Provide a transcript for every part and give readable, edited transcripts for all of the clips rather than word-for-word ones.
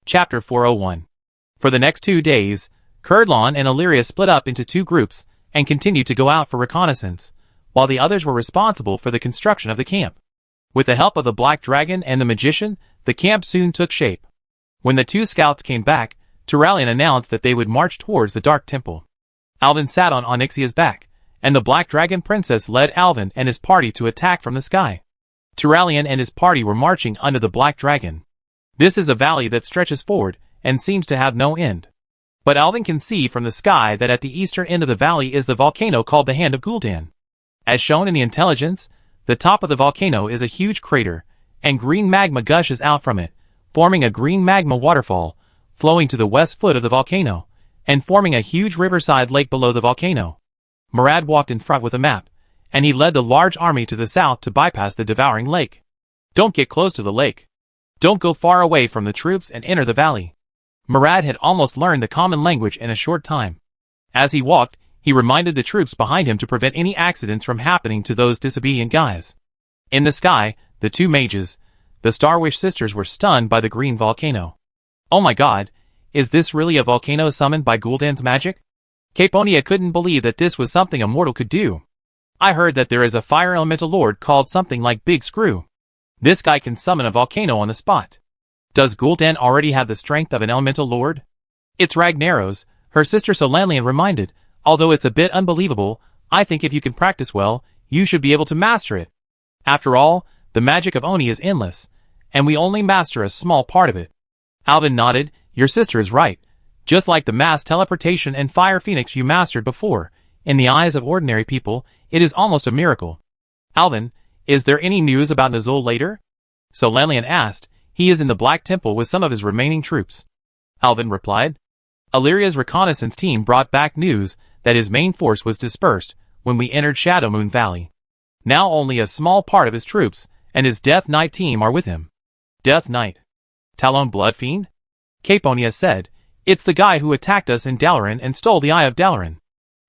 Chapter 401. For the next 2 days, Kurdlan and Illyria split up into 2 groups and continued to go out for reconnaissance, while the others were responsible for the construction of the camp. With the help of the Black Dragon and the Magician, the camp soon took shape. When the 2 scouts came back, Turallion announced that they would march towards the Dark Temple. Alvin sat on Onyxia's back, and the Black Dragon Princess led Alvin and his party to attack from the sky. Turallion and his party were marching under the Black Dragon. This is a valley that stretches forward and seems to have no end. But Alvin can see from the sky that at the eastern end of the valley is the volcano called the Hand of Gul'dan. As shown in the intelligence, the top of the volcano is a huge crater, and green magma gushes out from it, forming a green magma waterfall, flowing to the west foot of the volcano, and forming a huge riverside lake below the volcano. Murad walked in front with a map, and he led the large army to the south to bypass the devouring lake. Don't get close to the lake. Don't go far away from the troops and enter the valley. Murad had almost learned the common language in a short time. As he walked, he reminded the troops behind him to prevent any accidents from happening to those disobedient guys. In the sky, the 2 mages, the Starwish sisters, were stunned by the green volcano. Oh my god, is this really a volcano summoned by Gul'dan's magic? Caponia couldn't believe that this was something a mortal could do. I heard that there is a fire elemental lord called something like Big Screw. This guy can summon a volcano on the spot. Does Gul'dan already have the strength of an elemental lord? It's Ragnaros, her sister Solanlian reminded. Although it's a bit unbelievable, I think if you can practice well, you should be able to master it. After all, the magic of Oni is endless, and we only master a small part of it. Alvin nodded. Your sister is right. Just like the mass teleportation and fire phoenix you mastered before, in the eyes of ordinary people, it is almost a miracle. Alvin, is there any news about Nazul later? Solanlian asked. He is in the Black Temple with some of his remaining troops. Alvin replied. Illyria's reconnaissance team brought back news that his main force was dispersed when we entered Shadowmoon Valley. Now only a small part of his troops and his Death Knight team are with him. Death Knight? Talon Bloodfiend? Caponia said. It's the guy who attacked us in Dalaran and stole the Eye of Dalaran.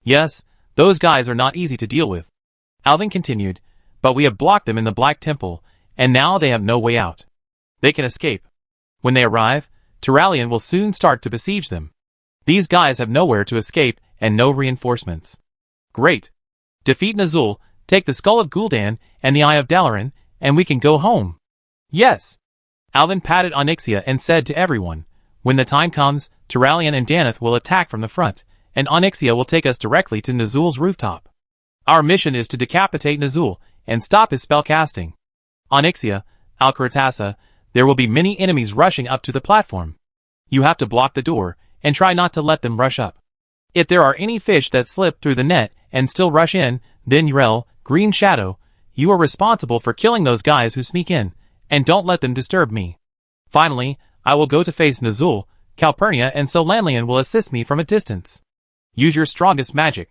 Yes, those guys are not easy to deal with. Alvin continued. But we have blocked them in the Black Temple, and now they have no way out. They can escape. When they arrive, Turallion will soon start to besiege them. These guys have nowhere to escape and no reinforcements. Great. Defeat Nazul, take the Skull of Gul'dan and the Eye of Dalaran, and we can go home. Yes. Alvin patted Onyxia and said to everyone, when the time comes, Turallion and Daneth will attack from the front, and Onyxia will take us directly to Nazul's rooftop. Our mission is to decapitate Nazul and stop his spellcasting. Onyxia, Alcaratassa, there will be many enemies rushing up to the platform. You have to block the door, and try not to let them rush up. If there are any fish that slip through the net and still rush in, then Yrel, Green Shadow, you are responsible for killing those guys who sneak in, and don't let them disturb me. Finally, I will go to face Nazul, Calpurnia and Solanlian will assist me from a distance. Use your strongest magic.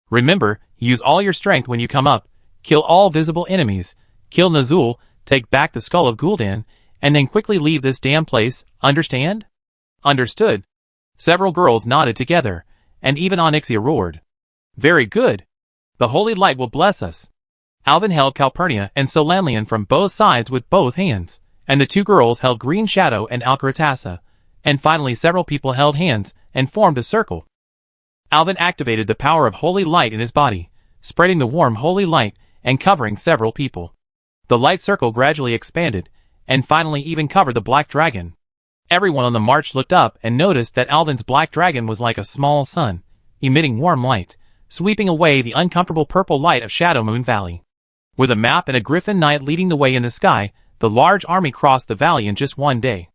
Remember, use all your strength when you come up, kill all visible enemies, kill Nazul, take back the Skull of Gul'dan, and then quickly leave this damn place, understand? Understood. Several girls nodded together, and even Onyxia roared. Very good. The holy light will bless us. Alvin held Calpurnia and Solanlian from both sides with both hands, and the 2 girls held Green Shadow and Alcaratassa, and finally several people held hands and formed a circle. Alvin activated the power of holy light in his body, spreading the warm holy light and covering several people. The light circle gradually expanded, and finally even covered the Black Dragon. Everyone on the march looked up and noticed that Alvin's Black Dragon was like a small sun, emitting warm light, sweeping away the uncomfortable purple light of Shadowmoon Valley. With a map and a Griffin Knight leading the way in the sky, the large army crossed the valley in just 1 day.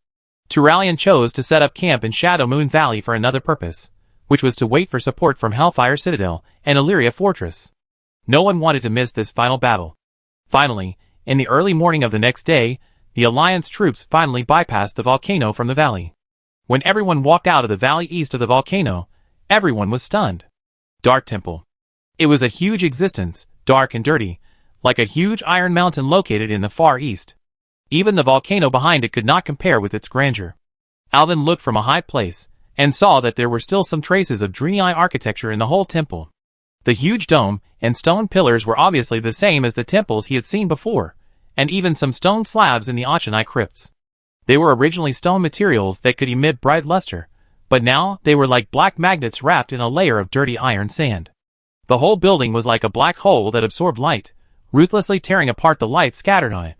Turallion chose to set up camp in Shadowmoon Valley for another purpose, which was to wait for support from Hellfire Citadel and Illyria Fortress. No one wanted to miss this final battle. Finally, in the early morning of the next day, the Alliance troops finally bypassed the volcano from the valley. When everyone walked out of the valley east of the volcano, everyone was stunned. Dark Temple. It was a huge existence, dark and dirty, like a huge iron mountain located in the far east. Even the volcano behind it could not compare with its grandeur. Alvin looked from a high place, and saw that there were still some traces of Draenei architecture in the whole temple. The huge dome and stone pillars were obviously the same as the temples he had seen before, and even some stone slabs in the Achanai crypts. They were originally stone materials that could emit bright luster, but now they were like black magnets wrapped in a layer of dirty iron sand. The whole building was like a black hole that absorbed light, ruthlessly tearing apart the light scattered on it.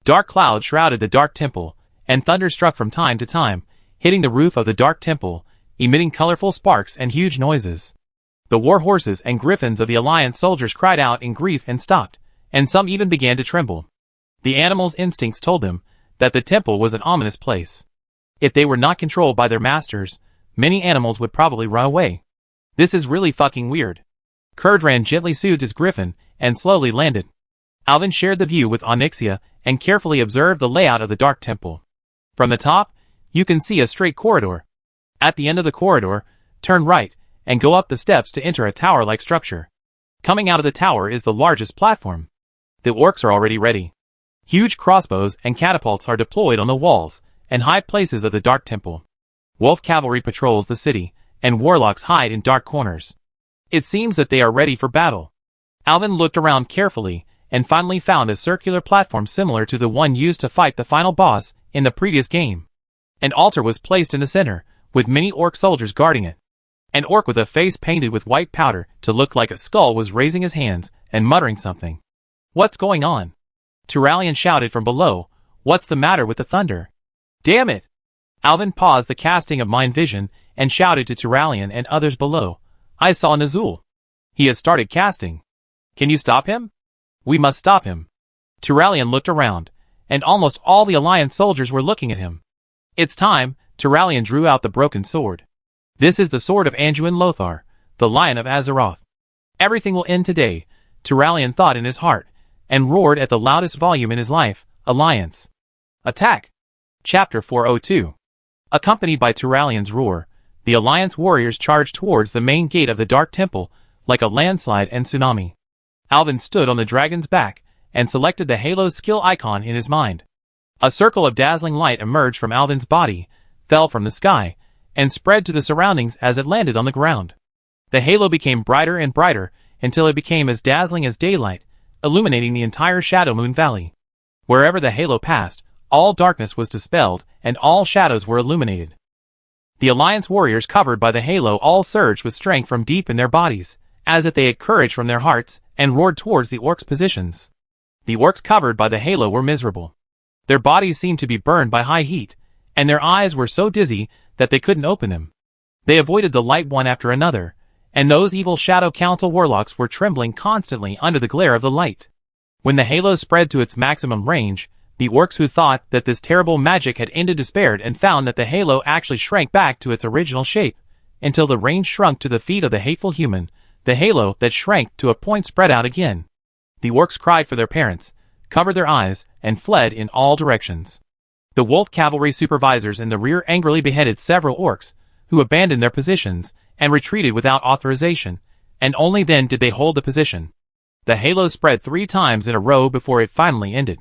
Dark clouds shrouded the dark temple, and thunder struck from time to time, hitting the roof of the dark temple, emitting colorful sparks and huge noises. The war horses and griffins of the Alliance soldiers cried out in grief and stopped, and some even began to tremble. The animals' instincts told them that the temple was an ominous place. If they were not controlled by their masters, many animals would probably run away. This is really fucking weird. Kurdran gently soothed his griffin and slowly landed. Alvin shared the view with Onyxia and carefully observed the layout of the dark temple. From the top, you can see a straight corridor. At the end of the corridor, turn right and go up the steps to enter a tower-like structure. Coming out of the tower is the largest platform. The orcs are already ready. Huge crossbows and catapults are deployed on the walls and high places of the dark temple. Wolf cavalry patrols the city, and warlocks hide in dark corners. It seems that they are ready for battle. Alvin looked around carefully and finally found a circular platform similar to the one used to fight the final boss in the previous game. An altar was placed in the center, with many orc soldiers guarding it. An orc with a face painted with white powder to look like a skull was raising his hands and muttering something. "What's going on?" Turalian shouted from below. "What's the matter with the thunder?" "Damn it!" Alvin paused the casting of mind vision and shouted to Turalian and others below. "I saw Nazul. He has started casting. Can you stop him?" "We must stop him." Turalian looked around, and almost all the Alliance soldiers were looking at him. "It's time." Turalian drew out the broken sword. "This is the sword of Anduin Lothar, the Lion of Azeroth. Everything will end today," Turalian thought in his heart, and roared at the loudest volume in his life, "Alliance! Attack!" Chapter 402. Accompanied by Turalian's roar, the Alliance warriors charged towards the main gate of the Dark Temple, like a landslide and tsunami. Alvin stood on the dragon's back, and selected the Halo's skill icon in his mind. A circle of dazzling light emerged from Alvin's body, fell from the sky, and spread to the surroundings as it landed on the ground. The halo became brighter and brighter, until it became as dazzling as daylight, illuminating the entire Shadow Moon Valley. Wherever the halo passed, all darkness was dispelled, and all shadows were illuminated. The Alliance warriors covered by the halo all surged with strength from deep in their bodies, as if they had courage from their hearts, and roared towards the orcs' positions. The orcs covered by the halo were miserable. Their bodies seemed to be burned by high heat, and their eyes were so dizzy that they couldn't open them. They avoided the light one after another, and those evil Shadow Council warlocks were trembling constantly under the glare of the light. When the halo spread to its maximum range, the orcs who thought that this terrible magic had ended despaired and found that the halo actually shrank back to its original shape, until the range shrunk to the feet of the hateful human, the halo that shrank to a point spread out again. The orcs cried for their parents, covered their eyes, and fled in all directions. The wolf cavalry supervisors in the rear angrily beheaded several orcs, who abandoned their positions and retreated without authorization, and only then did they hold the position. The halo spread 3 times in a row before it finally ended.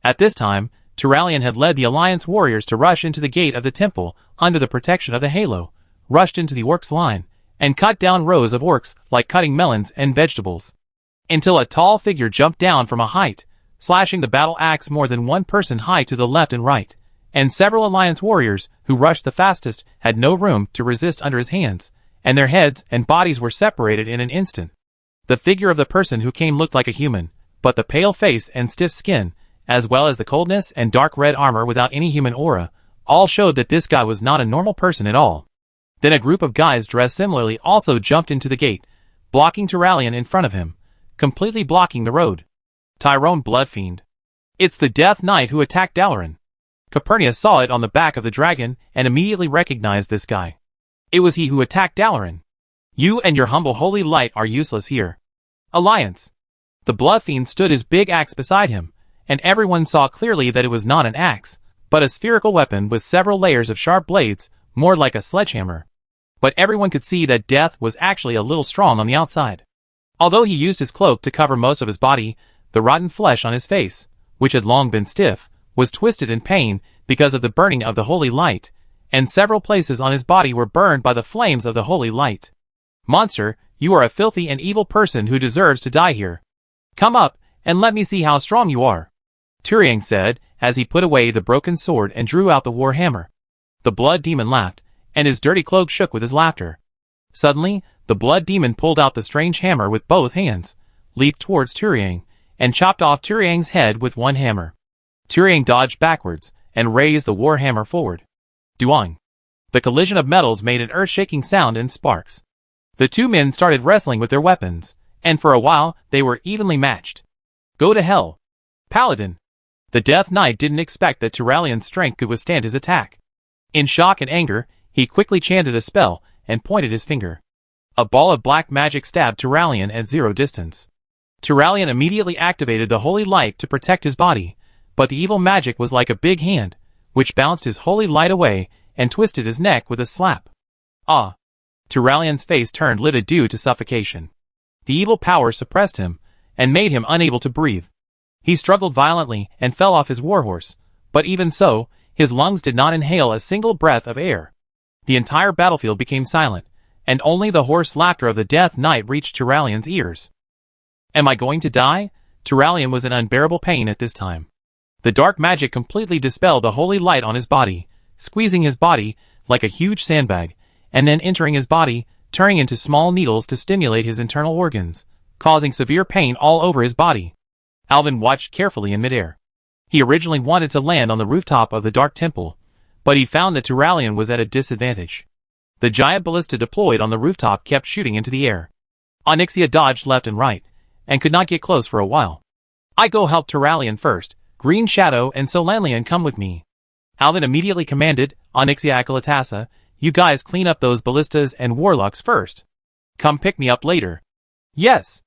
At this time, Turalian had led the Alliance warriors to rush into the gate of the temple under the protection of the halo, rushed into the orcs' line, and cut down rows of orcs like cutting melons and vegetables, until a tall figure jumped down from a height, slashing the battle axe more than one person high to the left and right, and several Alliance warriors who rushed the fastest had no room to resist under his hands, and their heads and bodies were separated in an instant. The figure of the person who came looked like a human, but the pale face and stiff skin, as well as the coldness and dark red armor without any human aura, all showed that this guy was not a normal person at all. Then a group of guys dressed similarly also jumped into the gate, blocking Turalian in front of him, completely blocking the road. Tyrone Bloodfiend. It's the Death Knight who attacked Dalaran. Calpurnia saw it on the back of the dragon and immediately recognized this guy. It was he who attacked Dalaran. You and your humble holy light are useless here. Alliance. The Bloodfiend stood his big axe beside him, and everyone saw clearly that it was not an axe, but a spherical weapon with several layers of sharp blades, more like a sledgehammer. But everyone could see that Death was actually a little strong on the outside. Although he used his cloak to cover most of his body, the rotten flesh on his face, which had long been stiff, was twisted in pain because of the burning of the holy light, and several places on his body were burned by the flames of the holy light. Monster, you are a filthy and evil person who deserves to die here. Come up, and let me see how strong you are, Turiang said, as he put away the broken sword and drew out the war hammer. The blood demon laughed, and his dirty cloak shook with his laughter. Suddenly, the blood demon pulled out the strange hammer with both hands, leaped towards Turiang, and chopped off Turiang's head with one hammer. Turiang dodged backwards, and raised the war hammer forward. Duang! The collision of metals made an earth-shaking sound and sparks. The two men started wrestling with their weapons, and for a while they were evenly matched. Go to hell, Paladin! The Death Knight didn't expect that Turalian's strength could withstand his attack. In shock and anger, he quickly chanted a spell and pointed his finger. A ball of black magic stabbed Turalian at 0 distance. Turalian immediately activated the holy light to protect his body, but the evil magic was like a big hand, which bounced his holy light away and twisted his neck with a slap. Ah! Turalian's face turned livid due to suffocation. The evil power suppressed him and made him unable to breathe. He struggled violently and fell off his warhorse, but even so, his lungs did not inhale a single breath of air. The entire battlefield became silent, and only the hoarse laughter of the Death Knight reached Turalian's ears. Am I going to die? Turalian was in unbearable pain at this time. The dark magic completely dispelled the holy light on his body, squeezing his body like a huge sandbag, and then entering his body, turning into small needles to stimulate his internal organs, causing severe pain all over his body. Alvin watched carefully in midair. He originally wanted to land on the rooftop of the Dark Temple, but he found that Turalian was at a disadvantage. The giant ballista deployed on the rooftop kept shooting into the air. Onyxia dodged left and right, and could not get close for a while. I go help Turalian first. Green Shadow and Solanlian come with me. Alvin immediately commanded, Onyxia Akalatassa, you guys clean up those ballistas and warlocks first. Come pick me up later. Yes.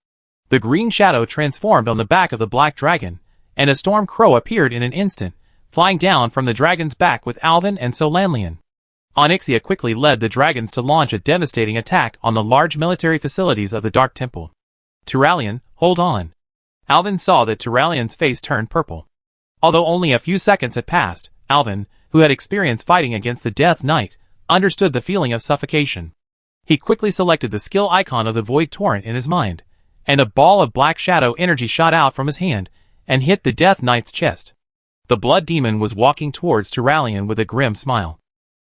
The Green Shadow transformed on the back of the Black Dragon, and a storm crow appeared in an instant, flying down from the dragon's back with Alvin and Solanlian. Onyxia quickly led the dragons to launch a devastating attack on the large military facilities of the Dark Temple. Turalian, hold on. Alvin saw that Turalian's face turned purple. Although only a few seconds had passed, Alvin, who had experience fighting against the Death Knight, understood the feeling of suffocation. He quickly selected the skill icon of the Void Torrent in his mind, and a ball of black shadow energy shot out from his hand and hit the Death Knight's chest. The Blood Demon was walking towards Turalian with a grim smile.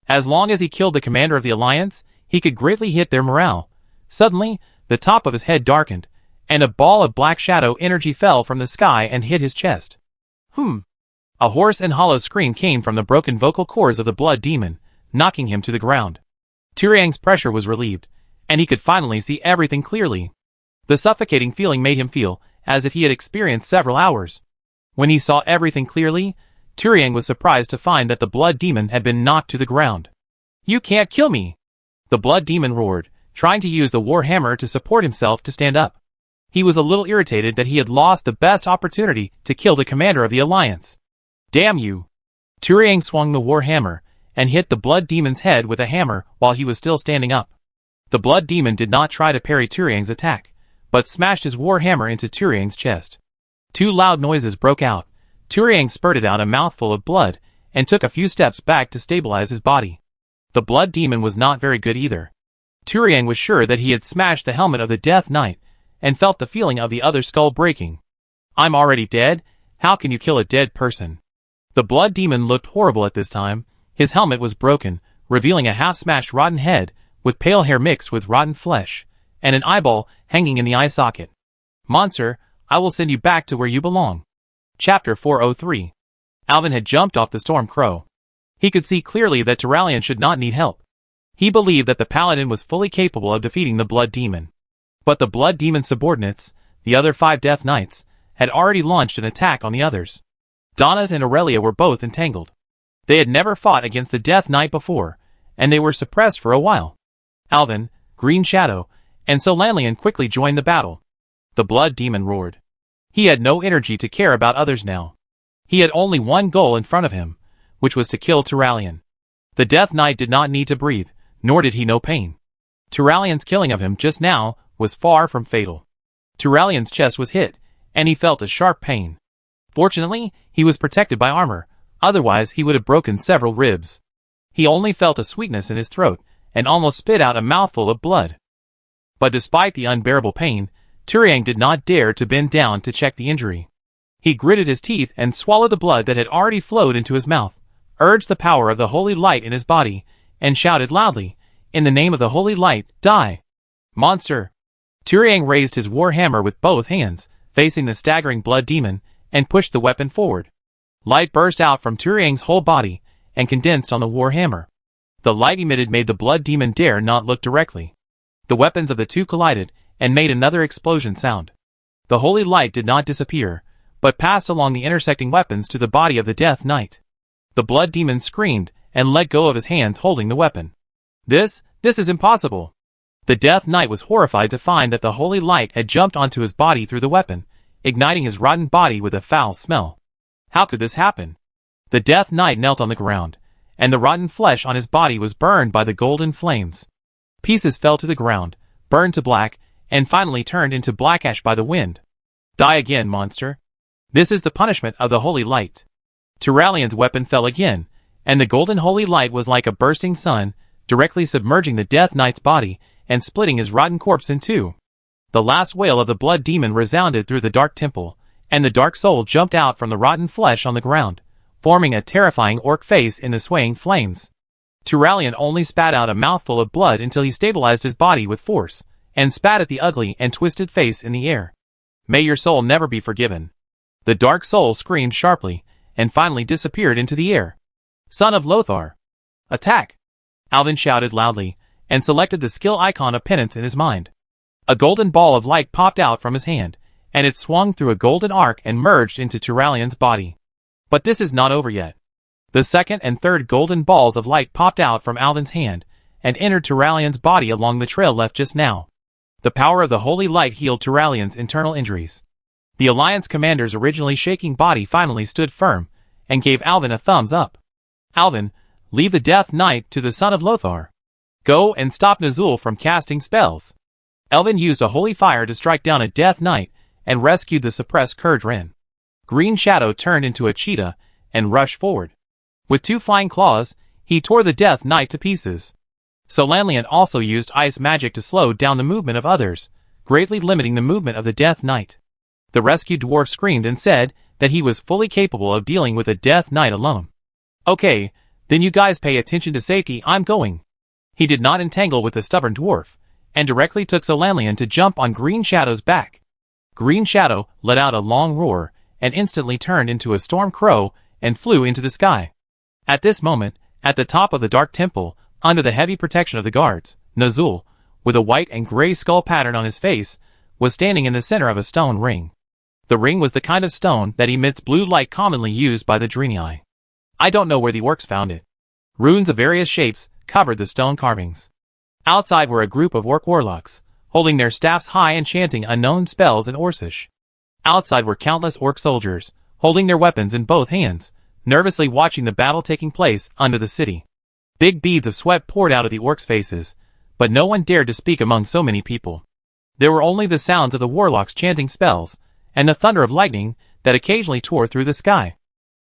As long as he killed the commander of the Alliance, he could greatly hit their morale. Suddenly, the top of his head darkened, and a ball of black shadow energy fell from the sky and hit his chest. A hoarse and hollow scream came from the broken vocal cords of the Blood Demon, knocking him to the ground. Turiang's pressure was relieved, and he could finally see everything clearly. The suffocating feeling made him feel as if he had experienced several hours. When he saw everything clearly, Turiang was surprised to find that the Blood Demon had been knocked to the ground. You can't kill me! The Blood Demon roared, trying to use the war hammer to support himself to stand up. He was a little irritated that he had lost the best opportunity to kill the commander of the Alliance. Damn you! Turiang swung the war hammer and hit the Blood Demon's head with a hammer while he was still standing up. The Blood Demon did not try to parry Turiang's attack, but smashed his war hammer into Turiang's chest. Two loud noises broke out. Turiang spurted out a mouthful of blood and took a few steps back to stabilize his body. The Blood Demon was not very good either. Turiang was sure that he had smashed the helmet of the Death Knight and felt the feeling of the other skull breaking. I'm already dead? How can you kill a dead person? The Blood Demon looked horrible at this time. His helmet was broken, revealing a half-smashed rotten head with pale hair mixed with rotten flesh, and an eyeball hanging in the eye socket. Monster, I will send you back to where you belong. Chapter 403. Alvin had jumped off the Storm Crow. He could see clearly that Turalian should not need help. He believed that the Paladin was fully capable of defeating the Blood Demon. But the Blood Demon's subordinates, the other 5 Death Knights, had already launched an attack on the others. Donna's and Aurelia were both entangled. They had never fought against the Death Knight before, and they were suppressed for a while. Alvin, Green Shadow, and Solanlian quickly joined the battle. The Blood Demon roared. He had no energy to care about others now. He had only one goal in front of him, which was to kill Turalian. The Death Knight did not need to breathe, nor did he know pain. Turalian's killing of him just now was far from fatal. Turalian's chest was hit, and he felt a sharp pain. Fortunately, he was protected by armor, otherwise he would have broken several ribs. He only felt a sweetness in his throat, and almost spit out a mouthful of blood. But despite the unbearable pain, Turiang did not dare to bend down to check the injury. He gritted his teeth and swallowed the blood that had already flowed into his mouth, urged the power of the holy light in his body, and shouted loudly, "In the name of the holy light, die! Monster!" Turiang raised his war hammer with both hands, facing the staggering blood demon, and pushed the weapon forward. Light burst out from Turiang's whole body, and condensed on the war hammer. The light emitted made the blood demon dare not look directly. The weapons of the two collided, and made another explosion sound. The holy light did not disappear, but passed along the intersecting weapons to the body of the Death Knight. The blood demon screamed, and let go of his hands holding the weapon. This is impossible. The Death Knight was horrified to find that the holy light had jumped onto his body through the weapon, igniting his rotten body with a foul smell. How could this happen? The Death Knight knelt on the ground, and the rotten flesh on his body was burned by the golden flames. Pieces fell to the ground, burned to black, and finally turned into black ash by the wind. Die again, monster. This is the punishment of the holy light. Turalian's weapon fell again, and the golden holy light was like a bursting sun, directly submerging the Death Knight's body and splitting his rotten corpse in two. The last wail of the blood demon resounded through the dark temple, and the dark soul jumped out from the rotten flesh on the ground, forming a terrifying orc face in the swaying flames. Turalian only spat out a mouthful of blood until he stabilized his body with force, and spat at the ugly and twisted face in the air. May your soul never be forgiven. The dark soul screamed sharply, and finally disappeared into the air. Son of Lothar! Attack! Alvin shouted loudly, and selected the skill icon of penance in his mind. A golden ball of light popped out from his hand, and it swung through a golden arc and merged into Turalian's body. But this is not over yet. The second and third golden balls of light popped out from Alvin's hand, and entered Turalian's body along the trail left just now. The power of the holy light healed Turalian's internal injuries. The Alliance commander's originally shaking body finally stood firm, and gave Alvin a thumbs up. Alvin, leave the Death Knight to the Son of Lothar. Go and stop Nazul from casting spells. Alvin used a holy fire to strike down a Death Knight, and rescued the suppressed Kurdren. Green Shadow turned into a cheetah, and rushed forward. With two flying claws, he tore the Death Knight to pieces. Solanlian also used ice magic to slow down the movement of others, greatly limiting the movement of the Death Knight. The rescued dwarf screamed and said that he was fully capable of dealing with a Death Knight alone. Okay, then you guys pay attention to safety, I'm going. He did not entangle with the stubborn dwarf, and directly took Solanlian to jump on Green Shadow's back. Green Shadow let out a long roar, and instantly turned into a storm crow, and flew into the sky. At this moment, at the top of the dark temple, under the heavy protection of the guards, Nazul, with a white and gray skull pattern on his face, was standing in the center of a stone ring. The ring was the kind of stone that emits blue light commonly used by the Draenei. I don't know where the orcs found it. Runes of various shapes covered the stone carvings. Outside were a group of orc warlocks, holding their staffs high and chanting unknown spells in Orcish. Outside were countless orc soldiers, holding their weapons in both hands, nervously watching the battle taking place under the city. Big beads of sweat poured out of the orcs' faces, but no one dared to speak among so many people. There were only the sounds of the warlocks chanting spells, and the thunder of lightning that occasionally tore through the sky.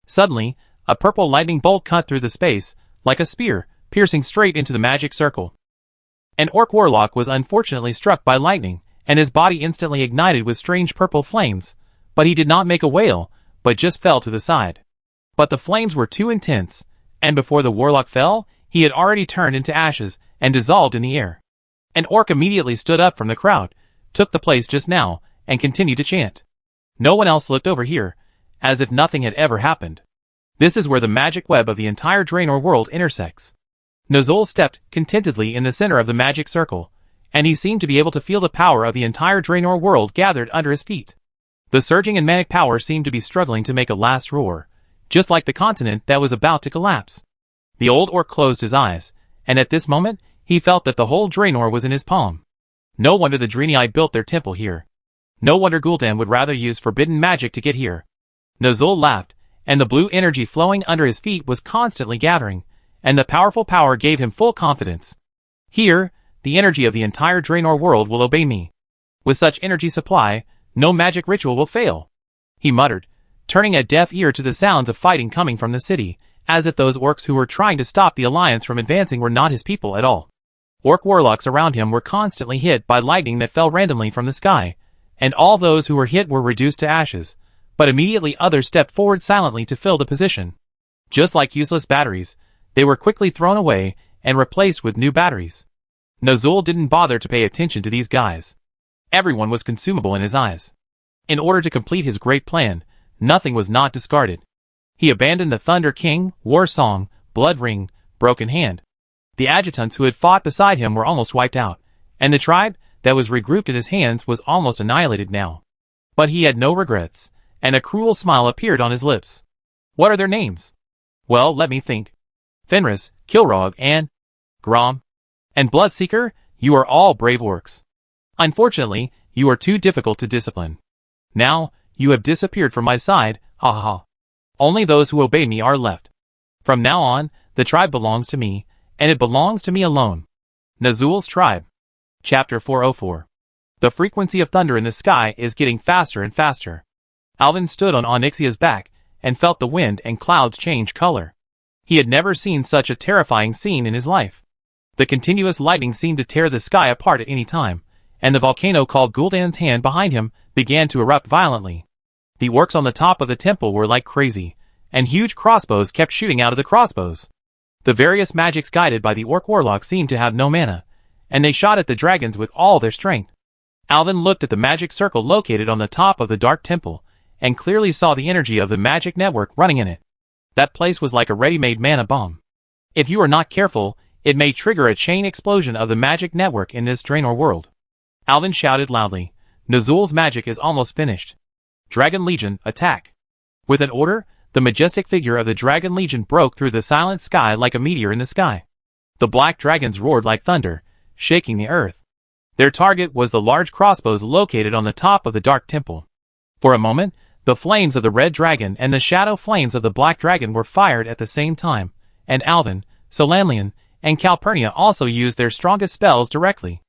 Suddenly, a purple lightning bolt cut through the space, like a spear, piercing straight into the magic circle. An orc warlock was unfortunately struck by lightning, and his body instantly ignited with strange purple flames, but he did not make a wail, but just fell to the side. But the flames were too intense, and before the warlock fell, he had already turned into ashes and dissolved in the air. An orc immediately stood up from the crowd, took the place just now, and continued to chant. No one else looked over here, as if nothing had ever happened. This is where the magic web of the entire Draenor world intersects. Nazul stepped contentedly in the center of the magic circle, and he seemed to be able to feel the power of the entire Draenor world gathered under his feet. The surging and manic power seemed to be struggling to make a last roar, just like the continent that was about to collapse. The old orc closed his eyes, and at this moment, he felt that the whole Draenor was in his palm. No wonder the Draenei built their temple here. No wonder Gul'dan would rather use forbidden magic to get here. Nazul laughed, and the blue energy flowing under his feet was constantly gathering, and the powerful power gave him full confidence. Here, the energy of the entire Draenor world will obey me. With such energy supply, no magic ritual will fail. He muttered, turning a deaf ear to the sounds of fighting coming from the city, as if those orcs who were trying to stop the Alliance from advancing were not his people at all. Orc warlocks around him were constantly hit by lightning that fell randomly from the sky, and all those who were hit were reduced to ashes, but immediately others stepped forward silently to fill the position. Just like useless batteries, they were quickly thrown away and replaced with new batteries. Nazul didn't bother to pay attention to these guys. Everyone was consumable in his eyes. In order to complete his great plan, nothing was not discarded. He abandoned the Thunder King, War Song, Blood Ring, Broken Hand. The adjutants who had fought beside him were almost wiped out, and the tribe that was regrouped in his hands was almost annihilated now. But he had no regrets, and a cruel smile appeared on his lips. What are their names? Well, let me think. Fenris, Kilrog, and Grom, and Bloodseeker, you are all brave orcs. Unfortunately, you are too difficult to discipline. Now, you have disappeared from my side, ha ha ha. Only those who obey me are left. From now on, the tribe belongs to me, and it belongs to me alone. Nazul's Tribe. Chapter 404. The frequency of thunder in the sky is getting faster and faster. Alvin stood on Onyxia's back and felt the wind and clouds change color. He had never seen such a terrifying scene in his life. The continuous lightning seemed to tear the sky apart at any time, and the volcano called Gul'dan's hand behind him began to erupt violently. The orcs on the top of the temple were like crazy, and huge crossbows kept shooting out of the crossbows. The various magics guided by the orc warlocks seemed to have no mana, and they shot at the dragons with all their strength. Alvin looked at the magic circle located on the top of the dark temple, and clearly saw the energy of the magic network running in it. That place was like a ready-made mana bomb. If you are not careful, it may trigger a chain explosion of the magic network in this Draenor world. Alvin shouted loudly, Nazul's magic is almost finished. Dragon Legion, attack! With an order, the majestic figure of the Dragon Legion broke through the silent sky like a meteor in the sky. The black dragons roared like thunder, shaking the earth. Their target was the large crossbows located on the top of the dark temple. For a moment, the flames of the red dragon and the shadow flames of the black dragon were fired at the same time, and Alvin, Solanlian, and Calpurnia also used their strongest spells directly.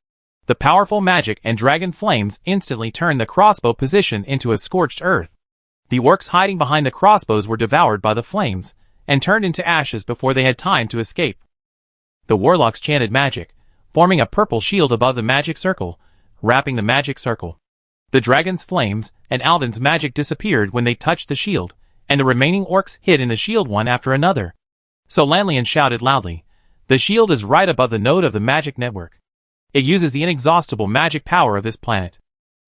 The powerful magic and dragon flames instantly turned the crossbow position into a scorched earth. The orcs hiding behind the crossbows were devoured by the flames, and turned into ashes before they had time to escape. The warlocks chanted magic, forming a purple shield above the magic circle, wrapping the magic circle. The dragon's flames and Alvin's magic disappeared when they touched the shield, and the remaining orcs hid in the shield one after another. Solanlian shouted loudly, the shield is right above the node of the magic network. It uses the inexhaustible magic power of this planet.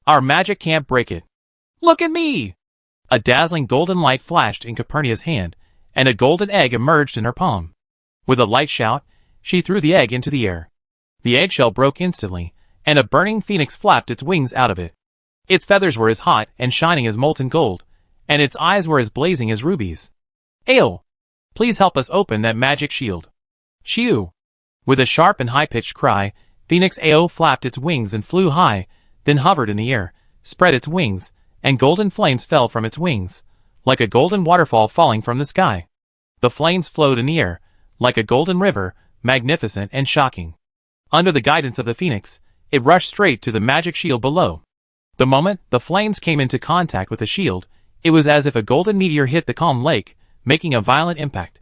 Our magic can't break it. Look at me! A dazzling golden light flashed in Calpurnia's hand, and a golden egg emerged in her palm. With a light shout, she threw the egg into the air. The eggshell broke instantly, and a burning phoenix flapped its wings out of it. Its feathers were as hot and shining as molten gold, and its eyes were as blazing as rubies. Ayo! Please help us open that magic shield. Chew! With a sharp and high-pitched cry, Phoenix Ao flapped its wings and flew high, then hovered in the air, spread its wings, and golden flames fell from its wings, like a golden waterfall falling from the sky. The flames flowed in the air, like a golden river, magnificent and shocking. Under the guidance of the phoenix, it rushed straight to the magic shield below. The moment the flames came into contact with the shield, it was as if a golden meteor hit the calm lake, making a violent impact.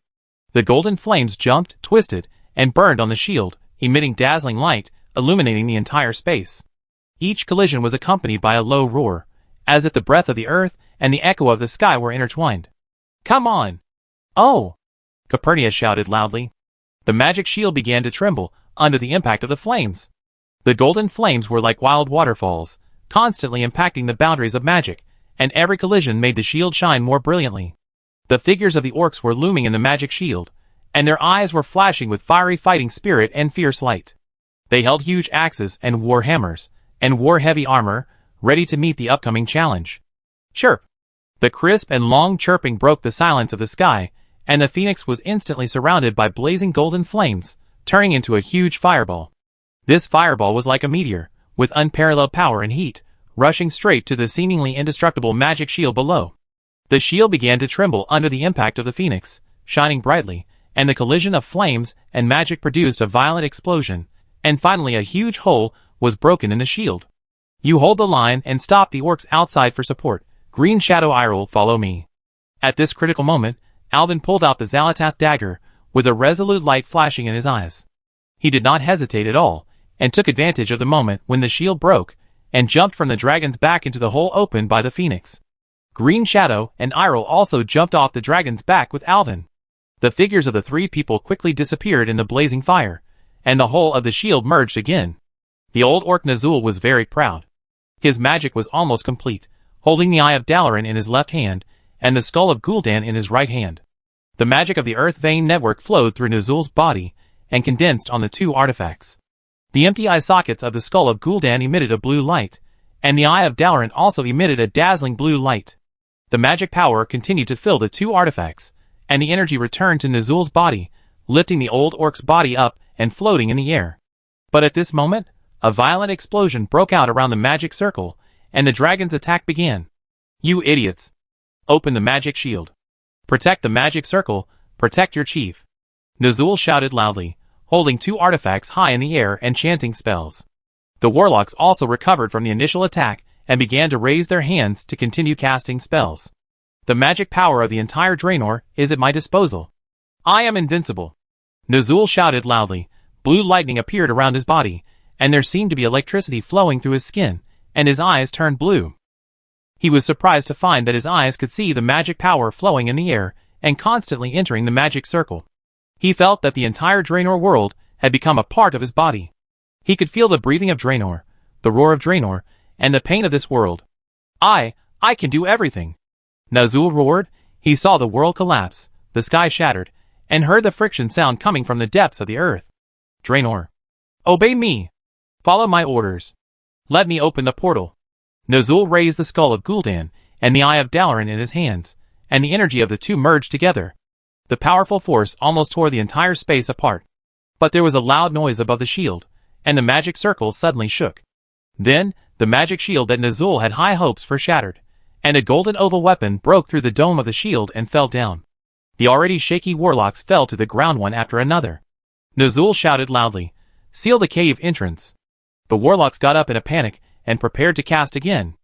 The golden flames jumped, twisted, and burned on the shield, emitting dazzling light, illuminating the entire space. Each collision was accompanied by a low roar, as if the breath of the earth and the echo of the sky were intertwined. Come on! Oh! Calpurnia shouted loudly. The magic shield began to tremble under the impact of the flames. The golden flames were like wild waterfalls, constantly impacting the boundaries of magic, and every collision made the shield shine more brilliantly. The figures of the orcs were looming in the magic shield, and their eyes were flashing with fiery fighting spirit and fierce light. They held huge axes and war hammers, and wore heavy armor, ready to meet the upcoming challenge. Chirp! The crisp and long chirping broke the silence of the sky, and the phoenix was instantly surrounded by blazing golden flames, turning into a huge fireball. This fireball was like a meteor, with unparalleled power and heat, rushing straight to the seemingly indestructible magic shield below. The shield began to tremble under the impact of the phoenix, shining brightly, and the collision of flames and magic produced a violent explosion, and finally a huge hole was broken in the shield. You hold the line and stop the orcs outside for support. Green Shadow Irol, follow me. At this critical moment, Alvin pulled out the Xalatath dagger, with a resolute light flashing in his eyes. He did not hesitate at all, and took advantage of the moment when the shield broke, and jumped from the dragon's back into the hole opened by the phoenix. Green Shadow and Iroh also jumped off the dragon's back with Alvin. The figures of the three people quickly disappeared in the blazing fire, and the whole of the shield merged again. The old orc Nazul was very proud. His magic was almost complete, holding the Eye of Dalaran in his left hand, and the skull of Gul'dan in his right hand. The magic of the Earth Vein Network flowed through Nazul's body, and condensed on the two artifacts. The empty eye sockets of the skull of Gul'dan emitted a blue light, and the Eye of Dalaran also emitted a dazzling blue light. The magic power continued to fill the two artifacts, and the energy returned to Nazul's body, lifting the old orc's body up and floating in the air. But at this moment, a violent explosion broke out around the magic circle, and the dragon's attack began. You idiots! Open the magic shield. Protect the magic circle, protect your chief. Nazul shouted loudly, holding two artifacts high in the air and chanting spells. The warlocks also recovered from the initial attack and began to raise their hands to continue casting spells. The magic power of the entire Draenor is at my disposal. I am invincible. Nazul shouted loudly. Blue lightning appeared around his body, and there seemed to be electricity flowing through his skin, and his eyes turned blue. He was surprised to find that his eyes could see the magic power flowing in the air and constantly entering the magic circle. He felt that the entire Draenor world had become a part of his body. He could feel the breathing of Draenor, the roar of Draenor, and the pain of this world. I can do everything. Nazul roared. He saw the world collapse, the sky shattered, and heard the friction sound coming from the depths of the earth. Draenor, obey me. Follow my orders. Let me open the portal. Nazul raised the skull of Gul'dan and the Eye of Dalaran in his hands, and the energy of the two merged together. The powerful force almost tore the entire space apart. But there was a loud noise above the shield, and the magic circle suddenly shook. Then, the magic shield that Nazul had high hopes for shattered, and a golden oval weapon broke through the dome of the shield and fell down. The already shaky warlocks fell to the ground one after another. Nazul shouted loudly, seal the cave entrance. The warlocks got up in a panic and prepared to cast again.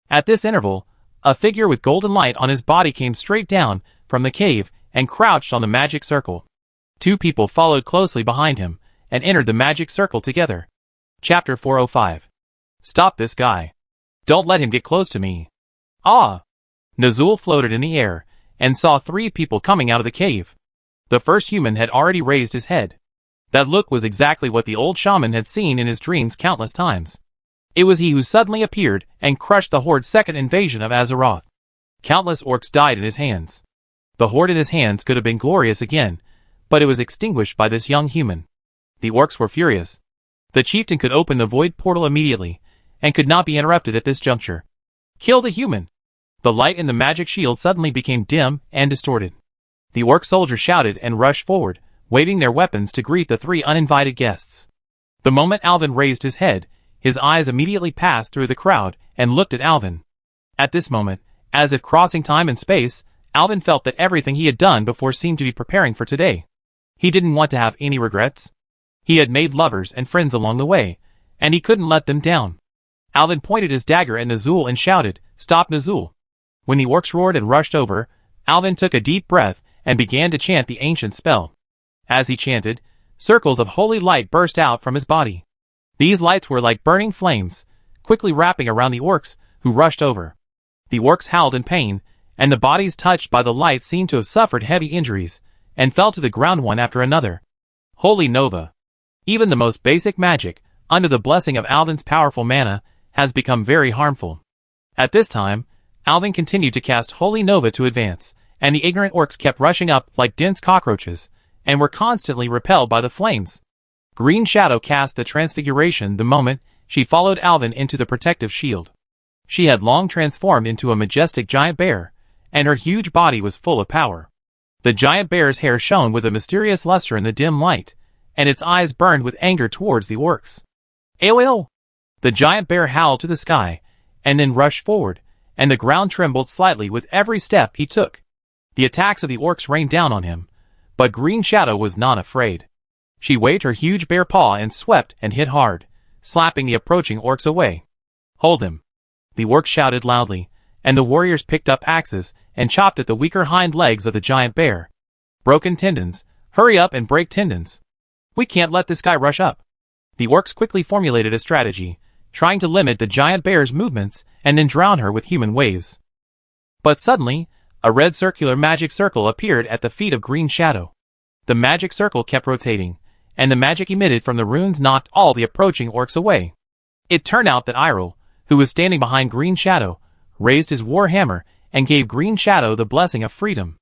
At this interval, a figure with golden light on his body came straight down from the cave and crouched on the magic circle. Two people followed closely behind him and entered the magic circle together. Chapter 405. Stop this guy. Don't let him get close to me. Ah! Nazul floated in the air and saw three people coming out of the cave. The first human had already raised his head. That look was exactly what the old shaman had seen in his dreams countless times. It was he who suddenly appeared and crushed the Horde's second invasion of Azeroth. Countless orcs died in his hands. The Horde in his hands could have been glorious again, but it was extinguished by this young human. The orcs were furious. The chieftain could open the void portal immediately, and could not be interrupted at this juncture. Kill the human! The light in the magic shield suddenly became dim and distorted. The orc soldiers shouted and rushed forward, waving their weapons to greet the three uninvited guests. The moment Alvin raised his head, his eyes immediately passed through the crowd and looked at Alvin. At this moment, as if crossing time and space, Alvin felt that everything he had done before seemed to be preparing for today. He didn't want to have any regrets. He had made lovers and friends along the way, and he couldn't let them down. Alvin pointed his dagger at Nazul and shouted, "Stop, Nazul!" When the orcs roared and rushed over, Alvin took a deep breath and began to chant the ancient spell. As he chanted, circles of holy light burst out from his body. These lights were like burning flames, quickly wrapping around the orcs, who rushed over. The orcs howled in pain, and the bodies touched by the light seemed to have suffered heavy injuries, and fell to the ground one after another. Holy Nova! Even the most basic magic, under the blessing of Alvin's powerful mana, has become very harmful. At this time, Alvin continued to cast Holy Nova to advance, and the ignorant orcs kept rushing up like dense cockroaches, and were constantly repelled by the flames. Green Shadow cast the Transfiguration the moment she followed Alvin into the protective shield. She had long transformed into a majestic giant bear, and her huge body was full of power. The giant bear's hair shone with a mysterious luster in the dim light, and its eyes burned with anger towards the orcs. "Ayo!" The giant bear howled to the sky, and then rushed forward, and the ground trembled slightly with every step he took. The attacks of the orcs rained down on him, but Green Shadow was not afraid. She waved her huge bare paw and swept and hit hard, slapping the approaching orcs away. "Hold him!" The orcs shouted loudly, and the warriors picked up axes and chopped at the weaker hind legs of the giant bear. "Broken tendons! Hurry up and break tendons! We can't let this guy rush up!" The orcs quickly formulated a strategy, trying to limit the giant bear's movements and then drown her with human waves. But suddenly, a red circular magic circle appeared at the feet of Green Shadow. The magic circle kept rotating, and the magic emitted from the runes knocked all the approaching orcs away. It turned out that Hyrule, who was standing behind Green Shadow, raised his war hammer and gave Green Shadow the blessing of freedom.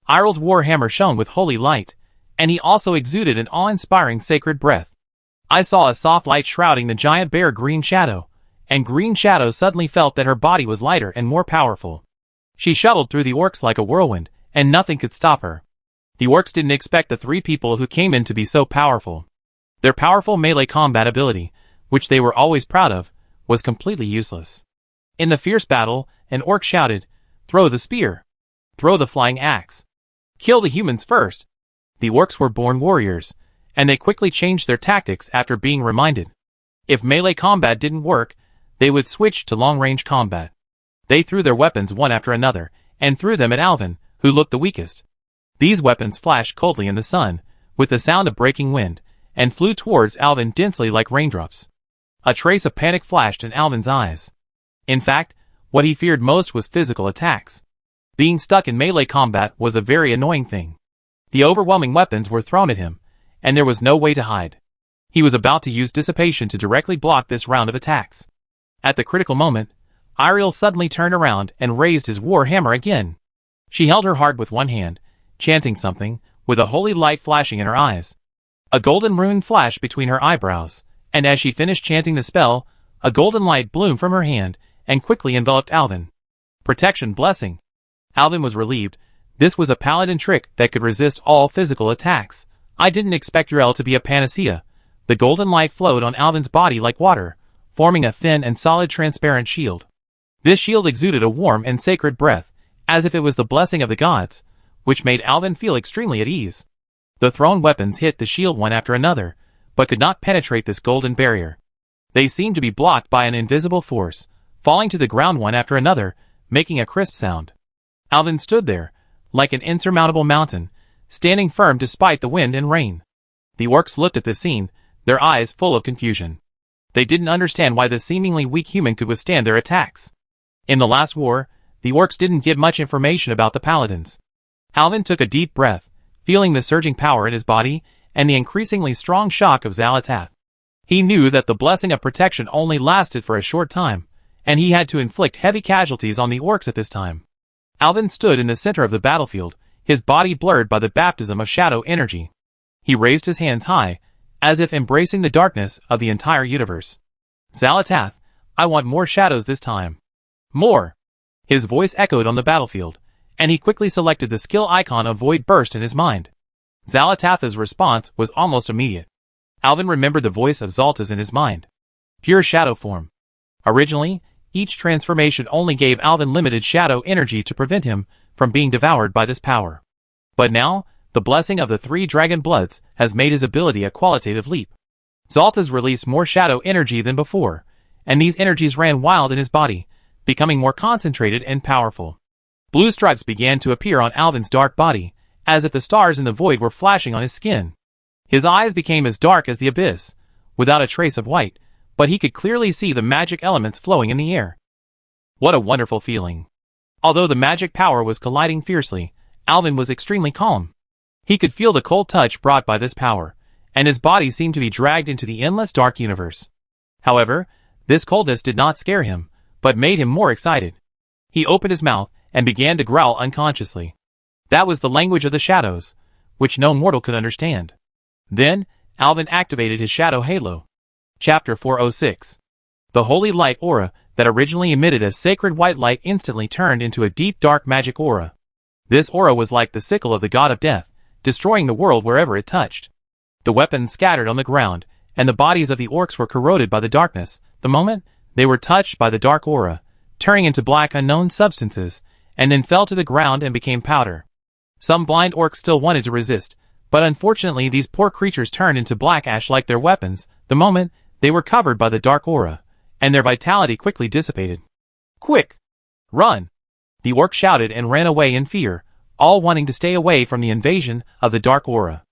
Hyrule's war hammer shone with holy light, and he also exuded an awe-inspiring sacred breath. I saw a soft light shrouding the giant bear Green Shadow, and Green Shadow suddenly felt that her body was lighter and more powerful. She shuttled through the orcs like a whirlwind, and nothing could stop her. The orcs didn't expect the three people who came in to be so powerful. Their powerful melee combat ability, which they were always proud of, was completely useless. In the fierce battle, an orc shouted, "Throw the spear! Throw the flying axe! Kill the humans first!" The orcs were born warriors, and they quickly changed their tactics after being reminded. If melee combat didn't work, they would switch to long-range combat. They threw their weapons one after another, and threw them at Alvin, who looked the weakest. These weapons flashed coldly in the sun, with the sound of breaking wind, and flew towards Alvin densely like raindrops. A trace of panic flashed in Alvin's eyes. In fact, what he feared most was physical attacks. Being stuck in melee combat was a very annoying thing. The overwhelming weapons were thrown at him, and there was no way to hide. He was about to use dissipation to directly block this round of attacks. At the critical moment, Hyrule suddenly turned around and raised his war hammer again. She held her heart with one hand, chanting something, with a holy light flashing in her eyes. A golden rune flashed between her eyebrows, and as she finished chanting the spell, a golden light bloomed from her hand and quickly enveloped Alvin. Protection blessing. Alvin was relieved. This was a paladin trick that could resist all physical attacks. I didn't expect Yrel to be a panacea. The golden light flowed on Alvin's body like water, forming a thin and solid transparent shield. This shield exuded a warm and sacred breath, as if it was the blessing of the gods, which made Alvin feel extremely at ease. The thrown weapons hit the shield one after another, but could not penetrate this golden barrier. They seemed to be blocked by an invisible force, falling to the ground one after another, making a crisp sound. Alvin stood there, like an insurmountable mountain, standing firm despite the wind and rain. The orcs looked at this scene, their eyes full of confusion. They didn't understand why this seemingly weak human could withstand their attacks. In the last war, the orcs didn't give much information about the paladins. Alvin took a deep breath, feeling the surging power in his body and the increasingly strong shock of Xal'atath. He knew that the blessing of protection only lasted for a short time, and he had to inflict heavy casualties on the orcs at this time. Alvin stood in the center of the battlefield, his body blurred by the baptism of shadow energy. He raised his hands high, as if embracing the darkness of the entire universe. "Xal'atath, I want more shadows this time. More!" His voice echoed on the battlefield, and he quickly selected the skill icon of Void Burst in his mind. Xal'atath's response was almost immediate. Alvin remembered the voice of Xal'atath in his mind. Pure shadow form. Originally, each transformation only gave Alvin limited shadow energy to prevent him from being devoured by this power. But now, the blessing of the three dragon bloods has made his ability a qualitative leap. Xal'atath released more shadow energy than before, and these energies ran wild in his body, becoming more concentrated and powerful. Blue stripes began to appear on Alvin's dark body, as if the stars in the void were flashing on his skin. His eyes became as dark as the abyss, without a trace of white, but he could clearly see the magic elements flowing in the air. What a wonderful feeling. Although the magic power was colliding fiercely, Alvin was extremely calm. He could feel the cold touch brought by this power, and his body seemed to be dragged into the endless dark universe. However, this coldness did not scare him, but made him more excited. He opened his mouth and began to growl unconsciously. That was the language of the shadows, which no mortal could understand. Then, Alvin activated his shadow halo. Chapter 406. The holy light aura that originally emitted a sacred white light instantly turned into a deep dark magic aura. This aura was like the sickle of the god of death, destroying the world wherever it touched. The weapons scattered on the ground, and the bodies of the orcs were corroded by the darkness, the moment they were touched by the dark aura, turning into black unknown substances, and then fell to the ground and became powder. Some blind orcs still wanted to resist, but unfortunately these poor creatures turned into black ash like their weapons, the moment they were covered by the dark aura, and their vitality quickly dissipated. "Quick! Run!" The orc shouted and ran away in fear, all wanting to stay away from the invasion of the dark aura.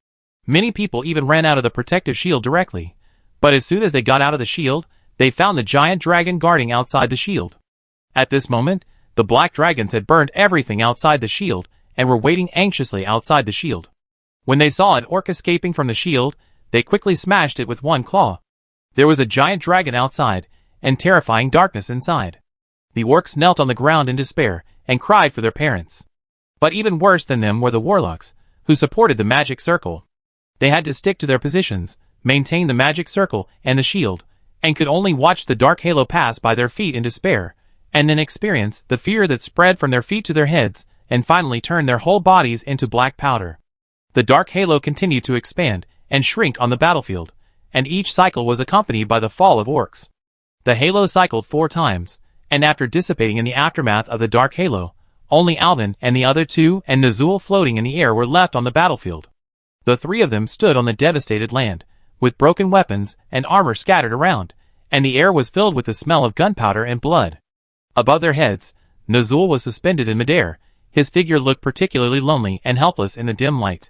Many people even ran out of the protective shield directly, but as soon as they got out of the shield, they found the giant dragon guarding outside the shield. At this moment, The black dragons had burned everything outside the shield and were waiting anxiously outside the shield. When they saw an orc escaping from the shield, they quickly smashed it with one claw. There was a giant dragon outside, and terrifying darkness inside. The orcs knelt on the ground in despair, and cried for their parents. But even worse than them were the warlocks, who supported the magic circle. They had to stick to their positions, maintain the magic circle and the shield, and could only watch the dark halo pass by their feet in despair, and then experience the fear that spread from their feet to their heads, and finally turn their whole bodies into black powder. The dark halo continued to expand and shrink on the battlefield, and each cycle was accompanied by the fall of orcs. The halo cycled 4 times, and after dissipating in the aftermath of the dark halo, only Alvin and the other two and Nazul floating in the air were left on the battlefield. The 3 of them stood on the devastated land, with broken weapons and armor scattered around, and the air was filled with the smell of gunpowder and blood. Above their heads, Nazul was suspended in midair. His figure looked particularly lonely and helpless in the dim light.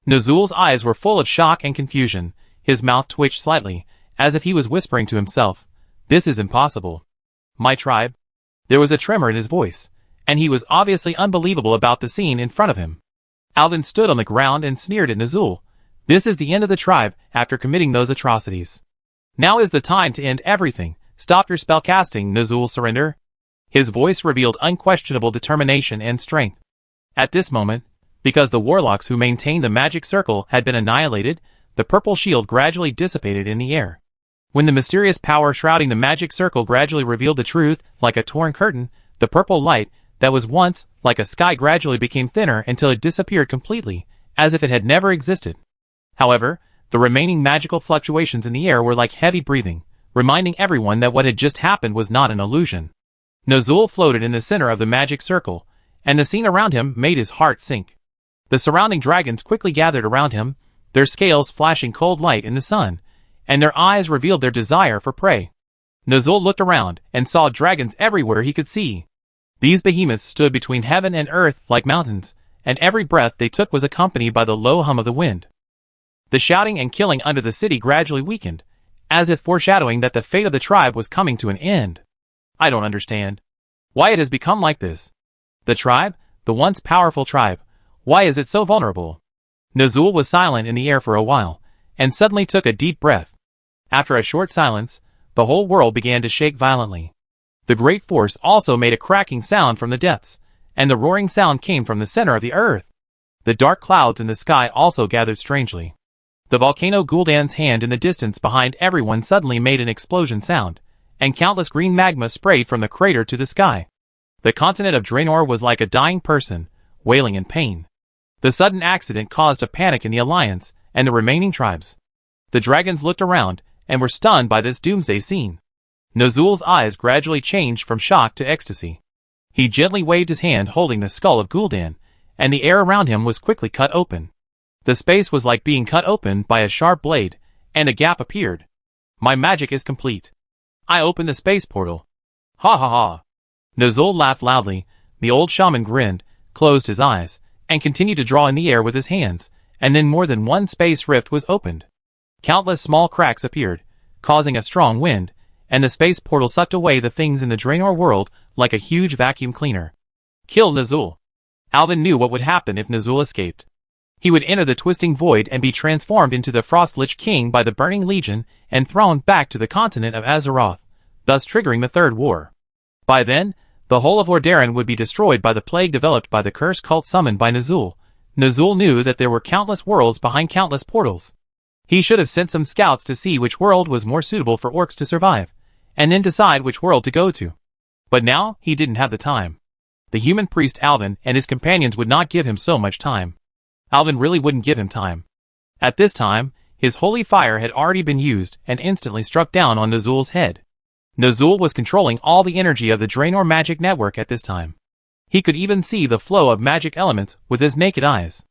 Nazul's eyes were full of shock and confusion. His mouth twitched slightly, as if he was whispering to himself, "This is impossible. My tribe?" There was a tremor in his voice, and he was obviously unbelievable about the scene in front of him. Alvin stood on the ground and sneered at Nazul. "This is the end of the tribe after committing those atrocities. Now is the time to end everything. Stop your spellcasting, Nazul, surrender." His voice revealed unquestionable determination and strength. At this moment, because the warlocks who maintained the magic circle had been annihilated, the purple shield gradually dissipated in the air. When the mysterious power shrouding the magic circle gradually revealed the truth, like a torn curtain, the purple light that was once like a sky gradually became thinner until it disappeared completely, as if it had never existed. However, the remaining magical fluctuations in the air were like heavy breathing, reminding everyone that what had just happened was not an illusion. Nazul floated in the center of the magic circle, and the scene around him made his heart sink. The surrounding dragons quickly gathered around him, their scales flashing cold light in the sun, and their eyes revealed their desire for prey. Nazul looked around and saw dragons everywhere he could see. These behemoths stood between heaven and earth like mountains, and every breath they took was accompanied by the low hum of the wind. The shouting and killing under the city gradually weakened, as if foreshadowing that the fate of the tribe was coming to an end. I don't understand why it has become like this. The tribe, the once powerful tribe, why is it so vulnerable? Nazul was silent in the air for a while, and suddenly took a deep breath. After a short silence, the whole world began to shake violently. The great force also made a cracking sound from the depths, and the roaring sound came from the center of the earth. The dark clouds in the sky also gathered strangely. The volcano Gul'dan's hand in the distance behind everyone suddenly made an explosion sound, and countless green magma sprayed from the crater to the sky. The continent of Draenor was like a dying person, wailing in pain. The sudden accident caused a panic in the Alliance and the remaining tribes. The dragons looked around and were stunned by this doomsday scene. Nazul's eyes gradually changed from shock to ecstasy. He gently waved his hand holding the skull of Gul'dan, and the air around him was quickly cut open. The space was like being cut open by a sharp blade, and a gap appeared. My magic is complete. I opened the space portal. Ha ha ha. Nazul laughed loudly. The old shaman grinned, closed his eyes, and continued to draw in the air with his hands, and then more than one space rift was opened. Countless small cracks appeared, causing a strong wind, and the space portal sucked away the things in the Draenor world like a huge vacuum cleaner. Kill Nazul. Alvin knew what would happen if Nazul escaped. He would enter the twisting void and be transformed into the Frostlich King by the Burning Legion and thrown back to the continent of Azeroth, thus triggering the Third War. By then, the whole of Lordaeron would be destroyed by the plague developed by the curse cult summoned by Nazul. Nazul knew that there were countless worlds behind countless portals. He should have sent some scouts to see which world was more suitable for orcs to survive, and then decide which world to go to. But now, he didn't have the time. The human priest Alvin and his companions would not give him so much time. Alvin really wouldn't give him time. At this time, his holy fire had already been used and instantly struck down on Nazul's head. Nazul was controlling all the energy of the Draenor magic network at this time. He could even see the flow of magic elements with his naked eyes.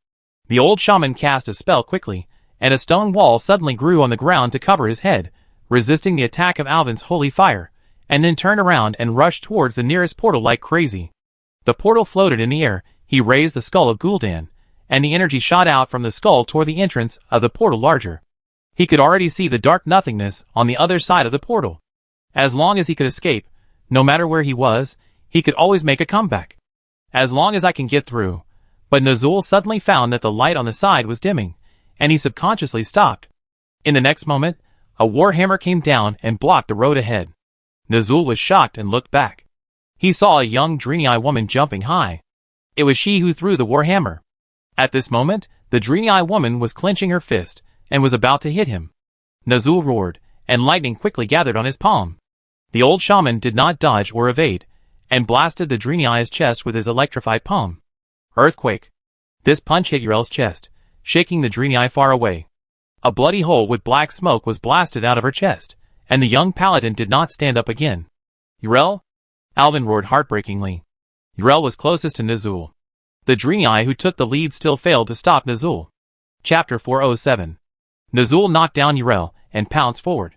The old shaman cast a spell quickly, and a stone wall suddenly grew on the ground to cover his head, resisting the attack of Alvin's holy fire, and then turned around and rushed towards the nearest portal like crazy. The portal floated in the air. He raised the skull of Gul'dan, and the energy shot out from the skull toward the entrance of the portal larger. He could already see the dark nothingness on the other side of the portal. As long as he could escape, no matter where he was, He could always make a comeback. As long as I can get through. But Nazul suddenly found that the light on the side was dimming, and he subconsciously stopped. In the next moment, a warhammer came down and blocked the road ahead. Nazul was shocked and looked back. He saw a young Draenei woman jumping high. It was she who threw the warhammer. At this moment, the Draenei woman was clenching her fist and was about to hit him. Nazul roared, and lightning quickly gathered on his palm. The old shaman did not dodge or evade, and blasted the Draenei's chest with his electrified palm. Earthquake. This punch hit Yrel's chest, shaking the Draenei far away. A bloody hole with black smoke was blasted out of her chest, and the young paladin did not stand up again. Yrel? Alvin roared heartbreakingly. Yrel was closest to Nazul. The Draenei who took the lead still failed to stop Nazul. Chapter 407. Nazul knocked down Yrel and pounced forward.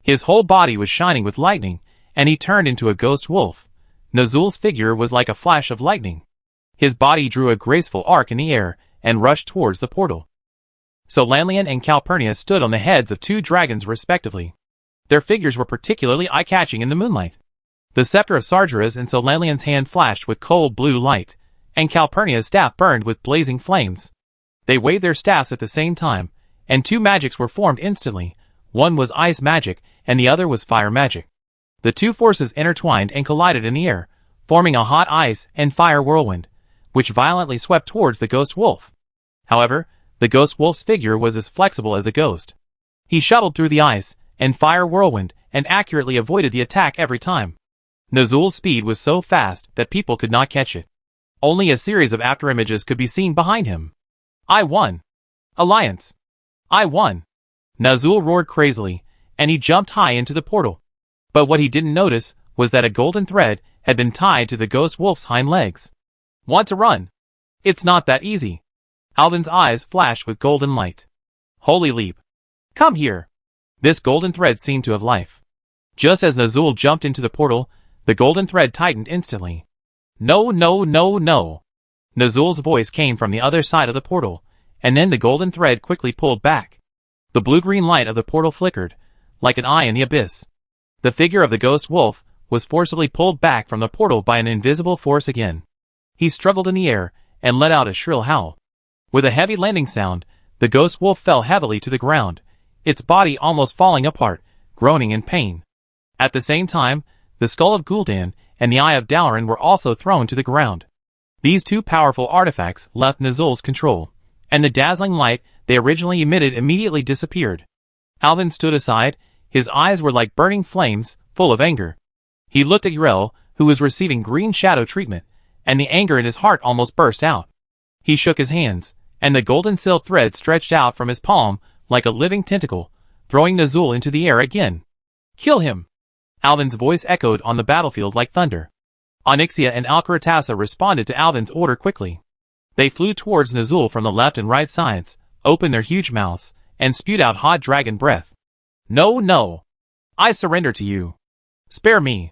His whole body was shining with lightning, and he turned into a ghost wolf. Nazul's figure was like a flash of lightning. His body drew a graceful arc in the air and rushed towards the portal. Solanlian and Calpurnia stood on the heads of two dragons respectively. Their figures were particularly eye-catching in the moonlight. The scepter of Sargeras in Solanlian's hand flashed with cold blue light, and Calpurnia's staff burned with blazing flames. They waved their staffs at the same time, and two magics were formed instantly. One was ice magic, and the other was fire magic. The two forces intertwined and collided in the air, forming a hot ice and fire whirlwind, which violently swept towards the ghost wolf. However, the ghost wolf's figure was as flexible as a ghost. He shuttled through the ice and fire whirlwind and accurately avoided the attack every time. Nazul's speed was so fast that people could not catch it. Only a series of afterimages could be seen behind him. I won. Alliance. I won. Nazul roared crazily, and he jumped high into the portal. But what he didn't notice was that a golden thread had been tied to the ghost wolf's hind legs. Want to run? It's not that easy. Alvin's eyes flashed with golden light. Holy leap. Come here. This golden thread seemed to have life. Just as Nazul jumped into the portal, the golden thread tightened instantly. No, no, no, no. Nazul's voice came from the other side of the portal, and then the golden thread quickly pulled back. The blue-green light of the portal flickered, like an eye in the abyss. The figure of the ghost wolf was forcibly pulled back from the portal by an invisible force again. He struggled in the air and let out a shrill howl. With a heavy landing sound, the ghost wolf fell heavily to the ground, its body almost falling apart, groaning in pain. At the same time, the skull of Gul'dan and the eye of Dalaran were also thrown to the ground. These two powerful artifacts left Nazul's control, and the dazzling light they originally emitted immediately disappeared. Alvin stood aside, his eyes were like burning flames, full of anger. He looked at Yrel, who was receiving green shadow treatment, and the anger in his heart almost burst out. He shook his hands, and the golden silk thread stretched out from his palm like a living tentacle, throwing Nazul into the air again. Kill him! Alvin's voice echoed on the battlefield like thunder. Onyxia and Alcaratassa responded to Alvin's order quickly. They flew towards Nazul from the left and right sides, opened their huge mouths, and spewed out hot dragon breath. No, no! I surrender to you. Spare me!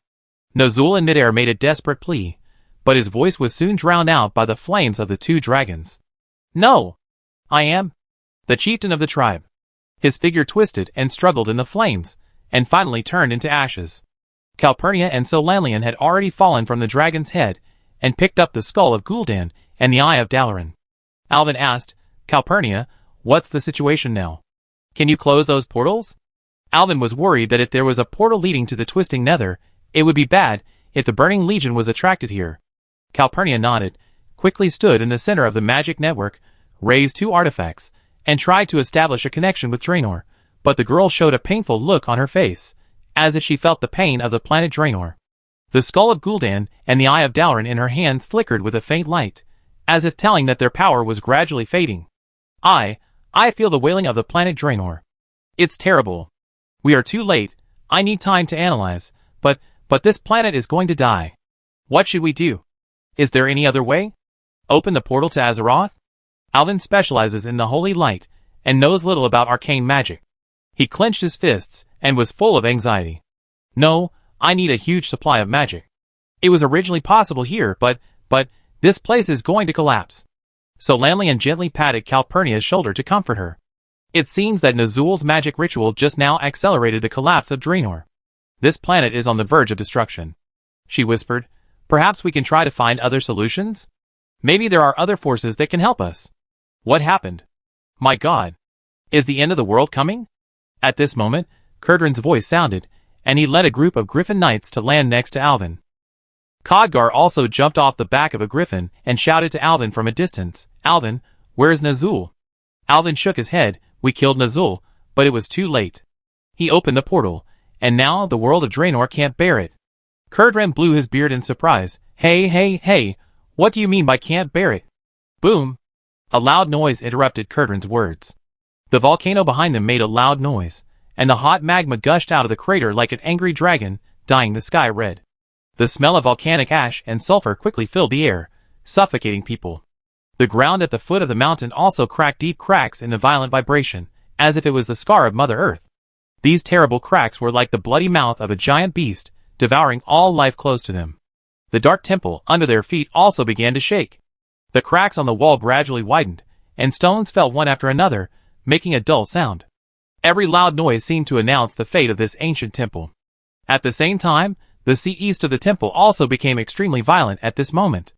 Nazul in midair made a desperate plea, but his voice was soon drowned out by the flames of the two dragons. No! I am the chieftain of the tribe. His figure twisted and struggled in the flames, and finally turned into ashes. Calpurnia and Solanlian had already fallen from the dragon's head, and picked up the skull of Gul'dan and the eye of Dalaran. Alvin asked, Calpurnia, what's the situation now? Can you close those portals? Alvin was worried that if there was a portal leading to the twisting nether, it would be bad if the Burning Legion was attracted here. Calpurnia nodded, quickly stood in the center of the magic network, raised two artifacts, and tried to establish a connection with Draenor, but the girl showed a painful look on her face, as if she felt the pain of the planet Draenor. The skull of Gul'dan and the eye of Dalaran in her hands flickered with a faint light, as if telling that their power was gradually fading. I feel the wailing of the planet Draenor. It's terrible. We are too late. I need time to analyze, but this planet is going to die. What should we do? Is there any other way? Open the portal to Azeroth? Alvin specializes in the holy light, and knows little about arcane magic. He clenched his fists, and was full of anxiety. No, I need a huge supply of magic. It was originally possible here, but this place is going to collapse. Solanlian gently patted Calpurnia's shoulder to comfort her. It seems that Nazul's magic ritual just now accelerated the collapse of Draenor. This planet is on the verge of destruction, she whispered, Perhaps we can try to find other solutions? Maybe there are other forces that can help us. What happened? My God. Is the end of the world coming? At this moment, Curdran's voice sounded, and he led a group of griffin knights to land next to Alvin. Khadgar also jumped off the back of a griffin and shouted to Alvin from a distance, "Alvin, where is Nazul?" Alvin shook his head. "We killed Nazul, but it was too late. He opened the portal, and now the world of Draenor can't bear it." Curdran blew his beard in surprise. Hey, what do you mean by can't bear it?" Boom! A loud noise interrupted Curdran's words. The volcano behind them made a loud noise, and the hot magma gushed out of the crater like an angry dragon, dyeing the sky red. The smell of volcanic ash and sulfur quickly filled the air, suffocating people. The ground at the foot of the mountain also cracked deep cracks in the violent vibration, as if it was the scar of Mother Earth. These terrible cracks were like the bloody mouth of a giant beast, devouring all life close to them. The dark temple under their feet also began to shake. The cracks on the wall gradually widened, and stones fell one after another, making a dull sound. Every loud noise seemed to announce the fate of this ancient temple. At the same time, the sea east of the temple also became extremely violent at this moment.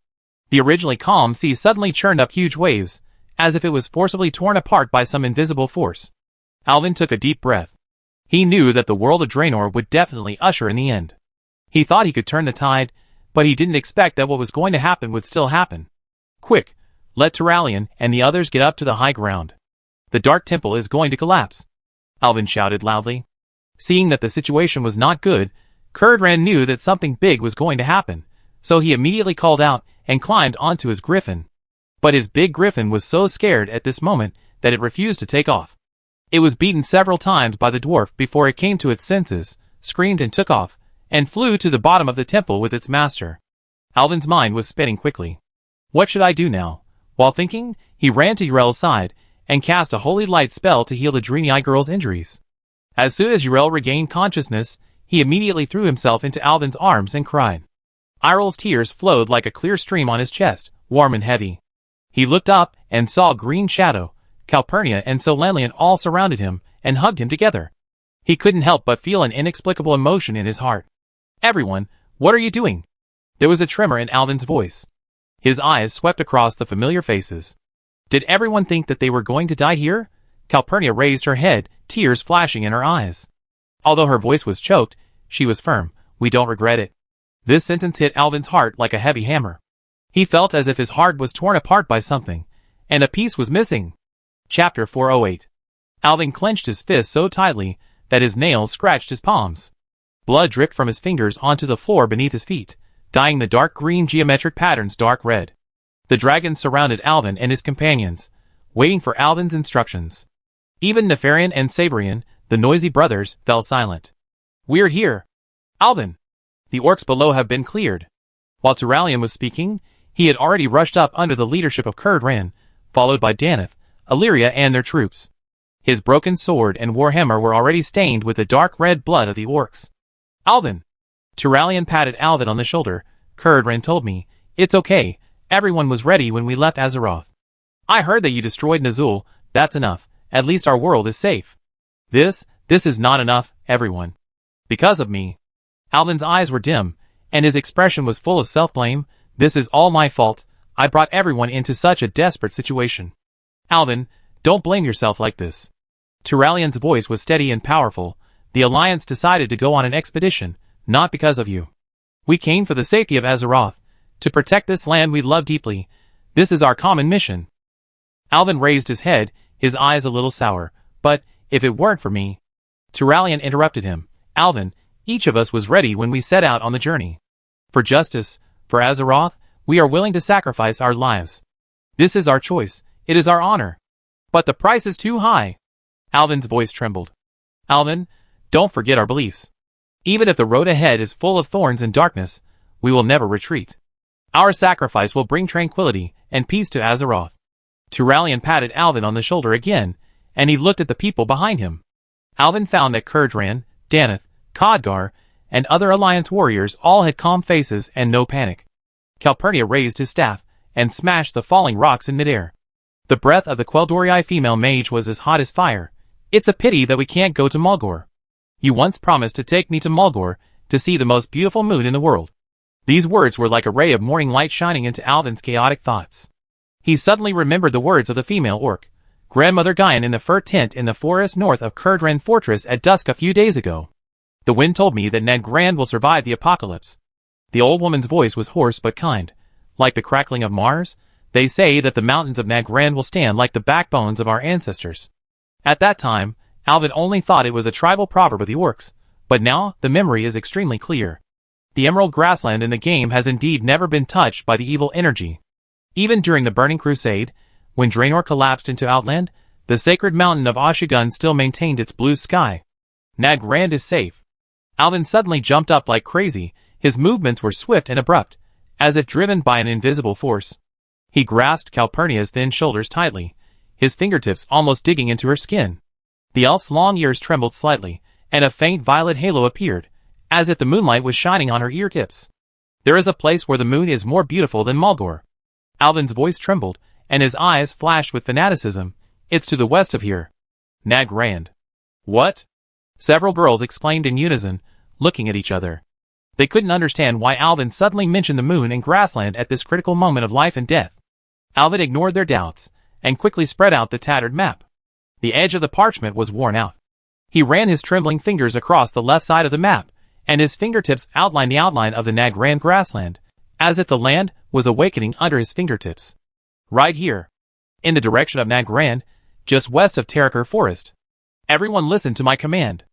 The originally calm sea suddenly churned up huge waves, as if it was forcibly torn apart by some invisible force. Alvin took a deep breath. He knew that the world of Draenor would definitely usher in the end. He thought he could turn the tide, but he didn't expect that what was going to happen would still happen. "Quick, let Turalyon and the others get up to the high ground. The Dark Temple is going to collapse," Alvin shouted loudly. Seeing that the situation was not good, Curdran knew that something big was going to happen, so he immediately called out and climbed onto his griffin. But his big griffin was so scared at this moment that it refused to take off. It was beaten several times by the dwarf before it came to its senses, screamed and took off, and flew to the bottom of the temple with its master. Alvin's mind was spinning quickly. What should I do now? While thinking, he ran to Urel's side and cast a holy light spell to heal the Draenei girl's injuries. As soon as Urel regained consciousness, he immediately threw himself into Alvin's arms and cried. Irel's tears flowed like a clear stream on his chest, warm and heavy. He looked up and saw Green Shadow, Calpurnia and Solanian all surrounded him and hugged him together. He couldn't help but feel an inexplicable emotion in his heart. "Everyone, what are you doing?" There was a tremor in Alvin's voice. His eyes swept across the familiar faces. Did everyone think that they were going to die here? Calpurnia raised her head, tears flashing in her eyes. Although her voice was choked, she was firm. "We don't regret it." This sentence hit Alvin's heart like a heavy hammer. He felt as if his heart was torn apart by something, and a piece was missing. Chapter 408. Alvin clenched his fist so tightly that his nails scratched his palms. Blood dripped from his fingers onto the floor beneath his feet, dyeing the dark green geometric patterns dark red. The dragons surrounded Alvin and his companions, waiting for Alvin's instructions. Even Nefarian and Sabrian, the noisy brothers, fell silent. "We're here. Alvin! The orcs below have been cleared." While Turalyon was speaking, he had already rushed up under the leadership of Curdran, followed by Daneth, Illyria and their troops. His broken sword and warhammer were already stained with the dark red blood of the orcs. "Alvin!" Turalyon patted Alvin on the shoulder. "Curdran told me. It's okay. Everyone was ready when we left Azeroth. I heard that you destroyed Nazul. That's enough. At least our world is safe. This is not enough, everyone. Because of me." Alvin's eyes were dim, and his expression was full of self-blame. "This is all my fault. I brought everyone into such a desperate situation." "Alvin, don't blame yourself like this." Turalyon's voice was steady and powerful. "The Alliance decided to go on an expedition, not because of you. We came for the safety of Azeroth, to protect this land we love deeply. This is our common mission." Alvin raised his head, his eyes a little sour. "But, if it weren't for me..." Turalyon interrupted him. "Alvin, each of us was ready when we set out on the journey. For justice, for Azeroth, we are willing to sacrifice our lives. This is our choice, it is our honor. But the price is too high." Alvin's voice trembled. "Alvin, don't forget our beliefs. Even if the road ahead is full of thorns and darkness, we will never retreat. Our sacrifice will bring tranquility and peace to Azeroth." Turalyon patted Alvin on the shoulder again, and he looked at the people behind him. Alvin found that Curdran, Daneth, Khadgar, and other Alliance warriors all had calm faces and no panic. Calpurnia raised his staff and smashed the falling rocks in midair. The breath of the Quel'Dorii female mage was as hot as fire. "It's a pity that we can't go to Mulgore. You once promised to take me to Mulgore to see the most beautiful moon in the world. These words were like a ray of morning light shining into Alvin's chaotic thoughts. He suddenly remembered the words of the female orc, Grandmother Guyan, in the fur tent in the forest north of Kurdran Fortress at dusk a few days ago. The wind told me that Ned Grand will survive the apocalypse. The old woman's voice was hoarse but kind. Like the crackling of Mars, they say that the mountains of Ned Grand will stand like the backbones of our ancestors. At that time, Alvin only thought it was a tribal proverb of the orcs, but now the memory is extremely clear. The emerald grassland in the game has indeed never been touched by the evil energy. Even during the Burning Crusade, when Draenor collapsed into Outland, the sacred mountain of Oshigun still maintained its blue sky. Nag Grand is safe. Alvin suddenly jumped up like crazy. His movements were swift and abrupt, as if driven by an invisible force. He grasped Calpurnia's thin shoulders tightly, his fingertips almost digging into her skin. The elf's long ears trembled slightly, and a faint violet halo appeared, as if the moonlight was shining on her ear tips. There is a place where the moon is more beautiful than Mulgore. Alvin's voice trembled, and his eyes flashed with fanaticism. It's to the west of here. Nag Grand. What? Several girls exclaimed in unison, looking at each other. They couldn't understand why Alvin suddenly mentioned the moon and grassland at this critical moment of life and death. Alvin ignored their doubts, and quickly spread out the tattered map. The edge of the parchment was worn out. He ran his trembling fingers across the left side of the map, and his fingertips outlined the outline of the Nag Grand grassland, as if the land was awakening under his fingertips. Right here. In the direction of Nag Grand, just west of Terakir Forest. Everyone listen to my command.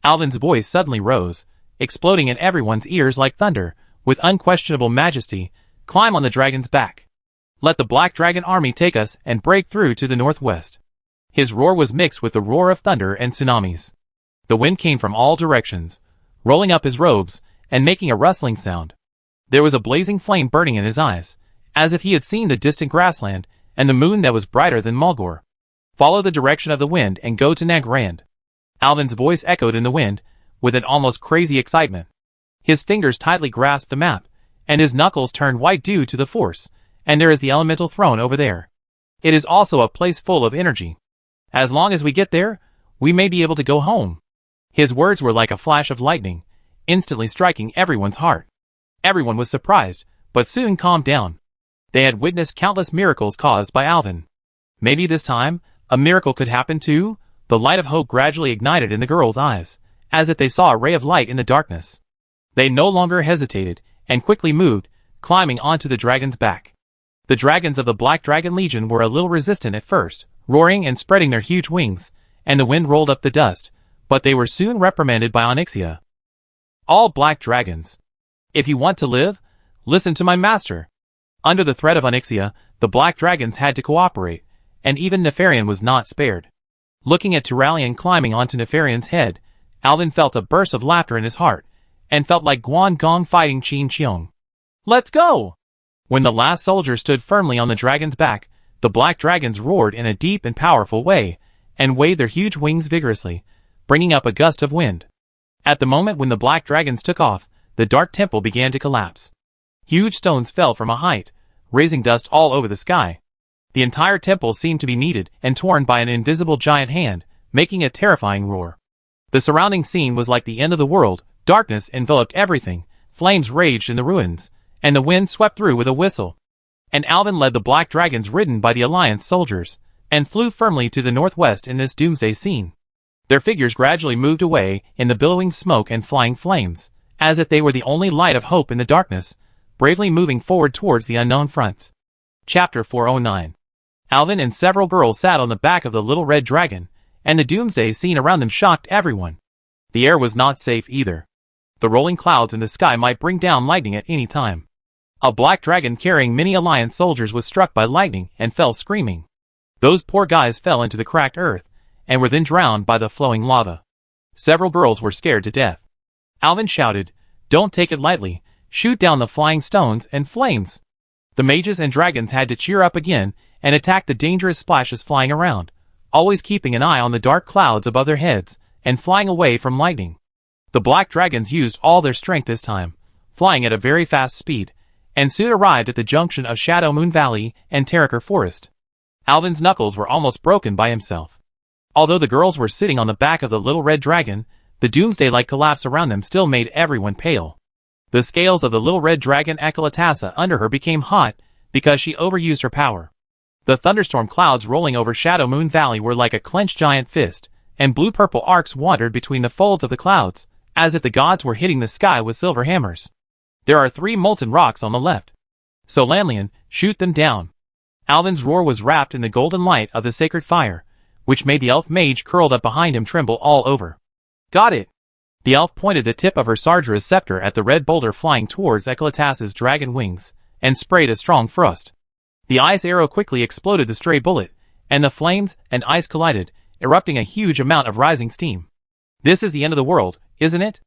Alvin's voice suddenly rose, exploding in everyone's ears like thunder. With unquestionable majesty, climb on the dragon's back. Let the Black Dragon army take us and break through to the northwest. His roar was mixed with the roar of thunder and tsunamis. The wind came from all directions, rolling up his robes and making a rustling sound. There was a blazing flame burning in his eyes, as if he had seen the distant grassland and the moon that was brighter than Mulgore. Follow the direction of the wind and go to Nag Grand. Alvin's voice echoed in the wind, with an almost crazy excitement. His fingers tightly grasped the map, and his knuckles turned white due to the force, and there is the elemental throne over there. It is also a place full of energy. As long as we get there, we may be able to go home. His words were like a flash of lightning, instantly striking everyone's heart. Everyone was surprised, but soon calmed down. They had witnessed countless miracles caused by Alvin. Maybe this time, a miracle could happen too. The light of hope gradually ignited in the girls' eyes, as if they saw a ray of light in the darkness. They no longer hesitated, and quickly moved, climbing onto the dragon's back. The dragons of the Black Dragon Legion were a little resistant at first, roaring and spreading their huge wings, and the wind rolled up the dust, but they were soon reprimanded by Onyxia. All black dragons. If you want to live, listen to my master. Under the threat of Onyxia, the black dragons had to cooperate, and even Nefarian was not spared. Looking at Turalian climbing onto Nefarian's head, Alvin felt a burst of laughter in his heart, and felt like Guan Gong fighting Qin Qiong. Let's go! When the last soldier stood firmly on the dragon's back, the black dragons roared in a deep and powerful way, and waved their huge wings vigorously, bringing up a gust of wind. At the moment when the black dragons took off, the dark temple began to collapse. Huge stones fell from a height, raising dust all over the sky. The entire temple seemed to be kneaded and torn by an invisible giant hand, making a terrifying roar. The surrounding scene was like the end of the world. Darkness enveloped everything, flames raged in the ruins, and the wind swept through with a whistle. And Alvin led the black dragons ridden by the Alliance soldiers, and flew firmly to the northwest in this doomsday scene. Their figures gradually moved away in the billowing smoke and flying flames, as if they were the only light of hope in the darkness, bravely moving forward towards the unknown front. Chapter 409. Alvin and several girls sat on the back of the little red dragon, and the doomsday scene around them shocked everyone. The air was not safe either. The rolling clouds in the sky might bring down lightning at any time. A black dragon carrying many Alliance soldiers was struck by lightning and fell screaming. Those poor guys fell into the cracked earth, and were then drowned by the flowing lava. Several girls were scared to death. Alvin shouted, "Don't take it lightly, shoot down the flying stones and flames." The mages and dragons had to cheer up again and attack the dangerous splashes flying around, always keeping an eye on the dark clouds above their heads and flying away from lightning. The black dragons used all their strength this time, flying at a very fast speed, and soon arrived at the junction of Shadow Moon Valley and Terakir Forest. Alvin's knuckles were almost broken by himself. Although the girls were sitting on the back of the little red dragon, the doomsday-like collapse around them still made everyone pale. The scales of the little red dragon Akalatasa under her became hot because she overused her power. The thunderstorm clouds rolling over Shadow Moon Valley were like a clenched giant fist, and blue-purple arcs wandered between the folds of the clouds, as if the gods were hitting the sky with silver hammers. There are 3 molten rocks on the left. So Lanlian, shoot them down. Alvin's roar was wrapped in the golden light of the sacred fire, which made the elf mage curled up behind him tremble all over. Got it! The elf pointed the tip of her Sargera's scepter at the red boulder flying towards Ekalatas's dragon wings, and sprayed a strong thrust. The ice arrow quickly exploded the stray bullet, and the flames and ice collided, erupting a huge amount of rising steam. This is the end of the world, isn't it?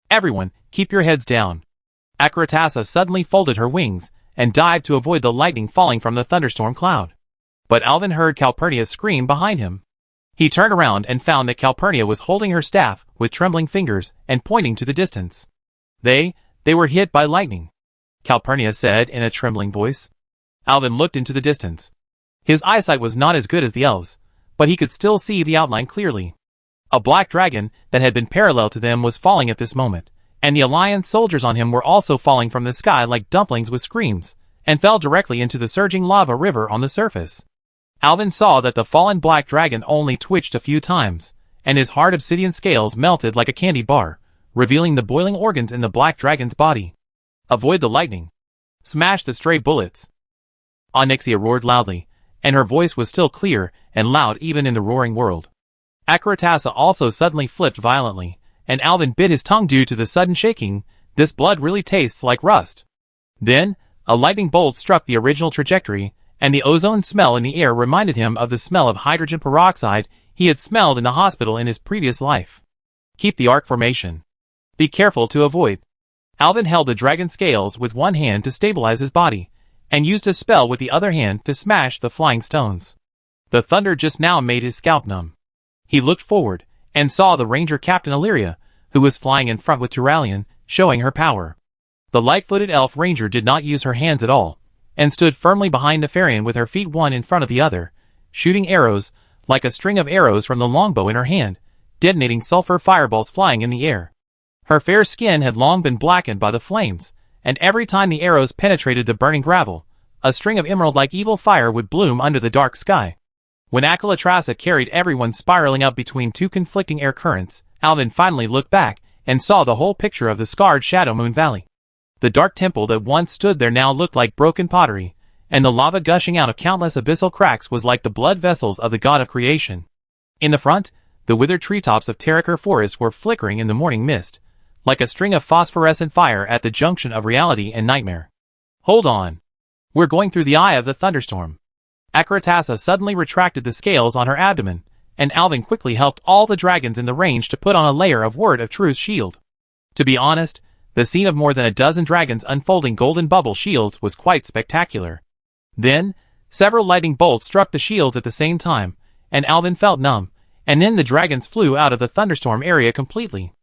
Everyone, keep your heads down. Akaratasa suddenly folded her wings, and dived to avoid the lightning falling from the thunderstorm cloud. But Alvin heard Calpurnia scream behind him. He turned around and found that Calpurnia was holding her staff with trembling fingers and pointing to the distance. They were hit by lightning, Calpurnia said in a trembling voice. Alvin looked into the distance. His eyesight was not as good as the elves, but he could still see the outline clearly. A black dragon that had been parallel to them was falling at this moment, and the Alliance soldiers on him were also falling from the sky like dumplings with screams, and fell directly into the surging lava river on the surface. Alvin saw that the fallen black dragon only twitched a few times, and his hard obsidian scales melted like a candy bar, revealing the boiling organs in the black dragon's body. Avoid the lightning. Smash the stray bullets. Onyxia roared loudly, and her voice was still clear and loud even in the roaring world. Akaratasa also suddenly flipped violently, and Alvin bit his tongue due to the sudden shaking. This blood really tastes like rust. Then, a lightning bolt struck the original trajectory, and the ozone smell in the air reminded him of the smell of hydrogen peroxide he had smelled in the hospital in his previous life. Keep the arc formation. Be careful to avoid. Alvin held the dragon scales with one hand to stabilize his body, and used a spell with the other hand to smash the flying stones. The thunder just now made his scalp numb. He looked forward, and saw the ranger Captain Illyria, who was flying in front with Turalian, showing her power. The light-footed elf ranger did not use her hands at all, and stood firmly behind Nefarian with her feet one in front of the other, shooting arrows, like a string of arrows from the longbow in her hand, detonating sulfur fireballs flying in the air. Her fair skin had long been blackened by the flames, and every time the arrows penetrated the burning gravel, a string of emerald-like evil fire would bloom under the dark sky. When Akalatrasa carried everyone spiraling up between 2 conflicting air currents, Alvin finally looked back and saw the whole picture of the scarred Shadow Moon Valley. The dark temple that once stood there now looked like broken pottery, and the lava gushing out of countless abyssal cracks was like the blood vessels of the god of creation. In the front, the withered treetops of Terraker Forest were flickering in the morning mist, like a string of phosphorescent fire at the junction of reality and nightmare. Hold on. We're going through the eye of the thunderstorm. Akaratasa suddenly retracted the scales on her abdomen, and Alvin quickly helped all the dragons in the range to put on a layer of Word of Truth shield. To be honest, the scene of more than a dozen dragons unfolding golden bubble shields was quite spectacular. Then, several lightning bolts struck the shields at the same time, and Alvin felt numb, and then the dragons flew out of the thunderstorm area completely.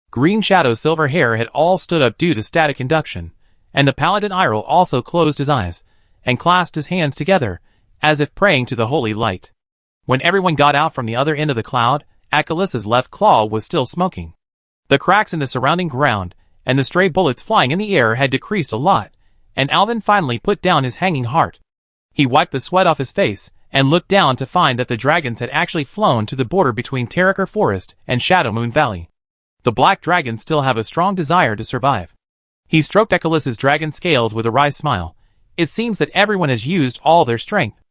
Green Shadow's silver hair had all stood up due to static induction, and the paladin Iroh also closed his eyes, and clasped his hands together, as if praying to the holy light. When everyone got out from the other end of the cloud, Akalissa's left claw was still smoking. The cracks in the surrounding ground, and the stray bullets flying in the air had decreased a lot, and Alvin finally put down his hanging heart. He wiped the sweat off his face, and looked down to find that the dragons had actually flown to the border between Terraker Forest and Shadow Moon Valley. The black dragons still have a strong desire to survive. He stroked Akalissa's dragon scales with a wry smile. It seems that everyone has used all their strength.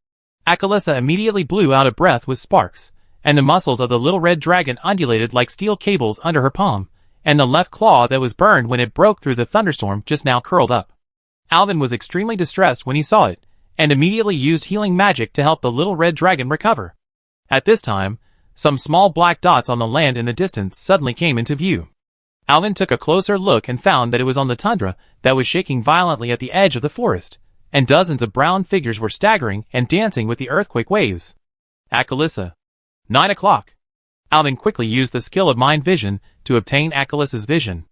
Akalissa immediately blew out a breath with sparks, and the muscles of the little red dragon undulated like steel cables under her palm, and the left claw that was burned when it broke through the thunderstorm just now curled up. Alvin was extremely distressed when he saw it, and immediately used healing magic to help the little red dragon recover. At this time, some small black dots on the land in the distance suddenly came into view. Alvin took a closer look and found that it was on the tundra that was shaking violently at the edge of the forest, and dozens of brown figures were staggering and dancing with the earthquake waves. Akalissa. 9 o'clock. Alvin quickly used the skill of mind vision to obtain Akalissa's vision.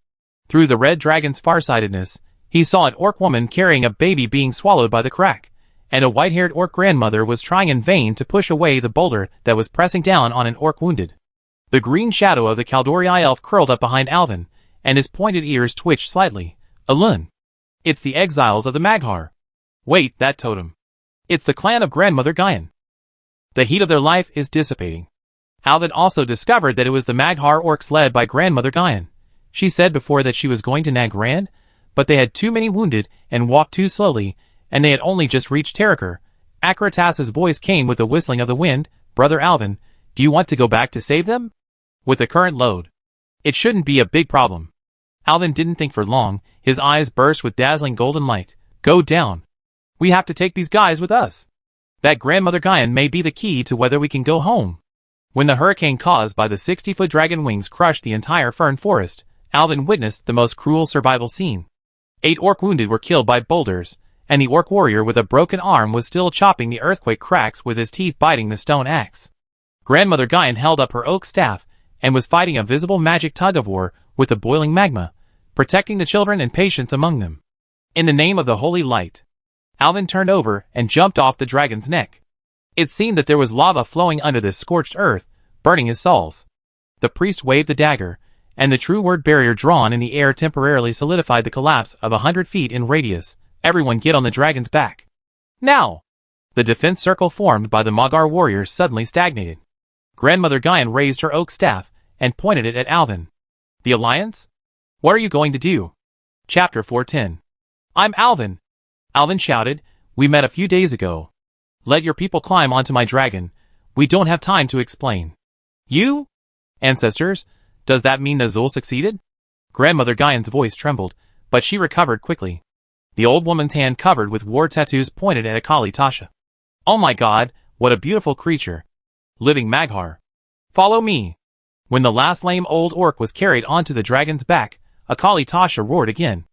Through the red dragon's farsightedness, he saw an orc woman carrying a baby being swallowed by the crack, and a white-haired orc grandmother was trying in vain to push away the boulder that was pressing down on an orc wounded. The green shadow of the Kaldori elf curled up behind Alvin, and his pointed ears twitched slightly, Alun. It's the exiles of the Maghar. Wait, that totem. It's the clan of Grandmother Guyan. The heat of their life is dissipating. Alvin also discovered that it was the Maghar orcs led by Grandmother Guyan. She said before that she was going to Nagrand, but they had too many wounded and walked too slowly, and they had only just reached Terrakar. Akratas's voice came with the whistling of the wind. Brother Alvin, do you want to go back to save them? With the current load, it shouldn't be a big problem. Alvin didn't think for long. His eyes burst with dazzling golden light. Go down. We have to take these guys with us. That Grandmother Guyan may be the key to whether we can go home. When the hurricane caused by the 60-foot dragon wings crushed the entire fern forest, Alvin witnessed the most cruel survival scene. 8 orc wounded were killed by boulders, and the orc warrior with a broken arm was still chopping the earthquake cracks with his teeth biting the stone axe. Grandmother Guyan held up her oak staff and was fighting a visible magic tug-of-war with the boiling magma, protecting the children and patients among them. In the name of the holy light, Alvin turned over and jumped off the dragon's neck. It seemed that there was lava flowing under this scorched earth, burning his soles. The priest waved the dagger, and the true word barrier drawn in the air temporarily solidified the collapse of 100 feet in radius. Everyone get on the dragon's back. Now! The defense circle formed by the Maghar warriors suddenly stagnated. Grandmother Guyan raised her oak staff and pointed it at Alvin. The Alliance? What are you going to do? Chapter 410. I'm Alvin. Alvin shouted. We met a few days ago. Let your people climb onto my dragon. We don't have time to explain. You? Ancestors? Does that mean Nazul succeeded? Grandmother Guyan's voice trembled, but she recovered quickly. The old woman's hand covered with war tattoos pointed at Akali Tasha. Oh my god, what a beautiful creature. Living Maghar. Follow me. When the last lame old orc was carried onto the dragon's back, Akali Tasha roared again.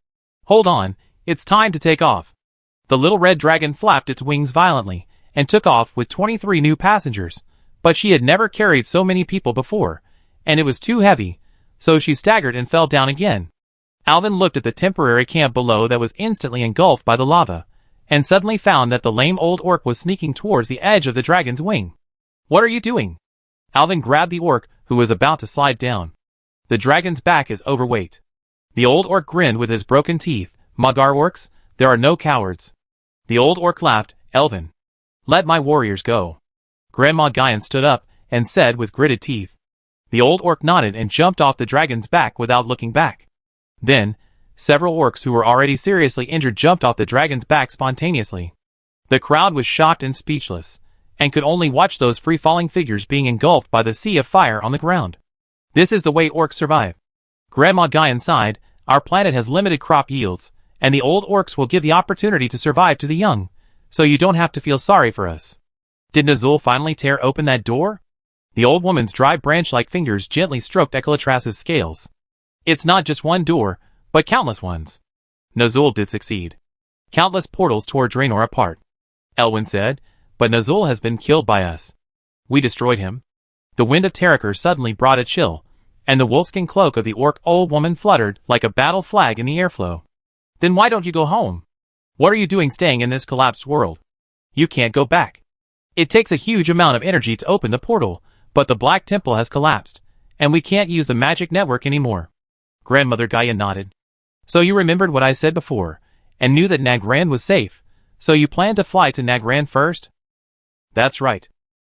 Hold on, it's time to take off. The little red dragon flapped its wings violently and took off with 23 new passengers, but she had never carried so many people before, and it was too heavy, so she staggered and fell down again. Alvin looked at the temporary camp below that was instantly engulfed by the lava, and suddenly found that the lame old orc was sneaking towards the edge of the dragon's wing. What are you doing? Alvin grabbed the orc, who was about to slide down. The dragon's back is overweight. The old orc grinned with his broken teeth. Maghar orcs, there are no cowards. The old orc laughed. Elvin, let my warriors go. Grandma Guyan stood up and said with gritted teeth. The old orc nodded and jumped off the dragon's back without looking back. Then, several orcs who were already seriously injured jumped off the dragon's back spontaneously. The crowd was shocked and speechless, and could only watch those free-falling figures being engulfed by the sea of fire on the ground. This is the way orcs survive. Grandma Guyan sighed. Our planet has limited crop yields, and the old orcs will give the opportunity to survive to the young, so you don't have to feel sorry for us. Did Nazul finally tear open that door? The old woman's dry branch-like fingers gently stroked Ekalatras's scales. It's not just one door, but countless ones. Nazul did succeed. Countless portals tore Draenor apart. Elwyn said, but Nazul has been killed by us. We destroyed him. The wind of Terrakar suddenly brought a chill, and the wolfskin cloak of the orc old woman fluttered like a battle flag in the airflow. Then why don't you go home? What are you doing staying in this collapsed world? You can't go back. It takes a huge amount of energy to open the portal, but the Black Temple has collapsed, and we can't use the magic network anymore. Grandmother Guyan nodded. So you remembered what I said before, and knew that Nagrand was safe, so you planned to fly to Nagrand first? That's right.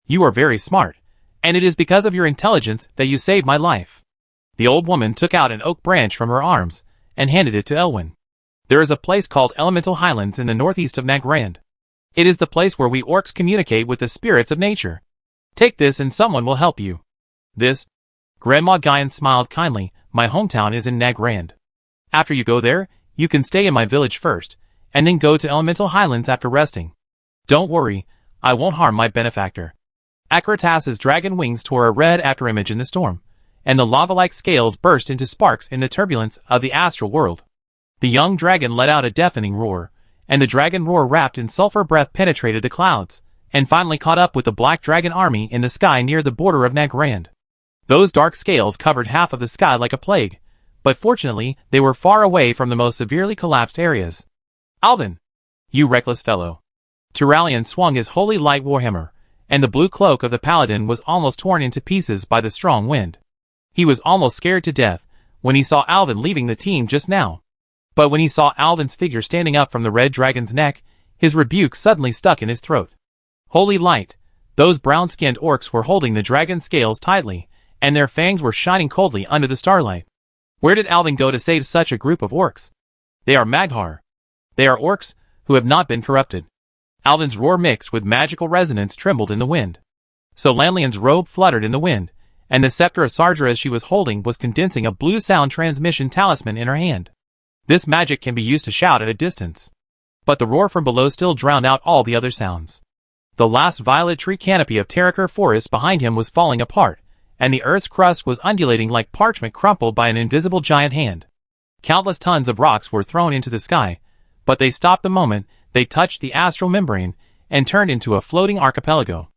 You are very smart, and it is because of your intelligence that you saved my life. The old woman took out an oak branch from her arms, and handed it to Elwyn. There is a place called Elemental Highlands in the northeast of Nagrand. It is the place where we orcs communicate with the spirits of nature. Take this and someone will help you. This? Grandma Guyan smiled kindly. My hometown is in Nagrand. After you go there, you can stay in my village first, and then go to Elemental Highlands after resting. Don't worry, I won't harm my benefactor. Akratas's dragon wings tore a red afterimage in the storm, and the lava-like scales burst into sparks in the turbulence of the astral world. The young dragon let out a deafening roar, and the dragon roar wrapped in sulfur breath penetrated the clouds, and finally caught up with the black dragon army in the sky near the border of Nagrand. Those dark scales covered half of the sky like a plague, but fortunately they were far away from the most severely collapsed areas. Alvin! You reckless fellow! Turalian swung his holy light warhammer, and the blue cloak of the paladin was almost torn into pieces by the strong wind. He was almost scared to death when he saw Alvin leaving the team just now. But when he saw Alvin's figure standing up from the red dragon's neck, his rebuke suddenly stuck in his throat. Holy light! Those brown-skinned orcs were holding the dragon's scales tightly, and their fangs were shining coldly under the starlight. Where did Alvin go to save such a group of orcs? They are Maghar. They are orcs who have not been corrupted. Alvin's roar mixed with magical resonance trembled in the wind. So Lanlian's robe fluttered in the wind, and the scepter of Sargeras she was holding was condensing a blue sound transmission talisman in her hand. This magic can be used to shout at a distance. But the roar from below still drowned out all the other sounds. The last violet tree canopy of Terrakir forest behind him was falling apart, and the earth's crust was undulating like parchment crumpled by an invisible giant hand. Countless tons of rocks were thrown into the sky, but they stopped the moment they touched the astral membrane and turned into a floating archipelago.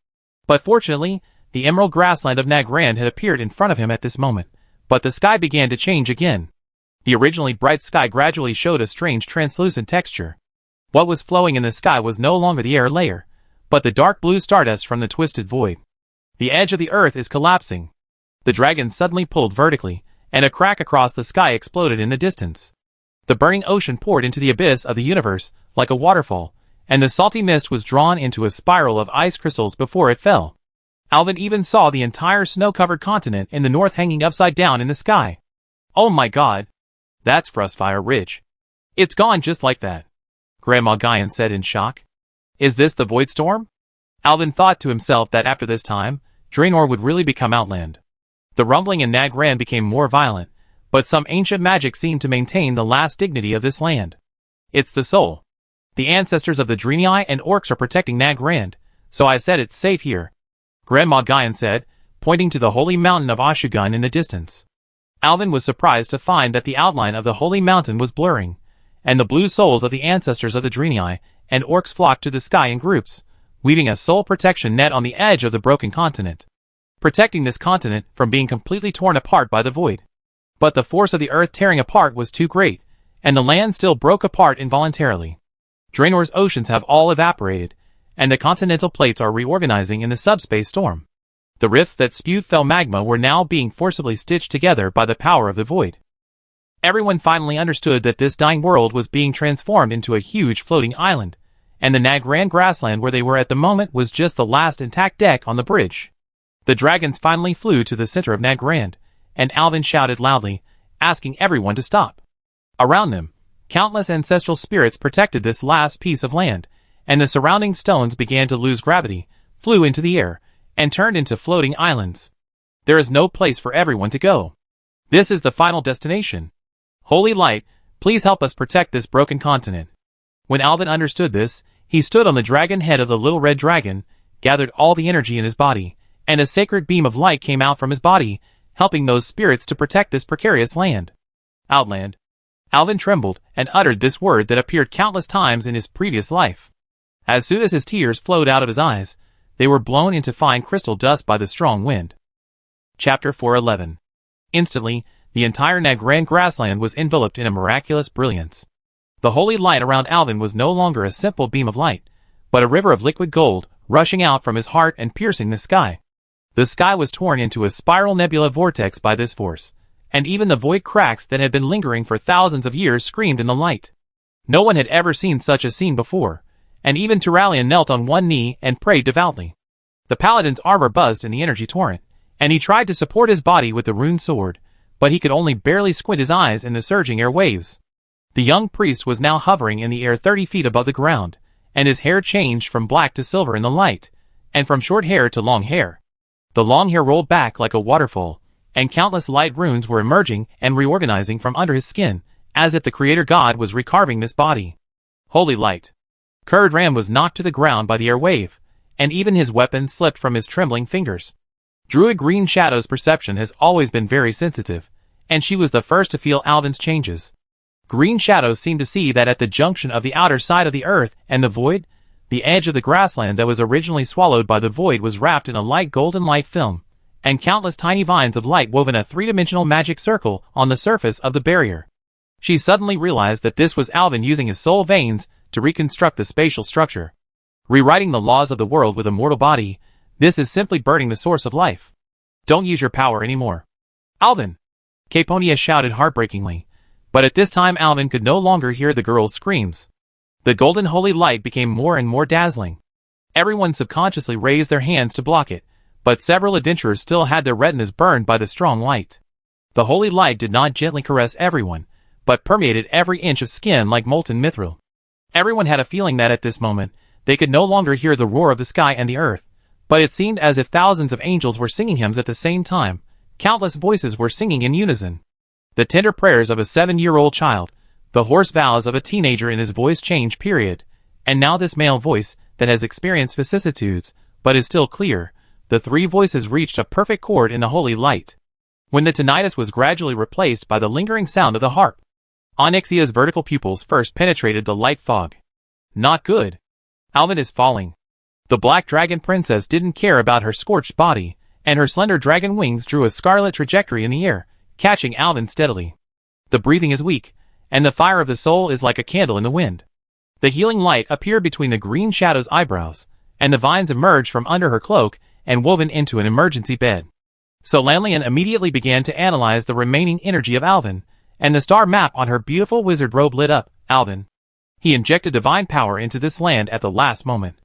But fortunately, the emerald grassland of Nagrand had appeared in front of him at this moment, but the sky began to change again. The originally bright sky gradually showed a strange translucent texture. What was flowing in the sky was no longer the air layer, but the dark blue stardust from the twisted void. The edge of the earth is collapsing. The dragon suddenly pulled vertically, and a crack across the sky exploded in the distance. The burning ocean poured into the abyss of the universe like a waterfall, and the salty mist was drawn into a spiral of ice crystals before it fell. Alvin even saw the entire snow-covered continent in the north hanging upside down in the sky. Oh my god! That's Frostfire Ridge. It's gone just like that, Grandma Guyan said in shock. Is this the Void Storm? Alvin thought to himself that after this time, Draenor would really become Outland. The rumbling in Nagrand became more violent, but some ancient magic seemed to maintain the last dignity of this land. It's the soul. The ancestors of the Draenei and orcs are protecting Nagrand, so I said it's safe here, Grandma Guyan said, pointing to the holy mountain of Ashugun in the distance. Alvin was surprised to find that the outline of the holy mountain was blurring, and the blue souls of the ancestors of the Draenei and orcs flocked to the sky in groups, weaving a soul protection net on the edge of the broken continent, protecting this continent from being completely torn apart by the void. But the force of the earth tearing apart was too great, and the land still broke apart involuntarily. Draenor's oceans have all evaporated, and the continental plates are reorganizing in the subspace storm. The rifts that spewed fell magma were now being forcibly stitched together by the power of the void. Everyone finally understood that this dying world was being transformed into a huge floating island, and the Nagrand grassland where they were at the moment was just the last intact deck on the bridge. The dragons finally flew to the center of Nagrand, and Alvin shouted loudly, asking everyone to stop. Around them, countless ancestral spirits protected this last piece of land, and the surrounding stones began to lose gravity, flew into the air, and turned into floating islands. There is no place for everyone to go. This is the final destination. Holy light, please help us protect this broken continent. When Alvin understood this, he stood on the dragon head of the little red dragon, gathered all the energy in his body, and a sacred beam of light came out from his body, helping those spirits to protect this precarious land. Outland. Alvin trembled and uttered this word that appeared countless times in his previous life. As soon as his tears flowed out of his eyes, they were blown into fine crystal dust by the strong wind. Chapter 411. Instantly, the entire Nagrand grassland was enveloped in a miraculous brilliance. The holy light around Alvin was no longer a simple beam of light, but a river of liquid gold, rushing out from his heart and piercing the sky. The sky was torn into a spiral nebula vortex by this force, and even the void cracks that had been lingering for thousands of years screamed in the light. No one had ever seen such a scene before, and even Turalian knelt on one knee and prayed devoutly. The paladin's armor buzzed in the energy torrent, and he tried to support his body with the rune sword, but he could only barely squint his eyes in the surging air waves. The young priest was now hovering in the air 30 feet above the ground, and his hair changed from black to silver in the light, and from short hair to long hair. The long hair rolled back like a waterfall, and countless light runes were emerging and reorganizing from under his skin, as if the creator god was recarving this body. Holy light. Kurdram was knocked to the ground by the air wave, and even his weapon slipped from his trembling fingers. Druid Green Shadow's perception has always been very sensitive, and she was the first to feel Alvin's changes. Green Shadow seemed to see that at the junction of the outer side of the earth and the void, the edge of the grassland that was originally swallowed by the void was wrapped in a light golden light film, and countless tiny vines of light wove in a three-dimensional magic circle on the surface of the barrier. She suddenly realized that this was Alvin using his soul veins to reconstruct the spatial structure. Rewriting the laws of the world with a mortal body, this is simply burning the source of life. Don't use your power anymore. Alvin! Caponia shouted heartbreakingly, But at this time Alvin could no longer hear the girl's screams. The golden holy light became more and more dazzling. Everyone subconsciously raised their hands to block it, but several adventurers still had their retinas burned by the strong light. The holy light did not gently caress everyone, but permeated every inch of skin like molten mithril. Everyone had a feeling that at this moment, they could no longer hear the roar of the sky and the earth, but it seemed as if thousands of angels were singing hymns at the same time. Countless voices were singing in unison. The tender prayers of a 7-year-old child, the hoarse vows of a teenager in his voice change period, and now this male voice that has experienced vicissitudes, but is still clear. The three voices reached a perfect chord in the holy light. When the tinnitus was gradually replaced by the lingering sound of the harp, Onyxia's vertical pupils first penetrated the light fog. Not good. Alvin is falling. The black dragon princess didn't care about her scorched body, and her slender dragon wings drew a scarlet trajectory in the air, catching Alvin steadily. The breathing is weak, and the fire of the soul is like a candle in the wind. The healing light appeared between the green shadow's eyebrows, and the vines emerged from under her cloak and woven into an emergency bed. So Lanlian immediately began to analyze the remaining energy of Alvin, and the star map on her beautiful wizard robe lit up. Alvin. He injected divine power into this land at the last moment.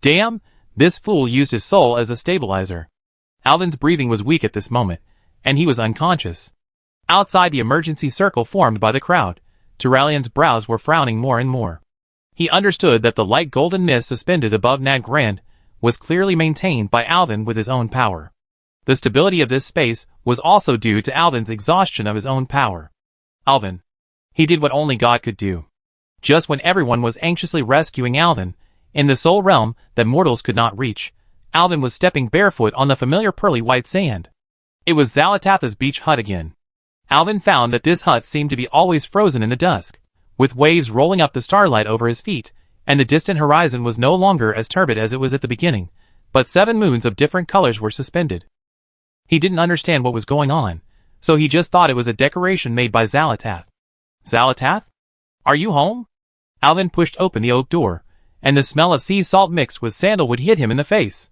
Damn, this fool used his soul as a stabilizer. Alvin's breathing was weak at this moment, and he was unconscious. Outside the emergency circle formed by the crowd, Turalian's brows were frowning more and more. He understood that the light golden mist suspended above Nagrand was clearly maintained by Alvin with his own power. The stability of this space was also due to Alvin's exhaustion of his own power. Alvin. He did what only God could do. Just when everyone was anxiously rescuing Alvin, in the soul realm that mortals could not reach, Alvin was stepping barefoot on the familiar pearly white sand. It was Zalatatha's beach hut again. Alvin found that this hut seemed to be always frozen in the dusk, with waves rolling up the starlight over his feet, and the distant horizon was no longer as turbid as it was at the beginning, but 7 moons of different colors were suspended. He didn't understand what was going on, so he just thought it was a decoration made by Zalatath. Zalatath? Are you home? Alvin pushed open the oak door, and the smell of sea salt mixed with sandalwood hit him in the face.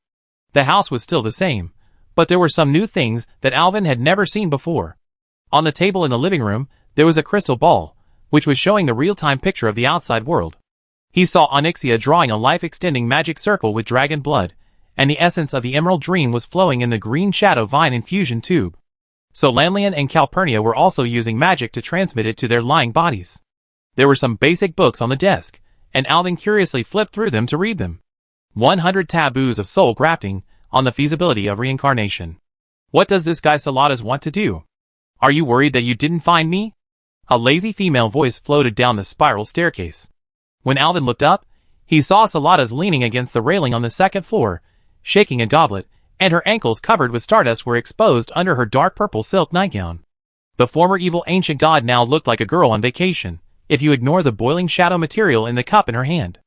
The house was still the same, but there were some new things that Alvin had never seen before. On the table in the living room, there was a crystal ball, which was showing the real-time picture of the outside world. He saw Onyxia drawing a life-extending magic circle with dragon blood, and the essence of the emerald dream was flowing in the green shadow vine infusion tube. So Lanlian and Calpurnia were also using magic to transmit it to their lying bodies. There were some basic books on the desk, and Alvin curiously flipped through them to read them. 100 Taboos of Soul Grafting, on the feasibility of reincarnation. What does this guy Saladas want to do? Are you worried that you didn't find me? A lazy female voice floated down the spiral staircase. When Alvin looked up, he saw Saladas leaning against the railing on the second floor, shaking a goblet, and her ankles covered with stardust were exposed under her dark purple silk nightgown. The former evil ancient god now looked like a girl on vacation, if you ignore the boiling shadow material in the cup in her hand.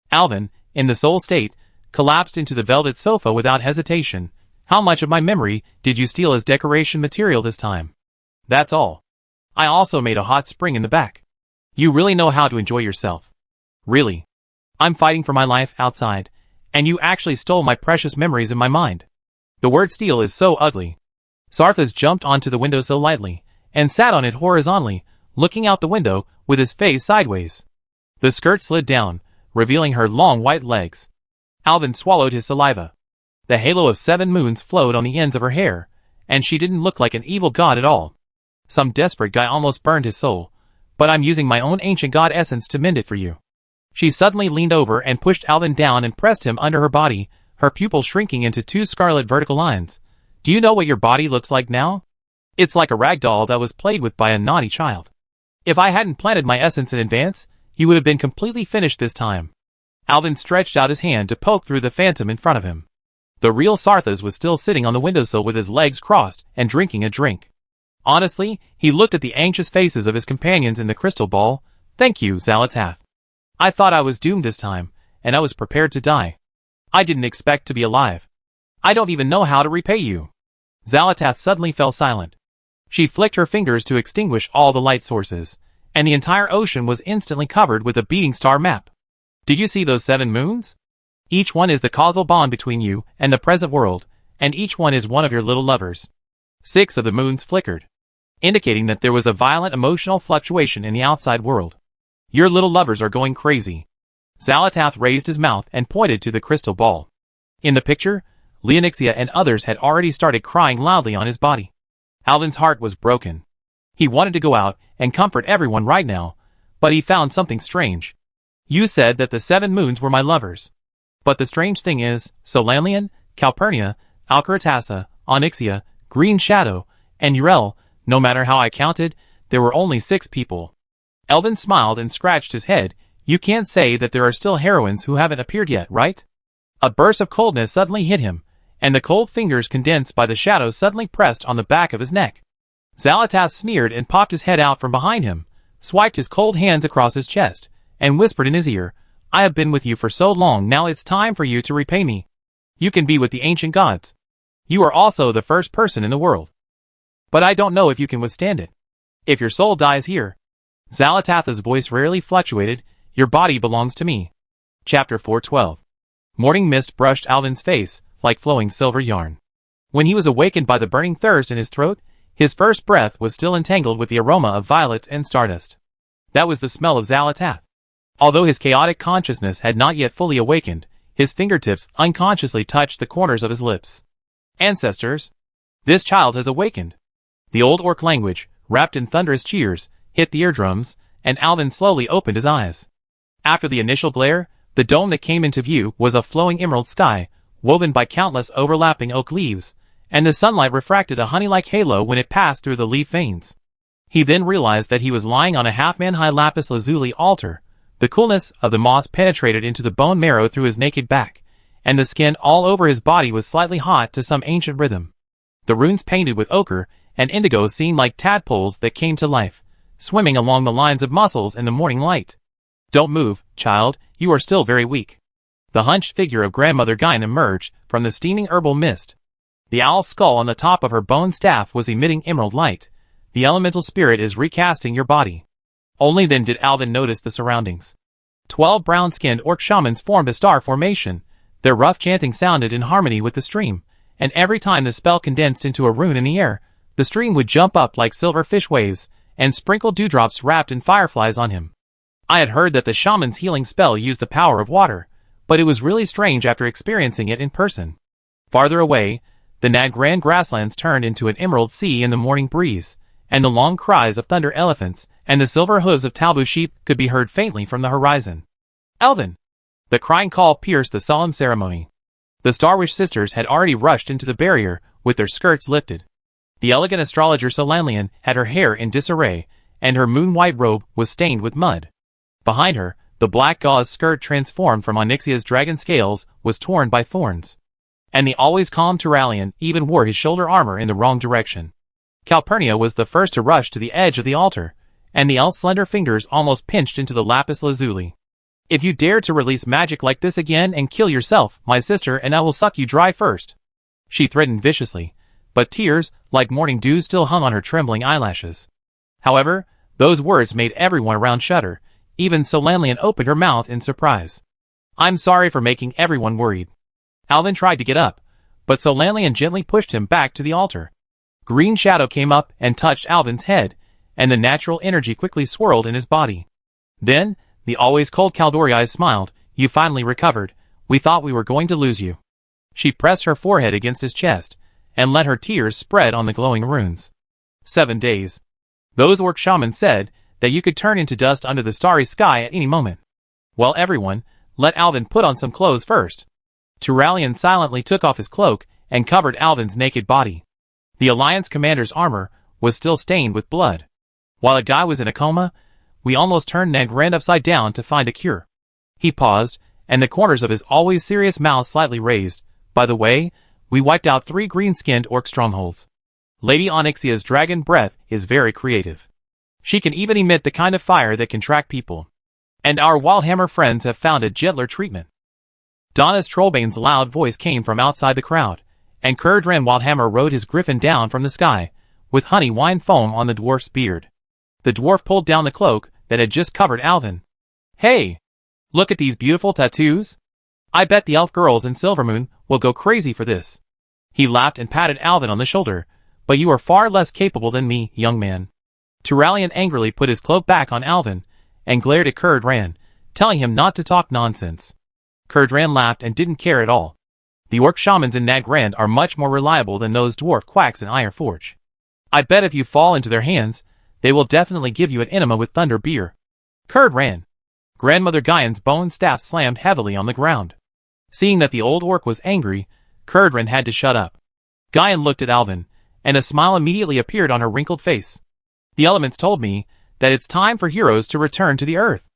Alvin, in the soul state, collapsed into the velvet sofa without hesitation. How much of my memory did you steal as decoration material this time? That's all. I also made a hot spring in the back. You really know how to enjoy yourself. Really. I'm fighting for my life outside, and you actually stole my precious memories in my mind. The word steal is so ugly. Sarthas jumped onto the windowsill lightly, and sat on it horizontally, looking out the window, with his face sideways. The skirt slid down, revealing her long white legs. Alvin swallowed his saliva. The halo of 7 moons flowed on the ends of her hair, and she didn't look like an evil god at all. Some desperate guy almost burned his soul, but I'm using my own ancient god essence to mend it for you. She suddenly leaned over and pushed Alvin down and pressed him under her body, her pupils shrinking into 2 scarlet vertical lines. Do you know what your body looks like now? It's like a rag doll that was played with by a naughty child. If I hadn't planted my essence in advance, you would have been completely finished this time. Alvin stretched out his hand to poke through the phantom in front of him. The real Sarthas was still sitting on the windowsill with his legs crossed and drinking a drink. Honestly, he looked at the anxious faces of his companions in the crystal ball. Thank you, Zalatath. I thought I was doomed this time, and I was prepared to die. I didn't expect to be alive. I don't even know how to repay you. Zalatath suddenly fell silent. She flicked her fingers to extinguish all the light sources, and the entire ocean was instantly covered with a beating star map. Did you see those 7 moons? Each one is the causal bond between you and the present world, and each one is one of your little lovers. 6 of the moons flickered. indicating that there was a violent emotional fluctuation in the outside world. Your little lovers are going crazy. Xal'atath raised his mouth and pointed to the crystal ball. In the picture, Leonyxia and others had already started crying loudly on his body. Alvin's heart was broken. He wanted to go out and comfort everyone right now, but he found something strange. You said that the 7 moons were my lovers. But the strange thing is, Solanlian, Calpurnia, Alcaratassa, Onyxia, Green Shadow, and Urel, no matter how I counted, there were only 6 people. Elvin smiled and scratched his head. You can't say that there are still heroines who haven't appeared yet, right? A burst of coldness suddenly hit him, and the cold fingers condensed by the shadow suddenly pressed on the back of his neck. Xal'atath sneered and popped his head out from behind him, swiped his cold hands across his chest, and whispered in his ear, I have been with you for so long, now it's time for you to repay me. You can be with the ancient gods. You are also the first person in the world. But I don't know if you can withstand it. If your soul dies here. Xal'atath's voice rarely fluctuated, your body belongs to me. Chapter 412. Morning mist brushed Alvin's face, like flowing silver yarn. When he was awakened by the burning thirst in his throat, his first breath was still entangled with the aroma of violets and stardust. That was the smell of Xal'atath. Although his chaotic consciousness had not yet fully awakened, his fingertips unconsciously touched the corners of his lips. Ancestors! This child has awakened. The old orc language, wrapped in thunderous cheers, hit the eardrums, and Alvin slowly opened his eyes. After the initial glare, the dome that came into view was a flowing emerald sky, woven by countless overlapping oak leaves, and the sunlight refracted a honey-like halo when it passed through the leaf veins. He then realized that he was lying on a half-man-high lapis lazuli altar. The coolness of the moss penetrated into the bone marrow through his naked back, and the skin all over his body was slightly hot to some ancient rhythm. The runes painted with ochre and indigo seemed like tadpoles that came to life, swimming along the lines of muscles in the morning light. Don't move, child, you are still very weak. The hunched figure of Grandmother Gyne emerged from the steaming herbal mist. The owl's skull on the top of her bone staff was emitting emerald light. The elemental spirit is recasting your body. Only then did Alvin notice the surroundings. 12 brown-skinned orc shamans formed a star formation. Their rough chanting sounded in harmony with the stream, and every time the spell condensed into a rune in the air, the stream would jump up like silver fish waves, and sprinkle dewdrops wrapped in fireflies on him. I had heard that the shaman's healing spell used the power of water, but it was really strange after experiencing it in person. Farther away, the Nagran grasslands turned into an emerald sea in the morning breeze, and the long cries of thunder elephants and the silver hooves of Talbu sheep could be heard faintly from the horizon. Elvin! The crying call pierced the solemn ceremony. The Starwish sisters had already rushed into the barrier, with their skirts lifted. The elegant astrologer Solanlian had her hair in disarray, and her moon-white robe was stained with mud. Behind her, the black gauze skirt transformed from Onyxia's dragon scales was torn by thorns. And the always calm Turalian even wore his shoulder armor in the wrong direction. Calpurnia was the first to rush to the edge of the altar, and the elf's slender fingers almost pinched into the lapis lazuli. If you dare to release magic like this again and kill yourself, my sister and I will suck you dry first. She threatened viciously, but tears, like morning dew, still hung on her trembling eyelashes. However, those words made everyone around shudder. Even Solanlian opened her mouth in surprise. I'm sorry for making everyone worried. Alvin tried to get up, but Solanlian gently pushed him back to the altar. Green Shadow came up and touched Alvin's head, and the natural energy quickly swirled in his body. Then, the always cold Caldori smiled. You finally recovered. We thought we were going to lose you. She pressed her forehead against his chest, and let her tears spread on the glowing runes. 7 days. Those orc shamans said that you could turn into dust under the starry sky at any moment. Well, everyone, let Alvin put on some clothes first. Turalian silently took off his cloak and covered Alvin's naked body. The Alliance commander's armor was still stained with blood. While a guy was in a coma, we almost turned Nagrand upside down to find a cure. He paused, and the corners of his always serious mouth slightly raised. By the way, we wiped out 3 green-skinned orc strongholds. Lady Onyxia's dragon breath is very creative. She can even emit the kind of fire that can track people. And our Wildhammer friends have found a gentler treatment. Donna's Trollbane's loud voice came from outside the crowd, and Kurdran Wildhammer rode his griffin down from the sky, with honey wine foam on the dwarf's beard. The dwarf pulled down the cloak that had just covered Alvin. Hey! Look at these beautiful tattoos! I bet the elf girls in Silvermoon will go crazy for this. He laughed and patted Alvin on the shoulder, but you are far less capable than me, young man. Turalian angrily put his cloak back on Alvin, and glared at Kurdran, telling him not to talk nonsense. Kurdran laughed and didn't care at all. The orc shamans in Nagrand are much more reliable than those dwarf quacks in Ironforge. I bet if you fall into their hands, they will definitely give you an enema with thunder beer. Kurdran. Grandmother Guyan's bone staff slammed heavily on the ground. Seeing that the old orc was angry, Kurdran had to shut up. Guyan looked at Alvin, and a smile immediately appeared on her wrinkled face. The elements told me that it's time for heroes to return to the earth.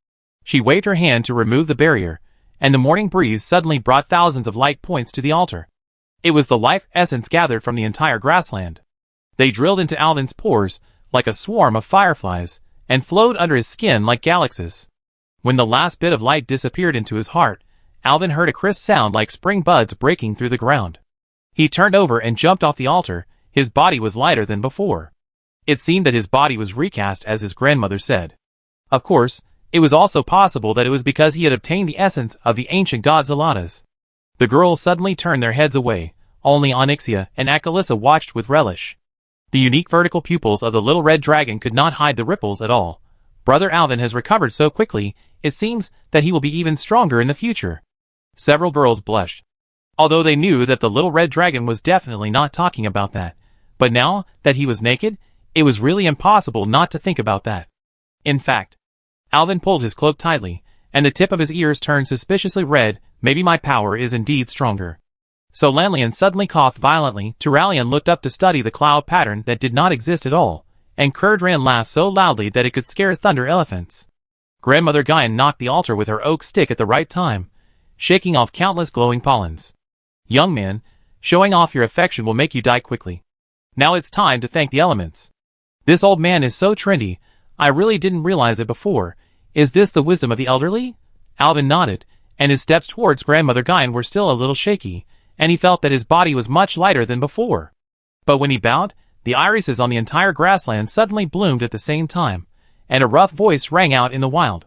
She waved her hand to remove the barrier, and the morning breeze suddenly brought thousands of light points to the altar. It was the life essence gathered from the entire grassland. They drilled into Alvin's pores like a swarm of fireflies, and flowed under his skin like galaxies. When the last bit of light disappeared into his heart, Alvin heard a crisp sound like spring buds breaking through the ground. He turned over and jumped off the altar. His body was lighter than before. It seemed that his body was recast as his grandmother said. Of course, it was also possible that it was because he had obtained the essence of the ancient god Zalatas. The girls suddenly turned their heads away. Only Onyxia and Akalissa watched with relish. The unique vertical pupils of the little red dragon could not hide the ripples at all. Brother Alvin has recovered so quickly, it seems that he will be even stronger in the future. Several girls blushed. Although they knew that the little red dragon was definitely not talking about that. But now that he was naked, it was really impossible not to think about that. In fact, Alvin pulled his cloak tightly, and the tip of his ears turned suspiciously red. Maybe my power is indeed stronger. So Lanlian suddenly coughed violently. Turalian looked up to study the cloud pattern that did not exist at all, and Kurdran laughed so loudly that it could scare thunder elephants. Grandmother Guyan knocked the altar with her oak stick at the right time, shaking off countless glowing pollens. Young man, showing off your affection will make you die quickly. Now it's time to thank the elements. This old man is so trendy, I really didn't realize it before. Is this the wisdom of the elderly? Alvin nodded, and his steps towards Grandmother Guyan were still a little shaky, and he felt that his body was much lighter than before. But when he bowed, the irises on the entire grassland suddenly bloomed at the same time, and a rough voice rang out in the wild.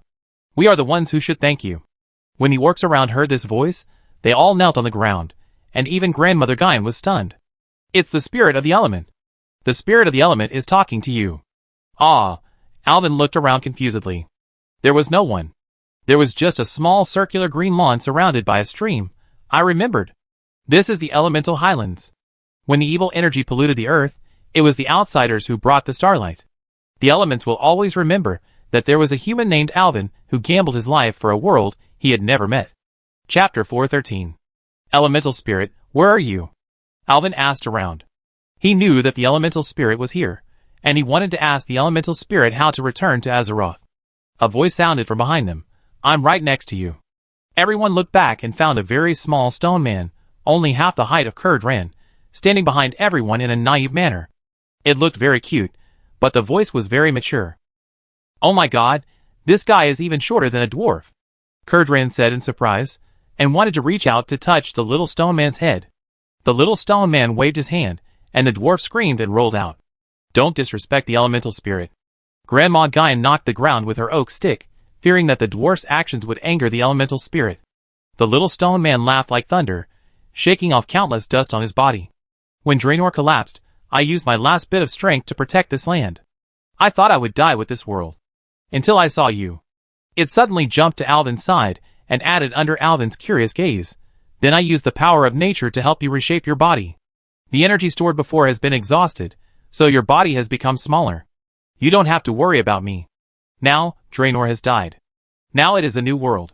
We are the ones who should thank you. When the orcs around heard this voice, they all knelt on the ground, and even Grandmother Guyan was stunned. It's the spirit of the element. The spirit of the element is talking to you. Ah, Alvin looked around confusedly. There was no one. There was just a small circular green lawn surrounded by a stream. I remembered. This is the elemental highlands. When the evil energy polluted the earth, it was the outsiders who brought the starlight. The elements will always remember that there was a human named Alvin who gambled his life for a world he had never met. Chapter 413. Elemental Spirit, where are you? Alvin asked around. He knew that the elemental spirit was here, and he wanted to ask the elemental spirit how to return to Azeroth. A voice sounded from behind them. I'm right next to you. Everyone looked back and found a very small stone man, only half the height of Kurdran, standing behind everyone in a naive manner. It looked very cute, but the voice was very mature. Oh my god, this guy is even shorter than a dwarf, Kurdran said in surprise, and wanted to reach out to touch the little stone man's head. The little stone man waved his hand, and the dwarf screamed and rolled out. Don't disrespect the elemental spirit. Grandma Guyan knocked the ground with her oak stick, fearing that the dwarf's actions would anger the elemental spirit. The little stone man laughed like thunder, shaking off countless dust on his body. When Draenor collapsed, I used my last bit of strength to protect this land. I thought I would die with this world. Until I saw you. It suddenly jumped to Alvin's side, and added under Alvin's curious gaze. Then I used the power of nature to help you reshape your body. The energy stored before has been exhausted, so your body has become smaller. You don't have to worry about me. Now, Draenor has died. Now it is a new world.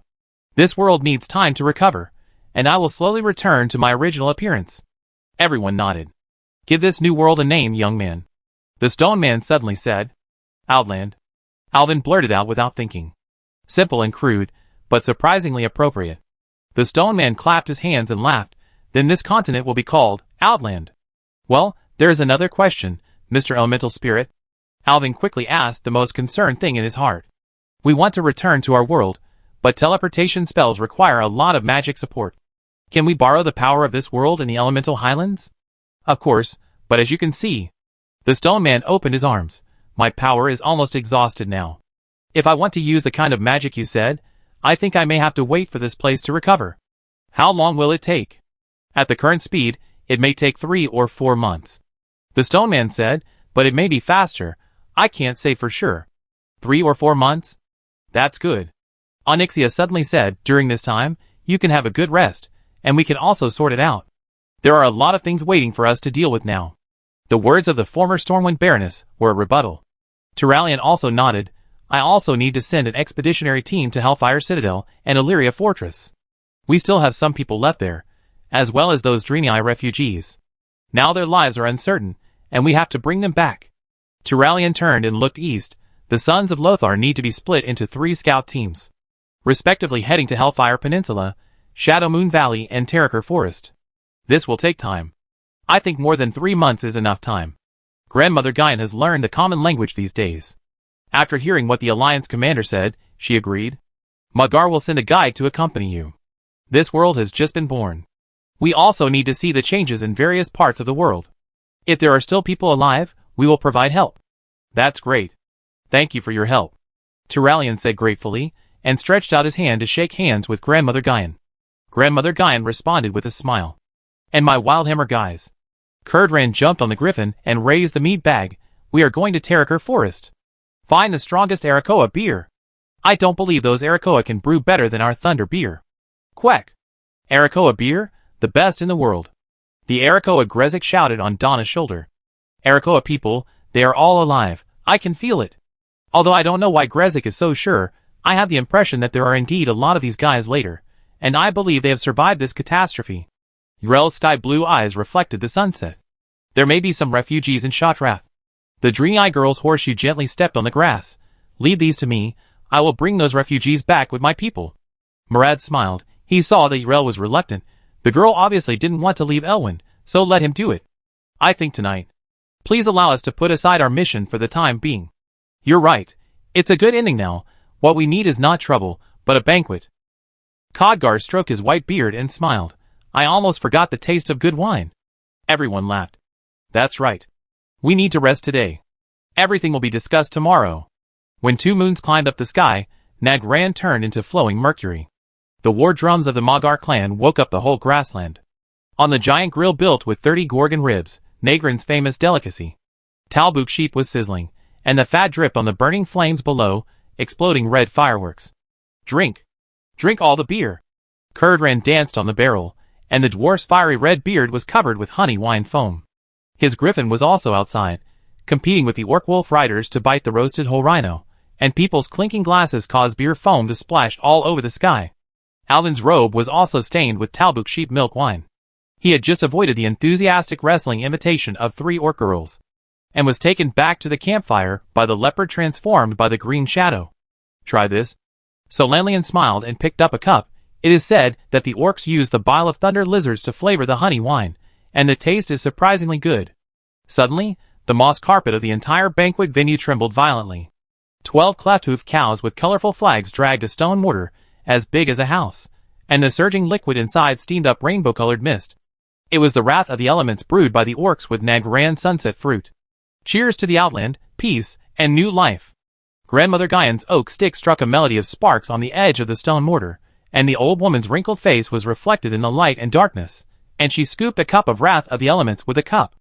This world needs time to recover, and I will slowly return to my original appearance. Everyone nodded. Give this new world a name, young man. The stone man suddenly said. Outland. Alvin blurted out without thinking. Simple and crude, but surprisingly appropriate. The stone man clapped his hands and laughed. Then this continent will be called Outland. Well, there is another question, Mr. Elemental Spirit. Alvin quickly asked the most concerned thing in his heart. We want to return to our world, but teleportation spells require a lot of magic support. Can we borrow the power of this world in the elemental highlands? Of course, but as you can see. The stone man opened his arms. My power is almost exhausted now. If I want to use the kind of magic you said, I think I may have to wait for this place to recover. How long will it take? At the current speed, it may take 3 or 4 months. The stone man said, but it may be faster. I can't say for sure. 3 or 4 months? That's good. Onyxia suddenly said, during this time, you can have a good rest, and we can also sort it out. There are a lot of things waiting for us to deal with now. The words of the former Stormwind Baroness were a rebuttal. Turalyon also nodded. I also need to send an expeditionary team to Hellfire Citadel and Illyria Fortress. We still have some people left there, as well as those Draenei refugees. Now their lives are uncertain, and we have to bring them back. Turalyon turned and looked east. The Sons of Lothar need to be split into 3 scout teams, respectively heading to Hellfire Peninsula, Shadowmoon Valley, and Terraker Forest. This will take time. I think more than 3 months is enough time. Grandmother Gaian has learned the common language these days. After hearing what the Alliance commander said, she agreed. Magar will send a guide to accompany you. This world has just been born. We also need to see the changes in various parts of the world. If there are still people alive, we will provide help. That's great. Thank you for your help. Turalyon said gratefully, and stretched out his hand to shake hands with Grandmother Gaian. Grandmother Gaian responded with a smile. And my Wildhammer guys. Kurdran jumped on the griffin and raised the meat bag. We are going to Terraker Forest. Find the strongest Arakoa beer. I don't believe those Arakoa can brew better than our Thunder beer. Quack. Arakoa beer, the best in the world. The Arakoa Grezik shouted on Donna's shoulder. Arakoa people, they are all alive. I can feel it. Although I don't know why Grezik is so sure, I have the impression that there are indeed a lot of these guys later, and I believe they have survived this catastrophe. Yrel's sky-blue eyes reflected the sunset. There may be some refugees in Shotrath. The Draenei girl's horseshoe gently stepped on the grass. Leave these to me. I will bring those refugees back with my people. Murad smiled. He saw that Yrel was reluctant. The girl obviously didn't want to leave Elwyn, so let him do it. I think tonight. Please allow us to put aside our mission for the time being. You're right. It's a good ending now. What we need is not trouble, but a banquet. Khadgar stroked his white beard and smiled. I almost forgot the taste of good wine. Everyone laughed. That's right. We need to rest today. Everything will be discussed tomorrow. When 2 moons climbed up the sky, Nagran turned into flowing mercury. The war drums of the Magar clan woke up the whole grassland. On the giant grill built with 30 Gorgon ribs, Nagran's famous delicacy, Talbuk sheep was sizzling, and the fat dripped on the burning flames below, exploding red fireworks. Drink. Drink all the beer. Kurdran danced on the barrel, and the dwarf's fiery red beard was covered with honey wine foam. His griffin was also outside, competing with the orc wolf riders to bite the roasted whole rhino, and people's clinking glasses caused beer foam to splash all over the sky. Alvin's robe was also stained with Talbuk sheep milk wine. He had just avoided the enthusiastic wrestling imitation of 3 orc girls, and was taken back to the campfire by the leopard transformed by the green shadow. Try this. Solanlian smiled and picked up a cup. It is said that the orcs use the bile of thunder lizards to flavor the honey wine, and the taste is surprisingly good. Suddenly, the moss carpet of the entire banquet venue trembled violently. 12 cleft-hoofed cows with colorful flags dragged a stone mortar, as big as a house, and the surging liquid inside steamed up rainbow-colored mist. It was the wrath of the elements brewed by the orcs with Nagran sunset fruit. Cheers to the outland, peace, and new life. Grandmother Gaian's oak stick struck a melody of sparks on the edge of the stone mortar, and the old woman's wrinkled face was reflected in the light and darkness, and she scooped a cup of wrath of the elements with a cup.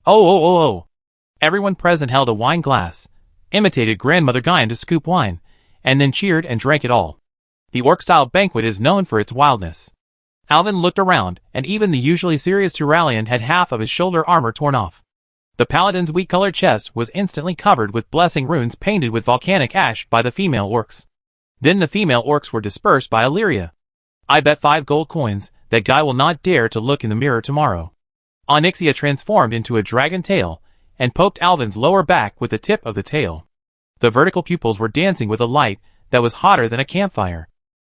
Oh, oh, oh, oh. Everyone present held a wine glass, imitated Grandmother Gaian to scoop wine, and then cheered and drank it all. The orc-style banquet is known for its wildness. Alvin looked around, and even the usually serious Turalyon had half of his shoulder armor torn off. The paladin's wheat-colored chest was instantly covered with blessing runes painted with volcanic ash by the female orcs. Then the female orcs were dispersed by Illyria. I bet 5 gold coins that guy will not dare to look in the mirror tomorrow. Onyxia transformed into a dragon tail, and poked Alvin's lower back with the tip of the tail. The vertical pupils were dancing with a light that was hotter than a campfire.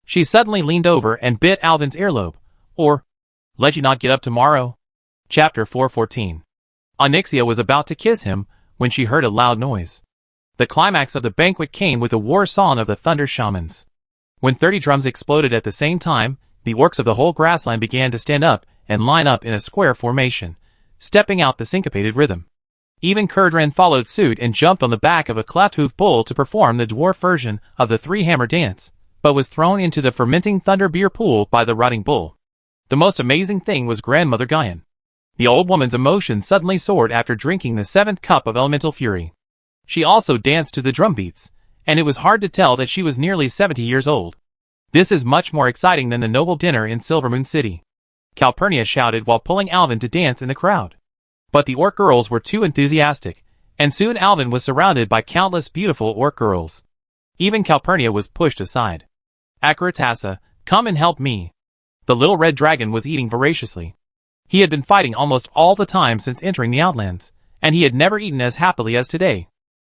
She suddenly leaned over and bit Alvin's earlobe. Or, let you not get up tomorrow? Chapter 414. Onyxia was about to kiss him when she heard a loud noise. The climax of the banquet came with the war song of the Thunder Shamans. When 30 drums exploded at the same time, the orcs of the whole grassland began to stand up and line up in a square formation, stepping out the syncopated rhythm. Even Kurdran followed suit and jumped on the back of a cleft-hoofed bull to perform the dwarf version of the 3-hammer dance, but was thrown into the fermenting thunder beer pool by the rotting bull. The most amazing thing was Grandmother Gaian. The old woman's emotions suddenly soared after drinking the 7th cup of elemental fury. She also danced to the drum beats, and it was hard to tell that she was nearly 70 years old. This is much more exciting than the noble dinner in Silvermoon City, Calpurnia shouted while pulling Alvin to dance in the crowd. But the orc girls were too enthusiastic, and soon Alvin was surrounded by countless beautiful orc girls. Even Calpurnia was pushed aside. Akaratasa, come and help me. The little red dragon was eating voraciously. He had been fighting almost all the time since entering the Outlands, and he had never eaten as happily as today.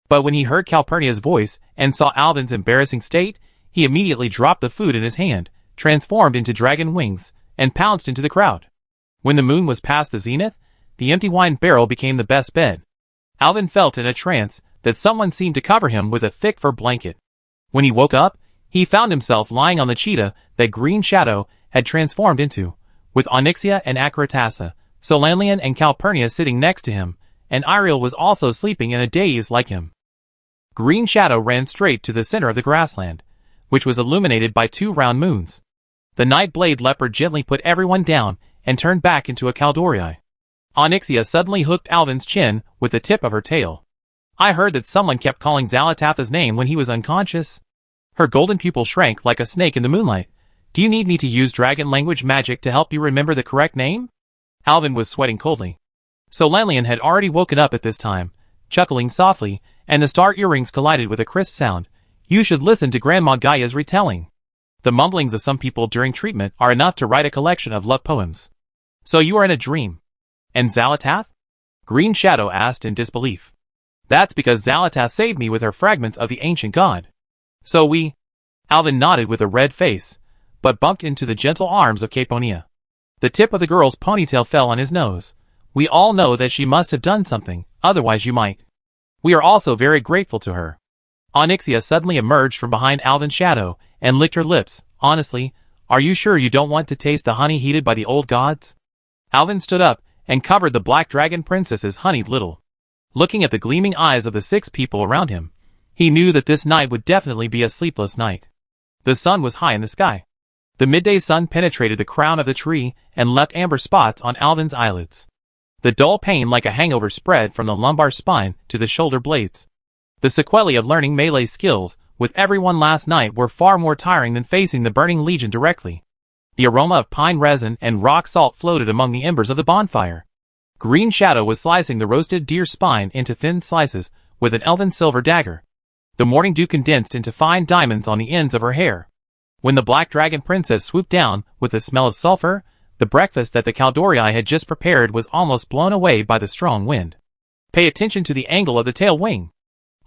But when he heard Calpurnia's voice and saw Alvin's embarrassing state, he immediately dropped the food in his hand, transformed into dragon wings, and pounced into the crowd. When the moon was past the zenith, the empty wine barrel became the best bed. Alvin felt in a trance that someone seemed to cover him with a thick fur blanket. When he woke up, he found himself lying on the cheetah that Green Shadow had transformed into, with Onyxia and Akaratasa, Solanlian and Calpurnia sitting next to him, and Iriel was also sleeping in a daze like him. Green Shadow ran straight to the center of the grassland, which was illuminated by 2 round moons. The Nightblade Leopard gently put everyone down and turned back into a Caldorii. Onyxia suddenly hooked Alvin's chin with the tip of her tail. I heard that someone kept calling Zalatatha's name when he was unconscious. Her golden pupil shrank like a snake in the moonlight. Do you need me to use dragon language magic to help you remember the correct name? Alvin was sweating coldly. Solanlian had already woken up at this time, chuckling softly, and the star earrings collided with a crisp sound. You should listen to Grandma Gaia's retelling. The mumblings of some people during treatment are enough to write a collection of love poems. So you are in a dream. And Zalatath? Green Shadow asked in disbelief. That's because Zalatath saved me with her fragments of the ancient god. So we... Alvin nodded with a red face, but bumped into the gentle arms of Caponia. The tip of the girl's ponytail fell on his nose. We all know that she must have done something, otherwise you might. We are also very grateful to her. Onyxia suddenly emerged from behind Alvin's shadow and licked her lips. Honestly, are you sure you don't want to taste the honey heated by the old gods? Alvin stood up and covered the Black Dragon Princess's honeyed little. Looking at the gleaming eyes of the 6 people around him, he knew that this night would definitely be a sleepless night. The sun was high in the sky. The midday sun penetrated the crown of the tree and left amber spots on Alvin's eyelids. The dull pain like a hangover spread from the lumbar spine to the shoulder blades. The sequelae of learning melee skills with everyone last night were far more tiring than facing the burning legion directly. The aroma of pine resin and rock salt floated among the embers of the bonfire. Green Shadow was slicing the roasted deer spine into thin slices with an elven silver dagger. The morning dew condensed into fine diamonds on the ends of her hair. When the Black Dragon Princess swooped down with the smell of sulfur, the breakfast that the Caldorii had just prepared was almost blown away by the strong wind. Pay attention to the angle of the tail wing.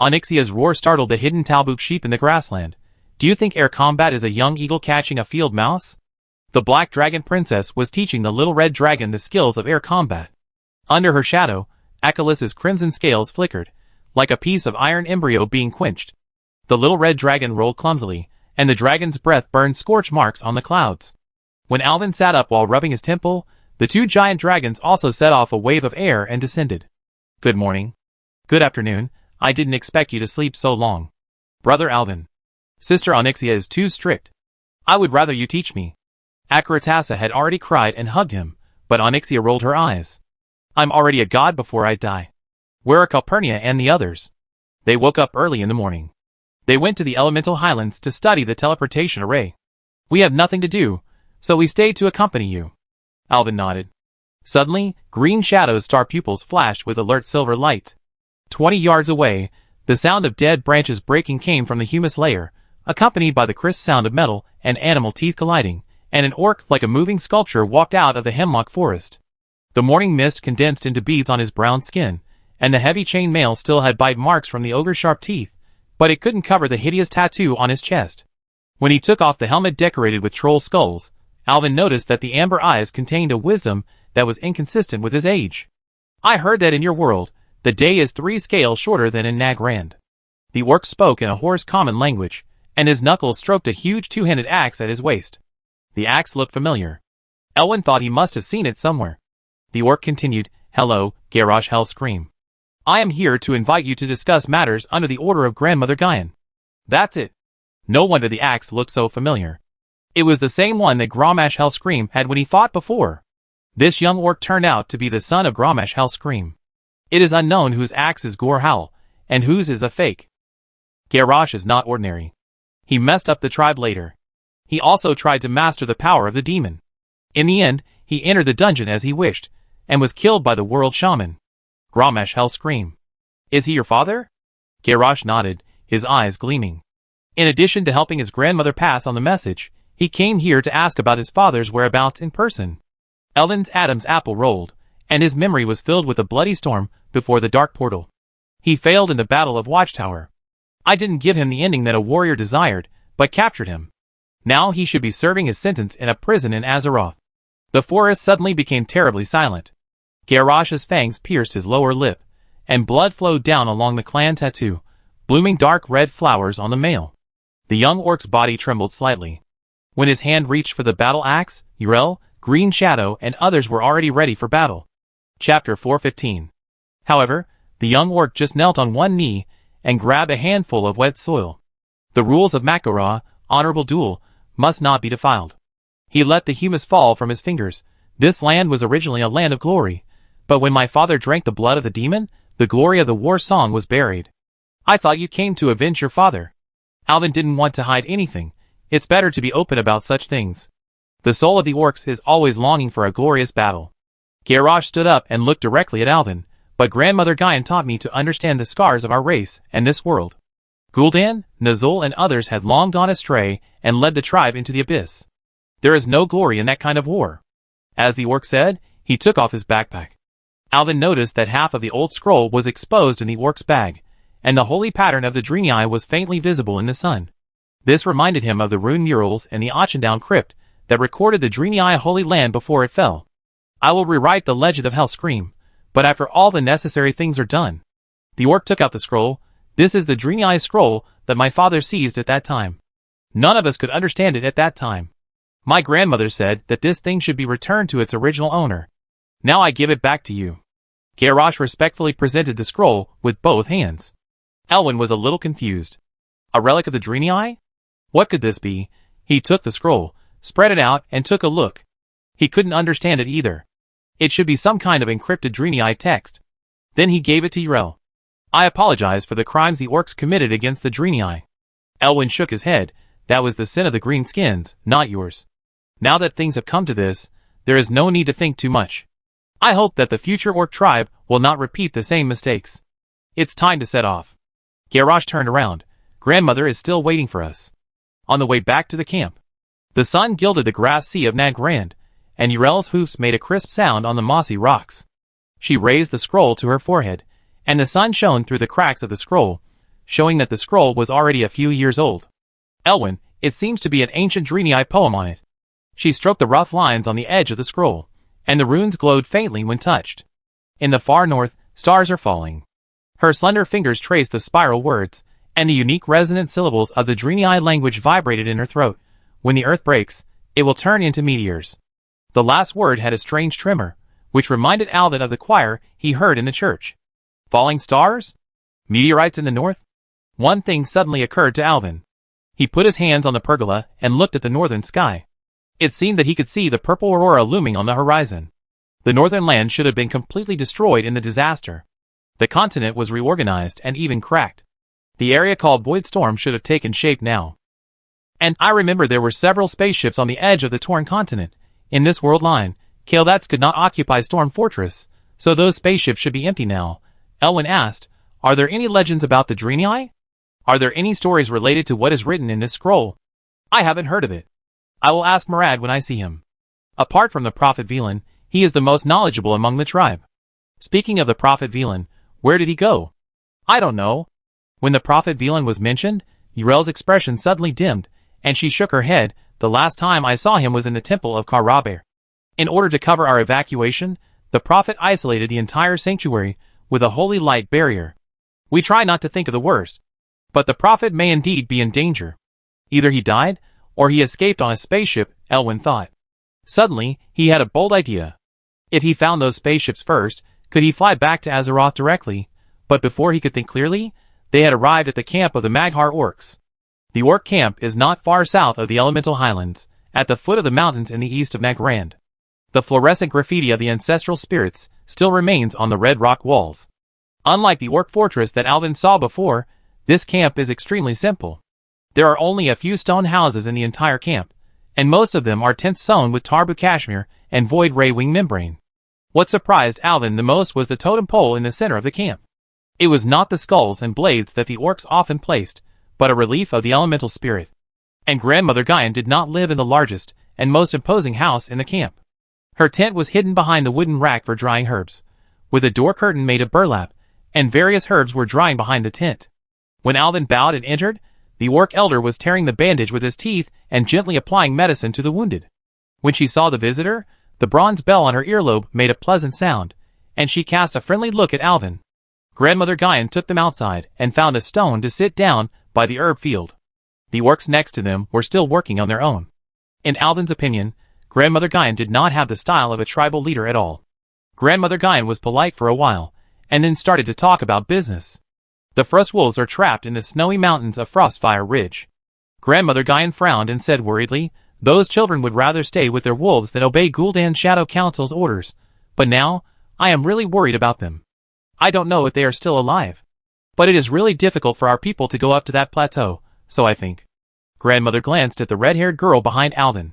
Onyxia's roar startled the hidden Talbuk sheep in the grassland. Do you think air combat is a young eagle catching a field mouse? The Black Dragon Princess was teaching the little red dragon the skills of air combat. Under her shadow, Achilles' crimson scales flickered, like a piece of iron embryo being quenched. The little red dragon rolled clumsily, and the dragon's breath burned scorch marks on the clouds. When Alvin sat up while rubbing his temple, the 2 giant dragons also set off a wave of air and descended. Good morning. Good afternoon. I didn't expect you to sleep so long. Brother Alvin. Sister Onyxia is too strict. I would rather you teach me. Akaratasa had already cried and hugged him, but Onyxia rolled her eyes. I'm already a god before I die. Where are Calpurnia and the others? They woke up early in the morning. They went to the elemental highlands to study the teleportation array. We have nothing to do, so we stayed to accompany you. Alvin nodded. Suddenly, Green Shadow's star pupils flashed with alert silver light. 20 yards away, the sound of dead branches breaking came from the humus layer, accompanied by the crisp sound of metal and animal teeth colliding, and an orc like a moving sculpture walked out of the hemlock forest. The morning mist condensed into beads on his brown skin, and the heavy chain mail still had bite marks from the ogre's sharp teeth, but it couldn't cover the hideous tattoo on his chest. When he took off the helmet decorated with troll skulls, Alvin noticed that the amber eyes contained a wisdom that was inconsistent with his age. I heard that in your world, the day is 3 scales shorter than in Nagrand. The orc spoke in a hoarse common language, and his knuckles stroked a huge 2-handed axe at his waist. The axe looked familiar. Elwyn thought he must have seen it somewhere. The orc continued, Hello, Garrosh Hellscream. I am here to invite you to discuss matters under the order of Grandmother Gaian. That's it. No wonder the axe looked so familiar. It was the same one that Grommash Hellscream had when he fought before. This young orc turned out to be the son of Grommash Hellscream. It is unknown whose axe is Gore Howl, and whose is a fake. Garrosh is not ordinary. He messed up the tribe later. He also tried to master the power of the demon. In the end, he entered the dungeon as he wished, and was killed by the world shaman. Grommash Hellscream. Is he your father? Garrosh nodded, his eyes gleaming. In addition to helping his grandmother pass on the message, he came here to ask about his father's whereabouts in person. Eldon's Adam's apple rolled, and his memory was filled with a bloody storm before the dark portal. He failed in the Battle of Watchtower. I didn't give him the ending that a warrior desired, but captured him. Now he should be serving his sentence in a prison in Azeroth. The forest suddenly became terribly silent. Garrosh's fangs pierced his lower lip, and blood flowed down along the clan tattoo, blooming dark red flowers on the mail. The young orc's body trembled slightly. When his hand reached for the battle axe, Yrel, Green Shadow, and others were already ready for battle. Chapter 415. However, the young orc just knelt on one knee and grabbed a handful of wet soil. The rules of Mak'gora, honorable duel, must not be defiled. He let the humus fall from his fingers. This land was originally a land of glory, but when my father drank the blood of the demon, the glory of the war song was buried. I thought you came to avenge your father. Alvin didn't want to hide anything. It's better to be open about such things. The soul of the orcs is always longing for a glorious battle. Garrosh stood up and looked directly at Alvin, but Grandmother Gaian taught me to understand the scars of our race and this world. Gul'dan, Nazul, and others had long gone astray and led the tribe into the abyss. There is no glory in that kind of war. As the orc said, he took off his backpack. Alvin noticed that half of the old scroll was exposed in the orc's bag, and the holy pattern of the Draenei was faintly visible in the sun. This reminded him of the rune murals in the Auchendown crypt that recorded the Draenei holy land before it fell. I will rewrite the legend of Hellscream, but after all the necessary things are done. The orc took out the scroll. This is the Draenei scroll that my father seized at that time. None of us could understand it at that time. My grandmother said that this thing should be returned to its original owner. Now I give it back to you. Garrosh respectfully presented the scroll with both hands. Elwyn was a little confused. A relic of the Draenei? What could this be? He took the scroll, spread it out, and took a look. He couldn't understand it either. It should be some kind of encrypted Draenei text. Then he gave it to Yrel. I apologize for the crimes the orcs committed against the Draenei. Elwyn shook his head. That was the sin of the greenskins, not yours. Now that things have come to this, there is no need to think too much. I hope that the future orc tribe will not repeat the same mistakes. It's time to set off. Garrosh turned around. Grandmother is still waiting for us. On the way back to the camp, the sun gilded the grass sea of Nagrand, and Yrel's hoofs made a crisp sound on the mossy rocks. She raised the scroll to her forehead, and the sun shone through the cracks of the scroll, showing that the scroll was already a few years old. Elwyn, it seems to be an ancient Draenei poem on it. She stroked the rough lines on the edge of the scroll, and the runes glowed faintly when touched. In the far north, stars are falling. Her slender fingers traced the spiral words, and the unique resonant syllables of the Draenei language vibrated in her throat. When the earth breaks, it will turn into meteors. The last word had a strange tremor, which reminded Alvin of the choir he heard in the church. Falling stars? Meteorites in the north? One thing suddenly occurred to Alvin. He put his hands on the pergola and looked at the northern sky. It seemed that he could see the purple aurora looming on the horizon. The northern land should have been completely destroyed in the disaster. The continent was reorganized and even cracked. The area called Voidstorm should have taken shape now. And I remember there were several spaceships on the edge of the torn continent. In this world line, Kael'thas could not occupy Storm Fortress, so those spaceships should be empty now. Elwyn asked, are there any legends about the Draenei? Are there any stories related to what is written in this scroll? I haven't heard of it. I will ask Murad when I see him. Apart from the Prophet Velen, he is the most knowledgeable among the tribe. Speaking of the Prophet Velen, where did he go? I don't know. When the Prophet Velen was mentioned, Yrel's expression suddenly dimmed, and she shook her head. The last time I saw him was in the temple of Karaber. In order to cover our evacuation, the Prophet isolated the entire sanctuary with a holy light barrier. We try not to think of the worst, but the Prophet may indeed be in danger. Either he died, or he escaped on a spaceship, Elwyn thought. Suddenly, he had a bold idea. If he found those spaceships first, could he fly back to Azeroth directly? But before he could think clearly, they had arrived at the camp of the Mag'har orcs. The orc camp is not far south of the Elemental Highlands, at the foot of the mountains in the east of Nagrand. The fluorescent graffiti of the ancestral spirits still remains on the red rock walls. Unlike the orc fortress that Alvin saw before, this camp is extremely simple. There are only a few stone houses in the entire camp, and most of them are tents sewn with tarbu cashmere and void ray wing membrane. What surprised Alvin the most was the totem pole in the center of the camp. It was not the skulls and blades that the orcs often placed, but a relief of the elemental spirit. And Grandmother Guyan did not live in the largest and most imposing house in the camp. Her tent was hidden behind the wooden rack for drying herbs, with a door curtain made of burlap, and various herbs were drying behind the tent. When Alvin bowed and entered, the orc elder was tearing the bandage with his teeth and gently applying medicine to the wounded. When she saw the visitor, the bronze bell on her earlobe made a pleasant sound, and she cast a friendly look at Alvin. Grandmother Guyan took them outside and found a stone to sit down by the herb field. The orcs next to them were still working on their own. In Alvin's opinion, Grandmother Guyan did not have the style of a tribal leader at all. Grandmother Guyan was polite for a while, and then started to talk about business. The frost wolves are trapped in the snowy mountains of Frostfire Ridge. Grandmother Guyan frowned and said worriedly, those children would rather stay with their wolves than obey Gul'dan Shadow Council's orders, but now, I am really worried about them. I don't know if they are still alive. But it is really difficult for our people to go up to that plateau, so I think. Grandmother glanced at the red-haired girl behind Alvin.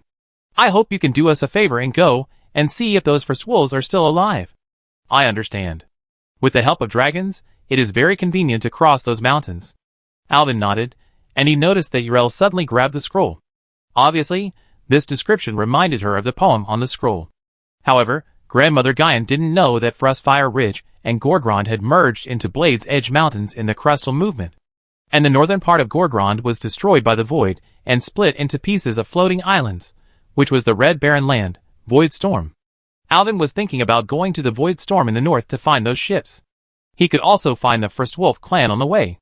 I hope you can do us a favor and go and see if those first wolves are still alive. I understand. With the help of dragons, it is very convenient to cross those mountains. Alvin nodded, and he noticed that Yrel suddenly grabbed the scroll. Obviously, this description reminded her of the poem on the scroll. However, Grandmother Guyan didn't know that Frostfire Ridge and Gorgrond had merged into Blade's Edge Mountains in the Crustal movement, and the northern part of Gorgrond was destroyed by the Void and split into pieces of floating islands, which was the Red Barren Land, Void Storm. Alvin was thinking about going to the Void Storm in the north to find those ships. He could also find the Frostwolf clan on the way.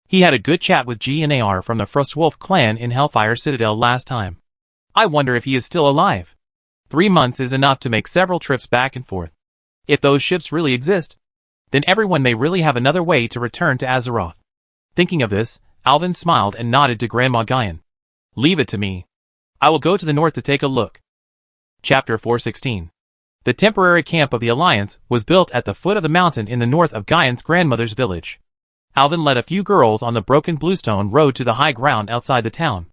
He had a good chat with G and AR from the Frostwolf clan in Hellfire Citadel last time. I wonder if he is still alive. 3 months is enough to make several trips back and forth. If those ships really exist, then everyone may really have another way to return to Azeroth. Thinking of this, Alvin smiled and nodded to Grandma Guyan. Leave it to me. I will go to the north to take a look. Chapter 416. The temporary camp of the Alliance was built at the foot of the mountain in the north of Guyan's grandmother's village. Alvin led a few girls on the broken bluestone road to the high ground outside the town.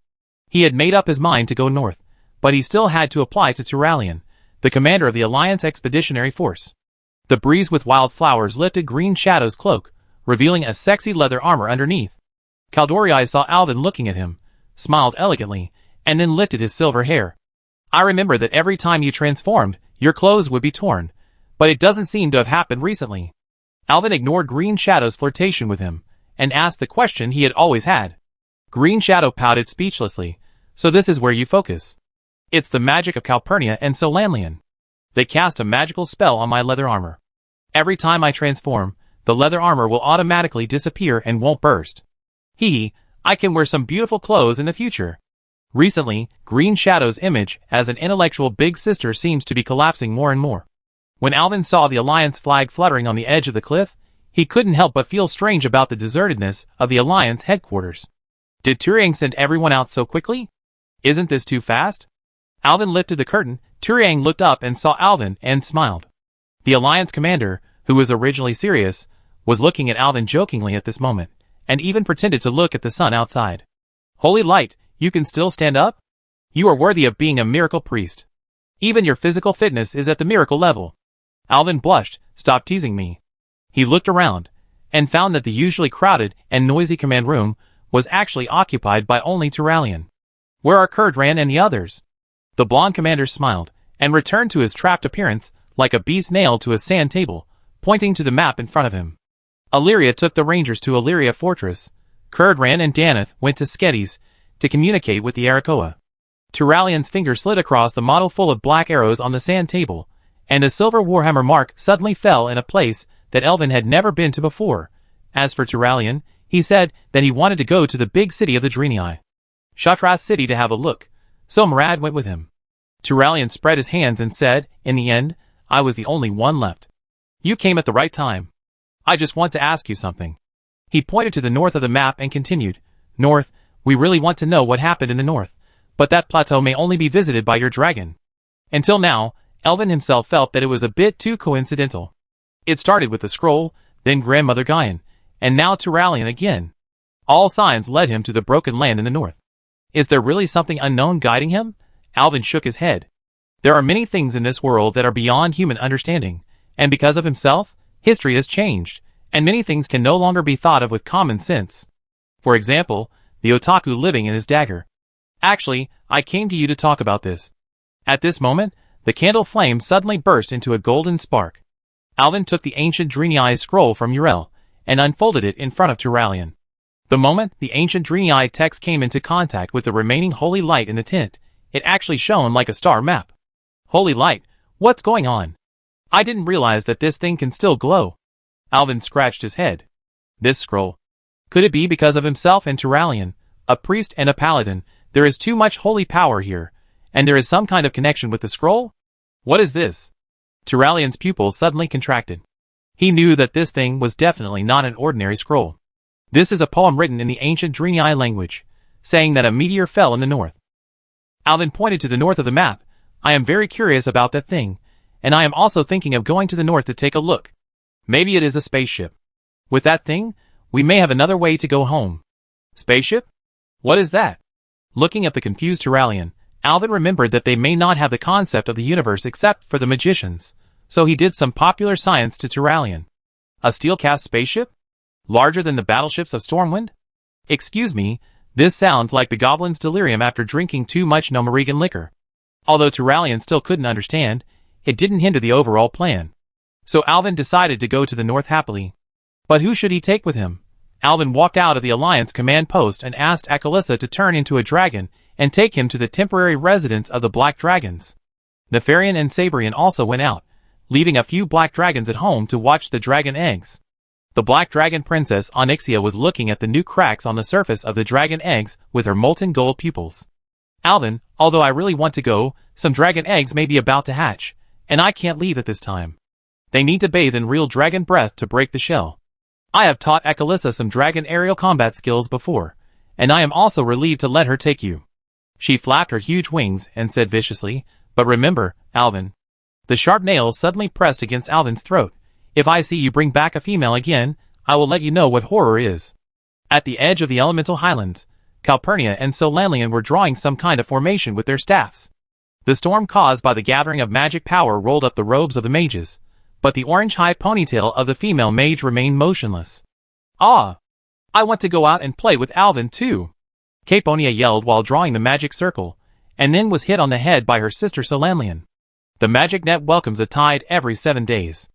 He had made up his mind to go north, but he still had to apply to Turalian, the commander of the Alliance Expeditionary Force. The breeze with wild flowers lifted Green Shadow's cloak, revealing a sexy leather armor underneath. Kaldori saw Alvin looking at him, smiled elegantly, and then lifted his silver hair. I remember that every time you transformed, your clothes would be torn, but it doesn't seem to have happened recently. Alvin ignored Green Shadow's flirtation with him, and asked the question he had always had. Green Shadow pouted speechlessly, so this is where you focus. It's the magic of Calpurnia and Solanlian. They cast a magical spell on my leather armor. Every time I transform, the leather armor will automatically disappear and won't burst. I can wear some beautiful clothes in the future. Recently, Green Shadow's image as an intellectual big sister seems to be collapsing more and more. When Alvin saw the Alliance flag fluttering on the edge of the cliff, he couldn't help but feel strange about the desertedness of the Alliance headquarters. Did Turiang send everyone out so quickly? Isn't this too fast? Alvin lifted the curtain. Turiang looked up and saw Alvin and smiled. The Alliance commander, who was originally serious, was looking at Alvin jokingly at this moment, and even pretended to look at the sun outside. Holy light, you can still stand up? You are worthy of being a miracle priest. Even your physical fitness is at the miracle level. Alvin blushed. Stop teasing me. He looked around, and found that the usually crowded and noisy command room was actually occupied by only Turalian. Where are Kurdran and the others? The blonde commander smiled, and returned to his trapped appearance like a beast nailed to a sand table, pointing to the map in front of him. Illyria took the rangers to Illyria Fortress. Kurdran and Danath went to Skedis to communicate with the Arakoa. Turalian's finger slid across the model full of black arrows on the sand table, and a silver warhammer mark suddenly fell in a place that Elvin had never been to before. As for Turalian, he said that he wanted to go to the big city of the Draenei, Shatrath City, to have a look, so Murad went with him. Turalian spread his hands and said, in the end, I was the only one left. You came at the right time. I just want to ask you something. He pointed to the north of the map and continued, North, we really want to know what happened in the north, but that plateau may only be visited by your dragon. Until now, Alvin himself felt that it was a bit too coincidental. It started with the scroll, then Grandmother Guyan, and now Turallion again. All signs led him to the broken land in the north. Is there really something unknown guiding him? Alvin shook his head. There are many things in this world that are beyond human understanding, and because of himself, history has changed, and many things can no longer be thought of with common sense. For example, the otaku living in his dagger. Actually, I came to you to talk about this. At this moment, the candle flame suddenly burst into a golden spark. Alvin took the ancient Drenii scroll from Uriel, and unfolded it in front of Turallion. The moment the ancient Drenii text came into contact with the remaining holy light in the tint, it actually shone like a star map. Holy light, what's going on? I didn't realize that this thing can still glow. Alvin scratched his head. This scroll. Could it be because of himself and Turallion, a priest and a paladin? There is too much holy power here, and there is some kind of connection with the scroll? What is this? Turallion's pupils suddenly contracted. He knew that this thing was definitely not an ordinary scroll. This is a poem written in the ancient Drenii language, saying that a meteor fell in the north. Alvin pointed to the north of the map. I am very curious about that thing, and I am also thinking of going to the north to take a look. Maybe it is a spaceship. With that thing, we may have another way to go home. Spaceship? What is that? Looking at the confused Turallion, Alvin remembered that they may not have the concept of the universe except for the magicians, so he did some popular science to Turallion. A steel-cast spaceship? Larger than the battleships of Stormwind? Excuse me, this sounds like the goblin's delirium after drinking too much Nomorigan liquor. Although Turallion still couldn't understand, it didn't hinder the overall plan. So Alvin decided to go to the north happily. But who should he take with him? Alvin walked out of the Alliance command post and asked Akalissa to turn into a dragon and take him to the temporary residence of the Black Dragons. Nefarian and Sabrian also went out, leaving a few black dragons at home to watch the dragon eggs. The Black Dragon Princess Onyxia was looking at the new cracks on the surface of the dragon eggs with her molten gold pupils. Alvin, although I really want to go, some dragon eggs may be about to hatch, and I can't leave at this time. They need to bathe in real dragon breath to break the shell. I have taught Akalissa some dragon aerial combat skills before, and I am also relieved to let her take you. She flapped her huge wings and said viciously, but remember, Alvin. The sharp nails suddenly pressed against Alvin's throat. If I see you bring back a female again, I will let you know what horror is. At the edge of the elemental highlands, Calpurnia and Solanlian were drawing some kind of formation with their staffs. The storm caused by the gathering of magic power rolled up the robes of the mages, but the orange high ponytail of the female mage remained motionless. Ah! I want to go out and play with Alvin too! Caponia yelled while drawing the magic circle, and then was hit on the head by her sister Solanlian. The magic net welcomes a tide every 7 days.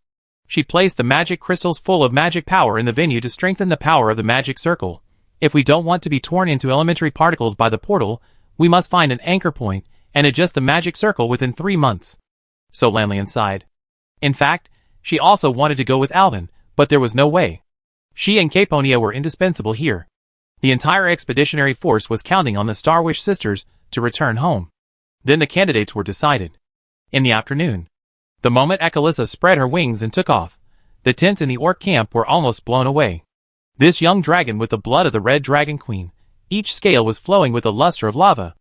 She placed the magic crystals full of magic power in the venue to strengthen the power of the magic circle. If we don't want to be torn into elementary particles by the portal, we must find an anchor point and adjust the magic circle within 3 months. Solanlian sighed. In fact, she also wanted to go with Alvin, but there was no way. She and Caponia were indispensable here. The entire expeditionary force was counting on the Starwish sisters to return home. Then the candidates were decided. In the afternoon, the moment Akalissa spread her wings and took off, the tents in the orc camp were almost blown away. This young dragon with the blood of the Red Dragon Queen, each scale was flowing with the luster of lava.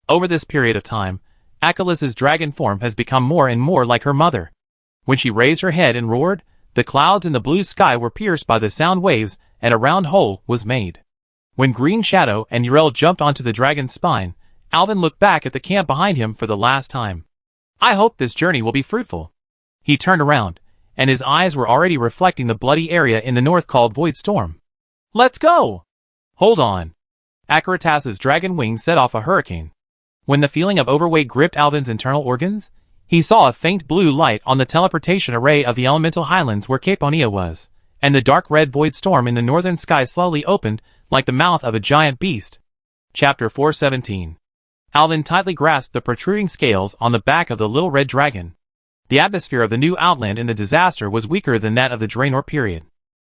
Over this period of time, Akalissa's dragon form has become more and more like her mother. When she raised her head and roared, the clouds in the blue sky were pierced by the sound waves and a round hole was made. When Green Shadow and Uriel jumped onto the dragon's spine, Alvin looked back at the camp behind him for the last time. I hope this journey will be fruitful. He turned around, and his eyes were already reflecting the bloody area in the north called Void Storm. Let's go! Hold on. Akaratas's dragon wings set off a hurricane. When the feeling of overweight gripped Alvin's internal organs, he saw a faint blue light on the teleportation array of the elemental highlands where Caponia was, and the dark red Void Storm in the northern sky slowly opened like the mouth of a giant beast. Chapter 417. Alvin tightly grasped the protruding scales on the back of the little red dragon. The atmosphere of the new outland in the disaster was weaker than that of the Draenor period.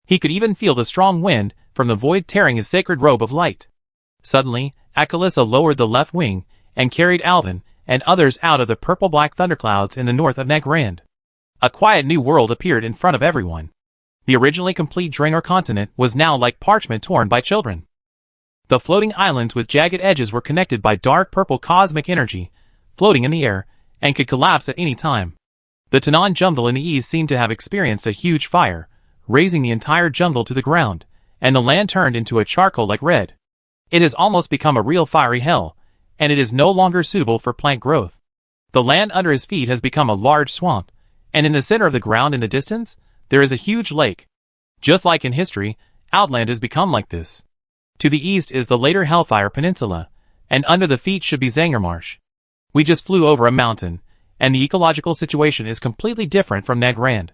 He could even feel the strong wind from the void tearing his sacred robe of light. Suddenly, Akalissa lowered the left wing and carried Alvin and others out of the purple-black thunderclouds in the north of Nagrand. A quiet new world appeared in front of everyone. The originally complete Draenor continent was now like parchment torn by children. The floating islands with jagged edges were connected by dark purple cosmic energy, floating in the air, and could collapse at any time. The Tanan jungle in the east seemed to have experienced a huge fire, raising the entire jungle to the ground, and the land turned into a charcoal-like red. It has almost become a real fiery hell, and it is no longer suitable for plant growth. The land under his feet has become a large swamp, and in the center of the ground in the distance, there is a huge lake. Just like in history, Outland has become like this. To the east is the later Hellfire Peninsula, and under the feet should be Zangarmarsh. We just flew over a mountain, and the ecological situation is completely different from Nagrand.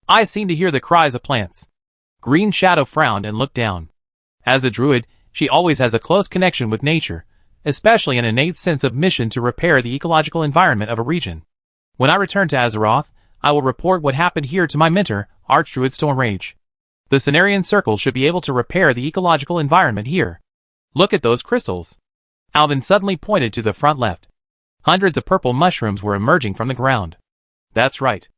I seem to hear the cries of plants. Green Shadow frowned and looked down. As a druid, she always has a close connection with nature, especially an innate sense of mission to repair the ecological environment of a region. When I return to Azeroth, I will report what happened here to my mentor, Archdruid Stormrage. The Cenarian Circle should be able to repair the ecological environment here. Look at those crystals. Alvin suddenly pointed to the front left. Hundreds of purple mushrooms were emerging from the ground. That's right.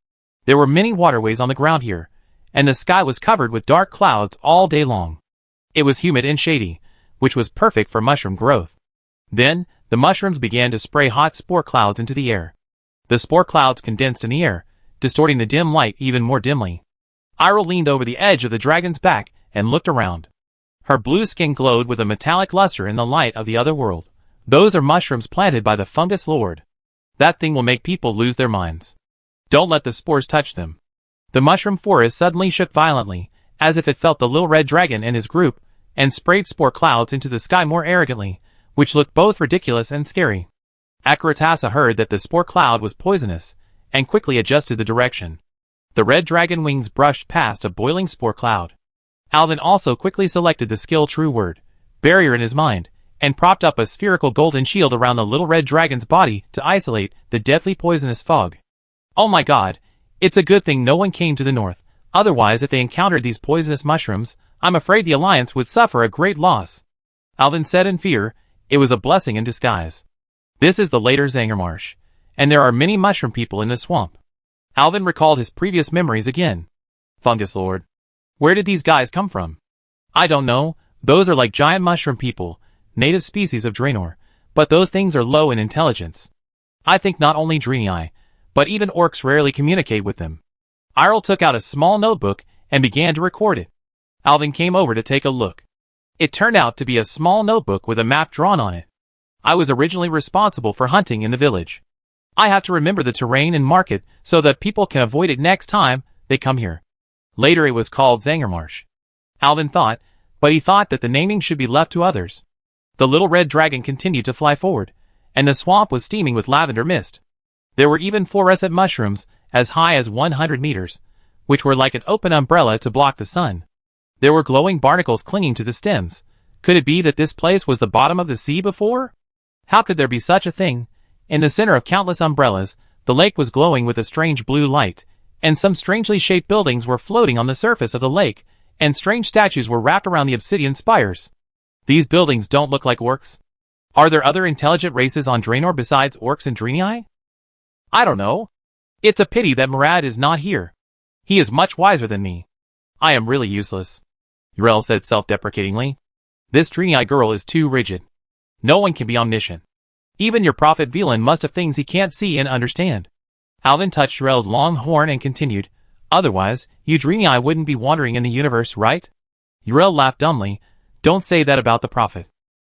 There were many waterways on the ground here, and the sky was covered with dark clouds all day long. It was humid and shady, which was perfect for mushroom growth. Then, the mushrooms began to spray hot spore clouds into the air. The spore clouds condensed in the air, distorting the dim light even more dimly. Iroh leaned over the edge of the dragon's back and looked around. Her blue skin glowed with a metallic luster in the light of the other world. Those are mushrooms planted by the Fungus Lord. That thing will make people lose their minds. Don't let the spores touch them. The mushroom forest suddenly shook violently, as if it felt the little red dragon and his group, and sprayed spore clouds into the sky more arrogantly, which looked both ridiculous and scary. Akaratasa heard that the spore cloud was poisonous, and quickly adjusted the direction. The red dragon wings brushed past a boiling spore cloud. Alvin also quickly selected the skill True Word, barrier in his mind, and propped up a spherical golden shield around the little red dragon's body to isolate the deadly poisonous fog. Oh my god, it's a good thing no one came to the north, otherwise if they encountered these poisonous mushrooms, I'm afraid the Alliance would suffer a great loss. Alvin said in fear, it was a blessing in disguise. This is the later Zangarmarsh, and there are many mushroom people in the swamp. Alvin recalled his previous memories again. Fungus Lord. Where did these guys come from? I don't know, those are like giant mushroom people, native species of Draenor, but those things are low in intelligence. I think not only Draenei, but even orcs rarely communicate with them. Iroh took out a small notebook and began to record it. Alvin came over to take a look. It turned out to be a small notebook with a map drawn on it. I was originally responsible for hunting in the village. I have to remember the terrain and mark it so that people can avoid it next time they come here. Later it was called Zangarmarsh. Alvin thought, but he thought that the naming should be left to others. The little red dragon continued to fly forward, and the swamp was steaming with lavender mist. There were even fluorescent mushrooms as high as 100 meters, which were like an open umbrella to block the sun. There were glowing barnacles clinging to the stems. Could it be that this place was the bottom of the sea before? How could there be such a thing? In the center of countless umbrellas, the lake was glowing with a strange blue light, and some strangely shaped buildings were floating on the surface of the lake, and strange statues were wrapped around the obsidian spires. These buildings don't look like orcs. Are there other intelligent races on Draenor besides orcs and Draenei? I don't know. It's a pity that Murad is not here. He is much wiser than me. I am really useless. Yrel said self-deprecatingly. This Draenei girl is too rigid. No one can be omniscient. Even your prophet Velan must have things he can't see and understand. Alvin touched Yrel's long horn and continued, otherwise, you Draenei wouldn't be wandering in the universe, right? Yrel laughed dumbly. Don't say that about the prophet.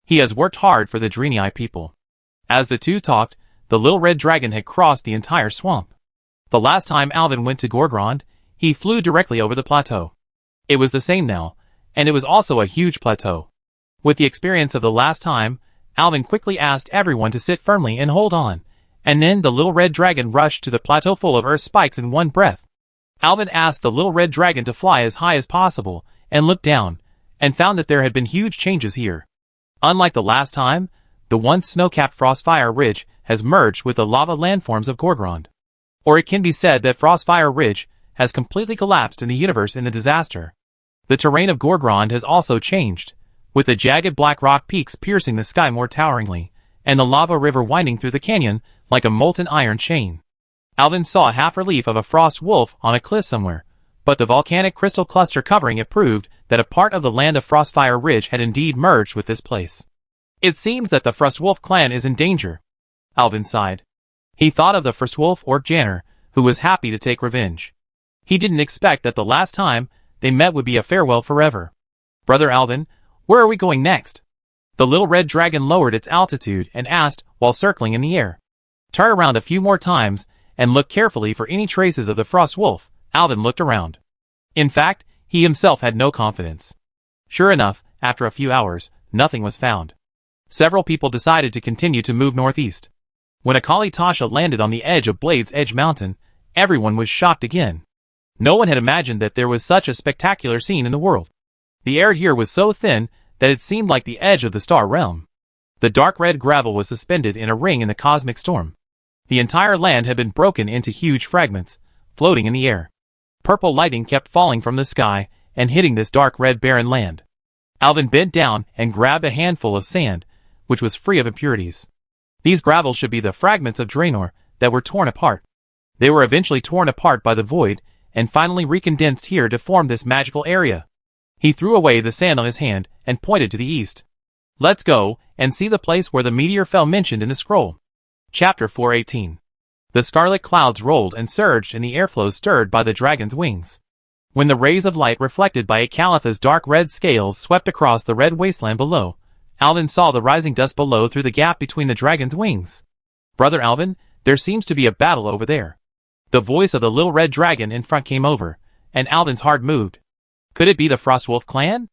He has worked hard for the Draenei people. As the two talked, the little red dragon had crossed the entire swamp. The last time Alvin went to Gorgrond, he flew directly over the plateau. It was the same now, and it was also a huge plateau. With the experience of the last time, Alvin quickly asked everyone to sit firmly and hold on, and then the little red dragon rushed to the plateau full of earth spikes in one breath. Alvin asked the little red dragon to fly as high as possible, and looked down, and found that there had been huge changes here. Unlike the last time, the once snow-capped Frostfire Ridge has merged with the lava landforms of Gorgrond. Or it can be said that Frostfire Ridge has completely collapsed in the universe in the disaster. The terrain of Gorgrond has also changed, with the jagged black rock peaks piercing the sky more toweringly, and the lava river winding through the canyon like a molten iron chain. Alvin saw a half-relief of a frost wolf on a cliff somewhere, but the volcanic crystal cluster covering it proved that a part of the land of Frostfire Ridge had indeed merged with this place. It seems that the Frostwolf clan is in danger. Alvin sighed. He thought of the Frostwolf Orc Janner, who was happy to take revenge. He didn't expect that the last time they met would be a farewell forever. "Brother Alvin, where are we going next?" The little red dragon lowered its altitude and asked while circling in the air. "Turn around a few more times and look carefully for any traces of the frost wolf." Alvin looked around. In fact, he himself had no confidence. Sure enough, after a few hours, nothing was found. Several people decided to continue to move northeast. When Akali Tasha landed on the edge of Blade's Edge Mountain, everyone was shocked again. No one had imagined that there was such a spectacular scene in the world. The air here was so thin that it seemed like the edge of the star realm. The dark red gravel was suspended in a ring in the cosmic storm. The entire land had been broken into huge fragments, floating in the air. Purple lightning kept falling from the sky and hitting this dark red barren land. Alvin bent down and grabbed a handful of sand, which was free of impurities. These gravels should be the fragments of Draenor that were torn apart. They were eventually torn apart by the void and finally recondensed here to form this magical area. He threw away the sand on his hand and pointed to the east. "Let's go and see the place where the meteor fell mentioned in the scroll." Chapter 418. The scarlet clouds rolled and surged and the airflow stirred by the dragon's wings. When the rays of light reflected by Akalitha's dark red scales swept across the red wasteland below, Alvin saw the rising dust below through the gap between the dragon's wings. "Brother Alvin, there seems to be a battle over there." The voice of the little red dragon in front came over, and Alvin's heart moved. Could it be the Frostwolf clan?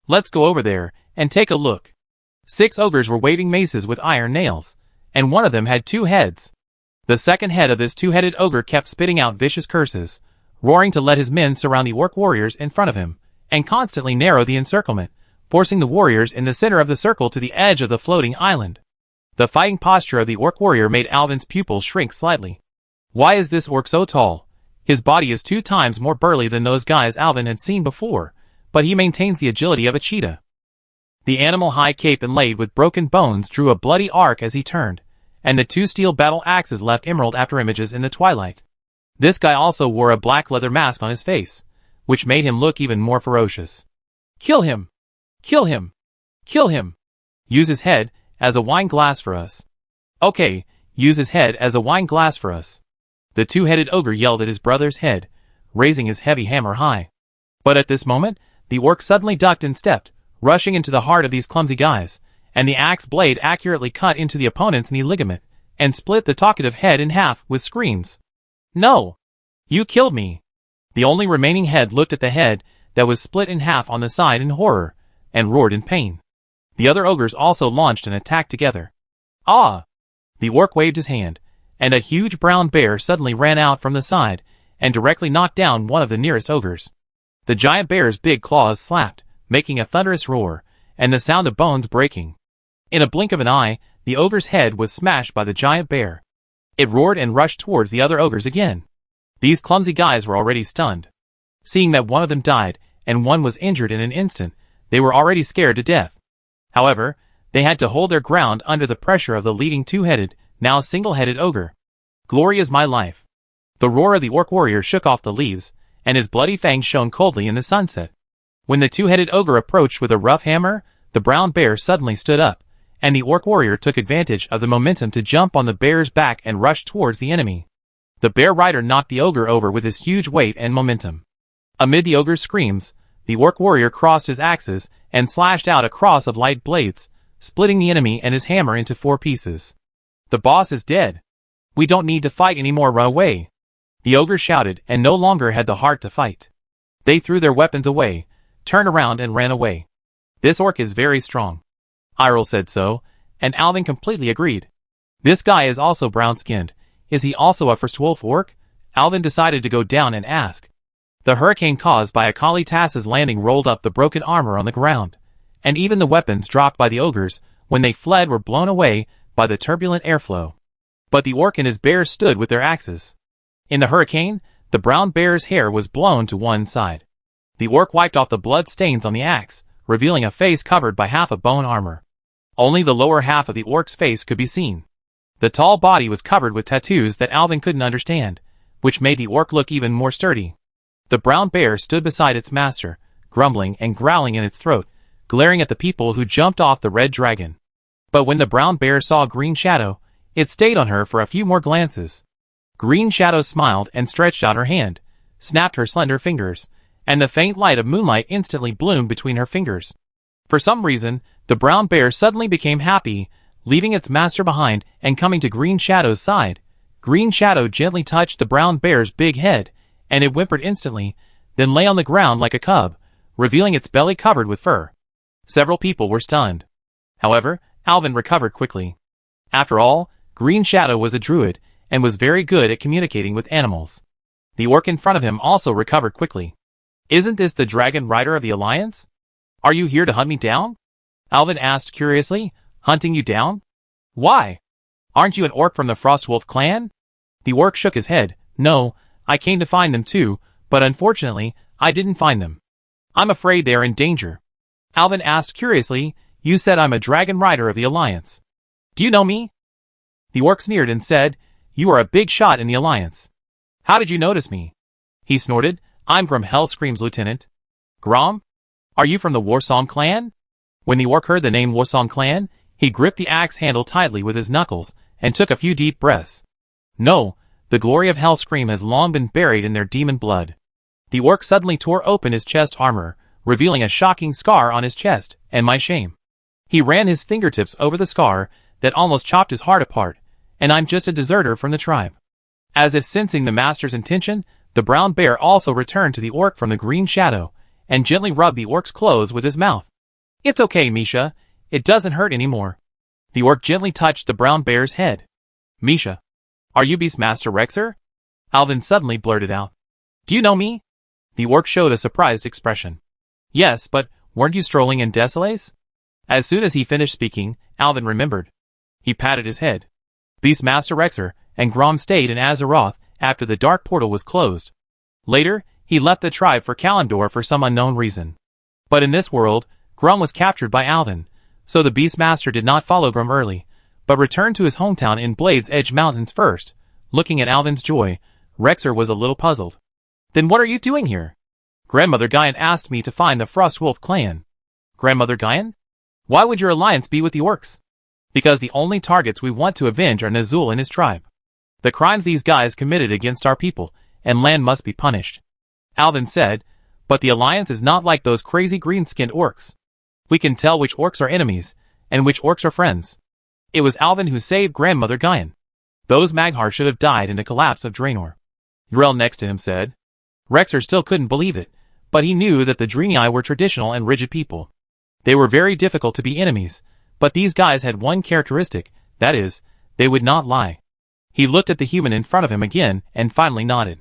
"Let's go over there and take a look." 6 ogres were waving maces with iron nails, and one of them had 2 heads. The second head of this 2-headed ogre kept spitting out vicious curses, roaring to let his men surround the orc warriors in front of him, and constantly narrow the encirclement, forcing the warriors in the center of the circle to the edge of the floating island. The fighting posture of the orc warrior made Alvin's pupils shrink slightly. Why is this orc so tall? His body is 2 times more burly than those guys Alvin had seen before, but he maintains the agility of a cheetah. The animal high cape inlaid with broken bones drew a bloody arc as he turned, and the 2 steel battle axes left emerald after images in the twilight. This guy also wore a black leather mask on his face, which made him look even more ferocious. "Kill him! Kill him! Kill him! Use his head as a wine glass for us." "Okay, use his head as a wine glass for us." The 2-headed ogre yelled at his brother's head, raising his heavy hammer high. But at this moment, the orc suddenly ducked and stepped, rushing into the heart of these clumsy guys, and the axe blade accurately cut into the opponent's knee ligament, and split the talkative head in half with screams. "No! You killed me!" The only remaining head looked at the head that was split in half on the side in horror, and roared in pain. The other ogres also launched an attack together. "Ah!" The orc waved his hand, and a huge brown bear suddenly ran out from the side, and directly knocked down one of the nearest ogres. The giant bear's big claws slapped, making a thunderous roar, and the sound of bones breaking. In a blink of an eye, the ogre's head was smashed by the giant bear. It roared and rushed towards the other ogres again. These clumsy guys were already stunned. Seeing that one of them died, and one was injured in an instant, they were already scared to death. However, they had to hold their ground under the pressure of the leading 2-headed, now single-headed ogre. "Glory is my life." The roar of the orc warrior shook off the leaves, and his bloody fangs shone coldly in the sunset. When the 2-headed ogre approached with a rough hammer, the brown bear suddenly stood up, and the orc warrior took advantage of the momentum to jump on the bear's back and rush towards the enemy. The bear rider knocked the ogre over with his huge weight and momentum. Amid the ogre's screams, the orc warrior crossed his axes and slashed out a cross of light blades, splitting the enemy and his hammer into 4 pieces. "The boss is dead. We don't need to fight anymore, run away." The ogre shouted and no longer had the heart to fight. They threw their weapons away, turned around and ran away. "This orc is very strong." Irel said so, and Alvin completely agreed. "This guy is also brown-skinned. Is he also a Frostwolf orc?" Alvin decided to go down and ask. The hurricane caused by Akali Tassa's landing rolled up the broken armor on the ground, and even the weapons dropped by the ogres when they fled were blown away by the turbulent airflow. But the orc and his bears stood with their axes. In the hurricane, the brown bear's hair was blown to one side. The orc wiped off the blood stains on the axe, revealing a face covered by half of bone armor. Only the lower half of the orc's face could be seen. The tall body was covered with tattoos that Alvin couldn't understand, which made the orc look even more sturdy. The brown bear stood beside its master, grumbling and growling in its throat, glaring at the people who jumped off the red dragon. But when the brown bear saw Green Shadow, it stayed on her for a few more glances. Green Shadow smiled and stretched out her hand, snapped her slender fingers, and the faint light of moonlight instantly bloomed between her fingers. For some reason, the brown bear suddenly became happy, leaving its master behind and coming to Green Shadow's side. Green Shadow gently touched the brown bear's big head, and it whimpered instantly, then lay on the ground like a cub, revealing its belly covered with fur. Several people were stunned. However, Alvin recovered quickly. After all, Green Shadow was a druid, and was very good at communicating with animals. The orc in front of him also recovered quickly. "Isn't this the dragon rider of the Alliance? Are you here to hunt me down?" Alvin asked curiously. "Hunting you down? Why? Aren't you an orc from the Frostwolf clan?" The orc shook his head. "No, I came to find them too, but unfortunately, I didn't find them. I'm afraid they are in danger." Alvin asked curiously, "You said I'm a dragon rider of the Alliance. Do you know me?" The orc sneered and said, "You are a big shot in the Alliance. How did you notice me?" He snorted, "I'm from Hell Scream's lieutenant." "Grom? Are you from the Warsong clan?" When the orc heard the name Warsong clan, he gripped the axe handle tightly with his knuckles and took a few deep breaths. "No, the glory of Hell Scream has long been buried in their demon blood." The orc suddenly tore open his chest armor, revealing a shocking scar on his chest, and my shame. He ran his fingertips over the scar that almost chopped his heart apart, and I'm just a deserter from the tribe. As if sensing the master's intention, the brown bear also returned to the orc from the Green Shadow, and gently rubbed the orc's clothes with his mouth. "It's okay, Misha. It doesn't hurt anymore." The orc gently touched the brown bear's head. "Misha, are you Beastmaster Rexer?" Alvin suddenly blurted out. "Do you know me?" The orc showed a surprised expression. "Yes, but weren't you strolling in Desolace?" As soon as he finished speaking, Alvin remembered. He patted his head. Beastmaster Rexer and Grom stayed in Azeroth after the dark portal was closed. Later, he left the tribe for Kalimdor for some unknown reason. But in this world, Grom was captured by Alvin, so the Beastmaster did not follow Grom early, but returned to his hometown in Blade's Edge Mountains first. Looking at Alvin's joy, Rexer was a little puzzled. "Then what are you doing here?" "Grandmother Guyan asked me to find the Frostwolf clan." "Grandmother Guyan? Why would your alliance be with the orcs?" "Because the only targets we want to avenge are Nazul and his tribe. The crimes these guys committed against our people and land must be punished," Alvin said, "but the alliance is not like those crazy green-skinned orcs. We can tell which orcs are enemies and which orcs are friends. It was Alvin who saved Grandmother Guyan. Those Maghar should have died in the collapse of Draenor," Yrel next to him said. Rexer still couldn't believe it, but he knew that the Draenei were traditional and rigid people. They were very difficult to be enemies, but these guys had one characteristic, that is, they would not lie. He looked at the human in front of him again and finally nodded.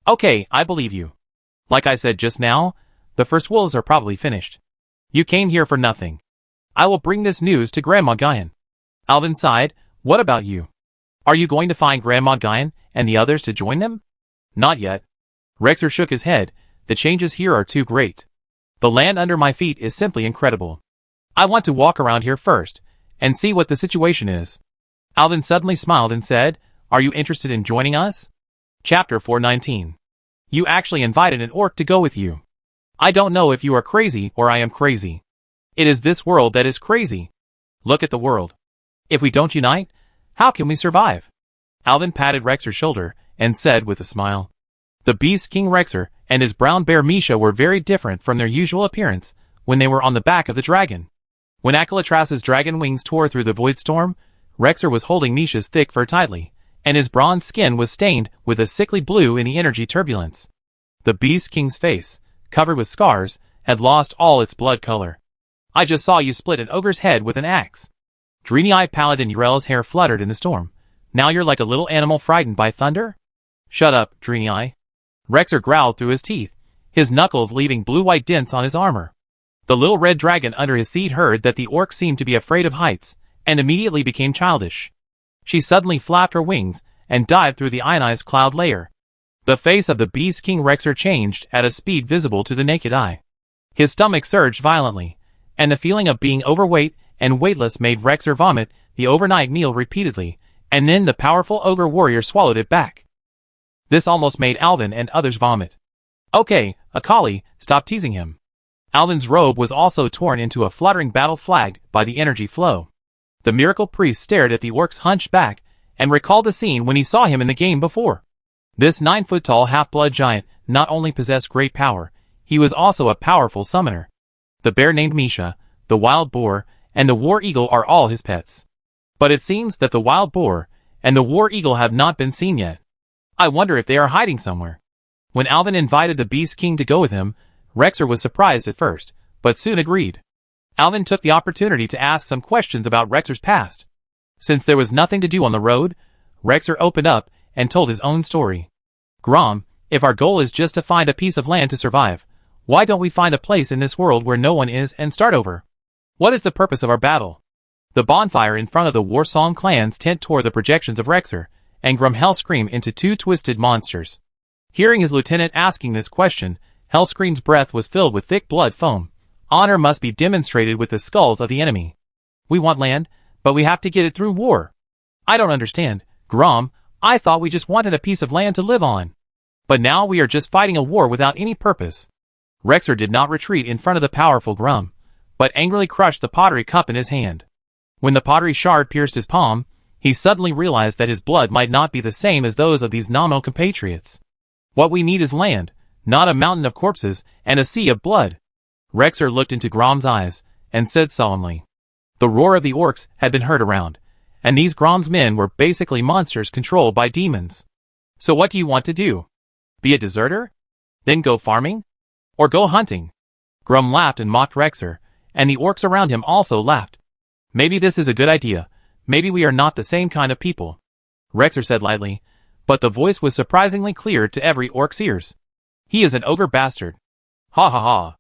"Okay, I believe you. Like I said just now, the first wolves are probably finished. You came here for nothing. I will bring this news to Grandma Guyan." Alvin sighed. "What about you? Are you going to find Grandma Guyan and the others to join them?" "Not yet." Rexer shook his head. "The changes here are too great. The land under my feet is simply incredible. I want to walk around here first and see what the situation is." Alvin suddenly smiled and said, "Are you interested in joining us?" Chapter 419. "You actually invited an orc to go with you. I don't know if you are crazy or I am crazy. It is this world that is crazy. Look at the world. If we don't unite, how can we survive?" Alvin patted Rexer's shoulder and said with a smile. The Beast King Rexer and his brown bear Misha were very different from their usual appearance when they were on the back of the dragon. When Akalatras's dragon wings tore through the void storm, Rexer was holding Misha's thick fur tightly, and his bronze skin was stained with a sickly blue in the energy turbulence. The Beast King's face, covered with scars, had lost all its blood color. "I just saw you split an ogre's head with an axe." Dreamy-eyed Paladin Yrel's hair fluttered in the storm. "Now you're like a little animal frightened by thunder?" "Shut up, Dreamy-eye." Rexer growled through his teeth, his knuckles leaving blue-white dents on his armor. The little red dragon under his seat heard that the orc seemed to be afraid of heights, and immediately became childish. She suddenly flapped her wings and dived through the ionized cloud layer. The face of the Beast King Rexer changed at a speed visible to the naked eye. His stomach surged violently, and the feeling of being overweight and weightless made Rexer vomit the overnight meal repeatedly, and then the powerful ogre warrior swallowed it back. This almost made Alvin and others vomit. "Okay, Akali, stop teasing him." Alvin's robe was also torn into a fluttering battle flag by the energy flow. The miracle priest stared at the orc's hunched back and recalled the scene when he saw him in the game before. This 9-foot-tall half-blood giant not only possessed great power, he was also a powerful summoner. The bear named Misha, the wild boar, and the war eagle are all his pets. But it seems that the wild boar and the war eagle have not been seen yet. I wonder if they are hiding somewhere. When Alvin invited the Beast King to go with him, Rexer was surprised at first, but soon agreed. Alvin took the opportunity to ask some questions about Rexer's past. Since there was nothing to do on the road, Rexer opened up and told his own story. Grom, if our goal is just to find a piece of land to survive, why don't we find a place in this world where no one is and start over? What is the purpose of our battle? The bonfire in front of the Warsong clan's tent tore the projections of Rexer, and Grom Hellscream into two twisted monsters. Hearing his lieutenant asking this question, Hellscream's breath was filled with thick blood foam. Honor must be demonstrated with the skulls of the enemy. We want land, but we have to get it through war. I don't understand, Grom. I thought we just wanted a piece of land to live on. But now we are just fighting a war without any purpose. Rexer did not retreat in front of the powerful Grom, but angrily crushed the pottery cup in his hand. When the pottery shard pierced his palm, he suddenly realized that his blood might not be the same as those of these nominal compatriots. What we need is land, not a mountain of corpses and a sea of blood. Rexer looked into Grom's eyes and said solemnly. The roar of the orcs had been heard around, and these Grom's men were basically monsters controlled by demons. So what do you want to do? Be a deserter? Then go farming? Or go hunting? Grom laughed and mocked Rexer, and the orcs around him also laughed. Maybe this is a good idea. Maybe we are not the same kind of people. Rexer said lightly, but the voice was surprisingly clear to every orc's ears. He is an ogre bastard. Ha ha ha.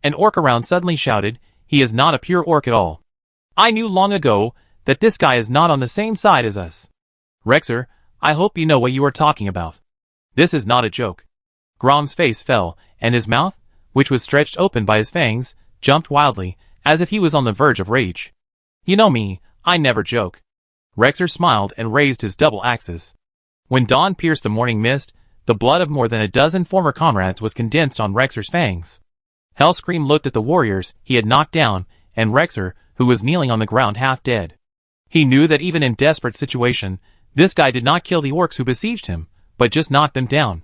An orc around suddenly shouted, he is not a pure orc at all. I knew long ago that this guy is not on the same side as us. Rexer, I hope you know what you are talking about. This is not a joke. Grom's face fell, and his mouth, which was stretched open by his fangs, jumped wildly, as if he was on the verge of rage. You know me, I never joke. Rexer smiled and raised his double axes. When dawn pierced the morning mist, the blood of more than a dozen former comrades was condensed on Rexer's fangs. Hellscream looked at the warriors he had knocked down, and Rexer, who was kneeling on the ground half dead. He knew that even in desperate situation, this guy did not kill the orcs who besieged him, but just knocked them down.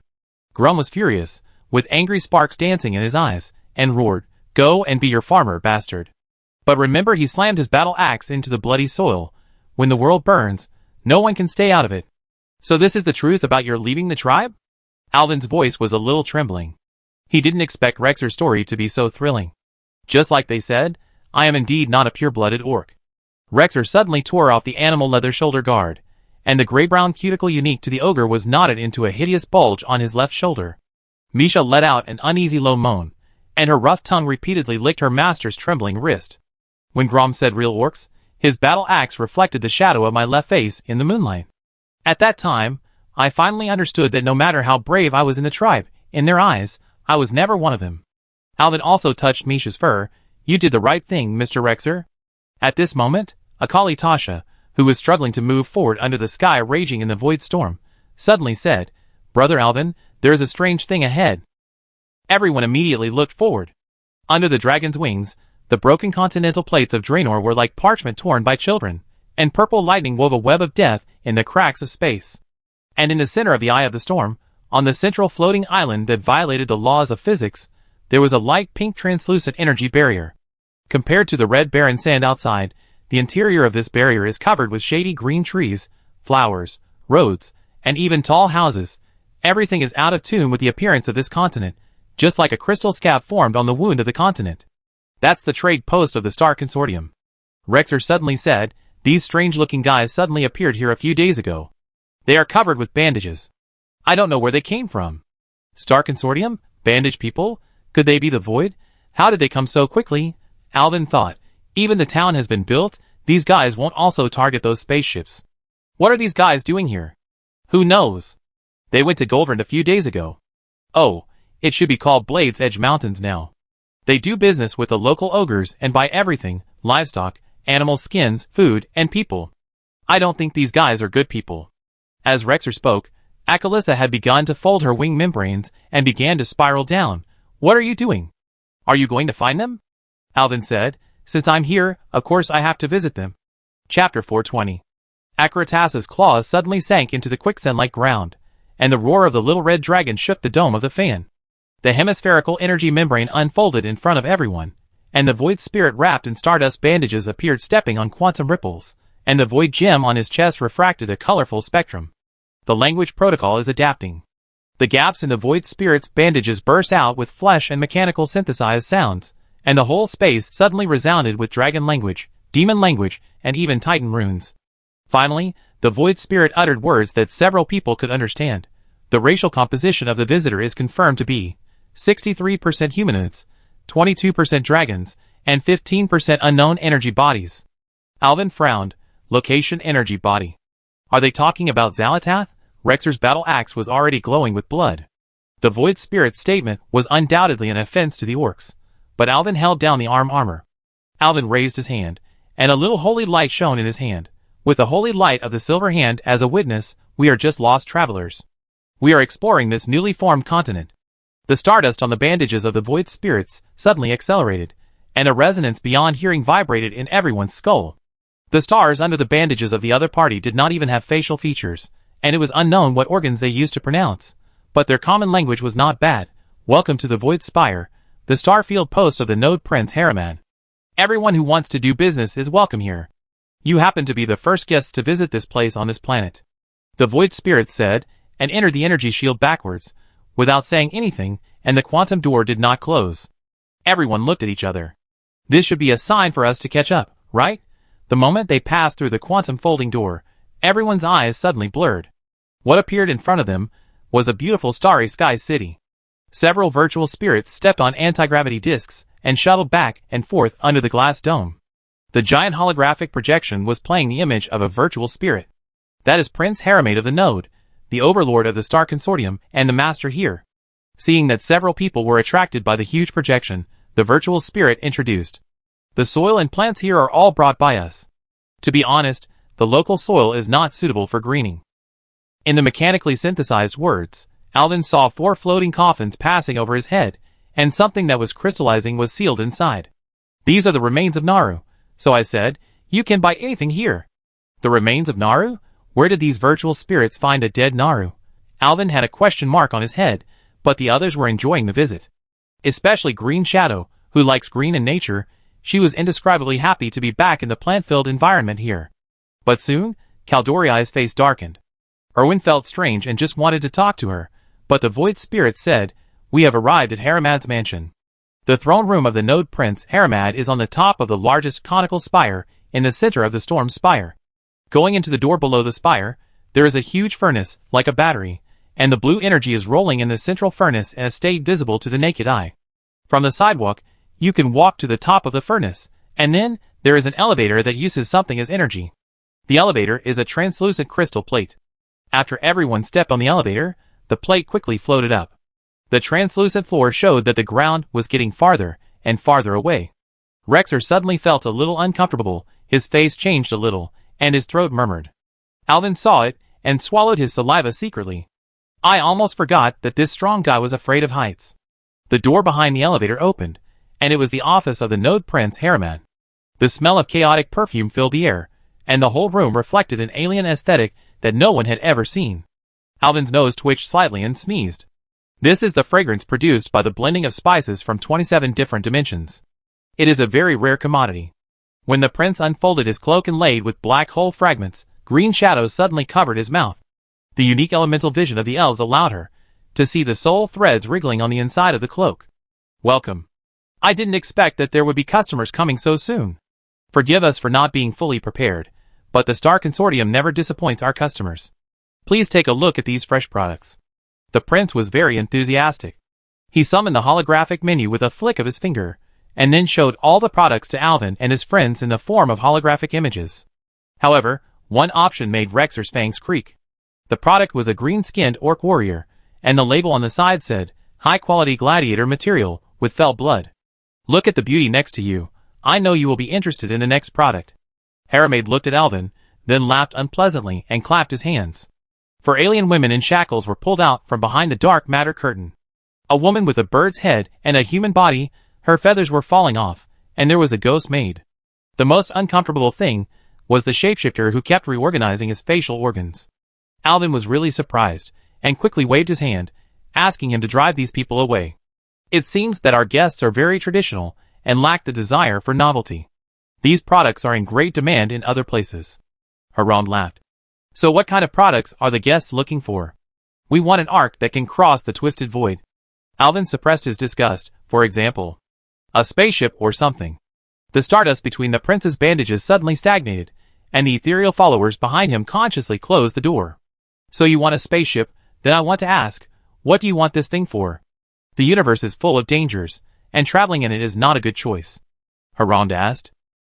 Grom was furious, with angry sparks dancing in his eyes, and roared, Go and be your farmer, bastard. But remember, he slammed his battle axe into the bloody soil. When the world burns, no one can stay out of it. So this is the truth about your leaving the tribe? Alvin's voice was a little trembling. He didn't expect Rexer's story to be so thrilling. Just like they said, I am indeed not a pure-blooded orc. Rexer suddenly tore off the animal leather shoulder guard, and the gray-brown cuticle unique to the ogre was knotted into a hideous bulge on his left shoulder. Misha let out an uneasy low moan, and her rough tongue repeatedly licked her master's trembling wrist. When Grom said real orcs, his battle axe reflected the shadow of my left face in the moonlight. At that time, I finally understood that no matter how brave I was in the tribe, in their eyes, I was never one of them. Alvin also touched Misha's fur. You did the right thing, Mr. Rexer. At this moment, Akali Tasha, who was struggling to move forward under the sky raging in the void storm, suddenly said, Brother Alvin, there is a strange thing ahead. Everyone immediately looked forward. Under the dragon's wings, the broken continental plates of Draenor were like parchment torn by children, and purple lightning wove a web of death in the cracks of space. And in the center of the eye of the storm, on the central floating island that violated the laws of physics, there was a light pink translucent energy barrier. Compared to the red barren sand outside, the interior of this barrier is covered with shady green trees, flowers, roads, and even tall houses. Everything is out of tune with the appearance of this continent, just like a crystal scab formed on the wound of the continent. That's the trade post of the Star Consortium. Rexer suddenly said, these strange-looking guys suddenly appeared here a few days ago. They are covered with bandages. I don't know where they came from. Star Consortium? Bandage people? Could they be the Void? How did they come so quickly? Alvin thought, even the town has been built, these guys won't also target those spaceships. What are these guys doing here? Who knows? They went to Goldrund a few days ago. Oh, it should be called Blades Edge Mountains now. They do business with the local ogres and buy everything, livestock, animal skins, food, and people. I don't think these guys are good people. As Rexer spoke, Akalissa had begun to fold her wing membranes and began to spiral down. What are you doing? Are you going to find them? Alvin said, since I'm here, of course I have to visit them. Chapter 420. Akratasa's claws suddenly sank into the quicksand-like ground, and the roar of the little red dragon shook the dome of the fan. The hemispherical energy membrane unfolded in front of everyone, and the void spirit wrapped in stardust bandages appeared stepping on quantum ripples, and the void gem on his chest refracted a colorful spectrum. The language protocol is adapting. The gaps in the void spirit's bandages burst out with flesh and mechanical synthesized sounds, and the whole space suddenly resounded with dragon language, demon language, and even titan runes. Finally, the void spirit uttered words that several people could understand. The racial composition of the visitor is confirmed to be 63% humanoids, 22% dragons, and 15% unknown energy bodies. Alvin frowned. Location energy body. Are they talking about Xalatath? Rexer's battle axe was already glowing with blood. The void spirit's statement was undoubtedly an offense to the orcs, but Alvin held down the armor. Alvin raised his hand, and a little holy light shone in his hand. With the holy light of the silver hand as a witness, we are just lost travelers. We are exploring this newly formed continent. The stardust on the bandages of the void spirits suddenly accelerated, and a resonance beyond hearing vibrated in everyone's skull. The stars under the bandages of the other party did not even have facial features, and it was unknown what organs they used to pronounce, but their common language was not bad. Welcome to the Void Spire, the Starfield post of the Node Prince Harriman. Everyone who wants to do business is welcome here. You happen to be the first guests to visit this place on this planet. The Void Spirit said, and entered the energy shield backwards, without saying anything, and the quantum door did not close. Everyone looked at each other. This should be a sign for us to catch up, right? The moment they passed through the quantum folding door, everyone's eyes suddenly blurred. What appeared in front of them was a beautiful starry sky city. Several virtual spirits stepped on anti-gravity discs and shuttled back and forth under the glass dome. The giant holographic projection was playing the image of a virtual spirit. That is Prince Harriman of the Node, the overlord of the Star Consortium and the master here. Seeing that several people were attracted by the huge projection, the virtual spirit introduced. The soil and plants here are all brought by us. To be honest, the local soil is not suitable for greening. In the mechanically synthesized words, Alvin saw 4 floating coffins passing over his head, and something that was crystallizing was sealed inside. These are the remains of Naru, so I said, you can buy anything here. The remains of Naru? Where did these virtual spirits find a dead Naru? Alvin had a question mark on his head, but the others were enjoying the visit. Especially Green Shadow, who likes green and nature. She was indescribably happy to be back in the plant-filled environment here. But soon, Caldoria's face darkened. Erwin felt strange and just wanted to talk to her, but the Void Spirit said, we have arrived at Harrimad's mansion. The throne room of the Node Prince Harrimad is on the top of the largest conical spire in the center of the storm spire. Going into the door below the spire, there is a huge furnace, like a battery, and the blue energy is rolling in the central furnace in a state visible to the naked eye. From the sidewalk, you can walk to the top of the furnace, and then, there is an elevator that uses something as energy. The elevator is a translucent crystal plate. After everyone stepped on the elevator, the plate quickly floated up. The translucent floor showed that the ground was getting farther and farther away. Rexer suddenly felt a little uncomfortable, his face changed a little, and his throat murmured. Alvin saw it, and swallowed his saliva secretly. I almost forgot that this strong guy was afraid of heights. The door behind the elevator opened, and it was the office of the Node Prince Harriman. The smell of chaotic perfume filled the air, and the whole room reflected an alien aesthetic that no one had ever seen. Alvin's nose twitched slightly and sneezed. This is the fragrance produced by the blending of spices from 27 different dimensions. It is a very rare commodity. When the prince unfolded his cloak and laid with black hole fragments, green shadows suddenly covered his mouth. The unique elemental vision of the elves allowed her to see the soul threads wriggling on the inside of the cloak. Welcome. I didn't expect that there would be customers coming so soon. Forgive us for not being fully prepared, but the Star Consortium never disappoints our customers. Please take a look at these fresh products. The prince was very enthusiastic. He summoned the holographic menu with a flick of his finger, and then showed all the products to Alvin and his friends in the form of holographic images. However, one option made Rexer's fangs creak. The product was a green-skinned orc warrior, and the label on the side said, high-quality gladiator material, with fell blood. Look at the beauty next to you. I know you will be interested in the next product. Harriman looked at Alvin, then laughed unpleasantly and clapped his hands. 4 alien women in shackles were pulled out from behind the dark matter curtain. A woman with a bird's head and a human body, her feathers were falling off, and there was a ghost maid. The most uncomfortable thing was the shapeshifter who kept reorganizing his facial organs. Alvin was really surprised, and quickly waved his hand, asking him to drive these people away. It seems that our guests are very traditional, and lack the desire for novelty. These products are in great demand in other places. Harand laughed. So what kind of products are the guests looking for? We want an ark that can cross the twisted void. Alvin suppressed his disgust. For example, a spaceship or something. The stardust between the prince's bandages suddenly stagnated, and the ethereal followers behind him consciously closed the door. So you want a spaceship? Then I want to ask, what do you want this thing for? The universe is full of dangers, and traveling in it is not a good choice. Harand asked.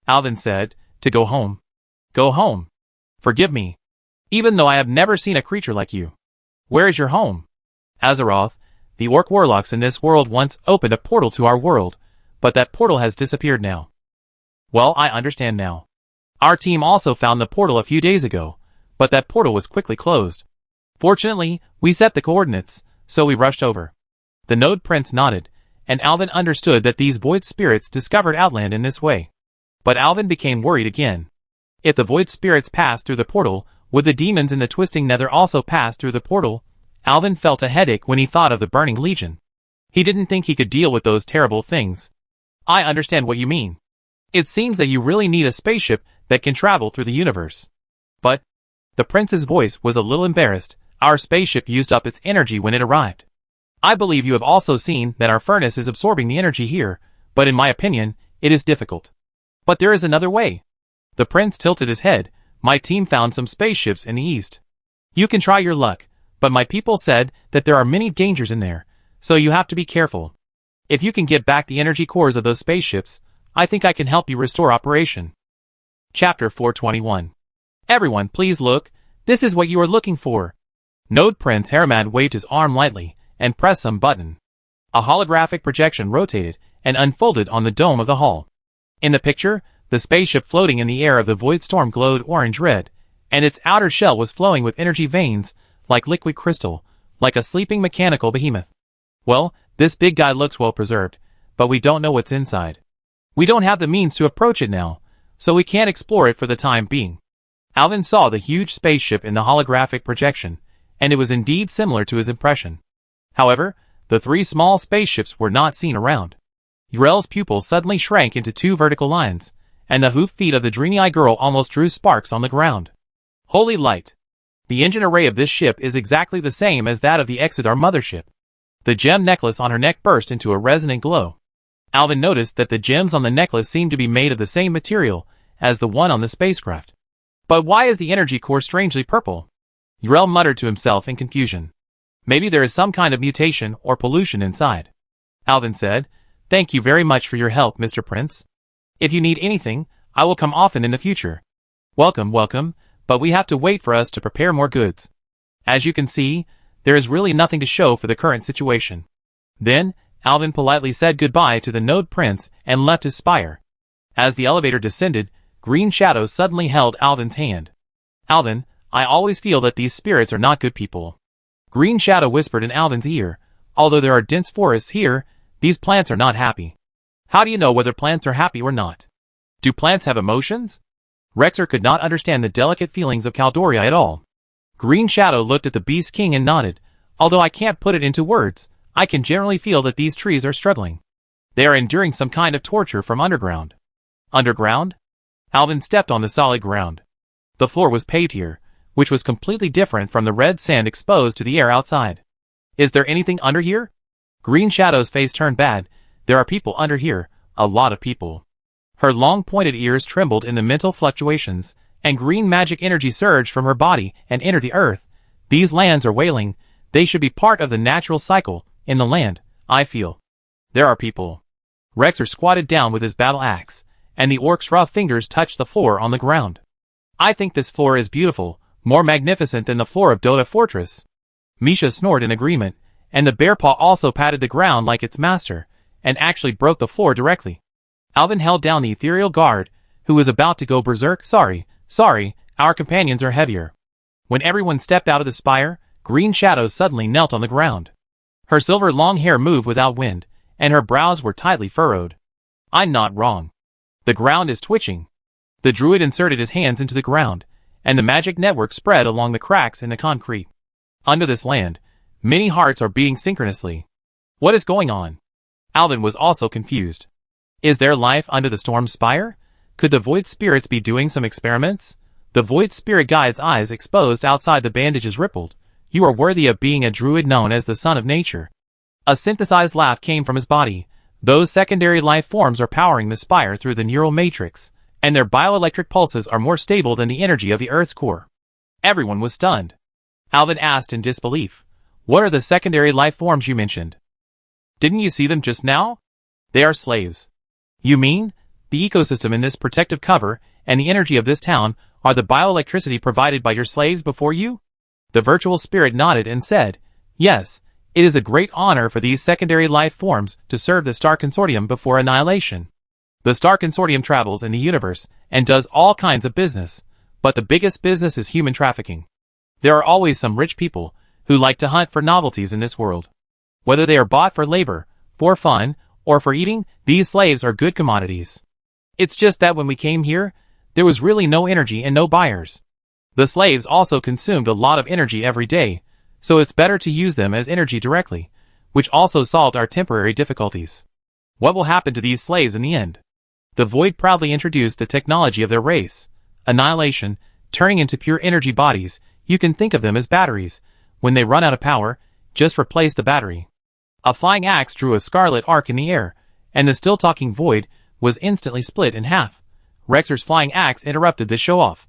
Alvin said, to go home. Go home. Forgive me. Even though I have never seen a creature like you. Where is your home? Azeroth, the orc warlocks in this world once opened a portal to our world, but that portal has disappeared now. Well, I understand now. Our team also found the portal a few days ago, but that portal was quickly closed. Fortunately, we set the coordinates, so we rushed over. The Node Prince nodded, and Alvin understood that these void spirits discovered Outland in this way. But Alvin became worried again. If the void spirits passed through the portal, would the demons in the twisting nether also pass through the portal? Alvin felt a headache when he thought of the Burning Legion. He didn't think he could deal with those terrible things. I understand what you mean. It seems that you really need a spaceship that can travel through the universe. But, the prince's voice was a little embarrassed, our spaceship used up its energy when it arrived. I believe you have also seen that our furnace is absorbing the energy here, but in my opinion, it is difficult. But there is another way. The prince tilted his head. My team found some spaceships in the east. You can try your luck, but my people said that there are many dangers in there, so you have to be careful. If you can get back the energy cores of those spaceships, I think I can help you restore operation. Chapter 421. Everyone, please look. This is what you are looking for. Node Prince Harand waved his arm lightly and pressed some button. A holographic projection rotated and unfolded on the dome of the hall. In the picture, the spaceship floating in the air of the void storm glowed orange-red, and its outer shell was flowing with energy veins, like liquid crystal, like a sleeping mechanical behemoth. Well, this big guy looks well preserved, but we don't know what's inside. We don't have the means to approach it now, so we can't explore it for the time being. Alvin saw the huge spaceship in the holographic projection, and it was indeed similar to his impression. However, the three small spaceships were not seen around. Yrel's pupils suddenly shrank into two vertical lines, and the hoof feet of the dreamy-eyed girl almost drew sparks on the ground. Holy light! The engine array of this ship is exactly the same as that of the Exodar mothership. The gem necklace on her neck burst into a resonant glow. Alvin noticed that the gems on the necklace seemed to be made of the same material as the one on the spacecraft. But why is the energy core strangely purple? Yrel muttered to himself in confusion. Maybe there is some kind of mutation or pollution inside. Alvin said, "Thank you very much for your help, Mr. Prince. If you need anything, I will come often in the future." Welcome, welcome, but we have to wait for us to prepare more goods. As you can see, there is really nothing to show for the current situation. Then, Alvin politely said goodbye to the Node Prince and left his spire. As the elevator descended, green shadows suddenly held Alvin's hand. "Alvin, I always feel that these spirits are not good people." Green Shadow whispered in Alvin's ear, "Although there are dense forests here, these plants are not happy." "How do you know whether plants are happy or not? Do plants have emotions?" Rexer could not understand the delicate feelings of Caldoria at all. Green Shadow looked at the Beast King and nodded. "Although I can't put it into words, I can generally feel that these trees are struggling. They are enduring some kind of torture from underground." Underground? Alvin stepped on the solid ground. The floor was paved here, which was completely different from the red sand exposed to the air outside. "Is there anything under here?" Green Shadow's face turned bad. "There are people under here, a lot of people." Her long pointed ears trembled in the mental fluctuations, and green magic energy surged from her body and entered the earth. "These lands are wailing. They should be part of the natural cycle in the land, I feel. There are people." Rexer squatted down with his battle axe, and the orc's rough fingers touched the floor on the ground. "I think this floor is beautiful, more magnificent than the floor of Dota Fortress." Misha snored in agreement, and the bear paw also patted the ground like its master, and actually broke the floor directly. Alvin held down the ethereal guard, who was about to go berserk. Sorry, our companions are heavier." When everyone stepped out of the spire, Green Shadow suddenly knelt on the ground. Her silver long hair moved without wind, and her brows were tightly furrowed. "I'm not wrong. The ground is twitching. The druid inserted his hands into the ground, and the magic network spread along the cracks in the concrete. Under this land, many hearts are beating synchronously. What is going on? Alvin was also confused. Is there life under the storm spire? Could the void spirits be doing some experiments? The void spirit guide's eyes exposed outside the bandages rippled. You are worthy of being a druid known as the son of nature. A synthesized laugh came from his body. Those secondary life forms are powering the spire through the neural matrix, and their bioelectric pulses are more stable than the energy of the Earth's core. Everyone was stunned. Alvin asked in disbelief, "What are the secondary life forms you mentioned? Didn't you see them just now? They are slaves." "You mean, the ecosystem in this protective cover and the energy of this town are the bioelectricity provided by your slaves before you?" The virtual spirit nodded and said, "Yes, it is a great honor for these secondary life forms to serve the Star Consortium before annihilation. The Star Consortium travels in the universe and does all kinds of business, but the biggest business is human trafficking. There are always some rich people who like to hunt for novelties in this world. Whether they are bought for labor, for fun, or for eating, these slaves are good commodities. It's just that when we came here, there was really no energy and no buyers. The slaves also consumed a lot of energy every day, so it's better to use them as energy directly, which also solved our temporary difficulties. What will happen to these slaves in the end?" The Void proudly introduced the technology of their race. Annihilation, turning into pure energy bodies. You can think of them as batteries. When they run out of power, just replace the battery. A flying axe drew a scarlet arc in the air, and the still-talking Void was instantly split in half. Rexer's flying axe interrupted this show-off.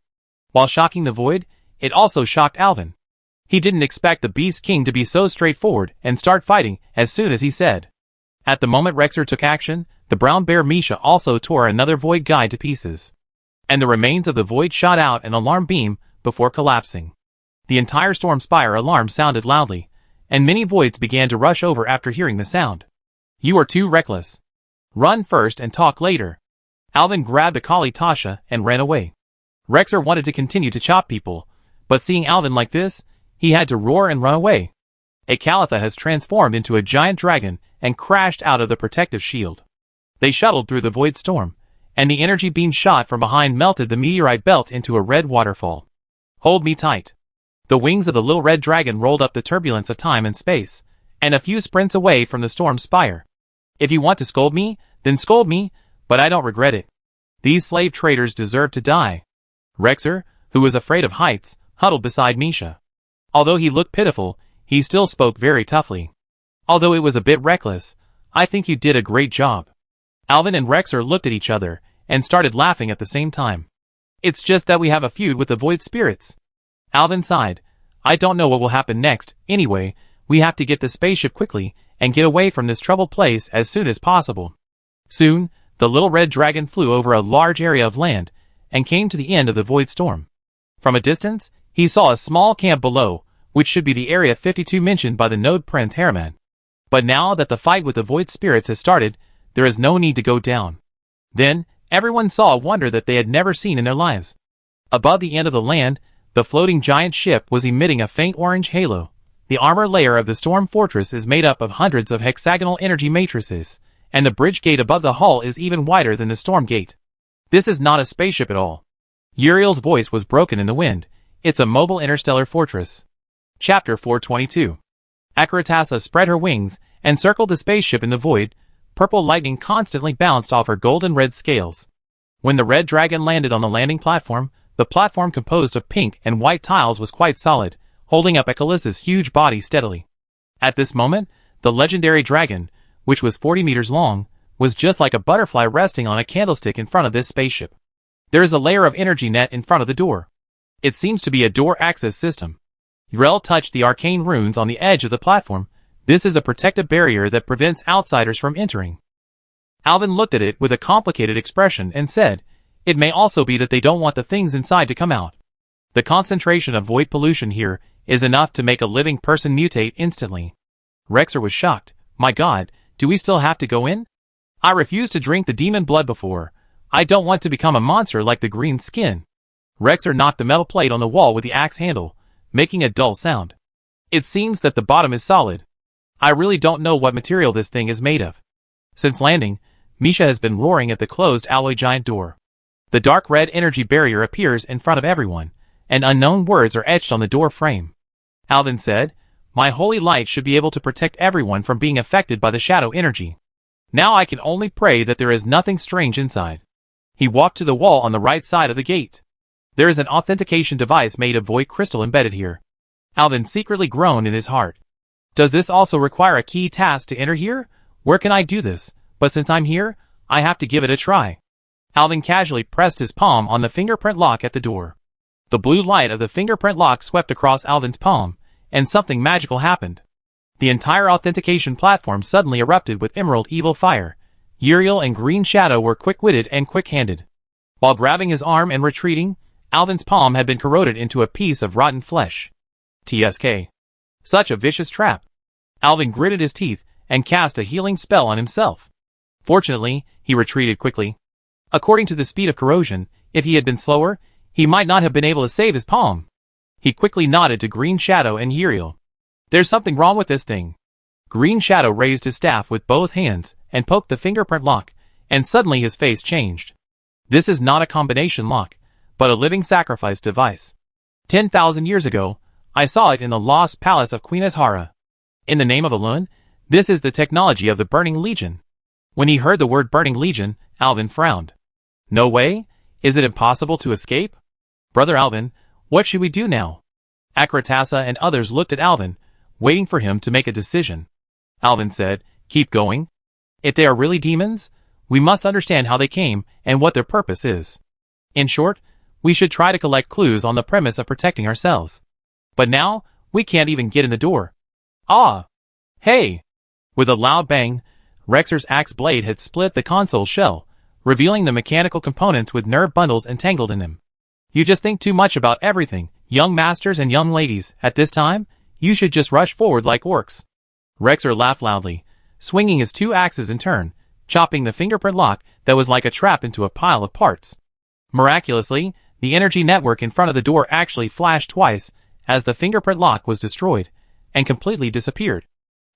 While shocking the Void, it also shocked Alvin. He didn't expect the Beast King to be so straightforward and start fighting as soon as he said. At the moment Rexer took action, the brown bear Misha also tore another Void guide to pieces. And the remains of the Void shot out an alarm beam before collapsing. The entire storm spire alarm sounded loudly, and many Voids began to rush over after hearing the sound. "You are too reckless. Run first and talk later." Alvin grabbed a Kali Tasha and ran away. Rexer wanted to continue to chop people, but seeing Alvin like this, he had to roar and run away. A Calitha has transformed into a giant dragon and crashed out of the protective shield. They shuttled through the void storm, and the energy beam shot from behind melted the meteorite belt into a red waterfall. "Hold me tight." The wings of the little red dragon rolled up the turbulence of time and space, and a few sprints away from the storm spire. "If you want to scold me, then scold me, but I don't regret it. These slave traders deserve to die." Rexer, who was afraid of heights, huddled beside Misha. Although he looked pitiful, he still spoke very toughly. "Although it was a bit reckless, I think you did a great job." Alvin and Rexer looked at each other and started laughing at the same time. "It's just that we have a feud with the void spirits." Alvin sighed. "I don't know what will happen next. Anyway, we have to get the spaceship quickly and get away from this troubled place as soon as possible." Soon, the little red dragon flew over a large area of land and came to the end of the void storm. From a distance, he saw a small camp below, which should be the Area 52 mentioned by the Node Prince Harriman. But now that the fight with the void spirits has started, there is no need to go down. Then, everyone saw a wonder that they had never seen in their lives. Above the end of the land, the floating giant ship was emitting a faint orange halo. The armor layer of the storm fortress is made up of hundreds of hexagonal energy matrices, and the bridge gate above the hull is even wider than the storm gate. "This is not a spaceship at all." Uriel's voice was broken in the wind. "It's a mobile interstellar fortress." Chapter 422. Akaratasa spread her wings and circled the spaceship in the void. Purple lightning constantly bounced off her golden red scales. When the red dragon landed on the landing platform, the platform composed of pink and white tiles was quite solid, holding up Echalis's huge body steadily. At this moment, the legendary dragon, which was 40 meters long, was just like a butterfly resting on a candlestick in front of this spaceship. There is a layer of energy net in front of the door. It seems to be a door access system. Yrel touched the arcane runes on the edge of the platform. This is a protective barrier that prevents outsiders from entering. Alvin looked at it with a complicated expression and said, "It may also be that they don't want the things inside to come out. The concentration of void pollution here is enough to make a living person mutate instantly." Rexer was shocked. "My god, do we still have to go in? I refused to drink the demon blood before. I don't want to become a monster like the green skin." Rexer knocked the metal plate on the wall with the axe handle, making a dull sound. "It seems that the bottom is solid. I really don't know what material this thing is made of." Since landing, Misha has been roaring at the closed alloy giant door. The dark red energy barrier appears in front of everyone, and unknown words are etched on the door frame. Alvin said, "My holy light should be able to protect everyone from being affected by the shadow energy. Now I can only pray that there is nothing strange inside." He walked to the wall on the right side of the gate. There is an authentication device made of void crystal embedded here. Alvin secretly groaned in his heart. Does this also require a key task to enter here? Where can I do this? But since I'm here, I have to give it a try. Alvin casually pressed his palm on the fingerprint lock at the door. The blue light of the fingerprint lock swept across Alvin's palm, and something magical happened. The entire authentication platform suddenly erupted with emerald evil fire. Uriel and Green Shadow were quick-witted and quick-handed. While grabbing his arm and retreating, Alvin's palm had been corroded into a piece of rotten flesh. TSK. Such a vicious trap. Alvin gritted his teeth and cast a healing spell on himself. Fortunately, he retreated quickly. According to the speed of corrosion, if he had been slower, he might not have been able to save his palm. He quickly nodded to Green Shadow and Uriel. "There's something wrong with this thing." Green Shadow raised his staff with both hands and poked the fingerprint lock, and suddenly his face changed. "This is not a combination lock, but a living sacrifice device. 10,000 years ago, I saw it in the lost palace of Queen Azhara. In the name of Elun, this is the technology of the Burning Legion." When he heard the word Burning Legion, Alvin frowned. "No way? Is it impossible to escape? Brother Alvin, what should we do now?" Akratasa and others looked at Alvin, waiting for him to make a decision. Alvin said, "Keep going. If they are really demons, we must understand how they came and what their purpose is. In short, we should try to collect clues on the premise of protecting ourselves. But now, we can't even get in the door." "Ah! Hey!" With a loud bang, Rexer's axe blade had split the console shell, revealing the mechanical components with nerve bundles entangled in them. "You just think too much about everything, young masters and young ladies. At this time, you should just rush forward like orcs." Rexer laughed loudly, swinging his two axes in turn, chopping the fingerprint lock that was like a trap into a pile of parts. Miraculously, the energy network in front of the door actually flashed twice as the fingerprint lock was destroyed, and completely disappeared.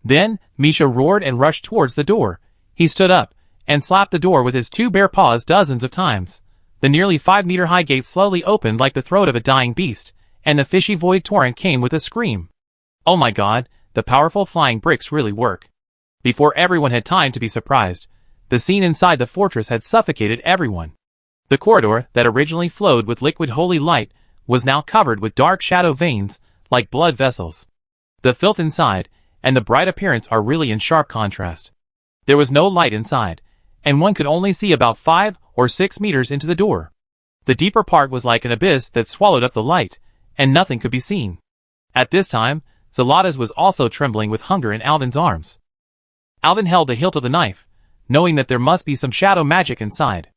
Then, Misha roared and rushed towards the door. He stood up, and slapped the door with his two bare paws dozens of times. The nearly 5-meter-high gate slowly opened like the throat of a dying beast, and the fishy void torrent came with a scream. Oh my god, the powerful flying bricks really work. Before everyone had time to be surprised, the scene inside the fortress had suffocated everyone. The corridor that originally flowed with liquid holy light was now covered with dark shadow veins, like blood vessels. The filth inside and the bright appearance are really in sharp contrast. There was no light inside, and one could only see about 5 or 6 meters into the door. The deeper part was like an abyss that swallowed up the light, and nothing could be seen. At this time, Zalatas was also trembling with hunger in Alvin's arms. Alvin held the hilt of the knife, knowing that there must be some shadow magic inside.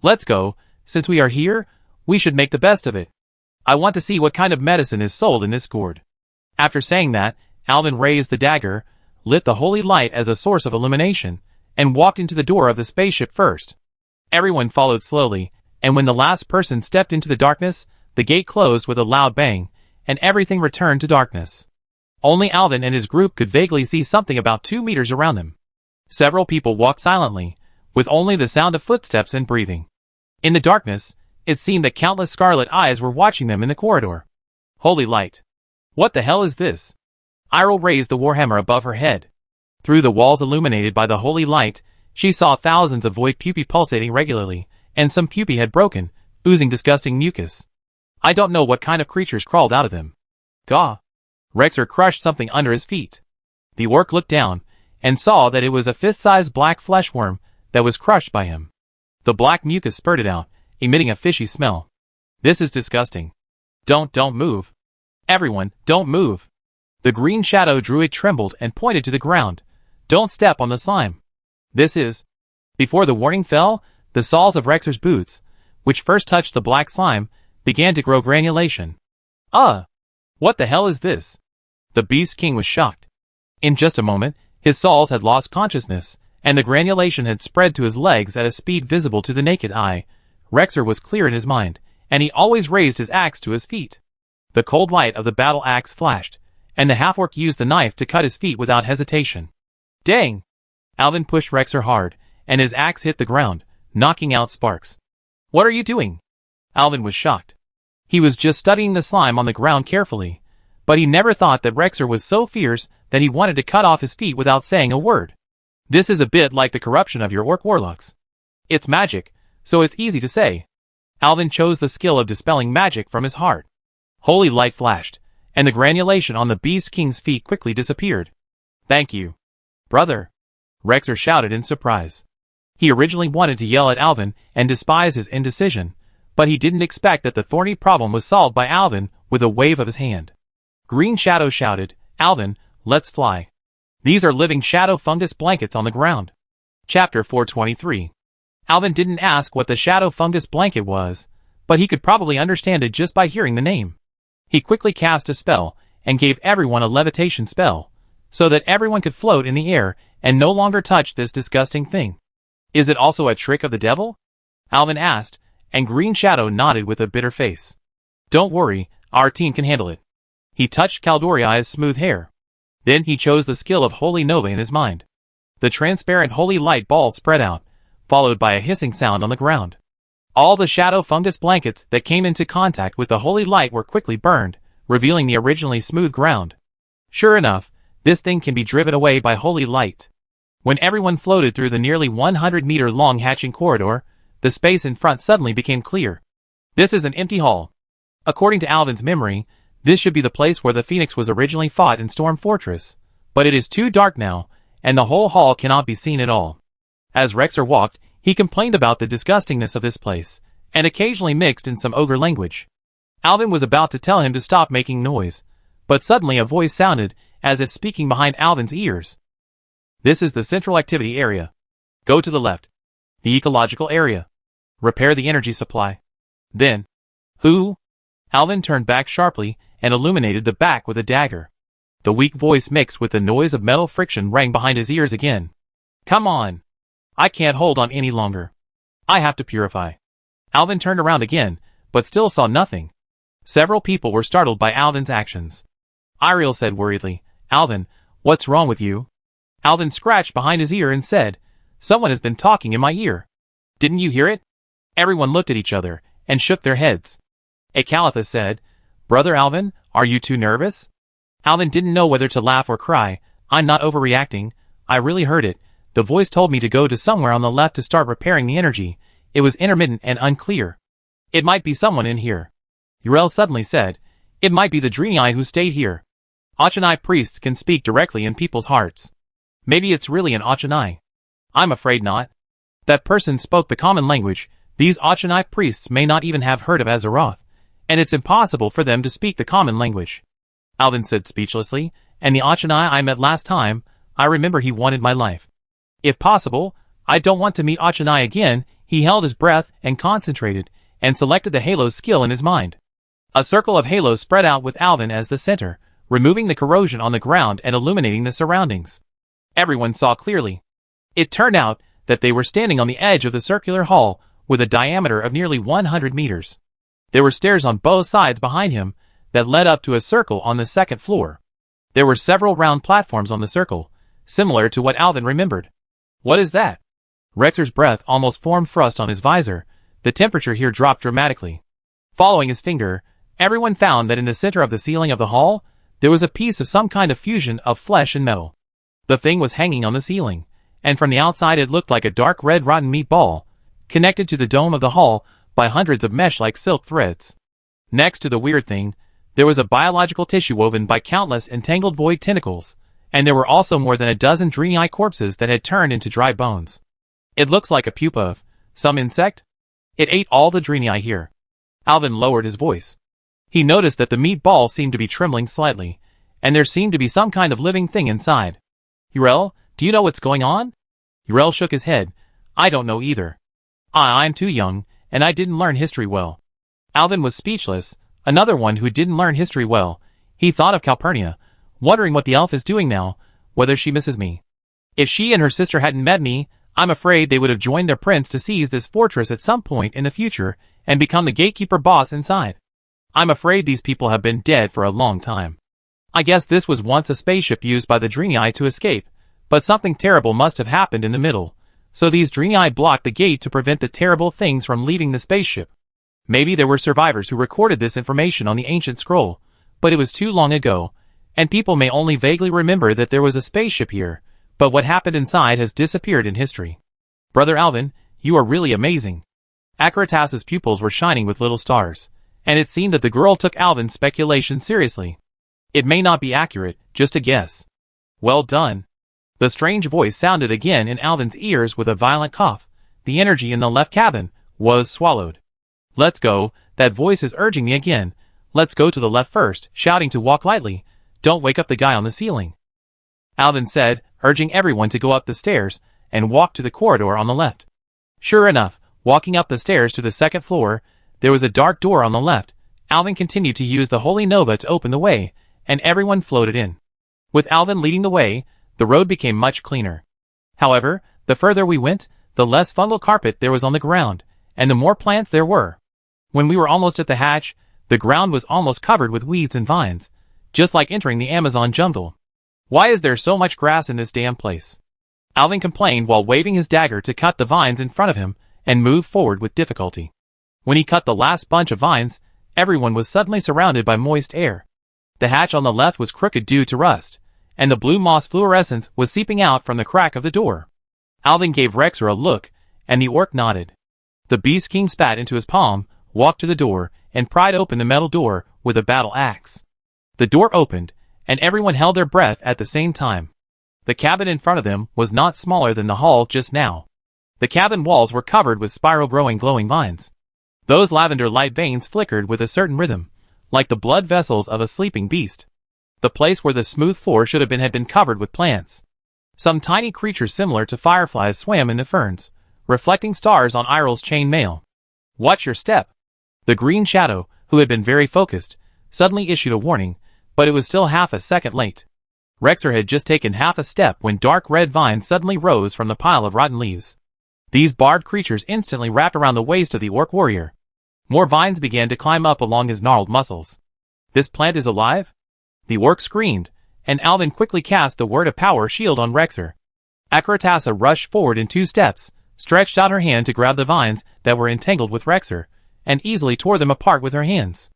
"Let's go. Since we are here, we should make the best of it. I want to see what kind of medicine is sold in this gourd." After saying that, Alvin raised the dagger, lit the holy light as a source of illumination, and walked into the door of the spaceship first. Everyone followed slowly, and when the last person stepped into the darkness, the gate closed with a loud bang, and everything returned to darkness. Only Alvin and his group could vaguely see something about 2 meters around them. Several people walked silently, with only the sound of footsteps and breathing. In the darkness, it seemed that countless scarlet eyes were watching them in the corridor. Holy light! What the hell is this? Iryll raised the warhammer above her head. Through the walls illuminated by the holy light, she saw thousands of void pupae pulsating regularly, and some pupae had broken, oozing disgusting mucus. I don't know what kind of creatures crawled out of them. Gah! Rexer crushed something under his feet. The orc looked down, and saw that it was a fist-sized black flesh worm that was crushed by him. The black mucus spurted out, emitting a fishy smell. "This is disgusting. Don't move. Everyone, don't move." The green shadow druid trembled and pointed to the ground. "Don't step on the slime. This is..." Before the warning fell, the soles of Rexer's boots, which first touched the black slime, began to grow granulation. What the hell is this? The Beast King was shocked. In just a moment, his soles had lost consciousness, and the granulation had spread to his legs at a speed visible to the naked eye. Rexer was clear in his mind, and he always raised his axe to his feet. The cold light of the battle axe flashed, and the half-orc used the knife to cut his feet without hesitation. Dang! Alvin pushed Rexer hard, and his axe hit the ground, knocking out sparks. What are you doing? Alvin was shocked. He was just studying the slime on the ground carefully, but he never thought that Rexer was so fierce that he wanted to cut off his feet without saying a word. This is a bit like the corruption of your orc warlocks. It's magic, so it's easy to say. Alvin chose the skill of dispelling magic from his heart. Holy light flashed, and the granulation on the Beast King's feet quickly disappeared. Thank you, brother, Rexer shouted in surprise. He originally wanted to yell at Alvin and despise his indecision, but he didn't expect that the thorny problem was solved by Alvin with a wave of his hand. Green Shadow shouted, Alvin, let's fly. These are living shadow fungus blankets on the ground. Chapter 423. Alvin didn't ask what the shadow fungus blanket was, but he could probably understand it just by hearing the name. He quickly cast a spell and gave everyone a levitation spell, so that everyone could float in the air and no longer touch this disgusting thing. Is it also a trick of the devil? Alvin asked, and Green Shadow nodded with a bitter face. Don't worry, our team can handle it. He touched Caldoria's smooth hair. Then he chose the skill of Holy Nova in his mind. The transparent holy light ball spread out, followed by a hissing sound on the ground. All the shadow fungus blankets that came into contact with the holy light were quickly burned, revealing the originally smooth ground. Sure enough, this thing can be driven away by holy light. When everyone floated through the nearly 100-meter-long hatching corridor, the space in front suddenly became clear. This is an empty hall. According to Alvin's memory, this should be the place where the Phoenix was originally fought in Storm Fortress, but it is too dark now, and the whole hall cannot be seen at all. As Rexer walked, he complained about the disgustingness of this place, and occasionally mixed in some ogre language. Alvin was about to tell him to stop making noise, but suddenly a voice sounded, as if speaking behind Alvin's ears. This is the central activity area. Go to the left. The ecological area. Repair the energy supply. Then. Who? Alvin turned back sharply and illuminated the back with a dagger. The weak voice mixed with the noise of metal friction rang behind his ears again. Come on. I can't hold on any longer. I have to purify. Alvin turned around again, but still saw nothing. Several people were startled by Alvin's actions. Ariel said worriedly, Alvin, what's wrong with you? Alvin scratched behind his ear and said, Someone has been talking in my ear. Didn't you hear it? Everyone looked at each other and shook their heads. Ecalitha said, Brother Alvin, are you too nervous? Alvin didn't know whether to laugh or cry. I'm not overreacting. I really heard it. The voice told me to go to somewhere on the left to start repairing the energy. It was intermittent and unclear. It might be someone in here. Uriel suddenly said, It might be the Drenii who stayed here. Achanai priests can speak directly in people's hearts. Maybe it's really an Achanai. I'm afraid not. That person spoke the common language. These Achanai priests may not even have heard of Azeroth, and it's impossible for them to speak the common language. Alvin said speechlessly, and the Achanai I met last time, I remember he wanted my life. If possible, I don't want to meet Achanai again. He held his breath and concentrated, and selected the halo skill in his mind. A circle of halos spread out with Alvin as the center, removing the corrosion on the ground and illuminating the surroundings. Everyone saw clearly. It turned out that they were standing on the edge of the circular hall with a diameter of nearly 100 meters. There were stairs on both sides behind him that led up to a circle on the second floor. There were several round platforms on the circle, similar to what Alvin remembered. What is that? Rexer's breath almost formed frost on his visor. The temperature here dropped dramatically. Following his finger, everyone found that in the center of the ceiling of the hall, there was a piece of some kind of fusion of flesh and metal. The thing was hanging on the ceiling, and from the outside it looked like a dark red rotten meat ball, connected to the dome of the hall by hundreds of mesh-like silk threads. Next to the weird thing, there was a biological tissue woven by countless entangled void tentacles, and there were also more than a dozen Drenii corpses that had turned into dry bones. It looks like a pupa of some insect. It ate all the Drenii here. Alvin lowered his voice. He noticed that the meat ball seemed to be trembling slightly, and there seemed to be some kind of living thing inside. Uriel, do you know what's going on? Uriel shook his head. I don't know either. I'm too young, and I didn't learn history well. Alvin was speechless. Another one who didn't learn history well. He thought of Calpurnia, wondering what the elf is doing now, whether she misses me. If she and her sister hadn't met me, I'm afraid they would have joined their prince to seize this fortress at some point in the future and become the gatekeeper boss inside. I'm afraid these people have been dead for a long time. I guess this was once a spaceship used by the Drenii to escape, but something terrible must have happened in the middle, So these Draenei blocked the gate to prevent the terrible things from leaving the spaceship. Maybe there were survivors who recorded this information on the ancient scroll, but it was too long ago, and people may only vaguely remember that there was a spaceship here, but what happened inside has disappeared in history. Brother Alvin, you are really amazing. Akratasa's pupils were shining with little stars, and it seemed that the girl took Alvin's speculation seriously. It may not be accurate, just a guess. Well done. The strange voice sounded again in Alvin's ears with a violent cough. The energy in the left cabin was swallowed. Let's go, that voice is urging me again. Let's go to the left first, shouting to walk lightly. Don't wake up the guy on the ceiling. Alvin said, urging everyone to go up the stairs and walk to the corridor on the left. Sure enough, walking up the stairs to the second floor, there was a dark door on the left. Alvin continued to use the Holy Nova to open the way, and everyone floated in. With Alvin leading the way, the road became much cleaner. However, the further we went, the less fungal carpet there was on the ground, and the more plants there were. When we were almost at the hatch, the ground was almost covered with weeds and vines, just like entering the Amazon jungle. Why is there so much grass in this damn place? Alvin complained while waving his dagger to cut the vines in front of him and move forward with difficulty. When he cut the last bunch of vines, everyone was suddenly surrounded by moist air. The hatch on the left was crooked due to rust, and the blue moss fluorescence was seeping out from the crack of the door. Alvin gave Rexer a look, and the orc nodded. The Beast King spat into his palm, walked to the door, and pried open the metal door with a battle axe. The door opened, and everyone held their breath at the same time. The cabin in front of them was not smaller than the hall just now. The cabin walls were covered with spiral-growing glowing vines. Those lavender light veins flickered with a certain rhythm, like the blood vessels of a sleeping beast. The place where the smooth floor should have been had been covered with plants. Some tiny creatures similar to fireflies swam in the ferns, reflecting stars on Irel's chain mail. Watch your step. The green shadow, who had been very focused, suddenly issued a warning, but it was still half a second late. Rexer had just taken half a step when dark red vines suddenly rose from the pile of rotten leaves. These barbed creatures instantly wrapped around the waist of the orc warrior. More vines began to climb up along his gnarled muscles. This plant is alive? The orc screamed, and Alvin quickly cast the Word of Power shield on Rexer. Akratasa rushed forward in 2 steps, stretched out her hand to grab the vines that were entangled with Rexer, and easily tore them apart with her hands.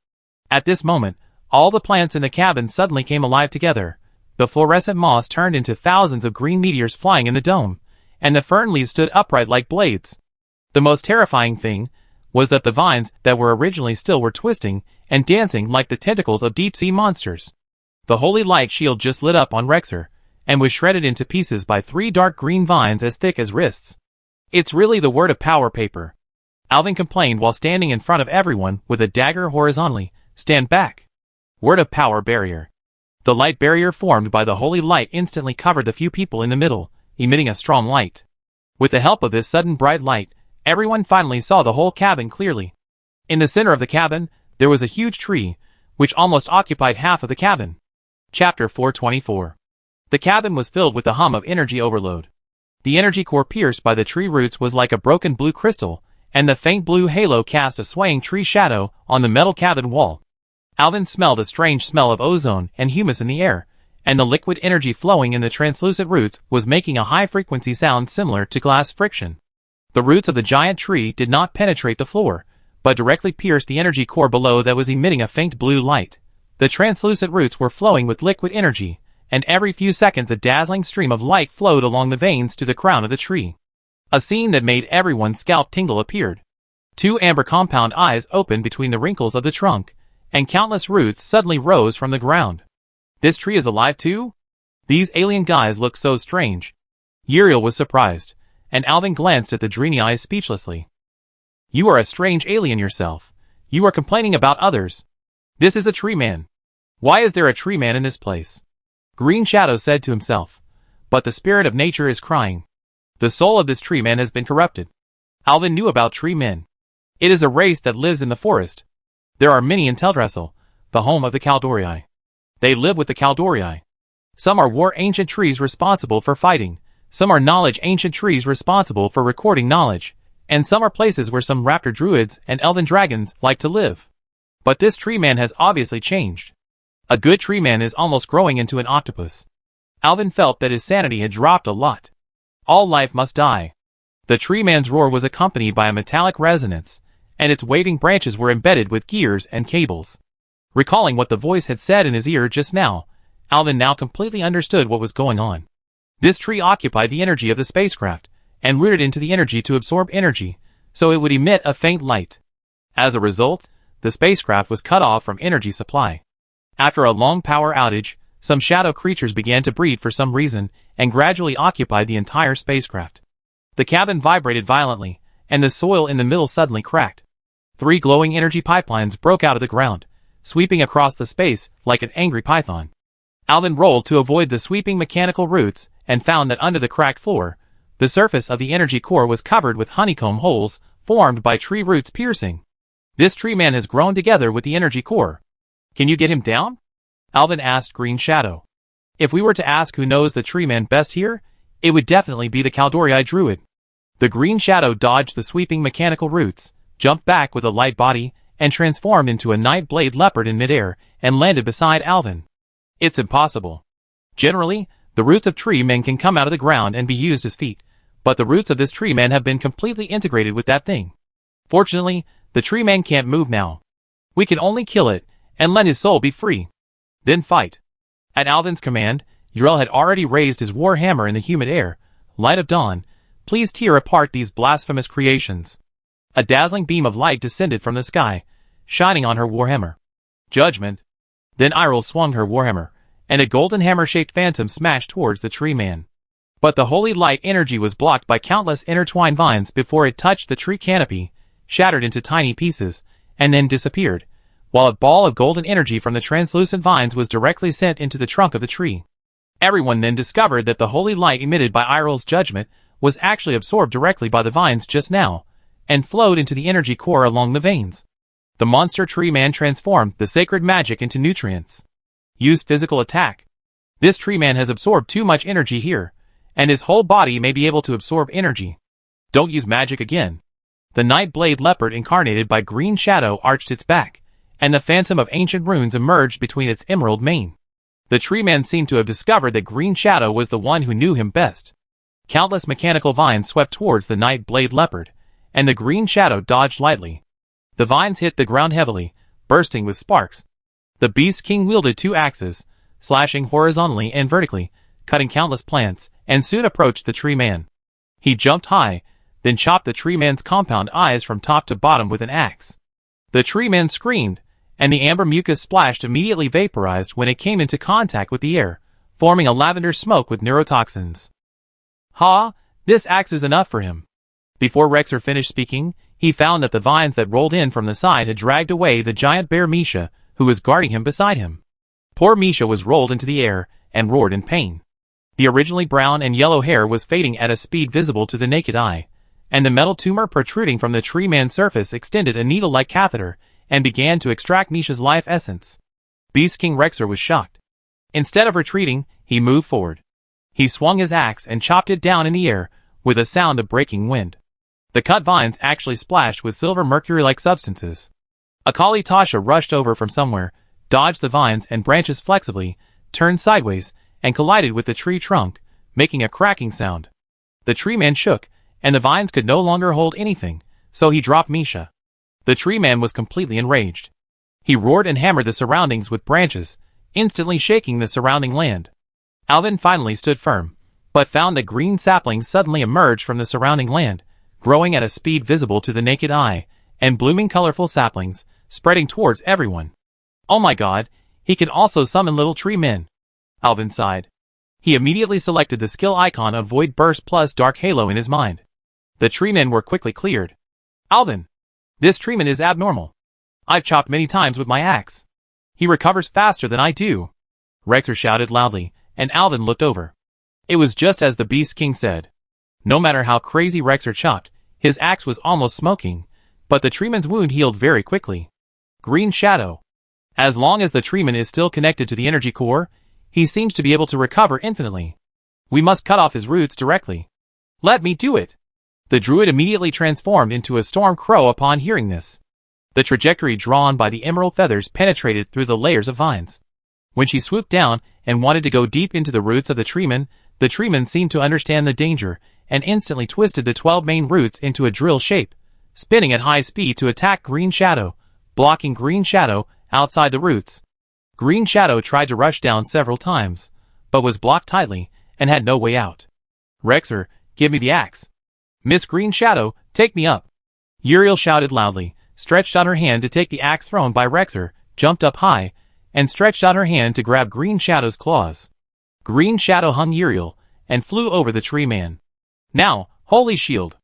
At this moment, all the plants in the cabin suddenly came alive together. The fluorescent moss turned into thousands of green meteors flying in the dome, and the fern leaves stood upright like blades. The most terrifying thing was that the vines that were originally still were twisting and dancing like the tentacles of deep-sea monsters. The holy light shield just lit up on Rexer, and was shredded into pieces by 3 dark green vines as thick as wrists. It's really the Word of Power paper. Alvin complained while standing in front of everyone with a dagger horizontally. Stand back. Word of Power barrier. The light barrier formed by the holy light instantly covered the few people in the middle, emitting a strong light. With the help of this sudden bright light, everyone finally saw the whole cabin clearly. In the center of the cabin, there was a huge tree, which almost occupied half of the cabin. Chapter 424. The cabin was filled with the hum of energy overload. The energy core pierced by the tree roots was like a broken blue crystal, and the faint blue halo cast a swaying tree shadow on the metal cabin wall. Alvin smelled a strange smell of ozone and humus in the air, and the liquid energy flowing in the translucent roots was making a high-frequency sound similar to glass friction. The roots of the giant tree did not penetrate the floor, but directly pierced the energy core below that was emitting a faint blue light. The translucent roots were flowing with liquid energy, and every few seconds a dazzling stream of light flowed along the veins to the crown of the tree. A scene that made everyone's scalp tingle appeared. 2 amber compound eyes opened between the wrinkles of the trunk, and countless roots suddenly rose from the ground. This tree is alive too? These alien guys look so strange. Uriel was surprised, and Alvin glanced at the Draenei speechlessly. You are a strange alien yourself. You are complaining about others. This is a tree man. Why is there a tree man in this place? Green Shadow said to himself. But the spirit of nature is crying. The soul of this tree man has been corrupted. Alvin knew about tree men. It is a race that lives in the forest. There are many in Teldrassil, the home of the Caldorii. They live with the Caldorii. Some are war ancient trees responsible for fighting, some are knowledge ancient trees responsible for recording knowledge, and some are places where some raptor druids and elven dragons like to live. But this tree man has obviously changed. A good tree man is almost growing into an octopus. Alvin felt that his sanity had dropped a lot. All life must die. The tree man's roar was accompanied by a metallic resonance, and its waving branches were embedded with gears and cables. Recalling what the voice had said in his ear just now, Alvin now completely understood what was going on. This tree occupied the energy of the spacecraft, and rooted into the energy to absorb energy, so it would emit a faint light. As a result, the spacecraft was cut off from energy supply. After a long power outage, some shadow creatures began to breed for some reason, and gradually occupied the entire spacecraft. The cabin vibrated violently, and the soil in the middle suddenly cracked. 3 glowing energy pipelines broke out of the ground, sweeping across the space like an angry python. Alvin rolled to avoid the sweeping mechanical roots, and found that under the cracked floor, the surface of the energy core was covered with honeycomb holes, formed by tree roots piercing. This tree man has grown together with the energy core. Can you get him down? Alvin asked Green Shadow. If we were to ask who knows the tree man best here, it would definitely be the Caldori druid. The Green Shadow dodged the sweeping mechanical roots, jumped back with a light body, and transformed into a night-blade leopard in midair, and landed beside Alvin. It's impossible. Generally, the roots of tree men can come out of the ground and be used as feet, but the roots of this tree man have been completely integrated with that thing. Fortunately, the tree man can't move now. We can only kill it, and let his soul be free. Then fight. At Alvin's command, Yrel had already raised his war hammer in the humid air. Light of dawn, please tear apart these blasphemous creations. A dazzling beam of light descended from the sky, shining on her warhammer. Judgment. Then Yrel swung her warhammer, and a golden hammer-shaped phantom smashed towards the tree man. But the holy light energy was blocked by countless intertwined vines before it touched the tree canopy, shattered into tiny pieces, and then disappeared, while a ball of golden energy from the translucent vines was directly sent into the trunk of the tree. Everyone then discovered that the holy light emitted by Yrel's judgment was actually absorbed directly by the vines just now, and flowed into the energy core along the veins. The monster tree man transformed the sacred magic into nutrients. Use physical attack. This tree man has absorbed too much energy here, and his whole body may be able to absorb energy. Don't use magic again. The Nightblade Leopard incarnated by Green Shadow arched its back, and the phantom of ancient runes emerged between its emerald mane. The tree man seemed to have discovered that Green Shadow was the one who knew him best. Countless mechanical vines swept towards the Nightblade Leopard, and the Green Shadow dodged lightly. The vines hit the ground heavily, bursting with sparks. The Beast King wielded 2 axes, slashing horizontally and vertically, cutting countless plants, and soon approached the tree man. He jumped high, then chopped the tree man's compound eyes from top to bottom with an axe. The tree man screamed, and the amber mucus splashed immediately vaporized when it came into contact with the air, forming a lavender smoke with neurotoxins. Ha! This axe is enough for him. Before Rexer finished speaking, he found that the vines that rolled in from the side had dragged away the giant bear Misha, who was guarding him beside him. Poor Misha was rolled into the air, and roared in pain. The originally brown and yellow hair was fading at a speed visible to the naked eye, and the metal tumor protruding from the tree man's surface extended a needle-like catheter, and began to extract Misha's life essence. Beast King Rexer was shocked. Instead of retreating, he moved forward. He swung his axe and chopped it down in the air, with a sound of breaking wind. The cut vines actually splashed with silver mercury-like substances. Akali Tasha rushed over from somewhere, dodged the vines and branches flexibly, turned sideways, and collided with the tree trunk, making a cracking sound. The tree man shook, and the vines could no longer hold anything, so he dropped Misha. The tree man was completely enraged. He roared and hammered the surroundings with branches, instantly shaking the surrounding land. Alvin finally stood firm, but found that green saplings suddenly emerged from the surrounding land, growing at a speed visible to the naked eye, and blooming colorful saplings, spreading towards everyone. Oh my god, he can also summon little tree men. Alvin sighed. He immediately selected the skill icon of Void Burst plus Dark Halo in his mind. The tree men were quickly cleared. Alvin! This treeman is abnormal. I've chopped many times with my axe. He recovers faster than I do. Rexer shouted loudly, and Alvin looked over. It was just as the Beast King said. No matter how crazy Rexer chopped, his axe was almost smoking, but the treeman's wound healed very quickly. Green Shadow. As long as the treeman is still connected to the energy core, he seems to be able to recover infinitely. We must cut off his roots directly. Let me do it. The druid immediately transformed into a storm crow upon hearing this. The trajectory drawn by the emerald feathers penetrated through the layers of vines. When she swooped down and wanted to go deep into the roots of the treeman seemed to understand the danger, and instantly twisted the 12 main roots into a drill shape, spinning at high speed to attack Green Shadow, blocking Green Shadow outside the roots. Green Shadow tried to rush down several times, but was blocked tightly and had no way out. "Rexer, give me the axe." "Miss Green Shadow, take me up." Uriel shouted loudly, stretched out her hand to take the axe thrown by Rexer, jumped up high, and stretched out her hand to grab Green Shadow's claws. Green Shadow hung Uriel and flew over the tree man. "Now, Holy Shield!"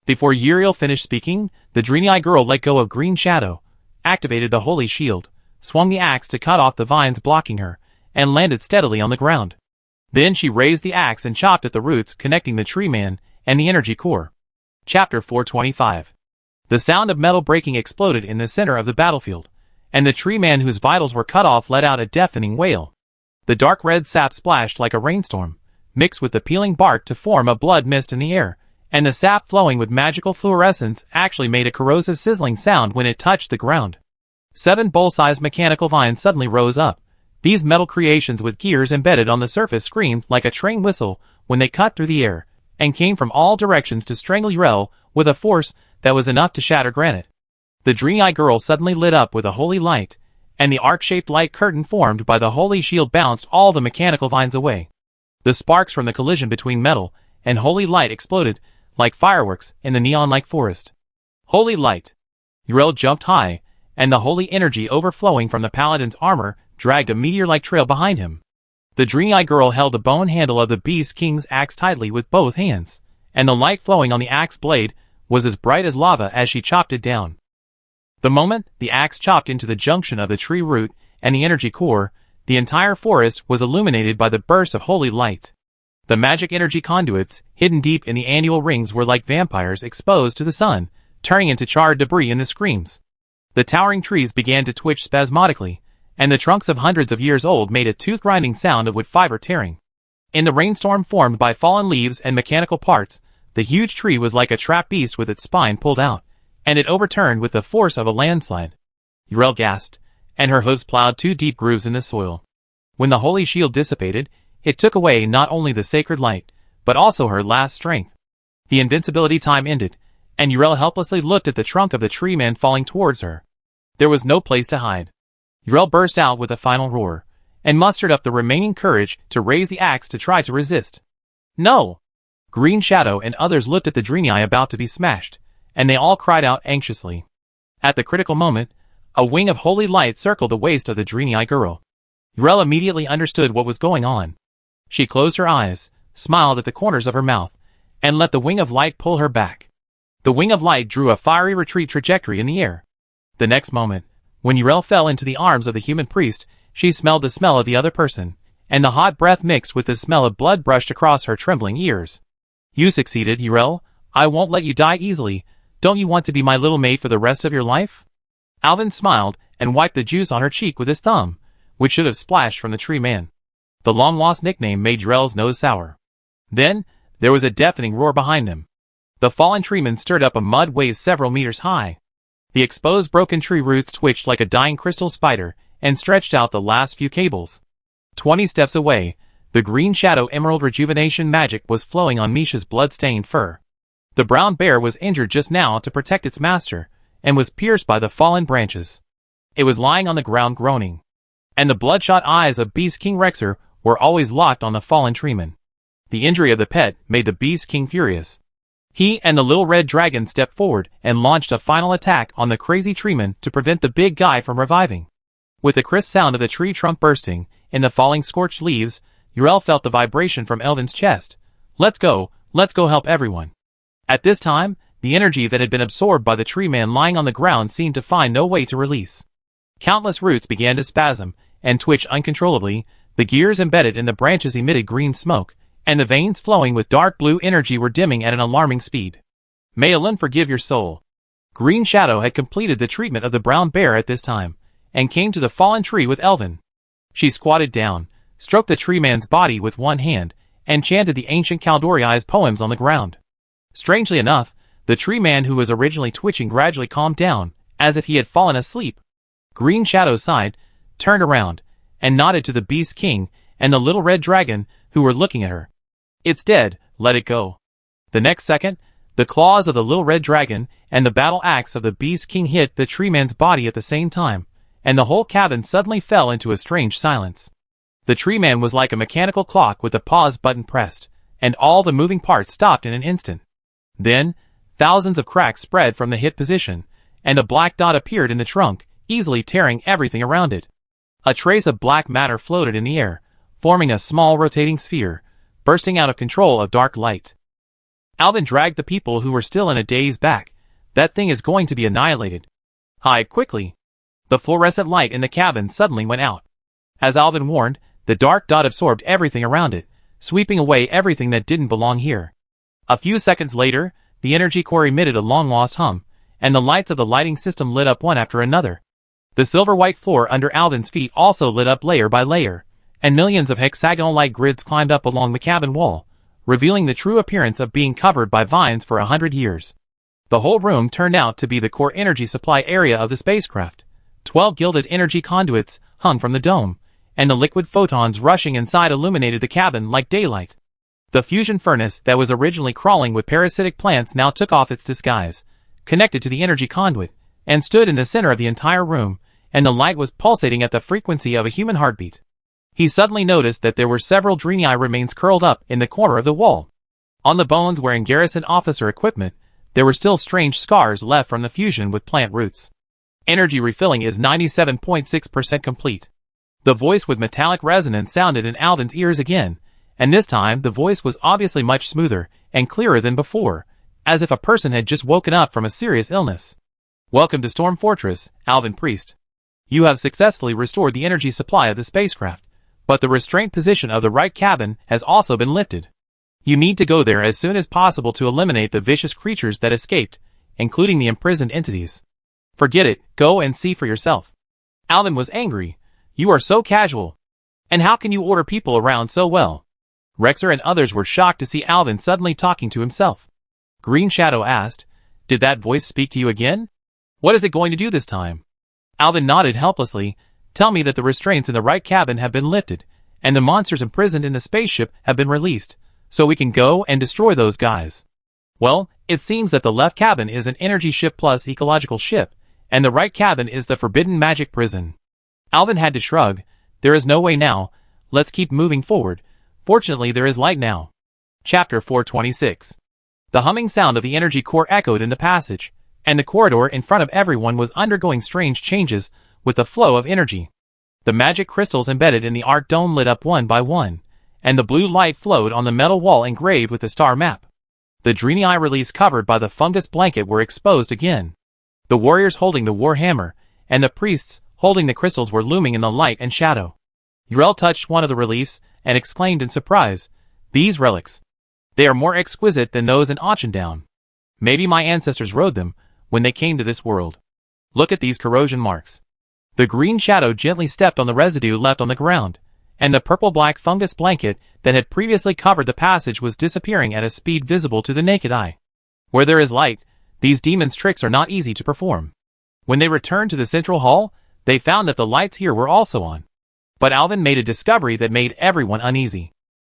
Before Uriel finished speaking, the Dreamy-Eye girl let go of Green Shadow, activated the Holy Shield, swung the axe to cut off the vines blocking her, and landed steadily on the ground. Then she raised the axe and chopped at the roots connecting the tree man and the energy core. Chapter 425. The sound of metal breaking exploded in the center of the battlefield, and the tree man whose vitals were cut off let out a deafening wail. The dark red sap splashed like a rainstorm, mixed with the peeling bark to form a blood mist in the air, and the sap flowing with magical fluorescence actually made a corrosive sizzling sound when it touched the ground. 7 bowl-sized mechanical vines suddenly rose up. These metal creations with gears embedded on the surface screamed like a train whistle when they cut through the air, and came from all directions to strangle Uriel with a force that was enough to shatter granite. The Dreamy-Eye girl suddenly lit up with a holy light, and the arc-shaped light curtain formed by the Holy Shield bounced all the mechanical vines away. The sparks from the collision between metal and holy light exploded like fireworks in the neon-like forest. Holy light! Uriel jumped high, and the holy energy overflowing from the paladin's armor dragged a meteor-like trail behind him. The Dreamy-Eye girl held the bone handle of the Beast King's axe tightly with both hands, and the light flowing on the axe blade was as bright as lava as she chopped it down. The moment the axe chopped into the junction of the tree root and the energy core, the entire forest was illuminated by the burst of holy light. The magic energy conduits, hidden deep in the annual rings, were like vampires exposed to the sun, turning into charred debris in the screams. The towering trees began to twitch spasmodically, and the trunks of hundreds of years old made a tooth-grinding sound of wood fiber tearing. In the rainstorm formed by fallen leaves and mechanical parts, the huge tree was like a trapped beast with its spine pulled out, and it overturned with the force of a landslide. Uriel gasped, and her hooves plowed 2 deep grooves in the soil. When the holy shield dissipated, it took away not only the sacred light, but also her last strength. The invincibility time ended, and Uriel helplessly looked at the trunk of the tree man falling towards her. There was no place to hide. Uriel burst out with a final roar, and mustered up the remaining courage to raise the axe to try to resist. "No!" Green Shadow and others looked at the Dreamy-Eye about to be smashed, and they all cried out anxiously. At the critical moment, a wing of holy light circled the waist of the Dreamy-Eye girl. Uriel immediately understood what was going on. She closed her eyes, smiled at the corners of her mouth, and let the wing of light pull her back. The wing of light drew a fiery retreat trajectory in the air. The next moment, when Uriel fell into the arms of the human priest, she smelled the smell of the other person, and the hot breath mixed with the smell of blood brushed across her trembling ears. "You succeeded, Uriel. I won't let you die easily. Don't you want to be my little maid for the rest of your life?" Alvin smiled and wiped the juice on her cheek with his thumb, which should have splashed from the tree man. The long-lost nickname made Uriel's nose sour. Then, there was a deafening roar behind them. The fallen treeman stirred up a mud wave several meters high. The exposed broken tree roots twitched like a dying crystal spider and stretched out the last few cables. 20 steps away, the Green Shadow Emerald Rejuvenation magic was flowing on Misha's blood-stained fur. The brown bear was injured just now to protect its master, and was pierced by the fallen branches. It was lying on the ground groaning. And the bloodshot eyes of Beast King Rexer were always locked on the fallen treeman. The injury of the pet made the Beast King furious. He and the little red dragon stepped forward and launched a final attack on the crazy treeman to prevent the big guy from reviving. With the crisp sound of the tree trunk bursting in the falling scorched leaves, Uriel felt the vibration from Elvin's chest. Let's go help everyone." At this time, the energy that had been absorbed by the tree man lying on the ground seemed to find no way to release. Countless roots began to spasm and twitch uncontrollably, the gears embedded in the branches emitted green smoke, and the veins flowing with dark blue energy were dimming at an alarming speed. "May Elin forgive your soul." Green Shadow had completed the treatment of the brown bear at this time, and came to the fallen tree with Elvin. She squatted down, stroked the tree man's body with one hand, and chanted the ancient Kaldori's poems on the ground. Strangely enough, the tree man who was originally twitching gradually calmed down, as if he had fallen asleep. Green Shadow sighed, turned around, and nodded to the Beast King and the little red dragon who were looking at her. "It's dead, let it go." The next second, the claws of the little red dragon and the battle axe of the Beast King hit the tree man's body at the same time, and the whole cabin suddenly fell into a strange silence. The tree man was like a mechanical clock with the pause button pressed, and all the moving parts stopped in an instant. Then, thousands of cracks spread from the hit position, and a black dot appeared in the trunk, easily tearing everything around it. A trace of black matter floated in the air, forming a small rotating sphere, bursting out of control of dark light. Alvin dragged the people who were still in a daze back. That thing is going to be annihilated. Hide quickly. The fluorescent light in the cabin suddenly went out. As Alvin warned, the dark dot absorbed everything around it, sweeping away everything that didn't belong here. A few seconds later, the energy core emitted a long-lost hum, and the lights of the lighting system lit up one after another. The silver-white floor under Alvin's feet also lit up layer by layer, and millions of hexagonal light grids climbed up along the cabin wall, revealing the true appearance of being covered by vines for 100 years. The whole room turned out to be the core energy supply area of the spacecraft. 12 gilded energy conduits hung from the dome, and the liquid photons rushing inside illuminated the cabin like daylight. The fusion furnace that was originally crawling with parasitic plants now took off its disguise, connected to the energy conduit, and stood in the center of the entire room, and the light was pulsating at the frequency of a human heartbeat. He suddenly noticed that there were several Draenei remains curled up in the corner of the wall. On the bones wearing garrison officer equipment, there were still strange scars left from the fusion with plant roots. Energy refilling is 97.6% complete. The voice with metallic resonance sounded in Alvin's ears again, and this time the voice was obviously much smoother and clearer than before, as if a person had just woken up from a serious illness. Welcome to Storm Fortress, Alvin Priest. You have successfully restored the energy supply of the spacecraft, but the restraint position of the right cabin has also been lifted. You need to go there as soon as possible to eliminate the vicious creatures that escaped, including the imprisoned entities. Forget it, go and see for yourself. Alvin was angry. You are so casual. And how can you order people around so well? Rexer and others were shocked to see Alvin suddenly talking to himself. Green Shadow asked, "Did that voice speak to you again? What is it going to do this time?" Alvin nodded helplessly. "Tell me that the restraints in the right cabin have been lifted, and the monsters imprisoned in the spaceship have been released, so we can go and destroy those guys." Well, it seems that the left cabin is an energy ship plus ecological ship, and the right cabin is the forbidden magic prison. Alvin had to shrug. There is no way now. Let's keep moving forward. Fortunately, there is light now. Chapter 426. The humming sound of the energy core echoed in the passage, and the corridor in front of everyone was undergoing strange changes with the flow of energy. The magic crystals embedded in the arc dome lit up one by one, and the blue light flowed on the metal wall engraved with the star map. The Draenei reliefs covered by the fungus blanket were exposed again. The warriors holding the war hammer, and the priests holding the crystals were looming in the light and shadow. Yrel touched one of the reliefs and exclaimed in surprise, "These relics! They are more exquisite than those in Auchendown. Maybe my ancestors rode them when they came to this world. Look at these corrosion marks." The green shadow gently stepped on the residue left on the ground, and the purple-black fungus blanket that had previously covered the passage was disappearing at a speed visible to the naked eye. Where there is light, these demons' tricks are not easy to perform. When they returned to the central hall, they found that the lights here were also on. But Alvin made a discovery that made everyone uneasy.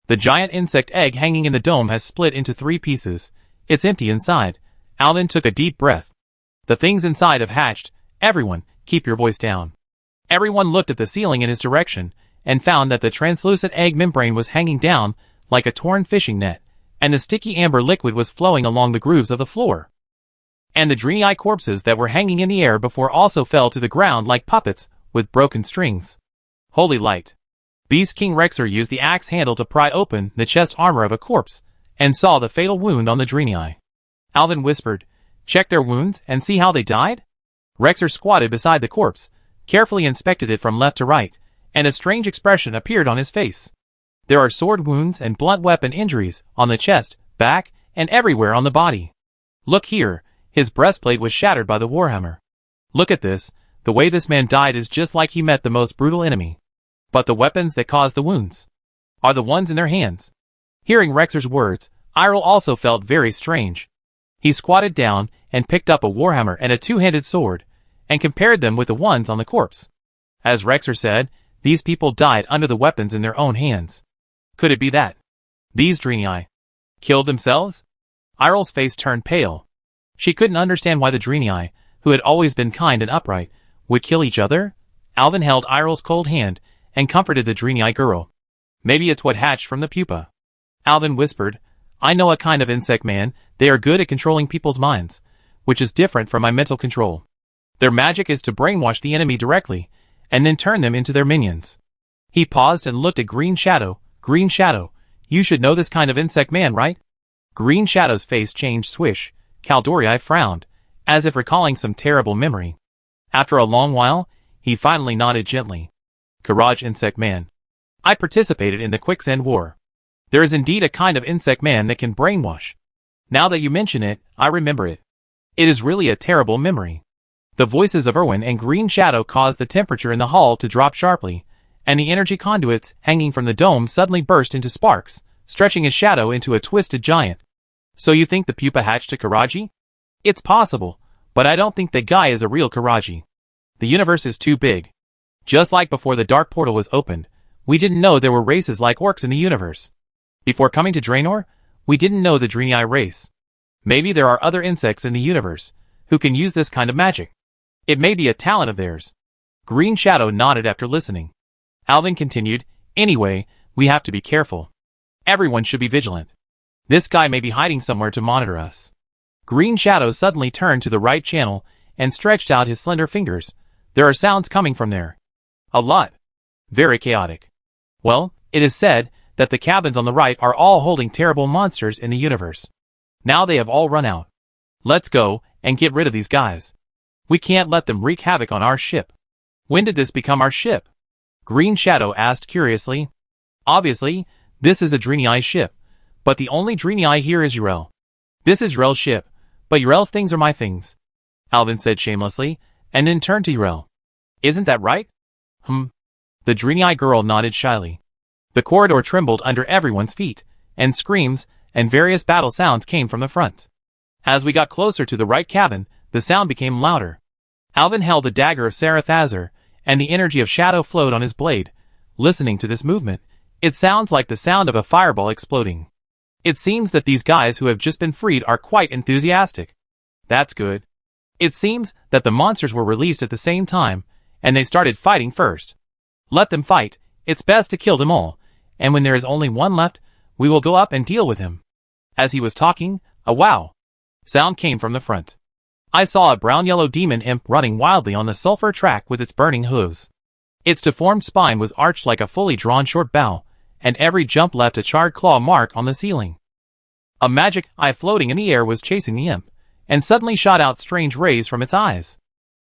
The giant insect egg hanging in the dome has split into 3 pieces. It's empty inside. Alvin took a deep breath. The things inside have hatched. Everyone, keep your voice down. Everyone looked at the ceiling in his direction, and found that the translucent egg membrane was hanging down like a torn fishing net, and the sticky amber liquid was flowing along the grooves of the floor. And the Draenei corpses that were hanging in the air before also fell to the ground like puppets with broken strings. Holy light. Beast King Rexer used the axe handle to pry open the chest armor of a corpse, and saw the fatal wound on the Draenei. Alvin whispered, "Check their wounds and see how they died?" Rexer squatted beside the corpse, carefully inspected it from left to right, and a strange expression appeared on his face. There are sword wounds and blunt weapon injuries on the chest, back, and everywhere on the body. Look here, his breastplate was shattered by the warhammer. Look at this, the way this man died is just like he met the most brutal enemy. But the weapons that caused the wounds are the ones in their hands. Hearing Rexer's words, Yrel also felt very strange. He squatted down and picked up a warhammer and a 2-handed sword, and compared them with the ones on the corpse. As Rexer said, these people died under the weapons in their own hands. Could it be that these Draenei killed themselves? Irel's face turned pale. She couldn't understand why the Draenei, who had always been kind and upright, would kill each other. Alvin held Irel's cold hand and comforted the Draenei girl. Maybe it's what hatched from the pupa. Alvin whispered, I know a kind of insect man. They are good at controlling people's minds, which is different from my mental control. Their magic is to brainwash the enemy directly, and then turn them into their minions. He paused and looked at Green Shadow. Green Shadow, you should know this kind of insect man, right? Green Shadow's face changed. Swish. Caldori frowned, as if recalling some terrible memory. After a long while, he finally nodded gently. Courage, insect man. I participated in the Quicksand War. There is indeed a kind of insect man that can brainwash. Now that you mention it, I remember it. It is really a terrible memory. The voices of Erwin and Green Shadow caused the temperature in the hall to drop sharply, and the energy conduits hanging from the dome suddenly burst into sparks, stretching his shadow into a twisted giant. So you think the pupa hatched a Karaji? It's possible, but I don't think that guy is a real Karaji. The universe is too big. Just like before the dark portal was opened, we didn't know there were races like orcs in the universe. Before coming to Draenor, we didn't know the Draenei race. Maybe there are other insects in the universe who can use this kind of magic. It may be a talent of theirs. Green Shadow nodded after listening. Alvin continued, anyway, we have to be careful. Everyone should be vigilant. This guy may be hiding somewhere to monitor us. Green Shadow suddenly turned to the right channel and stretched out his slender fingers. There are sounds coming from there. A lot. Very chaotic. Well, it is said that the cabins on the right are all holding terrible monsters in the universe. Now they have all run out. Let's go and get rid of these guys. We can't let them wreak havoc on our ship. When did this become our ship? Green Shadow asked curiously. Obviously, this is a Draenei ship, but the only Draenei here is Yrel. This is Yrel's ship, but Yrel's things are my things. Alvin said shamelessly, and then turned to Yrel. Isn't that right? The Draenei girl nodded shyly. The corridor trembled under everyone's feet, and screams and various battle sounds came from the front. As we got closer to the right cabin, the sound became louder. Alvin held the dagger of Sarathazar, and the energy of shadow flowed on his blade. Listening to this movement, it sounds like the sound of a fireball exploding. It seems that these guys who have just been freed are quite enthusiastic. That's good. It seems that the monsters were released at the same time, and they started fighting first. Let them fight. It's best to kill them all, and when there is only one left, we will go up and deal with him. As he was talking, a wow sound came from the front. I saw a brown-yellow demon imp running wildly on the sulfur track with its burning hooves. Its deformed spine was arched like a fully drawn short bow, and every jump left a charred claw mark on the ceiling. A magic eye floating in the air was chasing the imp, and suddenly shot out strange rays from its eyes.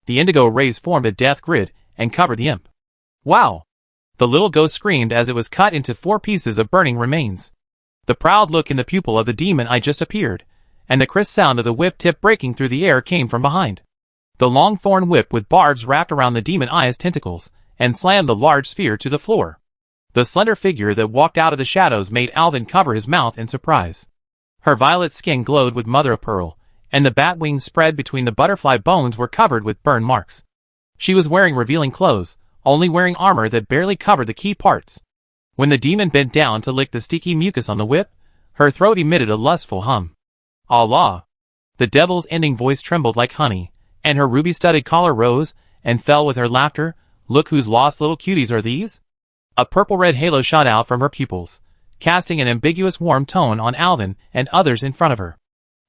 The indigo rays formed a death grid and covered the imp. Wow! The little ghost screamed as it was cut into 4 pieces of burning remains. The proud look in the pupil of the demon eye just appeared, and the crisp sound of the whip tip breaking through the air came from behind. The long thorn whip with barbs wrapped around the demon eye's tentacles, and slammed the large sphere to the floor. The slender figure that walked out of the shadows made Alvin cover his mouth in surprise. Her violet skin glowed with mother of pearl, and the bat wings spread between the butterfly bones were covered with burn marks. She was wearing revealing clothes, only wearing armor that barely covered the key parts. When the demon bent down to lick the sticky mucus on the whip, her throat emitted a lustful hum. Allah! The devil's ending voice trembled like honey, and her ruby-studded collar rose and fell with her laughter. Look whose lost little cuties are these? A purple-red halo shot out from her pupils, casting an ambiguous warm tone on Alvin and others in front of her.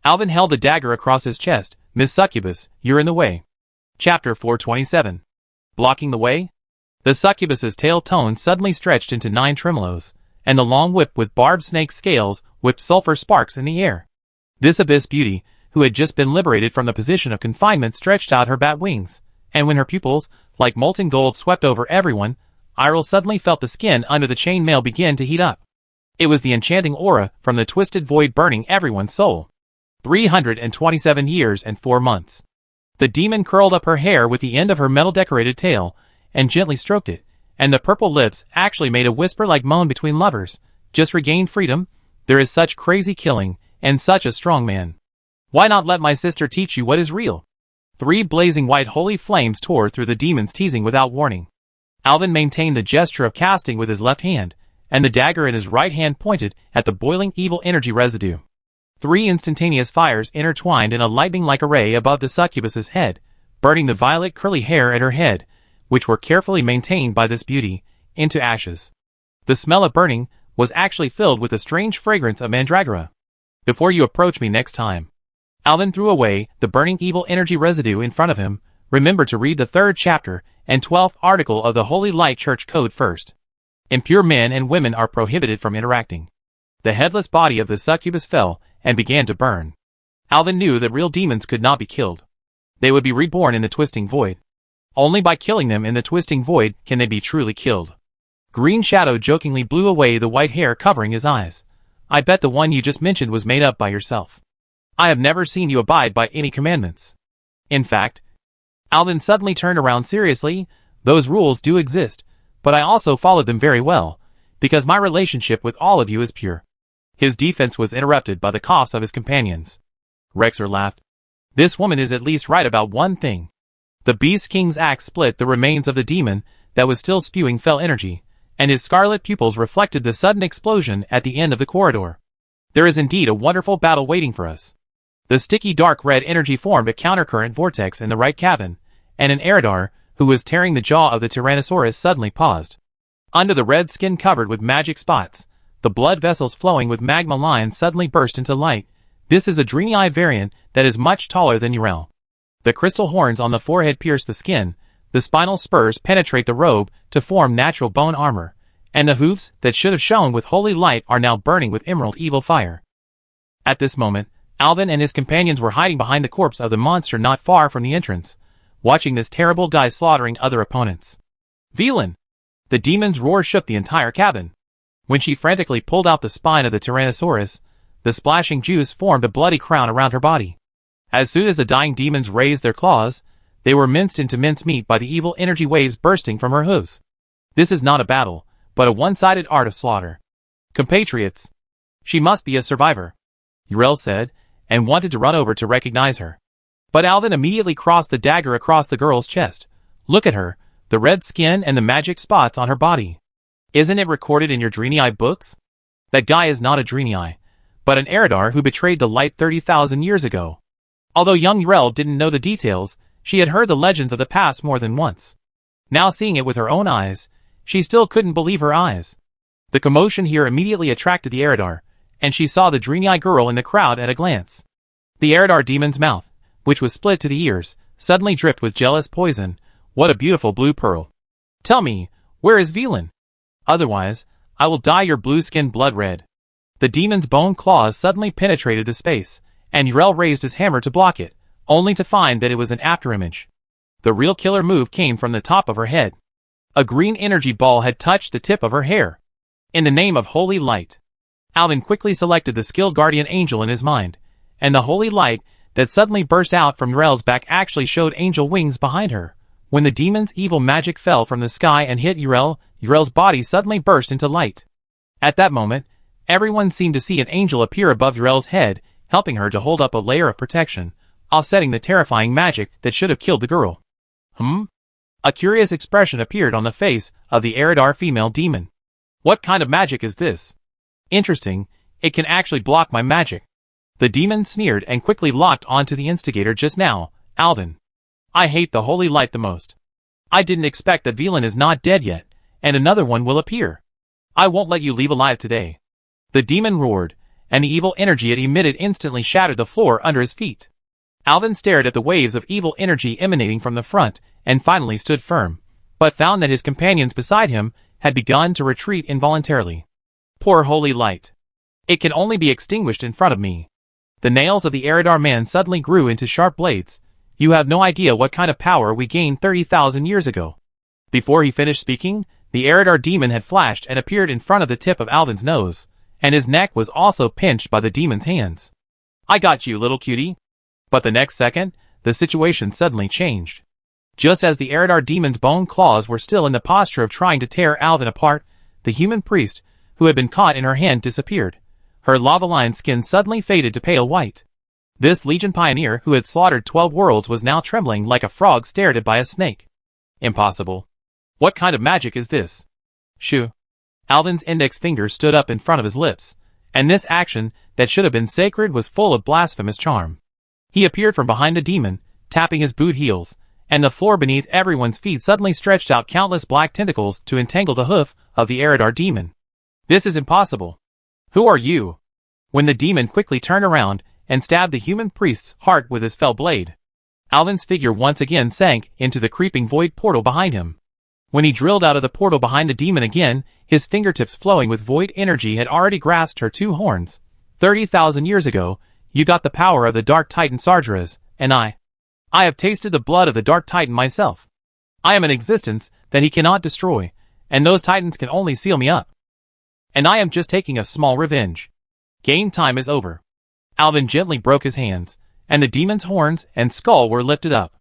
Alvin held the dagger across his chest. Miss Succubus, you're in the way. Chapter 427. Blocking the way? The succubus's tail tone suddenly stretched into 9 tremolos, and the long whip with barbed snake scales whipped sulfur sparks in the air. This abyss beauty, who had just been liberated from the position of confinement, stretched out her bat wings, and when her pupils, like molten gold, swept over everyone, Irel suddenly felt the skin under the chain mail begin to heat up. It was the enchanting aura from the twisted void burning everyone's soul. 327 years and 4 months. The demon curled up her hair with the end of her metal-decorated tail, and gently stroked it, and the purple lips actually made a whisper-like moan between lovers. Just regained freedom? There is such crazy killing, and such a strong man. Why not let my sister teach you what is real? 3 blazing white holy flames tore through the demon's teasing without warning. Alvin maintained the gesture of casting with his left hand, and the dagger in his right hand pointed at the boiling evil energy residue. 3 instantaneous fires intertwined in a lightning-like array above the succubus's head, burning the violet curly hair at her head, which were carefully maintained by this beauty, into ashes. The smell of burning was actually filled with a strange fragrance of mandragora. Before you approach me next time. Alvin threw away the burning evil energy residue in front of him. Remember to read the 3rd chapter and 12th article of the Holy Light Church Code first. Impure men and women are prohibited from interacting. The headless body of the succubus fell and began to burn. Alvin knew that real demons could not be killed. They would be reborn in the twisting void. Only by killing them in the twisting void can they be truly killed. Green Shadow jokingly blew away the white hair covering his eyes. I bet the one you just mentioned was made up by yourself. I have never seen you abide by any commandments. In fact, Alvin suddenly turned around seriously. Those rules do exist, but I also followed them very well, because my relationship with all of you is pure. His defense was interrupted by the coughs of his companions. Rexer laughed. This woman is at least right about one thing. The Beast King's axe split the remains of the demon that was still spewing fell energy, and his scarlet pupils reflected the sudden explosion at the end of the corridor. There is indeed a wonderful battle waiting for us. The sticky dark red energy formed a countercurrent vortex in the right cabin, and an Eridar, who was tearing the jaw of the Tyrannosaurus, suddenly paused. Under the red skin covered with magic spots, the blood vessels flowing with magma lines suddenly burst into light. This is a Draenei variant that is much taller than Yrel. The crystal horns on the forehead pierce the skin, the spinal spurs penetrate the robe to form natural bone armor, and the hooves that should have shone with holy light are now burning with emerald evil fire. At this moment, Alvin and his companions were hiding behind the corpse of the monster not far from the entrance, watching this terrible guy slaughtering other opponents. Velan! The demon's roar shook the entire cabin. When she frantically pulled out the spine of the Tyrannosaurus, the splashing juice formed a bloody crown around her body. As soon as the dying demons raised their claws, they were minced into mincemeat by the evil energy waves bursting from her hooves. This is not a battle, but a one-sided art of slaughter. Compatriots! She must be a survivor, Yrel said, and wanted to run over to recognize her. But Alvin immediately crossed the dagger across the girl's chest. Look at her, the red skin and the magic spots on her body. Isn't it recorded in your Draenei books? That guy is not a Draenei, but an Eridar who betrayed the light 30,000 years ago. Although young Yrel didn't know the details, she had heard the legends of the past more than once. Now seeing it with her own eyes, she still couldn't believe her eyes. The commotion here immediately attracted the Eridar, and she saw the Draenei girl in the crowd at a glance. The Eridar demon's mouth, which was split to the ears, suddenly dripped with jealous poison. What a beautiful blue pearl. Tell me, where is Velan? Otherwise, I will dye your blue skin blood red. The demon's bone claws suddenly penetrated the space, and Yrel raised his hammer to block it, only to find that it was an afterimage. The real killer move came from the top of her head. A green energy ball had touched the tip of her hair. In the name of holy light. Alvin quickly selected the skilled guardian angel in his mind, and the holy light that suddenly burst out from Yrel's back actually showed angel wings behind her. When the demon's evil magic fell from the sky and hit Yrel, Yrel's body suddenly burst into light. At that moment, everyone seemed to see an angel appear above Yrel's head, helping her to hold up a layer of protection, offsetting the terrifying magic that should have killed the girl. A curious expression appeared on the face of the Eridar female demon. What kind of magic is this? Interesting, it can actually block my magic. The demon sneered and quickly locked onto the instigator just now, Alvin. I hate the holy light the most. I didn't expect that Velan is not dead yet, and another one will appear. I won't let you leave alive today. The demon roared, and the evil energy it emitted instantly shattered the floor under his feet. Alvin stared at the waves of evil energy emanating from the front, and finally stood firm, but found that his companions beside him had begun to retreat involuntarily. Poor holy light. It can only be extinguished in front of me. The nails of the Eridar man suddenly grew into sharp blades. You have no idea what kind of power we gained 30,000 years ago. Before he finished speaking, the Eridar demon had flashed and appeared in front of the tip of Alvin's nose, and his neck was also pinched by the demon's hands. I got you, little cutie. But the next second, the situation suddenly changed. Just as the Eridar demon's bone claws were still in the posture of trying to tear Alvin apart, the human priest, who had been caught in her hand, disappeared. Her lava-lined skin suddenly faded to pale white. This Legion pioneer who had slaughtered 12 worlds was now trembling like a frog stared at by a snake. Impossible. What kind of magic is this? Shoo. Alvin's index finger stood up in front of his lips, And this action, that should have been sacred, was full of blasphemous charm. He appeared from behind the demon, tapping his boot heels, and the floor beneath everyone's feet suddenly stretched out countless black tentacles to entangle the hoof of the Eridar demon. This is impossible. Who are you? When the demon quickly turned around and stabbed the human priest's heart with his fell blade, Alvin's figure once again sank into the creeping void portal behind him. When he drilled out of the portal behind the demon again, his fingertips flowing with void energy had already grasped her two horns. 30,000 years ago, you got the power of the Dark Titan Sardras, and I have tasted the blood of the Dark Titan myself. I am an existence that he cannot destroy, and those titans can only seal me up. And I am just taking a small revenge. Game time is over. Alvin gently broke his hands, and the demon's horns and skull were lifted up.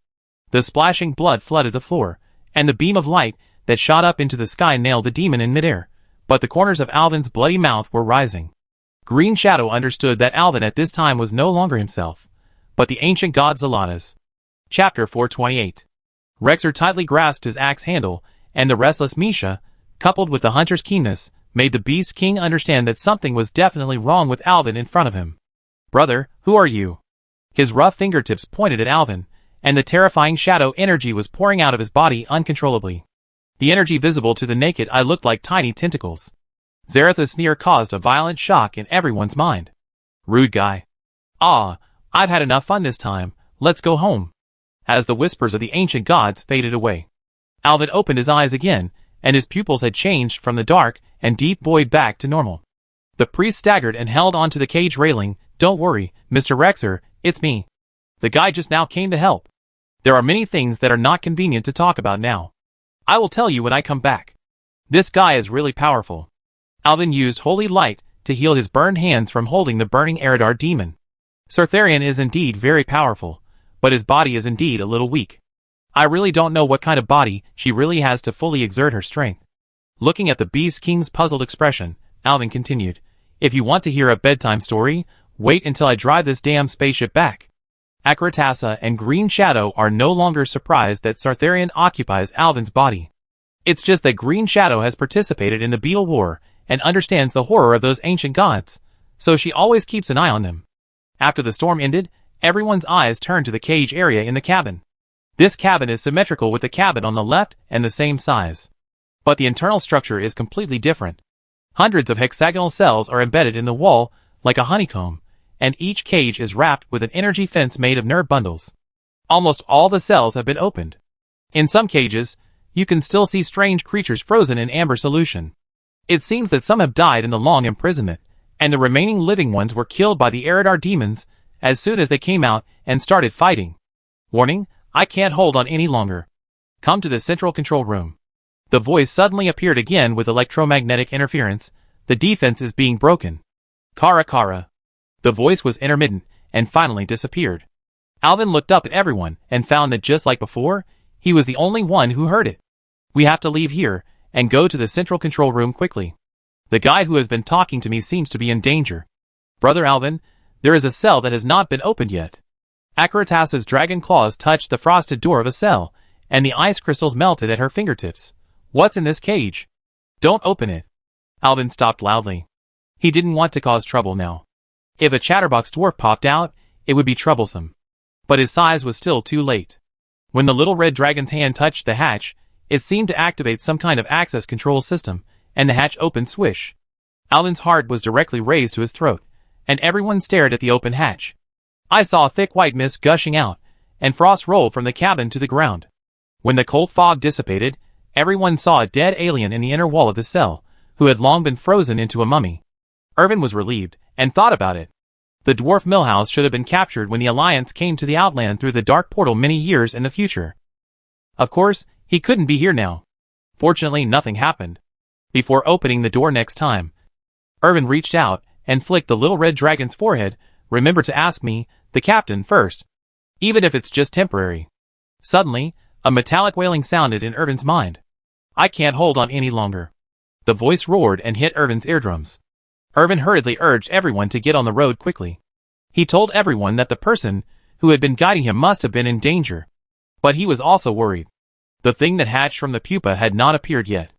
The splashing blood flooded the floor, and the beam of light that shot up into the sky nailed the demon in midair, but the corners of Alvin's bloody mouth were rising. Green Shadow understood that Alvin at this time was no longer himself, but the ancient god Zalatas. Chapter 428. Rexer tightly grasped his axe handle, and the restless Misha, coupled with the hunter's keenness, made the Beast King understand that something was definitely wrong with Alvin in front of him. Brother, who are you? His rough fingertips pointed at Alvin, and the terrifying shadow energy was pouring out of his body uncontrollably. The energy visible to the naked eye looked like tiny tentacles. Zaratha's sneer caused a violent shock in everyone's mind. Rude guy. Ah, I've had enough fun this time, let's go home. As the whispers of the ancient gods faded away, Alvin opened his eyes again, and his pupils had changed from the dark and deep void back to normal. The priest staggered and held onto the cage railing. Don't worry, Mr. Rexer, it's me. The guy just now came to help. There are many things that are not convenient to talk about now. I will tell you when I come back. This guy is really powerful. Alvin used holy light to heal his burned hands from holding the burning Eridar demon. Sartharion is indeed very powerful, but his body is indeed a little weak. I really don't know what kind of body she really has to fully exert her strength. Looking at the Beast King's puzzled expression, Alvin continued, If you want to hear a bedtime story, wait until I drive this damn spaceship back. Akaratasa and Green Shadow are no longer surprised that Sartharion occupies Alvin's body. It's just that Green Shadow has participated in the Beetle War and understands the horror of those ancient gods, so she always keeps an eye on them. After the storm ended, everyone's eyes turned to the cage area in the cabin. This cabin is symmetrical with the cabin on the left and the same size. But the internal structure is completely different. Hundreds of hexagonal cells are embedded in the wall like a honeycomb, and each cage is wrapped with an energy fence made of nerve bundles. Almost all the cells have been opened. In some cages, you can still see strange creatures frozen in amber solution. It seems that some have died in the long imprisonment, and the remaining living ones were killed by the Eridar demons as soon as they came out and started fighting. Warning, I can't hold on any longer. Come to the central control room. The voice suddenly appeared again with electromagnetic interference. The defense is being broken. Kara Kara. The voice was intermittent and finally disappeared. Alvin looked up at everyone and found that just like before, he was the only one who heard it. We have to leave here and go to the central control room quickly. The guy who has been talking to me seems to be in danger. Brother Alvin, there is a cell that has not been opened yet. Akaratasa's dragon claws touched the frosted door of a cell, and the ice crystals melted at her fingertips. What's in this cage? Don't open it. Alvin stopped loudly. He didn't want to cause trouble now. If a chatterbox dwarf popped out, it would be troublesome. But his size was still too late. When the little red dragon's hand touched the hatch, it seemed to activate some kind of access control system, and the hatch opened swish. Alvin's heart was directly raised to his throat, and everyone stared at the open hatch. I saw a thick white mist gushing out, and frost rolled from the cabin to the ground. When the cold fog dissipated, everyone saw a dead alien in the inner wall of the cell, who had long been frozen into a mummy. Irvin was relieved, and thought about it. The dwarf millhouse should have been captured when the Alliance came to the Outland through the dark portal many years in the future. Of course, he couldn't be here now. Fortunately, nothing happened. Before opening the door next time, Irvin reached out and flicked the little red dragon's forehead. Remember to ask me, the captain, first. Even if it's just temporary. Suddenly, a metallic wailing sounded in Irvin's mind. I can't hold on any longer. The voice roared and hit Irvin's eardrums. Irvin hurriedly urged everyone to get on the road quickly. He told everyone that the person who had been guiding him must have been in danger. But he was also worried. The thing that hatched from the pupa had not appeared yet.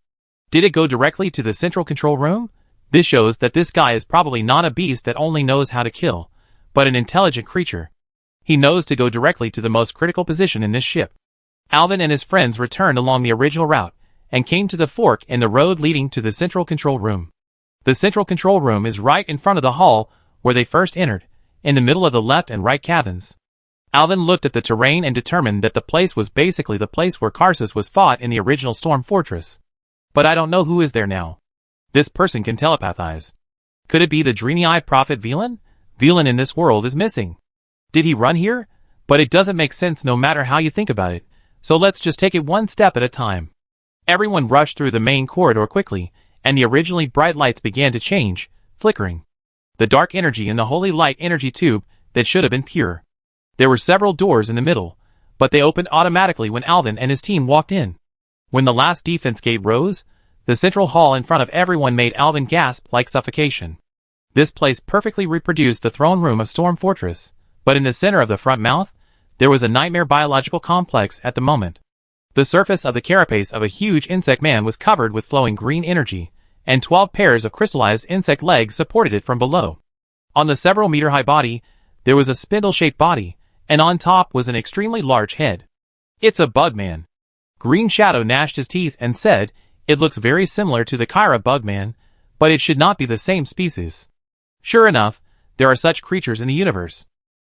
Did it go directly to the central control room? This shows that this guy is probably not a beast that only knows how to kill, but an intelligent creature. He knows to go directly to the most critical position in this ship. Alvin and his friends returned along the original route, and came to the fork in the road leading to the central control room. The central control room is right in front of the hall where they first entered, in the middle of the left and right cabins. Alvin looked at the terrain and determined that the place was basically the place where Karsus was fought in the original Storm Fortress. But I don't know who is there now. This person can telepathize. Could it be the dreamy-eyed prophet Velan? Velan in this world is missing. Did he run here? But it doesn't make sense no matter how you think about it, so let's just take it one step at a time. Everyone rushed through the main corridor quickly, and the originally bright lights began to change, flickering. The dark energy in the holy light energy tube that should have been pure. There were several doors in the middle, but they opened automatically when Alvin and his team walked in. When the last defense gate rose, the central hall in front of everyone made Alvin gasp like suffocation. This place perfectly reproduced the throne room of Storm Fortress, but in the center of the front mouth, there was a nightmare biological complex at the moment. The surface of the carapace of a huge insect man was covered with flowing green energy, and 12 pairs of crystallized insect legs supported it from below. On the several-meter-high body, there was a spindle-shaped body, and on top was an extremely large head. It's a bugman. Green Shadow gnashed his teeth and said, it looks very similar to the Kyra bugman, but it should not be the same species. Sure enough, there are such creatures in the universe.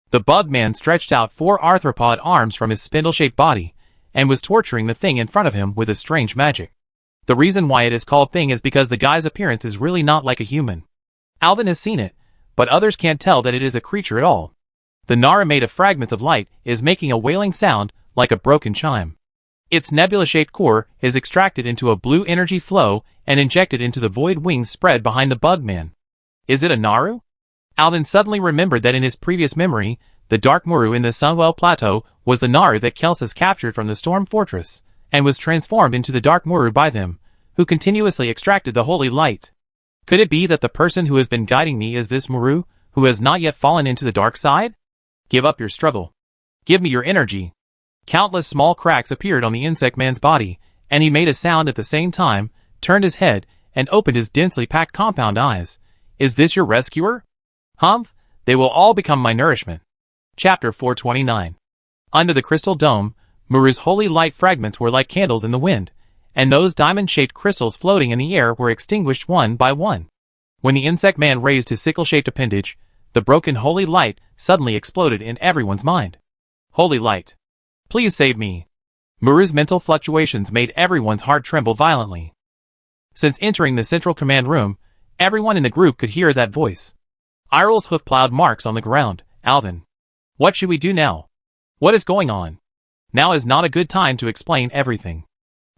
The bugman stretched out 4 arthropod arms from his spindle-shaped body, and was torturing the thing in front of him with a strange magic. The reason why it is called thing is because the guy's appearance is really not like a human. Alvin has seen it, but others can't tell that it is a creature at all. The Nara made of fragments of light is making a wailing sound like a broken chime. Its nebula-shaped core is extracted into a blue energy flow and injected into the void wings spread behind the bugman. Is it a Naru? Alvin suddenly remembered that in his previous memory, the Dark Muru in the Sunwell Plateau was the Naru that Kelsus captured from the Storm Fortress, and was transformed into the Dark Muru by them, who continuously extracted the holy light. Could it be that the person who has been guiding me is this Muru, who has not yet fallen into the dark side? Give up your struggle. Give me your energy. Countless small cracks appeared on the insect man's body, and he made a sound at the same time, turned his head, and opened his densely packed compound eyes. Is this your rescuer? Humph, they will all become my nourishment. Chapter 429. Under the crystal dome, Muru's holy light fragments were like candles in the wind, and those diamond-shaped crystals floating in the air were extinguished one by one. When the insect man raised his sickle-shaped appendage, the broken holy light suddenly exploded in everyone's mind. Holy light. Please save me. Muru's mental fluctuations made everyone's heart tremble violently. Since entering the central command room, everyone in the group could hear that voice. Irel's hoof plowed marks on the ground. Alvin. What should we do now? What is going on? Now is not a good time to explain everything.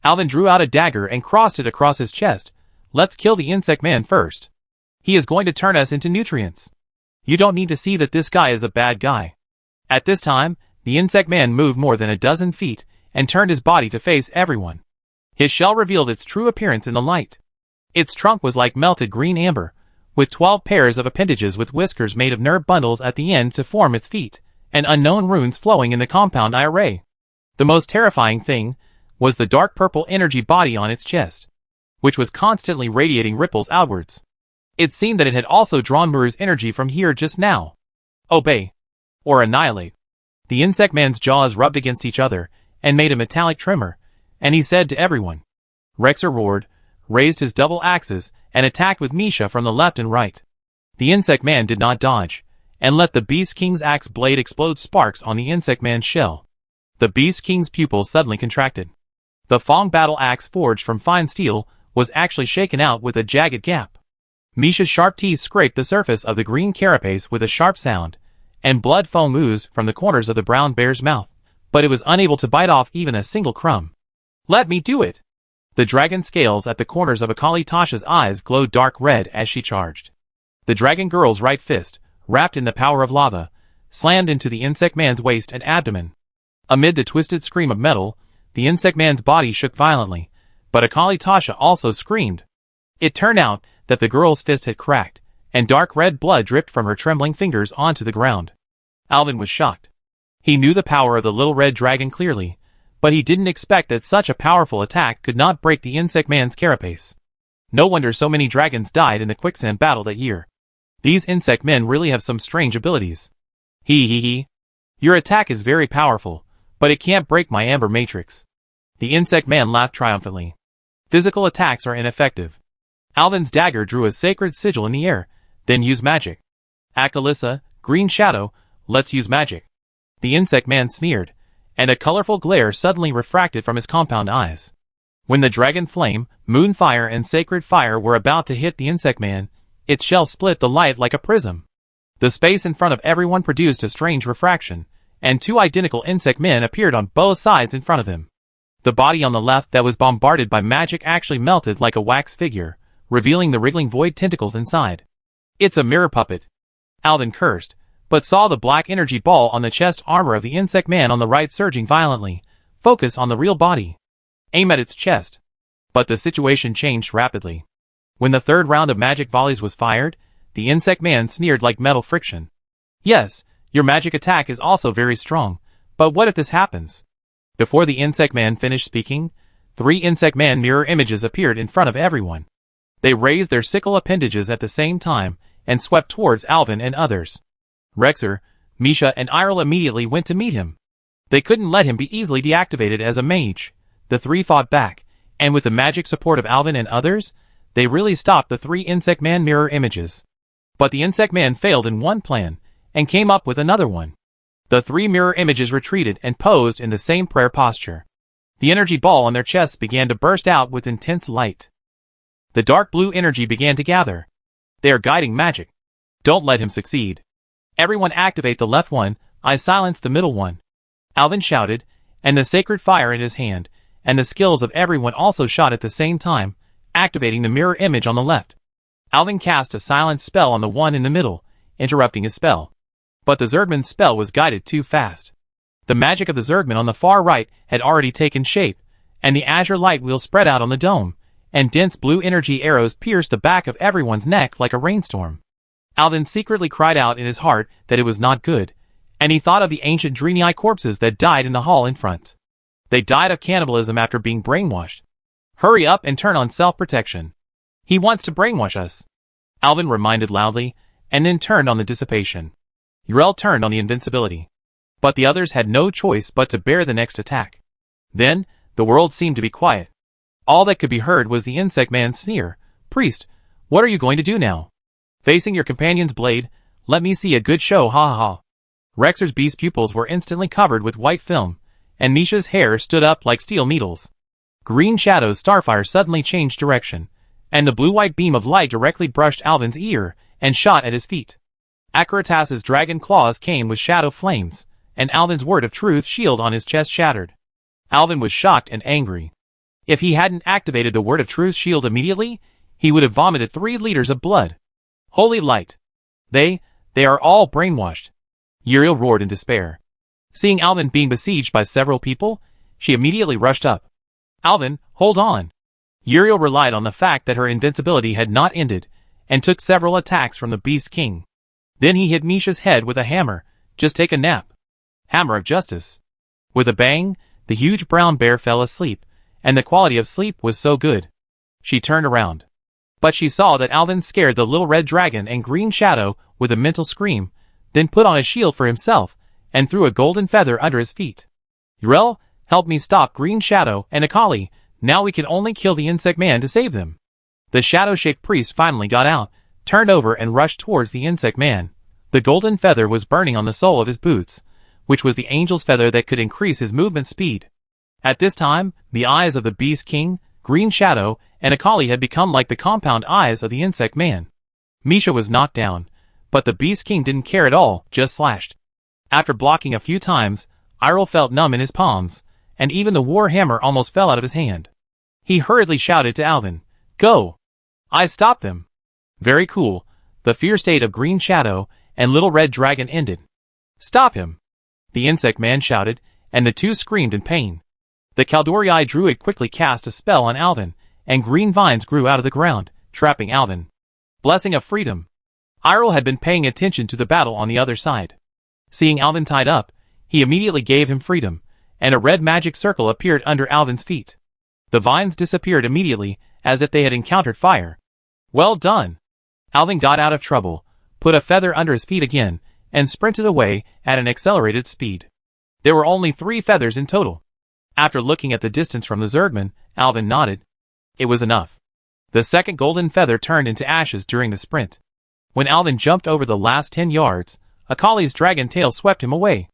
Alvin drew out a dagger and crossed it across his chest. Let's kill the insect man first. He is going to turn us into nutrients. You don't need to see that this guy is a bad guy. At this time, the insect man moved more than a dozen feet and turned his body to face everyone. His shell revealed its true appearance in the light. Its trunk was like melted green amber, with 12 pairs of appendages with whiskers made of nerve bundles at the end to form its feet, and unknown runes flowing in the compound eye array. The most terrifying thing was the dark purple energy body on its chest, which was constantly radiating ripples outwards. It seemed that it had also drawn Muru's energy from here just now. Obey. Or annihilate. The insect man's jaws rubbed against each other, and made a metallic tremor, and he said to everyone. Rexer roared, raised his double axes, and attacked with Misha from the left and right. The insect man did not dodge, and let the Beast King's axe blade explode sparks on the insect man's shell. The Beast King's pupils suddenly contracted. The Fong battle axe forged from fine steel was actually shaken out with a jagged gap. Misha's sharp teeth scraped the surface of the green carapace with a sharp sound, and blood foam oozed from the corners of the brown bear's mouth, but it was unable to bite off even a single crumb. Let me do it! The dragon scales at the corners of Akali Tasha's eyes glowed dark red as she charged. The dragon girl's right fist, wrapped in the power of lava, slammed into the insect man's waist and abdomen. Amid the twisted scream of metal, the insect man's body shook violently, but Akali Tasha also screamed. It turned out that the girl's fist had cracked, and dark red blood dripped from her trembling fingers onto the ground. Alvin was shocked. He knew the power of the little red dragon clearly, but he didn't expect that such a powerful attack could not break the insect man's carapace. No wonder so many dragons died in the quicksand battle that year. These insect men really have some strange abilities. Hee. Your attack is very powerful, but it can't break my amber matrix. The insect man laughed triumphantly. Physical attacks are ineffective. Alvin's dagger drew a sacred sigil in the air, then used magic. Akalissa, Green Shadow, let's use magic. The insect man sneered, and a colorful glare suddenly refracted from his compound eyes. When the dragon flame, moonfire, and sacred fire were about to hit the insect man, its shell split the light like a prism. The space in front of everyone produced a strange refraction, and two identical insect men appeared on both sides in front of him. The body on the left that was bombarded by magic actually melted like a wax figure, revealing the wriggling void tentacles inside. It's a mirror puppet. Alvin cursed, but saw the black energy ball on the chest armor of the insect man on the right surging violently. Focus on the real body. Aim at its chest. But the situation changed rapidly. When the third round of magic volleys was fired, the insect man sneered like metal friction. Yes, your magic attack is also very strong, but what if this happens? Before the insect man finished speaking, 3 insect man mirror images appeared in front of everyone. They raised their sickle appendages at the same time and swept towards Alvin and others. Rexer, Misha, and Irel immediately went to meet him. They couldn't let him be easily deactivated as a mage. The 3 fought back, and with the magic support of Alvin and others, they really stopped the 3 insect man mirror images. But the insect man failed in one plan, and came up with another one. The 3 mirror images retreated and posed in the same prayer posture. The energy ball on their chests began to burst out with intense light. The dark blue energy began to gather. They are guiding magic. Don't let him succeed. Everyone activate the left one, I silence the middle one. Alvin shouted, and the sacred fire in his hand, and the skills of everyone also shot at the same time, activating the mirror image on the left. Alvin cast a silent spell on the one in the middle, interrupting his spell. But the Zergman's spell was guided too fast. The magic of the Zergman on the far right had already taken shape, and the azure light wheel spread out on the dome, and dense blue energy arrows pierced the back of everyone's neck like a rainstorm. Alvin secretly cried out in his heart that it was not good, and he thought of the ancient Drenii corpses that died in the hall in front. They died of cannibalism after being brainwashed. Hurry up and turn on self-protection. He wants to brainwash us. Alvin reminded loudly, and then turned on the dissipation. Yrel turned on the invincibility. But the others had no choice but to bear the next attack. Then, the world seemed to be quiet. All that could be heard was the insect man's sneer. Priest, what are you going to do now? Facing your companion's blade, let me see a good show, ha ha ha. Rexer's beast pupils were instantly covered with white film, and Misha's hair stood up like steel needles. Green Shadow's starfire suddenly changed direction, and the blue-white beam of light directly brushed Alvin's ear and shot at his feet. Akaratas's dragon claws came with shadow flames, and Alvin's word of truth shield on his chest shattered. Alvin was shocked and angry. If he hadn't activated the word of truth shield immediately, he would have vomited 3 liters of blood. Holy light! They are all brainwashed. Uriel roared in despair. Seeing Alvin being besieged by several people, she immediately rushed up. Alvin, hold on. Uriel relied on the fact that her invincibility had not ended, and took several attacks from the Beast King. Then he hit Misha's head with a hammer. Just take a nap. Hammer of Justice. With a bang, the huge brown bear fell asleep, and the quality of sleep was so good. She turned around. But she saw that Alvin scared the little red dragon and Green Shadow with a mental scream, then put on a shield for himself, and threw a golden feather under his feet. Yrel, help me stop Green Shadow and Akali. Now we can only kill the insect man to save them. The shadow-shaped priest finally got out, turned over and rushed towards the insect man. The golden feather was burning on the sole of his boots, which was the angel's feather that could increase his movement speed. At this time, the eyes of the Beast King, Green Shadow, and Akali had become like the compound eyes of the insect man. Misha was knocked down, but the Beast King didn't care at all, just slashed. After blocking a few times, Irel felt numb in his palms, and even the war hammer almost fell out of his hand. He hurriedly shouted to Alvin, "Go! I stopped them!" Very cool, the fear state of Green Shadow and Little Red Dragon ended. "Stop him!" the insect man shouted, and the two screamed in pain. The Kaldorii druid quickly cast a spell on Alvin, and green vines grew out of the ground, trapping Alvin. Blessing of freedom. Irel had been paying attention to the battle on the other side. Seeing Alvin tied up, he immediately gave him freedom, and a red magic circle appeared under Alvin's feet. The vines disappeared immediately, as if they had encountered fire. Well done! Alvin got out of trouble, put a feather under his feet again, and sprinted away at an accelerated speed. There were only 3 feathers in total. After looking at the distance from the Zergman, Alvin nodded. It was enough. The second golden feather turned into ashes during the sprint. When Alvin jumped over the last 10 yards, Akali's dragon tail swept him away.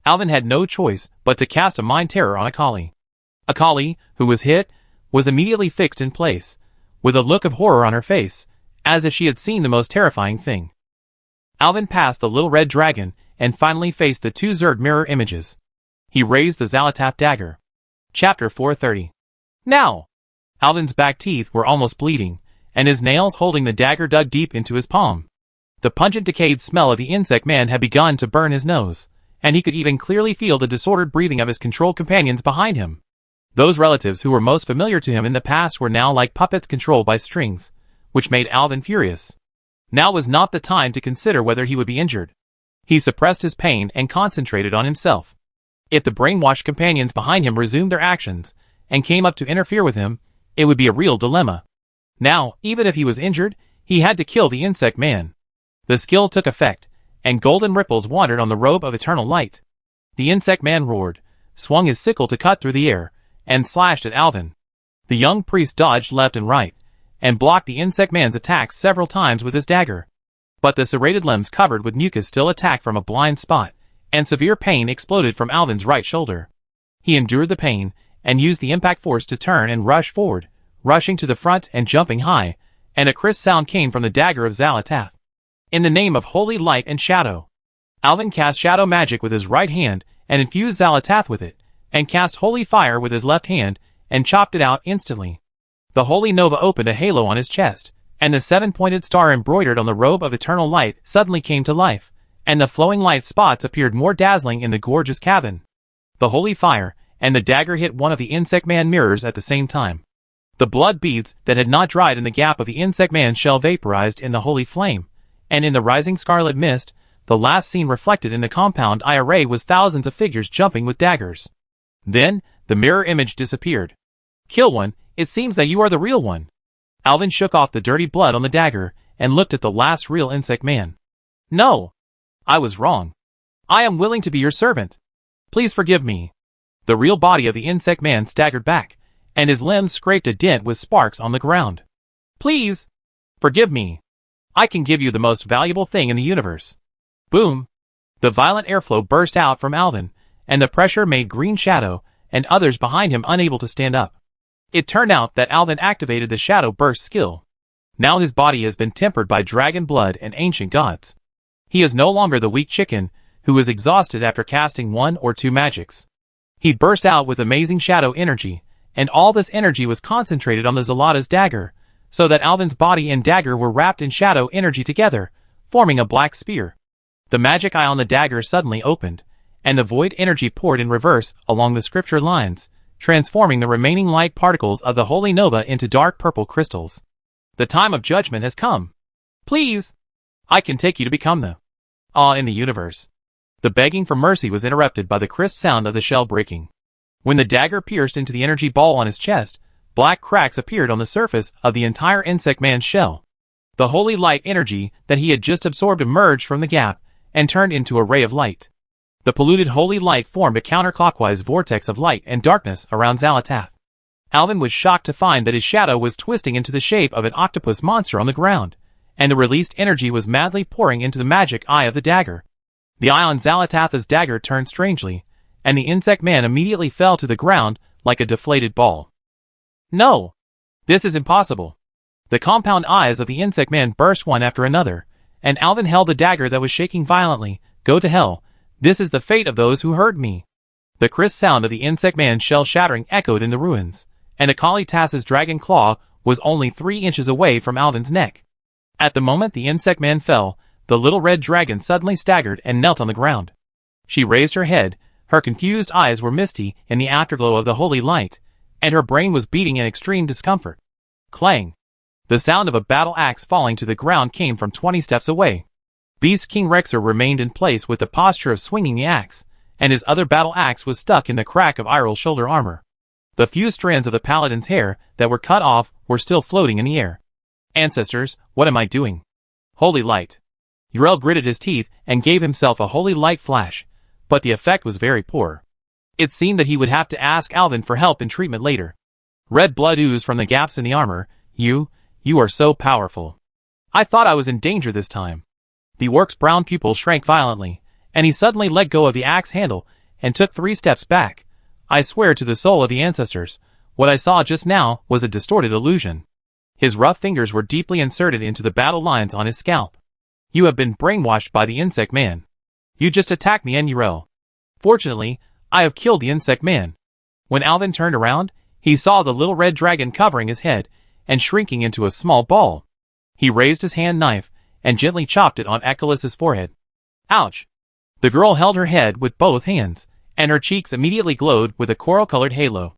Alvin had no choice but to cast a mind terror on Akali. Akali, who was hit, was immediately fixed in place, with a look of horror on her face, as if she had seen the most terrifying thing. Alvin passed the little red dragon and finally faced the 2 Zerg mirror images. He raised the Xal'atath dagger. Chapter 430. Now! Alvin's back teeth were almost bleeding, and his nails holding the dagger dug deep into his palm. The pungent decayed smell of the insect man had begun to burn his nose, and he could even clearly feel the disordered breathing of his controlled companions behind him. Those relatives who were most familiar to him in the past were now like puppets controlled by strings, which made Alvin furious. Now was not the time to consider whether he would be injured. He suppressed his pain and concentrated on himself. If the brainwashed companions behind him resumed their actions and came up to interfere with him, it would be a real dilemma. Now, even if he was injured, he had to kill the insect man. The skill took effect, and golden ripples wandered on the robe of eternal light. The insect man roared, swung his sickle to cut through the air, and slashed at Alvin. The young priest dodged left and right, and blocked the insect man's attacks several times with his dagger. But the serrated limbs covered with mucus still attacked from a blind spot, and severe pain exploded from Alvin's right shoulder. He endured the pain, and used the impact force to turn and rush forward, rushing to the front and jumping high, and a crisp sound came from the dagger of Xal'atath. In the name of holy light and shadow. Alvin cast shadow magic with his right hand, and infused Xal'atath with it, and cast holy fire with his left hand, and chopped it out instantly. The holy nova opened a halo on his chest, and the 7-pointed star embroidered on the robe of eternal light suddenly came to life, and the flowing light spots appeared more dazzling in the gorgeous cabin. The holy fire and the dagger hit one of the insect man mirrors at the same time. The blood beads that had not dried in the gap of the insect man's shell vaporized in the holy flame, and in the rising scarlet mist, the last scene reflected in the compound eye array was thousands of figures jumping with daggers. Then, the mirror image disappeared. Kill one, it seems that you are the real one. Alvin shook off the dirty blood on the dagger, and looked at the last real insect man. No! I was wrong. I am willing to be your servant. Please forgive me. The real body of the insect man staggered back, and his limbs scraped a dent with sparks on the ground. Please! Forgive me. I can give you the most valuable thing in the universe. Boom! The violent airflow burst out from Alvin, and the pressure made Green Shadow and others behind him unable to stand up. It turned out that Alvin activated the Shadow Burst skill. Now his body has been tempered by dragon blood and ancient gods. He is no longer the weak chicken who is exhausted after casting 1 or 2 magics. He burst out with amazing shadow energy, and all this energy was concentrated on the Xal'ata's dagger, so that Alvin's body and dagger were wrapped in shadow energy together, forming a black spear. The magic eye on the dagger suddenly opened, and the void energy poured in reverse along the scripture lines, transforming the remaining light particles of the holy nova into dark purple crystals. The time of judgment has come. Please! I can take you to become the awe in the universe. The begging for mercy was interrupted by the crisp sound of the shell breaking. When the dagger pierced into the energy ball on his chest, black cracks appeared on the surface of the entire insect man's shell. The holy light energy that he had just absorbed emerged from the gap and turned into a ray of light. The polluted holy light formed a counterclockwise vortex of light and darkness around Xal'atath. Alvin was shocked to find that his shadow was twisting into the shape of an octopus monster on the ground, and the released energy was madly pouring into the magic eye of the dagger. The eye on Xal'atath's dagger turned strangely, and the insect man immediately fell to the ground like a deflated ball. No! This is impossible. The compound eyes of the insect man burst one after another, and Alvin held the dagger that was shaking violently. Go to hell. This is the fate of those who hurt me. The crisp sound of the insect man's shell shattering echoed in the ruins, and Akali Tass's dragon claw was only 3 inches away from Alvin's neck. At the moment the insect man fell, the little red dragon suddenly staggered and knelt on the ground. She raised her head, her confused eyes were misty in the afterglow of the holy light, and her brain was beating in extreme discomfort. Clang! The sound of a battle axe falling to the ground came from 20 steps away. Beast King Rexer remained in place with the posture of swinging the axe, and his other battle axe was stuck in the crack of Irel's shoulder armor. The few strands of the paladin's hair that were cut off were still floating in the air. Ancestors, what am I doing? Holy light. Yrel gritted his teeth and gave himself a holy light flash, but the effect was very poor. It seemed that he would have to ask Alvin for help in treatment later. Red blood oozed from the gaps in the armor. You are so powerful. I thought I was in danger this time. The orc's brown pupil shrank violently, and he suddenly let go of the axe handle and took 3 steps back. I swear to the soul of the ancestors, what I saw just now was a distorted illusion. His rough fingers were deeply inserted into the battle lines on his scalp. You have been brainwashed by the insect man. You just attacked me and Yrel. Fortunately, I have killed the insect man. When Alvin turned around, he saw the little red dragon covering his head and shrinking into a small ball. He raised his hand knife and gently chopped it on Achilles' forehead. Ouch! The girl held her head with both hands, and her cheeks immediately glowed with a coral-colored halo.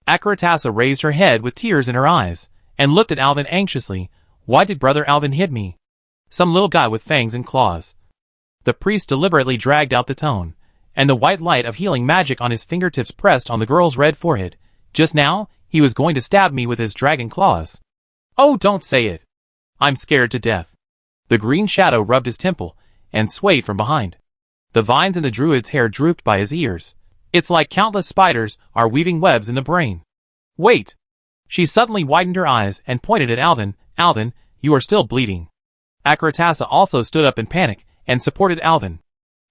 Acheratassa raised her head with tears in her eyes, and looked at Alvin anxiously. Why did Brother Alvin hit me? Some little guy with fangs and claws. The priest deliberately dragged out the tone, and the white light of healing magic on his fingertips pressed on the girl's red forehead. Just now, he was going to stab me with his dragon claws. Oh, don't say it. I'm scared to death. The green shadow rubbed his temple, and swayed from behind. The vines in the druid's hair drooped by his ears. It's like countless spiders are weaving webs in the brain. Wait! She suddenly widened her eyes and pointed at Alvin. Alvin, you are still bleeding. Acheratassa also stood up in panic and supported Alvin.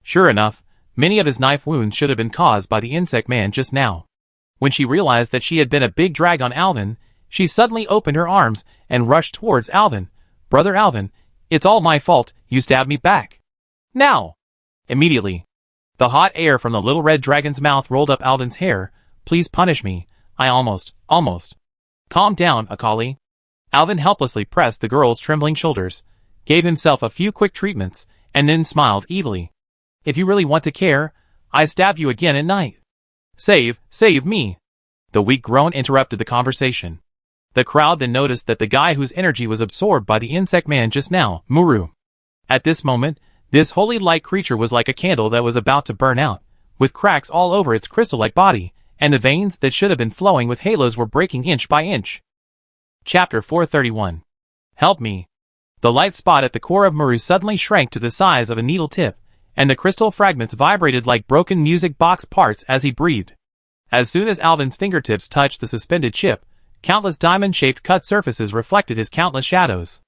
Sure enough, many of his knife wounds should have been caused by the insect man just now. When she realized that she had been a big drag on Alvin, she suddenly opened her arms and rushed towards Alvin. Brother Alvin, it's all my fault, you stabbed me back. Now! Immediately. The hot air from the little red dragon's mouth rolled up Alvin's hair. Please punish me. I almost. Calm down, Akali. Alvin helplessly pressed the girl's trembling shoulders, gave himself a few quick treatments, and then smiled evilly. If you really want to care, I stab you again at night. Save me. The weak groan interrupted the conversation. The crowd then noticed that the guy whose energy was absorbed by the insect man just now, Muru. At this moment, this holy light creature was like a candle that was about to burn out, with cracks all over its crystal-like body, and the veins that should have been flowing with halos were breaking inch by inch. Chapter 431. Help me. The light spot at the core of Muru suddenly shrank to the size of a needle tip, and the crystal fragments vibrated like broken music box parts as he breathed. As soon as Alvin's fingertips touched the suspended chip, countless diamond-shaped cut surfaces reflected his countless shadows.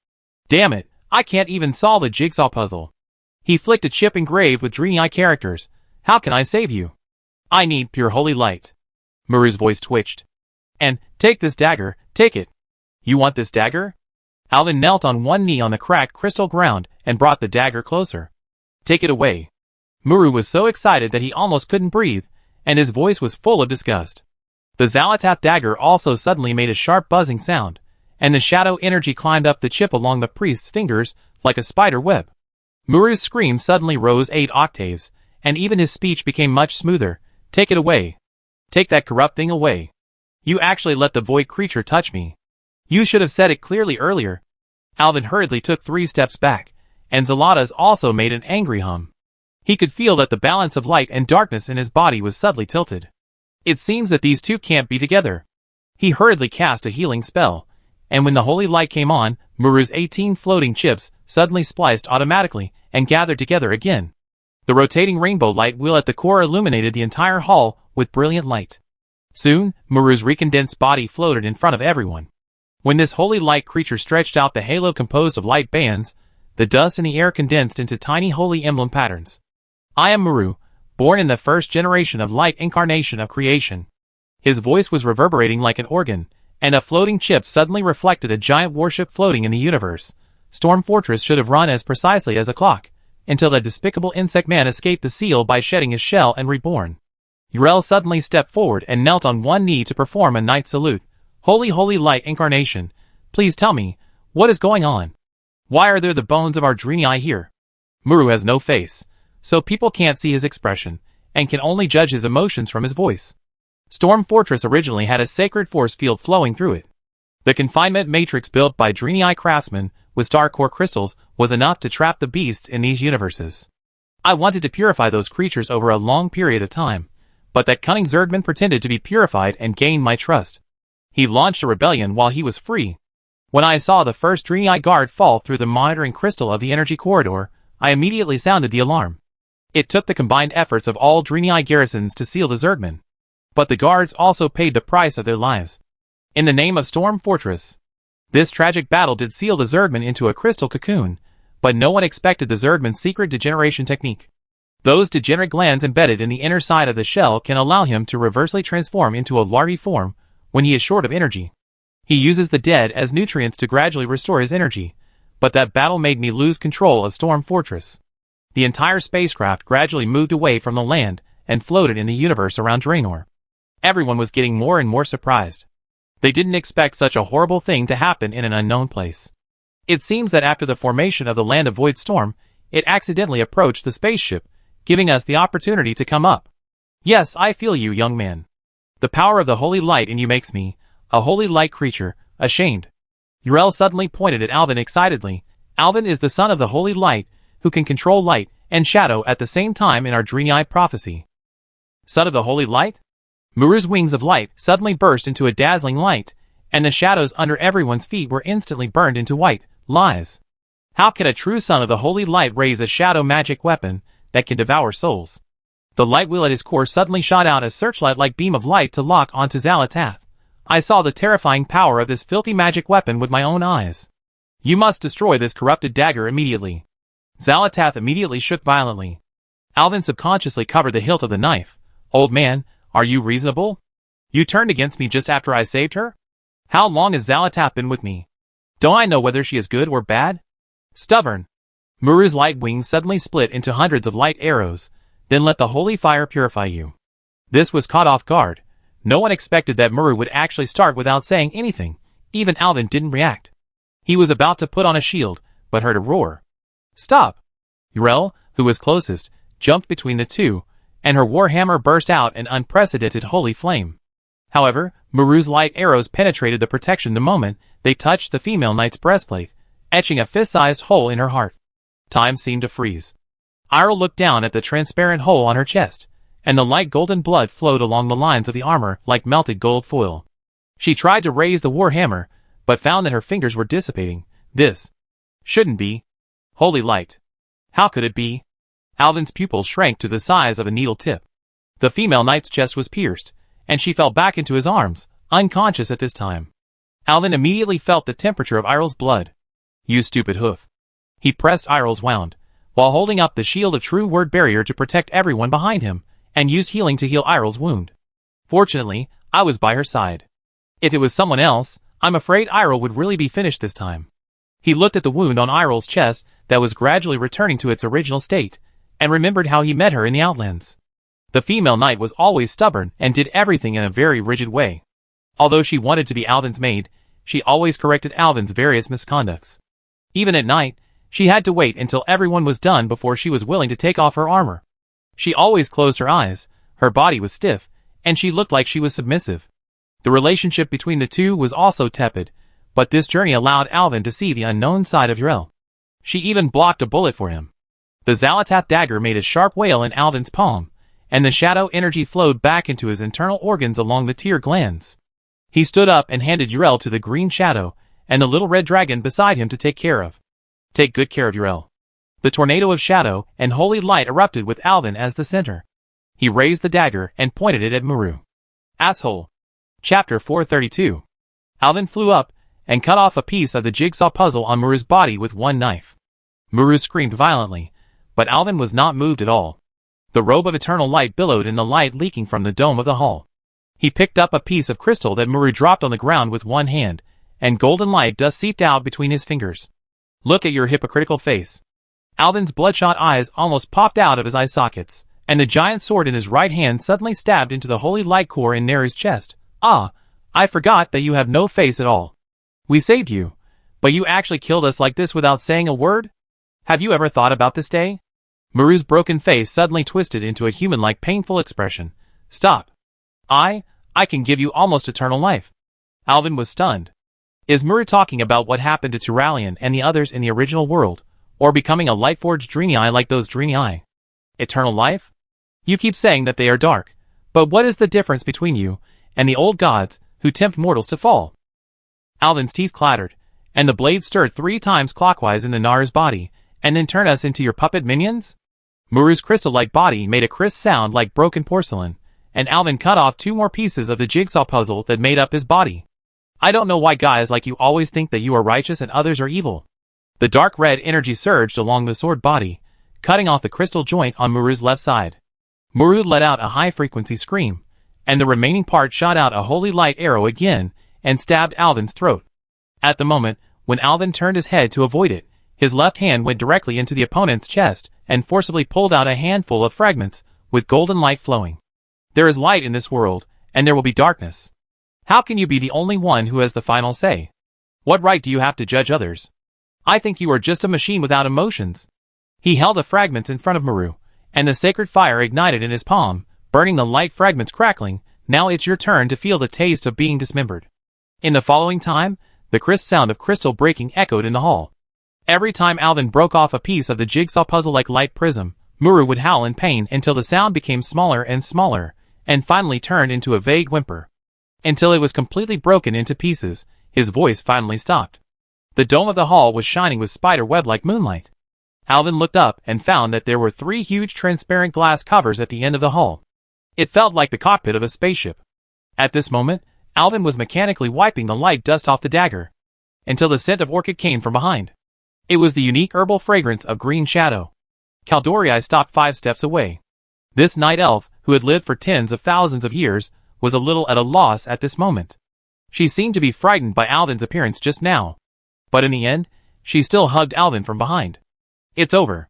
Damn it, I can't even solve a jigsaw puzzle. He flicked a chip engraved with dreamy eye characters. How can I save you? I need pure holy light. Muru's voice twitched. And, take this dagger, take it. You want this dagger? Alvin knelt on one knee on the cracked crystal ground and brought the dagger closer. Take it away. Muru was so excited that he almost couldn't breathe, and his voice was full of disgust. The Xalatath dagger also suddenly made a sharp buzzing sound, and the shadow energy climbed up the chip along the priest's fingers like a spider web. Muru's scream suddenly rose 8 octaves, and even his speech became much smoother. Take it away. Take that corrupt thing away. You actually let the void creature touch me. You should have said it clearly earlier. Alvin hurriedly took 3 steps back, and Xalata's also made an angry hum. He could feel that the balance of light and darkness in his body was subtly tilted. It seems that these two can't be together. He hurriedly cast a healing spell, and when the holy light came on, Muru's 18 floating chips suddenly spliced automatically and gathered together again. The rotating rainbow light wheel at the core illuminated the entire hall with brilliant light. Soon, Muru's recondensed body floated in front of everyone. When this holy light creature stretched out the halo composed of light bands, the dust in the air condensed into tiny holy emblem patterns. I am Muru, born in the first generation of light incarnation of creation. His voice was reverberating like an organ, and a floating chip suddenly reflected a giant warship floating in the universe. Storm Fortress should have run as precisely as a clock, until that despicable insect man escaped the seal by shedding his shell and reborn. Yrel suddenly stepped forward and knelt on one knee to perform a night salute. Holy light incarnation, please tell me, what is going on? Why are there the bones of our Drini here? Muru has no face, so people can't see his expression, and can only judge his emotions from his voice. Storm Fortress originally had a sacred force field flowing through it. The confinement matrix built by Drini craftsmen with star core crystals was enough to trap the beasts in these universes. I wanted to purify those creatures over a long period of time, But that cunning Zerdman pretended to be purified and gained my trust. He launched a rebellion while he was free. When I saw the first Draenei guard fall through the monitoring crystal of the energy corridor, I immediately sounded the alarm. It took the combined efforts of all Draenei garrisons to seal the Zerdman. But the guards also paid the price of their lives. In the name of Storm Fortress. This tragic battle did seal the Zerdman into a crystal cocoon, but no one expected the Zerdman's secret degeneration technique. Those degenerate glands embedded in the inner side of the shell can allow him to reversely transform into a larvae form when he is short of energy. He uses the dead as nutrients to gradually restore his energy, but that battle made me lose control of Storm Fortress. The entire spacecraft gradually moved away from the land and floated in the universe around Draenor. Everyone was getting more and more surprised. They didn't expect such a horrible thing to happen in an unknown place. It seems that after the formation of the Land of Void Storm, it accidentally approached the spaceship, giving us the opportunity to come up. Yes, I feel you, young man. The power of the holy light in you makes me, a holy light creature, ashamed. Yrel suddenly pointed at Alvin excitedly. Alvin is the son of the holy light, who can control light and shadow at the same time in our Draenei prophecy. Son of the holy light? Muru's wings of light suddenly burst into a dazzling light, and the shadows under everyone's feet were instantly burned into white lies. How can a true son of the holy light raise a shadow magic weapon that can devour souls? The light wheel at his core suddenly shot out a searchlight-like beam of light to lock onto Xal'atath. I saw the terrifying power of this filthy magic weapon with my own eyes. You must destroy this corrupted dagger immediately. Xal'atath immediately shook violently. Alvin subconsciously covered the hilt of the knife. Old man, are you reasonable? You turned against me just after I saved her? How long has Xal'atath been with me? Don't I know whether she is good or bad? Stubborn. Muru's light wings suddenly split into hundreds of light arrows, then let the holy fire purify you. This was caught off guard. No one expected that Muru would actually start without saying anything. Even Alvin didn't react. He was about to put on a shield, but heard a roar. Stop! Yrel, who was closest, jumped between the two, and her warhammer burst out an unprecedented holy flame. However, Muru's light arrows penetrated the protection the moment they touched the female knight's breastplate, etching a fist-sized hole in her heart. Time seemed to freeze. Yrel looked down at the transparent hole on her chest, and the light golden blood flowed along the lines of the armor like melted gold foil. She tried to raise the warhammer, but found that her fingers were dissipating. This shouldn't be holy light. How could it be? Alvin's pupils shrank to the size of a needle tip. The female knight's chest was pierced, and she fell back into his arms, unconscious at this time. Alvin immediately felt the temperature of Yrel's blood. You stupid hoof. He pressed Yrel's wound, while holding up the shield of true word barrier to protect everyone behind him, and used healing to heal Yrel's wound. Fortunately, I was by her side. If it was someone else, I'm afraid Yrel would really be finished this time. He looked at the wound on Yrel's chest that was gradually returning to its original state, and remembered how he met her in the Outlands. The female knight was always stubborn and did everything in a very rigid way. Although she wanted to be Alvin's maid, she always corrected Alvin's various misconducts. Even at night, she had to wait until everyone was done before she was willing to take off her armor. She always closed her eyes, her body was stiff, and she looked like she was submissive. The relationship between the two was also tepid, but this journey allowed Alvin to see the unknown side of Yrel. She even blocked a bullet for him. The Xal'atath dagger made a sharp wail in Alvin's palm, and the shadow energy flowed back into his internal organs along the tear glands. He stood up and handed Yrel to the green shadow and the little red dragon beside him to take care of. Take good care of Yrel. The tornado of shadow and holy light erupted with Alvin as the center. He raised the dagger and pointed it at Muru. Asshole. Chapter 432. Alvin flew up and cut off a piece of the jigsaw puzzle on Muru's body with one knife. Muru screamed violently, but Alvin was not moved at all. The robe of eternal light billowed in the light leaking from the dome of the hall. He picked up a piece of crystal that Muru dropped on the ground with one hand, and golden light dust seeped out between his fingers. Look at your hypocritical face. Alvin's bloodshot eyes almost popped out of his eye sockets, and the giant sword in his right hand suddenly stabbed into the holy light core in Neri's chest. Ah, I forgot that you have no face at all. We saved you, but you actually killed us like this without saying a word? Have you ever thought about this day? Muru's broken face suddenly twisted into a human-like painful expression. Stop. I can give you almost eternal life. Alvin was stunned. Is Muru talking about what happened to Turalian and the others in the original world, or becoming a Lightforged Draenei like those Draenei? Eternal life? You keep saying that they are dark, But what is the difference between you and the old gods who tempt mortals to fall? Alvin's teeth clattered, and the blade stirred 3 times clockwise in the Naru's body, and then turn us into your puppet minions? Muru's crystal-like body made a crisp sound like broken porcelain, and Alvin cut off 2 more pieces of the jigsaw puzzle that made up his body. I don't know why guys like you always think that you are righteous and others are evil. The dark red energy surged along the sword body, cutting off the crystal joint on Muru's left side. Muru let out a high-frequency scream, and the remaining part shot out a holy light arrow again and stabbed Alvin's throat. At the moment, when Alvin turned his head to avoid it, his left hand went directly into the opponent's chest and forcibly pulled out a handful of fragments, with golden light flowing. There is light in this world, and there will be darkness. How can you be the only one who has the final say? What right do you have to judge others? I think you are just a machine without emotions. He held the fragments in front of Muru, and the sacred fire ignited in his palm, burning the light fragments crackling. Now it's your turn to feel the taste of being dismembered. In the following time, the crisp sound of crystal breaking echoed in the hall. Every time Alvin broke off a piece of the jigsaw puzzle like light prism, Muru would howl in pain until the sound became smaller and smaller, and finally turned into a vague whimper. Until it was completely broken into pieces, his voice finally stopped. The dome of the hall was shining with spider web like moonlight. Alvin looked up and found that there were 3 huge transparent glass covers at the end of the hall. It felt like the cockpit of a spaceship. At this moment, Alvin was mechanically wiping the light dust off the dagger, until the scent of orchid came from behind. It was the unique herbal fragrance of green shadow. Kaldorii stopped 5 steps away. This night elf, who had lived for tens of thousands of years, was a little at a loss at this moment. She seemed to be frightened by Alvin's appearance just now. But in the end, she still hugged Alvin from behind. It's over.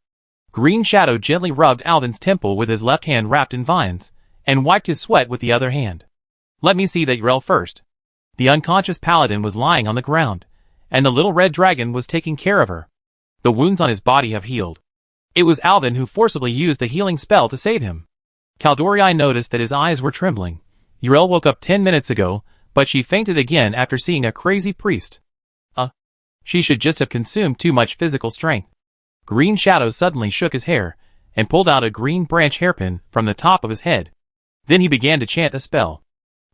Green Shadow gently rubbed Alvin's temple with his left hand wrapped in vines, and wiped his sweat with the other hand. Let me see that Yrel first. The unconscious paladin was lying on the ground, and the little red dragon was taking care of her. The wounds on his body have healed. It was Alvin who forcibly used the healing spell to save him. Kaldorii noticed that his eyes were trembling. Yrel woke up 10 minutes ago, but she fainted again after seeing a crazy priest. She should just have consumed too much physical strength. Green Shadow suddenly shook his hair, and pulled out a green branch hairpin from the top of his head. Then he began to chant a spell.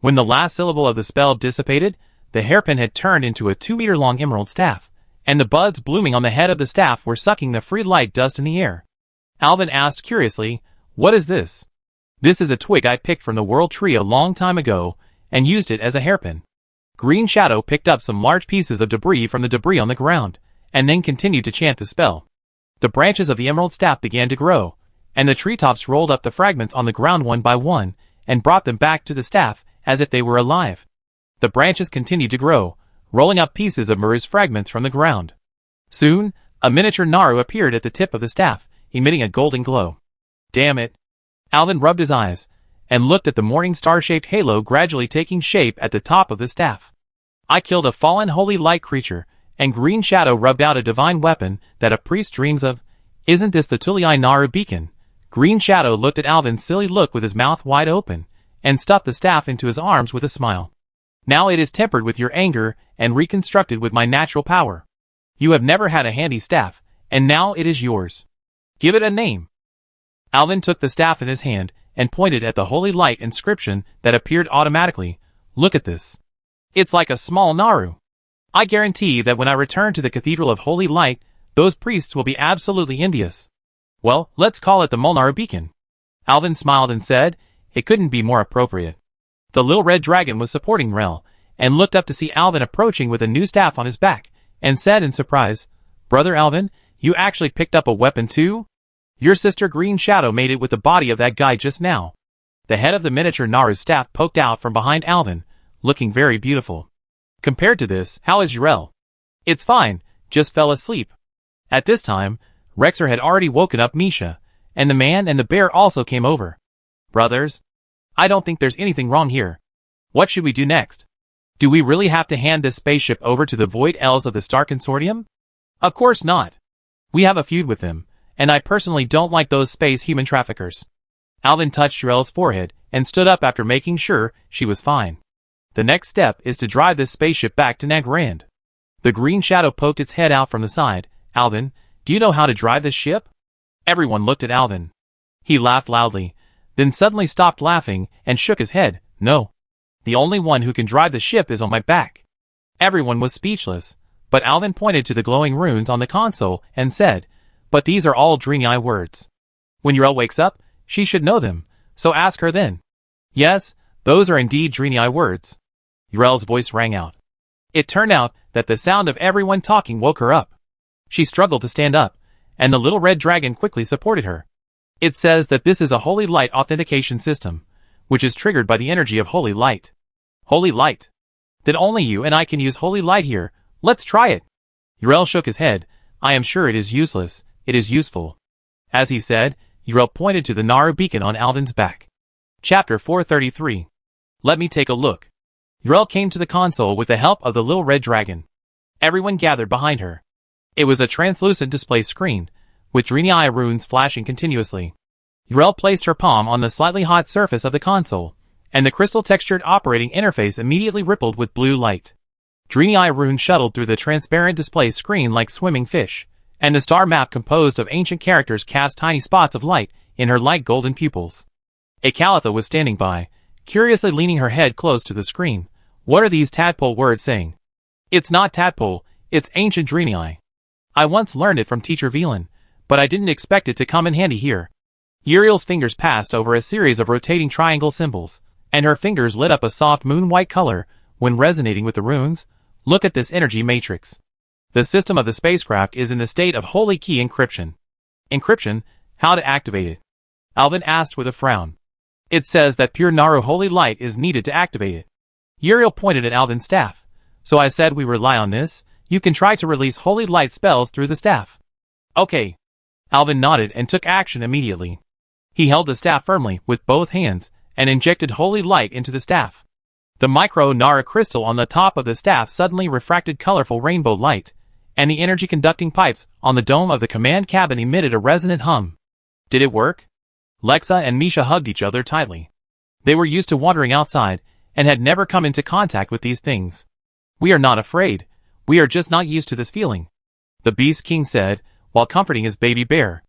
When the last syllable of the spell dissipated, the hairpin had turned into a 2-meter-long emerald staff, and the buds blooming on the head of the staff were sucking the free light dust in the air. Alvin asked curiously, "What is this?" "This is a twig I picked from the world tree a long time ago, and used it as a hairpin." Green Shadow picked up some large pieces of debris from the debris on the ground, and then continued to chant the spell. The branches of the emerald staff began to grow, and the treetops rolled up the fragments on the ground one by one, and brought them back to the staff as if they were alive. The branches continued to grow, rolling up pieces of Muru's fragments from the ground. Soon, a miniature Naru appeared at the tip of the staff, emitting a golden glow. Damn it! Alvin rubbed his eyes, and looked at the morning star-shaped halo gradually taking shape at the top of the staff. I killed a fallen holy light creature, and Green Shadow rubbed out a divine weapon that a priest dreams of. Isn't this the Tulii Naru beacon? Green Shadow looked at Alvin's silly look with his mouth wide open, and stuffed the staff into his arms with a smile. Now it is tempered with your anger, and reconstructed with my natural power. You have never had a handy staff, and now it is yours. Give it a name. Alvin took the staff in his hand, and pointed at the holy light inscription that appeared automatically. Look at this. It's like a small Naru. I guarantee that when I return to the Cathedral of Holy Light, those priests will be absolutely envious. Well, let's call it the Molnaru Beacon. Alvin smiled and said, it couldn't be more appropriate. The little red dragon was supporting Rel, and looked up to see Alvin approaching with a new staff on his back, and said in surprise, Brother Alvin, you actually picked up a weapon too? Your sister Green Shadow made it with the body of that guy just now. The head of the miniature Naru's staff poked out from behind Alvin, looking very beautiful. Compared to this, how is Yrel? It's fine, just fell asleep. At this time, Rexer had already woken up Misha, and the man and the bear also came over. Brothers, I don't think there's anything wrong here. What should we do next? Do we really have to hand this spaceship over to the Void Elves of the Star Consortium? Of course not. We have a feud with them, and I personally don't like those space human traffickers. Alvin touched Yrel's forehead and stood up after making sure she was fine. The next step is to drive this spaceship back to Nagrand. The Green Shadow poked its head out from the side. Alvin, do you know how to drive this ship? Everyone looked at Alvin. He laughed loudly. then suddenly stopped laughing and shook his head. No. The only one who can drive the ship is on my back. Everyone was speechless, but Alvin pointed to the glowing runes on the console and said, but these are all Draenei words. When Uriel wakes up, she should know them, so ask her then. Yes, those are indeed Draenei words. Uriel's voice rang out. It turned out that the sound of everyone talking woke her up. She struggled to stand up, and the little red dragon quickly supported her. It says that this is a holy light authentication system, which is triggered by the energy of holy light. Holy light. Then only you and I can use holy light here. Let's try it. Uriel shook his head. I am sure it is useless. It is useful. As he said, Uriel pointed to the Naru beacon on Alvin's back. Chapter 433. Let me take a look. Uriel came to the console with the help of the little red dragon. Everyone gathered behind her. It was a translucent display screen, with Draenei runes flashing continuously. Uriel placed her palm on the slightly hot surface of the console, and the crystal-textured operating interface immediately rippled with blue light. Draenei runes shuttled through the transparent display screen like swimming fish, and the star map composed of ancient characters cast tiny spots of light in her light golden pupils. A Calitha was standing by, curiously leaning her head close to the screen. What are these tadpole words saying? It's not tadpole, it's ancient Draenei. I once learned it from Teacher Velan, but I didn't expect it to come in handy here. Uriel's fingers passed over a series of rotating triangle symbols, and her fingers lit up a soft moon-white color when resonating with the runes. Look at this energy matrix. The system of the spacecraft is in the state of holy key encryption. Encryption? How to activate it? Alvin asked with a frown. It says that pure Naru holy light is needed to activate it. Uriel pointed at Alvin's staff. So I said we rely on this. You can try to release holy light spells through the staff. Okay. Alvin nodded and took action immediately. He held the staff firmly with both hands and injected holy light into the staff. The micro-Nara crystal on the top of the staff suddenly refracted colorful rainbow light, and the energy-conducting pipes on the dome of the command cabin emitted a resonant hum. Did it work? Lexa and Misha hugged each other tightly. They were used to wandering outside and had never come into contact with these things. We are not afraid. We are just not used to this feeling, the Beast King said, while comforting his baby bear.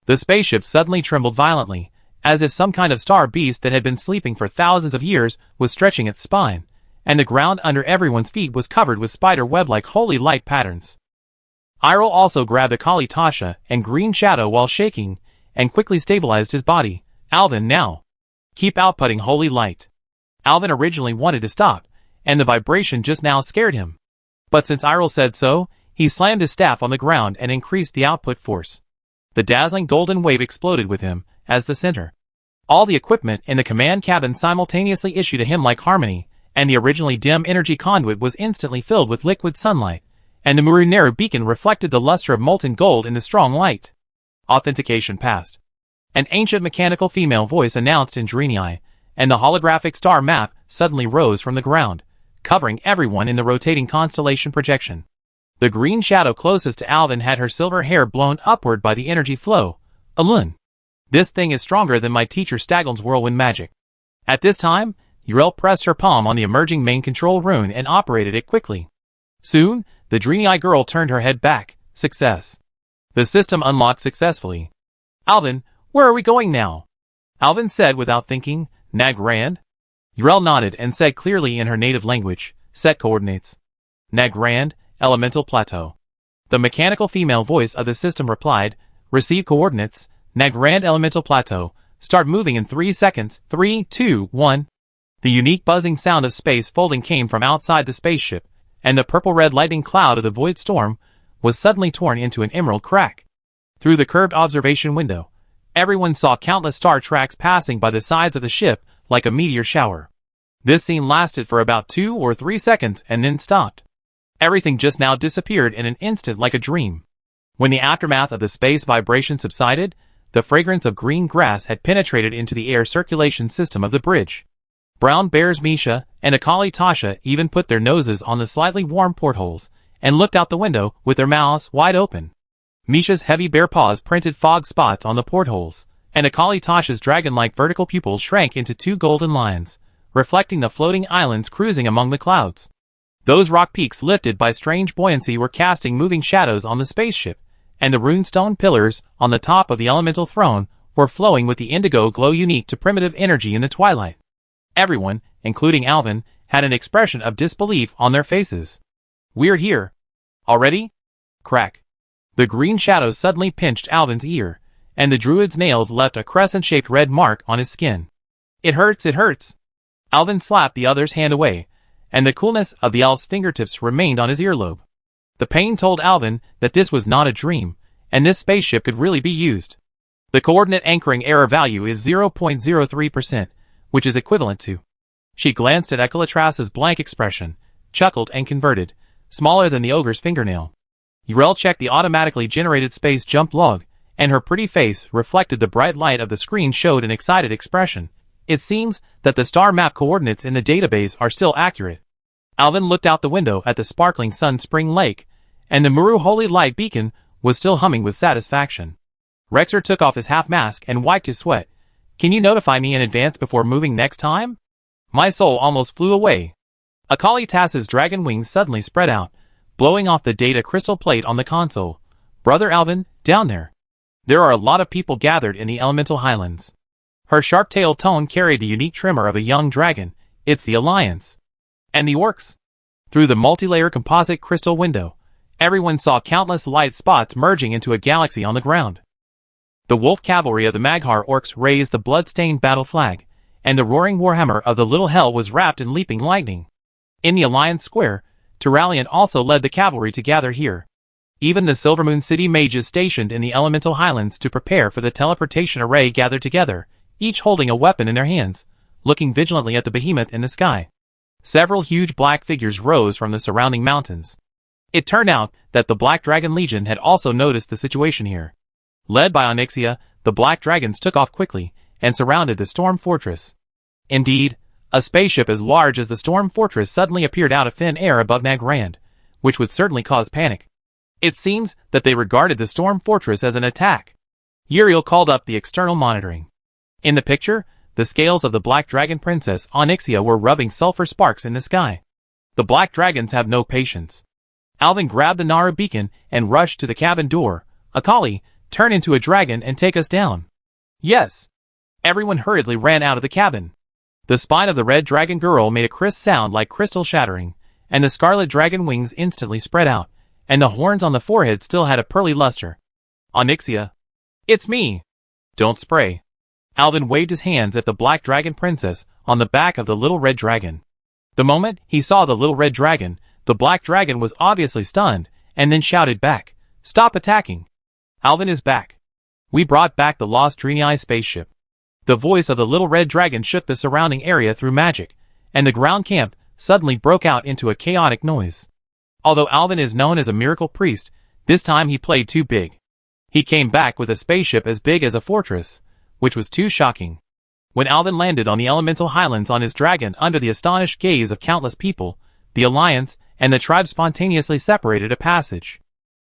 The spaceship suddenly trembled violently, as if some kind of star beast that had been sleeping for thousands of years was stretching its spine, and the ground under everyone's feet was covered with spider web-like holy light patterns. Iroh also grabbed a Kali Tasha and Green Shadow while shaking, and quickly stabilized his body. Alvin, now. Keep outputting holy light. Alvin originally wanted to stop, and the vibration just now scared him. But since Iroh said so, he slammed his staff on the ground and increased the output force. The dazzling golden wave exploded with him, as the center. All the equipment in the command cabin simultaneously issued a hymn-like harmony, and the originally dim energy conduit was instantly filled with liquid sunlight, and the Naru beacon reflected the luster of molten gold in the strong light. Authentication passed. An ancient mechanical female voice announced in Draenei, and the holographic star map suddenly rose from the ground, covering everyone in the rotating constellation projection. The green shadow closest to Alvin had her silver hair blown upward by the energy flow. Alun. This thing is stronger than my teacher Staglon's whirlwind magic. At this time, Uriel pressed her palm on the emerging main control rune and operated it quickly. Soon, the Draenei girl turned her head back. Success. The system unlocked successfully. Alvin, where are we going now? Alvin said without thinking. Nagrand? Uriel nodded and said clearly in her native language. Set coordinates. Nagrand, Elemental Plateau. The mechanical female voice of the system replied. Receive coordinates. Nagrand Elemental Plateau. Start moving in 3 seconds. 3, 2, 1. The unique buzzing sound of space folding came from outside the spaceship, and the purple-red lightning cloud of the void storm was suddenly torn into an emerald crack. Through the curved observation window, everyone saw countless star tracks passing by the sides of the ship like a meteor shower. This scene lasted for about 2 or 3 seconds and then stopped. Everything just now disappeared in an instant like a dream. When the aftermath of the space vibration subsided, the fragrance of green grass had penetrated into the air circulation system of the bridge. Brown Bears Misha and Akali Tasha even put their noses on the slightly warm portholes and looked out the window with their mouths wide open. Misha's heavy bare paws printed fog spots on the portholes, and Akali Tasha's dragon-like vertical pupils shrank into 2 golden lines, reflecting the floating islands cruising among the clouds. Those rock peaks lifted by strange buoyancy were casting moving shadows on the spaceship, and the runestone pillars on the top of the elemental throne were flowing with the indigo glow unique to primitive energy in the twilight. Everyone, including Alvin, had an expression of disbelief on their faces. "We're here. Already?" Crack. The green shadow suddenly pinched Alvin's ear, and the druid's nails left a crescent-shaped red mark on his skin. "It hurts, it hurts." Alvin slapped the other's hand away, and the coolness of the elf's fingertips remained on his earlobe. The pain told Alvin that this was not a dream, and this spaceship could really be used. The coordinate anchoring error value is 0.03%, which is equivalent to. She glanced at Ecolatras's blank expression, chuckled and converted, smaller than the ogre's fingernail. Yrel checked the automatically generated space jump log, and her pretty face reflected the bright light of the screen showed an excited expression. It seems that the star map coordinates in the database are still accurate. Alvin looked out the window at the sparkling Sun Spring Lake, and the Muru Holy Light beacon was still humming with satisfaction. Rexer took off his half mask and wiped his sweat. "Can you notify me in advance before moving next time?" My soul almost flew away. Akali Tass's dragon wings suddenly spread out, blowing off the data crystal plate on the console. "Brother Alvin, down there. There are a lot of people gathered in the Elemental Highlands." Her sharp-tailed tone carried the unique tremor of a young dragon. "It's the Alliance. And the orcs." Through the multi-layer composite crystal window, everyone saw countless light spots merging into a galaxy on the ground. The wolf cavalry of the Maghar orcs raised the blood-stained battle flag, and the roaring warhammer of the Little Hell was wrapped in leaping lightning. In the Alliance Square, Turalian also led the cavalry to gather here. Even the Silvermoon City mages stationed in the Elemental Highlands to prepare for the teleportation array gathered together, each holding a weapon in their hands, looking vigilantly at the behemoth in the sky. Several huge black figures rose from the surrounding mountains. It turned out that the Black Dragon Legion had also noticed the situation here. Led by Onyxia, the Black Dragons took off quickly and surrounded the Storm Fortress. Indeed, a spaceship as large as the Storm Fortress suddenly appeared out of thin air above Nagrand, which would certainly cause panic. It seems that they regarded the Storm Fortress as an attack. Uriel called up the external monitoring. In the picture, the scales of the Black Dragon Princess Onyxia were rubbing sulfur sparks in the sky. The Black Dragons have no patience. Alvin grabbed the Nara beacon and rushed to the cabin door. "Akali, turn into a dragon and take us down." "Yes." Everyone hurriedly ran out of the cabin. The spine of the red dragon girl made a crisp sound like crystal shattering, and the scarlet dragon wings instantly spread out, and the horns on the forehead still had a pearly luster. "Onyxia." "It's me." "Don't spray." Alvin waved his hands at the Black Dragon Princess on the back of the little red dragon. The moment he saw the little red dragon, the Black Dragon was obviously stunned, and then shouted back, "Stop attacking. Alvin is back. We brought back the lost Drenii spaceship." The voice of the little red dragon shook the surrounding area through magic, and the ground camp suddenly broke out into a chaotic noise. Although Alvin is known as a miracle priest, this time he played too big. He came back with a spaceship as big as a fortress, which was too shocking. When Alvin landed on the Elemental Highlands on his dragon under the astonished gaze of countless people, the Alliance and the tribe spontaneously separated a passage.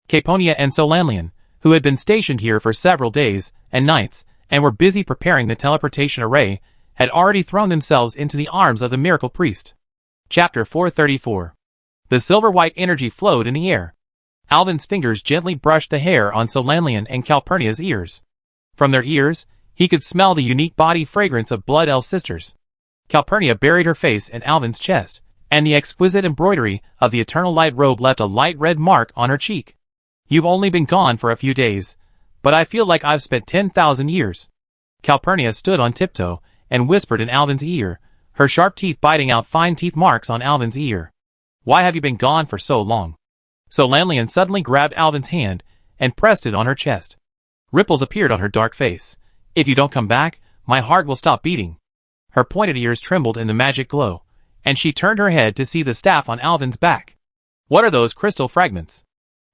Caponia and Solanlian, who had been stationed here for several days and nights and were busy preparing the teleportation array, had already thrown themselves into the arms of the miracle priest. Chapter 434. The silver-white energy flowed in the air. Alvin's fingers gently brushed the hair on Solanlian and Calpurnia's ears. From their ears, he could smell the unique body fragrance of Blood Elf sisters. Calpurnia buried her face in Alvin's chest, and the exquisite embroidery of the eternal light robe left a light red mark on her cheek. "You've only been gone for a few days, but I feel like I've spent 10,000 years. Calpurnia stood on tiptoe and whispered in Alvin's ear, her sharp teeth biting out fine teeth marks on Alvin's ear. "Why have you been gone for so long?" Solanlian suddenly grabbed Alvin's hand and pressed it on her chest. Ripples appeared on her dark face. "If you don't come back, my heart will stop beating." Her pointed ears trembled in the magic glow, and she turned her head to see the staff on Alvin's back. "What are those crystal fragments?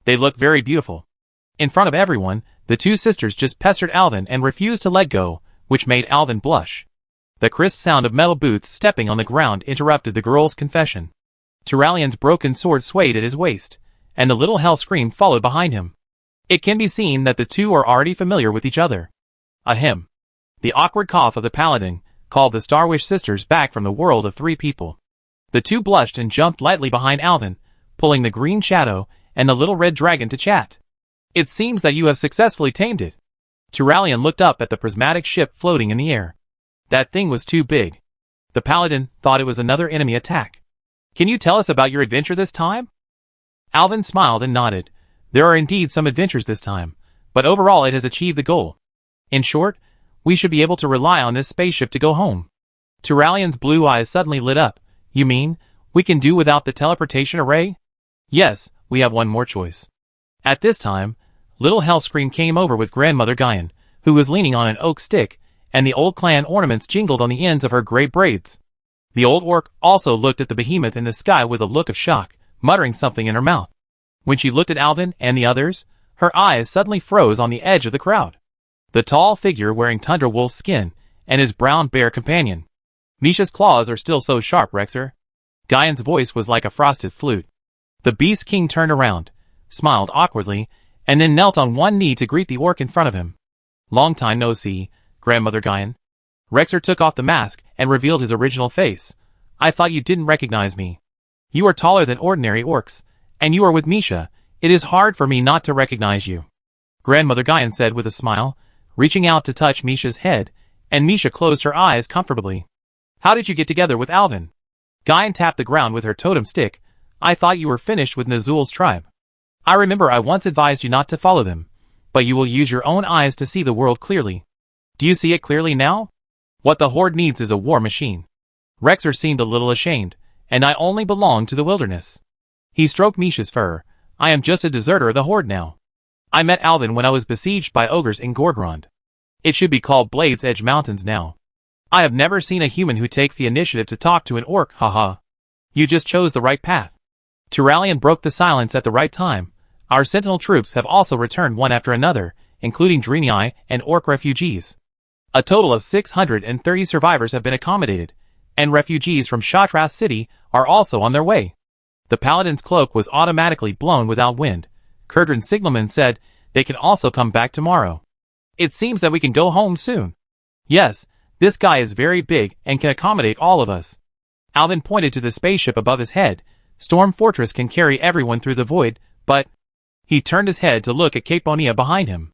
They look very beautiful." In front of everyone, the two sisters just pestered Alvin and refused to let go, which made Alvin blush. The crisp sound of metal boots stepping on the ground interrupted the girl's confession. Turalian's broken sword swayed at his waist, and the little hell scream followed behind him. It can be seen that the two are already familiar with each other. Ahem. The awkward cough of the paladin called the Starwish sisters back from the world of three people. The two blushed and jumped lightly behind Alvin, pulling the green shadow and the little red dragon to chat. "It seems that you have successfully tamed it." Turalian looked up at the prismatic ship floating in the air. That thing was too big. The paladin thought it was another enemy attack. Can you tell us about your adventure this time? Alvin smiled and nodded. There are indeed some adventures this time, but overall it has achieved the goal. In short, we should be able to rely on this spaceship to go home. Turalian's blue eyes suddenly lit up. You mean, we can do without the teleportation array? Yes, we have one more choice. At this time, little Hellscream came over with Grandmother Guyan, who was leaning on an oak stick, and the old clan ornaments jingled on the ends of her gray braids. The old orc also looked at the behemoth in the sky with a look of shock, muttering something in her mouth. When she looked at Alvin and the others, her eyes suddenly froze on the edge of the crowd. The tall figure wearing tundra wolf skin, and his brown bear companion. Misha's claws are still so sharp, Rexer. Guyan's voice was like a frosted flute. The Beast King turned around, smiled awkwardly, and then knelt on one knee to greet the orc in front of him. Long time no see, Grandmother Guyan. Rexer took off the mask and revealed his original face. I thought you didn't recognize me. You are taller than ordinary orcs, and you are with Misha. It is hard for me not to recognize you. Grandmother Guyan said with a smile, reaching out to touch Misha's head, and Misha closed her eyes comfortably. How did you get together with Alvin? Guyan tapped the ground with her totem stick. I thought you were finished with Nazul's tribe. I remember I once advised you not to follow them, but you will use your own eyes to see the world clearly. Do you see it clearly now? What the Horde needs is a war machine. Rexer seemed a little ashamed, and I only belong to the wilderness. He stroked Misha's fur. I am just a deserter of the Horde now. I met Alvin when I was besieged by ogres in Gorgrond. It should be called Blade's Edge Mountains now. I have never seen a human who takes the initiative to talk to an orc, haha. You just chose the right path. Turalian broke the silence at the right time. Our sentinel troops have also returned one after another, including Drenii and orc refugees. A total of 630 survivors have been accommodated, and refugees from Shatrath City are also on their way. The paladin's cloak was automatically blown without wind. Kurdran's signalman said they can also come back tomorrow. It seems that we can go home soon. Yes, this guy is very big and can accommodate all of us. Alvin pointed to the spaceship above his head. Storm Fortress can carry everyone through the void, but... He turned his head to look at Caponia behind him.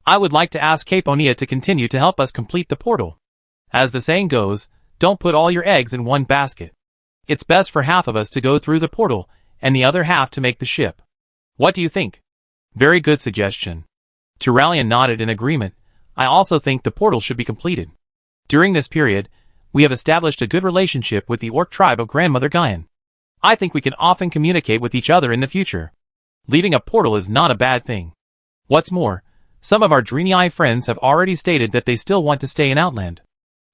I would like to ask Caponia to continue to help us complete the portal. As the saying goes, don't put all your eggs in one basket. It's best for half of us to go through the portal, and the other half to make the ship. What do you think? Very good suggestion. Turalian nodded in agreement. I also think the portal should be completed. During this period, we have established a good relationship with the orc tribe of Grandmother Guyan. I think we can often communicate with each other in the future. Leaving a portal is not a bad thing. What's more, some of our Drenii friends have already stated that they still want to stay in Outland.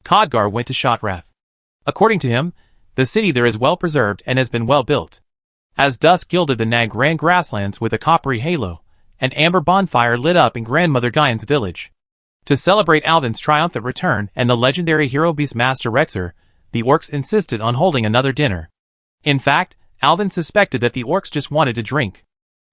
Khadgar went to Shatrath. According to him, the city there is well preserved and has been well built. As dusk gilded the Nagran grasslands with a coppery halo, an amber bonfire lit up in Grandmother Guyan's village. To celebrate Alvin's triumphant return and the legendary hero Beastmaster Rexer, the orcs insisted on holding another dinner. In fact, Alvin suspected that the orcs just wanted to drink.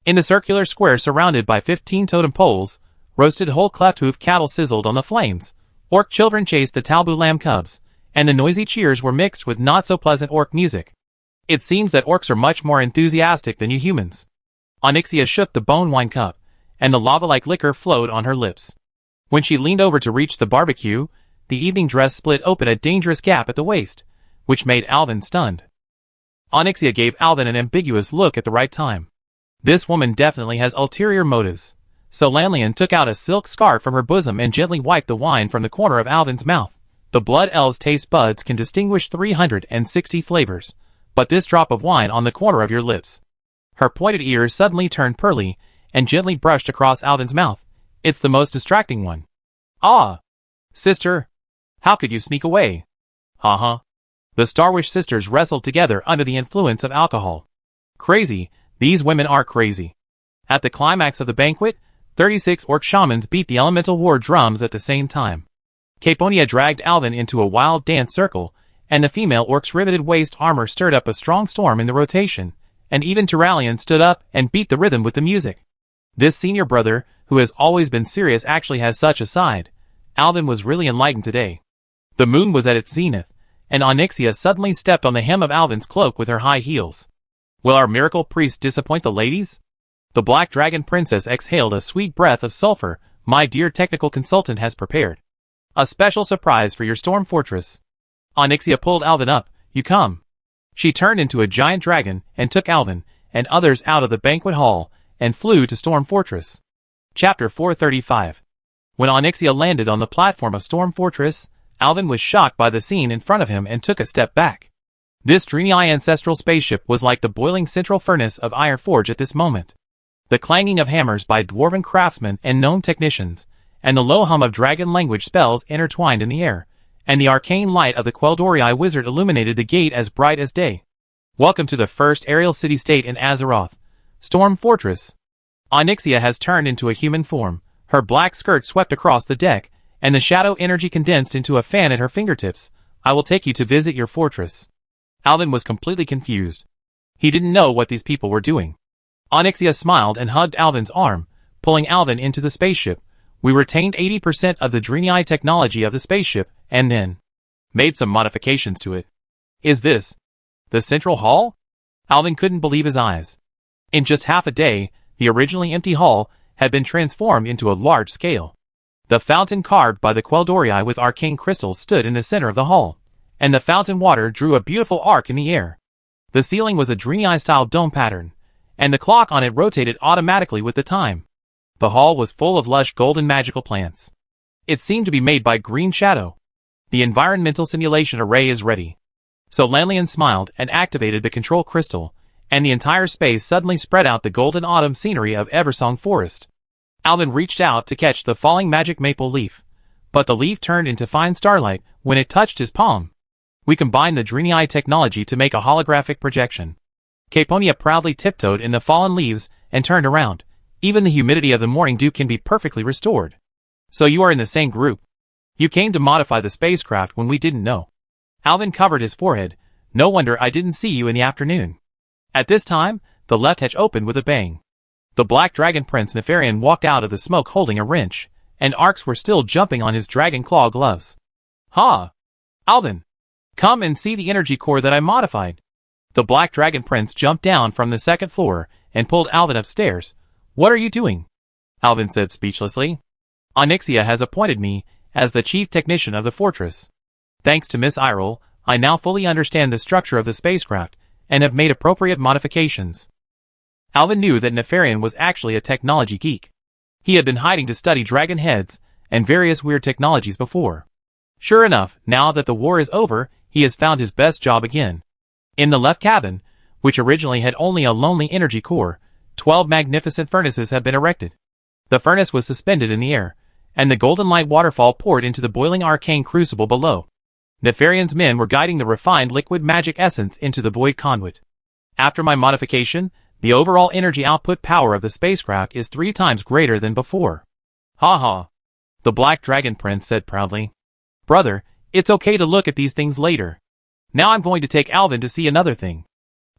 In the circular square surrounded by 15 totem poles, roasted whole cleft-hoof cattle sizzled on the flames, orc children chased the Talbu lamb cubs, and the noisy cheers were mixed with not-so-pleasant orc music. It seems that orcs are much more enthusiastic than you humans. Onyxia shook the bone wine cup, and the lava-like liquor flowed on her lips. When she leaned over to reach the barbecue, the evening dress split open a dangerous gap at the waist, which made Alvin stunned. Onyxia gave Alvin an ambiguous look at the right time. This woman definitely has ulterior motives. So Lanlian took out a silk scarf from her bosom and gently wiped the wine from the corner of Alvin's mouth. The Blood Elves' taste buds can distinguish 360 flavors, but this drop of wine on the corner of your lips. Her pointed ears suddenly turned pearly and gently brushed across Alvin's mouth. It's the most distracting one. Ah! Sister! How could you sneak away? Ha. The Starwish sisters wrestled together under the influence of alcohol. Crazy. These women are crazy. At the climax of the banquet, 36 orc shamans beat the elemental war drums at the same time. Caponia dragged Alvin into a wild dance circle, and the female orc's riveted waist armor stirred up a strong storm in the rotation, and even Turalian stood up and beat the rhythm with the music. This senior brother, who has always been serious, actually has such a side. Alvin was really enlightened today. The moon was at its zenith, and Onyxia suddenly stepped on the hem of Alvin's cloak with her high heels. Will our miracle priest disappoint the ladies? The Black Dragon Princess exhaled a sweet breath of sulfur, My dear technical consultant has prepared a special surprise for your storm fortress. Onyxia pulled Alvin up. You come. She turned into a giant dragon and took Alvin and others out of the banquet hall and flew to Storm Fortress. Chapter 435. When Onyxia landed on the platform of Storm Fortress, Alvin was shocked by the scene in front of him and took a step back. This Draenei ancestral spaceship was like the boiling central furnace of Iron Forge at this moment. The clanging of hammers by dwarven craftsmen and gnome technicians, and the low hum of dragon language spells intertwined in the air, and the arcane light of the Quel'Dorii wizard illuminated the gate as bright as day. Welcome to the first aerial city-state in Azeroth, Storm Fortress. Onyxia has turned into a human form, her black skirt swept across the deck, and the shadow energy condensed into a fan at her fingertips. I will take you to visit your fortress. Alvin was completely confused. He didn't know what these people were doing. Onyxia smiled and hugged Alvin's arm, pulling Alvin into the spaceship. We retained 80% of the Draenei technology of the spaceship, and then made some modifications to it. Is this the central hall? Alvin couldn't believe his eyes. In just half a day, the originally empty hall had been transformed into a large scale. The fountain carved by the Quel'Dorii with arcane crystals stood in the center of the hall, and the fountain water drew a beautiful arc in the air. The ceiling was a Draenei-style dome pattern, and the clock on it rotated automatically with the time. The hall was full of lush golden magical plants. It seemed to be made by Green Shadow. The environmental simulation array is ready. So Lanlian smiled and activated the control crystal, and the entire space suddenly spread out the golden autumn scenery of Eversong Forest. Alvin reached out to catch the falling magic maple leaf, but the leaf turned into fine starlight when it touched his palm. We combined the Draenei technology to make a holographic projection. Caponia proudly tiptoed in the fallen leaves and turned around. Even the humidity of the morning dew can be perfectly restored. So you are in the same group. You came to modify the spacecraft when we didn't know. Alvin covered his forehead. No wonder I didn't see you in the afternoon. At this time, the left hatch opened with a bang. The Black Dragon Prince Nefarian walked out of the smoke holding a wrench, and arcs were still jumping on his dragon claw gloves. Ha! Alvin! Come and see the energy core that I modified. The Black Dragon Prince jumped down from the second floor and pulled Alvin upstairs. What are you doing? Alvin said speechlessly. Onyxia has appointed me as the chief technician of the fortress. Thanks to Miss Irel, I now fully understand the structure of the spacecraft and have made appropriate modifications. Alvin knew that Nefarian was actually a technology geek. He had been hiding to study dragon heads and various weird technologies before. Sure enough, now that the war is over, he has found his best job again. In the left cabin, which originally had only a lonely energy core, 12 magnificent furnaces have been erected. The furnace was suspended in the air, and the golden light waterfall poured into the boiling arcane crucible below. Nefarian's men were guiding the refined liquid magic essence into the void conduit. After my modification, the overall energy output power of the spacecraft is 3 times greater than before. Ha ha! The Black Dragon Prince said proudly. Brother, it's okay to look at these things later. Now I'm going to take Alvin to see another thing.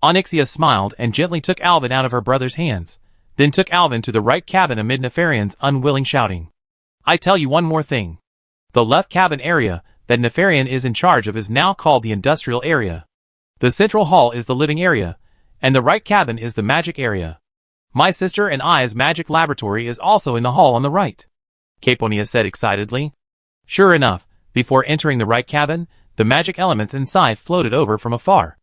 Onyxia smiled and gently took Alvin out of her brother's hands, then took Alvin to the right cabin amid Nefarian's unwilling shouting. I tell you one more thing. The left cabin area that Nefarian is in charge of is now called the industrial area. The central hall is the living area, and the right cabin is the magic area. My sister and I's magic laboratory is also in the hall on the right. Caponia said excitedly. Sure enough, before entering the right cabin, the magic elements inside floated over from afar.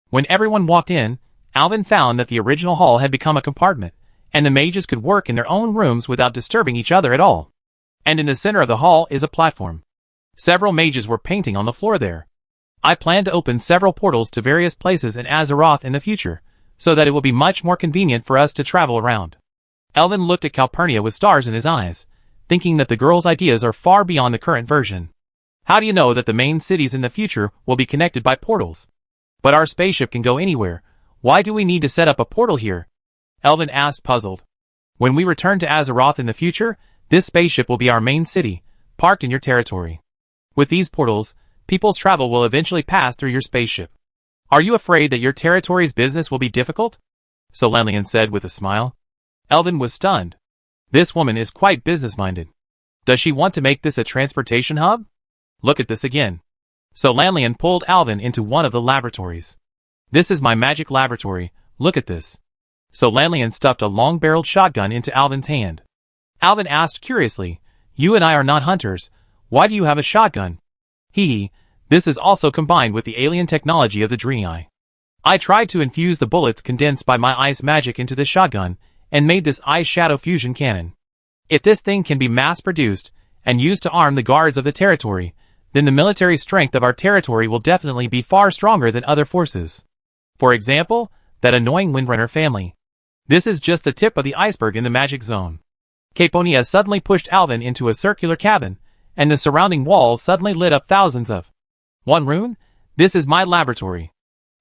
When everyone walked in, Alvin found that the original hall had become a compartment, and the mages could work in their own rooms without disturbing each other at all. And in the center of the hall is a platform. Several mages were painting on the floor there. I plan to open several portals to various places in Azeroth in the future, so that it will be much more convenient for us to travel around. Alvin looked at Calpurnia with stars in his eyes, thinking that the girl's ideas are far beyond the current version. How do you know that the main cities in the future will be connected by portals? But our spaceship can go anywhere. Why do we need to set up a portal here? Alvin asked, puzzled. When we return to Azeroth in the future, this spaceship will be our main city, parked in your territory. With these portals, people's travel will eventually pass through your spaceship. Are you afraid that your territory's business will be difficult? Solanian said with a smile. Alvin was stunned. This woman is quite business-minded. Does she want to make this a transportation hub? Look at this again. Solanian pulled Alvin into one of the laboratories. This is my magic laboratory, look at this. Solanian stuffed a long-barreled shotgun into Alvin's hand. Alvin asked curiously. You and I are not hunters. Why do you have a shotgun? This is also combined with the alien technology of the Draenei. I tried to infuse the bullets condensed by my ice magic into this shotgun, and made this ice shadow fusion cannon. If this thing can be mass-produced, and used to arm the guards of the territory, then the military strength of our territory will definitely be far stronger than other forces. For example, that annoying Windrunner family. This is just the tip of the iceberg in the magic zone. Caponia suddenly pushed Alvin into a circular cabin, and the surrounding walls suddenly lit up thousands of one rune. This is my laboratory.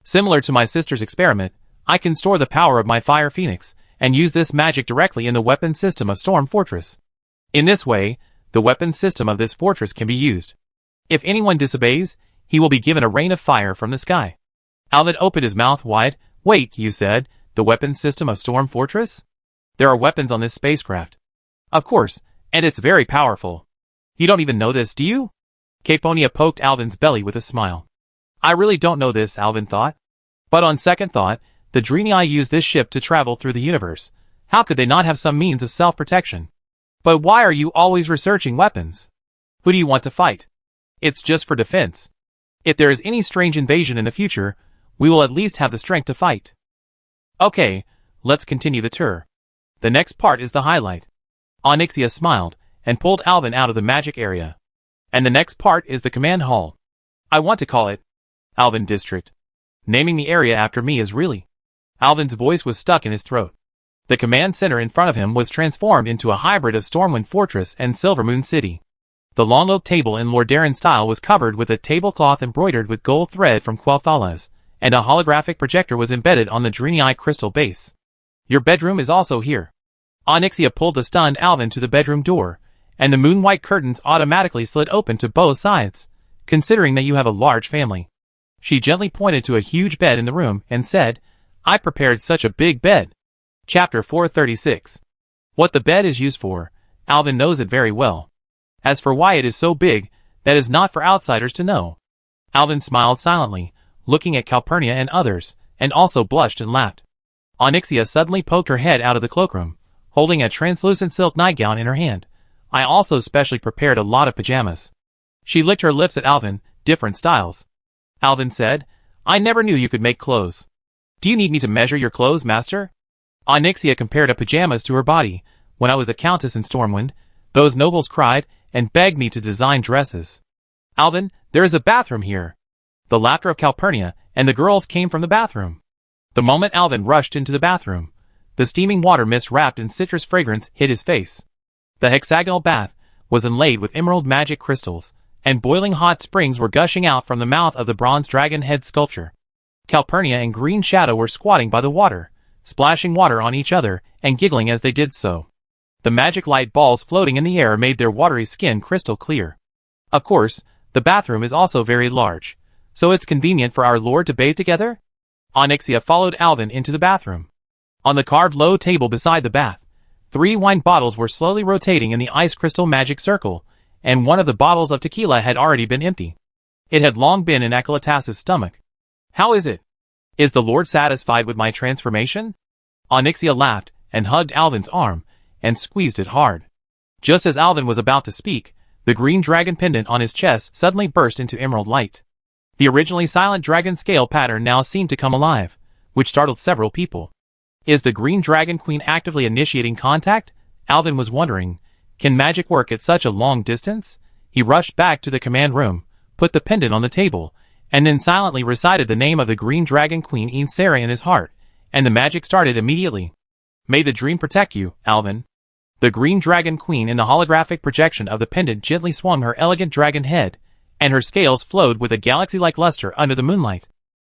Similar to my sister's experiment, I can store the power of my Fire Phoenix, and use this magic directly in the weapon system of Storm Fortress. In this way, the weapon system of this fortress can be used. If anyone disobeys, he will be given a rain of fire from the sky. Alvin opened his mouth wide. Wait, you said, the weapon system of Storm Fortress? There are weapons on this spacecraft. Of course, and it's very powerful. You don't even know this, do you? Caponia poked Alvin's belly with a smile. I really don't know this, Alvin thought. But on second thought, the Draenei use this ship to travel through the universe. How could they not have some means of self-protection? But why are you always researching weapons? Who do you want to fight? It's just for defense. If there is any strange invasion in the future, we will at least have the strength to fight. Okay, let's continue the tour. The next part is the highlight. Onyxia smiled, and pulled Alvin out of the magic area. And the next part is the command hall. I want to call it Alvin District. Naming the area after me is really... Alvin's voice was stuck in his throat. The command center in front of him was transformed into a hybrid of Stormwind Fortress and Silvermoon City. The long oak table in Lordaeron style was covered with a tablecloth embroidered with gold thread from Quel'Thalas, and a holographic projector was embedded on the Draenei crystal base. Your bedroom is also here. Onyxia pulled the stunned Alvin to the bedroom door, and the moon-white curtains automatically slid open to both sides, considering that you have a large family. She gently pointed to a huge bed in the room and said, I prepared such a big bed. Chapter 436. What the bed is used for, Alvin knows it very well. As for why it is so big, that is not for outsiders to know. Alvin smiled silently, looking at Calpurnia and others, and also blushed and laughed. Onyxia suddenly poked her head out of the cloakroom, holding a translucent silk nightgown in her hand. I also specially prepared a lot of pajamas. She licked her lips at Alvin, different styles. Alvin said, I never knew you could make clothes. Do you need me to measure your clothes, master? Onyxia compared her pajamas to her body. When I was a countess in Stormwind, those nobles cried and begged me to design dresses. Alvin, there is a bathroom here. The laughter of Calpurnia and the girls came from the bathroom. The moment Alvin rushed into the bathroom, the steaming water mist wrapped in citrus fragrance hit his face. The hexagonal bath was inlaid with emerald magic crystals, and boiling hot springs were gushing out from the mouth of the bronze dragon head sculpture. Calpurnia and Green Shadow were squatting by the water, splashing water on each other and giggling as they did so. The magic light balls floating in the air made their watery skin crystal clear. Of course, the bathroom is also very large, so it's convenient for our lord to bathe together? Onyxia followed Alvin into the bathroom. On the carved low table beside the bath, 3 wine bottles were slowly rotating in the ice crystal magic circle, and one of the bottles of tequila had already been empty. It had long been in Akelatas's stomach. How is it? Is the Lord satisfied with my transformation? Onyxia laughed and hugged Alvin's arm and squeezed it hard. Just as Alvin was about to speak, the green dragon pendant on his chest suddenly burst into emerald light. The originally silent dragon scale pattern now seemed to come alive, which startled several people. Is the green dragon queen actively initiating contact? Alvin was wondering. Can magic work at such a long distance? He rushed back to the command room, put the pendant on the table, and then silently recited the name of the Green Dragon Queen Insera in his heart, and the magic started immediately. May the dream protect you, Alvin. The Green Dragon Queen in the holographic projection of the pendant gently swung her elegant dragon head, and her scales flowed with a galaxy-like luster under the moonlight.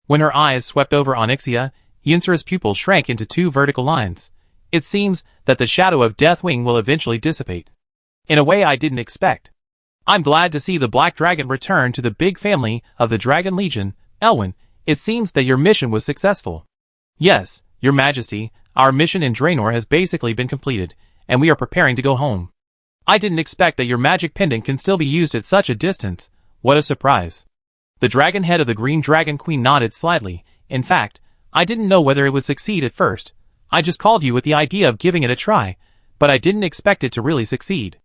When her eyes swept over Onyxia, Insera's pupils shrank into 2 vertical lines. It seems that the shadow of Deathwing will eventually dissipate. In a way I didn't expect. I'm glad to see the Black Dragon return to the big family of the Dragon Legion. Elwyn, it seems that your mission was successful. Yes, Your Majesty, our mission in Draenor has basically been completed, and we are preparing to go home. I didn't expect that your magic pendant can still be used at such a distance. What a surprise. The dragon head of the Green Dragon Queen nodded slightly. In fact, I didn't know whether it would succeed at first. I just called you with the idea of giving it a try, but I didn't expect it to really succeed.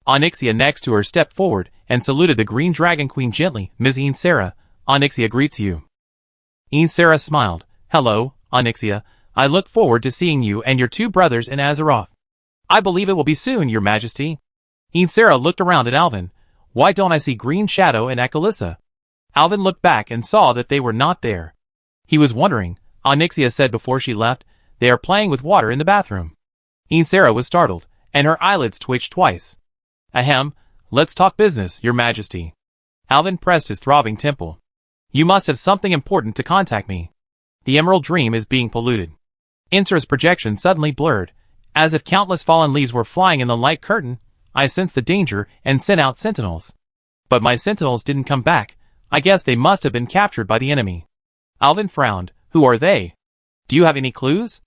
Onyxia next to her stepped forward and saluted the Green Dragon Queen gently. Ms. Sarah, Onyxia greets you. Sarah smiled. Hello, Onyxia. I look forward to seeing you and your two brothers in Azeroth. I believe it will be soon, your majesty. Sarah looked around at Alvin. Why don't I see Green Shadow and Akalissa? Alvin looked back and saw that they were not there. He was wondering. Onyxia said before she left, they are playing with water in the bathroom. Sarah was startled, and her eyelids twitched twice. Ahem, let's talk business, your majesty. Alvin pressed his throbbing temple. You must have something important to contact me. The Emerald Dream is being polluted. Sarah's projection suddenly blurred. As if countless fallen leaves were flying in the light curtain, I sensed the danger and sent out sentinels. But my sentinels didn't come back. I guess they must have been captured by the enemy. Alvin frowned. Who are they? Do you have any clues?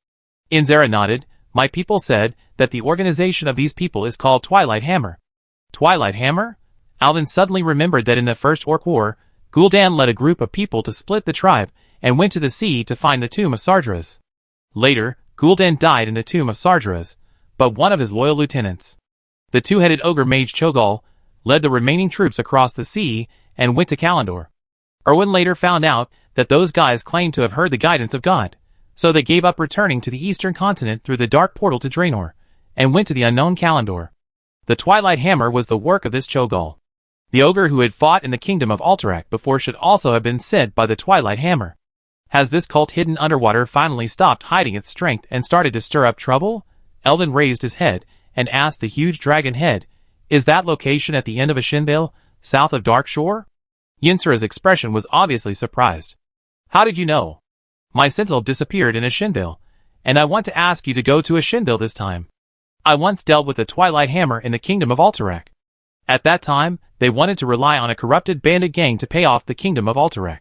Sarah nodded. My people said that the organization of these people is called Twilight Hammer. Twilight Hammer? Alvin suddenly remembered that in the First Orc War, Gul'dan led a group of people to split the tribe and went to the sea to find the tomb of Sardras. Later, Gul'dan died in the tomb of Sardras, but one of his loyal lieutenants, the two-headed ogre mage Cho'Gall, led the remaining troops across the sea and went to Kalimdor. Erwin later found out that those guys claimed to have heard the guidance of God, so they gave up returning to the eastern continent through the dark portal to Draenor, and went to the unknown Kalimdor. The Twilight Hammer was the work of this Cho'Gall. The ogre who had fought in the kingdom of Alterac before should also have been sent by the Twilight Hammer. Has this cult hidden underwater finally stopped hiding its strength and started to stir up trouble? Elvin raised his head and asked the huge dragon head, is that location at the end of Ashendale, south of Darkshore? Yncer's expression was obviously surprised. How did you know? My sentinel disappeared in Ashendale, and I want to ask you to go to Ashendale this time. I once dealt with the Twilight Hammer in the kingdom of Alterac. At that time, they wanted to rely on a corrupted bandit gang to pay off the kingdom of Alterac.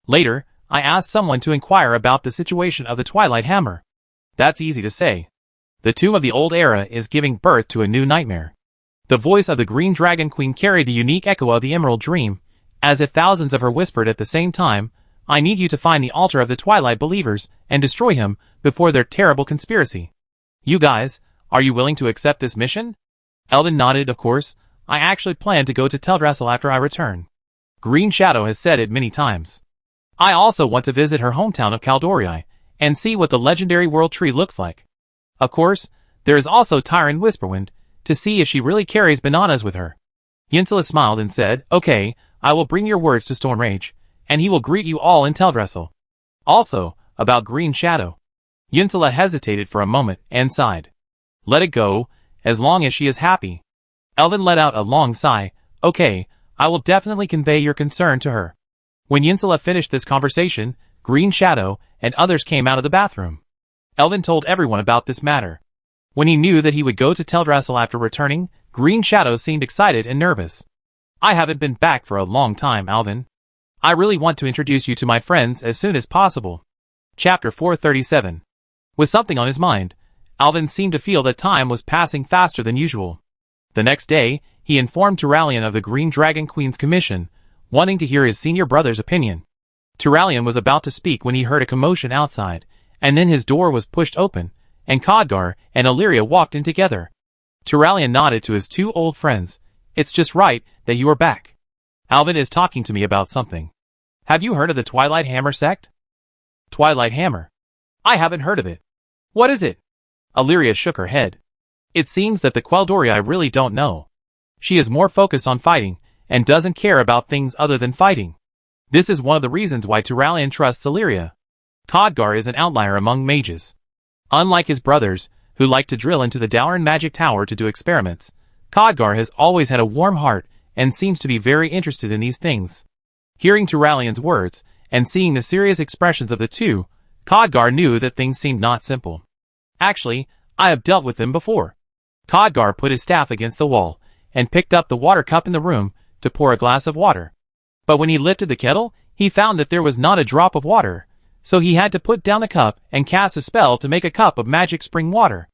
Later, I asked someone to inquire about the situation of the Twilight Hammer. That's easy to say. The tomb of the old era is giving birth to a new nightmare. The voice of the Green Dragon Queen carried the unique echo of the Emerald Dream, as if thousands of her whispered at the same time, I need you to find the altar of the Twilight Believers and destroy him before their terrible conspiracy. You guys, are you willing to accept this mission? Elvin nodded, of course. I actually plan to go to Teldrassil after I return. Green Shadow has said it many times. I also want to visit her hometown of Caldorii, and see what the legendary World Tree looks like. Of course, there is also Tyron Whisperwind, to see if she really carries bananas with her. Ynsula smiled and said, okay, I will bring your words to Stormrage, and he will greet you all in Teldrassil. Also, about Green Shadow. Ynsula hesitated for a moment and sighed. Let it go, as long as she is happy. Elvin let out a long sigh. Okay, I will definitely convey your concern to her. When Ynsula finished this conversation, Green Shadow and others came out of the bathroom. Elvin told everyone about this matter. When he knew that he would go to Teldrassil after returning, Green Shadow seemed excited and nervous. I haven't been back for a long time, Alvin. I really want to introduce you to my friends as soon as possible. Chapter 437. With something on his mind, Alvin seemed to feel that time was passing faster than usual. The next day, he informed Turalyon of the Green Dragon Queen's commission, wanting to hear his senior brother's opinion. Turalyon was about to speak when he heard a commotion outside, and then his door was pushed open, and Khadgar and Illyria walked in together. Turalyon nodded to his two old friends. It's just right that you are back. Alvin is talking to me about something. Have you heard of the Twilight Hammer sect? Twilight Hammer? I haven't heard of it. What is it? Illyria shook her head. It seems that the Quel'Dorii really don't know. She is more focused on fighting, and doesn't care about things other than fighting. This is one of the reasons why Turalyon trusts Illyria. Khadgar is an outlier among mages. Unlike his brothers, who like to drill into the Dalaran magic tower to do experiments, Khadgar has always had a warm heart and seems to be very interested in these things. Hearing Turalyon's words, and seeing the serious expressions of the two, Khadgar knew that things seemed not simple. Actually, I have dealt with them before. Khadgar put his staff against the wall, and picked up the water cup in the room to pour a glass of water. But when he lifted the kettle, he found that there was not a drop of water, so he had to put down the cup and cast a spell to make a cup of magic spring water.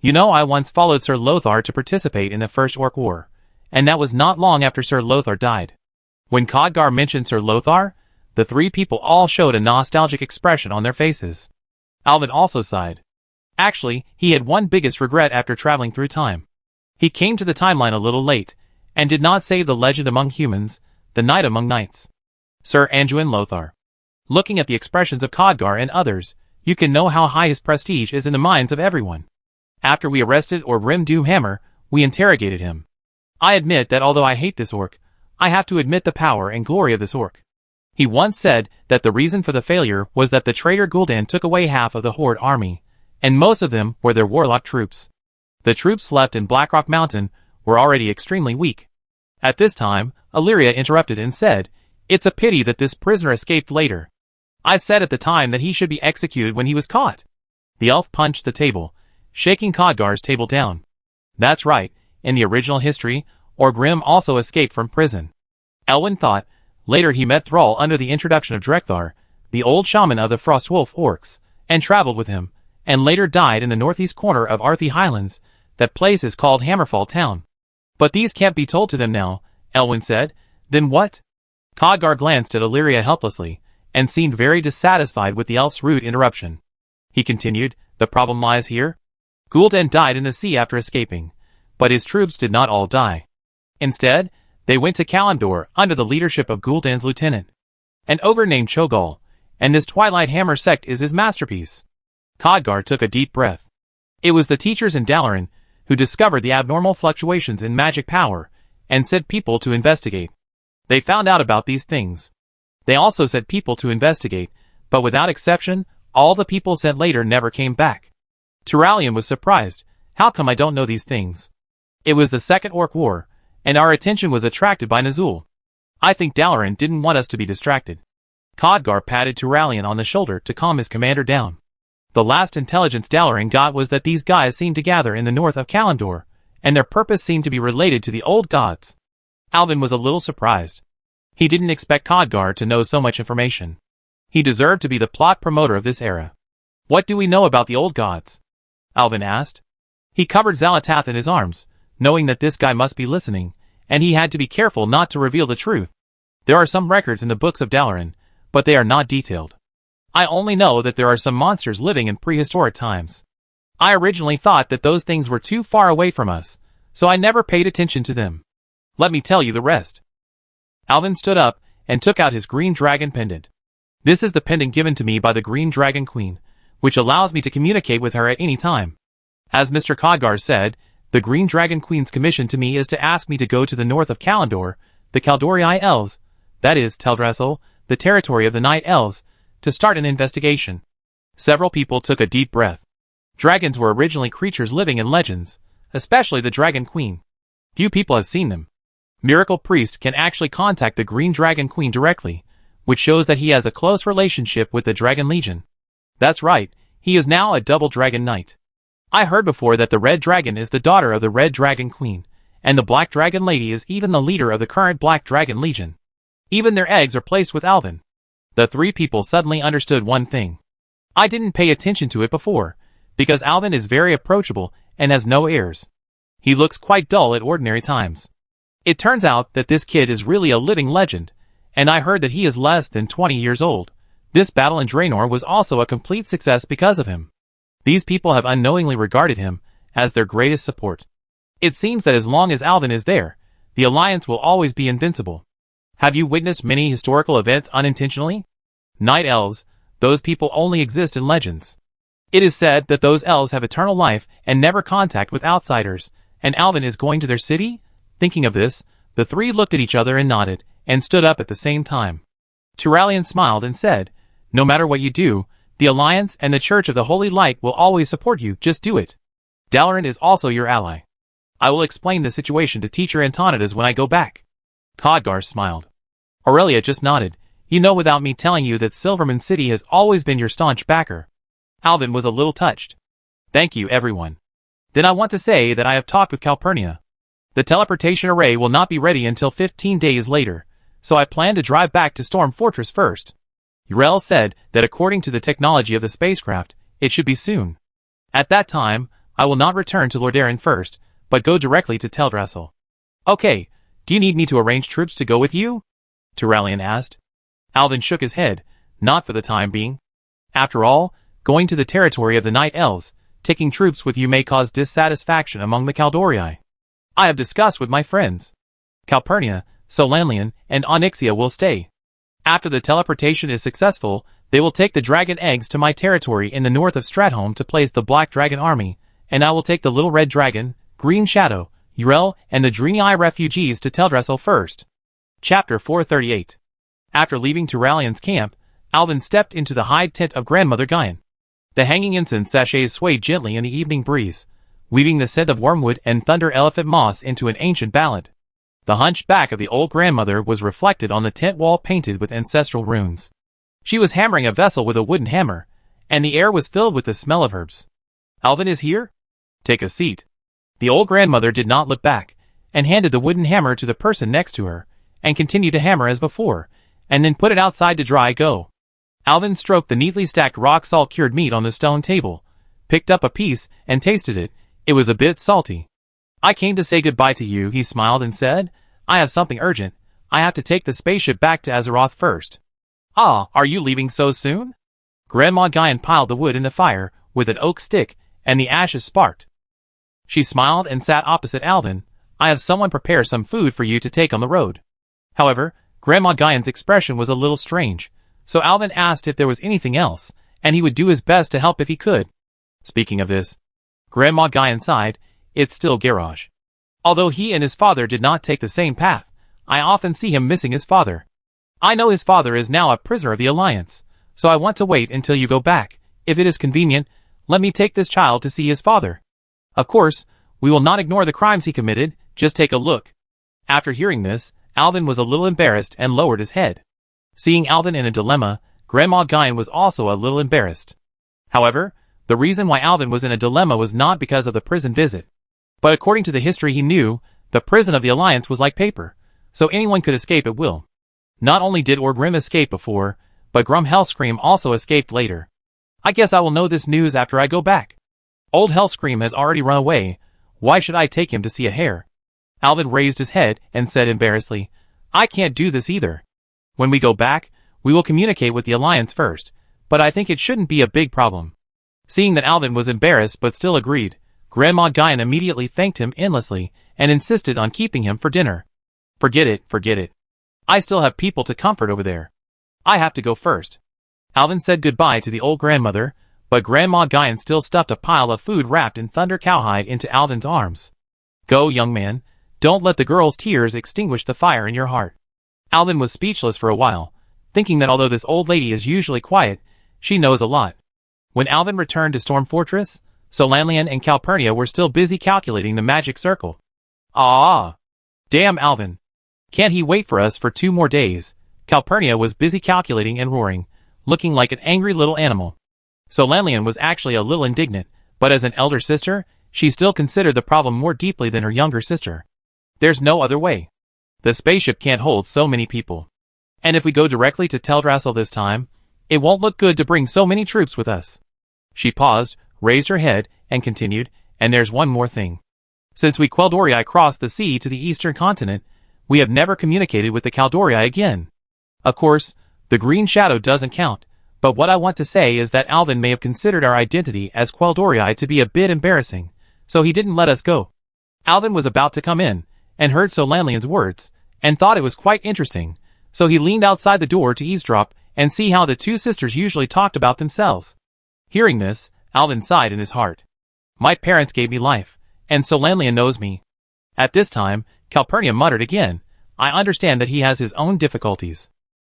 You know, I once followed Sir Lothar to participate in the First Orc War, and that was not long after Sir Lothar died. When Khadgar mentioned Sir Lothar, the three people all showed a nostalgic expression on their faces. Alvin also sighed. Actually, he had one biggest regret after traveling through time. He came to the timeline a little late, and did not save the legend among humans, the knight among knights. Sir Anduin Lothar. Looking at the expressions of Khadgar and others, you can know how high his prestige is in the minds of everyone. After we arrested Orgrim Doomhammer, we interrogated him. I admit that although I hate this orc, I have to admit the power and glory of this orc. He once said that the reason for the failure was that the traitor Gul'dan took away half of the Horde army, and most of them were their warlock troops. The troops left in Blackrock Mountain were already extremely weak. At this time, Illyria interrupted and said, "It's a pity that this prisoner escaped later. I said at the time that he should be executed when he was caught." The elf punched the table, shaking Khadgar's table down. That's right, in the original history, Orgrim also escaped from prison. Elwyn thought. Later he met Thrall under the introduction of Drekthar, the old shaman of the Frostwolf orcs, and traveled with him, and later died in the northeast corner of Arthy Highlands. That place is called Hammerfall Town. But these can't be told to them now, Elwyn said. Then what? Khadgar glanced at Illyria helplessly, and seemed very dissatisfied with the elf's rude interruption. He continued, the problem lies here. Gul'dan died in the sea after escaping, but his troops did not all die. Instead, they went to Kalimdor under the leadership of Gul'dan's lieutenant, an ogre named Cho'Gall, and this Twilight Hammer sect is his masterpiece. Khadgar took a deep breath. It was the teachers in Dalaran who discovered the abnormal fluctuations in magic power and sent people to investigate. They found out about these things. They also sent people to investigate, but without exception, all the people sent later never came back. Turalyon was surprised. How come I don't know these things? It was the Second Orc War, and our attention was attracted by Nazul. I think Dalaran didn't want us to be distracted. Khadgar patted Turalyon on the shoulder to calm his commander down. The last intelligence Dalaran got was that these guys seemed to gather in the north of Kalimdor, and their purpose seemed to be related to the old gods. Alvin was a little surprised. He didn't expect Khadgar to know so much information. He deserved to be the plot promoter of this era. What do we know about the old gods? Alvin asked. He covered Xalatath in his arms, knowing that this guy must be listening, and he had to be careful not to reveal the truth. There are some records in the books of Dalaran, but they are not detailed. I only know that there are some monsters living in prehistoric times. I originally thought that those things were too far away from us, so I never paid attention to them. Let me tell you the rest. Alvin stood up and took out his green dragon pendant. This is the pendant given to me by the Green Dragon Queen, which allows me to communicate with her at any time. As Mr. Khadgar said, the Green Dragon Queen's commission to me is to ask me to go to the north of Kalimdor, the Kaldorii Elves, that is, Teldrassil, the territory of the Night Elves, to start an investigation. Several people took a deep breath. Dragons were originally creatures living in legends, especially the Dragon Queen. Few people have seen them. Miracle Priest can actually contact the Green Dragon Queen directly, which shows that he has a close relationship with the Dragon Legion. That's right, he is now a double Dragon Knight. I heard before that the Red Dragon is the daughter of the Red Dragon Queen, and the Black Dragon Lady is even the leader of the current Black Dragon Legion. Even their eggs are placed with Alvin. The three people suddenly understood one thing. I didn't pay attention to it before, because Alvin is very approachable and has no airs. He looks quite dull at ordinary times. It turns out that this kid is really a living legend, and I heard that he is less than 20 years old. This battle in Draenor was also a complete success because of him. These people have unknowingly regarded him as their greatest support. It seems that as long as Alvin is there, the Alliance will always be invincible. Have you witnessed many historical events unintentionally? Night Elves, those people only exist in legends. It is said that those elves have eternal life and never contact with outsiders, and Alvin is going to their city? Thinking of this, the three looked at each other and nodded, and stood up at the same time. Turalyon smiled and said, "No matter what you do, the Alliance and the Church of the Holy Light will always support you, just do it. Dalaran is also your ally. I will explain the situation to Teacher Antonidas when I go back." Khadgar smiled. Aurelia just nodded. "You know without me telling you that Silverman City has always been your staunch backer." Alvin was a little touched. "Thank you, everyone. Then I want to say that I have talked with Calpurnia. The teleportation array will not be ready until 15 days later, so I plan to drive back to Storm Fortress first. Yrel said that according to the technology of the spacecraft, it should be soon. At that time, I will not return to Lordaeron first, but go directly to Teldrassil." "Okay, do you need me to arrange troops to go with you?" Turalyon asked. Alvin shook his head, "Not for the time being. After all, going to the territory of the Night Elves, taking troops with you may cause dissatisfaction among the Caldorii. I have discussed with my friends. Calpurnia, Solanlian, and Onyxia will stay. After the teleportation is successful, they will take the dragon eggs to my territory in the north of Stratholme to place the Black Dragon army, and I will take the Little Red Dragon, Green Shadow, Urel, and the Draenei refugees to Teldrassil first. Chapter 438. After leaving Turalian's camp, Alvin stepped into the hide tent of Grandmother Guyon. The hanging incense sachets swayed gently in the evening breeze, weaving the scent of wormwood and thunder elephant moss into an ancient ballad. The hunched back of the old grandmother was reflected on the tent wall painted with ancestral runes. She was hammering a vessel with a wooden hammer, and the air was filled with the smell of herbs. Alvin is here? Take a seat. The old grandmother did not look back, and handed the wooden hammer to the person next to her, and continued to hammer as before, and then put it outside to dry. Go. Alvin stroked the neatly stacked rock salt cured meat on the stone table, picked up a piece, and tasted it. It was a bit salty. I came to say goodbye to you, he smiled and said. I have something urgent. I have to take the spaceship back to Azeroth first. Ah, are you leaving so soon? Grandma Guyon piled the wood in the fire with an oak stick, and the ashes sparked. She smiled and sat opposite Alvin. I have someone prepare some food for you to take on the road. However, Grandma Guyon's expression was a little strange, so Alvin asked if there was anything else, and he would do his best to help if he could. Speaking of this, Grandma Guyon sighed. It's still Garage. Although he and his father did not take the same path, I often see him missing his father. I know his father is now a prisoner of the Alliance, so I want to wait until you go back. If it is convenient, let me take this child to see his father. Of course, we will not ignore the crimes he committed, just take a look. After hearing this, Alvin was a little embarrassed and lowered his head. Seeing Alvin in a dilemma, Grandma Guyon was also a little embarrassed. However, the reason why Alvin was in a dilemma was not because of the prison visit. But according to the history he knew, the prison of the Alliance was like paper, so anyone could escape at will. Not only did Orgrim escape before, but Grum Hellscream also escaped later. I guess I will know this news after I go back. Old Hellscream has already run away. Why should I take him to see a hare? Alvin raised his head and said embarrassedly, I can't do this either. When we go back, we will communicate with the Alliance first, but I think it shouldn't be a big problem. Seeing that Alvin was embarrassed but still agreed, Grandma Guyon immediately thanked him endlessly and insisted on keeping him for dinner. Forget it, forget it. I still have people to comfort over there. I have to go first. Alvin said goodbye to the old grandmother, but Grandma Guyon still stuffed a pile of food wrapped in thunder cowhide into Alvin's arms. Go, young man. Don't let the girl's tears extinguish the fire in your heart. Alvin was speechless for a while, thinking that although this old lady is usually quiet, she knows a lot. When Alvin returned to Storm Fortress, Solanlian and Calpurnia were still busy calculating the magic circle. Ah! Damn Alvin! Can't he wait for us for 2 more days? Calpurnia was busy calculating and roaring, looking like an angry little animal. Solanlian was actually a little indignant, but as an elder sister, she still considered the problem more deeply than her younger sister. There's no other way. The spaceship can't hold so many people. And if we go directly to Teldrassil this time, it won't look good to bring so many troops with us. She paused, raised her head, and continued, and there's one more thing. Since we Quel'Dorii crossed the sea to the eastern continent, we have never communicated with the Caldorii again. Of course, the Green Shadow doesn't count, but what I want to say is that Alvin may have considered our identity as Quel'Dorii to be a bit embarrassing, so he didn't let us go. Alvin was about to come in, and heard Solanlian's words, and thought it was quite interesting, so he leaned outside the door to eavesdrop and see how the 2 sisters usually talked about themselves. Hearing this, Alvin sighed in his heart. My parents gave me life, and Solanlian knows me. At this time, Calpurnia muttered again, I understand that he has his own difficulties.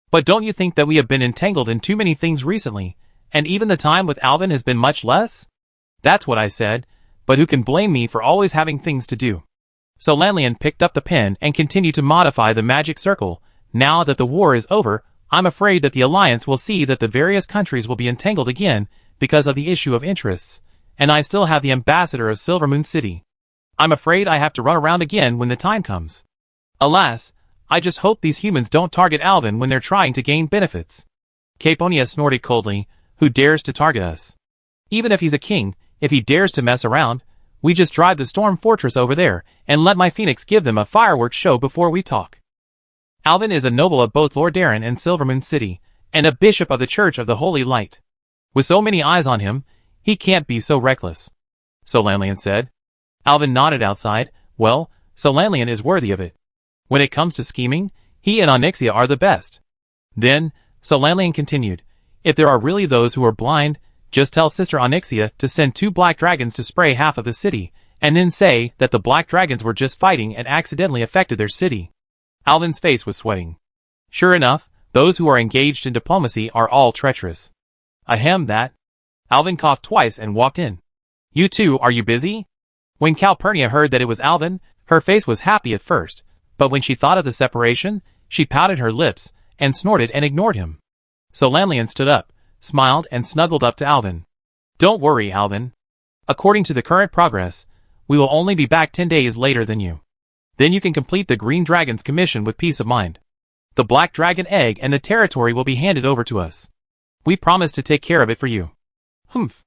But don't you think that we have been entangled in too many things recently, and even the time with Alvin has been much less? That's what I said, but who can blame me for always having things to do? Solanlian picked up the pen and continued to modify the magic circle. Now that the war is over, I'm afraid that the Alliance will see that the various countries will be entangled again because of the issue of interests, and I still have the ambassador of Silvermoon City. I'm afraid I have to run around again when the time comes. Alas, I just hope these humans don't target Alvin when they're trying to gain benefits. Caponia snorted coldly, who dares to target us? Even if he's a king, if he dares to mess around, we just drive the Storm Fortress over there, and let my Phoenix give them a fireworks show before we talk. Alvin is a noble of both Lordaeron and Silvermoon City, and a bishop of the Church of the Holy Light. With so many eyes on him, he can't be so reckless. Solanlian said. Alvin nodded outside. Well, Solanlian is worthy of it. When it comes to scheming, he and Onyxia are the best. Then, Solanlian continued, if there are really those who are blind, just tell Sister Onyxia to send 2 black dragons to spray half of the city, and then say that the black dragons were just fighting and accidentally affected their city. Alvin's face was sweating. Sure enough, those who are engaged in diplomacy are all treacherous. Ahem, that. Alvin coughed twice and walked in. You two, are you busy? When Calpurnia heard that it was Alvin, her face was happy at first, but when she thought of the separation, she pouted her lips, and snorted and ignored him. Solanlian stood up, smiled and snuggled up to Alvin. Don't worry, Alvin. According to the current progress, we will only be back 10 days later than you. Then you can complete the Green Dragon's commission with peace of mind. The Black Dragon egg and the territory will be handed over to us. We promise to take care of it for you. Humph.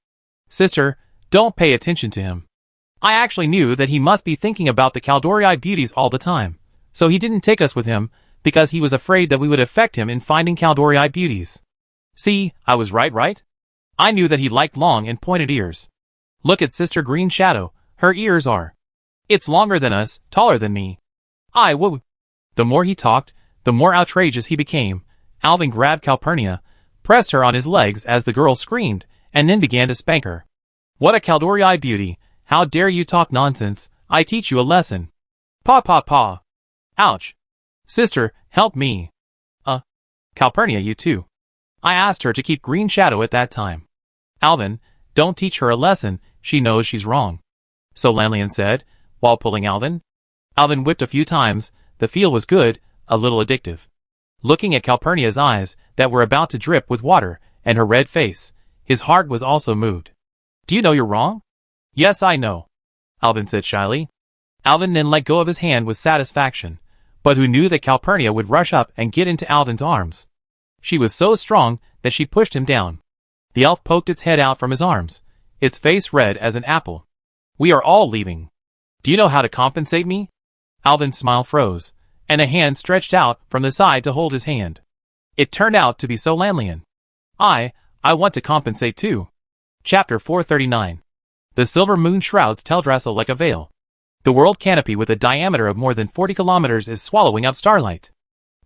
Sister, don't pay attention to him. I actually knew that he must be thinking about the Caldorii beauties all the time, so he didn't take us with him, because he was afraid that we would affect him in finding Caldorii beauties. See, I was right? I knew that he liked long and pointed ears. Look at Sister Green Shadow, her ears are. It's longer than us, taller than me. The more he talked, the more outrageous he became. Alvin grabbed Calpurnia, pressed her on his legs as the girl screamed, and then began to spank her. What a Caldorii beauty! How dare you talk nonsense? I teach you a lesson. Paw. Ouch. Sister, help me. Calpurnia, you too. I asked her to keep Green Shadow at that time. Alvin, don't teach her a lesson, she knows she's wrong. Solanlian said, while pulling Alvin. Alvin whipped a few times, the feel was good, a little addictive. Looking at Calpurnia's eyes, that were about to drip with water, and her red face, his heart was also moved. Do you know you're wrong? Yes, I know, Alvin said shyly. Alvin then let go of his hand with satisfaction, but who knew that Calpurnia would rush up and get into Alvin's arms. She was so strong that she pushed him down. The elf poked its head out from his arms, its face red as an apple. We are all leaving. Do you know how to compensate me? Alvin's smile froze, and a hand stretched out from the side to hold his hand. It turned out to be Solanlian. I want to compensate too. Chapter 439. The silver moon shrouds Teldrassil like a veil. The world canopy with a diameter of more than 40 kilometers is swallowing up starlight.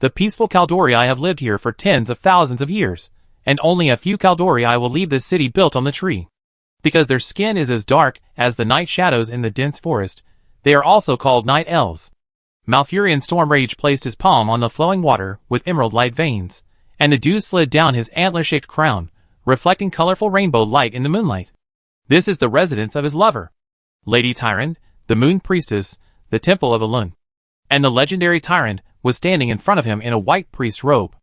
The peaceful Caldorii have lived here for tens of thousands of years, and only a few Caldorii will leave this city built on the tree. Because their skin is as dark as the night shadows in the dense forest, they are also called night elves. Malfurion Stormrage placed his palm on the flowing water with emerald light veins, and the dew slid down his antler-shaped crown, reflecting colorful rainbow light in the moonlight. This is the residence of his lover, Lady Tyrande, the Moon Priestess, the Temple of Elun. And the legendary Tyrande was standing in front of him in a white priest's robe.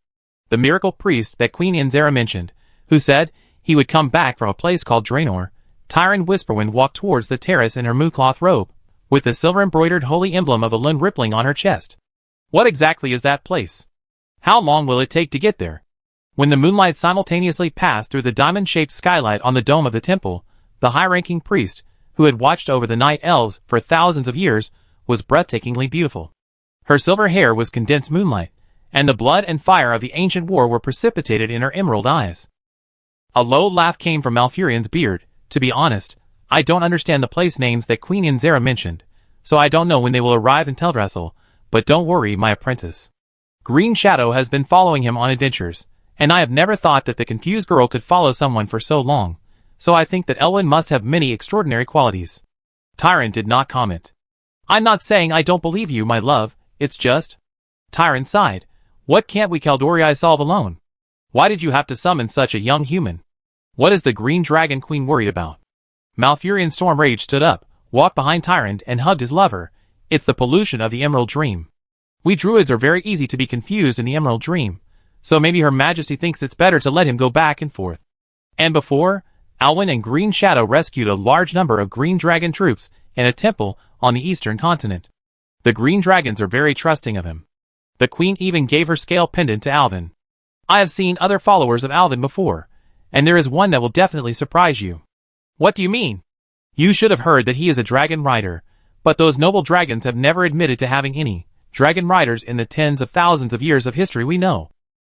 The miracle priest that Queen Inzera mentioned, who said he would come back from a place called Draenor. Tyrande Whisperwind walked towards the terrace in her moon-cloth robe, with the silver-embroidered holy emblem of Elun rippling on her chest. What exactly is that place? How long will it take to get there? When the moonlight simultaneously passed through the diamond-shaped skylight on the dome of the temple, the high-ranking priest, who had watched over the night elves for thousands of years, was breathtakingly beautiful. Her silver hair was condensed moonlight, and the blood and fire of the ancient war were precipitated in her emerald eyes. A low laugh came from Malfurion's beard. To be honest, I don't understand the place names that Queen Inzera mentioned, so I don't know when they will arrive in Teldrassil, but don't worry, my apprentice. Green Shadow has been following him on adventures, and I have never thought that the confused girl could follow someone for so long, so I think that Elwyn must have many extraordinary qualities. Tyrande did not comment. I'm not saying I don't believe you, my love, it's just... Tyrande sighed. What can't we Caldorii solve alone? Why did you have to summon such a young human? What is the Green Dragon Queen worried about? Malfurion Stormrage stood up, walked behind Tyrande and hugged his lover. It's the pollution of the Emerald Dream. We druids are very easy to be confused in the Emerald Dream, so maybe Her Majesty thinks it's better to let him go back and forth. And before, Alwyn and Green Shadow rescued a large number of Green Dragon troops in a temple on the eastern continent. The Green Dragons are very trusting of him. The Queen even gave her scale pendant to Alvin. I have seen other followers of Alvin before, and there is one that will definitely surprise you. What do you mean? You should have heard that he is a dragon rider, but those noble dragons have never admitted to having any dragon riders in the tens of thousands of years of history we know.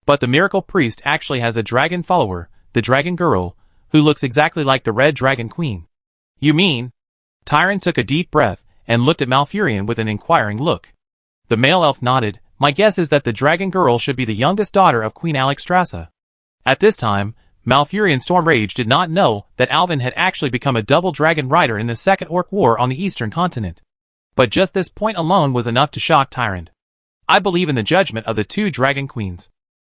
But the miracle priest actually has a dragon follower, the dragon girl, who looks exactly like the Red Dragon Queen. You mean? Tyrant took a deep breath and looked at Malfurion with an inquiring look. The male elf nodded. My guess is that the dragon girl should be the youngest daughter of Queen Alexstrasza. At this time, Malfurion Stormrage did not know that Alvin had actually become a double dragon rider in the Second Orc War on the Eastern Continent. But just this point alone was enough to shock Tyrant. I believe in the judgment of the two dragon queens.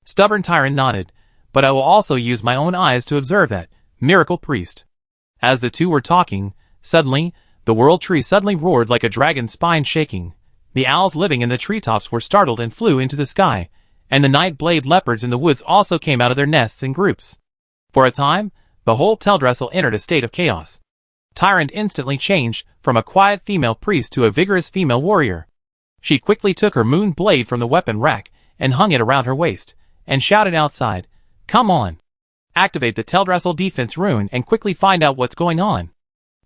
Stubborn Tyrant nodded, but I will also use my own eyes to observe that, miracle priest. As the two were talking, suddenly, the world tree suddenly roared like a dragon's spine shaking. The owls living in the treetops were startled and flew into the sky, and the night-blade leopards in the woods also came out of their nests in groups. For a time, the whole Teldrassil entered a state of chaos. Tyrant instantly changed from a quiet female priest to a vigorous female warrior. She quickly took her moon blade from the weapon rack and hung it around her waist, and shouted outside, "Come on! Activate the Teldrassil defense rune and quickly find out what's going on."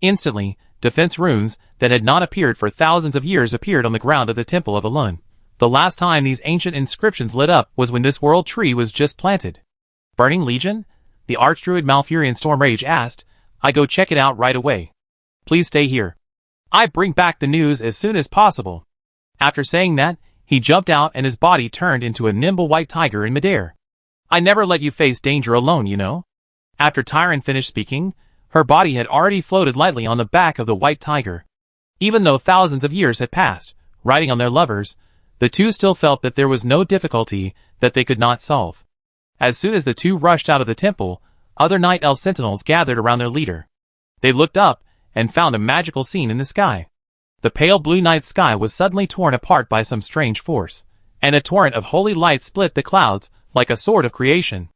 Instantly, defense runes that had not appeared for thousands of years appeared on the ground of the Temple of Elun. The last time these ancient inscriptions lit up was when this world tree was just planted. Burning Legion? The Archdruid Malfurion Stormrage asked. I go check it out right away. Please stay here. I bring back the news as soon as possible. After saying that, he jumped out and his body turned into a nimble white tiger in midair. I never let you face danger alone, you know. After Tyrant finished speaking, her body had already floated lightly on the back of the white tiger. Even though thousands of years had passed, riding on their lovers, the two still felt that there was no difficulty that they could not solve. As soon as the two rushed out of the temple, other night elf sentinels gathered around their leader. They looked up and found a magical scene in the sky. The pale blue night sky was suddenly torn apart by some strange force, and a torrent of holy light split the clouds like a sword of creation.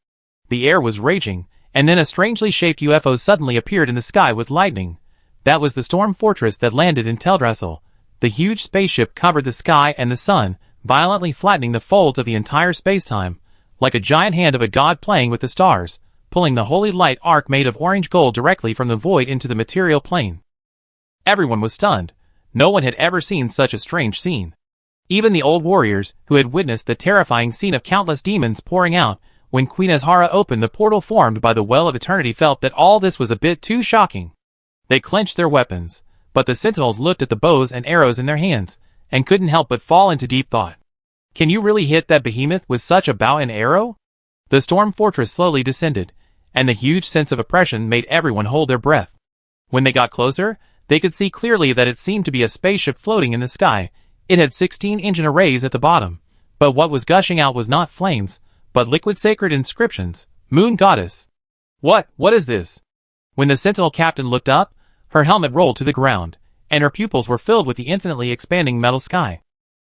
The air was raging, and then a strangely shaped UFO suddenly appeared in the sky with lightning. That was the storm fortress that landed in Teldrassil. The huge spaceship covered the sky and the sun, violently flattening the folds of the entire spacetime, like a giant hand of a god playing with the stars, pulling the holy light arc made of orange gold directly from the void into the material plane. Everyone was stunned. No one had ever seen such a strange scene. Even the old warriors, who had witnessed the terrifying scene of countless demons pouring out when Queen Azhara opened the portal formed by the Well of Eternity, felt that all this was a bit too shocking. They clenched their weapons, but the sentinels looked at the bows and arrows in their hands, and couldn't help but fall into deep thought. Can you really hit that behemoth with such a bow and arrow? The storm fortress slowly descended, and the huge sense of oppression made everyone hold their breath. When they got closer, they could see clearly that it seemed to be a spaceship floating in the sky. It had 16 engine arrays at the bottom, but what was gushing out was not flames, but liquid sacred inscriptions. Moon Goddess. What is this? When the sentinel captain looked up, her helmet rolled to the ground, and her pupils were filled with the infinitely expanding metal sky.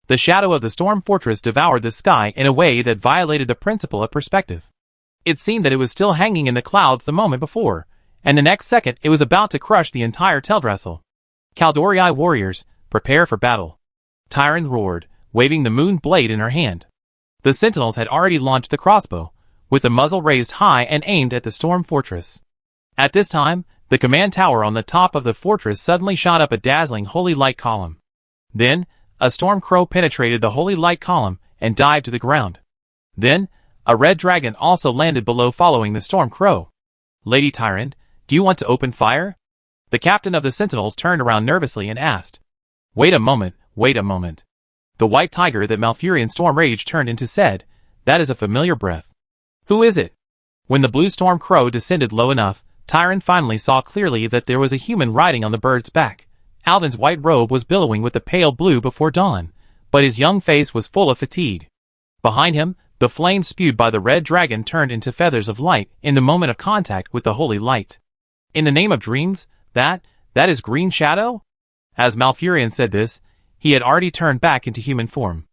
The shadow of the storm fortress devoured the sky in a way that violated the principle of perspective. It seemed that it was still hanging in the clouds the moment before, and the next second it was about to crush the entire Teldrassil. Kaldorii warriors, prepare for battle. Tyrant roared, waving the moon blade in her hand. The sentinels had already launched the crossbow, with the muzzle raised high and aimed at the storm fortress. At this time, the command tower on the top of the fortress suddenly shot up a dazzling holy light column. Then, a storm crow penetrated the holy light column and dived to the ground. Then, a red dragon also landed below following the storm crow. Lady Tyrant, do you want to open fire? The captain of the sentinels turned around nervously and asked. Wait a moment. The white tiger that Malfurion Stormrage turned into said, that is a familiar breath. Who is it? When the blue storm crow descended low enough, Tyrant finally saw clearly that there was a human riding on the bird's back. Alvin's white robe was billowing with the pale blue before dawn, but his young face was full of fatigue. Behind him, the flames spewed by the red dragon turned into feathers of light in the moment of contact with the holy light. In the name of dreams, that is Green Shadow? As Malfurion said this, he had already turned back into human form.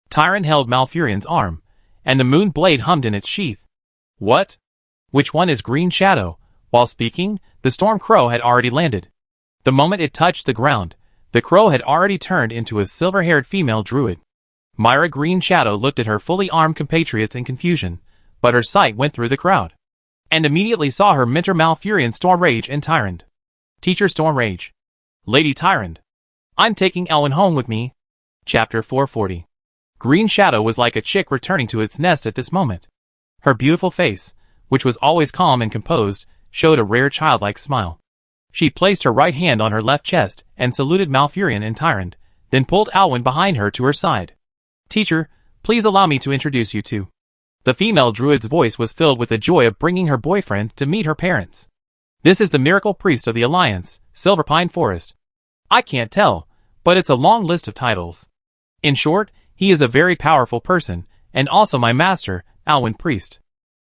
Tyrant held Malfurion's arm, and the moon blade hummed in its sheath. What? Which one is Green Shadow? While speaking, the storm crow had already landed. The moment it touched the ground, the crow had already turned into a silver-haired female druid. Myra Green Shadow looked at her fully armed compatriots in confusion, but her sight went through the crowd, and immediately saw her mentor Malfurion Stormrage and Tyrant. Teacher Stormrage. Lady Tyrant. I'm taking Elwyn home with me. Chapter 440. Green Shadow was like a chick returning to its nest at this moment. Her beautiful face, which was always calm and composed, showed a rare childlike smile. She placed her right hand on her left chest and saluted Malfurion and Tyrant, then pulled Alwyn behind her to her side. Teacher, please allow me to introduce you to. The female druid's voice was filled with the joy of bringing her boyfriend to meet her parents. This is the miracle priest of the Alliance, Silverpine Forest. I can't tell, but it's a long list of titles. In short, he is a very powerful person, and also my master, Alwyn Priest.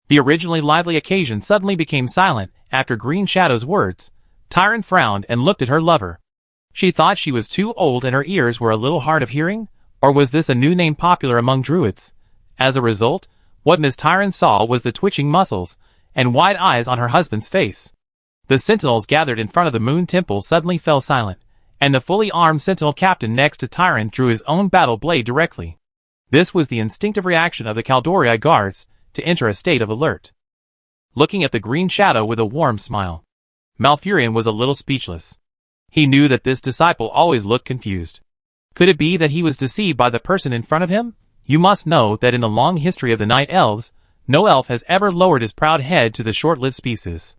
The originally lively occasion suddenly became silent after Green Shadow's words. Tyrant frowned and looked at her lover. She thought she was too old and her ears were a little hard of hearing, or was this a new name popular among druids? As a result, what Miss Tyrant saw was the twitching muscles and wide eyes on her husband's face. The sentinels gathered in front of the Moon Temple suddenly fell silent, and the fully armed sentinel captain next to Tyrant drew his own battle blade directly. This was the instinctive reaction of the Caldorii guards to enter a state of alert. Looking at the Green Shadow with a warm smile, Malfurion was a little speechless. He knew that this disciple always looked confused. Could it be that he was deceived by the person in front of him? You must know that in the long history of the Night Elves, no elf has ever lowered his proud head to the short-lived species.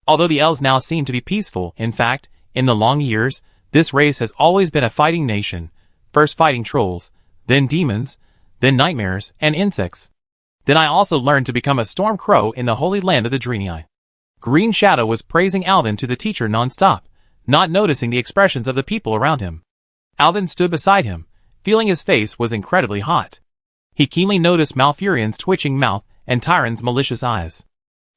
Although the elves now seem to be peaceful, in fact, in the long years, this race has always been a fighting nation, first fighting trolls, then demons, then nightmares, and insects. Then I also learned to become a storm crow in the holy land of the Draenei. Green Shadow was praising Alvin to the teacher non-stop, not noticing the expressions of the people around him. Alvin stood beside him, feeling his face was incredibly hot. He keenly noticed Malfurion's twitching mouth and Tyrant's malicious eyes.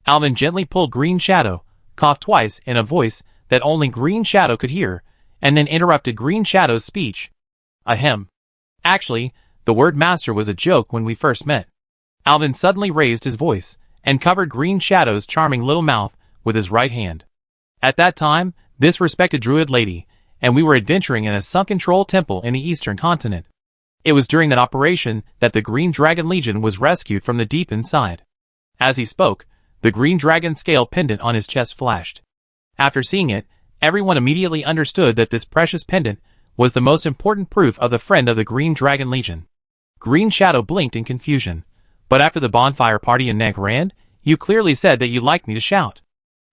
Alvin gently pulled Green Shadow, coughed twice in a voice that only Green Shadow could hear, and then interrupted Green Shadow's speech. Ahem. Actually, the word master was a joke when we first met. Alvin suddenly raised his voice, and covered Green Shadow's charming little mouth with his right hand. At that time, this respected druid lady, and we were adventuring in a sunken troll temple in the eastern continent. It was during that operation that the Green Dragon Legion was rescued from the deep inside. As he spoke, the Green Dragon scale pendant on his chest flashed. After seeing it, everyone immediately understood that this precious pendant was the most important proof of the friend of the Green Dragon Legion. Green Shadow blinked in confusion. But after the bonfire party in Nagrand, you clearly said that you liked me to shout.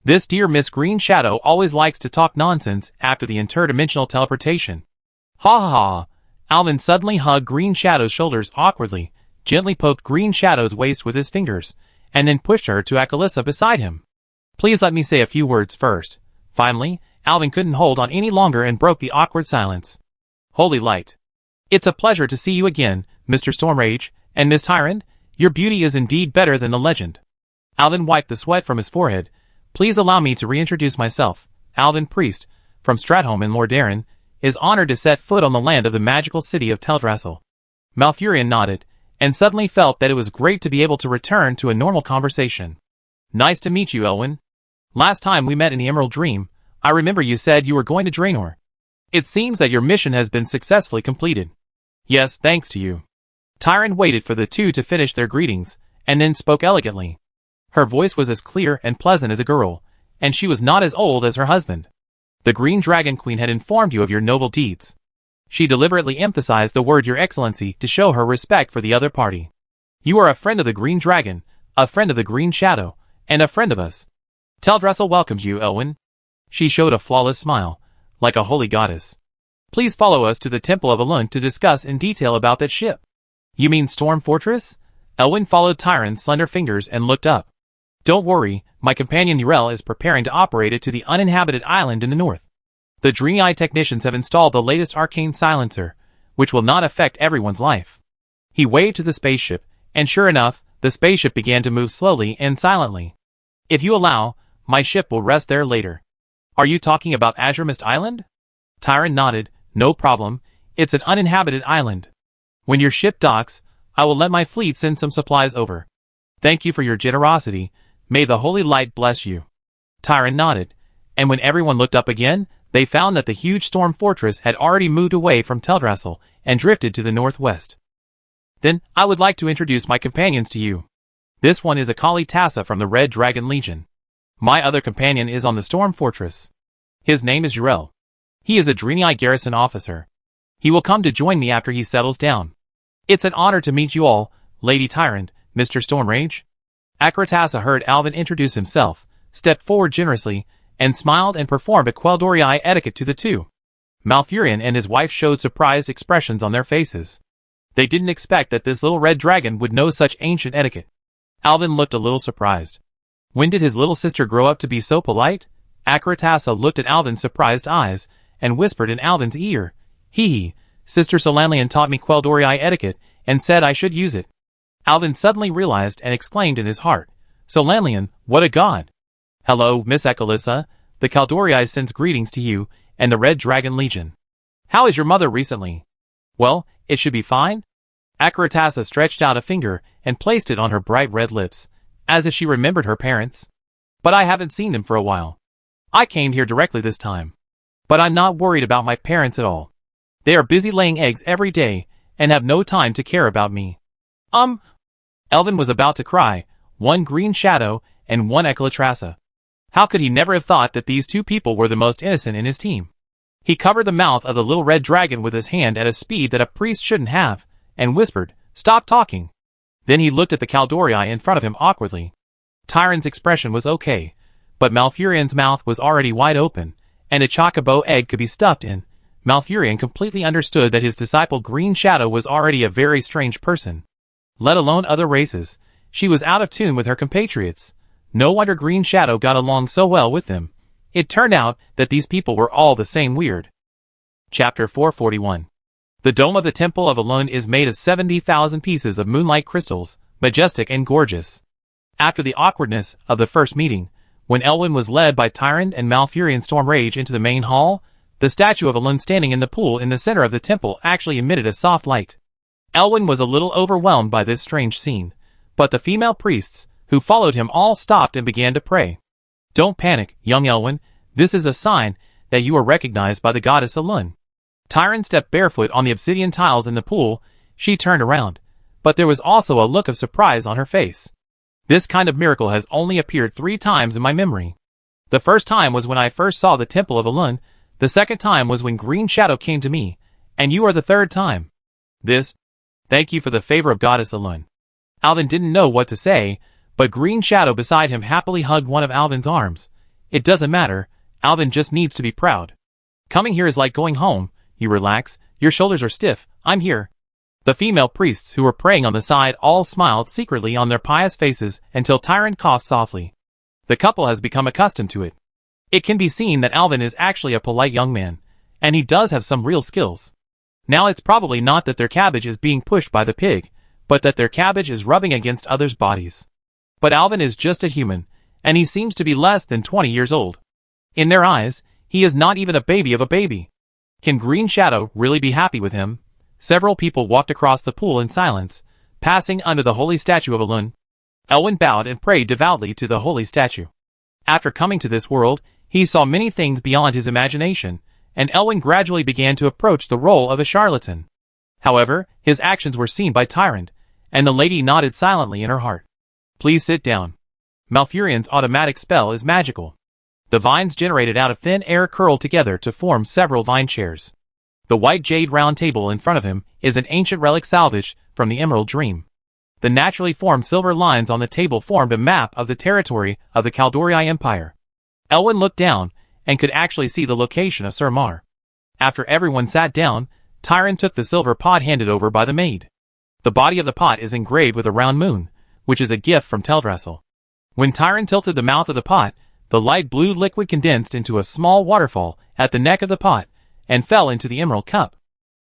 This dear Miss Green Shadow always likes to talk nonsense after the interdimensional teleportation. Ha ha ha. Alvin suddenly hugged Green Shadow's shoulders awkwardly, gently poked Green Shadow's waist with his fingers, and then pushed her to Akalissa beside him. Please let me say a few words first. Finally, Alvin couldn't hold on any longer and broke the awkward silence. Holy light. It's a pleasure to see you again, Mr. Stormrage, and Miss Tyrant. Your beauty is indeed better than the legend. Alvin wiped the sweat from his forehead. Please allow me to reintroduce myself. Alvin Priest, from Stratholme in Lordaeron, is honored to set foot on the land of the magical city of Teldrassil. Malfurion nodded, and suddenly felt that it was great to be able to return to a normal conversation. Nice to meet you, Elwyn. Last time we met in the Emerald Dream, I remember you said you were going to Draenor. It seems that your mission has been successfully completed. Yes, thanks to you. Tyrant waited for the two to finish their greetings, and then spoke elegantly. Her voice was as clear and pleasant as a girl, and she was not as old as her husband. The Green Dragon Queen had informed you of your noble deeds. She deliberately emphasized the word Your Excellency to show her respect for the other party. You are a friend of the Green Dragon, a friend of the Green Shadow, and a friend of us. Teldrassil welcomes you, Elwyn. She showed a flawless smile, like a holy goddess. Please follow us to the Temple of Elund to discuss in detail about that ship. You mean Storm Fortress? Elwyn followed Tyrant's slender fingers and looked up. Don't worry, my companion Yrel is preparing to operate it to the uninhabited island in the north. The Draenei technicians have installed the latest arcane silencer, which will not affect everyone's life. He waved to the spaceship, and sure enough, the spaceship began to move slowly and silently. If you allow, my ship will rest there later. Are you talking about Azure Mist Island? Tyrant nodded. No problem, it's an uninhabited island. When your ship docks, I will let my fleet send some supplies over. Thank you for your generosity. May the holy light bless you. Tyrant nodded, and when everyone looked up again, they found that the huge storm fortress had already moved away from Teldrassil and drifted to the northwest. Then, I would like to introduce my companions to you. This one is Akali Tassa from the Red Dragon Legion. My other companion is on the storm fortress. His name is Yrel. He is a Draenei garrison officer. He will come to join me after he settles down. It's an honor to meet you all, Lady Tyrant, Mr. Stormrage. Akratassa heard Alvin introduce himself, stepped forward generously, and smiled and performed a Quel'Dorii etiquette to the two. Malfurion and his wife showed surprised expressions on their faces. They didn't expect that this little red dragon would know such ancient etiquette. Alvin looked a little surprised. When did his little sister grow up to be so polite? Akaratasa looked at Alvin's surprised eyes, and whispered in Alvin's ear, "Hee, Sister Solanlian taught me Quel'Dorii etiquette, and said I should use it." Alvin suddenly realized and exclaimed in his heart, "Solanlian, what a god!" "Hello, Miss Ekalissa, the Quel'Dorii sends greetings to you, and the Red Dragon Legion. How is your mother recently?" "Well, it should be fine." Akaratasa stretched out a finger, and placed it on her bright red lips, as if she remembered her parents. "But I haven't seen them for a while. I came here directly this time. But I'm not worried about my parents at all. They are busy laying eggs every day, and have no time to care about me." Elvin was about to cry, one green shadow, and one Ecolatrasa. How could he never have thought that these two people were the most innocent in his team? He covered the mouth of the little red dragon with his hand at a speed that a priest shouldn't have, and whispered, "Stop talking." Then he looked at the Quel'Dorii in front of him awkwardly. Tyron's expression was okay, but Malfurion's mouth was already wide open, and a chocobo egg could be stuffed in. Malfurion completely understood that his disciple Green Shadow was already a very strange person. Let alone other races, she was out of tune with her compatriots. No wonder Green Shadow got along so well with them. It turned out that these people were all the same weird. Chapter 441. The dome of the Temple of Elun is made of 70,000 pieces of moonlight crystals, majestic and gorgeous. After the awkwardness of the first meeting, when Elwyn was led by Tyrant and Malfurion Stormrage into the main hall, the statue of Elun standing in the pool in the center of the temple actually emitted a soft light. Elwyn was a little overwhelmed by this strange scene, but the female priests, who followed him, all stopped and began to pray. "Don't panic, young Elwyn. This is a sign that you are recognized by the goddess Elun." Tyrant stepped barefoot on the obsidian tiles in the pool. She turned around, but there was also a look of surprise on her face. "This kind of miracle has only appeared 3 times in my memory. The first time was when I first saw the Temple of Elun, the second time was when Green Shadow came to me, and you are the third time. Thank you for the favor of Goddess Elun." Alvin didn't know what to say, but Green Shadow beside him happily hugged one of Alvin's arms. "It doesn't matter, Alvin just needs to be proud. Coming here is like going home. You relax, your shoulders are stiff, I'm here." The female priests who were praying on the side all smiled secretly on their pious faces until Tyrant coughed softly. The couple has become accustomed to it. It can be seen that Alvin is actually a polite young man, and he does have some real skills. Now it's probably not that their cabbage is being pushed by the pig, but that their cabbage is rubbing against others' bodies. But Alvin is just a human, and he seems to be less than 20 years old. In their eyes, he is not even a baby of a baby. Can Green Shadow really be happy with him? Several people walked across the pool in silence, passing under the holy statue of Elun. Elwyn bowed and prayed devoutly to the holy statue. After coming to this world, he saw many things beyond his imagination, and Elwyn gradually began to approach the role of a charlatan. However, his actions were seen by Tyrant, and the lady nodded silently in her heart. "Please sit down." Malfurion's automatic spell is magical. The vines generated out of thin air curl together to form several vine chairs. The white jade round table in front of him is an ancient relic salvaged from the Emerald Dream. The naturally formed silver lines on the table formed a map of the territory of the Quel'Dorii Empire. Elwyn looked down, and could actually see the location of Sir Mar. After everyone sat down, Tyrant took the silver pot handed over by the maid. The body of the pot is engraved with a round moon, which is a gift from Teldrassil. When Tyrant tilted the mouth of the pot, the light blue liquid condensed into a small waterfall at the neck of the pot, and fell into the emerald cup.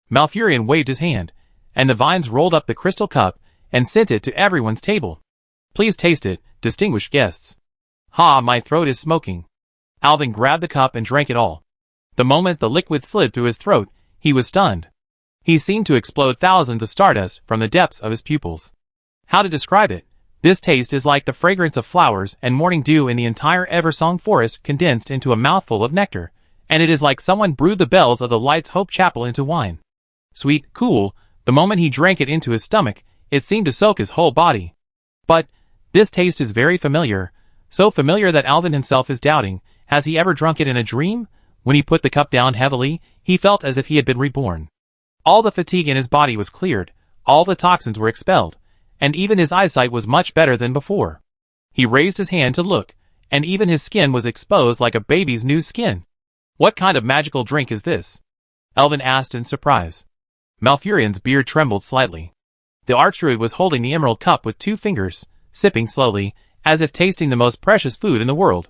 Malfurion waved his hand, and the vines rolled up the crystal cup, and sent it to everyone's table. "Please taste it, distinguished guests." "Ha, my throat is smoking." Alvin grabbed the cup and drank it all. The moment the liquid slid through his throat, he was stunned. He seemed to explode thousands of stardust from the depths of his pupils. How to describe it? This taste is like the fragrance of flowers and morning dew in the entire Eversong forest condensed into a mouthful of nectar, and it is like someone brewed the bells of the Lights Hope Chapel into wine. Sweet, cool, the moment he drank it into his stomach, it seemed to soak his whole body. But this taste is very familiar, so familiar that Alvin himself is doubting, has he ever drunk it in a dream? When he put the cup down heavily, he felt as if he had been reborn. All the fatigue in his body was cleared, all the toxins were expelled, and even his eyesight was much better than before. He raised his hand to look, and even his skin was exposed like a baby's new skin. What kind of magical drink is this? Alvin asked in surprise. Malfurion's beard trembled slightly. The archdruid was holding the emerald cup with 2 fingers, sipping slowly, as if tasting the most precious food in the world.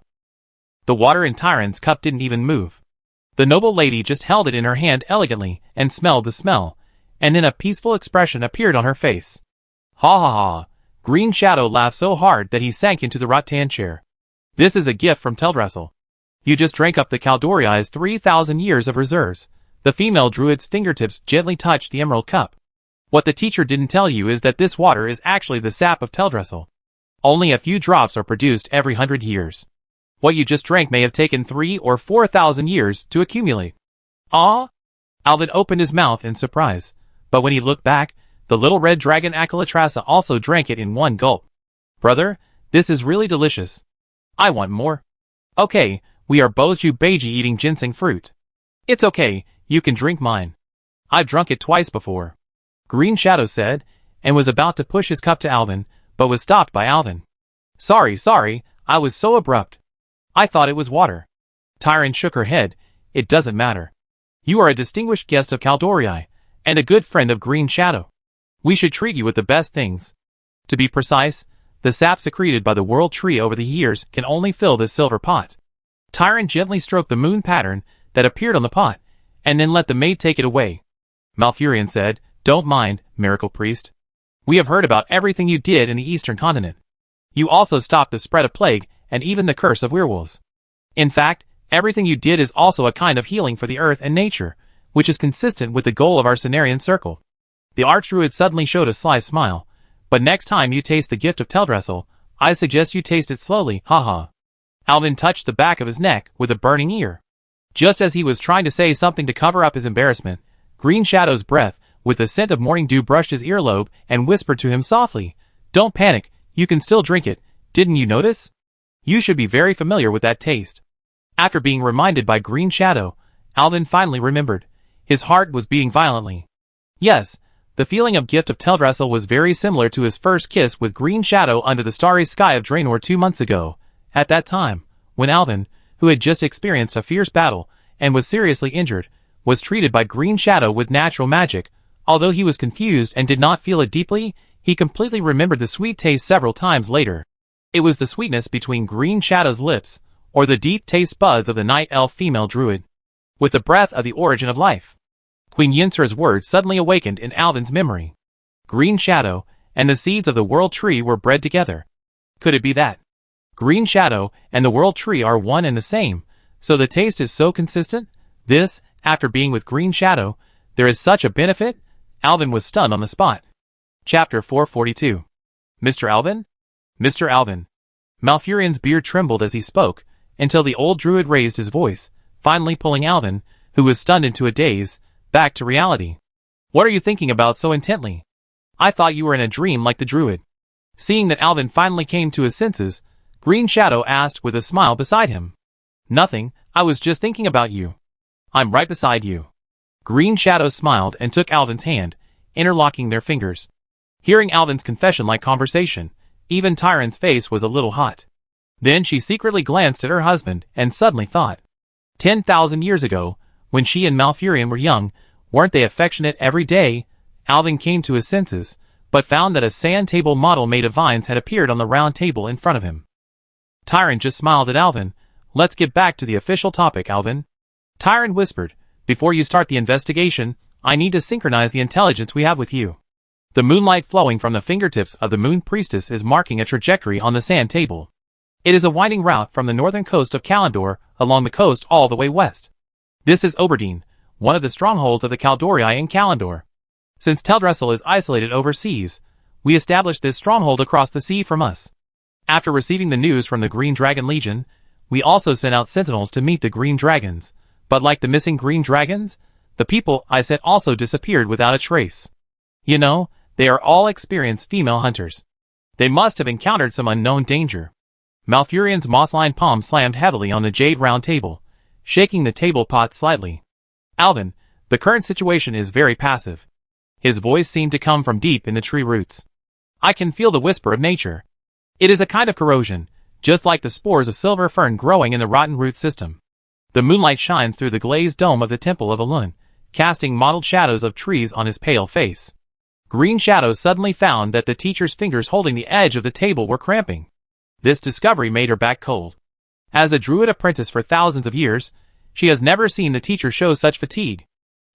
The water in Tyrant's cup didn't even move. The noble lady just held it in her hand elegantly and smelled the smell, and then a peaceful expression appeared on her face. Ha ha ha! Green Shadow laughed so hard that he sank into the rattan chair. This is a gift from Teldrassil. You just drank up the Caldoriai's 3,000 years of reserves. The female druid's fingertips gently touched the emerald cup. What the teacher didn't tell you is that this water is actually the sap of Teldrassil. Only a few drops are produced every 100 years. What you just drank may have taken 3,000 or 4,000 years to accumulate. Ah? Alvin opened his mouth in surprise, but when he looked back, the little red dragon Akalatrasa also drank it in one gulp. Brother, this is really delicious. I want more. Okay, we are both Jubaji eating ginseng fruit. It's okay, you can drink mine. I've drunk it twice before. Green Shadow said, and was about to push his cup to Alvin, but was stopped by Alvin. Sorry, I was so abrupt. I thought it was water. Tyrant shook her head. It doesn't matter. You are a distinguished guest of Caldorii, and a good friend of Green Shadow. We should treat you with the best things. To be precise, the sap secreted by the world tree over the years can only fill this silver pot. Tyrant gently stroked the moon pattern that appeared on the pot, and then let the maid take it away. Malfurion said, Don't mind, Miracle Priest. We have heard about everything you did in the Eastern Continent. You also stopped the spread of plague, and even the curse of werewolves. In fact, everything you did is also a kind of healing for the earth and nature, which is consistent with the goal of our Cenarian Circle. The Archdruid suddenly showed a sly smile. But next time you taste the gift of Teldrassil, I suggest you taste it slowly, haha. Alvin touched the back of his neck with a burning ear. Just as he was trying to say something to cover up his embarrassment, Green Shadow's breath, with the scent of morning dew, brushed his earlobe and whispered to him softly, Don't panic, you can still drink it, didn't you notice? You should be very familiar with that taste. After being reminded by Green Shadow, Alvin finally remembered. His heart was beating violently. Yes, the feeling of gift of Teldrassil was very similar to his first kiss with Green Shadow under the starry sky of Draenor 2 months ago. At that time, when Alvin, who had just experienced a fierce battle and was seriously injured, was treated by Green Shadow with natural magic, although he was confused and did not feel it deeply, he completely remembered the sweet taste several times later. It was the sweetness between Green Shadow's lips, or the deep taste buds of the night elf female druid. With the breath of the origin of life. Queen Yinser's words suddenly awakened in Alvin's memory. Green Shadow and the seeds of the world tree were bred together. Could it be that Green Shadow and the world tree are one and the same, so the taste is so consistent? This, after being with Green Shadow, there is such a benefit? Alvin was stunned on the spot. Chapter 442. Mr. Alvin? Mr. Alvin. Malfurion's beard trembled as he spoke, until the old druid raised his voice, finally pulling Alvin, who was stunned into a daze, back to reality. What are you thinking about so intently? I thought you were in a dream like the druid. Seeing that Alvin finally came to his senses, Green Shadow asked with a smile beside him. Nothing, I was just thinking about you. I'm right beside you. Green Shadow smiled and took Alvin's hand, interlocking their fingers. Hearing Alvin's confession-like conversation, even Tyrant's face was a little hot. Then she secretly glanced at her husband and suddenly thought. 10,000 years ago, when she and Malfurion were young, weren't they affectionate every day? Alvin came to his senses, but found that a sand table model made of vines had appeared on the round table in front of him. Tyrant just smiled at Alvin. Let's get back to the official topic, Alvin. Tyrant whispered, Before you start the investigation, I need to synchronize the intelligence we have with you. The moonlight flowing from the fingertips of the Moon Priestess is marking a trajectory on the sand table. It is a winding route from the northern coast of Kalandor along the coast all the way west. This is Oberdeen, one of the strongholds of the Caldorii in Kalandor. Since Teldrassil is isolated overseas, we established this stronghold across the sea from us. After receiving the news from the Green Dragon Legion, we also sent out sentinels to meet the Green Dragons, but like the missing Green Dragons, the people I sent also disappeared without a trace. You know, they are all experienced female hunters. They must have encountered some unknown danger. Malfurion's moss-lined palm slammed heavily on the jade round table, shaking the table pot slightly. Alvin, the current situation is very passive. His voice seemed to come from deep in the tree roots. I can feel the whisper of nature. It is a kind of corrosion, just like the spores of silver fern growing in the rotten root system. The moonlight shines through the glazed dome of the Temple of Elun, casting mottled shadows of trees on his pale face. Green Shadow suddenly found that the teacher's fingers holding the edge of the table were cramping. This discovery made her back cold. As a druid apprentice for thousands of years, she has never seen the teacher show such fatigue.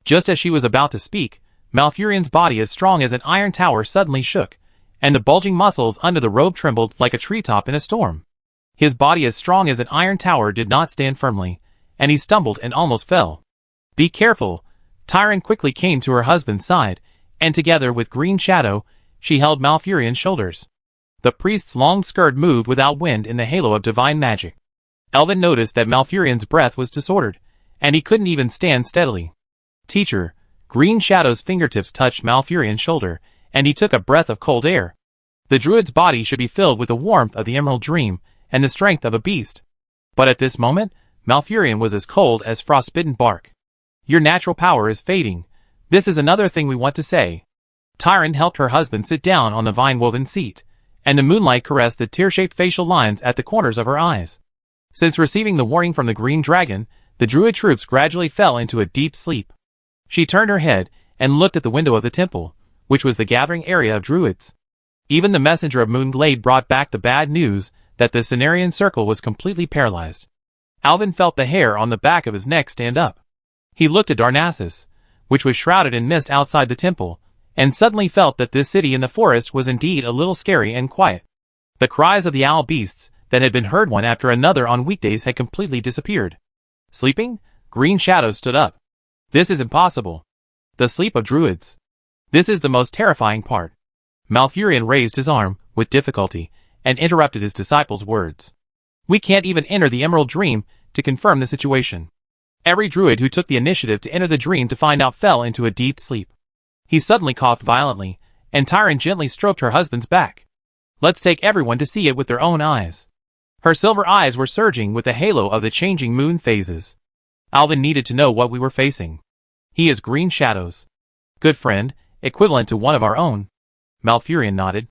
Just as she was about to speak, Malfurion's body as strong as an iron tower suddenly shook, and the bulging muscles under the robe trembled like a treetop in a storm. His body as strong as an iron tower did not stand firmly, and he stumbled and almost fell. "Be careful." Tyron quickly came to her husband's side, and together with Green Shadow, she held Malfurion's shoulders. The priest's long skirt moved without wind in the halo of divine magic. Elvin noticed that Malfurion's breath was disordered, and he couldn't even stand steadily. "Teacher," Green Shadow's fingertips touched Malfurion's shoulder, and he took a breath of cold air. The druid's body should be filled with the warmth of the Emerald Dream and the strength of a beast. But at this moment, Malfurion was as cold as frostbitten bark. "Your natural power is fading. This is another thing we want to say." Tyron helped her husband sit down on the vine-woven seat, and the moonlight caressed the tear-shaped facial lines at the corners of her eyes. Since receiving the warning from the Green Dragon, the druid troops gradually fell into a deep sleep. She turned her head and looked at the window of the temple, which was the gathering area of druids. Even the messenger of Moonglade brought back the bad news that the Cenarian circle was completely paralyzed. Alvin felt the hair on the back of his neck stand up. He looked at Darnassus, which was shrouded in mist outside the temple, and suddenly felt that this city in the forest was indeed a little scary and quiet. The cries of the owl beasts that had been heard one after another on weekdays had completely disappeared. Sleeping? Green Shadow stood up. "This is impossible. The sleep of druids. This is the most terrifying part." Malfurion raised his arm, with difficulty, and interrupted his disciple's words. "We can't even enter the Emerald Dream to confirm the situation. Every druid who took the initiative to enter the dream to find out fell into a deep sleep." He suddenly coughed violently, and Tyron gently stroked her husband's back. "Let's take everyone to see it with their own eyes." Her silver eyes were surging with the halo of the changing moon phases. Alvin needed to know what we were facing. "He is Green Shadow's good friend, equivalent to one of our own." Malfurion nodded.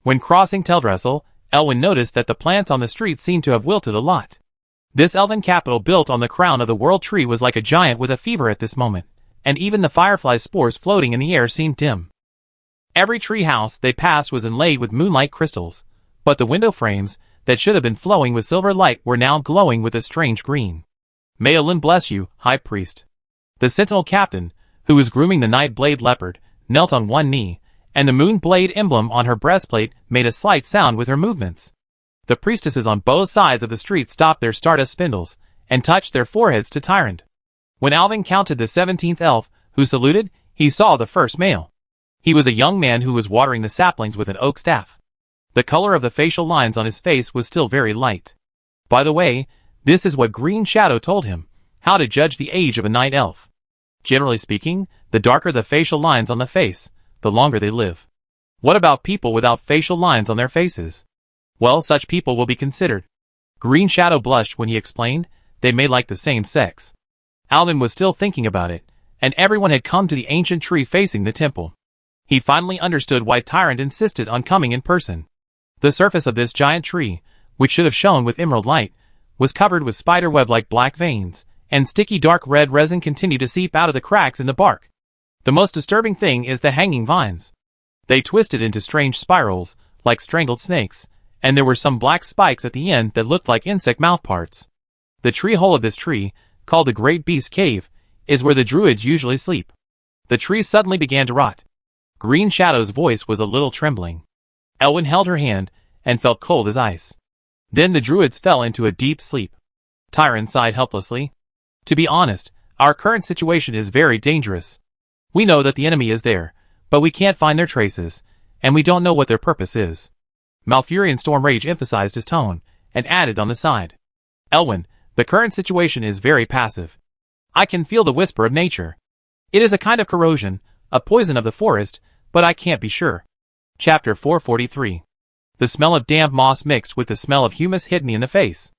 When crossing Teldrassil, Elwyn noticed that the plants on the street seemed to have wilted a lot. This elven capital built on the crown of the world tree was like a giant with a fever at this moment, and even the firefly's spores floating in the air seemed dim. Every tree house they passed was inlaid with moonlight crystals, but the window frames, that should have been flowing with silver light, were now glowing with a strange green. "May Elun bless you, High Priest." The sentinel captain, who was grooming the Night Blade leopard, knelt on one knee, and the moon blade emblem on her breastplate made a slight sound with her movements. The priestesses on both sides of the street stopped their stardust spindles, and touched their foreheads to Tyrant. When Alvin counted the 17th elf, who saluted, he saw the first male. He was a young man who was watering the saplings with an oak staff. The color of the facial lines on his face was still very light. By the way, this is what Green Shadow told him, how to judge the age of a night elf. Generally speaking, the darker the facial lines on the face, the longer they live. What about people without facial lines on their faces? Well, such people will be considered. Green Shadow blushed when he explained, they may like the same sex. Alvin was still thinking about it, and everyone had come to the ancient tree facing the temple. He finally understood why Tyrant insisted on coming in person. The surface of this giant tree, which should have shone with emerald light, was covered with spiderweb-like black veins, and sticky dark red resin continued to seep out of the cracks in the bark. The most disturbing thing is the hanging vines. They twisted into strange spirals, like strangled snakes, and there were some black spikes at the end that looked like insect mouthparts. The tree hole of this tree, called the Great Beast Cave, is where the druids usually sleep. The tree suddenly began to rot. Green Shadow's voice was a little trembling. Elwyn held her hand, and felt cold as ice. Then the druids fell into a deep sleep. Tyron sighed helplessly. "To be honest, our current situation is very dangerous. We know that the enemy is there, but we can't find their traces, and we don't know what their purpose is." Malfurion Stormrage emphasized his tone, and added on the side. "Elwyn, the current situation is very passive. I can feel the whisper of nature. It is a kind of corrosion, a poison of the forest, but I can't be sure." Chapter 443. The smell of damp moss mixed with the smell of humus hit me in the face.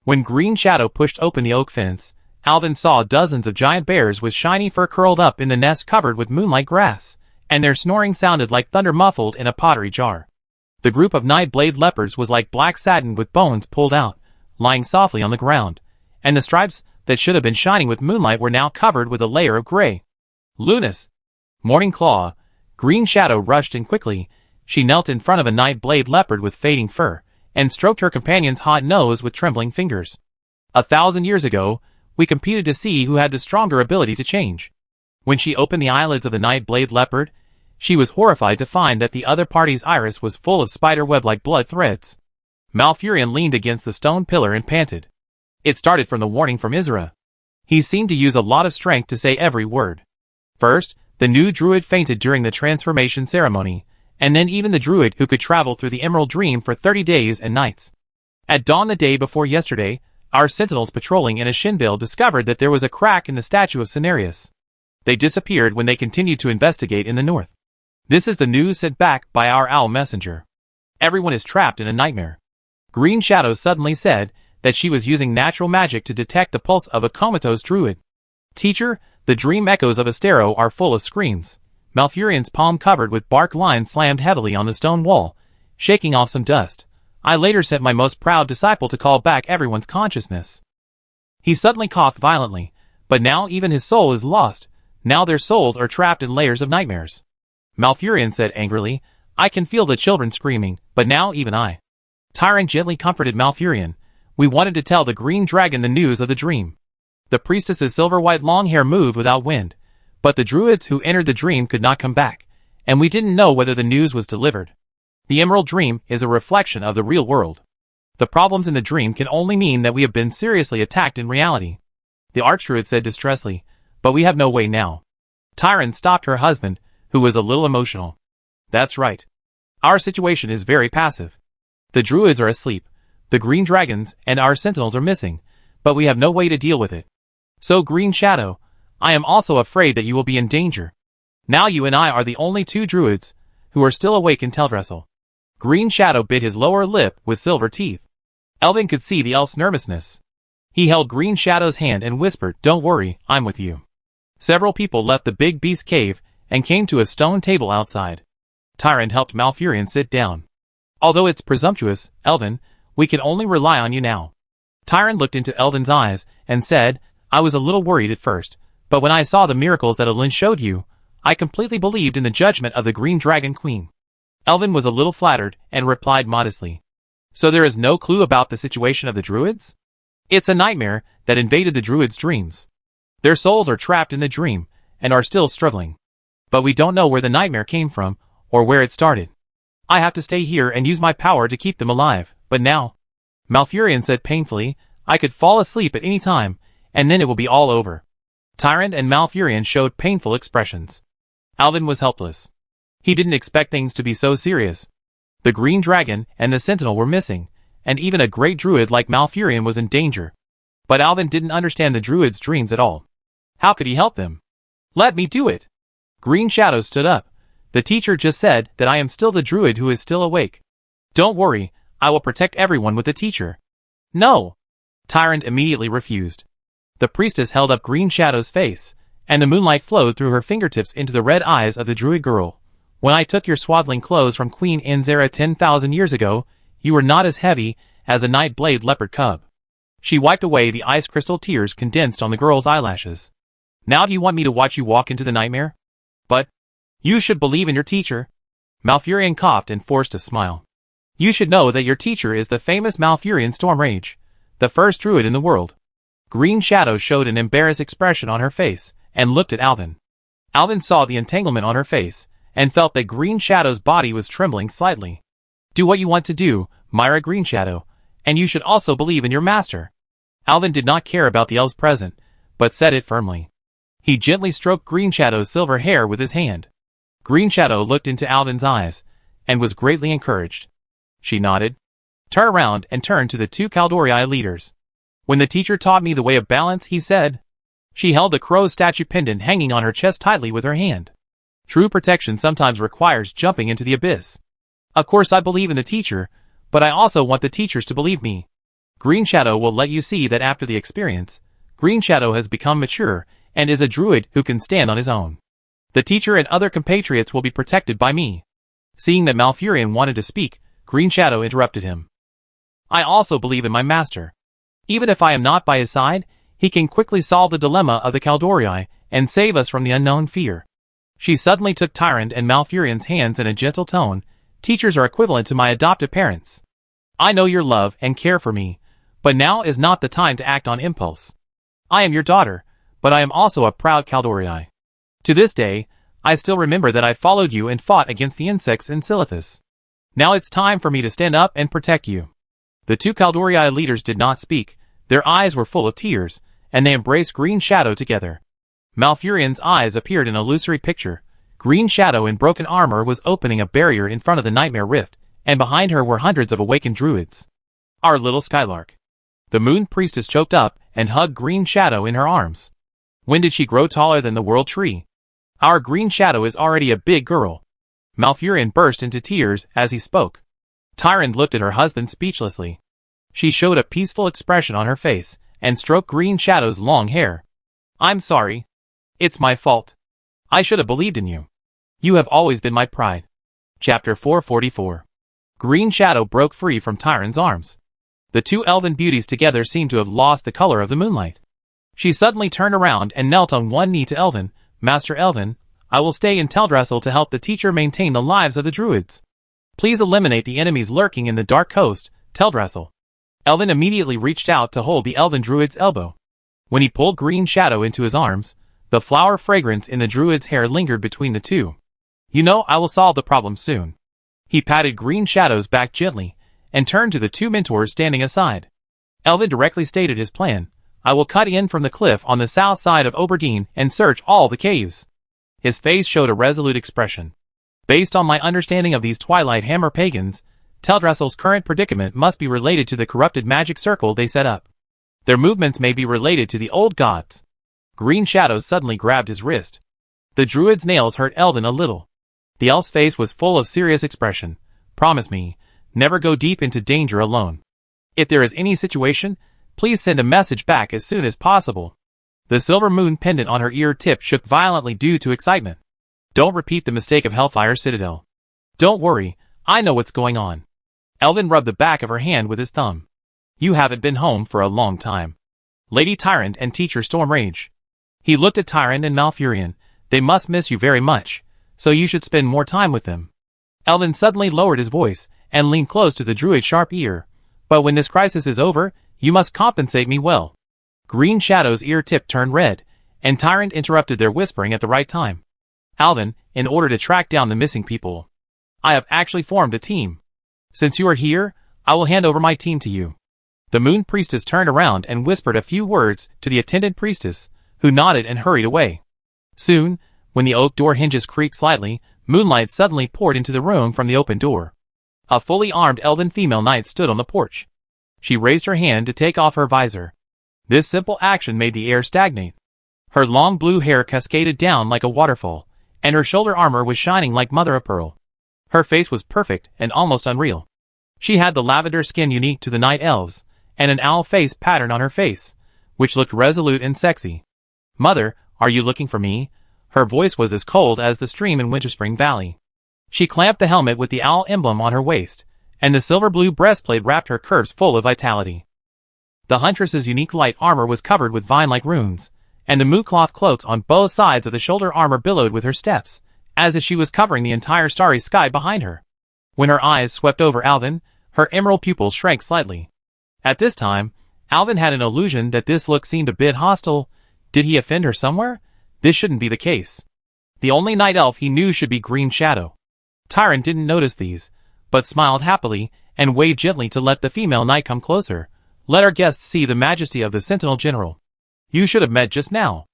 When Green Shadow pushed open the oak fence, Alvin saw dozens of giant bears with shiny fur curled up in the nest covered with moonlight grass, and their snoring sounded like thunder muffled in a pottery jar. The group of night-blade leopards was like black satin with bones pulled out, lying softly on the ground, and the stripes that should have been shining with moonlight were now covered with a layer of gray. Lunas. Morning Claw. Green Shadow rushed in quickly. She knelt in front of a night-blade leopard with fading fur, and stroked her companion's hot nose with trembling fingers. 1,000 years ago, we competed to see who had the stronger ability to change. When she opened the eyelids of the night-blade leopard, she was horrified to find that the other party's iris was full of spider-web-like blood threads. Malfurion leaned against the stone pillar and panted. It started from the warning from Isra. He seemed to use a lot of strength to say every word. First, the new druid fainted during the transformation ceremony, and then even the druid who could travel through the Emerald Dream for 30 days and nights. At dawn the day before yesterday, our sentinels patrolling in a Shinville discovered that there was a crack in the statue of Cenarius. They disappeared when they continued to investigate in the north. This is the news sent back by our owl messenger. Everyone is trapped in a nightmare. Green Shadow suddenly said that she was using natural magic to detect the pulse of a comatose druid. Teacher, the dream echoes of Astero are full of screams. Malfurion's palm covered with bark lines slammed heavily on the stone wall, shaking off some dust. I later sent my most proud disciple to call back everyone's consciousness. He suddenly coughed violently, but now even his soul is lost. Now their souls are trapped in layers of nightmares. Malfurion said angrily, I can feel the children screaming, but now even I. Tyrant gently comforted Malfurion. We wanted to tell the green dragon the news of the dream. The priestess's silver-white long hair moved without wind, but the druids who entered the dream could not come back, and we didn't know whether the news was delivered. The Emerald Dream is a reflection of the real world. The problems in the dream can only mean that we have been seriously attacked in reality. The archdruid said distressfully, but we have no way now. Tyron stopped her husband, who was a little emotional. That's right. Our situation is very passive. The druids are asleep, the green dragons and our sentinels are missing, but we have no way to deal with it. So Green Shadow, I am also afraid that you will be in danger. Now you and I are the only two druids who are still awake in Teldrassil. Green Shadow bit his lower lip with silver teeth. Elvin could see the elf's nervousness. He held Green Shadow's hand and whispered, Don't worry, I'm with you. Several people left the big beast cave and came to a stone table outside. Tyrant helped Malfurion sit down. Although it's presumptuous, Elvin, we can only rely on you now. Tyrant looked into Elvin's eyes and said, I was a little worried at first, but when I saw the miracles that Elin showed you, I completely believed in the judgment of the Green Dragon Queen. Elvin was a little flattered and replied modestly. So there is no clue about the situation of the druids? It's a nightmare that invaded the druids' dreams. Their souls are trapped in the dream and are still struggling. But we don't know where the nightmare came from or where it started. I have to stay here and use my power to keep them alive, but now, Malfurion said painfully, I could fall asleep at any time, and then it will be all over. Tyrant and Malfurion showed painful expressions. Alvin was helpless. He didn't expect things to be so serious. The green dragon and the sentinel were missing, and even a great druid like Malfurion was in danger. But Alvin didn't understand the druid's dreams at all. How could he help them? Let me do it. Green Shadow stood up. The teacher just said that I am still the druid who is still awake. Don't worry, I will protect everyone with the teacher. No. Tyrant immediately refused. The priestess held up Green Shadow's face, and the moonlight flowed through her fingertips into the red eyes of the druid girl. When I took your swaddling clothes from Queen Inzera 10,000 years ago, you were not as heavy as a night-blade leopard cub. She wiped away the ice crystal tears condensed on the girl's eyelashes. Now do you want me to watch you walk into the nightmare? But you should believe in your teacher. Malfurion coughed and forced a smile. You should know that your teacher is the famous Malfurion Stormrage, the first druid in the world. Green Shadow showed an embarrassed expression on her face and looked at Alvin. Alvin saw the entanglement on her face and felt that Green Shadow's body was trembling slightly. Do what you want to do, Myra Green Shadow, and you should also believe in your master. Alvin did not care about the elves present, but said it firmly. He gently stroked Green Shadow's silver hair with his hand. Green Shadow looked into Alvin's eyes and was greatly encouraged. She nodded. Turn around and turned to the two Caldorii leaders. When the teacher taught me the way of balance, he said. She held the crow's statue pendant hanging on her chest tightly with her hand. True protection sometimes requires jumping into the abyss. Of course I believe in the teacher, but I also want the teachers to believe me. Green Shadow will let you see that after the experience, Green Shadow has become mature and is a druid who can stand on his own. The teacher and other compatriots will be protected by me. Seeing that Malfurion wanted to speak, Green Shadow interrupted him. I also believe in my master. Even if I am not by his side, he can quickly solve the dilemma of the Caldorii and save us from the unknown fear. She suddenly took Tyrant and Malfurion's hands in a gentle tone. Teachers are equivalent to my adoptive parents. I know your love and care for me, but now is not the time to act on impulse. I am your daughter, but I am also a proud Caldorii. To this day, I still remember that I followed you and fought against the insects in Silithus. Now it's time for me to stand up and protect you. The two Caldorii leaders did not speak. Their eyes were full of tears, and they embraced Green Shadow together. Malfurion's eyes appeared in a illusory picture. Green Shadow in broken armor was opening a barrier in front of the Nightmare Rift, and behind her were hundreds of awakened druids. Our little Skylark. The Moon Priestess choked up and hugged Green Shadow in her arms. When did she grow taller than the World Tree? Our Green Shadow is already a big girl. Malfurion burst into tears as he spoke. Tyrant looked at her husband speechlessly. She showed a peaceful expression on her face and stroked Green Shadow's long hair. I'm sorry. It's my fault. I should have believed in you. You have always been my pride. Chapter 444. Green Shadow broke free from Tyrant's arms. The two elven beauties together seemed to have lost the color of the moonlight. She suddenly turned around and knelt on one knee to Elven. Master Elven, I will stay in Teldrassil to help the teacher maintain the lives of the druids. Please eliminate the enemies lurking in the Dark Coast, Teldrassil. Elven immediately reached out to hold the elven druid's elbow. When he pulled Green Shadow into his arms, the flower fragrance in the druid's hair lingered between the two. You know, I will solve the problem soon. He patted Green Shadow's back gently, and turned to the two mentors standing aside. Elven directly stated his plan. I will cut in from the cliff on the south side of Oberdeen and search all the caves. His face showed a resolute expression. Based on my understanding of these Twilight Hammer pagans, Teldrassil's current predicament must be related to the corrupted magic circle they set up. Their movements may be related to the old gods. Green Shadow suddenly grabbed his wrist. The druid's nails hurt Elven a little. The elf's face was full of serious expression. Promise me, never go deep into danger alone. If there is any situation, please send a message back as soon as possible. The silver moon pendant on her ear tip shook violently due to excitement. Don't repeat the mistake of Hellfire Citadel. Don't worry, I know what's going on. Elven rubbed the back of her hand with his thumb. You haven't been home for a long time. Lady Tyrant and Teacher Stormrage. He looked at Tyrant and Malfurion. They must miss you very much, so you should spend more time with them. Elven suddenly lowered his voice and leaned close to the druid's sharp ear. But when this crisis is over, you must compensate me well. Green Shadow's ear tip turned red, and Tyrant interrupted their whispering at the right time. Alvin, in order to track down the missing people, I have actually formed a team. Since you are here, I will hand over my team to you. The Moon Priestess turned around and whispered a few words to the attendant priestess, who nodded and hurried away. Soon, when the oak door hinges creaked slightly, moonlight suddenly poured into the room from the open door. A fully armed elven female knight stood on the porch. She raised her hand to take off her visor. This simple action made the air stagnate. Her long blue hair cascaded down like a waterfall, and her shoulder armor was shining like mother of pearl. Her face was perfect and almost unreal. She had the lavender skin unique to the night elves, and an owl face pattern on her face, which looked resolute and sexy. Mother, are you looking for me? Her voice was as cold as the stream in Winterspring Valley. She clamped the helmet with the owl emblem on her waist, and the silver-blue breastplate wrapped her curves full of vitality. The huntress's unique light armor was covered with vine-like runes, and the moot-cloth cloaks on both sides of the shoulder armor billowed with her steps, as if she was covering the entire starry sky behind her. When her eyes swept over Alvin, her emerald pupils shrank slightly. At this time, Alvin had an illusion that this look seemed a bit hostile. Did he offend her somewhere? This shouldn't be the case. The only night elf he knew should be Green Shadow. Tyrant didn't notice these, but smiled happily and waved gently to let the female knight come closer. Let our guests see the majesty of the Sentinel General. You should have met just now.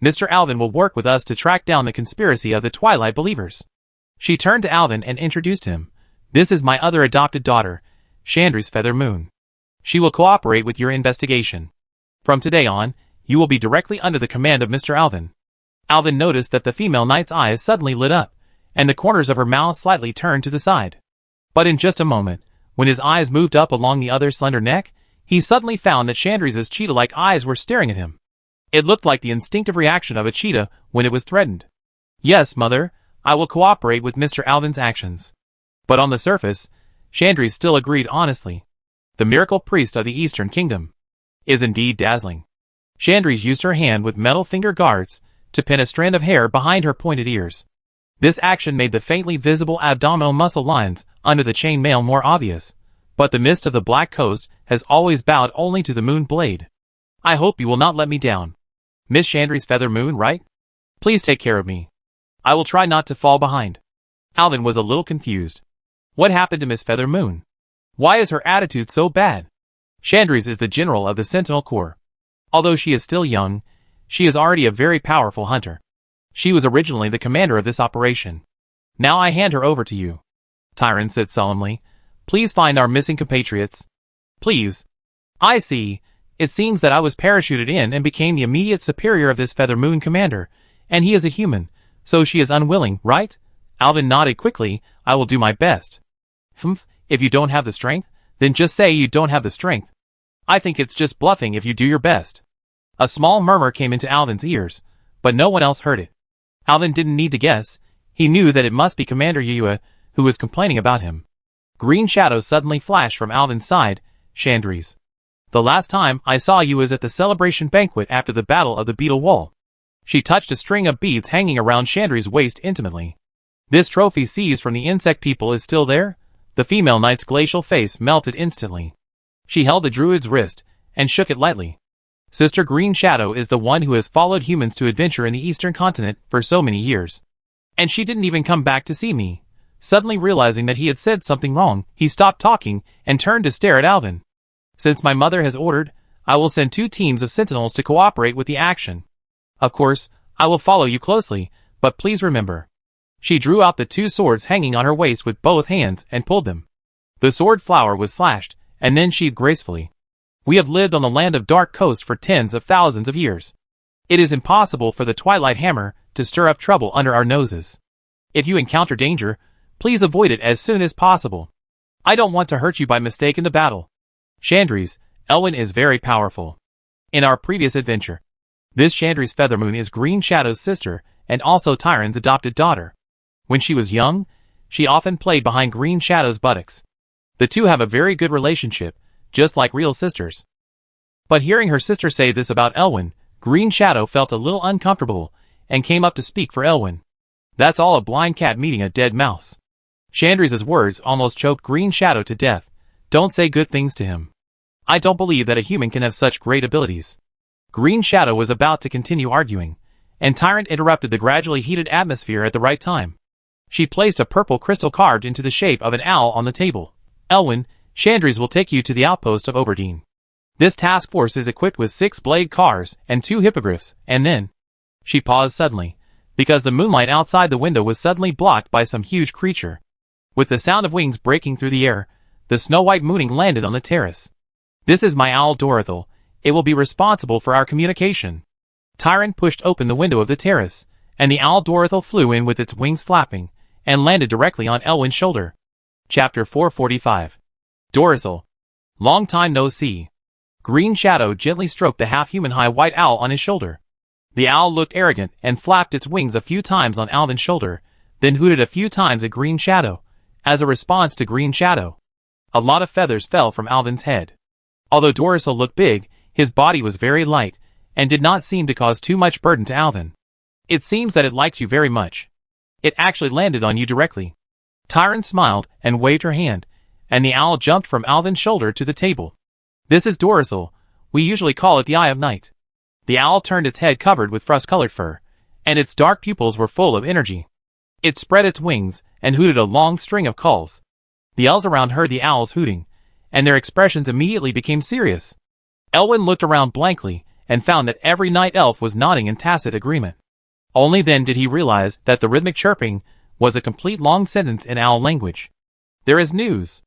Mr. Alvin will work with us to track down the conspiracy of the Twilight Believers. She turned to Alvin and introduced him. This is my other adopted daughter, Chandri's Feather Moon. She will cooperate with your investigation. From today on, you will be directly under the command of Mr. Alvin. Alvin noticed that the female knight's eyes suddenly lit up, and the corners of her mouth slightly turned to the side. But in just a moment, when his eyes moved up along the other's slender neck, he suddenly found that Chandri's cheetah-like eyes were staring at him. It looked like the instinctive reaction of a cheetah when it was threatened. Yes, mother, I will cooperate with Mr. Alvin's actions. But on the surface, Chandris still agreed honestly. The miracle priest of the Eastern Kingdom is indeed dazzling. Chandris used her hand with metal finger guards to pin a strand of hair behind her pointed ears. This action made the faintly visible abdominal muscle lines under the chainmail more obvious, but the mist of the Black Coast has always bowed only to the moon blade. I hope you will not let me down. Miss Chandris Feather Moon, right? Please take care of me. I will try not to fall behind. Alvin was a little confused. What happened to Miss Feather Moon? Why is her attitude so bad? Chandris is the general of the Sentinel Corps. Although she is still young, she is already a very powerful hunter. She was originally the commander of this operation. Now I hand her over to you. Tyron said solemnly. Please find our missing compatriots. Please. I see. It seems that I was parachuted in and became the immediate superior of this Feather Moon commander, and he is a human, so she is unwilling, right? Alvin nodded quickly. I will do my best. Humph, if you don't have the strength, then just say you don't have the strength. I think it's just bluffing if you do your best. A small murmur came into Alvin's ears, but no one else heard it. Alvin didn't need to guess. He knew that it must be Commander Yua who was complaining about him. Green shadows suddenly flashed from Alvin's side. Chandris. The last time I saw you was at the celebration banquet after the Battle of the Beetle Wall. She touched a string of beads hanging around Chandris' waist intimately. This trophy seized from the insect people is still there? The female knight's glacial face melted instantly. She held the druid's wrist and shook it lightly. Sister Green Shadow is the one who has followed humans to adventure in the eastern continent for so many years. And she didn't even come back to see me. Suddenly realizing that he had said something wrong, he stopped talking and turned to stare at Alvin. Since my mother has ordered, I will send 2 teams of sentinels to cooperate with the action. Of course, I will follow you closely, but please remember. She drew out the 2 swords hanging on her waist with both hands and pulled them. The sword flower was slashed, and then sheathed gracefully. We have lived on the land of Dark Coast for tens of thousands of years. It is impossible for the Twilight Hammer to stir up trouble under our noses. If you encounter danger, please avoid it as soon as possible. I don't want to hurt you by mistake in the battle. Chandris, Elwyn is very powerful. In our previous adventure, this Chandris Feathermoon is Green Shadow's sister and also Tyron's adopted daughter. When she was young, she often played behind Green Shadow's buttocks. The two have a very good relationship, just like real sisters. But hearing her sister say this about Elwyn, Green Shadow felt a little uncomfortable and came up to speak for Elwyn. That's all a blind cat meeting a dead mouse. Chandris' words almost choked Green Shadow to death. Don't say good things to him. I don't believe that a human can have such great abilities. Green Shadow was about to continue arguing, and Tyrant interrupted the gradually heated atmosphere at the right time. She placed a purple crystal carved into the shape of an owl on the table. Elwyn, Chandris will take you to the outpost of Oberdeen. This task force is equipped with 6 blade cars and 2 hippogriffs, and then... She paused suddenly, because the moonlight outside the window was suddenly blocked by some huge creature. With the sound of wings breaking through the air, the snow-white mooning landed on the terrace. This is my owl Dorothyl. It will be responsible for our communication. Tyrant pushed open the window of the terrace, and the owl Dorothyl flew in with its wings flapping, and landed directly on Elwyn's shoulder. Chapter 445. Dorothyl. Long time no see. Green Shadow gently stroked the half-human high white owl on his shoulder. The owl looked arrogant and flapped its wings a few times on Alvin's shoulder, then hooted a few times at Green Shadow, as a response to Green Shadow. A lot of feathers fell from Alvin's head. Although Dorothyl looked big, his body was very light, and did not seem to cause too much burden to Alvin. It seems that it likes you very much. It actually landed on you directly. Tyrant smiled and waved her hand, and the owl jumped from Alvin's shoulder to the table. This is Dorothyl. We usually call it the Eye of Night. The owl turned its head covered with frost-colored fur, and its dark pupils were full of energy. It spread its wings and hooted a long string of calls. The elves around heard the owl's hooting, and their expressions immediately became serious. Elwyn looked around blankly and found that every night elf was nodding in tacit agreement. Only then did he realize that the rhythmic chirping was a complete long sentence in owl language. There is news.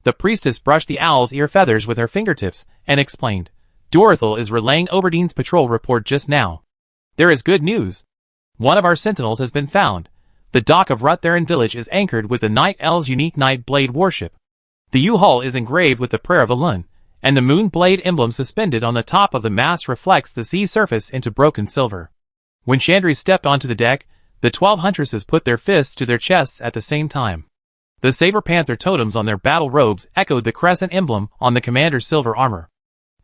The priestess brushed the owl's ear feathers with her fingertips and explained. Dorothyl is relaying Oberdeen's patrol report just now. There is good news. One of our sentinels has been found. The dock of Rutharen village is anchored with the Night Elves' unique Night Blade warship. The U-hull is engraved with the Prayer of Elun, and the moon blade emblem suspended on the top of the mast reflects the sea surface into broken silver. When Chandris stepped onto the deck, the 12 huntresses put their fists to their chests at the same time. The saber panther totems on their battle robes echoed the crescent emblem on the commander's silver armor.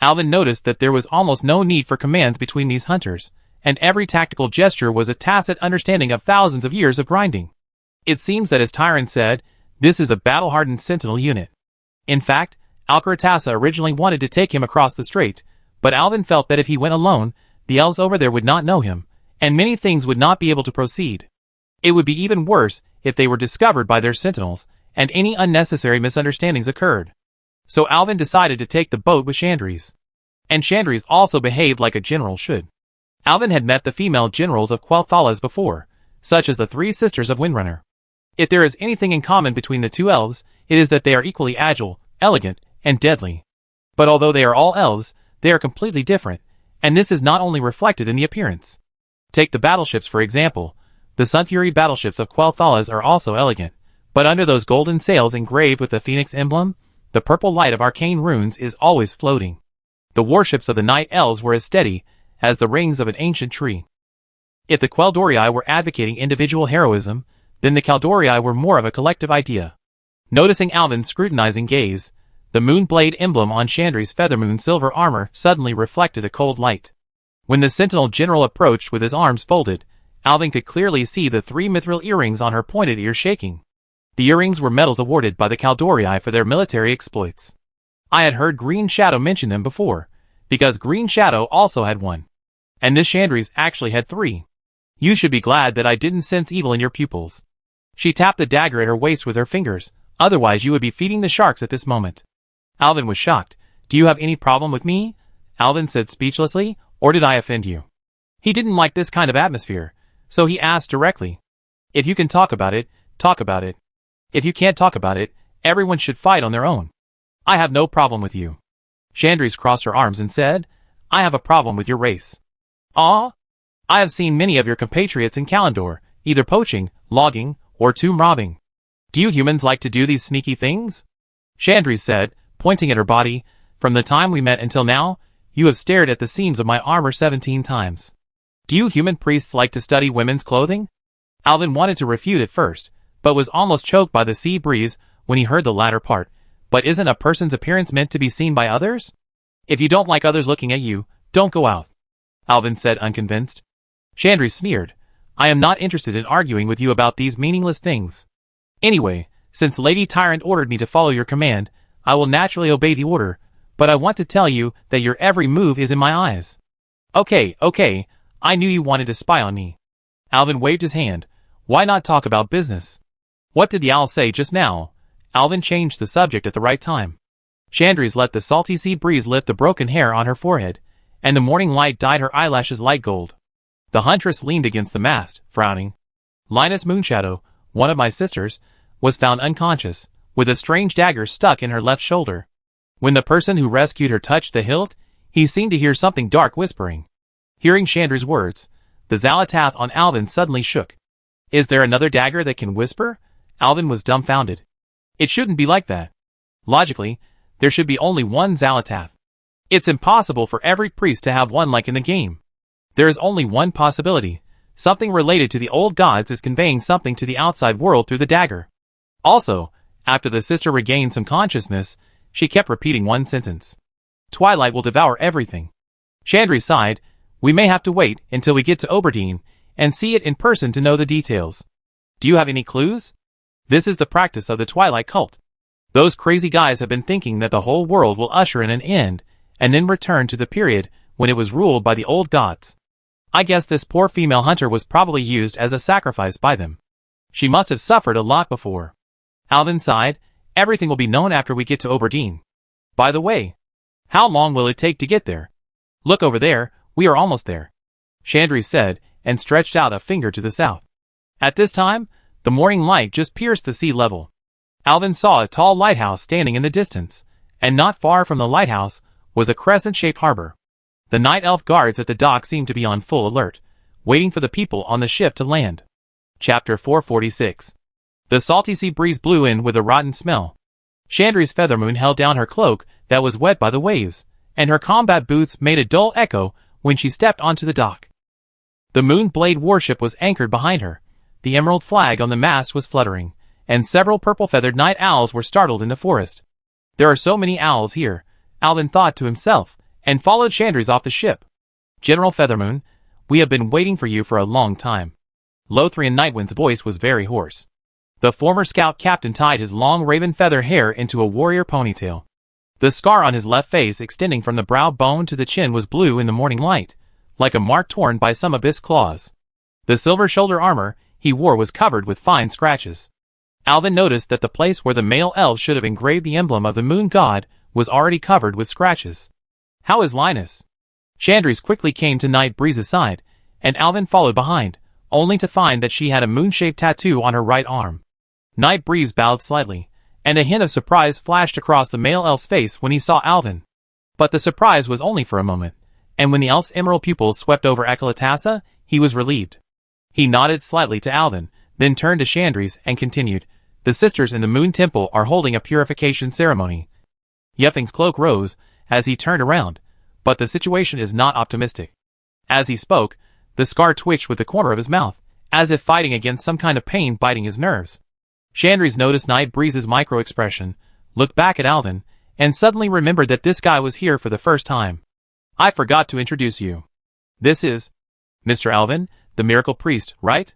Alvin noticed that there was almost no need for commands between these hunters, and every tactical gesture was a tacit understanding of thousands of years of grinding. It seems that, as Tyron said, this is a battle-hardened sentinel unit. In fact, Alcaratassa originally wanted to take him across the strait, but Alvin felt that if he went alone, the elves over there would not know him, and many things would not be able to proceed. It would be even worse if they were discovered by their sentinels, and any unnecessary misunderstandings occurred. So Alvin decided to take the boat with Chandrese. And Chandrese also behaved like a general should. Alvin had met the female generals of Quel'Thalas before, such as the three sisters of Windrunner. If there is anything in common between the two elves, it is that they are equally agile, elegant, and deadly. But although they are all elves, they are completely different, and this is not only reflected in the appearance. Take the battleships for example. The Sunfury battleships of Quel'Thalas are also elegant, but under those golden sails engraved with the phoenix emblem, the purple light of arcane runes is always floating. The warships of the Night Elves were as steady as the rings of an ancient tree. If the Quel'Dorii were advocating individual heroism, then the Caldorei were more of a collective idea. Noticing Alvin's scrutinizing gaze, the moonblade emblem on Chandre's feathermoon silver armor suddenly reflected a cold light. When the sentinel general approached with his arms folded, Alvin could clearly see the 3 mithril earrings on her pointed ear shaking. The earrings were medals awarded by the Caldorei for their military exploits. I had heard Green Shadow mention them before, because Green Shadow also had one. And this Chandrese actually had 3. You should be glad that I didn't sense evil in your pupils. She tapped the dagger at her waist with her fingers, otherwise you would be feeding the sharks at this moment. Alvin was shocked. Do you have any problem with me? Alvin said speechlessly, or did I offend you? He didn't like this kind of atmosphere, so he asked directly. If you can talk about it, talk about it. If you can't talk about it, everyone should fight on their own. I have no problem with you. Chandrese crossed her arms and said, I have a problem with your race. Ah? I have seen many of your compatriots in Kalimdor, either poaching, logging, or tomb robbing. Do you humans like to do these sneaky things? Chandrese said, pointing at her body, from the time we met until now, you have stared at the seams of my armor 17 times. Do you human priests like to study women's clothing? Alvin wanted to refute at first, but was almost choked by the sea breeze when he heard the latter part. But isn't a person's appearance meant to be seen by others? If you don't like others looking at you, don't go out. Alvin said unconvinced. Chandrese sneered. I am not interested in arguing with you about these meaningless things. Anyway, since Lady Tyrant ordered me to follow your command, I will naturally obey the order, but I want to tell you that your every move is in my eyes. Okay, I knew you wanted to spy on me. Alvin waved his hand. Why not talk about business? What did the owl say just now? Alvin changed the subject at the right time. Chandrese let the salty sea breeze lift the broken hair on her forehead, and the morning light dyed her eyelashes light gold. The huntress leaned against the mast, frowning. Linus Moonshadow, one of my sisters, was found unconscious, with a strange dagger stuck in her left shoulder. When the person who rescued her touched the hilt, he seemed to hear something dark whispering. Hearing Chandre's words, the Xalatath on Alvin suddenly shook. Is there another dagger that can whisper? Alvin was dumbfounded. It shouldn't be like that. Logically, there should be only one Xalatath. It's impossible for every priest to have one like in the game. There is only one possibility. Something related to the old gods is conveying something to the outside world through the dagger. Also, after the sister regained some consciousness, she kept repeating one sentence. Twilight will devour everything. Chandrese sighed. We may have to wait until we get to Oberdeen and see it in person to know the details. Do you have any clues? This is the practice of the Twilight cult. Those crazy guys have been thinking that the whole world will usher in an end and then return to the period when it was ruled by the old gods. I guess this poor female hunter was probably used as a sacrifice by them. She must have suffered a lot before. Alvin sighed. Everything will be known after we get to Oberdeen. By the way, how long will it take to get there? Look over there, we are almost there. Chandrese said, and stretched out a finger to the south. At this time, the morning light just pierced the sea level. Alvin saw a tall lighthouse standing in the distance, and not far from the lighthouse was a crescent-shaped harbor. The night elf guards at the dock seemed to be on full alert, waiting for the people on the ship to land. Chapter 446. The salty sea breeze blew in with a rotten smell. Chandre's feathermoon held down her cloak that was wet by the waves, and her combat boots made a dull echo when she stepped onto the dock. The Moonblade warship was anchored behind her. The emerald flag on the mast was fluttering, and several purple-feathered night owls were startled in the forest. There are so many owls here, Alvin thought to himself, and followed Chandris off the ship. General Feathermoon, we have been waiting for you for a long time. Lothrian Nightwind's voice was very hoarse. The former scout captain tied his long raven feather hair into a warrior ponytail. The scar on his left face extending from the brow bone to the chin was blue in the morning light, like a mark torn by some abyss claws. The silver shoulder armor he wore was covered with fine scratches. Alvin noticed that the place where the male elves should have engraved the emblem of the moon god was already covered with scratches. How is Linus? Chandris quickly came to Night Breeze's side, and Alvin followed behind, only to find that she had a moon-shaped tattoo on her right arm. Night Breeze bowed slightly, and a hint of surprise flashed across the male elf's face when he saw Alvin. But the surprise was only for a moment, and when the elf's emerald pupils swept over Ekalatassa, he was relieved. He nodded slightly to Alvin, then turned to Chandris and continued, "The sisters in the Moon Temple are holding a purification ceremony." Yeffing's cloak rose as he turned around, but the situation is not optimistic. As he spoke, the scar twitched with the corner of his mouth, as if fighting against some kind of pain biting his nerves. Chandris noticed Night Breeze's micro-expression, looked back at Alvin, and suddenly remembered that this guy was here for the first time. "I forgot to introduce you. This is Mr. Alvin, the miracle priest, right?"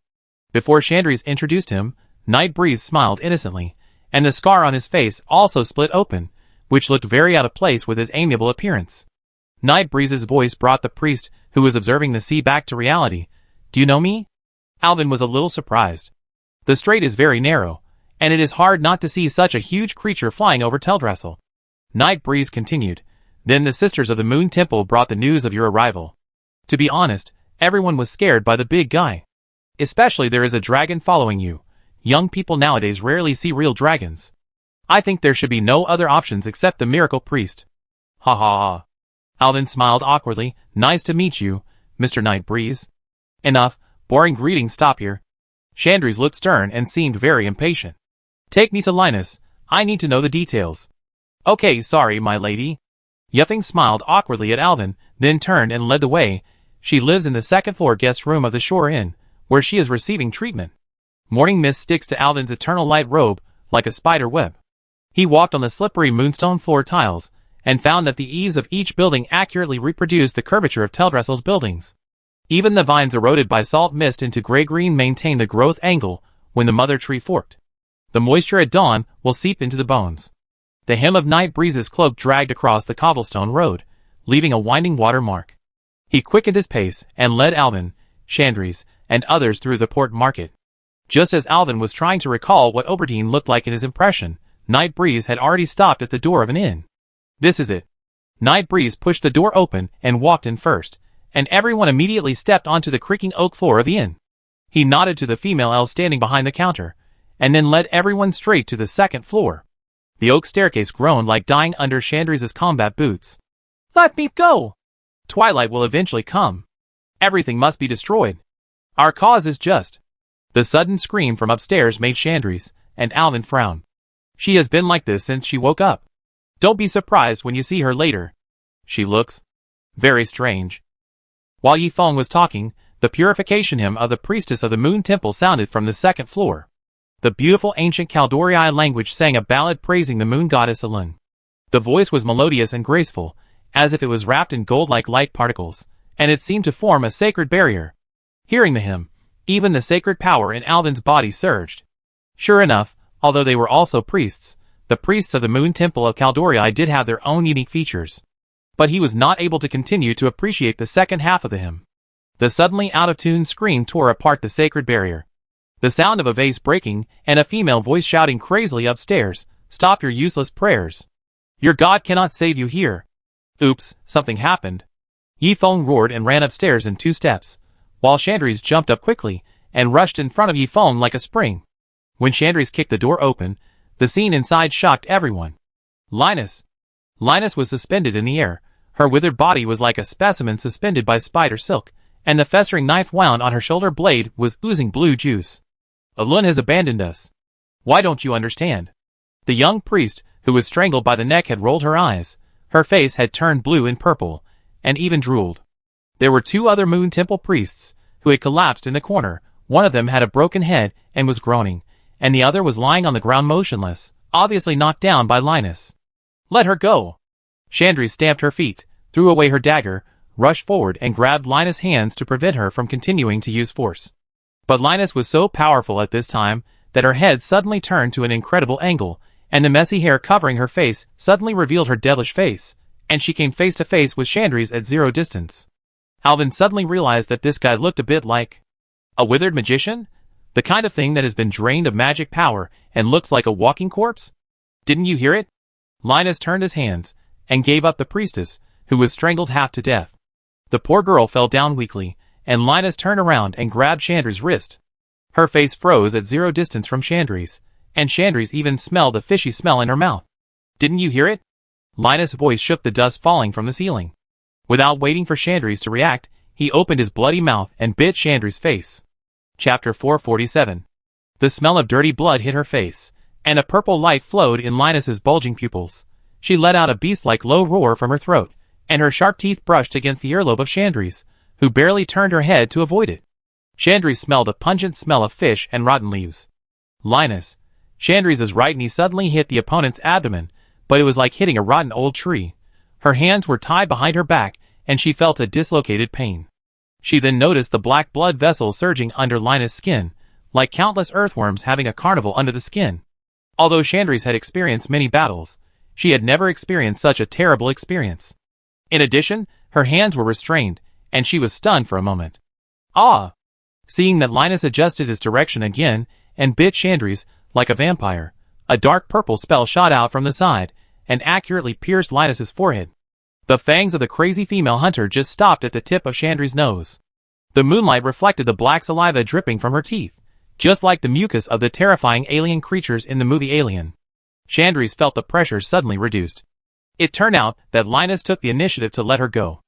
Before Chandris introduced him, Night Breeze smiled innocently, and the scar on his face also split open, which looked very out of place with his amiable appearance. Night Breeze's voice brought the priest, who was observing the sea, back to reality. "Do you know me?" Alvin was a little surprised. The strait is very narrow, and it is hard not to see such a huge creature flying over Teldrassil. Night Breeze continued, "Then the Sisters of the Moon Temple brought the news of your arrival. To be honest, everyone was scared by the big guy. Especially there is a dragon following you. Young people nowadays rarely see real dragons. I think there should be no other options except the miracle priest." "Ha ha ha." Alvin smiled awkwardly. "Nice to meet you, Mr. Night Breeze." "Enough, boring greetings, stop here." Chandris looked stern and seemed very impatient. "Take me to Linus, I need to know the details." "Okay, sorry, my lady." Yeffing smiled awkwardly at Alvin, then turned and led the way. "She lives in the second-floor guest room of the Shore Inn, where she is receiving treatment." Morning mist sticks to Alvin's eternal light robe, like a spider web. He walked on the slippery moonstone floor tiles, and found that the eaves of each building accurately reproduced the curvature of Teldrassil's buildings. Even the vines eroded by salt mist into gray-green maintained the growth angle when the mother tree forked. The moisture at dawn will seep into the bones. The hem of Night Breeze's cloak dragged across the cobblestone road, leaving a winding watermark. He quickened his pace and led Alvin, Chandris, and others through the port market. Just as Alvin was trying to recall what Oberdeen looked like in his impression, Night Breeze had already stopped at the door of an inn. "This is it." Night Breeze pushed the door open and walked in first, and everyone immediately stepped onto the creaking oak floor of the inn. He nodded to the female elf standing behind the counter, and then led everyone straight to the second floor. The oak staircase groaned like dying under Chandris's combat boots. "Let me go! Twilight will eventually come. Everything must be destroyed. Our cause is just." The sudden scream from upstairs made Chandris and Alvin frown. "She has been like this since she woke up. Don't be surprised when you see her later. She looks very strange." While Yifeng was talking, the purification hymn of the priestess of the Moon Temple sounded from the second floor. The beautiful ancient Kaldorii language sang a ballad praising the moon goddess Elun. The voice was melodious and graceful, as if it was wrapped in gold-like light particles, and it seemed to form a sacred barrier. Hearing the hymn, even the sacred power in Alvin's body surged. Sure enough, although they were also priests, the priests of the Moon Temple of Kaldorii did have their own unique features. But he was not able to continue to appreciate the second half of the hymn. The suddenly out-of-tune scream tore apart the sacred barrier. The sound of a vase breaking, and a female voice shouting crazily upstairs, "Stop your useless prayers. Your god cannot save you here." Oops, something happened. Yifeng roared and ran upstairs in 2 steps, while Chandris jumped up quickly and rushed in front of Yifeng like a spring. When Chandris kicked the door open, the scene inside shocked everyone. Linus was suspended in the air. Her withered body was like a specimen suspended by spider silk, and the festering knife wound on her shoulder blade was oozing blue juice. "Elun has abandoned us. Why don't you understand?" The young priest, who was strangled by the neck, had rolled her eyes. Her face had turned blue and purple, and even drooled. There were 2 other Moon Temple priests, who had collapsed in the corner. One of them had a broken head and was groaning, and the other was lying on the ground motionless, obviously knocked down by Linus. "Let her go!" Chandri stamped her feet, threw away her dagger, rushed forward and grabbed Linus' hands to prevent her from continuing to use force. But Linus was so powerful at this time that her head suddenly turned to an incredible angle, and the messy hair covering her face suddenly revealed her devilish face, and she came face to face with Chandri's at 0 distance. Alvin suddenly realized that this guy looked a bit like a withered magician? The kind of thing that has been drained of magic power and looks like a walking corpse? Didn't you hear it? Linus turned his hands and gave up the priestess, who was strangled half to death. The poor girl fell down weakly, and Linus turned around and grabbed Chandri's wrist. Her face froze at 0 distance from Chandri's, and Chandri's even smelled a fishy smell in her mouth. Didn't you hear it? Linus' voice shook the dust falling from the ceiling. Without waiting for Chandri's to react, he opened his bloody mouth and bit Chandri's face. Chapter 447. The smell of dirty blood hit her face, and a purple light flowed in Linus's bulging pupils. She let out a beast-like low roar from her throat, and her sharp teeth brushed against the earlobe of Chandri's, who barely turned her head to avoid it. Chandri smelled a pungent smell of fish and rotten leaves. Linus. Chandri's is right, and he suddenly hit the opponent's abdomen, but it was like hitting a rotten old tree. Her hands were tied behind her back, and she felt a dislocated pain. She then noticed the black blood vessels surging under Linus' skin, like countless earthworms having a carnival under the skin. Although Chandri's had experienced many battles, she had never experienced such a terrible experience. In addition, her hands were restrained, and she was stunned for a moment. Ah! Seeing that Linus adjusted his direction again and bit Chandri's like a vampire, a dark purple spell shot out from the side and accurately pierced Linus's forehead. The fangs of the crazy female hunter just stopped at the tip of Chandri's nose. The moonlight reflected the black saliva dripping from her teeth, just like the mucus of the terrifying alien creatures in the movie Alien. Chandri's felt the pressure suddenly reduced. It turned out that Linus took the initiative to let her go.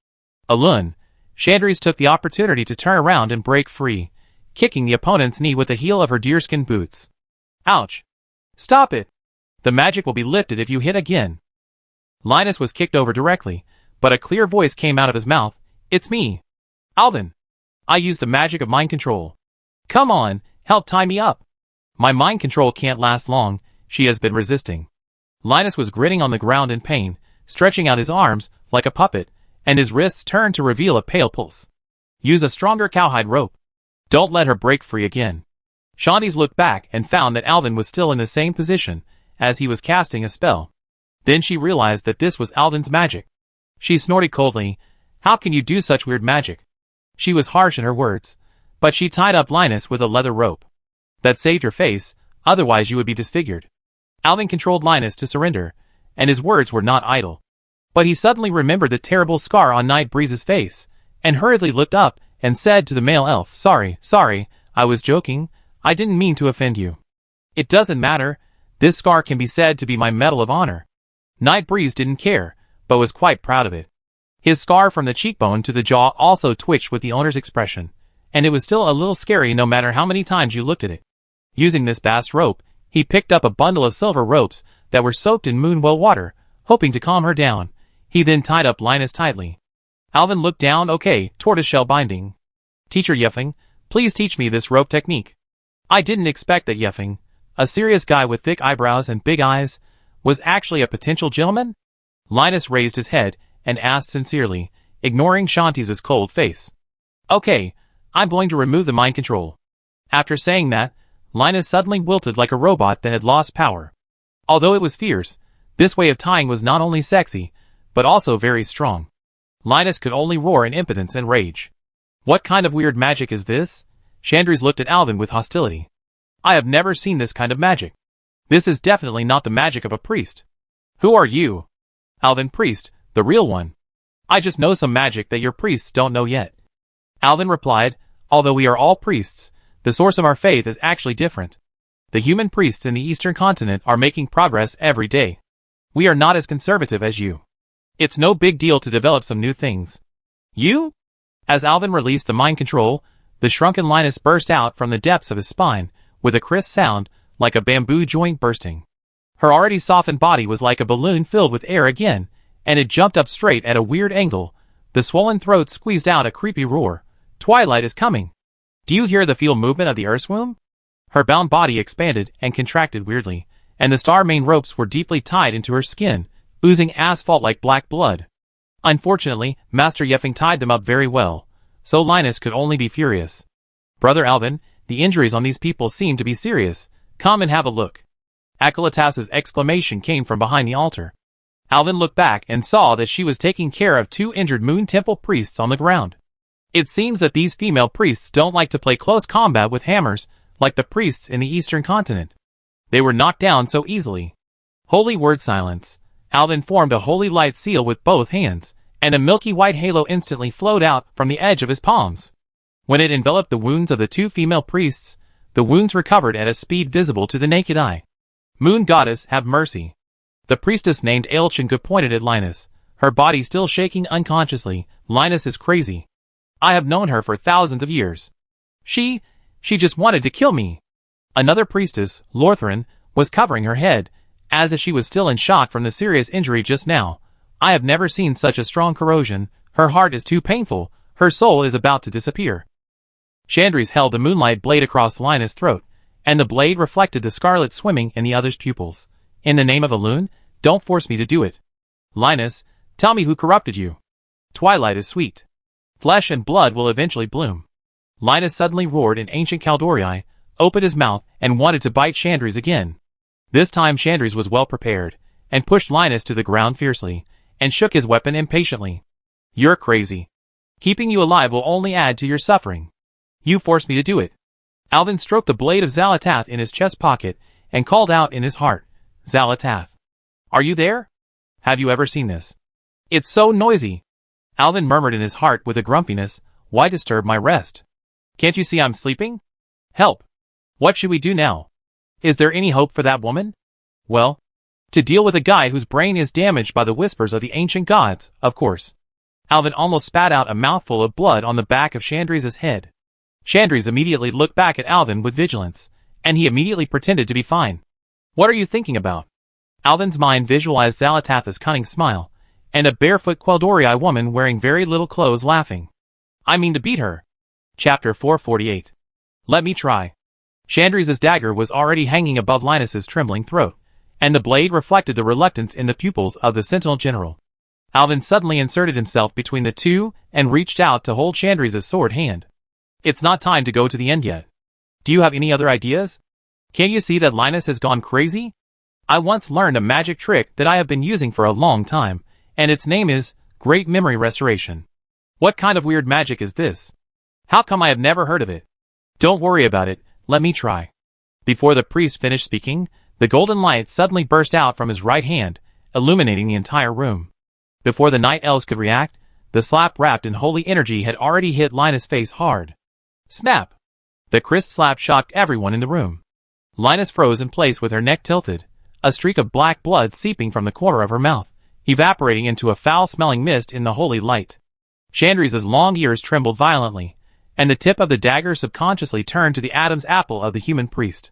Alone, Chandri's took the opportunity to turn around and break free, kicking the opponent's knee with the heel of her deerskin boots. Ouch! Stop it! The magic will be lifted if you hit again. Linus was kicked over directly, but a clear voice came out of his mouth. It's me. Alvin. I used the magic of mind control. Come on, help tie me up. My mind control can't last long, she has been resisting. Linus was gritting on the ground in pain, stretching out his arms like a puppet, and his wrists turned to reveal a pale pulse. Use a stronger cowhide rope. Don't let her break free again. Shanti's looked back and found that Alvin was still in the same position as he was casting a spell. Then she realized that this was Alvin's magic. She snorted coldly. How can you do such weird magic? She was harsh in her words, but she tied up Linus with a leather rope. That saved your face, otherwise you would be disfigured. Alvin controlled Linus to surrender, and his words were not idle. But he suddenly remembered the terrible scar on Night Breeze's face, and hurriedly looked up and said to the male elf, Sorry, I was joking, I didn't mean to offend you. It doesn't matter, this scar can be said to be my medal of honor. Night Breeze didn't care, but was quite proud of it. His scar from the cheekbone to the jaw also twitched with the owner's expression, and it was still a little scary no matter how many times you looked at it. Using this bast rope, he picked up a bundle of silver ropes that were soaked in moonwell water, hoping to calm her down. He then tied up Linus tightly. Alvin looked down. Okay, tortoiseshell binding. Teacher Yeffing, please teach me this rope technique. I didn't expect that Yeffing, a serious guy with thick eyebrows and big eyes, was actually a potential gentleman? Linus raised his head and asked sincerely, ignoring Shanti's cold face. Okay, I'm going to remove the mind control. After saying that, Linus suddenly wilted like a robot that had lost power. Although it was fierce, this way of tying was not only sexy, but also very strong. Linus could only roar in impotence and rage. What kind of weird magic is this? Chandri's looked at Alvin with hostility. I have never seen this kind of magic. This is definitely not the magic of a priest. Who are you? Alvin, priest, the real one. I just know some magic that your priests don't know yet. Alvin replied, although we are all priests, the source of our faith is actually different. The human priests in the Eastern continent are making progress every day. We are not as conservative as you. It's no big deal to develop some new things. You? As Alvin released the mind control, the shrunken Linus burst out from the depths of his spine, with a crisp sound, like a bamboo joint bursting. Her already softened body was like a balloon filled with air again, and it jumped up straight at a weird angle. The swollen throat squeezed out a creepy roar. Twilight is coming. Do you hear the feel movement of the earth's womb? Her bound body expanded and contracted weirdly, and the star main ropes were deeply tied into her skin, oozing asphalt like black blood. Unfortunately, Master Yeffing tied them up very well, so Linus could only be furious. Brother Alvin, the injuries on these people seem to be serious. Come and have a look. Akalatas's exclamation came from behind the altar. Alvin looked back and saw that she was taking care of two injured Moon Temple priests on the ground. It seems that these female priests don't like to play close combat with hammers like the priests in the eastern continent. They were knocked down so easily. Holy word silence. Alvin formed a holy light seal with both hands, and a milky white halo instantly flowed out from the edge of his palms. When it enveloped the wounds of the two female priests, the wounds recovered at a speed visible to the naked eye. Moon Goddess, have mercy. The priestess named Ailchinga pointed at Linus, her body still shaking unconsciously. Linus is crazy. I have known her for thousands of years. She just wanted to kill me. Another priestess, Lorthrin, was covering her head, as if she was still in shock from the serious injury just now. I have never seen such a strong corrosion. Her heart is too painful. Her soul is about to disappear. Chandris held the moonlight blade across Linus' throat, and the blade reflected the scarlet swimming in the other's pupils. In the name of Elune, don't force me to do it. Linus, tell me who corrupted you. Twilight is sweet. Flesh and blood will eventually bloom. Linus suddenly roared in ancient Caldorii, opened his mouth, and wanted to bite Chandris again. This time Chandris was well prepared, and pushed Linus to the ground fiercely, and shook his weapon impatiently. You're crazy. Keeping you alive will only add to your suffering. You forced me to do it. Alvin stroked the blade of Xalatath in his chest pocket, and called out in his heart, Xalatath. Are you there? Have you ever seen this? It's so noisy. Alvin murmured in his heart with a grumpiness, why disturb my rest? Can't you see I'm sleeping? Help. What should we do now? Is there any hope for that woman? Well, to deal with a guy whose brain is damaged by the whispers of the ancient gods, of course. Alvin almost spat out a mouthful of blood on the back of Chandris' head. Chandris immediately looked back at Alvin with vigilance, and he immediately pretended to be fine. What are you thinking about? Alvin's mind visualized Xalatath's cunning smile, and a barefoot Queldorii woman wearing very little clothes laughing. I mean to beat her. Chapter 448. Let me try. Chandris' dagger was already hanging above Linus' trembling throat, and the blade reflected the reluctance in the pupils of the Sentinel General. Alvin suddenly inserted himself between the two and reached out to hold Chandris' sword hand. It's not time to go to the end yet. Do you have any other ideas? Can't you see that Linus has gone crazy? I once learned a magic trick that I have been using for a long time, and its name is Great Memory Restoration. What kind of weird magic is this? How come I have never heard of it? Don't worry about it, let me try. Before the priest finished speaking, the golden light suddenly burst out from his right hand, illuminating the entire room. Before the night elves could react, the slap wrapped in holy energy had already hit Linus' face hard. Snap! The crisp slap shocked everyone in the room. Linus froze in place with her neck tilted, a streak of black blood seeping from the corner of her mouth, evaporating into a foul-smelling mist in the holy light. Chandris' long ears trembled violently, and the tip of the dagger subconsciously turned to the Adam's apple of the human priest.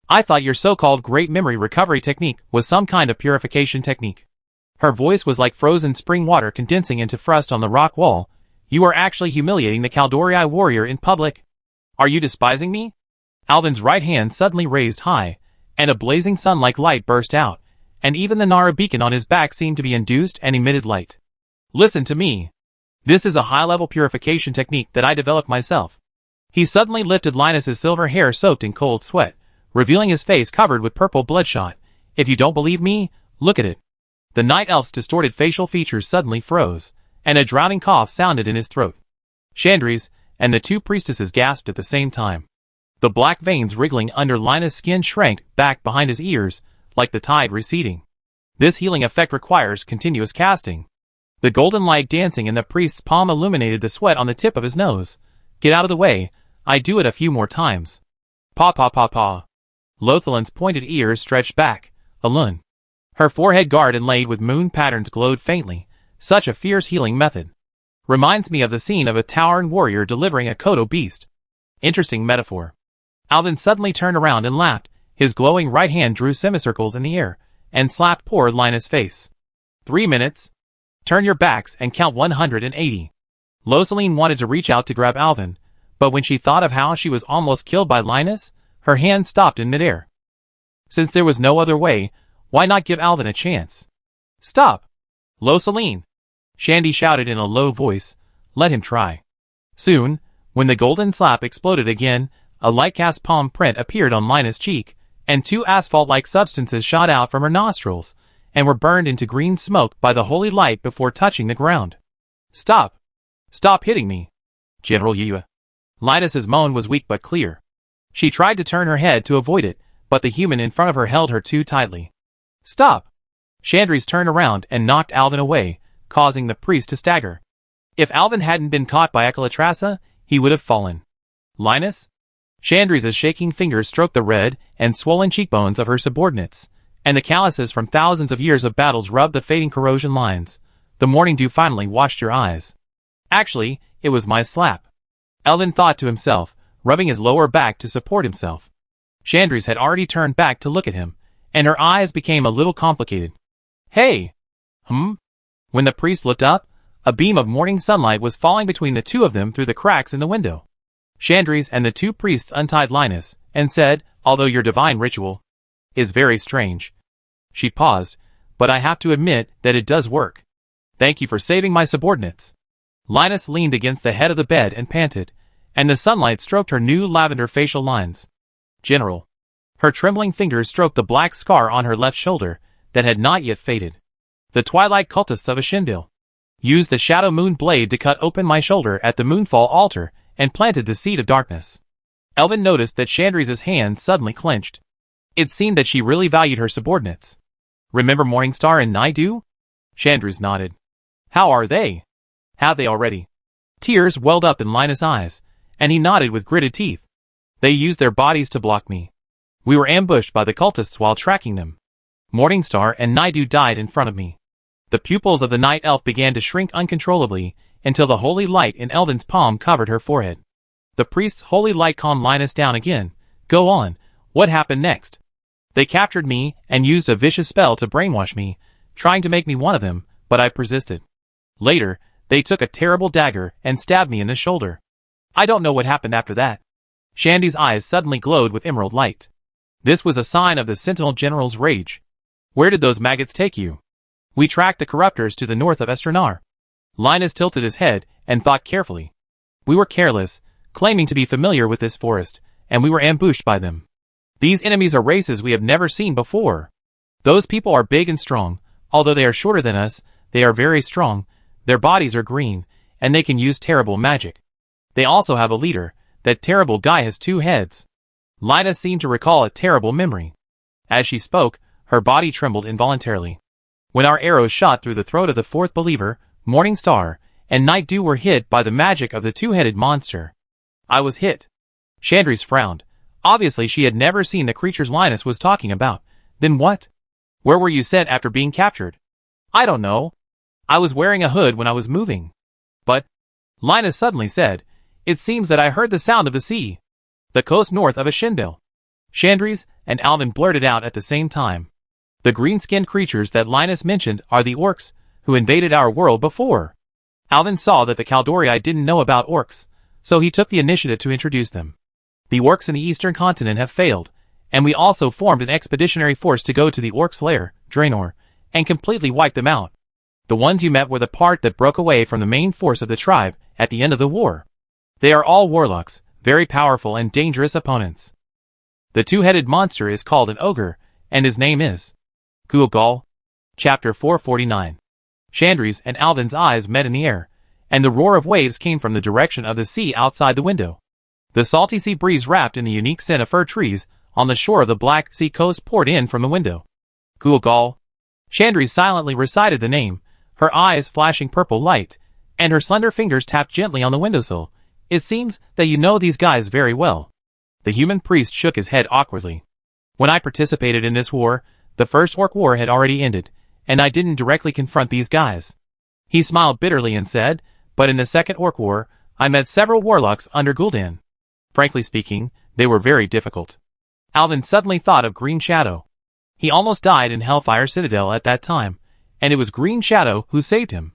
I thought your so-called great memory recovery technique was some kind of purification technique. Her voice was like frozen spring water condensing into frost on the rock wall. You are actually humiliating the Caldorii warrior in public. Are you despising me? Alvin's right hand suddenly raised high, and a blazing sun-like light burst out, and even the Nara beacon on his back seemed to be induced and emitted light. Listen to me. This is a high-level purification technique that I developed myself. He suddenly lifted Linus' silver hair soaked in cold sweat, revealing his face covered with purple bloodshot. If you don't believe me, look at it. The night elf's distorted facial features suddenly froze, and a drowning cough sounded in his throat. Chandris and the two priestesses gasped at the same time. The black veins wriggling under Linus' skin shrank back behind his ears, like the tide receding. This healing effect requires continuous casting. The golden light dancing in the priest's palm illuminated the sweat on the tip of his nose. Get out of the way, I do it a few more times. Paw paw paw paw. Lothalin's pointed ears stretched back. Elune. Her forehead guard inlaid with moon patterns glowed faintly. Such a fierce healing method. Reminds me of the scene of a towering warrior delivering a Kodo beast. Interesting metaphor. Alvin suddenly turned around and laughed. His glowing right hand drew semicircles in the air, and slapped poor Linus' face. 3 minutes. Turn your backs and count 180. Losaline wanted to reach out to grab Alvin, but when she thought of how she was almost killed by Linus, her hand stopped in midair. Since there was no other way, why not give Alvin a chance? Stop! Lo Celine! Shandy shouted in a low voice. Let him try. Soon, when the golden slap exploded again, a light-cast palm print appeared on Linus' cheek, and two asphalt-like substances shot out from her nostrils, and were burned into green smoke by the holy light before touching the ground. Stop! Stop hitting me! General Yua. Linus's moan was weak but clear. She tried to turn her head to avoid it, but the human in front of her held her too tightly. Stop! Chandris turned around and knocked Alvin away, causing the priest to stagger. If Alvin hadn't been caught by Ekalatrasa, he would have fallen. Linus? Chandris's shaking fingers stroked the red and swollen cheekbones of her subordinates, and the calluses from thousands of years of battles rubbed the fading corrosion lines. The morning dew finally washed your eyes. Actually, it was my slap. Alvin thought to himself, rubbing his lower back to support himself. Chandris had already turned back to look at him, and her eyes became a little complicated. Hey! When the priest looked up, a beam of morning sunlight was falling between the two of them through the cracks in the window. Chandris and the two priests untied Linus, and said, although your divine ritual is very strange. She paused, but I have to admit that it does work. Thank you for saving my subordinates. Linus leaned against the head of the bed and panted, and the sunlight stroked her new lavender facial lines. General. Her trembling fingers stroked the black scar on her left shoulder that had not yet faded. The twilight cultists of Ashindil used the shadow moon blade to cut open my shoulder at the moonfall altar and planted the seed of darkness. Elvin noticed that Chandris's hand suddenly clenched. It seemed that she really valued her subordinates. Remember Morningstar and Naidu? Chandris nodded. How are they? Have they already? Tears welled up in Linus' eyes, and he nodded with gritted teeth. They used their bodies to block me. We were ambushed by the cultists while tracking them. Morningstar and Naidu died in front of me. The pupils of the night elf began to shrink uncontrollably until the holy light in Elvin's palm covered her forehead. The priest's holy light calmed Linus down again. Go on, what happened next? They captured me and used a vicious spell to brainwash me, trying to make me one of them, but I persisted. Later, they took a terrible dagger and stabbed me in the shoulder. I don't know what happened after that. Shandy's eyes suddenly glowed with emerald light. This was a sign of the Sentinel General's rage. Where did those maggots take you? We tracked the corruptors to the north of Estranar. Linus tilted his head and thought carefully. We were careless, claiming to be familiar with this forest, and we were ambushed by them. These enemies are races we have never seen before. Those people are big and strong. Although they are shorter than us, they are very strong. Their bodies are green, and they can use terrible magic. They also have a leader. That terrible guy has 2 heads. Linus seemed to recall a terrible memory. As she spoke, her body trembled involuntarily. When our arrows shot through the throat of the 4th believer, Morningstar, and Naidu were hit by the magic of the 2-headed monster. I was hit. Chandris frowned. Obviously she had never seen the creatures Linus was talking about. Then what? Where were you sent after being captured? I don't know. I was wearing a hood when I was moving. But, Linus suddenly said, it seems that I heard the sound of the sea. The coast north of Ashindil. Chandris and Alvin blurted out at the same time. The green-skinned creatures that Linus mentioned are the orcs, who invaded our world before. Alvin saw that the Caldori didn't know about orcs, so he took the initiative to introduce them. The orcs in the eastern continent have failed, and we also formed an expeditionary force to go to the orcs' lair, Draenor, and completely wipe them out. The ones you met were the part that broke away from the main force of the tribe at the end of the war. They are all warlocks, very powerful and dangerous opponents. The 2-headed monster is called an ogre, and his name is Gulgal. Chapter 449. Chandris and Alvin's eyes met in the air, and the roar of waves came from the direction of the sea outside the window. The salty sea breeze wrapped in the unique scent of fir trees on the shore of the Black Sea coast poured in from the window. Gulgal. Chandris silently recited the name, her eyes flashing purple light, and her slender fingers tapped gently on the windowsill. It seems that you know these guys very well. The human priest shook his head awkwardly. When I participated in this war, the first Orc War had already ended, and I didn't directly confront these guys. He smiled bitterly and said, but in the second Orc War, I met several warlocks under Gul'dan. Frankly speaking, they were very difficult. Alvin suddenly thought of Green Shadow. He almost died in Hellfire Citadel at that time, and it was Green Shadow who saved him.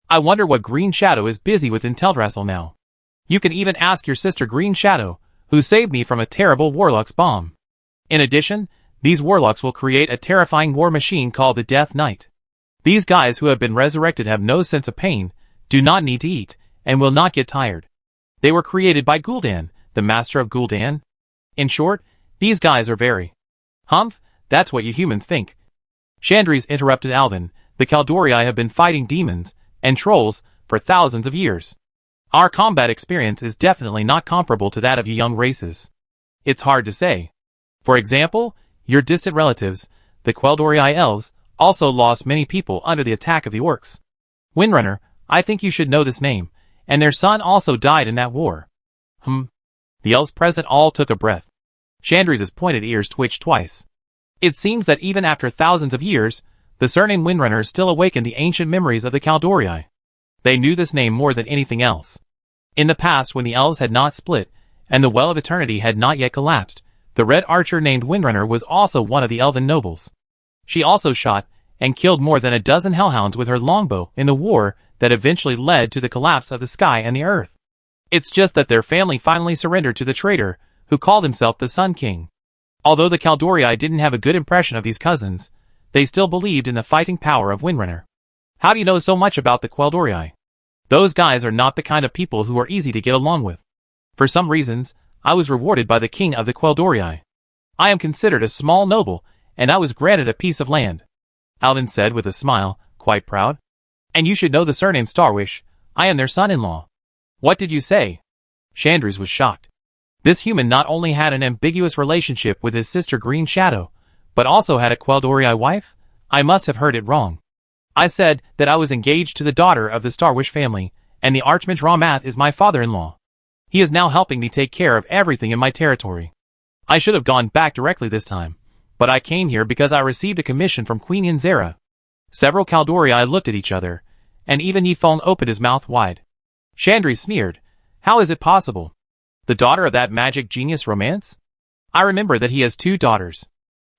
I wonder what Green Shadow is busy with in Teldrassil now. You can even ask your sister Green Shadow, who saved me from a terrible warlock's bomb. In addition, these warlocks will create a terrifying war machine called the Death Knight. These guys who have been resurrected have no sense of pain, do not need to eat, and will not get tired. They were created by Gul'dan, the master of Gul'dan. In short, these guys are very... Humph, that's what you humans think. Chandrese interrupted Alvin. The Kaldorei have been fighting demons and trolls for thousands of years. Our combat experience is definitely not comparable to that of you young races. It's hard to say. For example, your distant relatives, the Kaldorei elves, also lost many people under the attack of the orcs. Windrunner, I think you should know this name, and their son also died in that war. The elves present all took a breath. Chandrese's pointed ears twitched twice. It seems that even after thousands of years, the surname Windrunner still awakened the ancient memories of the Kaldorei. They knew this name more than anything else. In the past, when the elves had not split, and the Well of Eternity had not yet collapsed, the Red Archer named Windrunner was also one of the elven nobles. She also shot and killed more than a dozen hellhounds with her longbow in the war that eventually led to the collapse of the sky and the earth. It's just that their family finally surrendered to the traitor, who called himself the Sun King. Although the Kaldorei didn't have a good impression of these cousins, they still believed in the fighting power of Windrunner. How do you know so much about the Kaldorei? Those guys are not the kind of people who are easy to get along with. For some reasons, I was rewarded by the king of the Kaldorei. I am considered a small noble, and I was granted a piece of land. Alvin said with a smile, quite proud. And you should know the surname Starwish. I am their son-in-law. What did you say? Chandrese was shocked. This human not only had an ambiguous relationship with his sister Green Shadow, but also had a Kaldorei wife? I must have heard it wrong. I said that I was engaged to the daughter of the Starwish family, and the Archmage Ramath is my father-in-law. He is now helping me take care of everything in my territory. I should have gone back directly this time, but I came here because I received a commission from Queen Ynzera. Several Kaldorei looked at each other, and even Yifon opened his mouth wide. Chandrese sneered. How is it possible? The daughter of that magic genius Romance? I remember that he has 2 daughters.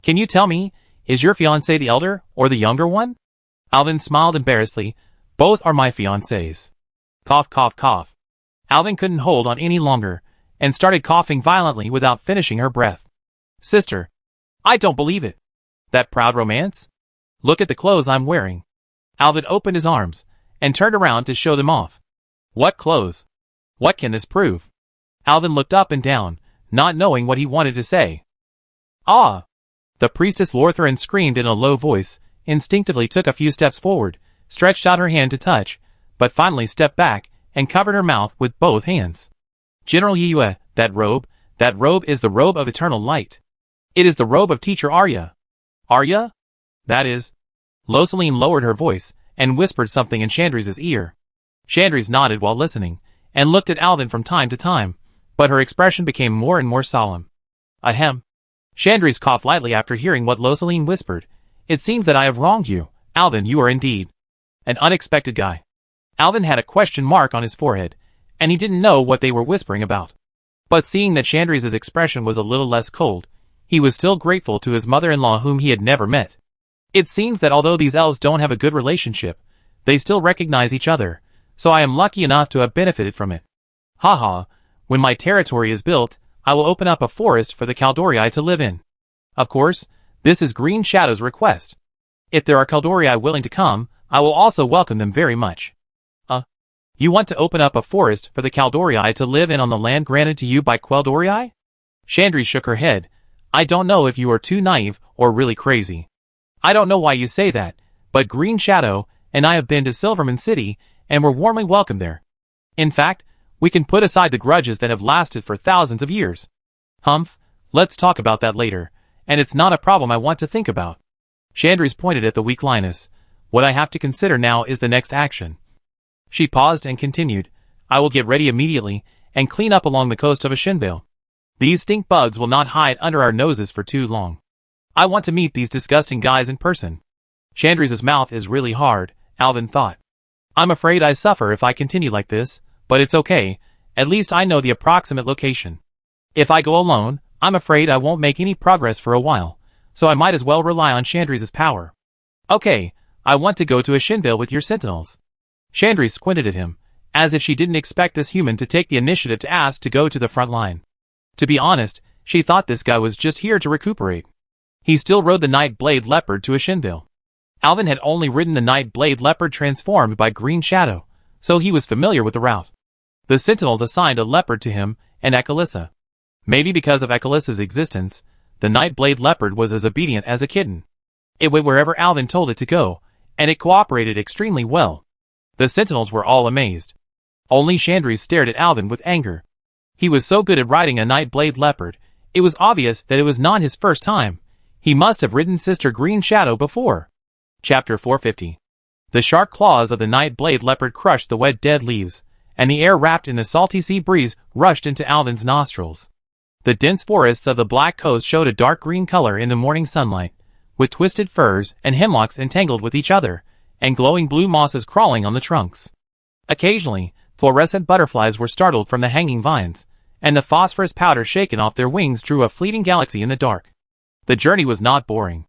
Can you tell me, is your fiancé the elder or the younger one? Alvin smiled embarrassedly. Both are my fiancés. Cough, cough, cough. Alvin couldn't hold on any longer, and started coughing violently without finishing her breath. Sister. I don't believe it. That proud Romance? Look at the clothes I'm wearing. Alvin opened his arms, and turned around to show them off. What clothes? What can this prove? Alvin looked up and down, not knowing what he wanted to say. Ah! The priestess Lortharin screamed in a low voice, instinctively took a few steps forward, stretched out her hand to touch, but finally stepped back, and covered her mouth with both hands. General Yue, that robe is the robe of eternal light. It is the robe of teacher Arya. Arya? That is. Loseline lowered her voice, and whispered something in Chandrese's ear. Chandrese nodded while listening, and looked at Alvin from time to time, but her expression became more and more solemn. Ahem. Chandrese coughed lightly after hearing what Loseline whispered. It seems that I have wronged you. Alvin, you are indeed an unexpected guy. Alvin had a question mark on his forehead, and he didn't know what they were whispering about. But seeing that Chandrese's expression was a little less cold, he was still grateful to his mother-in-law whom he had never met. It seems that although these elves don't have a good relationship, they still recognize each other, so I am lucky enough to have benefited from it. Haha, when my territory is built, I will open up a forest for the Kaldorei to live in. Of course, this is Green Shadow's request. If there are Kaldorei willing to come, I will also welcome them very much. You want to open up a forest for the Kaldorei to live in on the land granted to you by Kaldorei? Chandrese shook her head. I don't know if you are too naive or really crazy. I don't know why you say that, but Green Shadow and I have been to Silverman City and were warmly welcomed there. In fact, we can put aside the grudges that have lasted for thousands of years. Humph, let's talk about that later, and it's not a problem I want to think about. Chandrese pointed at the weak Linus. What I have to consider now is the next action. She paused and continued, I will get ready immediately and clean up along the coast of Ashenvale. These stink bugs will not hide under our noses for too long. I want to meet these disgusting guys in person. Chandrese's mouth is really hard, Alvin thought. I'm afraid I suffer if I continue like this, but it's okay, at least I know the approximate location. If I go alone, I'm afraid I won't make any progress for a while, so I might as well rely on Chandrese's power. Okay, I want to go to Ashenvale with your sentinels. Chandrese squinted at him, as if she didn't expect this human to take the initiative to ask to go to the front line. To be honest, she thought this guy was just here to recuperate. He still rode the Night Blade Leopard to Ashenville. Alvin had only ridden the Night Blade Leopard transformed by Green Shadow, so he was familiar with the route. The Sentinels assigned a leopard to him and Ekalissa. Maybe because of Ekalissa's existence, the Night Blade Leopard was as obedient as a kitten. It went wherever Alvin told it to go, and it cooperated extremely well. The Sentinels were all amazed. Only Chandrise stared at Alvin with anger. He was so good at riding a Night Blade Leopard, it was obvious that it was not his first time. He must have ridden Sister Green Shadow before. Chapter 450. The sharp claws of the Night Blade Leopard crushed the wet dead leaves, and the air wrapped in the salty sea breeze rushed into Alvin's nostrils. The dense forests of the Black Coast showed a dark green color in the morning sunlight, with twisted firs and hemlocks entangled with each other, and glowing blue mosses crawling on the trunks. Occasionally, fluorescent butterflies were startled from the hanging vines, and the phosphorus powder shaken off their wings drew a fleeting galaxy in the dark. The journey was not boring.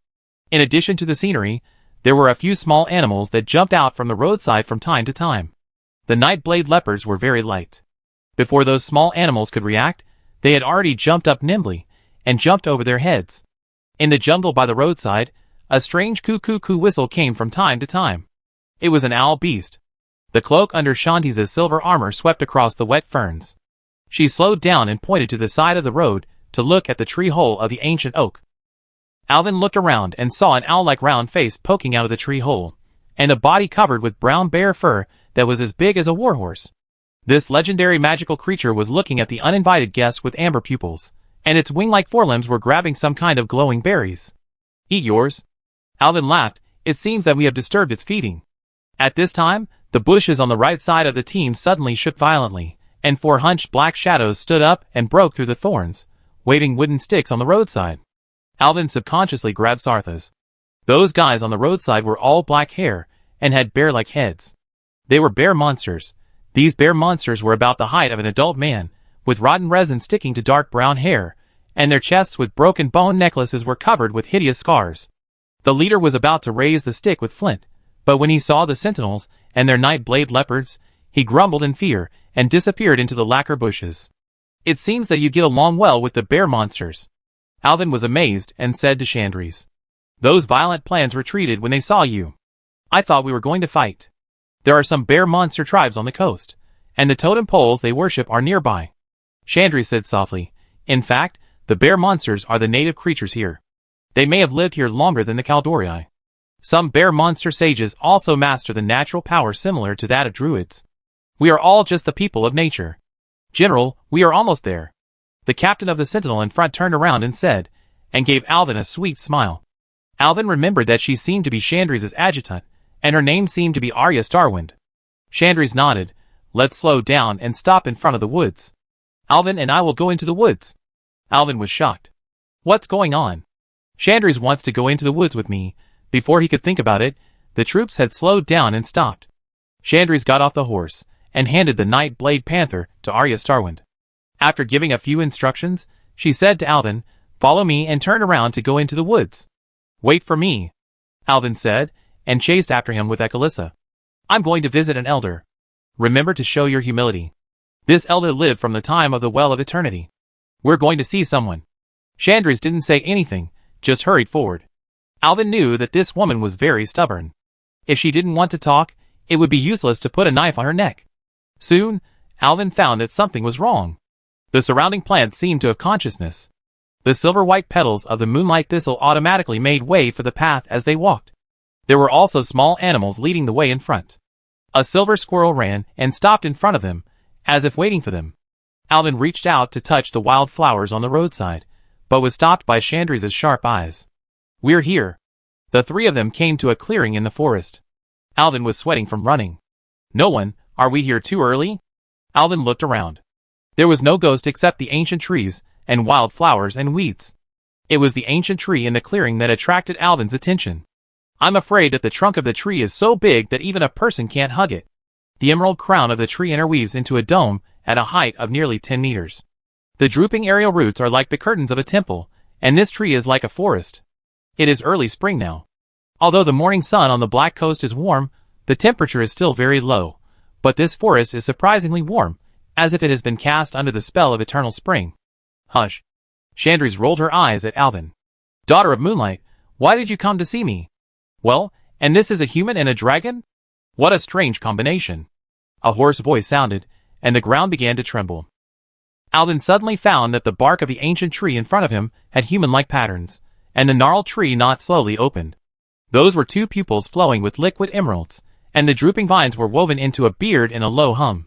In addition to the scenery, there were a few small animals that jumped out from the roadside from time to time. The Night Blade Leopards were very light. Before those small animals could react, they had already jumped up nimbly, and jumped over their heads. In the jungle by the roadside, a strange coo-coo-coo whistle came from time to time. It was an owl beast. The cloak under Shanti's silver armor swept across the wet ferns. She slowed down and pointed to the side of the road to look at the tree hole of the ancient oak. Alvin looked around and saw an owl-like round face poking out of the tree hole, and a body covered with brown bear fur that was as big as a warhorse. This legendary magical creature was looking at the uninvited guests with amber pupils, and its wing-like forelimbs were grabbing some kind of glowing berries. "Eat yours." Alvin laughed. "It seems that we have disturbed its feeding." At this time, the bushes on the right side of the team suddenly shook violently, and 4 hunched black shadows stood up and broke through the thorns, waving wooden sticks on the roadside. Alvin subconsciously grabbed Sartha's. Those guys on the roadside were all black hair and had bear-like heads. They were bear monsters. These bear monsters were about the height of an adult man, with rotten resin sticking to dark brown hair, and their chests with broken bone necklaces were covered with hideous scars. The leader was about to raise the stick with flint, but when he saw the Sentinels and their Night Blade Leopards, he grumbled in fear and disappeared into the lacquer bushes. "It seems that you get along well with the bear monsters." Alvin was amazed and said to Chandrise, "Those violent plants retreated when they saw you. I thought we were going to fight. There are some bear monster tribes on the coast, and the totem poles they worship are nearby." Chandrise said softly, "In fact, the bear monsters are the native creatures here. They may have lived here longer than the Kaldorii. Some bear monster sages also master the natural power similar to that of druids. We are all just the people of nature. General, we are almost there." The captain of the Sentinel in front turned around and said, and gave Alvin a sweet smile. Alvin remembered that she seemed to be Chandrise's adjutant, and her name seemed to be Arya Starwind. Chandrise nodded. "Let's slow down and stop in front of the woods. Alvin and I will go into the woods." Alvin was shocked. "What's going on?" "Chandrise wants to go into the woods with me." Before he could think about it, the troops had slowed down and stopped. Chandrise got off the horse and handed the Night Blade Panther to Arya Starwind. After giving a few instructions, she said to Alvin, "Follow me and turn around to go into the woods." "Wait for me," Alvin said, and chased after him with Ekalissa. "I'm going to visit an elder. Remember to show your humility. This elder lived from the time of the Well of Eternity. We're going to see someone." Chandrise didn't say anything, just hurried forward. Alvin knew that this woman was very stubborn. If she didn't want to talk, it would be useless to put a knife on her neck. Soon, Alvin found that something was wrong. The surrounding plants seemed to have consciousness. The silver-white petals of the moonlight thistle automatically made way for the path as they walked. There were also small animals leading the way in front. A silver squirrel ran and stopped in front of them, as if waiting for them. Alvin reached out to touch the wild flowers on the roadside, but was stopped by Chandrise's sharp eyes. "We're here." The 3 of them came to a clearing in the forest. Alvin was sweating from running. "No one, are we here too early?" Alvin looked around. There was no ghost except the ancient trees, and wild flowers and weeds. It was the ancient tree in the clearing that attracted Alvin's attention. "I'm afraid that the trunk of the tree is so big that even a person can't hug it. The emerald crown of the tree interweaves into a dome at a height of nearly 10 meters. The drooping aerial roots are like the curtains of a temple, and this tree is like a forest. It is early spring now. Although the morning sun on the Black Coast is warm, the temperature is still very low, but this forest is surprisingly warm, as if it has been cast under the spell of eternal spring." Hush. Chandris rolled her eyes at Alvin. Daughter of Moonlight, why did you come to see me? Well, and this is a human and a dragon? What a strange combination. A hoarse voice sounded, and the ground began to tremble. Alvin suddenly found that the bark of the ancient tree in front of him had human-like patterns, and the gnarled tree knot slowly opened. Those were two pupils flowing with liquid emeralds, and the drooping vines were woven into a beard in a low hum.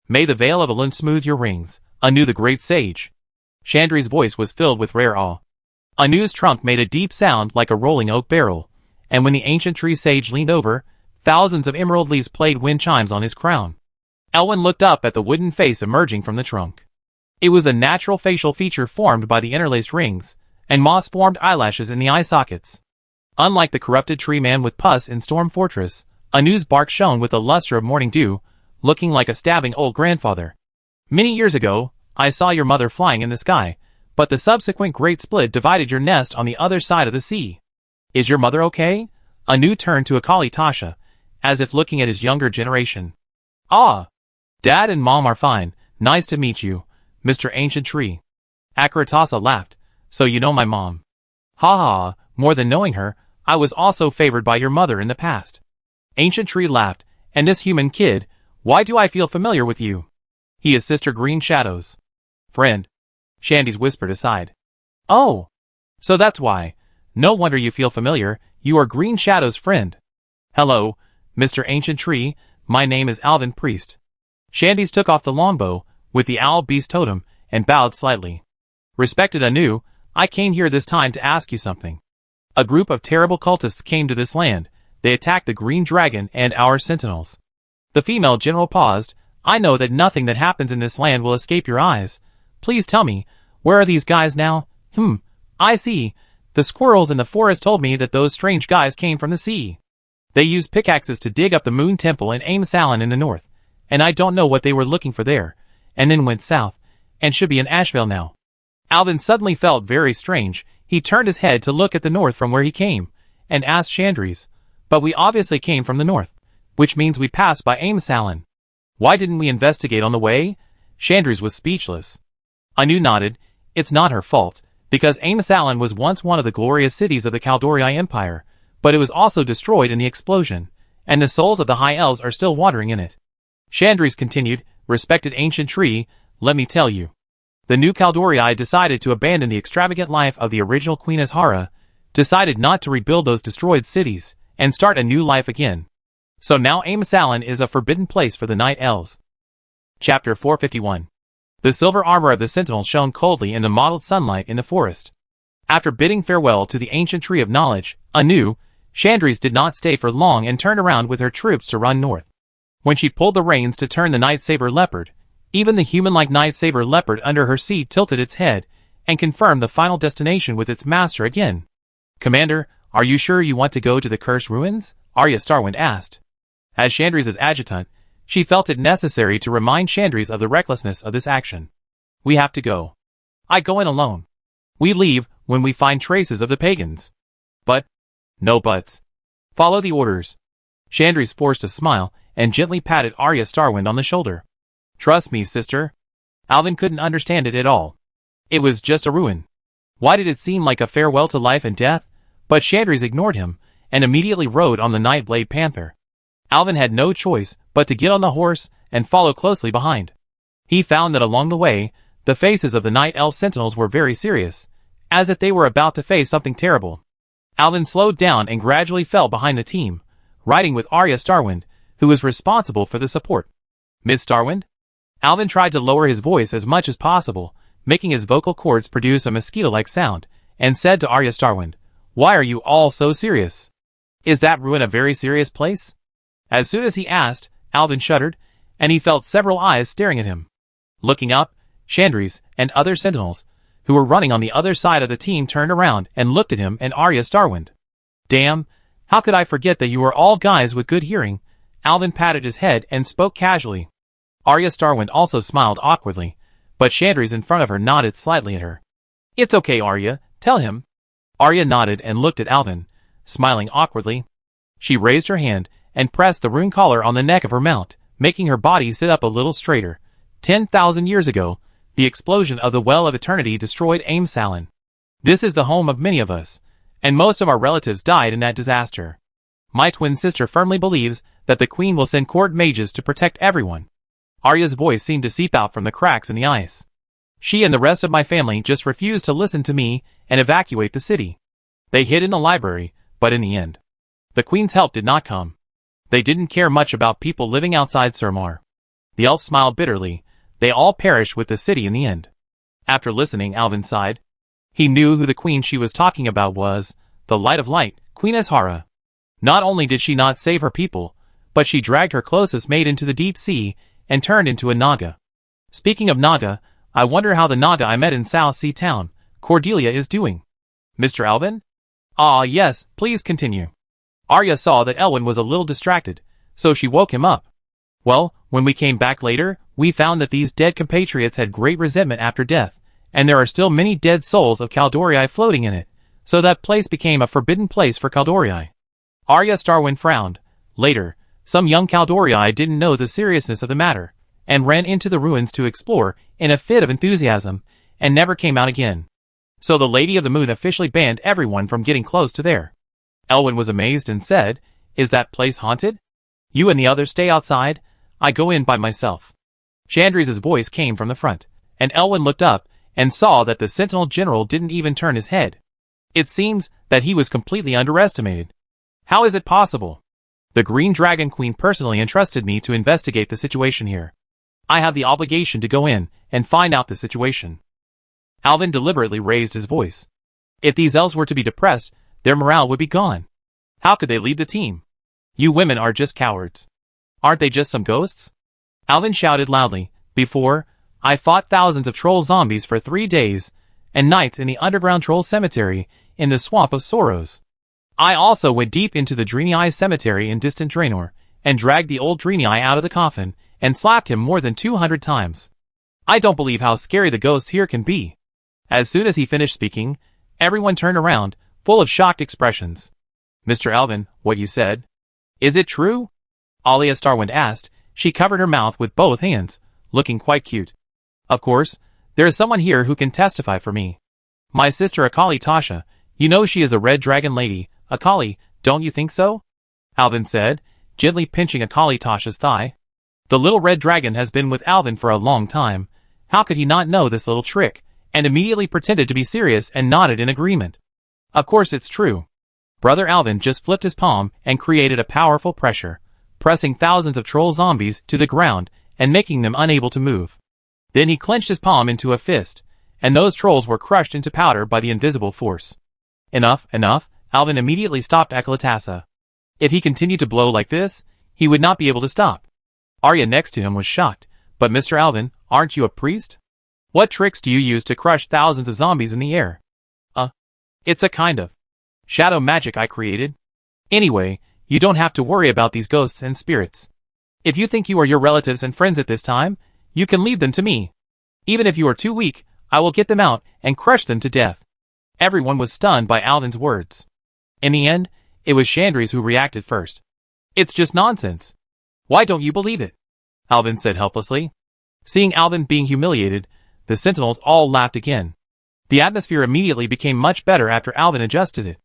May the veil of Elun smooth your rings, Anu the great sage. Chandri's voice was filled with rare awe. Anu's trunk made a deep sound like a rolling oak barrel, and when the ancient tree sage leaned over, thousands of emerald leaves played wind chimes on his crown. Elwyn looked up at the wooden face emerging from the trunk. It was a natural facial feature formed by the interlaced rings, and moss-formed eyelashes in the eye sockets. Unlike the corrupted tree man with pus in Storm Fortress, Anu's bark shone with the luster of morning dew, looking like a stabbing old grandfather. Many years ago, I saw your mother flying in the sky, but the subsequent great split divided your nest on the other side of the sea. Is your mother okay? Anu turned to Akali Tasha, as if looking at his younger generation. Ah! Dad and Mom are fine, nice to meet you, Mr. Ancient Tree. Akaratasa laughed, so you know my mom. Ha ha, more than knowing her, I was also favored by your mother in the past. Ancient Tree laughed, and this human kid, why do I feel familiar with you? He is Sister Green Shadow's friend. Shandy's whispered aside. Oh! So that's why. No wonder you feel familiar, you are Green Shadow's friend. Hello, Mr. Ancient Tree, my name is Alvin Priest. Shandy's took off the longbow, with the owl beast totem, and bowed slightly. Respected Anu, I came here this time to ask you something. A group of terrible cultists came to this land, they attacked the green dragon and our sentinels. The female general paused. I know that nothing that happens in this land will escape your eyes. Please tell me, where are these guys now? I see. The squirrels in the forest told me that those strange guys came from the sea. They used pickaxes to dig up the moon temple in Aimsalon in the north, and I don't know what they were looking for there, and then went south, and should be in Asheville now. Alvin suddenly felt very strange. He turned his head to look at the north from where he came, and asked Chandris, but we obviously came from the north, which means we passed by Aimsalon. Why didn't we investigate on the way? Chandris was speechless. Anu nodded. It's not her fault, because Aimsalon was once one of the glorious cities of the Kaldori Empire, but it was also destroyed in the explosion, and the souls of the High Elves are still wandering in it. Chandris continued, Respected Ancient Tree, let me tell you. The new Kaldori decided to abandon the extravagant life of the original Queen Azhara, decided not to rebuild those destroyed cities, and start a new life again. So now Aimsalon is a forbidden place for the Night Elves. Chapter 451. The silver armor of the Sentinel shone coldly in the mottled sunlight in the forest. After bidding farewell to the ancient tree of knowledge, Anu, Chandris did not stay for long and turned around with her troops to run north. When she pulled the reins to turn the Night Saber Leopard, even the human-like Night Saber Leopard under her seat tilted its head and confirmed the final destination with its master again. Commander, are you sure you want to go to the Cursed Ruins? Arya Starwind asked. As Chandris' adjutant, she felt it necessary to remind Chandris of the recklessness of this action. We have to go. I go in alone. We leave when we find traces of the pagans. But, no buts. Follow the orders. Chandris forced a smile and gently patted Arya Starwind on the shoulder. Trust me, sister. Alvin couldn't understand it at all. It was just a ruin. Why did it seem like a farewell to life and death? But Chandris ignored him and immediately rode on the Nightblade Panther. Alvin had no choice but to get on the horse and follow closely behind. He found that along the way, the faces of the Night Elf Sentinels were very serious, as if they were about to face something terrible. Alvin slowed down and gradually fell behind the team, riding with Arya Starwind, who was responsible for the support. Miss Starwind? Alvin tried to lower his voice as much as possible, making his vocal cords produce a mosquito-like sound, and said to Arya Starwind, Why are you all so serious? Is that ruin a very serious place? As soon as he asked, Alvin shuddered, and he felt several eyes staring at him. Looking up, Chandris and other sentinels, who were running on the other side of the team, turned around and looked at him and Arya Starwind. Damn, how could I forget that you were all guys with good hearing? Alvin patted his head and spoke casually. Arya Starwind also smiled awkwardly, but Chandris in front of her nodded slightly at her. It's okay, Arya, tell him. Arya nodded and looked at Alvin, smiling awkwardly. She raised her hand and pressed the rune collar on the neck of her mount, making her body sit up a little straighter. 10,000 years ago, The explosion of the Well of Eternity destroyed Aimsalon. This is the home of many of us, and most of our relatives died in that disaster. My twin sister firmly believes that the Queen will send court mages to protect everyone. Arya's voice seemed to seep out from the cracks in the ice. She and the rest of my family just refused to listen to me and evacuate the city. They hid in the library, but in the end, the Queen's help did not come. They didn't care much about people living outside Surmar. The elf smiled bitterly. They all perished with the city in the end. After listening, Alvin sighed. He knew who the Queen she was talking about was, the Light of Light, Queen Azhara. Not only did she not save her people, but she dragged her closest mate into the deep sea and turned into a Naga. Speaking of Naga, I wonder how the Naga I met in South Sea Town, Cordelia, is doing. Mr. Alvin? Ah, yes, please continue. Arya saw that Elwyn was a little distracted, so she woke him up. Well, when we came back later, we found that these dead compatriots had great resentment after death, and there are still many dead souls of Caldorii floating in it, so that place became a forbidden place for Caldorii. Arya Starwyn frowned. Later, some young Caldorii didn't know the seriousness of the matter, and ran into the ruins to explore in a fit of enthusiasm, and never came out again. So the Lady of the Moon officially banned everyone from getting close to there. Elwyn was amazed and said, "Is that place haunted? You and the others stay outside. I go in by myself." Chandri's voice came from the front, and Elwyn looked up and saw that the Sentinel General didn't even turn his head. It seems that he was completely underestimated. How is it possible? The Green Dragon Queen personally entrusted me to investigate the situation here. I have the obligation to go in and find out the situation. Alvin deliberately raised his voice. If these elves were to be depressed, their morale would be gone. How could they lead the team? You women are just cowards. Aren't they just some ghosts? Alvin shouted loudly. Before, I fought thousands of troll zombies for 3 days and nights in the underground troll cemetery in the Swamp of Sorrows. I also went deep into the Draenei cemetery in distant Draenor and dragged the old Draenei out of the coffin and slapped him more than 200 times. I don't believe how scary the ghosts here can be. As soon as he finished speaking, everyone turned around, full of shocked expressions. Mr. Alvin, what you said, is it true? Alia Starwind asked. She covered her mouth with both hands, looking quite cute. Of course, there is someone here who can testify for me. My sister Akali Tasha. You know she is a red dragon lady. Akali, don't you think so? Alvin said, gently pinching Akali Tasha's thigh. The little red dragon has been with Alvin for a long time. How could he not know this little trick? And immediately pretended to be serious and nodded in agreement. Of course it's true. Brother Alvin just flipped his palm and created a powerful pressure, pressing thousands of troll zombies to the ground and making them unable to move. Then he clenched his palm into a fist, and those trolls were crushed into powder by the invisible force. Enough, enough, Alvin immediately stopped Akalatassa. If he continued to blow like this, he would not be able to stop. Arya next to him was shocked. But Mr. Alvin, aren't you a priest? What tricks do you use to crush thousands of zombies in the air? It's a kind of shadow magic I created. Anyway, you don't have to worry about these ghosts and spirits. If you think you are your relatives and friends at this time, you can leave them to me. Even if you are too weak, I will get them out and crush them to death. Everyone was stunned by Alvin's words. In the end, it was Chandri's who reacted first. It's just nonsense. Why don't you believe it? Alvin said helplessly. Seeing Alvin being humiliated, the sentinels all laughed again. The atmosphere immediately became much better after Alvin adjusted it.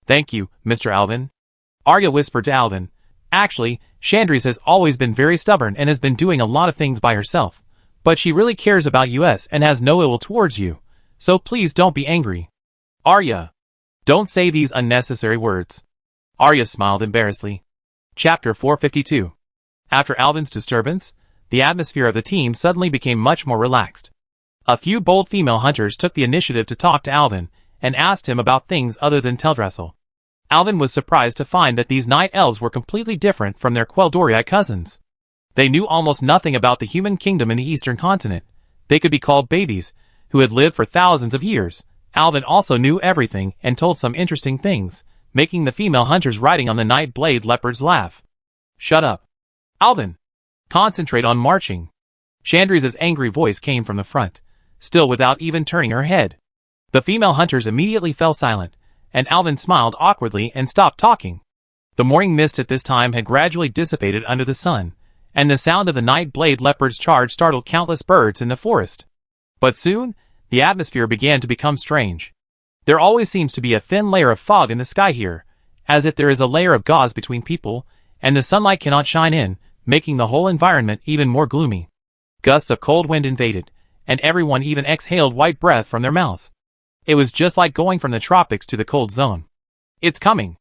Thank you, Mr. Alvin. Arya whispered to Alvin. Actually, Chandri's has always been very stubborn and has been doing a lot of things by herself. But she really cares about us and has no ill towards you. So please don't be angry. Arya. Don't say these unnecessary words. Arya smiled embarrassedly. Chapter 452. After Alvin's disturbance, the atmosphere of the team suddenly became much more relaxed. A few bold female hunters took the initiative to talk to Alvin and asked him about things other than Teldrassil. Alvin was surprised to find that these night elves were completely different from their Quel'Dorii cousins. They knew almost nothing about the human kingdom in the eastern continent. They could be called babies, who had lived for thousands of years. Alvin also knew everything and told some interesting things, making the female hunters riding on the night blade leopards laugh. Shut up. Alvin! Concentrate on marching. Chandri's angry voice came from the front, still without even turning her head. The female hunters immediately fell silent, and Alvin smiled awkwardly and stopped talking. The morning mist at this time had gradually dissipated under the sun, and the sound of the night blade leopard's charge startled countless birds in the forest. But soon, the atmosphere began to become strange. There always seems to be a thin layer of fog in the sky here, as if there is a layer of gauze between people, and the sunlight cannot shine in, making the whole environment even more gloomy. Gusts of cold wind invaded, and everyone even exhaled white breath from their mouths. It was just like going from the tropics to the cold zone. It's coming.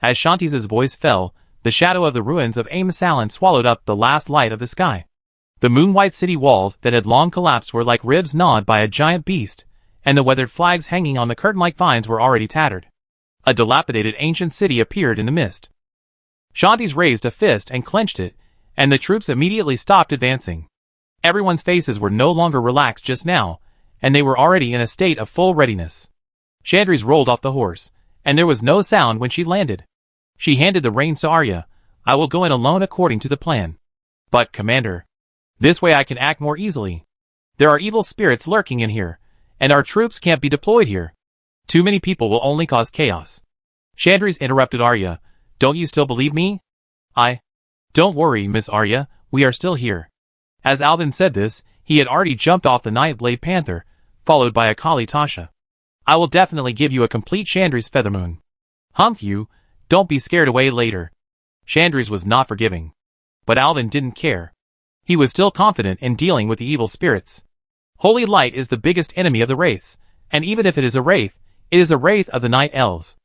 As Shanti's voice fell, the shadow of the ruins of Amasalan swallowed up the last light of the sky. The moon-white city walls that had long collapsed were like ribs gnawed by a giant beast, and the weathered flags hanging on the curtain-like vines were already tattered. A dilapidated ancient city appeared in the mist. Shanti's raised a fist and clenched it, and the troops immediately stopped advancing. Everyone's faces were no longer relaxed just now, and they were already in a state of full readiness. Chandri's rolled off the horse, and there was no sound when she landed. She handed the reins to Arya. I will go in alone according to the plan. But, Commander, this way I can act more easily. There are evil spirits lurking in here, and our troops can't be deployed here. Too many people will only cause chaos. Chandri's interrupted Arya. Don't you still believe me? Don't worry, Miss Arya, we are still here. As Alvin said this, he had already jumped off the Nightblade Panther, followed by Akali Tasha. I will definitely give you a complete Chandri's Feathermoon. Humph you, don't be scared away later. Chandri's was not forgiving. But Alvin didn't care. He was still confident in dealing with the evil spirits. Holy light is the biggest enemy of the wraiths, and even if it is a wraith, it is a wraith of the night elves.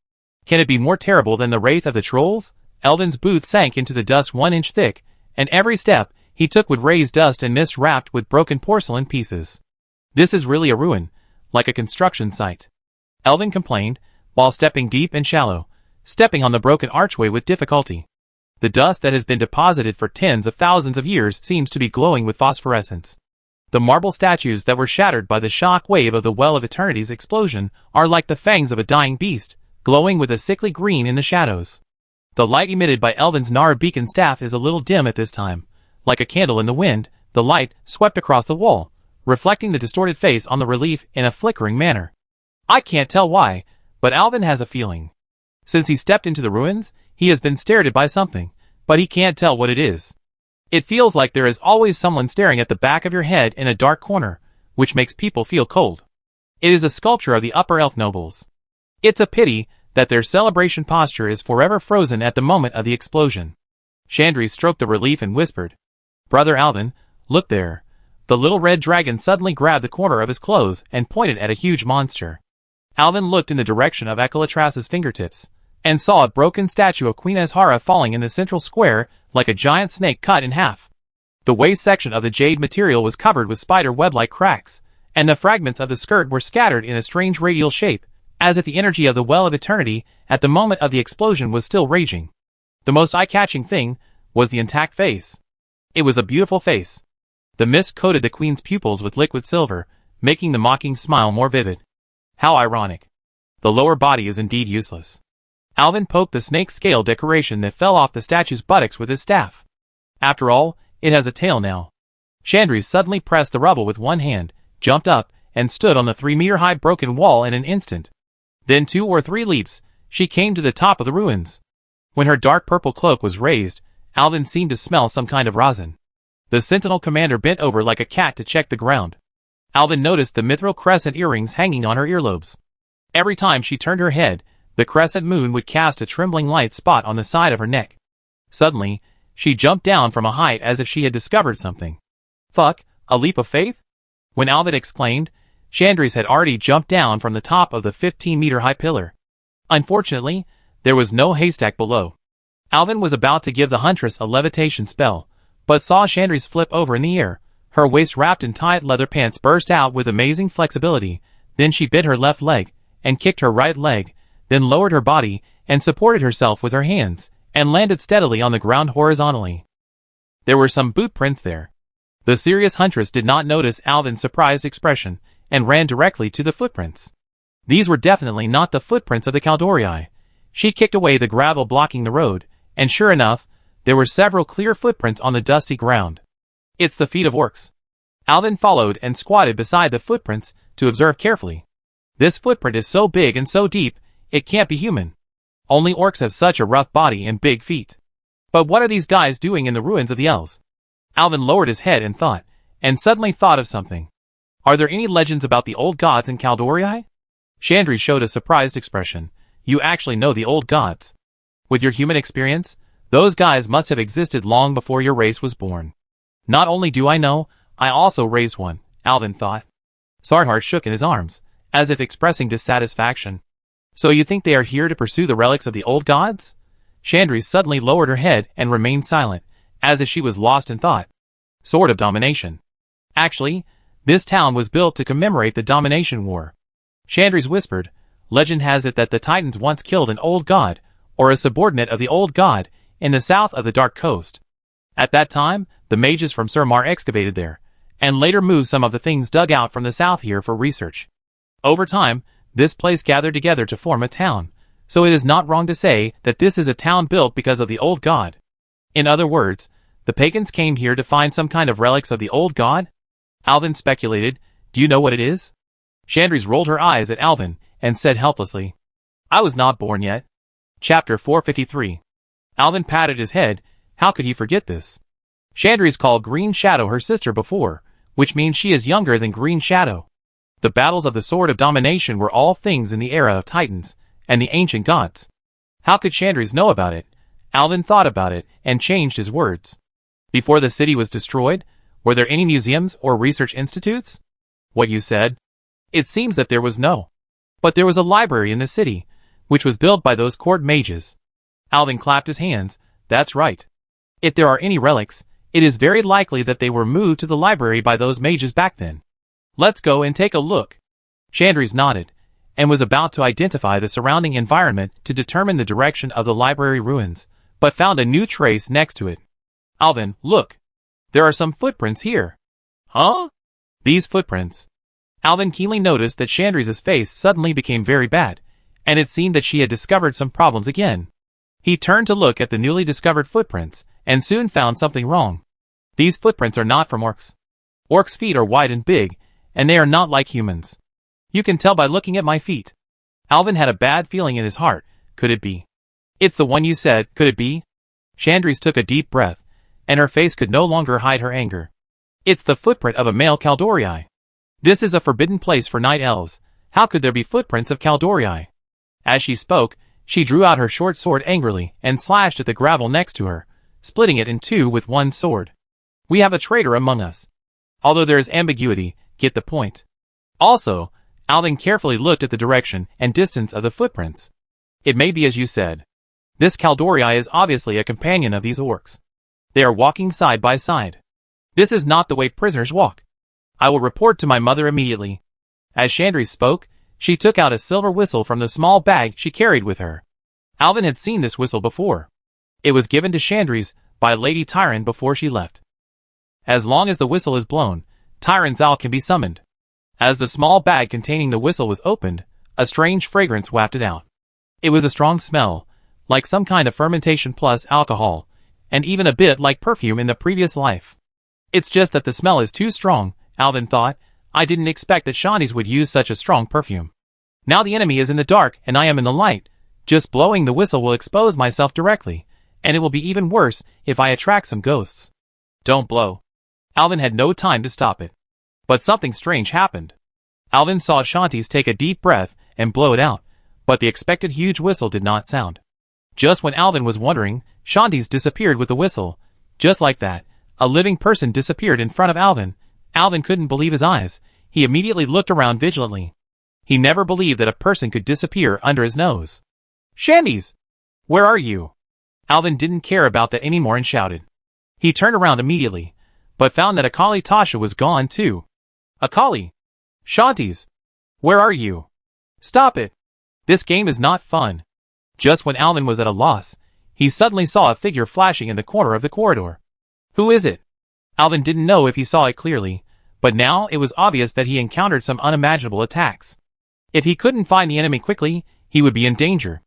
Can it be more terrible than the wraith of the trolls? Alvin's boots sank into the dust 1 inch thick, and every step he took would raise dust and mist wrapped with broken porcelain pieces. This is really a ruin, like a construction site. Alvin complained, while stepping deep and shallow, stepping on the broken archway with difficulty. The dust that has been deposited for tens of thousands of years seems to be glowing with phosphorescence. The marble statues that were shattered by the shock wave of the Well of Eternity's explosion are like the fangs of a dying beast, glowing with a sickly green in the shadows. The light emitted by Elvin's Nara beacon staff is a little dim at this time. Like a candle in the wind, the light swept across the wall, reflecting the distorted face on the relief in a flickering manner. I can't tell why, but Alvin has a feeling. Since he stepped into the ruins, he has been stared at by something, but he can't tell what it is. It feels like there is always someone staring at the back of your head in a dark corner, which makes people feel cold. It is a sculpture of the upper elf nobles. It's a pity that their celebration posture is forever frozen at the moment of the explosion. Chandri stroked the relief and whispered, Brother Alvin, look there. The little red dragon suddenly grabbed the corner of his clothes and pointed at a huge monster. Alvin looked in the direction of Ekalatras's fingertips, and saw a broken statue of Queen Azhara falling in the central square like a giant snake cut in half. The waist section of the jade material was covered with spider web-like cracks, and the fragments of the skirt were scattered in a strange radial shape, as if the energy of the Well of Eternity at the moment of the explosion was still raging. The most eye-catching thing was the intact face. It was a beautiful face. The mist coated the queen's pupils with liquid silver, making the mocking smile more vivid. How ironic. The lower body is indeed useless. Alvin poked the snake scale decoration that fell off the statue's buttocks with his staff. After all, it has a tail now. Chandri suddenly pressed the rubble with one hand, jumped up, and stood on the 3-meter-high broken wall in an instant. Then 2 or 3 leaps, she came to the top of the ruins. When her dark purple cloak was raised, Alvin seemed to smell some kind of rosin. The sentinel commander bent over like a cat to check the ground. Alvin noticed the mithril crescent earrings hanging on her earlobes. Every time she turned her head, the crescent moon would cast a trembling light spot on the side of her neck. Suddenly, she jumped down from a height as if she had discovered something. Fuck, a leap of faith? When Alvin exclaimed, Chandri's had already jumped down from the top of the 15-meter-high pillar. Unfortunately, there was no haystack below. Alvin was about to give the huntress a levitation spell, but saw Chandri's flip over in the air. Her waist wrapped in tight leather pants burst out with amazing flexibility. Then she bit her left leg, and kicked her right leg, then lowered her body, and supported herself with her hands, and landed steadily on the ground horizontally. There were some boot prints there. The serious huntress did not notice Alvin's surprised expression, and ran directly to the footprints. These were definitely not the footprints of the Caldorii. She kicked away the gravel blocking the road, and sure enough, there were several clear footprints on the dusty ground. It's the feet of orcs. Alvin followed and squatted beside the footprints to observe carefully. This footprint is so big and so deep, it can't be human. Only orcs have such a rough body and big feet. But what are these guys doing in the ruins of the elves? Alvin lowered his head and thought, and suddenly thought of something. Are there any legends about the old gods in Caldorii? Chandri showed a surprised expression. You actually know the old gods. With your human experience, those guys must have existed long before your race was born. Not only do I know, I also raised one, Alvin thought. Sarhar shook in his arms, as if expressing dissatisfaction. So you think they are here to pursue the relics of the old gods? Chandri suddenly lowered her head and remained silent, as if she was lost in thought. Sword of Domination. Actually, this town was built to commemorate the Domination War. Chandri's whispered, legend has it that the Titans once killed an old god, or a subordinate of the old god, in the south of the Dark Coast. At that time, the mages from Surmar excavated there, and later moved some of the things dug out from the south here for research. Over time, this place gathered together to form a town, so it is not wrong to say that this is a town built because of the old god. In other words, the pagans came here to find some kind of relics of the old god? Alvin speculated, do you know what it is? Chandris rolled her eyes at Alvin and said helplessly, I was not born yet. Chapter 453. Alvin patted his head. How could he forget this? Chandris called Green Shadow her sister before, which means she is younger than Green Shadow. The battles of the Sword of Domination were all things in the era of Titans and the ancient gods. How could Chandris know about it? Alvin thought about it and changed his words. Before the city was destroyed, were there any museums or research institutes? What you said? It seems that there was no. But there was a library in the city, which was built by those court mages. Alvin clapped his hands. That's right. If there are any relics, it is very likely that they were moved to the library by those mages back then. Let's go and take a look. Chandris nodded, and was about to identify the surrounding environment to determine the direction of the library ruins, but found a new trace next to it. Alvin, look. There are some footprints here. Huh? These footprints. Alvin keenly noticed that Chandris's face suddenly became very bad, and it seemed that she had discovered some problems again. He turned to look at the newly discovered footprints, and soon found something wrong. These footprints are not from orcs. Orcs' feet are wide and big, and they are not like humans. You can tell by looking at my feet. Alvin had a bad feeling in his heart. Could it be? It's the one you said, could it be? Chandris took a deep breath, and her face could no longer hide her anger. It's the footprint of a male Caldorii. This is a forbidden place for night elves. How could there be footprints of Caldorii? As she spoke, she drew out her short sword angrily and slashed at the gravel next to her, splitting it in two with one sword. We have a traitor among us. Although there is ambiguity, get the point. Also, Alvin carefully looked at the direction and distance of the footprints. It may be as you said. This Caldorii is obviously a companion of these orcs. They are walking side by side. This is not the way prisoners walk. I will report to my mother immediately. As Chandris spoke, she took out a silver whistle from the small bag she carried with her. Alvin had seen this whistle before. It was given to Chandris by Lady Tyron before she left. As long as the whistle is blown, Tyron's owl can be summoned. As the small bag containing the whistle was opened, a strange fragrance wafted out. It was a strong smell, like some kind of fermentation plus alcohol, and even a bit like perfume in the previous life. It's just that the smell is too strong, Alvin thought. I didn't expect that Chandris would use such a strong perfume. Now the enemy is in the dark and I am in the light. Just blowing the whistle will expose myself directly, and it will be even worse if I attract some ghosts. Don't blow. Alvin had no time to stop it. But something strange happened. Alvin saw Chandris take a deep breath and blow it out, but the expected huge whistle did not sound. Just when Alvin was wondering, Chandris disappeared with the whistle. Just like that, a living person disappeared in front of Alvin. Alvin couldn't believe his eyes. He immediately looked around vigilantly. He never believed that a person could disappear under his nose. Chandris! Where are you? Alvin didn't care about that anymore and shouted. He turned around immediately, but found that Akali Tasha was gone too. Akali! Chandris! Where are you? Stop it! This game is not fun. Just when Alvin was at a loss, he suddenly saw a figure flashing in the corner of the corridor. Who is it? Alvin didn't know if he saw it clearly, but now it was obvious that he encountered some unimaginable attacks. If he couldn't find the enemy quickly, he would be in danger.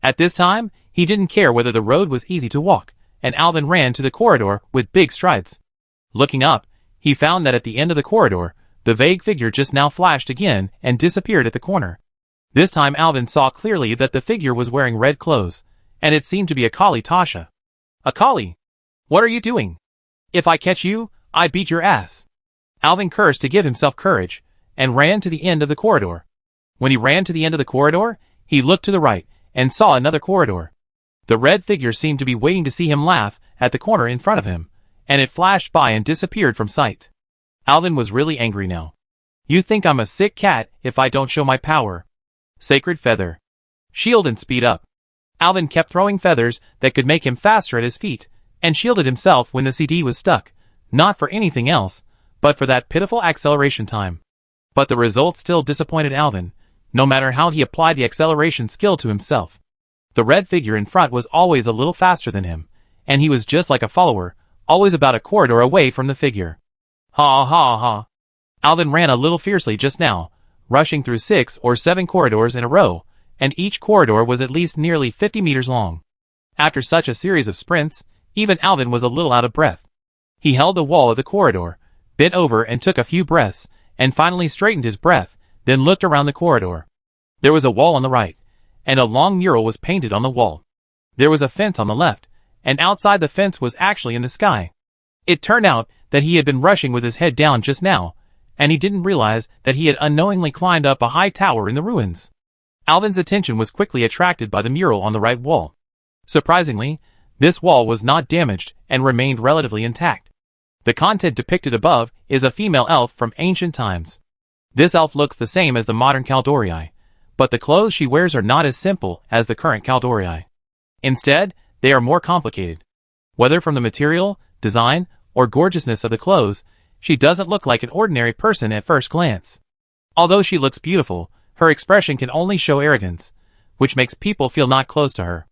At this time, he didn't care whether the road was easy to walk, and Alvin ran to the corridor with big strides. Looking up, he found that at the end of the corridor, the vague figure just now flashed again and disappeared at the corner. This time Alvin saw clearly that the figure was wearing red clothes, and it seemed to be Akali Tasha. Akali! What are you doing? If I catch you, I beat your ass. Alvin cursed to give himself courage, and ran to the end of the corridor. When he ran to the end of the corridor, he looked to the right, and saw another corridor. The red figure seemed to be waiting to see him laugh at the corner in front of him, and it flashed by and disappeared from sight. Alvin was really angry now. You think I'm a sick cat if I don't show my power. Sacred feather. Shield and speed up. Alvin kept throwing feathers that could make him faster at his feet, and shielded himself when the CD was stuck, not for anything else, but for that pitiful acceleration time. But the result still disappointed Alvin, no matter how he applied the acceleration skill to himself. The red figure in front was always a little faster than him, and he was just like a follower, always about a corridor away from the figure. Ha ha ha. Alvin ran a little fiercely just now, rushing through 6 or 7 corridors in a row, and each corridor was at least nearly 50 meters long. After such a series of sprints, even Alvin was a little out of breath. He held the wall of the corridor, bent over and took a few breaths, and finally straightened his breath, then looked around the corridor. There was a wall on the right, and a long mural was painted on the wall. There was a fence on the left, and outside the fence was actually in the sky. It turned out that he had been rushing with his head down just now, and he didn't realize that he had unknowingly climbed up a high tower in the ruins. Alvin's attention was quickly attracted by the mural on the right wall. Surprisingly, this wall was not damaged and remained relatively intact. The content depicted above is a female elf from ancient times. This elf looks the same as the modern Kaldorii, but the clothes she wears are not as simple as the current Kaldorii. Instead, they are more complicated. Whether from the material, design, or gorgeousness of the clothes, she doesn't look like an ordinary person at first glance. Although she looks beautiful, her expression can only show arrogance, which makes people feel not close to her.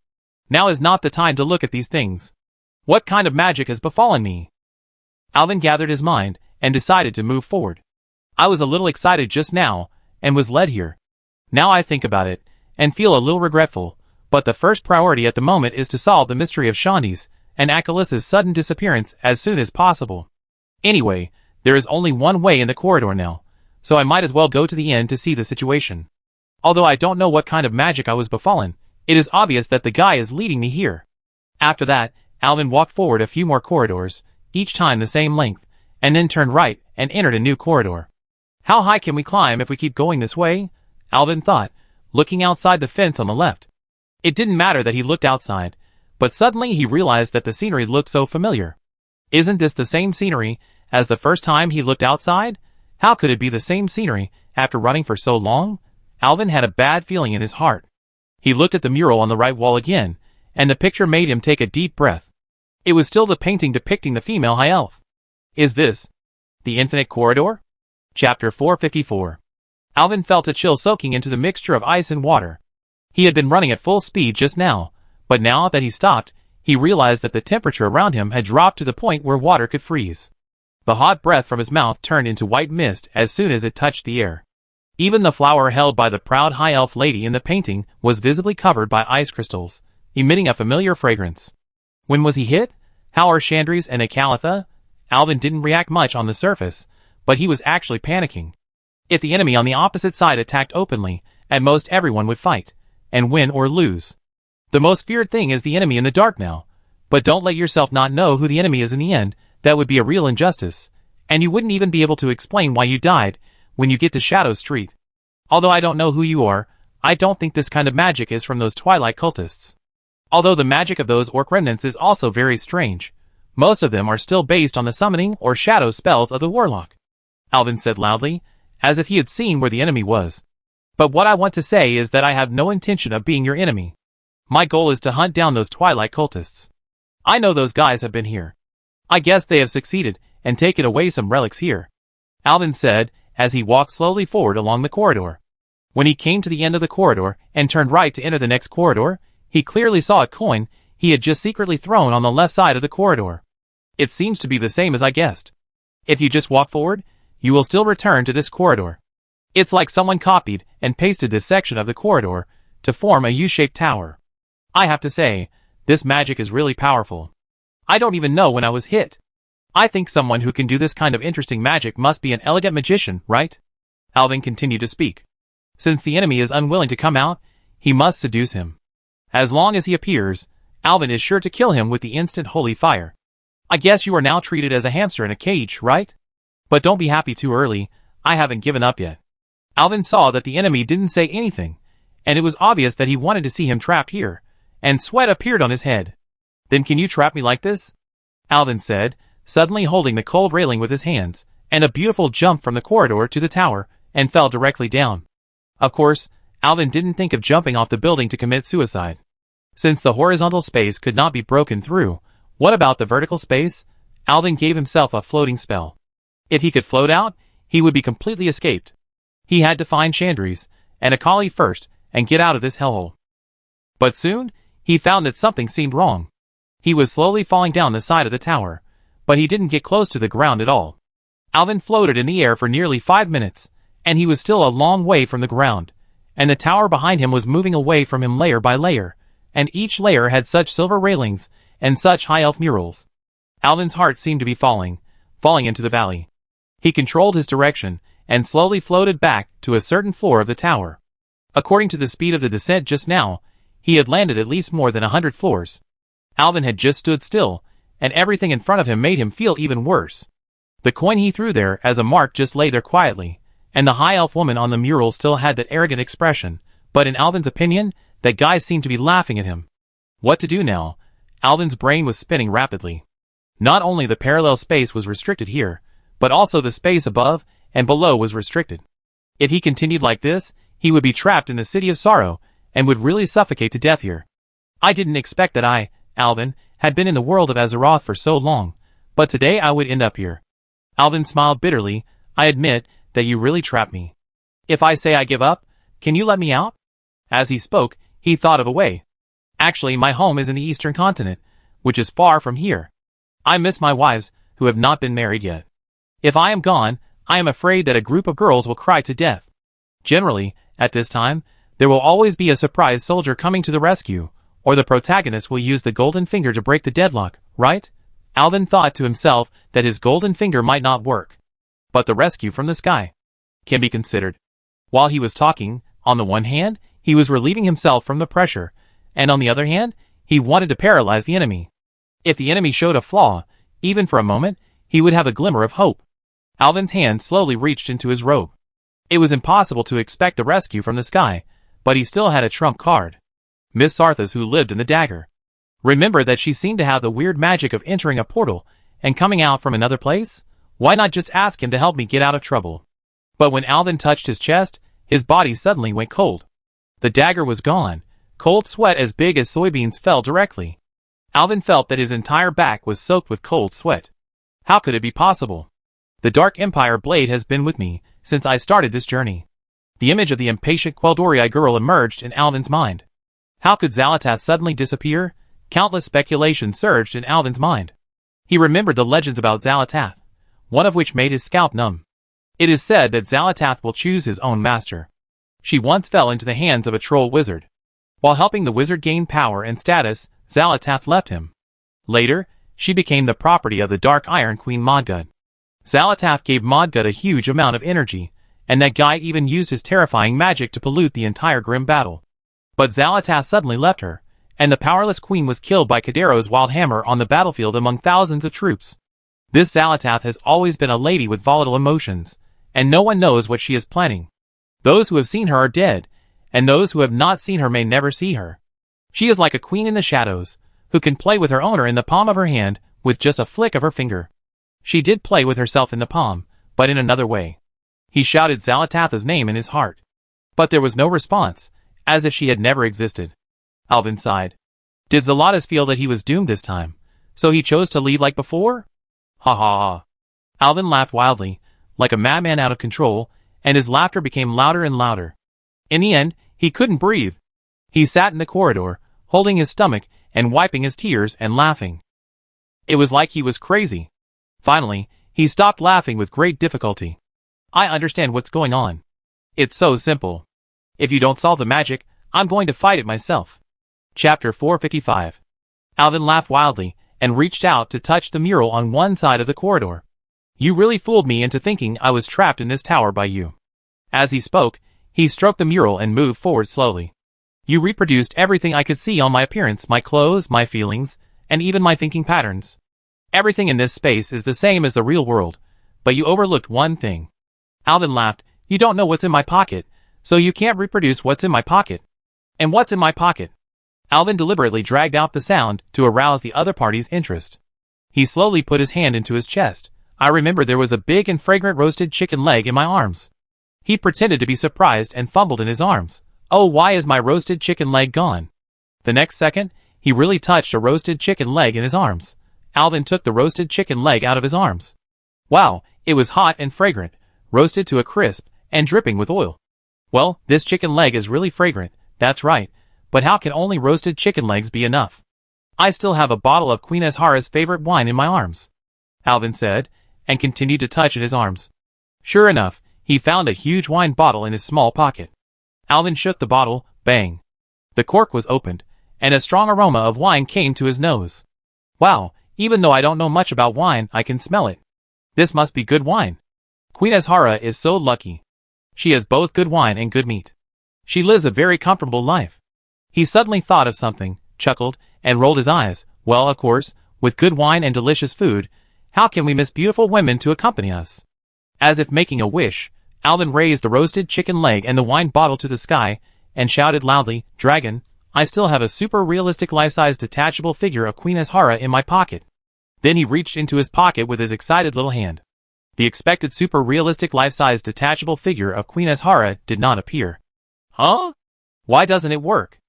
Now is not the time to look at these things. What kind of magic has befallen me? Alvin gathered his mind and decided to move forward. I was a little excited just now and was led here. Now I think about it and feel a little regretful, but the first priority at the moment is to solve the mystery of Shandi's and Achilles' sudden disappearance as soon as possible. Anyway, there is only one way in the corridor now, so I might as well go to the end to see the situation. Although I don't know what kind of magic I was befallen, it is obvious that the guy is leading me here. After that, Alvin walked forward a few more corridors, each time the same length, and then turned right and entered a new corridor. How high can we climb if we keep going this way? Alvin thought, looking outside the fence on the left. It didn't matter that he looked outside, but suddenly he realized that the scenery looked so familiar. Isn't this the same scenery as the first time he looked outside? How could it be the same scenery after running for so long? Alvin had a bad feeling in his heart. He looked at the mural on the right wall again, and the picture made him take a deep breath. It was still the painting depicting the female high elf. Is this the infinite corridor? Chapter 454. Alvin felt a chill soaking into the mixture of ice and water. He had been running at full speed just now, but now that he stopped, he realized that the temperature around him had dropped to the point where water could freeze. The hot breath from his mouth turned into white mist as soon as it touched the air. Even the flower held by the proud high elf lady in the painting was visibly covered by ice crystals, emitting a familiar fragrance. When was he hit? How are Chandris and Akalitha? Alvin didn't react much on the surface, but he was actually panicking. If the enemy on the opposite side attacked openly, at most everyone would fight, and win or lose. The most feared thing is the enemy in the dark now, but don't let yourself not know who the enemy is in the end. That would be a real injustice, and you wouldn't even be able to explain why you died when you get to Shadow Street. Although I don't know who you are, I don't think this kind of magic is from those Twilight cultists. Although the magic of those orc remnants is also very strange, most of them are still based on the summoning or shadow spells of the warlock. Alvin said loudly, as if he had seen where the enemy was. But what I want to say is that I have no intention of being your enemy. My goal is to hunt down those Twilight cultists. I know those guys have been here. I guess they have succeeded and taken away some relics here, Alvin said as he walked slowly forward along the corridor. When he came to the end of the corridor and turned right to enter the next corridor, he clearly saw a coin he had just secretly thrown on the left side of the corridor. It seems to be the same as I guessed. If you just walk forward, you will still return to this corridor. It's like someone copied and pasted this section of the corridor to form a U-shaped tower. I have to say, this magic is really powerful. I don't even know when I was hit. I think someone who can do this kind of interesting magic must be an elegant magician, right? Alvin continued to speak. Since the enemy is unwilling to come out, he must seduce him. As long as he appears, Alvin is sure to kill him with the instant holy fire. I guess you are now treated as a hamster in a cage, right? But don't be happy too early, I haven't given up yet. Alvin saw that the enemy didn't say anything, and it was obvious that he wanted to see him trapped here, and sweat appeared on his head. Then can you trap me like this? Alvin said, suddenly holding the cold railing with his hands, and a beautiful jump from the corridor to the tower, and fell directly down. Of course, Alvin didn't think of jumping off the building to commit suicide. Since the horizontal space could not be broken through, what about the vertical space? Alvin gave himself a floating spell. If he could float out, he would be completely escaped. He had to find Chandri's and Akali first and get out of this hellhole. But soon, he found that something seemed wrong. He was slowly falling down the side of the tower, but he didn't get close to the ground at all. Alvin floated in the air for nearly 5 minutes, and he was still a long way from the ground, and the tower behind him was moving away from him layer by layer, and each layer had such silver railings and such high elf murals. Alvin's heart seemed to be falling into the valley. He controlled his direction and slowly floated back to a certain floor of the tower. According to the speed of the descent just now, he had landed at least more than 100 floors. Alvin had just stood still, and everything in front of him made him feel even worse. The coin he threw there as a mark just lay there quietly, and the high elf woman on the mural still had that arrogant expression, but in Alvin's opinion, that guy seemed to be laughing at him. What to do now? Alvin's brain was spinning rapidly. Not only the parallel space was restricted here, but also the space above and below was restricted. If he continued like this, he would be trapped in the City of Sorrow, and would really suffocate to death here. I didn't expect that I, Alvin, had been in the world of Azeroth for so long, but today I would end up here. Alvin smiled bitterly. I admit that you really trapped me. If I say I give up, can you let me out? As he spoke, he thought of a way. Actually, my home is in the eastern continent, which is far from here. I miss my wives, who have not been married yet. If I am gone, I am afraid that a group of girls will cry to death. Generally, at this time, there will always be a surprise soldier coming to the rescue, or the protagonist will use the golden finger to break the deadlock, right? Alvin thought to himself that his golden finger might not work. But the rescue from the sky can be considered. While he was talking, on the one hand, he was relieving himself from the pressure, and on the other hand, he wanted to paralyze the enemy. If the enemy showed a flaw, even for a moment, he would have a glimmer of hope. Alvin's hand slowly reached into his robe. It was impossible to expect a rescue from the sky, but he still had a trump card. Miss Sarthas, who lived in the dagger. Remember that she seemed to have the weird magic of entering a portal and coming out from another place? Why not just ask him to help me get out of trouble? But when Alvin touched his chest, his body suddenly went cold. The dagger was gone. Cold sweat as big as soybeans fell directly. Alvin felt that his entire back was soaked with cold sweat. How could it be possible? The Dark Empire blade has been with me since I started this journey. The image of the impatient Quel'Dorii girl emerged in Alvin's mind. How could Xal'atath suddenly disappear? Countless speculations surged in Alvin's mind. He remembered the legends about Xal'atath, one of which made his scalp numb. It is said that Xal'atath will choose his own master. She once fell into the hands of a troll wizard. While helping the wizard gain power and status, Xal'atath left him. Later, she became the property of the Dark Iron Queen Modgud. Xal'atath gave Modgud a huge amount of energy, and that guy even used his terrifying magic to pollute the entire grim battle. But Xal'atath suddenly left her, and the powerless queen was killed by Kadero's wild hammer on the battlefield among thousands of troops. This Xal'atath has always been a lady with volatile emotions, and no one knows what she is planning. Those who have seen her are dead, and those who have not seen her may never see her. She is like a queen in the shadows, who can play with her owner in the palm of her hand with just a flick of her finger. She did play with herself in the palm, but in another way. He shouted Xal'atath's name in his heart. But there was no response, as if she had never existed. Alvin sighed. Did Xalatas feel that he was doomed this time, so he chose to leave like before? Ha ha ha. Alvin laughed wildly, like a madman out of control, and his laughter became louder and louder. In the end, he couldn't breathe. He sat in the corridor, holding his stomach and wiping his tears and laughing. It was like he was crazy. Finally, he stopped laughing with great difficulty. I understand what's going on. It's so simple. If you don't solve the magic, I'm going to fight it myself. Chapter 455. Alvin laughed wildly and reached out to touch the mural on one side of the corridor. You really fooled me into thinking I was trapped in this tower by you. As he spoke, he stroked the mural and moved forward slowly. You reproduced everything I could see on my appearance, my clothes, my feelings, and even my thinking patterns. Everything in this space is the same as the real world, But you overlooked one thing. Alvin laughed. You don't know what's in my pocket, so you can't reproduce what's in my pocket. And what's in my pocket? Alvin deliberately dragged out the sound to arouse the other party's interest. He slowly put his hand into his chest. I remember there was a big and fragrant roasted chicken leg in my arms. He pretended to be surprised and fumbled in his arms. Oh, why is my roasted chicken leg gone? The next second, he really touched a roasted chicken leg in his arms. Alvin took the roasted chicken leg out of his arms. Wow, it was hot and fragrant, roasted to a crisp, and dripping with oil. Well, this chicken leg is really fragrant, that's right, but how can only roasted chicken legs be enough? I still have a bottle of Queen Azhara's favorite wine in my arms, Alvin said, and continued to touch at his arms. Sure enough, he found a huge wine bottle in his small pocket. Alvin shook the bottle, bang. The cork was opened, and a strong aroma of wine came to his nose. Wow, even though I don't know much about wine, I can smell it. This must be good wine. Queen Azhara is so lucky. She has both good wine and good meat. She lives a very comfortable life. He suddenly thought of something, chuckled, and rolled his eyes. Well, of course, with good wine and delicious food, how can we miss beautiful women to accompany us? As if making a wish, Alvin raised the roasted chicken leg and the wine bottle to the sky, and shouted loudly, Dragon, I still have a super realistic life-size detachable figure of Queen Azhara in my pocket. Then he reached into his pocket with his excited little hand. The expected super realistic life-size detachable figure of Queen Azhara did not appear. Huh? Why doesn't it work?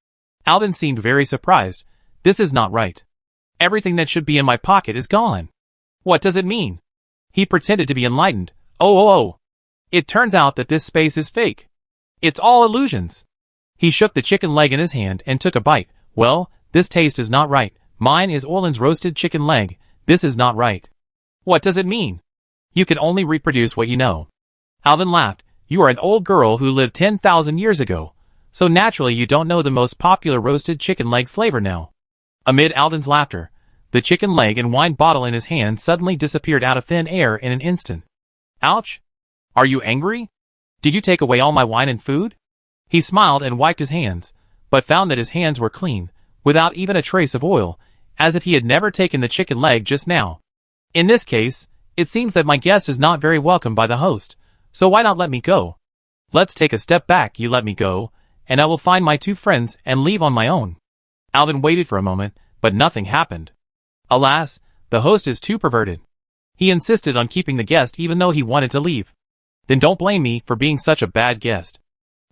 Alvin seemed very surprised. This is not right. Everything that should be in my pocket is gone. What does it mean? He pretended to be enlightened. Oh. It turns out that this space is fake. It's all illusions. He shook the chicken leg in his hand and took a bite. Well, this taste is not right. Mine is Orland's roasted chicken leg. This is not right. What does it mean? You can only reproduce what you know. Alvin laughed. You are an old girl who lived 10,000 years ago, so naturally you don't know the most popular roasted chicken leg flavor now. Amid Alvin's laughter, the chicken leg and wine bottle in his hand suddenly disappeared out of thin air in an instant. Ouch! Are you angry? Did you take away all my wine and food? He smiled and wiped his hands, but found that his hands were clean, without even a trace of oil, as if he had never taken the chicken leg just now. In this case, it seems that my guest is not very welcome by the host, so why not let me go? Let's take a step back, you let me go, and I will find my two friends and leave on my own. Alvin waited for a moment, but nothing happened. Alas, the host is too perverted. He insisted on keeping the guest even though he wanted to leave. Then don't blame me for being such a bad guest,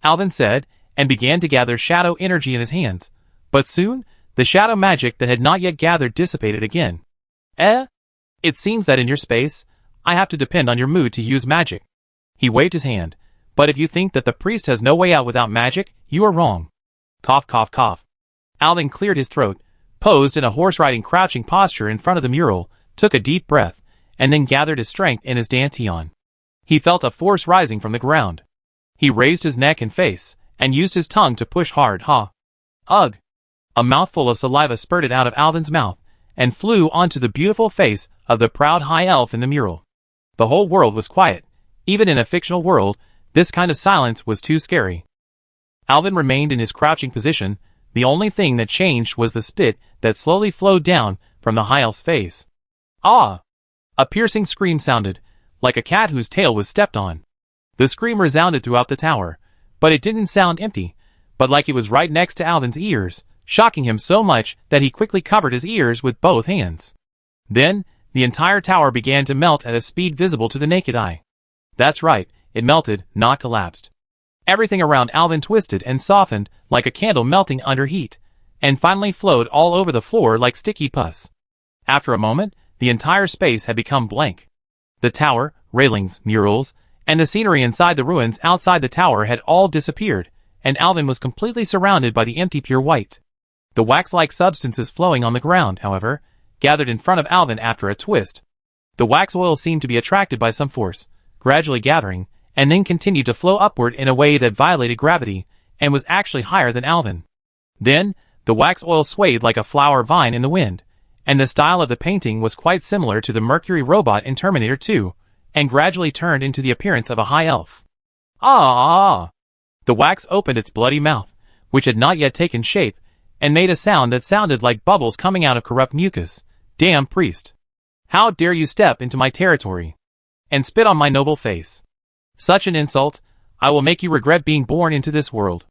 Alvin said, and began to gather shadow energy in his hands. But soon, the shadow magic that had not yet gathered dissipated again. It seems that in your space, I have to depend on your mood to use magic. He waved his hand. But if you think that the priest has no way out without magic, you are wrong. Cough, cough, cough. Alvin cleared his throat, posed in a horse-riding crouching posture in front of the mural, took a deep breath, and then gathered his strength in his dantian. He felt a force rising from the ground. He raised his neck and face, and used his tongue to push hard. Ugh! A mouthful of saliva spurted out of Alvin's mouth, and flew onto the beautiful face of the proud high elf in the mural. The whole world was quiet. Even in a fictional world, this kind of silence was too scary. Alvin remained in his crouching position. The only thing that changed was the spit that slowly flowed down from the high elf's face. Ah! A piercing scream sounded, like a cat whose tail was stepped on. The scream resounded throughout the tower, but it didn't sound empty, but like it was right next to Alvin's ears, shocking him so much that he quickly covered his ears with both hands. Then, the entire tower began to melt at a speed visible to the naked eye. That's right, it melted, not collapsed. Everything around Alvin twisted and softened like a candle melting under heat, and finally flowed all over the floor like sticky pus. After a moment, the entire space had become blank. The tower, railings, murals, and the scenery inside the ruins outside the tower had all disappeared, and Alvin was completely surrounded by the empty pure white. The wax-like substances flowing on the ground, however, gathered in front of Alvin after a twist. The wax oil seemed to be attracted by some force, gradually gathering, and then continued to flow upward in a way that violated gravity, and was actually higher than Alvin. Then, the wax oil swayed like a flower vine in the wind, and the style of the painting was quite similar to the Mercury robot in Terminator 2, and gradually turned into the appearance of a high elf. Ah! The wax opened its bloody mouth, which had not yet taken shape, and made a sound that sounded like bubbles coming out of corrupt mucus. Damn priest! How dare you step into my territory? and spit on my noble face. Such an insult! I will make you regret being born into this world.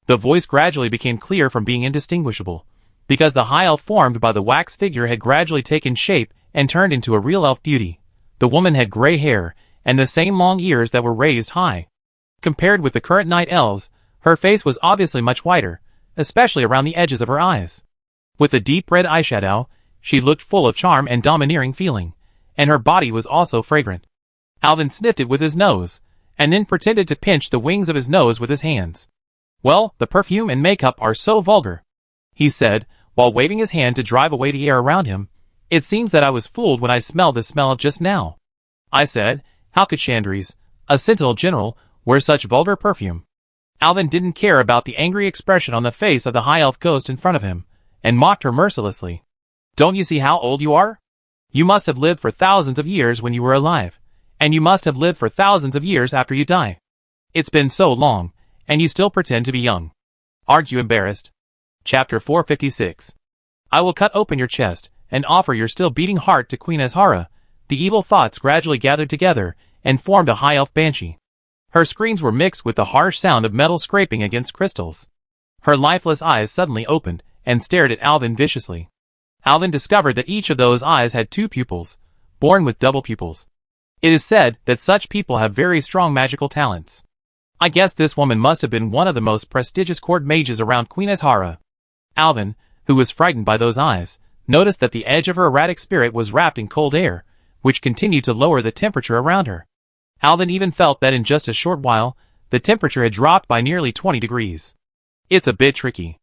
The voice gradually became clear from being indistinguishable, because the high elf formed by the wax figure had gradually taken shape and turned into a real elf beauty. The woman had gray hair, and the same long ears that were raised high. Compared with the current night elves, her face was obviously much whiter, especially around the edges of her eyes. With a deep red eyeshadow, she looked full of charm and domineering feeling, and her body was also fragrant. Alvin sniffed it with his nose, and then pretended to pinch the wings of his nose with his hands. "Well, the perfume and makeup are so vulgar," he said, while waving his hand to drive away the air around him. "It seems that I was fooled when I smelled the smell just now." I said, "How could Chandris, a Sentinel General, wear such vulgar perfume?" Alvin didn't care about the angry expression on the face of the high elf ghost in front of him, and mocked her mercilessly. "Don't you see how old you are? You must have lived for thousands of years when you were alive, and you must have lived for thousands of years after you die. It's been so long, and you still pretend to be young. Aren't you embarrassed?" Chapter 456. I will cut open your chest, and offer your still beating heart to Queen Azhara. The evil thoughts gradually gathered together, and formed a high elf banshee. Her screams were mixed with the harsh sound of metal scraping against crystals. Her lifeless eyes suddenly opened, and stared at Alvin viciously. Alvin discovered that each of those eyes had 2 pupils, born with double pupils. It is said that such people have very strong magical talents. I guess this woman must have been one of the most prestigious court mages around Queen Azhara. Alvin, who was frightened by those eyes, noticed that the edge of her erratic spirit was wrapped in cold air, which continued to lower the temperature around her. Alvin even felt that in just a short while, the temperature had dropped by nearly 20 degrees. It's a bit tricky.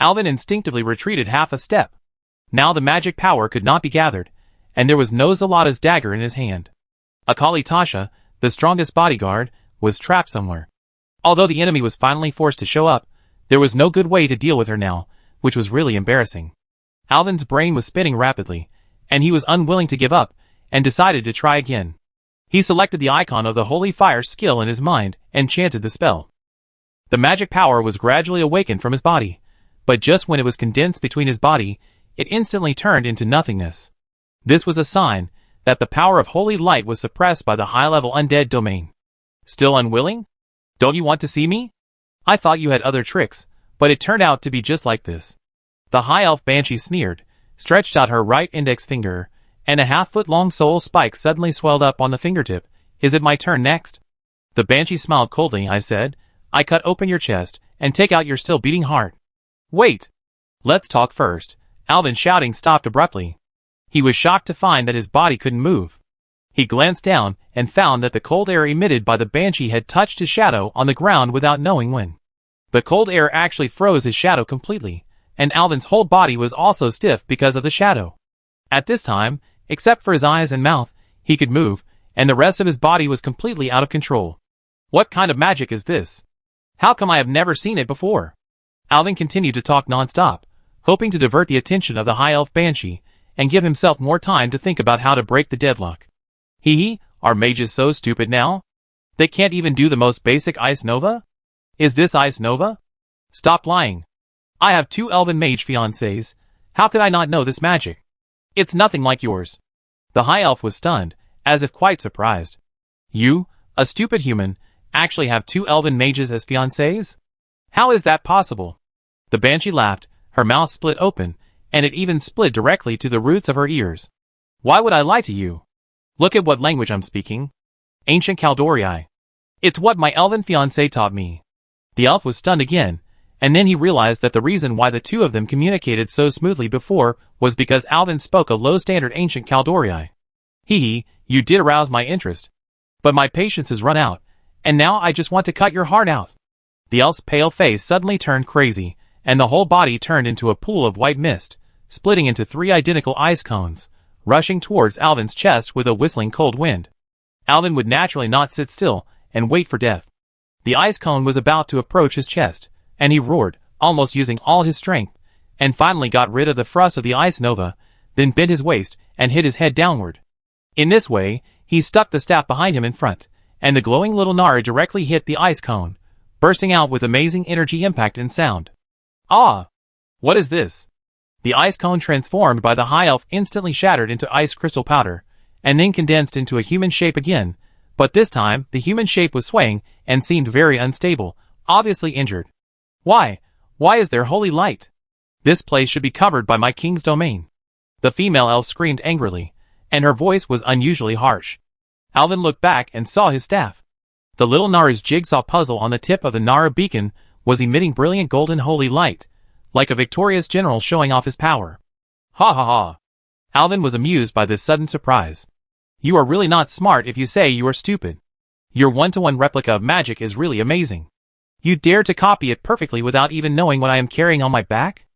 Alvin instinctively retreated half a step. Now the magic power could not be gathered, and there was no Zalata's dagger in his hand. Akali Tasha, the strongest bodyguard, was trapped somewhere. Although the enemy was finally forced to show up, there was no good way to deal with her now, which was really embarrassing. Alvin's brain was spinning rapidly, and he was unwilling to give up, and decided to try again. He selected the icon of the Holy Fire skill in his mind, and chanted the spell. The magic power was gradually awakened from his body, but just when it was condensed between his body, it instantly turned into nothingness. This was a sign that the power of holy light was suppressed by the high-level undead domain. Still unwilling? Don't you want to see me? I thought you had other tricks, but it turned out to be just like this. The high elf banshee sneered, stretched out her right index finger, and a half-foot-long soul spike suddenly swelled up on the fingertip. Is it my turn next? The banshee smiled coldly. I said, I cut open your chest, and take out your still beating heart. Wait! Let's talk first. Alvin's shouting stopped abruptly. He was shocked to find that his body couldn't move. He glanced down, and found that the cold air emitted by the banshee had touched his shadow on the ground without knowing when. The cold air actually froze his shadow completely, and Alvin's whole body was also stiff because of the shadow. At this time, except for his eyes and mouth, he could move, and the rest of his body was completely out of control. What kind of magic is this? How come I have never seen it before? Alvin continued to talk non-stop, hoping to divert the attention of the high elf banshee, and give himself more time to think about how to break the deadlock. Hee, are mages so stupid now? They can't even do the most basic Ice Nova? Is this Ice Nova? Stop lying. I have 2 elven mage fiancés. How could I not know this magic? It's nothing like yours. The high elf was stunned, as if quite surprised. You, a stupid human, actually have 2 elven mages as fiancés? How is that possible? The banshee laughed, her mouth split open, and it even split directly to the roots of her ears. Why would I lie to you? Look at what language I'm speaking. Ancient Kaldori. It's what my elven fiancé taught me. The elf was stunned again, and then he realized that the reason why the 2 of them communicated so smoothly before was because Alvin spoke a low-standard ancient Kaldori. Hee, you did arouse my interest. But my patience has run out, and now I just want to cut your heart out. The elf's pale face suddenly turned crazy, and the whole body turned into a pool of white mist, splitting into 3 identical ice cones, rushing towards Alvin's chest with a whistling cold wind. Alvin would naturally not sit still and wait for death. The ice cone was about to approach his chest, and he roared, almost using all his strength, and finally got rid of the thrust of the ice nova, then bent his waist and hit his head downward. In this way, he stuck the staff behind him in front, and the glowing little Nara directly hit the ice cone, bursting out with amazing energy impact and sound. Ah! What is this? The ice cone transformed by the high elf instantly shattered into ice crystal powder, and then condensed into a human shape again, but this time the human shape was swaying and seemed very unstable, obviously injured. Why? Why is there holy light? This place should be covered by my king's domain. The female elf screamed angrily, and her voice was unusually harsh. Alvin looked back and saw his staff. The little Nara's jigsaw puzzle on the tip of the Nara beacon was emitting brilliant golden holy light, like a victorious general showing off his power. Ha ha ha. Alvin was amused by this sudden surprise. You are really not smart if you say you are stupid. Your one-to-one replica of magic is really amazing. You dare to copy it perfectly without even knowing what I am carrying on my back?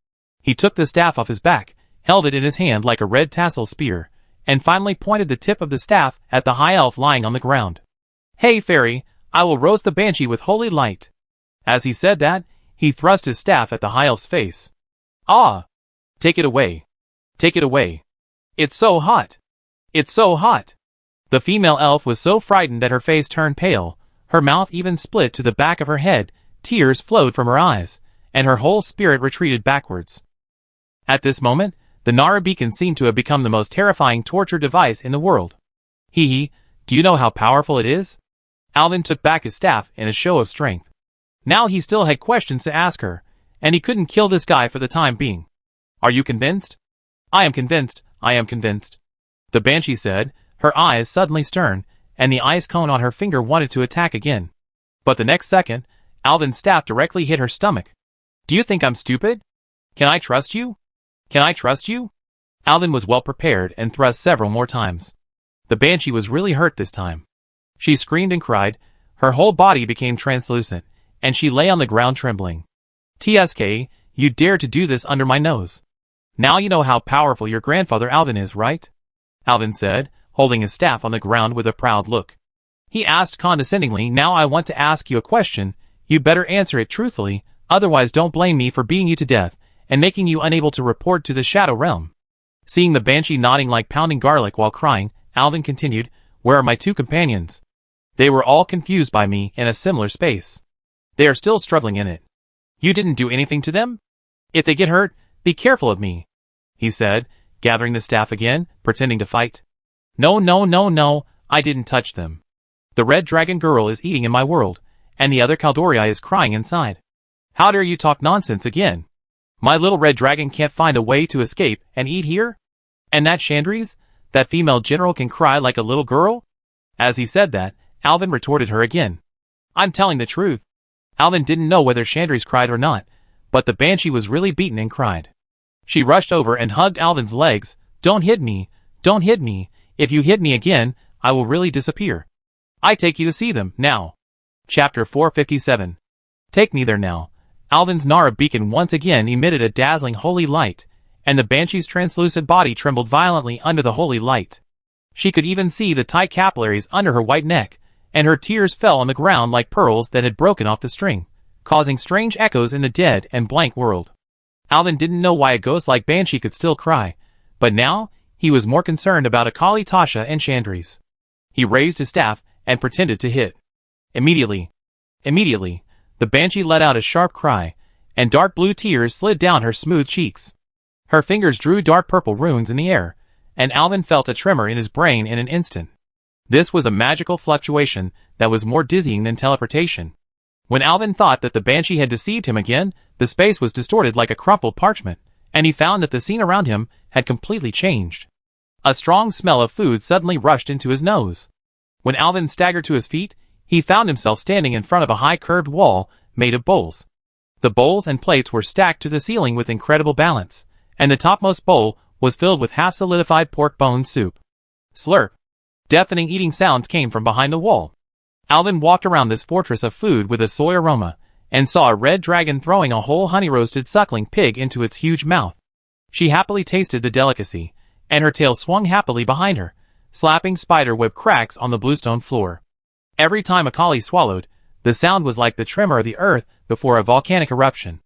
He took the staff off his back, held it in his hand like a red tassel spear, and finally pointed the tip of the staff at the high elf lying on the ground. Hey fairy, I will roast the banshee with holy light. As he said that, he thrust his staff at the high elf's face. Ah! Take it away. Take it away. It's so hot. It's so hot. The female elf was so frightened that her face turned pale, her mouth even split to the back of her head, tears flowed from her eyes, and her whole spirit retreated backwards. At this moment, the Nara beacon seemed to have become the most terrifying torture device in the world. Hee hee, do you know how powerful it is? Alvin took back his staff in a show of strength. Now he still had questions to ask her, and he couldn't kill this guy for the time being. Are you convinced? I am convinced, I am convinced. The banshee said, her eyes suddenly stern, and the ice cone on her finger wanted to attack again. But the next second, Alvin's staff directly hit her stomach. Do you think I'm stupid? Can I trust you? Can I trust you? Alvin was well prepared and thrust several more times. The banshee was really hurt this time. She screamed and cried, her whole body became translucent, and she lay on the ground trembling. TSK, you dare to do this under my nose. Now you know how powerful your grandfather Alvin is, right? Alvin said, holding his staff on the ground with a proud look. He asked condescendingly, now I want to ask you a question, you better answer it truthfully, otherwise don't blame me for beating you to death, and making you unable to report to the Shadow Realm. Seeing the banshee nodding like pounding garlic while crying, Alvin continued, where are my two companions? They were all confused by me in a similar space. They are still struggling in it. You didn't do anything to them? If they get hurt, be careful of me, he said, gathering the staff again, pretending to fight. No, no, no, no, I didn't touch them. The red dragon girl is eating in my world, and the other Caldoria is crying inside. How dare you talk nonsense again? My little red dragon can't find a way to escape and eat here? And that Chandrese, that female general can cry like a little girl? As he said that, Alvin retorted her again. I'm telling the truth. Alvin didn't know whether Chandrese cried or not, but the banshee was really beaten and cried. She rushed over and hugged Alvin's legs. Don't hit me, don't hit me. If you hit me again, I will really disappear. I take you to see them, now. Chapter 457. Take me there now. Alvin's Nara beacon once again emitted a dazzling holy light, and the banshee's translucent body trembled violently under the holy light. She could even see the tight capillaries under her white neck, and her tears fell on the ground like pearls that had broken off the string, causing strange echoes in the dead and blank world. Alvin didn't know why a ghost like Banshee could still cry, but now he was more concerned about Akali, Tasha, and Chandrese. He raised his staff and pretended to hit. Immediately, the Banshee let out a sharp cry, and dark blue tears slid down her smooth cheeks. Her fingers drew dark purple runes in the air, and Alvin felt a tremor in his brain in an instant. This was a magical fluctuation that was more dizzying than teleportation. When Alvin thought that the Banshee had deceived him again, the space was distorted like a crumpled parchment, and he found that the scene around him had completely changed. A strong smell of food suddenly rushed into his nose. When Alvin staggered to his feet, he found himself standing in front of a high curved wall made of bowls. The bowls and plates were stacked to the ceiling with incredible balance, and the topmost bowl was filled with half-solidified pork bone soup. Slurp! Deafening eating sounds came from behind the wall. Alvin walked around this fortress of food with a soy aroma, and saw a red dragon throwing a whole honey-roasted suckling pig into its huge mouth. She happily tasted the delicacy, and her tail swung happily behind her, slapping spider-web cracks on the bluestone floor. Every time Akali swallowed, the sound was like the tremor of the earth before a volcanic eruption.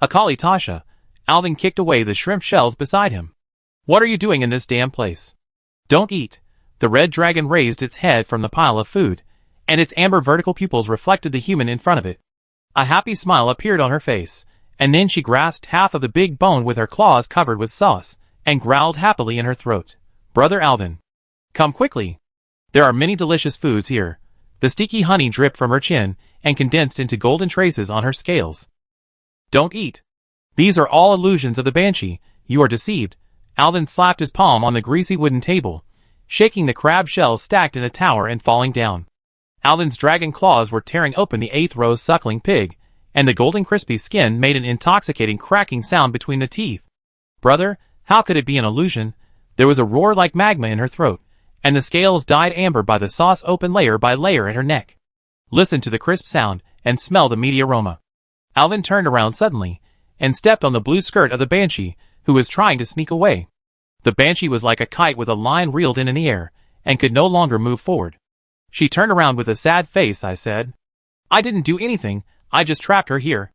Akali, Tasha, Alvin kicked away the shrimp shells beside him. What are you doing in this damn place? Don't eat. The red dragon raised its head from the pile of food, and its amber vertical pupils reflected the human in front of it. A happy smile appeared on her face, and then she grasped half of the big bone with her claws covered with sauce, and growled happily in her throat. Brother Alvin. Come quickly. There are many delicious foods here. The sticky honey dripped from her chin and condensed into golden traces on her scales. Don't eat. These are all illusions of the banshee. You are deceived. Alvin slapped his palm on the greasy wooden table, shaking the crab shells stacked in a tower and falling down. Alvin's dragon claws were tearing open the 8th row's suckling pig, and the golden crispy skin made an intoxicating cracking sound between the teeth. Brother, how could it be an illusion? There was a roar like magma in her throat, and the scales dyed amber by the sauce open layer by layer in her neck. Listen to the crisp sound, and smell the meaty aroma. Alvin turned around suddenly, and stepped on the blue skirt of the banshee, who was trying to sneak away. The banshee was like a kite with a line reeled in the air, and could no longer move forward. She turned around with a sad face. I said, I didn't do anything, I just trapped her here.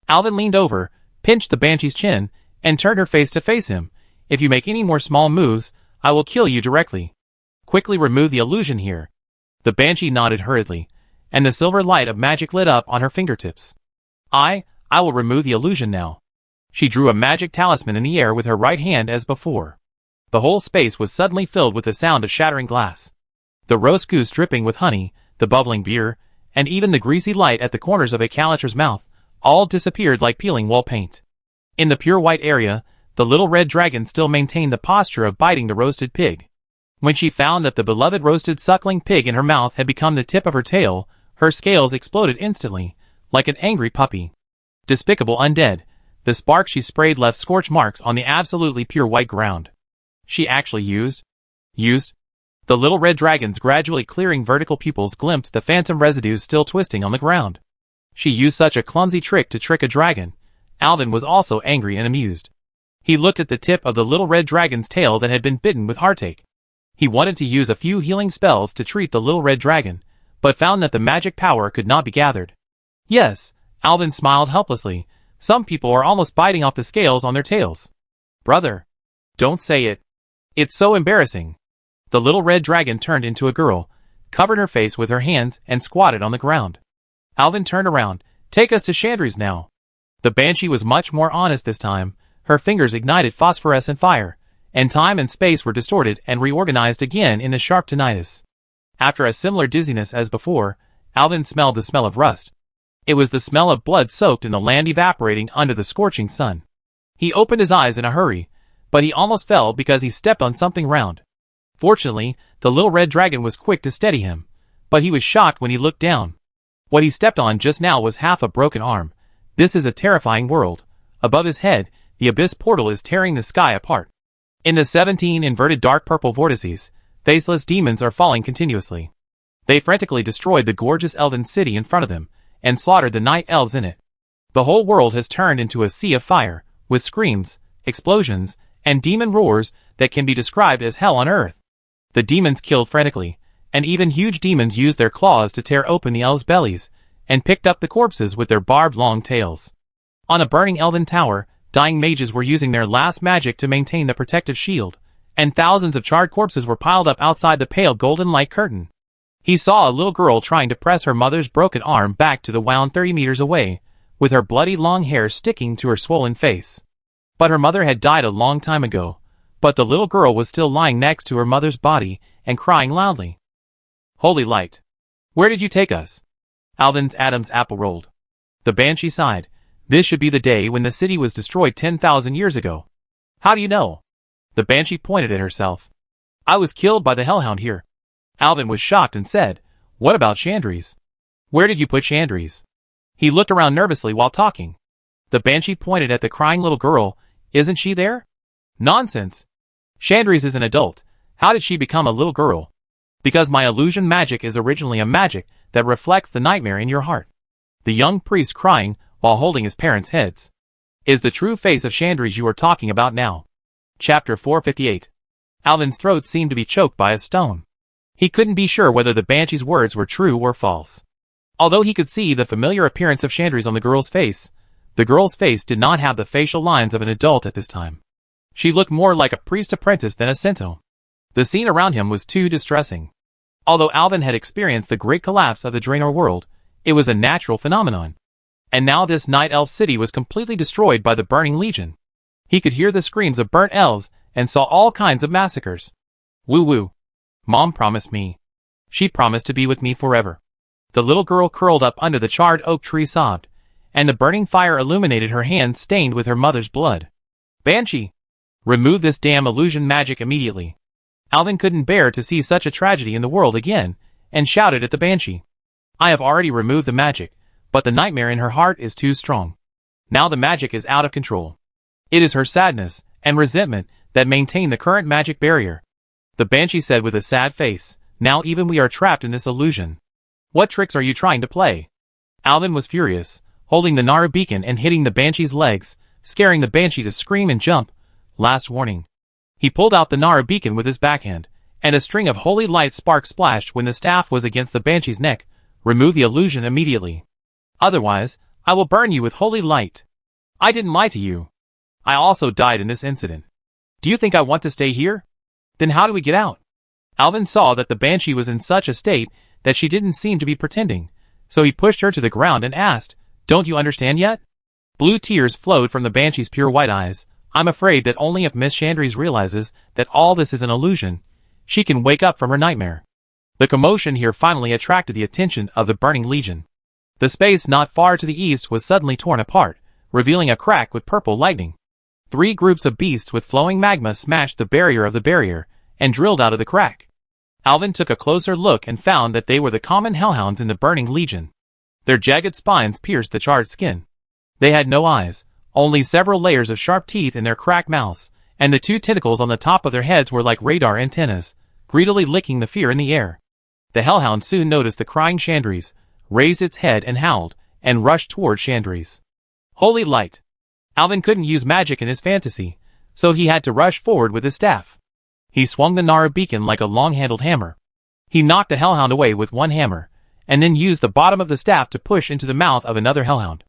Alvin leaned over, pinched the banshee's chin, and turned her face to face him. If you make any more small moves, I will kill you directly. Quickly remove the illusion here. The banshee nodded hurriedly, and the silver light of magic lit up on her fingertips. I will remove the illusion now. She drew a magic talisman in the air with her right hand as before. The whole space was suddenly filled with the sound of shattering glass. The roast goose dripping with honey, the bubbling beer, and even the greasy light at the corners of a calater's mouth, all disappeared like peeling wall paint. In the pure white area, the little red dragon still maintained the posture of biting the roasted pig. When she found that the beloved roasted suckling pig in her mouth had become the tip of her tail, her scales exploded instantly, like an angry puppy. Despicable undead, the spark she sprayed left scorch marks on the absolutely pure white ground. She actually used. The little red dragon's gradually clearing vertical pupils glimpsed the phantom residues still twisting on the ground. She used such a clumsy trick to trick a dragon. Alvin was also angry and amused. He looked at the tip of the little red dragon's tail that had been bitten with heartache. He wanted to use a few healing spells to treat the little red dragon, but found that the magic power could not be gathered. Yes, Alvin smiled helplessly. Some people are almost biting off the scales on their tails. Brother, don't say it. It's so embarrassing. The little red dragon turned into a girl, covered her face with her hands, and squatted on the ground. Alvin turned around. Take us to Chandri's now. The banshee was much more honest this time. Her fingers ignited phosphorescent fire, and time and space were distorted and reorganized again in the sharp tinnitus. After a similar dizziness as before, Alvin smelled the smell of rust. It was the smell of blood soaked in the land evaporating under the scorching sun. He opened his eyes in a hurry, but he almost fell because he stepped on something round. Fortunately, the little red dragon was quick to steady him, but he was shocked when he looked down. What he stepped on just now was half a broken arm. This is a terrifying world. Above his head, the abyss portal is tearing the sky apart. In the 17 inverted dark purple vortices, faceless demons are falling continuously. They frantically destroyed the gorgeous elven city in front of them, and slaughtered the night elves in it. The whole world has turned into a sea of fire, with screams, explosions, and demon roars that can be described as hell on earth. The demons killed frantically, and even huge demons used their claws to tear open the elves' bellies, and picked up the corpses with their barbed long tails. On a burning elven tower, dying mages were using their last magic to maintain the protective shield, and thousands of charred corpses were piled up outside the pale golden light curtain. He saw a little girl trying to press her mother's broken arm back to the wound 30 meters away, with her bloody long hair sticking to her swollen face. But her mother had died a long time ago, but the little girl was still lying next to her mother's body and crying loudly. Holy light! Where did you take us? Alvin's Adam's apple rolled. The banshee sighed. This should be the day when the city was destroyed 10,000 years ago. How do you know? The banshee pointed at herself. I was killed by the hellhound here. Alvin was shocked and said, What about Chandri's? Where did you put Chandri's? He looked around nervously while talking. The banshee pointed at the crying little girl. Isn't she there? Nonsense. Chandri's is an adult. How did she become a little girl? Because my illusion magic is originally a magic that reflects the nightmare in your heart. The young priest crying while holding his parents' heads. Is the true face of Chandri's you are talking about now. Chapter 458. Alvin's throat seemed to be choked by a stone. He couldn't be sure whether the banshee's words were true or false. Although he could see the familiar appearance of Chandri's on the girl's face, the girl's face did not have the facial lines of an adult at this time. She looked more like a priest apprentice than a centaur. The scene around him was too distressing. Although Alvin had experienced the great collapse of the Draenor world, it was a natural phenomenon. And now this night elf city was completely destroyed by the burning legion. He could hear the screams of burnt elves and saw all kinds of massacres. Woo woo. Mom promised me. She promised to be with me forever. The little girl curled up under the charred oak tree sobbed, and the burning fire illuminated her hands stained with her mother's blood. Banshee! Remove this damn illusion magic immediately. Alvin couldn't bear to see such a tragedy in the world again, and shouted at the Banshee. I have already removed the magic, but the nightmare in her heart is too strong. Now the magic is out of control. It is her sadness and resentment that maintain the current magic barrier. The Banshee said with a sad face, now even we are trapped in this illusion. What tricks are you trying to play? Alvin was furious, holding the Nara beacon and hitting the Banshee's legs, scaring the Banshee to scream and jump. Last warning. He pulled out the Nara beacon with his backhand, and a string of holy light sparks splashed when the staff was against the Banshee's neck. Remove the illusion immediately. Otherwise, I will burn you with holy light. I didn't lie to you. I also died in this incident. Do you think I want to stay here? Then how do we get out? Alvin saw that the Banshee was in such a state that she didn't seem to be pretending, so he pushed her to the ground and asked, Don't you understand yet? Blue tears flowed from the Banshee's pure white eyes. I'm afraid that only if Miss Chandries realizes that all this is an illusion, she can wake up from her nightmare. The commotion here finally attracted the attention of the Burning Legion. The space not far to the east was suddenly torn apart, revealing a crack with purple lightning. 3 groups of beasts with flowing magma smashed the barrier and drilled out of the crack. Alvin took a closer look and found that they were the common hellhounds in the Burning Legion. Their jagged spines pierced the charred skin. They had no eyes, only several layers of sharp teeth in their cracked mouths, and the 2 tentacles on the top of their heads were like radar antennas, greedily licking the fear in the air. The hellhound soon noticed the crying Chandries, raised its head and howled, and rushed toward Chandries. Holy light! Alvin couldn't use magic in his fantasy, so he had to rush forward with his staff. He swung the Nara beacon like a long-handled hammer. He knocked the hellhound away with one hammer, and then used the bottom of the staff to push into the mouth of another hellhound.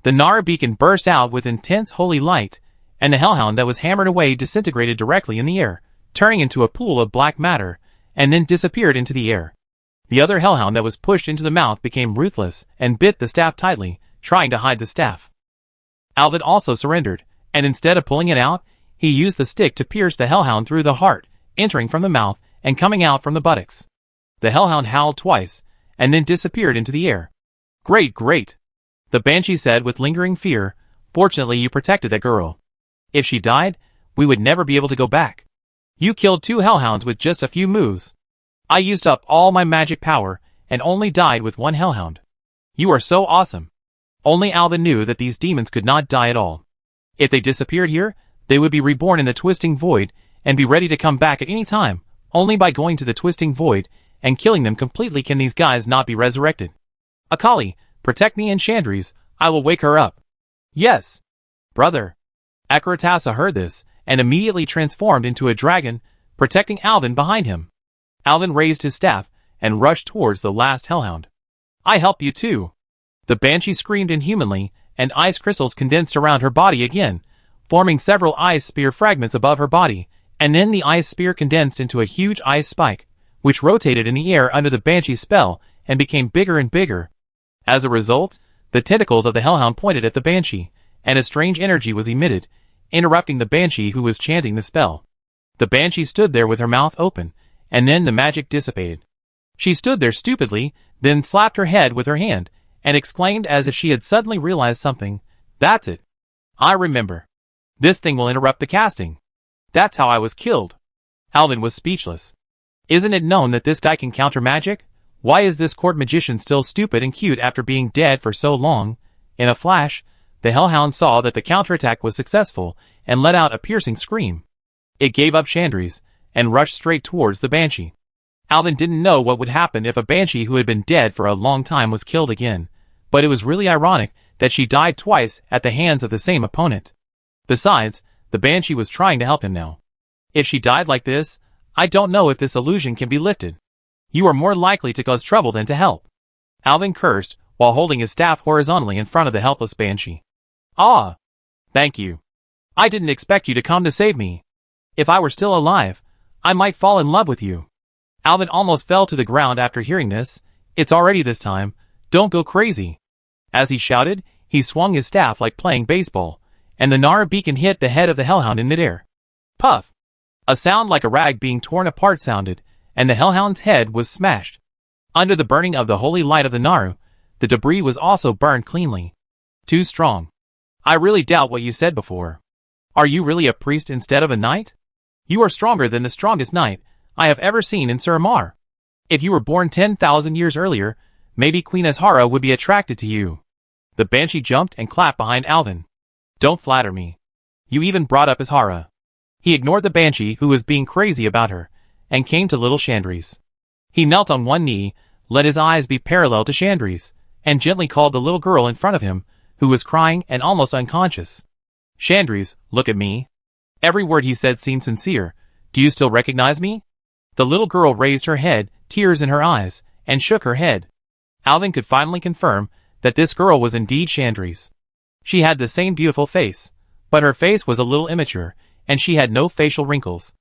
The Nara beacon burst out with intense holy light, and the hellhound that was hammered away disintegrated directly in the air, turning into a pool of black matter, and then disappeared into the air. The other hellhound that was pushed into the mouth became ruthless and bit the staff tightly, trying to hide the staff. Alvin also surrendered, and instead of pulling it out, he used the stick to pierce the hellhound through the heart, entering from the mouth and coming out from the buttocks. The hellhound howled twice, and then disappeared into the air. Great, great! The Banshee said with lingering fear, Fortunately you protected that girl. If she died, we would never be able to go back. You killed 2 hellhounds with just a few moves. I used up all my magic power, and only died with 1 hellhound. You are so awesome. Only Alvin knew that these demons could not die at all. If they disappeared here, they would be reborn in the Twisting Void, and be ready to come back at any time. Only by going to the Twisting Void, and killing them completely can these guys not be resurrected. Akali, protect me and Chandries, I will wake her up. Yes. Brother. Akaratasa heard this, and immediately transformed into a dragon, protecting Alvin behind him. Alvin raised his staff, and rushed towards the last hellhound. I help you too. The Banshee screamed inhumanly, and ice crystals condensed around her body again, forming several ice spear fragments above her body, and then the ice spear condensed into a huge ice spike, which rotated in the air under the Banshee's spell, and became bigger and bigger. As a result, the tentacles of the hellhound pointed at the Banshee, and a strange energy was emitted, interrupting the Banshee who was chanting the spell. The Banshee stood there with her mouth open, and then the magic dissipated. She stood there stupidly, then slapped her head with her hand, and exclaimed as if she had suddenly realized something, That's it. I remember. This thing will interrupt the casting. That's how I was killed. Alvin was speechless. Isn't it known that this guy can counter magic? Why is this court magician still stupid and cute after being dead for so long? In a flash, the hellhound saw that the counterattack was successful, and let out a piercing scream. It gave up Chandries, and rushed straight towards the Banshee. Alvin didn't know what would happen if a Banshee who had been dead for a long time was killed again, but it was really ironic that she died twice at the hands of the same opponent. Besides, the Banshee was trying to help him now. If she died like this, I don't know if this illusion can be lifted. You are more likely to cause trouble than to help. Alvin cursed, while holding his staff horizontally in front of the helpless Banshee. Ah! Thank you. I didn't expect you to come to save me. If I were still alive, I might fall in love with you. Alvin almost fell to the ground after hearing this. It's already this time. Don't go crazy. As he shouted, he swung his staff like playing baseball, and the Nara beacon hit the head of the hellhound in midair. Puff! A sound like a rag being torn apart sounded, and the hellhound's head was smashed. Under the burning of the holy light of the Naru, the debris was also burned cleanly. Too strong. I really doubt what you said before. Are you really a priest instead of a knight? You are stronger than the strongest knight I have ever seen in Suramar. If you were born 10,000 years earlier, maybe Queen Azhara would be attracted to you. The banshee jumped and clapped behind Alvin. Don't flatter me. You even brought up Azhara. He ignored the banshee who was being crazy about her, and came to little Chandris. He knelt on one knee, let his eyes be parallel to Chandris, and gently called the little girl in front of him, who was crying and almost unconscious. Chandris, look at me. Every word he said seemed sincere. Do you still recognize me? The little girl raised her head, tears in her eyes, and shook her head. Alvin could finally confirm that this girl was indeed Chandris. She had the same beautiful face, but her face was a little immature, and she had no facial wrinkles.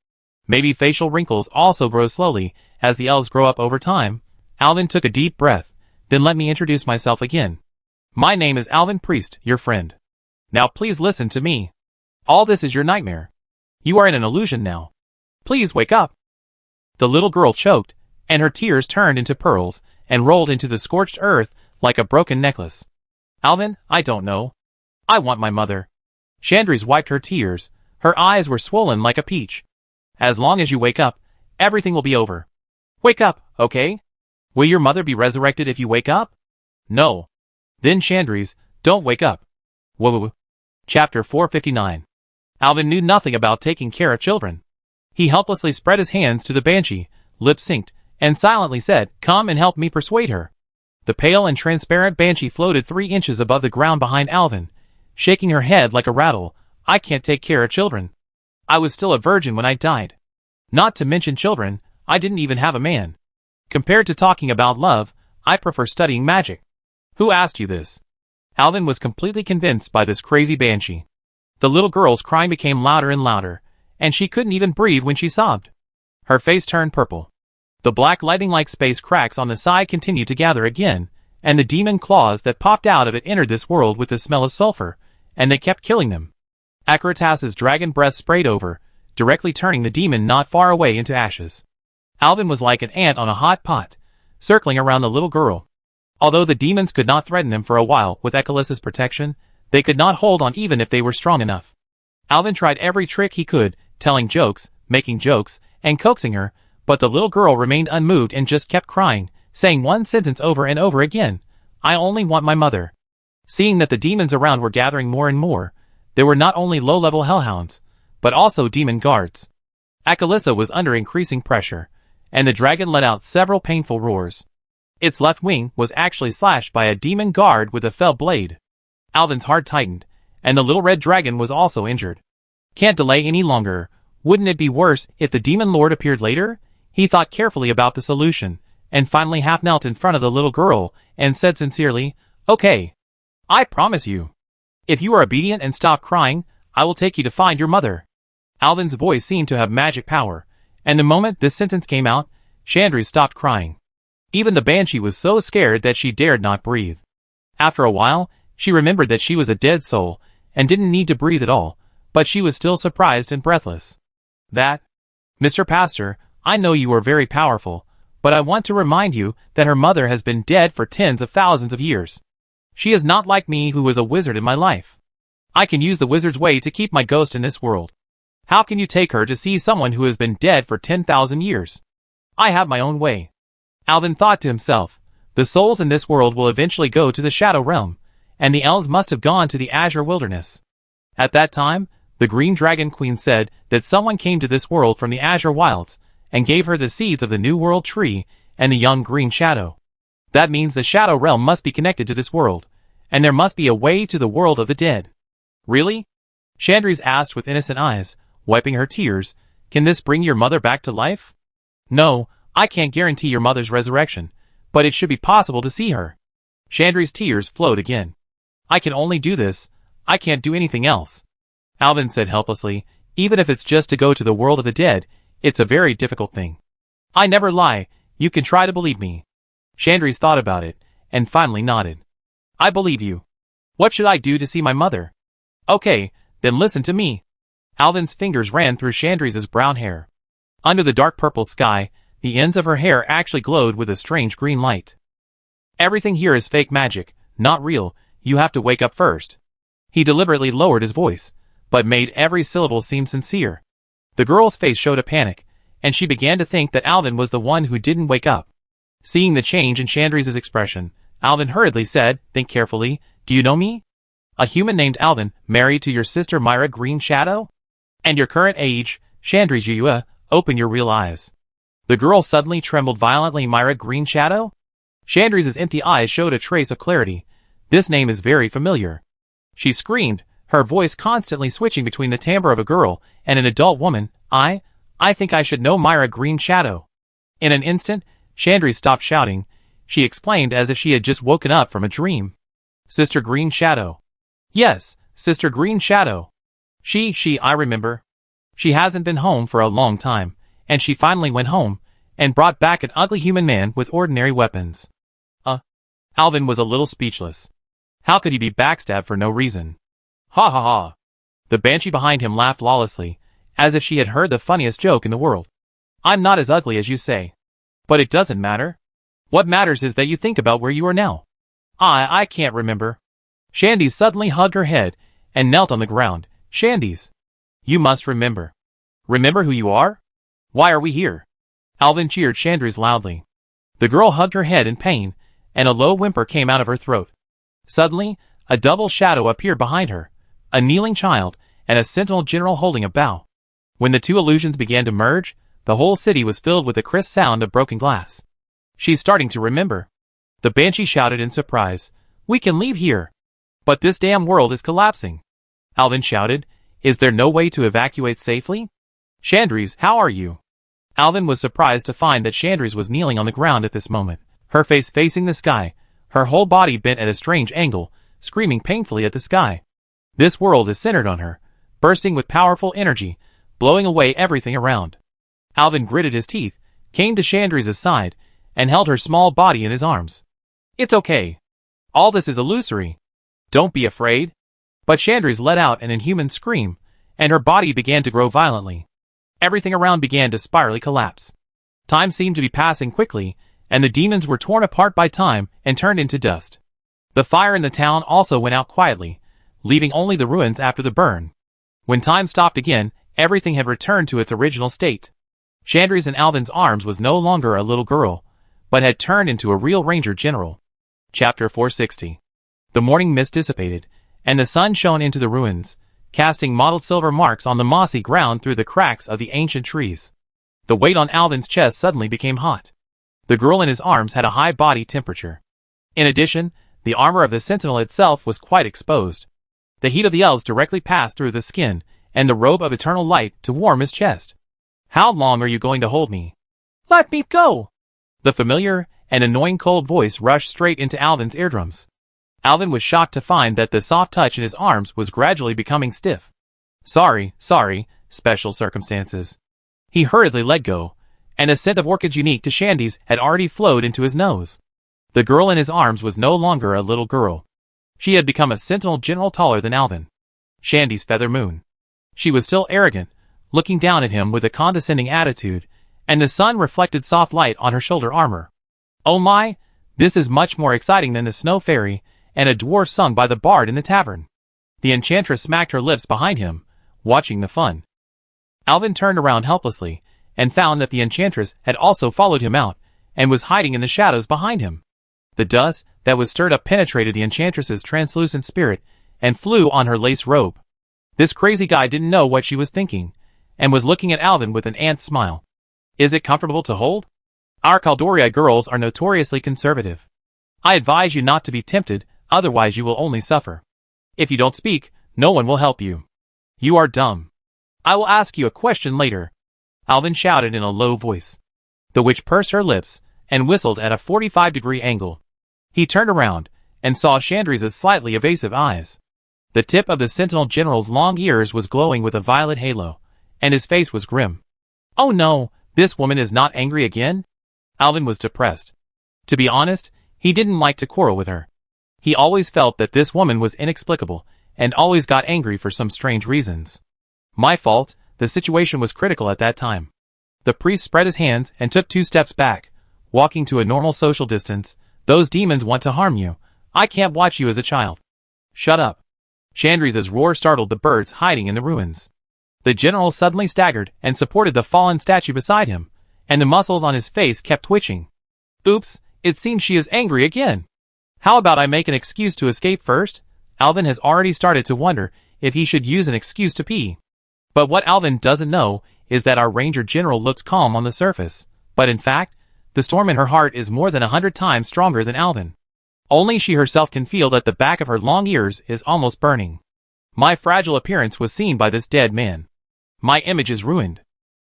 Maybe facial wrinkles also grow slowly, as the elves grow up over time. Alvin took a deep breath, then let me introduce myself again. My name is Alvin Priest, your friend. Now please listen to me. All this is your nightmare. You are in an illusion now. Please wake up. The little girl choked, and her tears turned into pearls, and rolled into the scorched earth like a broken necklace. Alvin, I don't know. I want my mother. Chandris wiped her tears. Her eyes were swollen like a peach. As long as you wake up, everything will be over. Wake up, okay? Will your mother be resurrected if you wake up? No. Then Chandris, don't wake up. Whoa. Chapter 459. Alvin knew nothing about taking care of children. He helplessly spread his hands to the banshee, lips synced, and silently said, "Come and help me persuade her." The pale and transparent banshee floated 3 inches above the ground behind Alvin, shaking her head like a rattle. I can't take care of children. I was still a virgin when I died. Not to mention children, I didn't even have a man. Compared to talking about love, I prefer studying magic. Who asked you this? Alvin was completely convinced by this crazy banshee. The little girl's crying became louder and louder, and she couldn't even breathe when she sobbed. Her face turned purple. The black lightning-like space cracks on the side continued to gather again, and the demon claws that popped out of it entered this world with the smell of sulfur, and they kept killing them. Akratas's dragon breath sprayed over, directly turning the demon not far away into ashes. Alvin was like an ant on a hot pot, circling around the little girl. Although the demons could not threaten them for a while with Echolys's protection, they could not hold on even if they were strong enough. Alvin tried every trick he could, telling jokes, making jokes, and coaxing her, but the little girl remained unmoved and just kept crying, saying one sentence over and over again, "I only want my mother." Seeing that the demons around were gathering more and more, there were not only low-level hellhounds, but also demon guards. Echolys was under increasing pressure, and the dragon let out several painful roars. Its left wing was actually slashed by a demon guard with a fell blade. Alvin's heart tightened, and the little red dragon was also injured. Can't delay any longer. Wouldn't it be worse if the demon lord appeared later? He thought carefully about the solution, and finally half knelt in front of the little girl, and said sincerely, "Okay. I promise you. If you are obedient and stop crying, I will take you to find your mother." Alvin's voice seemed to have magic power, and the moment this sentence came out, Chandris stopped crying. Even the banshee was so scared that she dared not breathe. After a while, she remembered that she was a dead soul, and didn't need to breathe at all, but she was still surprised and breathless. Mr. Pastor, I know you are very powerful, but I want to remind you that her mother has been dead for tens of thousands of years. She is not like me who was a wizard in my life. I can use the wizard's way to keep my ghost in this world. How can you take her to see someone who has been dead for 10,000 years? I have my own way. Alvin thought to himself, the souls in this world will eventually go to the Shadow Realm, and the elves must have gone to the Azure Wilderness. At that time, the Green Dragon Queen said that someone came to this world from the Azure Wilds, and gave her the seeds of the New World Tree and the young Green Shadow. That means the Shadow Realm must be connected to this world, and there must be a way to the world of the dead. Really? Chandris asked with innocent eyes, wiping her tears. Can this bring your mother back to life? No, I can't guarantee your mother's resurrection, but it should be possible to see her. Chandris' tears flowed again. I can only do this. I can't do anything else. Alvin said helplessly, even if it's just to go to the world of the dead, it's a very difficult thing. I never lie, you can try to believe me. Chandris thought about it, and finally nodded. I believe you. What should I do to see my mother? Okay, then listen to me. Alvin's fingers ran through Chandris's brown hair. Under the dark purple sky, The ends of her hair actually glowed with a strange green light. Everything here is fake magic, not real, you have to wake up first. He deliberately lowered his voice, but made every syllable seem sincere. The girl's face showed a panic, and she began to think that Alvin was the one who didn't wake up. Seeing the change in Chandri's expression, Alvin hurriedly said, "Think carefully, do you know me? A human named Alvin, married to your sister Myra Green Shadow? And your current age, Chandri's Yua, open your real eyes." The girl suddenly trembled violently. "Myra Green Shadow?" Chandri's empty eyes showed a trace of clarity. "This name is very familiar." She screamed, her voice constantly switching between the timbre of a girl and an adult woman. I think I should know Myra Green Shadow." In an instant, Chandri stopped shouting. She explained as if she had just woken up from a dream. "Sister Green Shadow." "Yes, Sister Green Shadow. I remember. She hasn't been home for a long time, and she finally went home, and brought back an ugly human man with ordinary weapons." Alvin was a little speechless. How could he be backstabbed for no reason? "Ha ha ha." The banshee behind him laughed lawlessly, as if she had heard the funniest joke in the world. "I'm not as ugly as you say. But it doesn't matter. What matters is that you think about where you are now." I can't remember." Shandies suddenly hugged her head and knelt on the ground. "Shandies, you must remember. Remember who you are? Why are we here?" Alvin cheered Chandri's loudly. The girl hugged her head in pain, and a low whimper came out of her throat. Suddenly, a double shadow appeared behind her, a kneeling child, and a sentinel general holding a bow. When the two illusions began to merge, the whole city was filled with the crisp sound of broken glass. "She's starting to remember." The banshee shouted in surprise. "We can leave here." "But this damn world is collapsing." Alvin shouted. "Is there no way to evacuate safely?" "Chandri's, how are you?" Alvin was surprised to find that Chandri's was kneeling on the ground at this moment, her face facing the sky, her whole body bent at a strange angle, screaming painfully at the sky. This world is centered on her, bursting with powerful energy, blowing away everything around. Alvin gritted his teeth, came to Chandri's side, and held her small body in his arms. "It's okay. All this is illusory. Don't be afraid." But Chandri's let out an inhuman scream, and her body began to grow violently. Everything around began to spirally collapse. Time seemed to be passing quickly, and the demons were torn apart by time and turned into dust. The fire in the town also went out quietly, leaving only the ruins after the burn. When time stopped again, everything had returned to its original state. Chandri's in Alvin's arms was no longer a little girl, but had turned into a real ranger general. Chapter 460. The morning mist dissipated, and the sun shone into the ruins, casting mottled silver marks on the mossy ground through the cracks of the ancient trees. The weight on Alvin's chest suddenly became hot. The girl in his arms had a high body temperature. In addition, the armor of the sentinel itself was quite exposed. The heat of the elves directly passed through the skin and the robe of eternal light to warm his chest. "How long are you going to hold me?" "Let me go!" The familiar and annoying cold voice rushed straight into Alvin's eardrums. Alvin was shocked to find that the soft touch in his arms was gradually becoming stiff. Sorry, special circumstances." He hurriedly let go, and a scent of orchids unique to Shandi's had already flowed into his nose. The girl in his arms was no longer a little girl. She had become a sentinel general taller than Alvin. Shandi's feather moon. She was still arrogant, looking down at him with a condescending attitude, and the sun reflected soft light on her shoulder armor. "Oh my, this is much more exciting than the snow fairy and a dwarf sung by the bard in the tavern." The enchantress smacked her lips behind him, watching the fun. Alvin turned around helplessly, and found that the enchantress had also followed him out, and was hiding in the shadows behind him. The dust that was stirred up penetrated the enchantress's translucent spirit, and flew on her lace robe. This crazy guy didn't know what she was thinking, and was looking at Alvin with an ant smile. "Is it comfortable to hold? Our Caldoria girls are notoriously conservative. I advise you not to be tempted, otherwise you will only suffer. If you don't speak, no one will help you. You are dumb. I will ask you a question later," Alvin shouted in a low voice. The witch pursed her lips, and whistled at a 45-degree angle. He turned around, and saw Chandri's slightly evasive eyes. The tip of the sentinel general's long ears was glowing with a violet halo, and his face was grim. "Oh no, this woman is not angry again?" Alvin was depressed. To be honest, he didn't like to quarrel with her. He always felt that this woman was inexplicable, and always got angry for some strange reasons. My fault, the situation was critical at that time. The priest spread his hands and took 2 steps back, walking to a normal social distance. Those demons want to harm you. I can't watch you as a child. Shut up. Chandri's roar startled the birds hiding in the ruins. The general suddenly staggered and supported the fallen statue beside him, and the muscles on his face kept twitching. Oops, it seems she is angry again. How about I make an excuse to escape first? Alvin has already started to wonder if he should use an excuse to pee. But what Alvin doesn't know is that our ranger general looks calm on the surface, but in fact, the storm in her heart is more than 100 times stronger than Alvin. Only she herself can feel that the back of her long ears is almost burning. My fragile appearance was seen by this dead man. My image is ruined.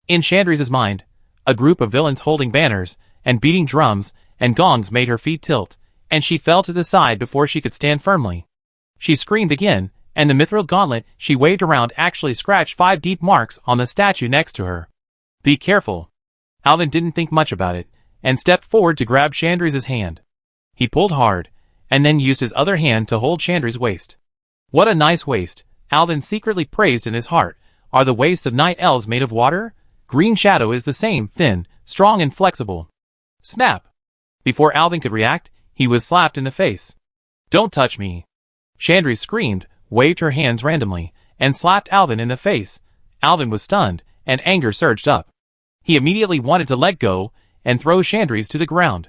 In Chandri's mind, a group of villains holding banners and beating drums and gongs made her feet tilt, and she fell to the side before she could stand firmly. She screamed again, and the mithril gauntlet she waved around actually scratched 5 deep marks on the statue next to her. Be careful. Alvin didn't think much about it, and stepped forward to grab Chandri's hand. He pulled hard, and then used his other hand to hold Chandri's waist. What a nice waist, Alvin secretly praised in his heart. Are the waists of night elves made of water? Green Shadow is the same, thin, strong and flexible. Snap! Before Alvin could react, he was slapped in the face. Don't touch me! Chandri screamed, waved her hands randomly, and slapped Alvin in the face. Alvin was stunned, and anger surged up. He immediately wanted to let go and throw Chandri's to the ground.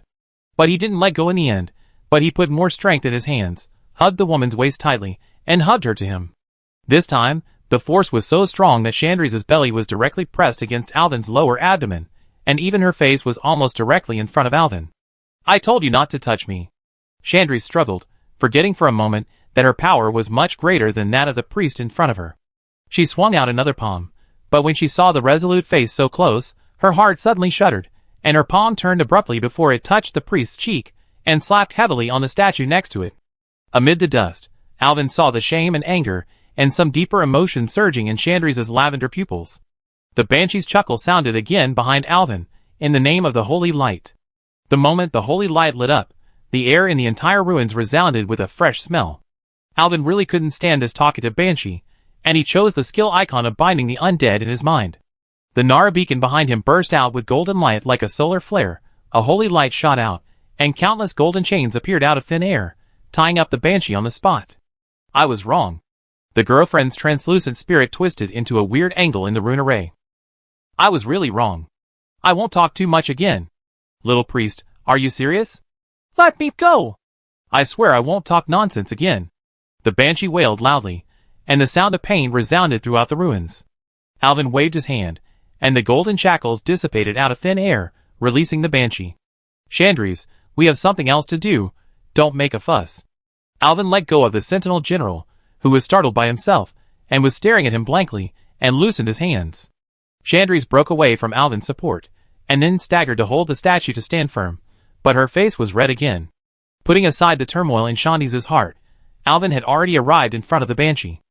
But he didn't let go in the end, but he put more strength in his hands, hugged the woman's waist tightly, and hugged her to him. This time, the force was so strong that Chandri's belly was directly pressed against Alvin's lower abdomen, and even her face was almost directly in front of Alvin. I told you not to touch me. Chandri struggled, forgetting for a moment that her power was much greater than that of the priest in front of her. She swung out another palm, but when she saw the resolute face so close, her heart suddenly shuddered, and her palm turned abruptly before it touched the priest's cheek, and slapped heavily on the statue next to it. Amid the dust, Alvin saw the shame and anger, and some deeper emotion surging in Chandri's lavender pupils. The banshee's chuckle sounded again behind Alvin, in the name of the holy light. The moment the holy light lit up, the air in the entire ruins resounded with a fresh smell. Alvin really couldn't stand this talkative banshee, and he chose the skill icon of binding the undead in his mind. The Nara beacon behind him burst out with golden light like a solar flare, a holy light shot out, and countless golden chains appeared out of thin air, tying up the banshee on the spot. I was wrong. The girlfriend's translucent spirit twisted into a weird angle in the rune array. I was really wrong. I won't talk too much again. Little priest, are you serious? Let me go! I swear I won't talk nonsense again. The banshee wailed loudly, and the sound of pain resounded throughout the ruins. Alvin waved his hand, and the golden shackles dissipated out of thin air, releasing the banshee. Chandri's, we have something else to do, don't make a fuss. Alvin let go of the sentinel general, who was startled by himself, and was staring at him blankly, and loosened his hands. Chandri's broke away from Alvin's support, and then staggered to hold the statue to stand firm, but her face was red again. Putting aside the turmoil in Chandri's heart, Alvin had already arrived in front of the banshee.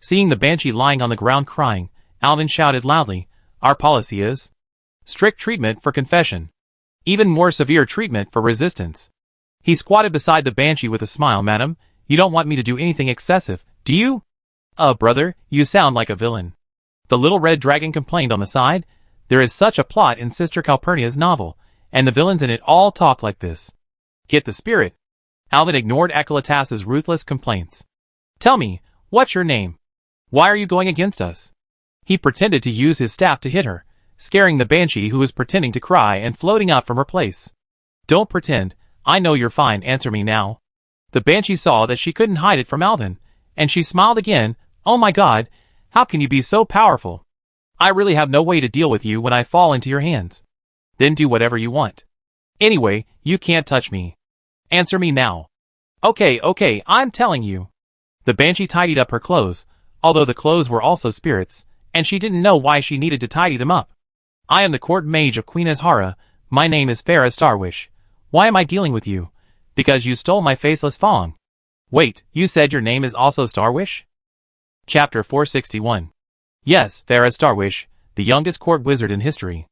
Seeing the banshee lying on the ground crying, Alvin shouted loudly, our policy is strict treatment for confession. Even more severe treatment for resistance. He squatted beside the banshee with a smile. Madam, you don't want me to do anything excessive, do you? Brother, you sound like a villain. The little red dragon complained on the side. There is such a plot in Sister Calpurnia's novel, and the villains in it all talk like this. Get the spirit. Alvin ignored Akelatas's ruthless complaints. Tell me, what's your name? Why are you going against us? He pretended to use his staff to hit her, scaring the banshee who was pretending to cry and floating up from her place. Don't pretend, I know you're fine, answer me now. The banshee saw that she couldn't hide it from Alvin, and she smiled again. Oh my god, how can you be so powerful? I really have no way to deal with you when I fall into your hands. Then do whatever you want. Anyway, you can't touch me. Answer me now. Okay, I'm telling you. The banshee tidied up her clothes, although the clothes were also spirits, and she didn't know why she needed to tidy them up. I am the court mage of Queen Azhara. My name is Farah Starwish. Why am I dealing with you? Because you stole my faceless thong. Wait, you said your name is also Starwish? Chapter 461. Yes, Farah Starwish, the youngest court wizard in history.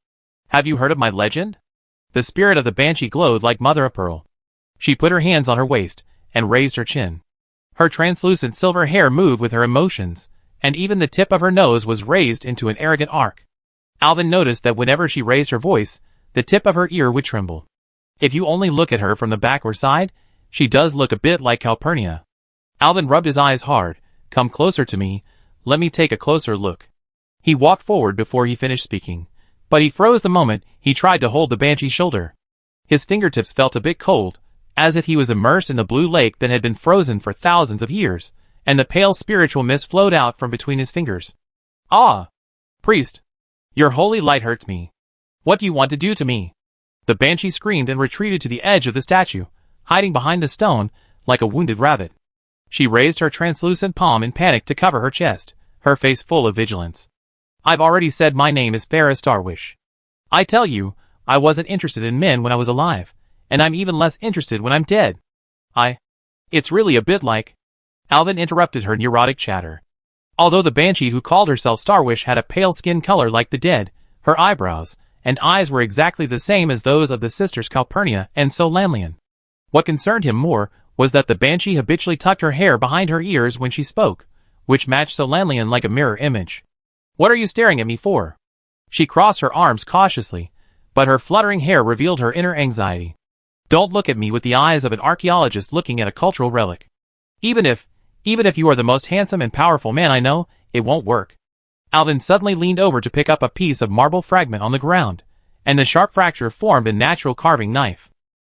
Have you heard of my legend? The spirit of the banshee glowed like mother of pearl. She put her hands on her waist, and raised her chin. Her translucent silver hair moved with her emotions, and even the tip of her nose was raised into an arrogant arc. Alvin noticed that whenever she raised her voice, the tip of her ear would tremble. If you only look at her from the back or side, she does look a bit like Calpurnia. Alvin rubbed his eyes hard. Come closer to me, let me take a closer look. He walked forward before he finished speaking, but he froze the moment he tried to hold the banshee's shoulder. His fingertips felt a bit cold, as if he was immersed in the blue lake that had been frozen for thousands of years, and the pale spiritual mist flowed out from between his fingers. Ah! Priest! Your holy light hurts me. What do you want to do to me? The banshee screamed and retreated to the edge of the statue, hiding behind the stone like a wounded rabbit. She raised her translucent palm in panic to cover her chest, her face full of vigilance. I've already said my name is Farah Starwish. I tell you, I wasn't interested in men when I was alive, and I'm even less interested when I'm dead. It's really a bit like... Alvin interrupted her neurotic chatter. Although the banshee who called herself Starwish had a pale skin color like the dead, her eyebrows and eyes were exactly the same as those of the sisters Calpurnia and Solanlian. What concerned him more was that the banshee habitually tucked her hair behind her ears when she spoke, which matched Solanlian like a mirror image. What are you staring at me for? She crossed her arms cautiously, but her fluttering hair revealed her inner anxiety. Don't look at me with the eyes of an archaeologist looking at a cultural relic. Even if you are the most handsome and powerful man I know, it won't work. Alvin suddenly leaned over to pick up a piece of marble fragment on the ground, and the sharp fracture formed a natural carving knife.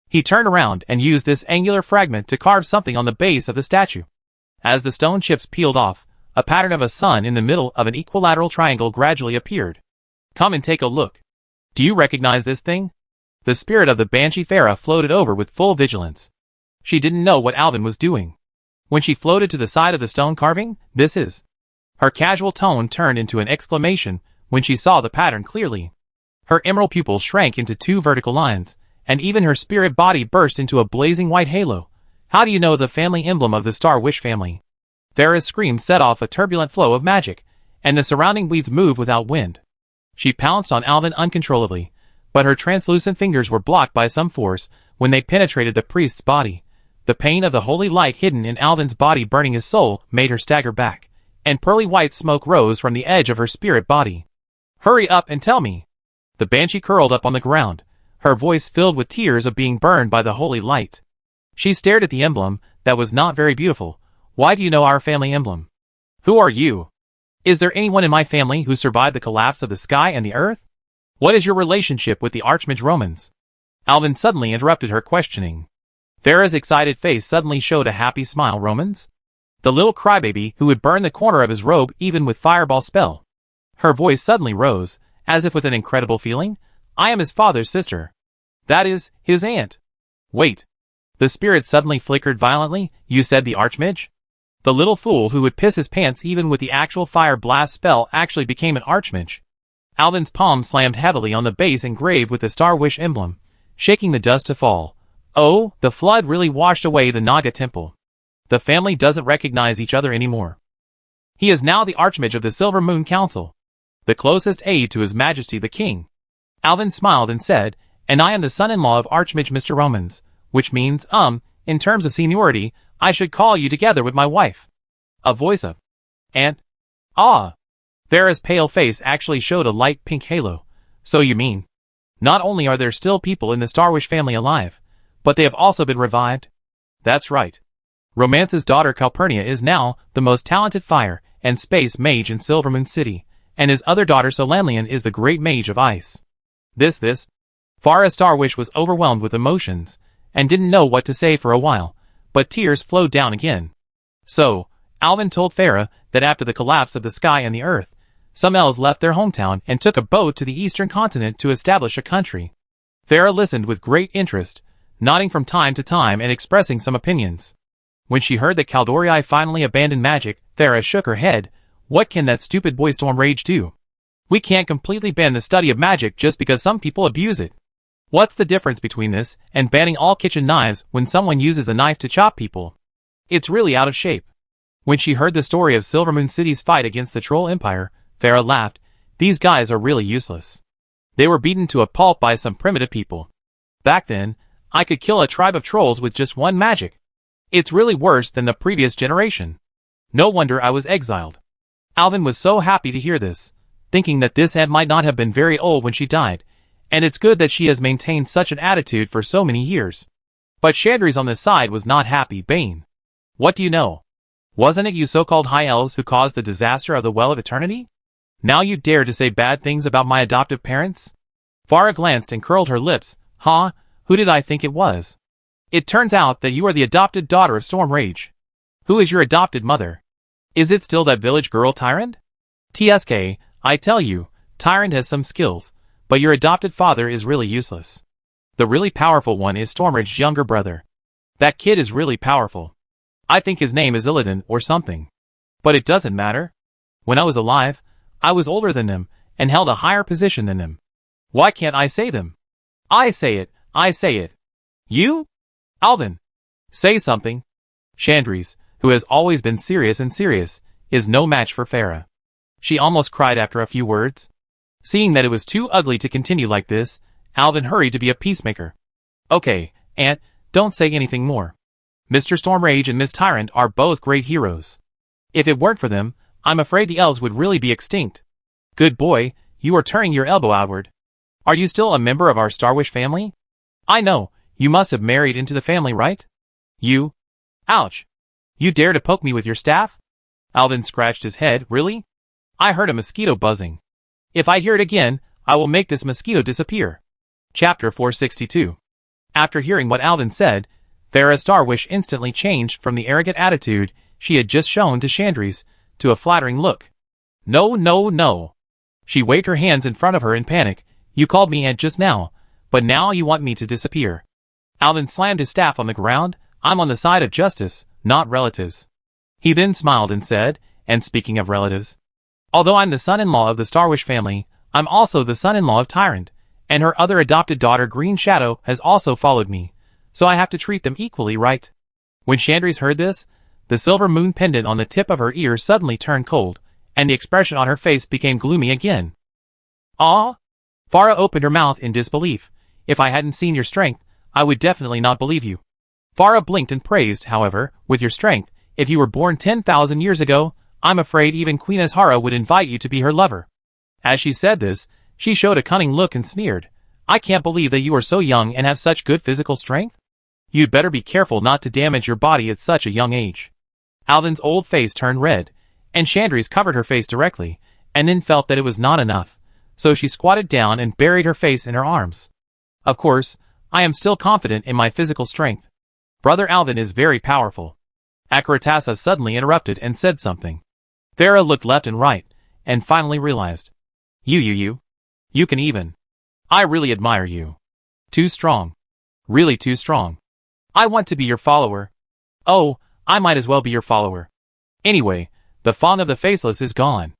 He turned around and used this angular fragment to carve something on the base of the statue. As the stone chips peeled off, a pattern of a sun in the middle of an equilateral triangle gradually appeared. Come and take a look. Do you recognize this thing? The spirit of the banshee Farah floated over with full vigilance. She didn't know what Alvin was doing. When she floated to the side of the stone carving, this is... Her casual tone turned into an exclamation when she saw the pattern clearly. Her emerald pupils shrank into two vertical lines, and even her spirit body burst into a blazing white halo. How do you know the family emblem of the Starwish family? Farah's scream set off a turbulent flow of magic, and the surrounding weeds moved without wind. She pounced on Alvin uncontrollably, but her translucent fingers were blocked by some force when they penetrated the priest's body. The pain of the holy light hidden in Alvin's body burning his soul made her stagger back, and pearly white smoke rose from the edge of her spirit body. Hurry up and tell me! The banshee curled up on the ground, her voice filled with tears of being burned by the holy light. She stared at the emblem that was not very beautiful. Why do you know our family emblem? Who are you? Is there anyone in my family who survived the collapse of the sky and the earth? What is your relationship with the Archmage Romans? Alvin suddenly interrupted her questioning. Farah's excited face suddenly showed a happy smile. Romans? The little crybaby who would burn the corner of his robe even with fireball spell. Her voice suddenly rose, as if with an incredible feeling. I am his father's sister. That is, his aunt. Wait. The spirit suddenly flickered violently. You said the Archmage? The little fool who would piss his pants even with the actual fire blast spell actually became an Archmage. Alvin's palm slammed heavily on the base engraved with the Starwish emblem, shaking the dust to fall. Oh, the flood really washed away the Naga temple. The family doesn't recognize each other anymore. He is now the Archmage of the Silver Moon Council, the closest aide to His Majesty the King. Alvin smiled and said, and I am the son-in-law of Archmage Mr. Romans, which means, in terms of seniority, I should call you together with my wife. A voice of, Aunt? Ah! Farah's pale face actually showed a light pink halo. So you mean, not only are there still people in the Starwish family alive, but they have also been revived? That's right. Romance's daughter Calpurnia is now the most talented fire and space mage in Silvermoon City, and his other daughter Solanlian is the great mage of ice. This. Farah Starwish was overwhelmed with emotions, and didn't know what to say for a while, but tears flowed down again. So, Alvin told Farah that after the collapse of the sky and the earth, some elves left their hometown and took a boat to the eastern continent to establish a country. Farah listened with great interest, nodding from time to time and expressing some opinions. When she heard that Caldorii finally abandoned magic, Farah shook her head. What can that stupid boy Stormrage do? We can't completely ban the study of magic just because some people abuse it. What's the difference between this and banning all kitchen knives when someone uses a knife to chop people? It's really out of shape. When she heard the story of Silvermoon City's fight against the Troll Empire, Farah laughed. These guys are really useless. They were beaten to a pulp by some primitive people. Back then, I could kill a tribe of trolls with just one magic. It's really worse than the previous generation. No wonder I was exiled. Alvin was so happy to hear this. thinking that this aunt might not have been very old when she died, and it's good that she has maintained such an attitude for so many years. But Chandrese on this side was not happy, baying, "What do you know? Wasn't it you so-called high elves who caused the disaster of the Well of Eternity? Now you dare to say bad things about my adoptive parents?" Farah glanced and curled her lips. "Huh? Who did I think it was? It turns out that you are the adopted daughter of Storm Rage. Who is your adopted mother? Is it still that village girl Tyrant? TSK, I tell you, Tyrant has some skills, but your adopted father is really useless. The really powerful one is Stormrage's younger brother. That kid is really powerful. I think his name is Illidan or something. But it doesn't matter. When I was alive, I was older than them and held a higher position than them. Why can't I say them? I say it, I say it. You? Alvin. Say something." Chandrese, who has always been serious, is no match for Farah. She almost cried after a few words. Seeing that it was too ugly to continue like this, Alvin hurried to be a peacemaker. "Okay, Aunt, don't say anything more. Mr. Stormrage and Miss Tyrant are both great heroes. If it weren't for them, I'm afraid the elves would really be extinct. Good boy, you are turning your elbow outward. Are you still a member of our Starwish family? I know, you must have married into the family, right? You? Ouch. You dare to poke me with your staff?" Alvin scratched his head. "Really? I heard a mosquito buzzing. If I hear it again, I will make this mosquito disappear." Chapter 462. After hearing what Alvin said, Farah Starwish instantly changed from the arrogant attitude she had just shown to Chandrese to a flattering look. "No, no, no." She waved her hands in front of her in panic. "You called me aunt just now, but now you want me to disappear." Alvin slammed his staff on the ground. "I'm on the side of justice, not relatives." He then smiled and said, "And speaking of relatives, although I'm the son-in-law of the Starwish family, I'm also the son-in-law of Tyrant, and her other adopted daughter Green Shadow has also followed me, so I have to treat them equally, right?" When Chandrese heard this, the silver moon pendant on the tip of her ear suddenly turned cold, and the expression on her face became gloomy again. "Ah?" Farah opened her mouth in disbelief. "If I hadn't seen your strength, I would definitely not believe you." Farah blinked and praised, "However, with your strength, if you were born 10,000 years ago, I'm afraid even Queen Azhara would invite you to be her lover." As she said this, she showed a cunning look and sneered, "I can't believe that you are so young and have such good physical strength. You'd better be careful not to damage your body at such a young age." Alvin's old face turned red, and Chandrese covered her face directly, and then felt that it was not enough, so she squatted down and buried her face in her arms. "Of course, I am still confident in my physical strength. Brother Alvin is very powerful." Akaratasa suddenly interrupted and said something. Farah looked left and right, and finally realized. You can even. I really admire you. Too strong. Really too strong. I want to be your follower. Oh, I might as well be your follower. Anyway, the Fawn of the Faceless is gone."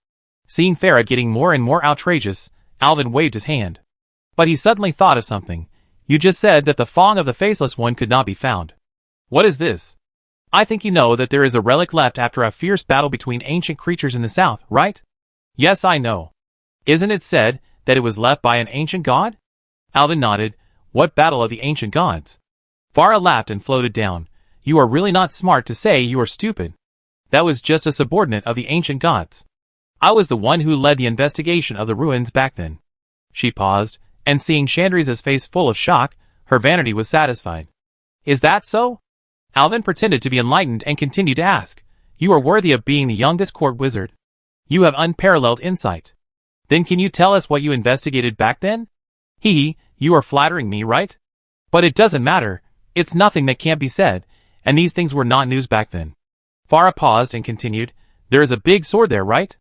Seeing Farah getting more and more outrageous, Alvin waved his hand. But he suddenly thought of something. "You just said that the Fawn of the Faceless one could not be found. What is this? I think you know that there is a relic left after a fierce battle between ancient creatures in the south, right?" "Yes, I know. Isn't it said that it was left by an ancient god?" Alvin nodded. "What battle of the ancient gods?" Farah laughed and floated down. "You are really not smart to say you are stupid. That was just a subordinate of the ancient gods. I was the one who led the investigation of the ruins back then." She paused, and seeing Chandrese's face full of shock, her vanity was satisfied. "Is that so?" Alvin pretended to be enlightened and continued to ask. "You are worthy of being the youngest court wizard. You have unparalleled insight. Then can you tell us what you investigated back then?" You are flattering me, right? But it doesn't matter. It's nothing that can't be said, and these things were not news back then." Farah paused and continued. "There is a big sword there, right?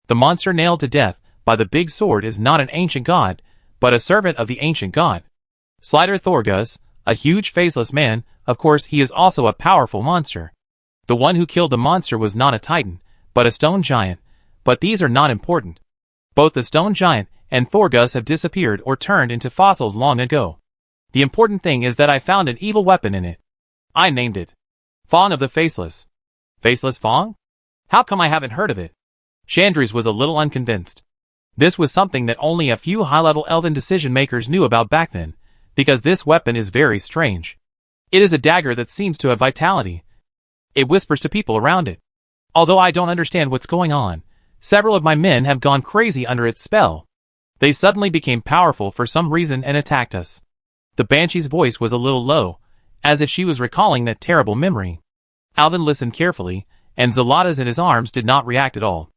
The monster nailed to death by the big sword is not an ancient god, but a servant of the ancient god. Slider Thorgus, a huge faceless man, of course he is also a powerful monster. The one who killed the monster was not a titan, but a stone giant, but these are not important. Both the stone giant and Thorgus have disappeared or turned into fossils long ago. The important thing is that I found an evil weapon in it. I named it Fawn of the Faceless." "Faceless Fawn? How come I haven't heard of it?" Chandrese was a little unconvinced. This was something that only a few high-level elven decision-makers knew about back then, because this weapon is very strange. It is a dagger that seems to have vitality. It whispers to people around it. Although I don't understand what's going on, several of my men have gone crazy under its spell. They suddenly became powerful for some reason and attacked us." The banshee's voice was a little low, as if she was recalling that terrible memory. Alvin listened carefully, and Zalata's in his arms did not react at all.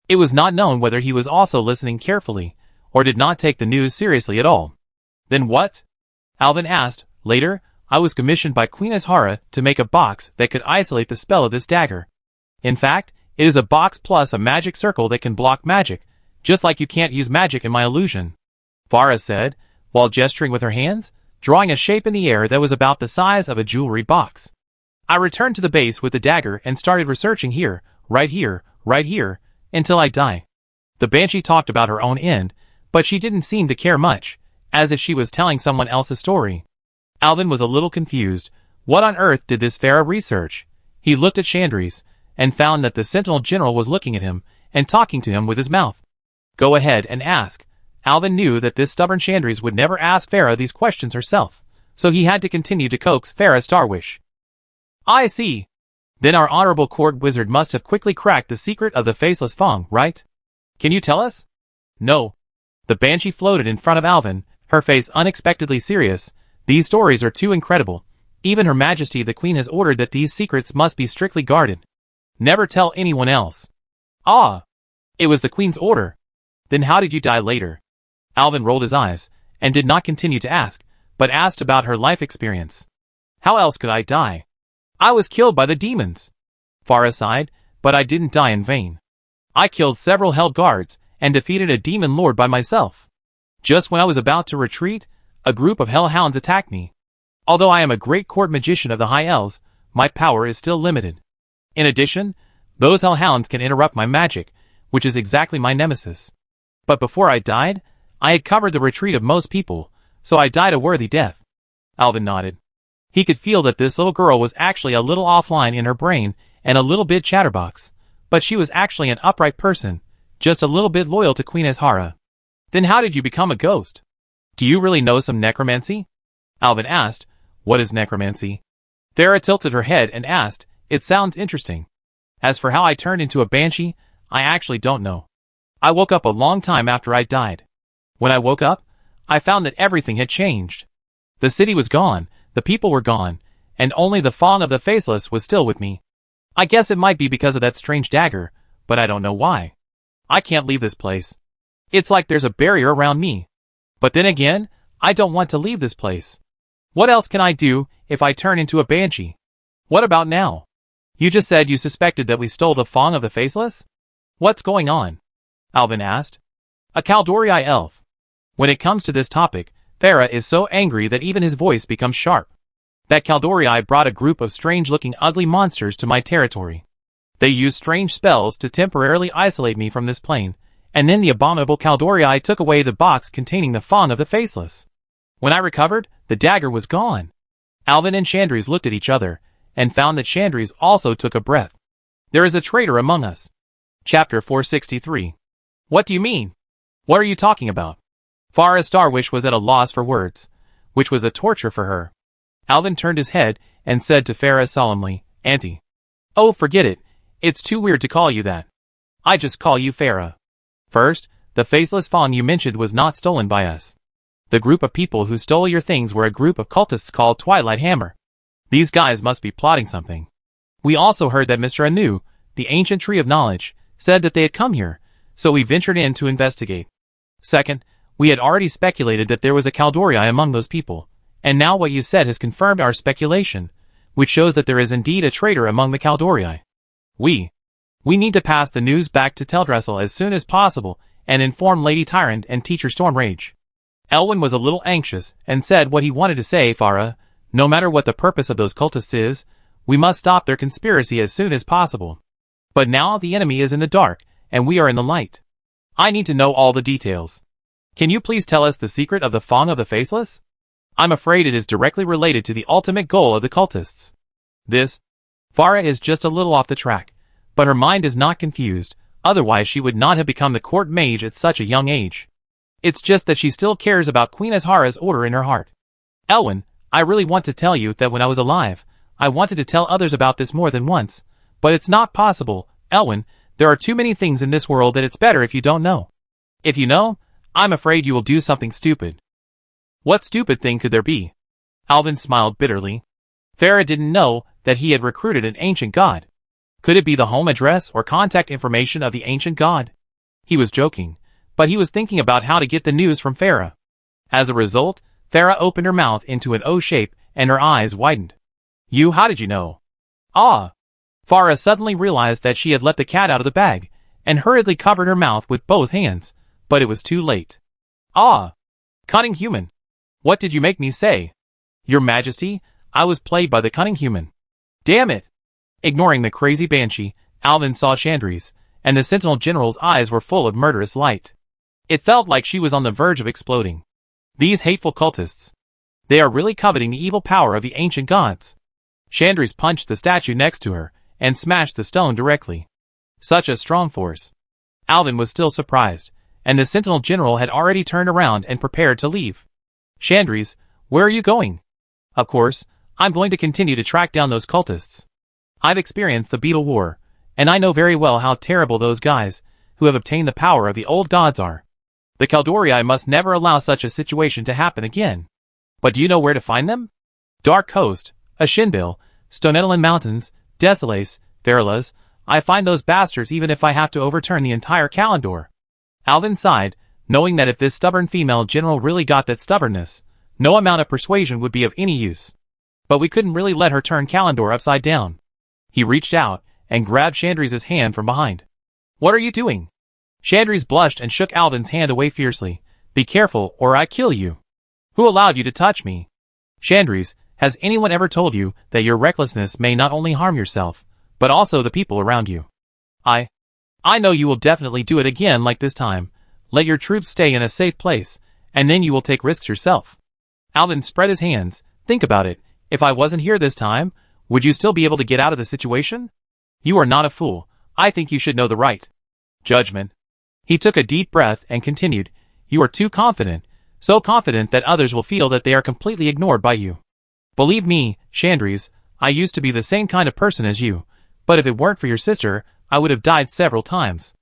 It was not known whether he was also listening carefully, or did not take the news seriously at all. "Then what?" Alvin asked. "Later, I was commissioned by Queen Azhara to make a box that could isolate the spell of this dagger. In fact, it is a box plus a magic circle that can block magic, just like you can't use magic in my illusion," Farah said, while gesturing with her hands, drawing a shape in the air that was about the size of a jewelry box. "I returned to the base with the dagger and started researching here, right here, until I die." The banshee talked about her own end, but she didn't seem to care much, as if she was telling someone else's story. Alvin was a little confused. What on earth did this Farah research? He looked at Chandris, and found that the Sentinel General was looking at him, and talking to him with his mouth. "Go ahead and ask." Alvin knew that this stubborn Chandris would never ask Farah these questions herself, so he had to continue to coax Farah Starwish. "I see. Then our honorable court wizard must have quickly cracked the secret of the faceless Fong, right? Can you tell us?" "No." The banshee floated in front of Alvin, her face unexpectedly serious. "These stories are too incredible. Even Her Majesty the Queen has ordered that these secrets must be strictly guarded. Never tell anyone else." "Ah! It was the Queen's order. Then how did you die later?" Alvin rolled his eyes, and did not continue to ask, but asked about her life experience. "How else could I die? I was killed by the demons." Farah sighed, "But I didn't die in vain. I killed several hell guards, and defeated a demon lord by myself. Just when I was about to retreat, a group of hellhounds attacked me. Although I am a great court magician of the High Elves, my power is still limited. In addition, those hellhounds can interrupt my magic, which is exactly my nemesis. But before I died, I had covered the retreat of most people, so I died a worthy death." Alvin nodded. He could feel that this little girl was actually a little offline in her brain and a little bit chatterbox, but she was actually an upright person, just a little bit loyal to Queen Azhara. "Then how did you become a ghost? Do you really know some necromancy?" Alvin asked. "What is necromancy?" Farah tilted her head and asked. "It sounds interesting. As for how I turned into a banshee, I actually don't know. I woke up a long time after I died. When I woke up, I found that everything had changed. The city was gone, the people were gone, and only the Fong of the Faceless was still with me. I guess it might be because of that strange dagger, but I don't know why. I can't leave this place. It's like there's a barrier around me. But then again, I don't want to leave this place. What else can I do if I turn into a banshee? What about now? You just said you suspected that we stole the Fong of the Faceless? What's going on?" Alvin asked. "A Kaldori elf. When it comes to this topic, Farah is so angry that even his voice becomes sharp. That Kaldori brought a group of strange-looking ugly monsters to my territory. They used strange spells to temporarily isolate me from this plane, and then the abominable Kaldori took away the box containing the Fong of the Faceless. When I recovered, the dagger was gone." Alvin and Chandris looked at each other, and found that Chandris also took a breath. "There is a traitor among us." Chapter 463. "What do you mean? What are you talking about?" Farah Starwish was at a loss for words, which was a torture for her. Alvin turned his head and said to Farah solemnly, "Auntie." "Oh, forget it. It's too weird to call you that. I just call you Farah. First, the faceless Fong you mentioned was not stolen by us. The group of people who stole your things were a group of cultists called Twilight Hammer. These guys must be plotting something. We also heard that Mr. Anu, the ancient tree of knowledge, said that they had come here, so we ventured in to investigate. Second, we had already speculated that there was a Kaldori among those people, and now what you said has confirmed our speculation, which shows that there is indeed a traitor among the Kaldori. We need to pass the news back to Teldrassil as soon as possible and inform Lady Tyrant and Teacher Stormrage." Elwyn was a little anxious and said what he wanted to say. "Farah, no matter what the purpose of those cultists is, we must stop their conspiracy as soon as possible. But now the enemy is in the dark, and we are in the light. I need to know all the details. Can you please tell us the secret of the Fong of the Faceless? I'm afraid it is directly related to the ultimate goal of the cultists." Farah is just a little off the track, but her mind is not confused, otherwise she would not have become the court mage at such a young age. It's just that she still cares about Queen Azhara's order in her heart. "Elwyn, I really want to tell you that when I was alive, I wanted to tell others about this more than once, but it's not possible. Elwyn, There are too many things in this world that it's better if you don't know. If you know, I'm afraid you will do something stupid. What stupid thing could there be? Alvin smiled bitterly. Farah didn't know that he had recruited an ancient god. Could it be the home address or contact information of the ancient god? He was joking, but he was thinking about how to get the news from Farah. As a result, Farah opened her mouth into an O shape and her eyes widened. How did you know? Ah! Farah suddenly realized that she had let the cat out of the bag, and hurriedly covered her mouth with both hands, but it was too late. Ah! Cunning human! What did you make me say? Your Majesty, I was played by the cunning human. Damn it! Ignoring the crazy banshee, Alvin saw Chandri's, and the Sentinel General's eyes were full of murderous light. It felt like she was on the verge of exploding. These hateful cultists. They are really coveting the evil power of the ancient gods. Chandri's punched the statue next to her, and smashed the stone directly. Such a strong force. Alvin was still surprised, and the Sentinel General had already turned around and prepared to leave. Chandri's, where are you going? Of course, I'm going to continue to track down those cultists. I've experienced the Beetle War, and I know very well how terrible those guys, who have obtained the power of the old gods are. The Kaldori must never allow such a situation to happen again. But do you know where to find them? Dark Coast, Ashinbil, Stonedalin Mountains, Desolace, Feralas. I find those bastards even if I have to overturn the entire Kalendor. Alvin sighed, knowing that if this stubborn female general really got that stubbornness, no amount of persuasion would be of any use. But we couldn't really let her turn Kalendor upside down. He reached out and grabbed Chandri's hand from behind. What are you doing? Chandri's blushed and shook Alvin's hand away fiercely. Be careful or I kill you. Who allowed you to touch me? Chandri's, has anyone ever told you that your recklessness may not only harm yourself, but also the people around you? I know you will definitely do it again like this time. Let your troops stay in a safe place, and then you will take risks yourself. Alvin spread his hands. Think about it. If I wasn't here this time, would you still be able to get out of the situation? You are not a fool. I think you should know the right judgment. He took a deep breath and continued. You are too confident, so confident that others will feel that they are completely ignored by you. Believe me, Chandri's, I used to be the same kind of person as you, but if it weren't for your sister, I would have died several times.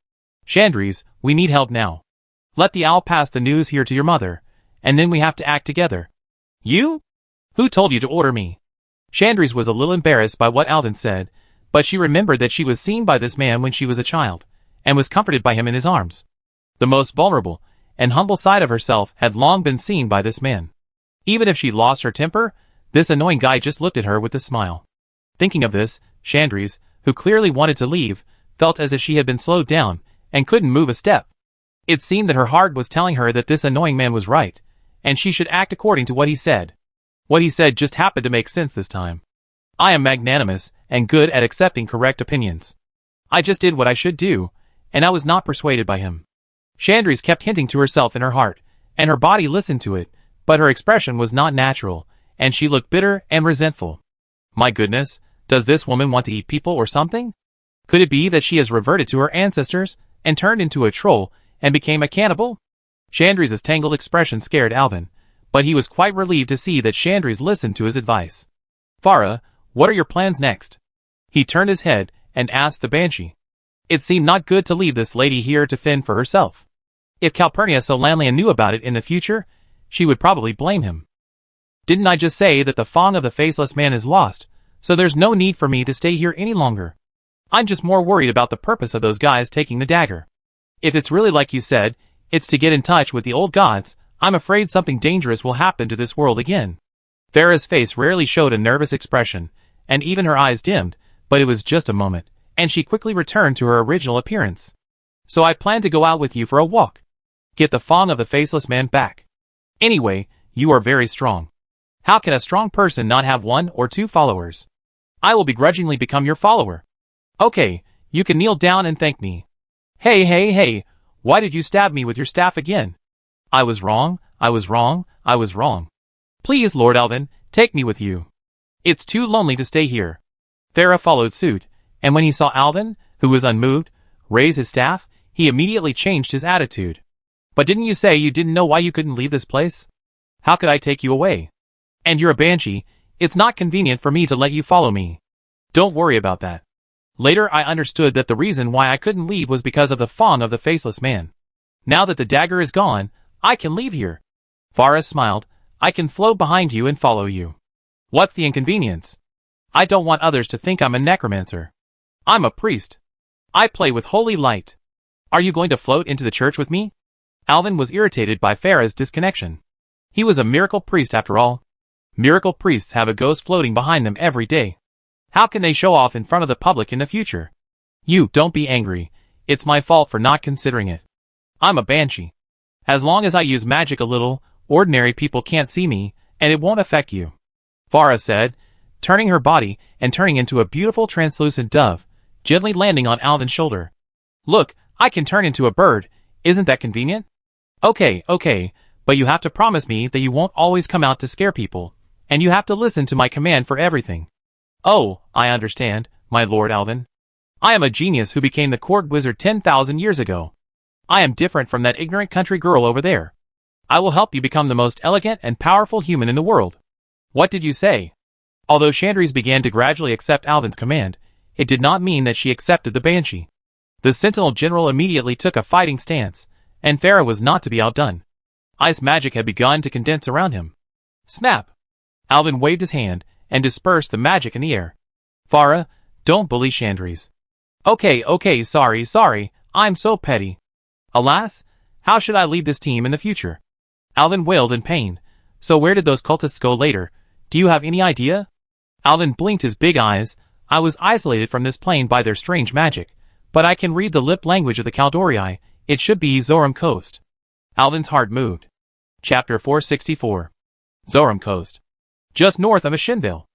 Chandri's, we need help now. Let the owl pass the news here to your mother, and then we have to act together. You? Who told you to order me? Chandri's was a little embarrassed by what Alvin said, but she remembered that she was seen by this man when she was a child, and was comforted by him in his arms. The most vulnerable and humble side of herself had long been seen by this man. Even if she lost her temper, this annoying guy just looked at her with a smile. Thinking of this, Chandri's, who clearly wanted to leave, felt as if she had been slowed down, and couldn't move a step. It seemed that her heart was telling her that this annoying man was right, and she should act according to what he said. What he said just happened to make sense this time. I am magnanimous, and good at accepting correct opinions. I just did what I should do, and I was not persuaded by him. Chandri's kept hinting to herself in her heart, and her body listened to it, but her expression was not natural, and she looked bitter and resentful. My goodness, does this woman want to eat people or something? Could it be that she has reverted to her ancestors, and turned into a troll, and became a cannibal? Chandri's tangled expression scared Alvin, but he was quite relieved to see that Chandri's listened to his advice. Farah, what are your plans next? He turned his head, and asked the banshee. It seemed not good to leave this lady here to fend for herself. If Calpurnia Solanlian knew about it in the future, she would probably blame him. Didn't I just say that the Fong of the Faceless Man is lost, so there's no need for me to stay here any longer? I'm just more worried about the purpose of those guys taking the dagger. If it's really like you said, it's to get in touch with the old gods, I'm afraid something dangerous will happen to this world again. Farah's face rarely showed a nervous expression, and even her eyes dimmed, but it was just a moment, and she quickly returned to her original appearance. So I plan to go out with you for a walk. Get the Fong of the Faceless Man back. Anyway, you are very strong. How can a strong person not have 1 or 2 followers? I will begrudgingly become your follower. Okay, you can kneel down and thank me. Hey, why did you stab me with your staff again? I was wrong. Please, Lord Alvin, take me with you. It's too lonely to stay here. Farah followed suit, and when he saw Alvin, who was unmoved, raise his staff, he immediately changed his attitude. But didn't you say you didn't know why you couldn't leave this place? How could I take you away? And you're a banshee, it's not convenient for me to let you follow me. Don't worry about that. Later I understood that the reason why I couldn't leave was because of the Fong of the Faceless Man. Now that the dagger is gone, I can leave here. Farah smiled. I can float behind you and follow you. What's the inconvenience? I don't want others to think I'm a necromancer. I'm a priest. I play with holy light. Are you going to float into the church with me? Alvin was irritated by Farah's disconnection. He was a miracle priest after all. Miracle priests have a ghost floating behind them every day. How can they show off in front of the public in the future? You, don't be angry. It's my fault for not considering it. I'm a banshee. As long as I use magic a little, ordinary people can't see me, and it won't affect you. Farah said, turning her body and turning into a beautiful translucent dove, gently landing on Alvin's shoulder. Look, I can turn into a bird. Isn't that convenient? Okay, but you have to promise me that you won't always come out to scare people, and you have to listen to my command for everything. Oh, I understand, my Lord Alvin. I am a genius who became the court wizard 10,000 years ago. I am different from that ignorant country girl over there. I will help you become the most elegant and powerful human in the world. What did you say? Although Chandrise began to gradually accept Alvin's command, it did not mean that she accepted the banshee. The Sentinel General immediately took a fighting stance, and Farah was not to be outdone. Ice magic had begun to condense around him. Snap! Alvin waved his hand and dispersed the magic in the air. Farah, don't bully Chandrise. Okay, sorry, I'm so petty. Alas, how should I lead this team in the future? Alvin wailed in pain. So where did those cultists go later? Do you have any idea? Alvin blinked his big eyes. I was isolated from this plane by their strange magic, but I can read the lip language of the Caldorii. It should be Zoram Coast. Alvin's heart moved. Chapter 464. Zoram Coast. Just north of Ashenvale.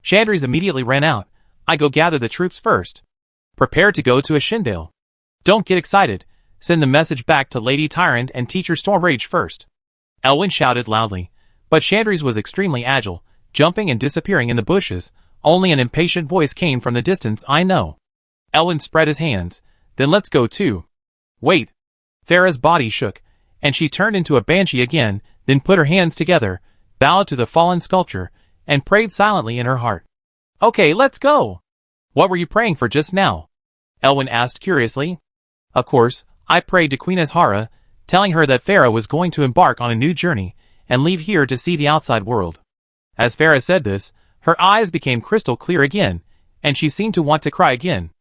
Chandrise immediately ran out. I go gather the troops first. Prepare to go to Ashenvale. Don't get excited. Send the message back to Lady Tyrant and Teacher Stormrage first. Elwyn shouted loudly, but Chandrise was extremely agile, jumping and disappearing in the bushes. Only an impatient voice came from the distance. I know. Elwyn spread his hands. Then let's go too. Wait. Farah's body shook, and she turned into a banshee again, then put her hands together, bowed to the fallen sculpture, and prayed silently in her heart. Okay, let's go. What were you praying for just now? Elwyn asked curiously. Of course, I prayed to Queen Azhara, telling her that Farah was going to embark on a new journey, and leave here to see the outside world. As Farah said this, her eyes became crystal clear again, and she seemed to want to cry again.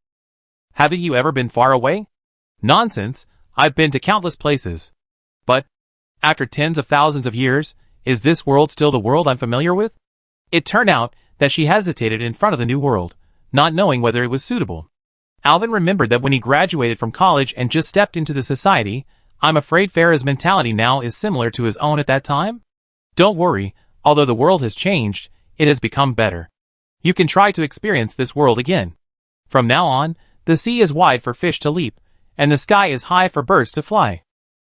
Haven't you ever been far away? Nonsense, I've been to countless places. But, after tens of thousands of years, is this world still the world I'm familiar with? It turned out that she hesitated in front of the new world, not knowing whether it was suitable. Alvin remembered that when he graduated from college and just stepped into the society, I'm afraid Farah's mentality now is similar to his own at that time? Don't worry, although the world has changed, it has become better. You can try to experience this world again. From now on, the sea is wide for fish to leap, and the sky is high for birds to fly.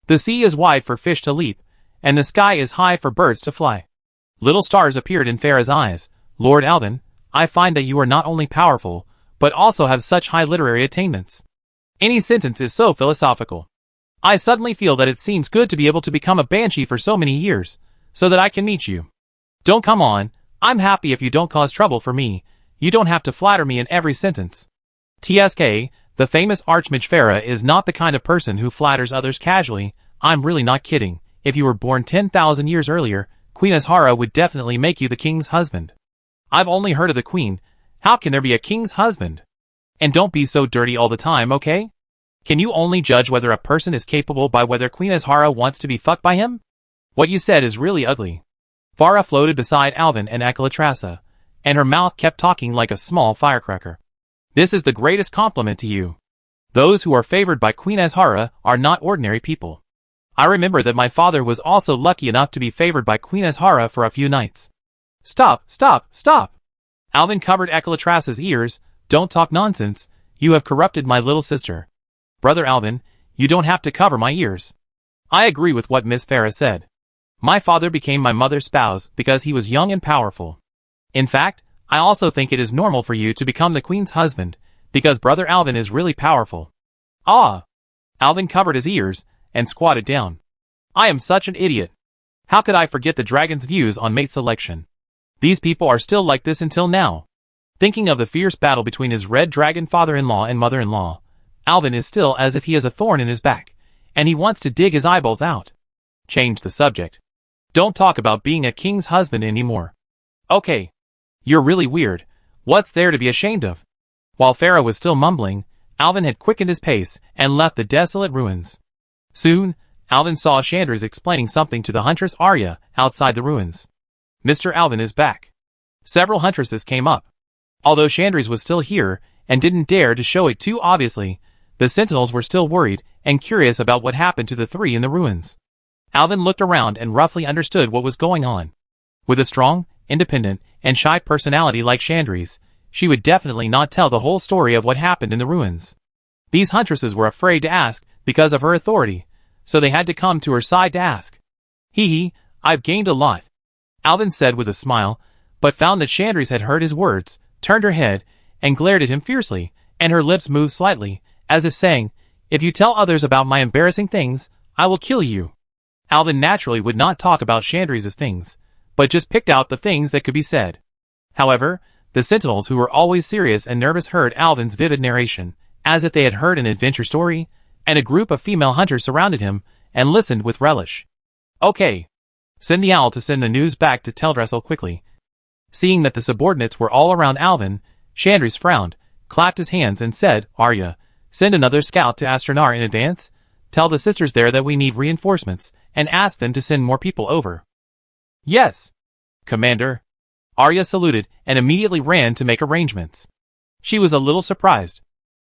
The sea is wide for fish to leap, and the sky is high for birds to fly. Little stars appeared in Farah's eyes. Lord Alvin, I find that you are not only powerful, but also have such high literary attainments. Any sentence is so philosophical. I suddenly feel that it seems good to be able to become a banshee for so many years, so that I can meet you. Don't come on, I'm happy if you don't cause trouble for me. You don't have to flatter me in every sentence. TSK, the famous Archmage Farah is not the kind of person who flatters others casually. I'm really not kidding. If you were born 10,000 years earlier, Queen Azhara would definitely make you the king's husband. I've only heard of the queen. How can there be a king's husband? And don't be so dirty all the time, okay? Can you only judge whether a person is capable by whether Queen Azhara wants to be fucked by him? What you said is really ugly. Farah floated beside Alvin and Akalatrasa, and her mouth kept talking like a small firecracker. This is the greatest compliment to you. Those who are favored by Queen Azhara are not ordinary people. I remember that my father was also lucky enough to be favored by Queen Azhara for a few nights. Stop! Alvin covered Akalatrasa's ears. Don't talk nonsense. You have corrupted my little sister. Brother Alvin, you don't have to cover my ears. I agree with what Miss Farah said. My father became my mother's spouse because he was young and powerful. In fact, I also think it is normal for you to become the queen's husband, because Brother Alvin is really powerful. Ah! Alvin covered his ears and squatted down. I am such an idiot. How could I forget the dragon's views on mate selection? These people are still like this until now. Thinking of the fierce battle between his red dragon father-in-law and mother-in-law, Alvin is still as if he has a thorn in his back, and he wants to dig his eyeballs out. Change the subject. Don't talk about being a king's husband anymore. Okay. You're really weird. What's there to be ashamed of? While Farah was still mumbling, Alvin had quickened his pace and left the desolate ruins. Soon, Alvin saw Chandris explaining something to the huntress Arya outside the ruins. Mr. Alvin is back. Several huntresses came up. Although Chandris was still here and didn't dare to show it too obviously, the sentinels were still worried and curious about what happened to the three in the ruins. Alvin looked around and roughly understood what was going on. With a strong, independent, and shy personality like Chandris, she would definitely not tell the whole story of what happened in the ruins. These huntresses were afraid to ask because of her authority, so they had to come to her side to ask. Hee, I've gained a lot, Alvin said with a smile, but found that Chandris had heard his words, turned her head, and glared at him fiercely, and her lips moved slightly, as if saying, if you tell others about my embarrassing things, I will kill you. Alvin naturally would not talk about Chandris's things, but just picked out the things that could be said. However, the sentinels who were always serious and nervous heard Alvin's vivid narration, as if they had heard an adventure story, and a group of female hunters surrounded him and listened with relish. Okay. Send the owl to send the news back to Teldrassil quickly. Seeing that the subordinates were all around Alvin, Chandris frowned, clapped his hands and said, Arya, send another scout to Astranar in advance. Tell the sisters there that we need reinforcements, and ask them to send more people over. Yes, Commander. Arya saluted and immediately ran to make arrangements. She was a little surprised.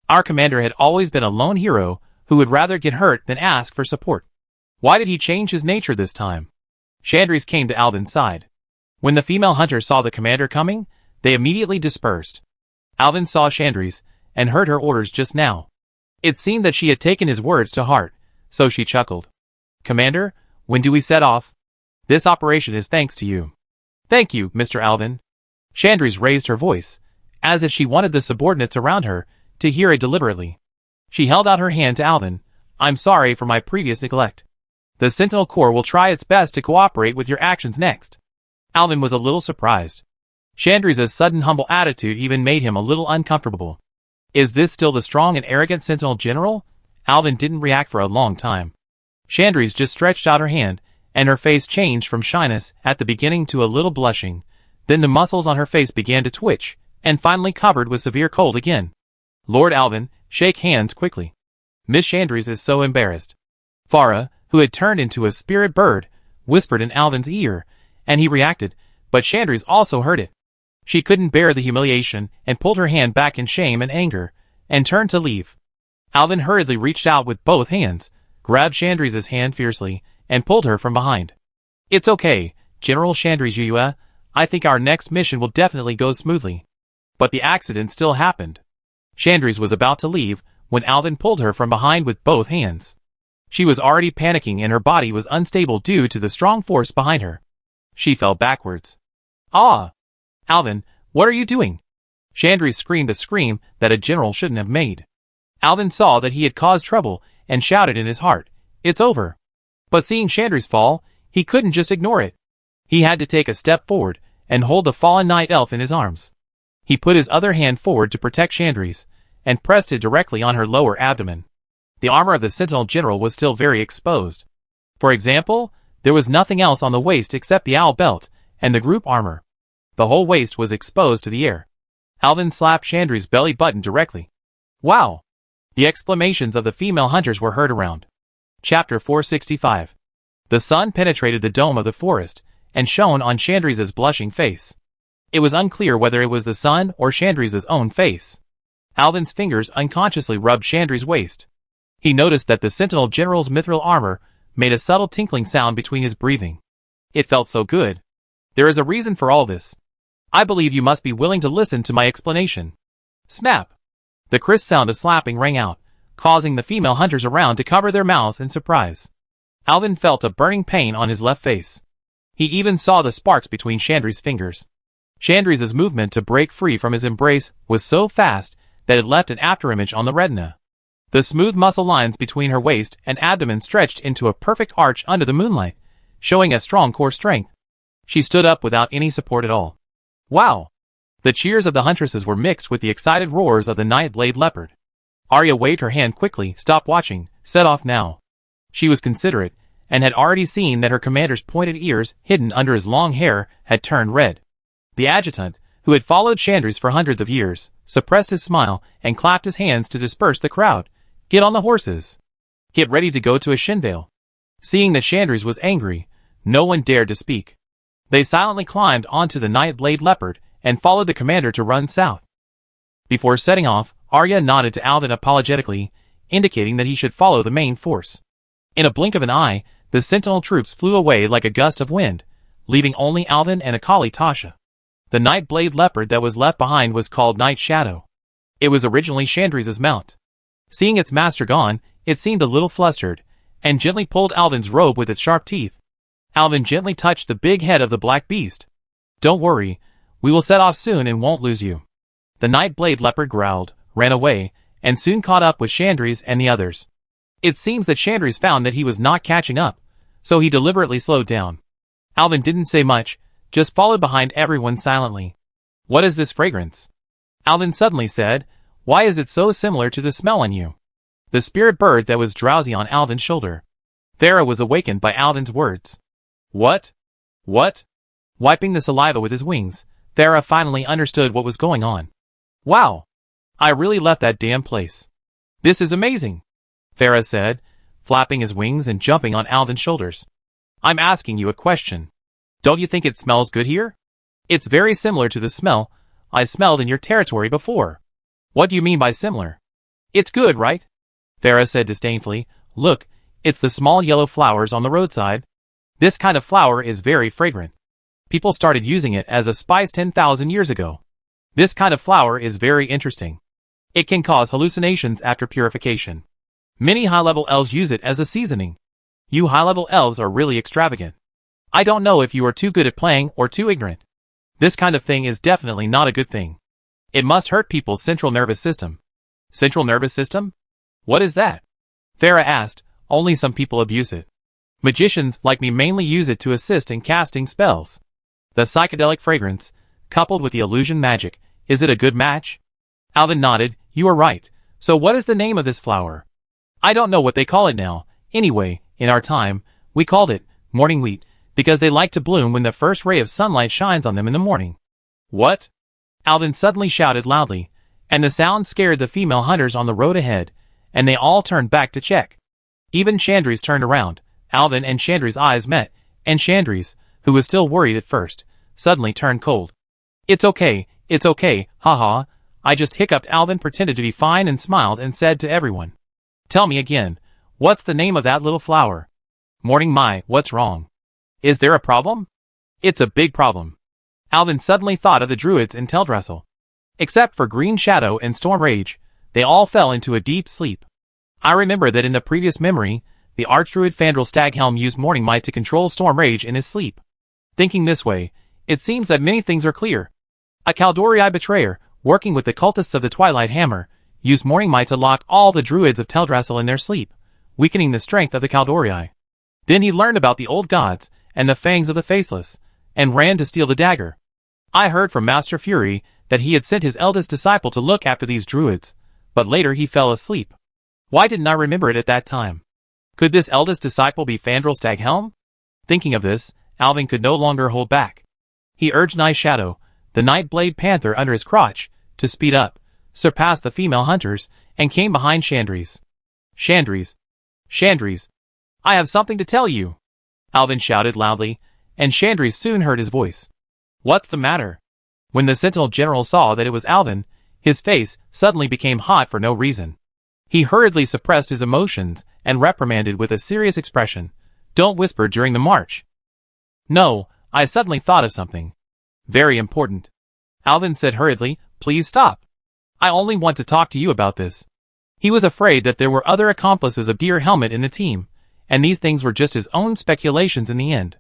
Our commander had always been a lone hero who would rather get hurt than ask for support. Why did he change his nature this time? Chandris came to Alvin's side. When the female hunters saw the commander coming, they immediately dispersed. Alvin saw Chandris and heard her orders just now. It seemed that she had taken his words to heart, so she chuckled. Commander, when do we set off? This operation is thanks to you. Thank you, Mr. Alvin. Chandris raised her voice, as if she wanted the subordinates around her to hear it deliberately. She held out her hand to Alvin. I'm sorry for my previous neglect. The Sentinel Corps will try its best to cooperate with your actions next. Alvin was a little surprised. Chandris's sudden humble attitude even made him a little uncomfortable. Is this still the strong and arrogant Sentinel General? Alvin didn't react for a long time. Chandris just stretched out her hand, and her face changed from shyness at the beginning to a little blushing. Then the muscles on her face began to twitch, and finally covered with severe cold again. Lord Alvin, shake hands quickly. Miss Chandris is so embarrassed. Farah, who had turned into a spirit bird, whispered in Alvin's ear, and he reacted, but Chandris also heard it. She couldn't bear the humiliation and pulled her hand back in shame and anger, and turned to leave. Alvin hurriedly reached out with both hands, grabbed Chandris's hand fiercely, and pulled her from behind. It's okay, General Chandris Yua. I think our next mission will definitely go smoothly. But the accident still happened. Chandris was about to leave when Alvin pulled her from behind with both hands. She was already panicking and her body was unstable due to the strong force behind her. She fell backwards. Ah! Alvin, what are you doing? Chandris screamed a scream that a general shouldn't have made. Alvin saw that he had caused trouble and shouted in his heart, It's over. But seeing Chandris fall, he couldn't just ignore it. He had to take a step forward and hold the fallen night elf in his arms. He put his other hand forward to protect Chandris and pressed it directly on her lower abdomen. The armor of the Sentinel General was still very exposed. For example, there was nothing else on the waist except the owl belt and the group armor. The whole waist was exposed to the air. Alvin slapped Chandris's belly button directly. Wow! The exclamations of the female hunters were heard around. Chapter 465. The sun penetrated the dome of the forest and shone on Chandris's blushing face. It was unclear whether it was the sun or Chandris's own face. Alvin's fingers unconsciously rubbed Chandris's waist. He noticed that the Sentinel General's mithril armor made a subtle tinkling sound between his breathing. It felt so good. There is a reason for all this. I believe you must be willing to listen to my explanation. Snap! The crisp sound of slapping rang out, causing the female hunters around to cover their mouths in surprise. Alvin felt a burning pain on his left face. He even saw the sparks between Chandris's fingers. Chandris's movement to break free from his embrace was so fast that it left an afterimage on the retina. The smooth muscle lines between her waist and abdomen stretched into a perfect arch under the moonlight, showing a strong core strength. She stood up without any support at all. Wow! The cheers of the huntresses were mixed with the excited roars of the night-blade leopard. Arya waved her hand quickly. Stop watching, set off now. She was considerate, and had already seen that her commander's pointed ears, hidden under his long hair, had turned red. The adjutant, who had followed Chandris for hundreds of years, suppressed his smile and clapped his hands to disperse the crowd. Get on the horses. Get ready to go to Ashenvale. Seeing that Chandris was angry, no one dared to speak. They silently climbed onto the night-blade leopard and followed the commander to run south. Before setting off, Arya nodded to Alvin apologetically, indicating that he should follow the main force. In a blink of an eye, the sentinel troops flew away like a gust of wind, leaving only Alvin and Akali Tasha. The night-blade leopard that was left behind was called Night Shadow. It was originally Chandris's mount. Seeing its master gone, it seemed a little flustered, and gently pulled Alvin's robe with its sharp teeth. Alvin gently touched the big head of the black beast. Don't worry, we will set off soon and won't lose you. The night-blade leopard growled, ran away, and soon caught up with Chandris and the others. It seems that Chandris found that he was not catching up, so he deliberately slowed down. Alvin didn't say much, just followed behind everyone silently. What is this fragrance? Alvin suddenly said, why is it so similar to the smell on you? The spirit bird that was drowsy on Alvin's shoulder. Thera was awakened by Alvin's words. What? What? Wiping the saliva with his wings, Thera finally understood what was going on. Wow! I really left that damn place. This is amazing, Thera said, flapping his wings and jumping on Alvin's shoulders. I'm asking you a question. Don't you think it smells good here? It's very similar to the smell I smelled in your territory before. What do you mean by similar? It's good, right? Thera said disdainfully. Look, it's the small yellow flowers on the roadside. This kind of flower is very fragrant. People started using it as a spice 10,000 years ago. This kind of flower is very interesting. It can cause hallucinations after purification. Many high-level elves use it as a seasoning. You high-level elves are really extravagant. I don't know if you are too good at playing or too ignorant. This kind of thing is definitely not a good thing. It must hurt people's central nervous system. Central nervous system? What is that? Thera asked. Only some people abuse it. Magicians like me mainly use it to assist in casting spells. The psychedelic fragrance, coupled with the illusion magic, is it a good match? Alvin nodded. You are right. So what is the name of this flower? I don't know what they call it now. Anyway, in our time, we called it morning wheat, because they like to bloom when the first ray of sunlight shines on them in the morning. What? Alvin suddenly shouted loudly, and the sound scared the female hunters on the road ahead, and they all turned back to check. Even Chandris turned around. Alvin and Chandris' eyes met, and Chandris, who was still worried at first, suddenly turned cold. It's okay, haha, I just hiccuped. Alvin pretended to be fine and smiled and said to everyone. Tell me again, what's the name of that little flower? Morning Mai, what's wrong? Is there a problem? It's a big problem. Alvin suddenly thought of the druids in Teldrassil. Except for Green Shadow and Storm Rage, they all fell into a deep sleep. I remember that in the previous memory, the Archdruid Fandral Staghelm used Morning Might to control Storm Rage in his sleep. Thinking this way, it seems that many things are clear. A Kaldorii betrayer, working with the cultists of the Twilight Hammer, used Morning Might to lock all the druids of Teldrassil in their sleep, weakening the strength of the Kaldorii. Then he learned about the old gods and the fangs of the faceless, and ran to steal the dagger. I heard from Master Fury that he had sent his eldest disciple to look after these druids, but later he fell asleep. Why didn't I remember it at that time? Could this eldest disciple be Fandral Staghelm? Thinking of this, Alvin could no longer hold back. He urged Night Shadow, the Night-Blade Panther under his crotch, to speed up, surpass the female hunters, and came behind Chandris. Chandris, I have something to tell you, Alvin shouted loudly, and Chandris soon heard his voice. What's the matter? When the Sentinel General saw that it was Alvin, his face suddenly became hot for no reason. He hurriedly suppressed his emotions and reprimanded with a serious expression. Don't whisper during the march. No, I suddenly thought of something. Very important. Alvin said hurriedly, please stop. I only want to talk to you about this. He was afraid that there were other accomplices of Deer Helmet in the team, and these things were just his own speculations in the end.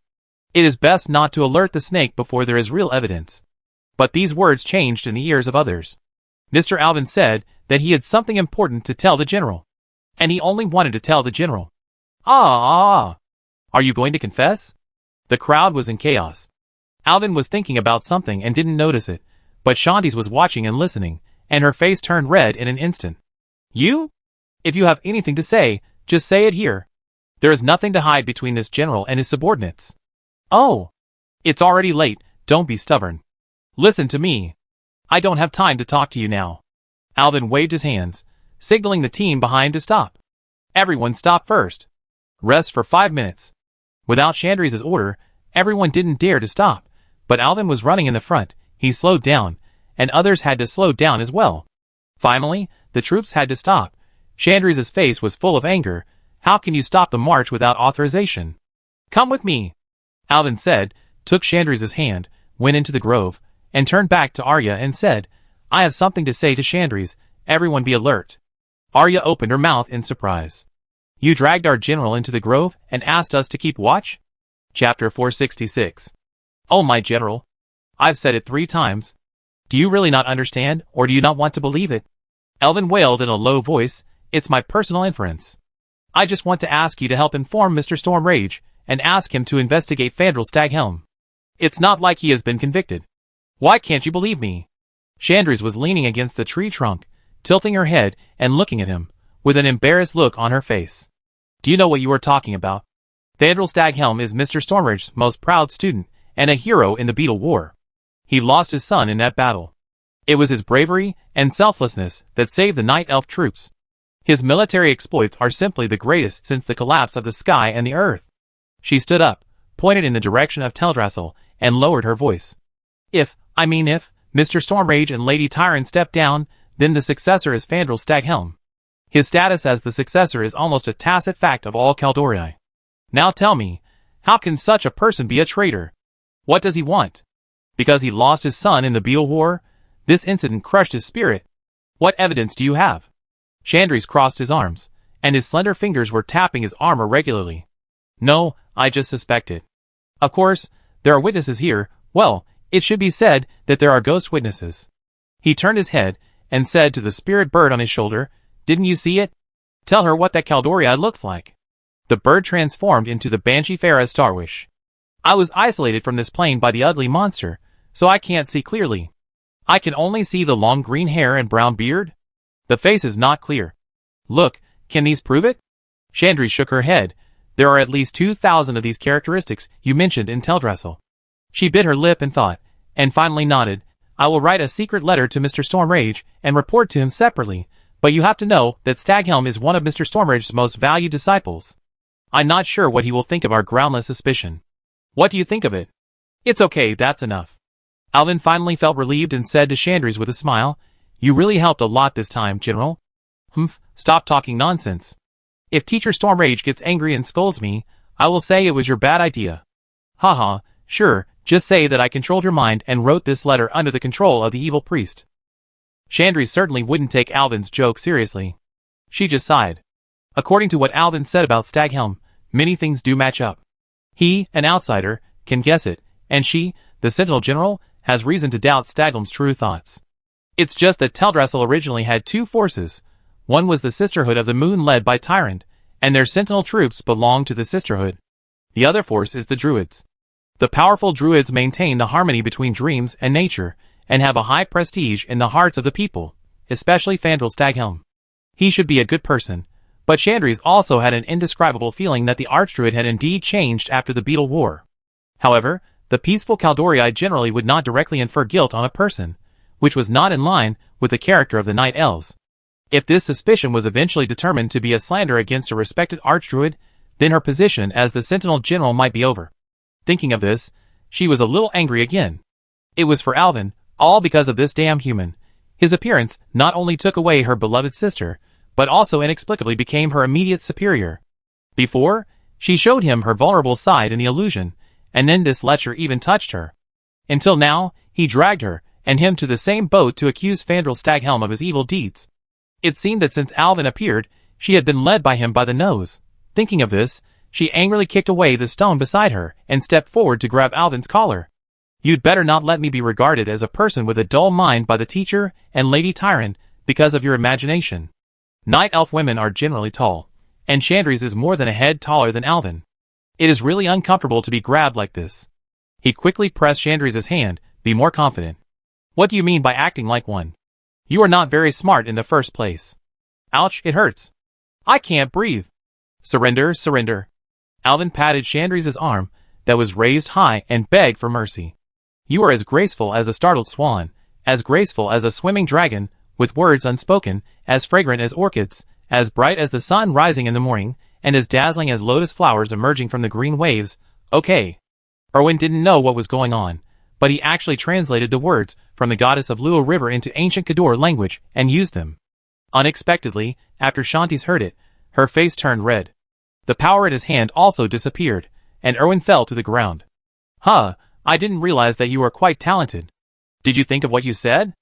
It is best not to alert the snake before there is real evidence. But these words changed in the ears of others. Mr. Alvin said that he had something important to tell the general. And he only wanted to tell the general. Are you going to confess? The crowd was in chaos. Alvin was thinking about something and didn't notice it, But Shanti's was watching and listening, and her face turned red in an instant. You? If you have anything to say, just say it here. There is nothing to hide between this general and his subordinates. Oh! It's already late, don't be stubborn. Listen to me. I don't have time to talk to you now. Alvin waved his hands, signaling the team behind to stop. Everyone stop first. Rest for 5 minutes. Without Chandri's order, everyone didn't dare to stop, but Alvin was running in the front. He slowed down, and others had to slow down as well. Finally, the troops had to stop. Chandri's face was full of anger. How can you stop the march without authorization? Come with me, Alvin said, took Chandri's hand, went into the grove, and turned back to Arya and said, I have something to say to Chandri's. Everyone be alert. Arya opened her mouth in surprise. You dragged our general into the grove and asked us to keep watch? Chapter 466. Oh my general. I've said it 3 times. Do you really not understand, or do you not want to believe it? Alvin wailed in a low voice, it's my personal inference. I just want to ask you to help inform Mr. Stormrage, and ask him to investigate Fandral Staghelm. It's not like he has been convicted. Why can't you believe me? Chandri's was leaning against the tree trunk, tilting her head and looking at him, with an embarrassed look on her face. Do you know what you are talking about? Fandral Staghelm is Mr. Stormrage's most proud student, and a hero in the Beetle War. He lost his son in that battle. It was his bravery and selflessness that saved the Night Elf troops. His military exploits are simply the greatest since the collapse of the sky and the earth. She stood up, pointed in the direction of Teldrassil, and lowered her voice. If Mr. Stormrage and Lady Tyrant step down, then the successor is Fandral Staghelm. His status as the successor is almost a tacit fact of all Caldorii. Now tell me, how can such a person be a traitor? What does he want? Because he lost his son in the Beetle War? This incident crushed his spirit. What evidence do you have? Chandri's crossed his arms, and his slender fingers were tapping his armor regularly. No, I just suspected. Of course, there are witnesses here. Well, it should be said that there are ghost witnesses. He turned his head and said to the spirit bird on his shoulder, Didn't you see it? Tell her what that Caldorii looks like. The bird transformed into the Banshee Farah Starwish. I was isolated from this plane by the ugly monster, so I can't see clearly. I can only see the long green hair and brown beard. The face is not clear. Look, can these prove it? Chandri shook her head. There are at least 2,000 of these characteristics you mentioned in Teldrassil. She bit her lip and thought, and finally nodded. I will write a secret letter to Mr. Stormrage and report to him separately, but you have to know that Staghelm is one of Mr. Stormrage's most valued disciples. I'm not sure what he will think of our groundless suspicion. What do you think of it? It's okay, that's enough. Alvin finally felt relieved and said to Chandri's with a smile, You really helped a lot this time, General. Stop talking nonsense. If Teacher Stormrage gets angry and scolds me, I will say it was your bad idea. Haha, sure, just say that I controlled your mind and wrote this letter under the control of the evil priest. Chandri certainly wouldn't take Alvin's joke seriously. She just sighed. According to what Alvin said about Staghelm, many things do match up. He, an outsider, can guess it, and she, the Sentinel General, has reason to doubt Staghelm's true thoughts. It's just that Teldrassil originally had 2 forces. One was the Sisterhood of the Moon led by Tyrant, and their Sentinel troops belonged to the Sisterhood. The other force is the Druids. The powerful Druids maintain the harmony between dreams and nature, and have a high prestige in the hearts of the people, especially Fandral Staghelm. He should be a good person, but Chandri's also had an indescribable feeling that the Archdruid had indeed changed after the Beetle War. However, the peaceful Caldorii generally would not directly infer guilt on a person, which was not in line with the character of the Night Elves. If this suspicion was eventually determined to be a slander against a respected Archdruid, then her position as the Sentinel General might be over. Thinking of this, she was a little angry again. It was for Alvin, all because of this damn human. His appearance not only took away her beloved sister, but also inexplicably became her immediate superior. Before, she showed him her vulnerable side in the illusion, and then this lecture even touched her. Until now, he dragged her and him to the same boat to accuse Fandral Staghelm of his evil deeds. It seemed that since Alvin appeared, she had been led by him by the nose. Thinking of this, she angrily kicked away the stone beside her and stepped forward to grab Alvin's collar. You'd better not let me be regarded as a person with a dull mind by the teacher and Lady Tyrant because of your imagination. Night Elf women are generally tall, and Chandri's is more than a head taller than Alvin. It is really uncomfortable to be grabbed like this. He quickly pressed Chandri's hand, Be more confident. What do you mean by acting like one? You are not very smart in the first place. Ouch, it hurts. I can't breathe. Surrender, surrender. Alvin patted Chandri's arm that was raised high and begged for mercy. You are as graceful as a startled swan, as graceful as a swimming dragon, with words unspoken, as fragrant as orchids, as bright as the sun rising in the morning, and as dazzling as lotus flowers emerging from the green waves. Okay. Erwin didn't know what was going on, but he actually translated the words from the goddess of Luo River into ancient Kador language and used them. Unexpectedly, after Shanti's heard it, her face turned red. The power at his hand also disappeared, and Erwin fell to the ground. Huh, I didn't realize that you were quite talented. Did you think of what you said?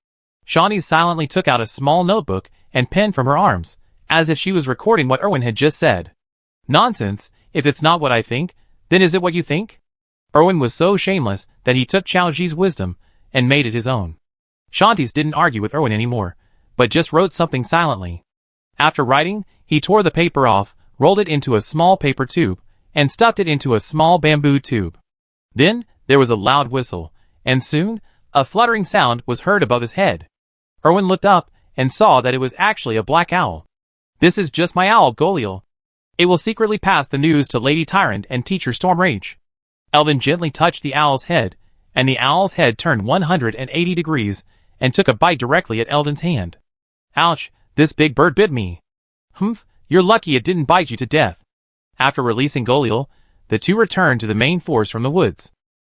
Shanti silently took out a small notebook and pen from her arms, as if she was recording what Erwin had just said. Nonsense, if it's not what I think, then is it what you think? Erwin was so shameless that he took Xiaoji's wisdom and made it his own. Shanti's didn't argue with Erwin anymore, but just wrote something silently. After writing, he tore the paper off, rolled it into a small paper tube, and stuffed it into a small bamboo tube. Then, there was a loud whistle, and soon, a fluttering sound was heard above his head. Erwin looked up and saw that it was actually a black owl. This is just my owl, Goliel. It will secretly pass the news to Lady Tyrant and Teacher Stormrage. Elvin gently touched the owl's head, and the owl's head turned 180 degrees and took a bite directly at Elvin's hand. Ouch, this big bird bit me. Humph, you're lucky it didn't bite you to death. After releasing Goliel, the two returned to the main forest from the woods.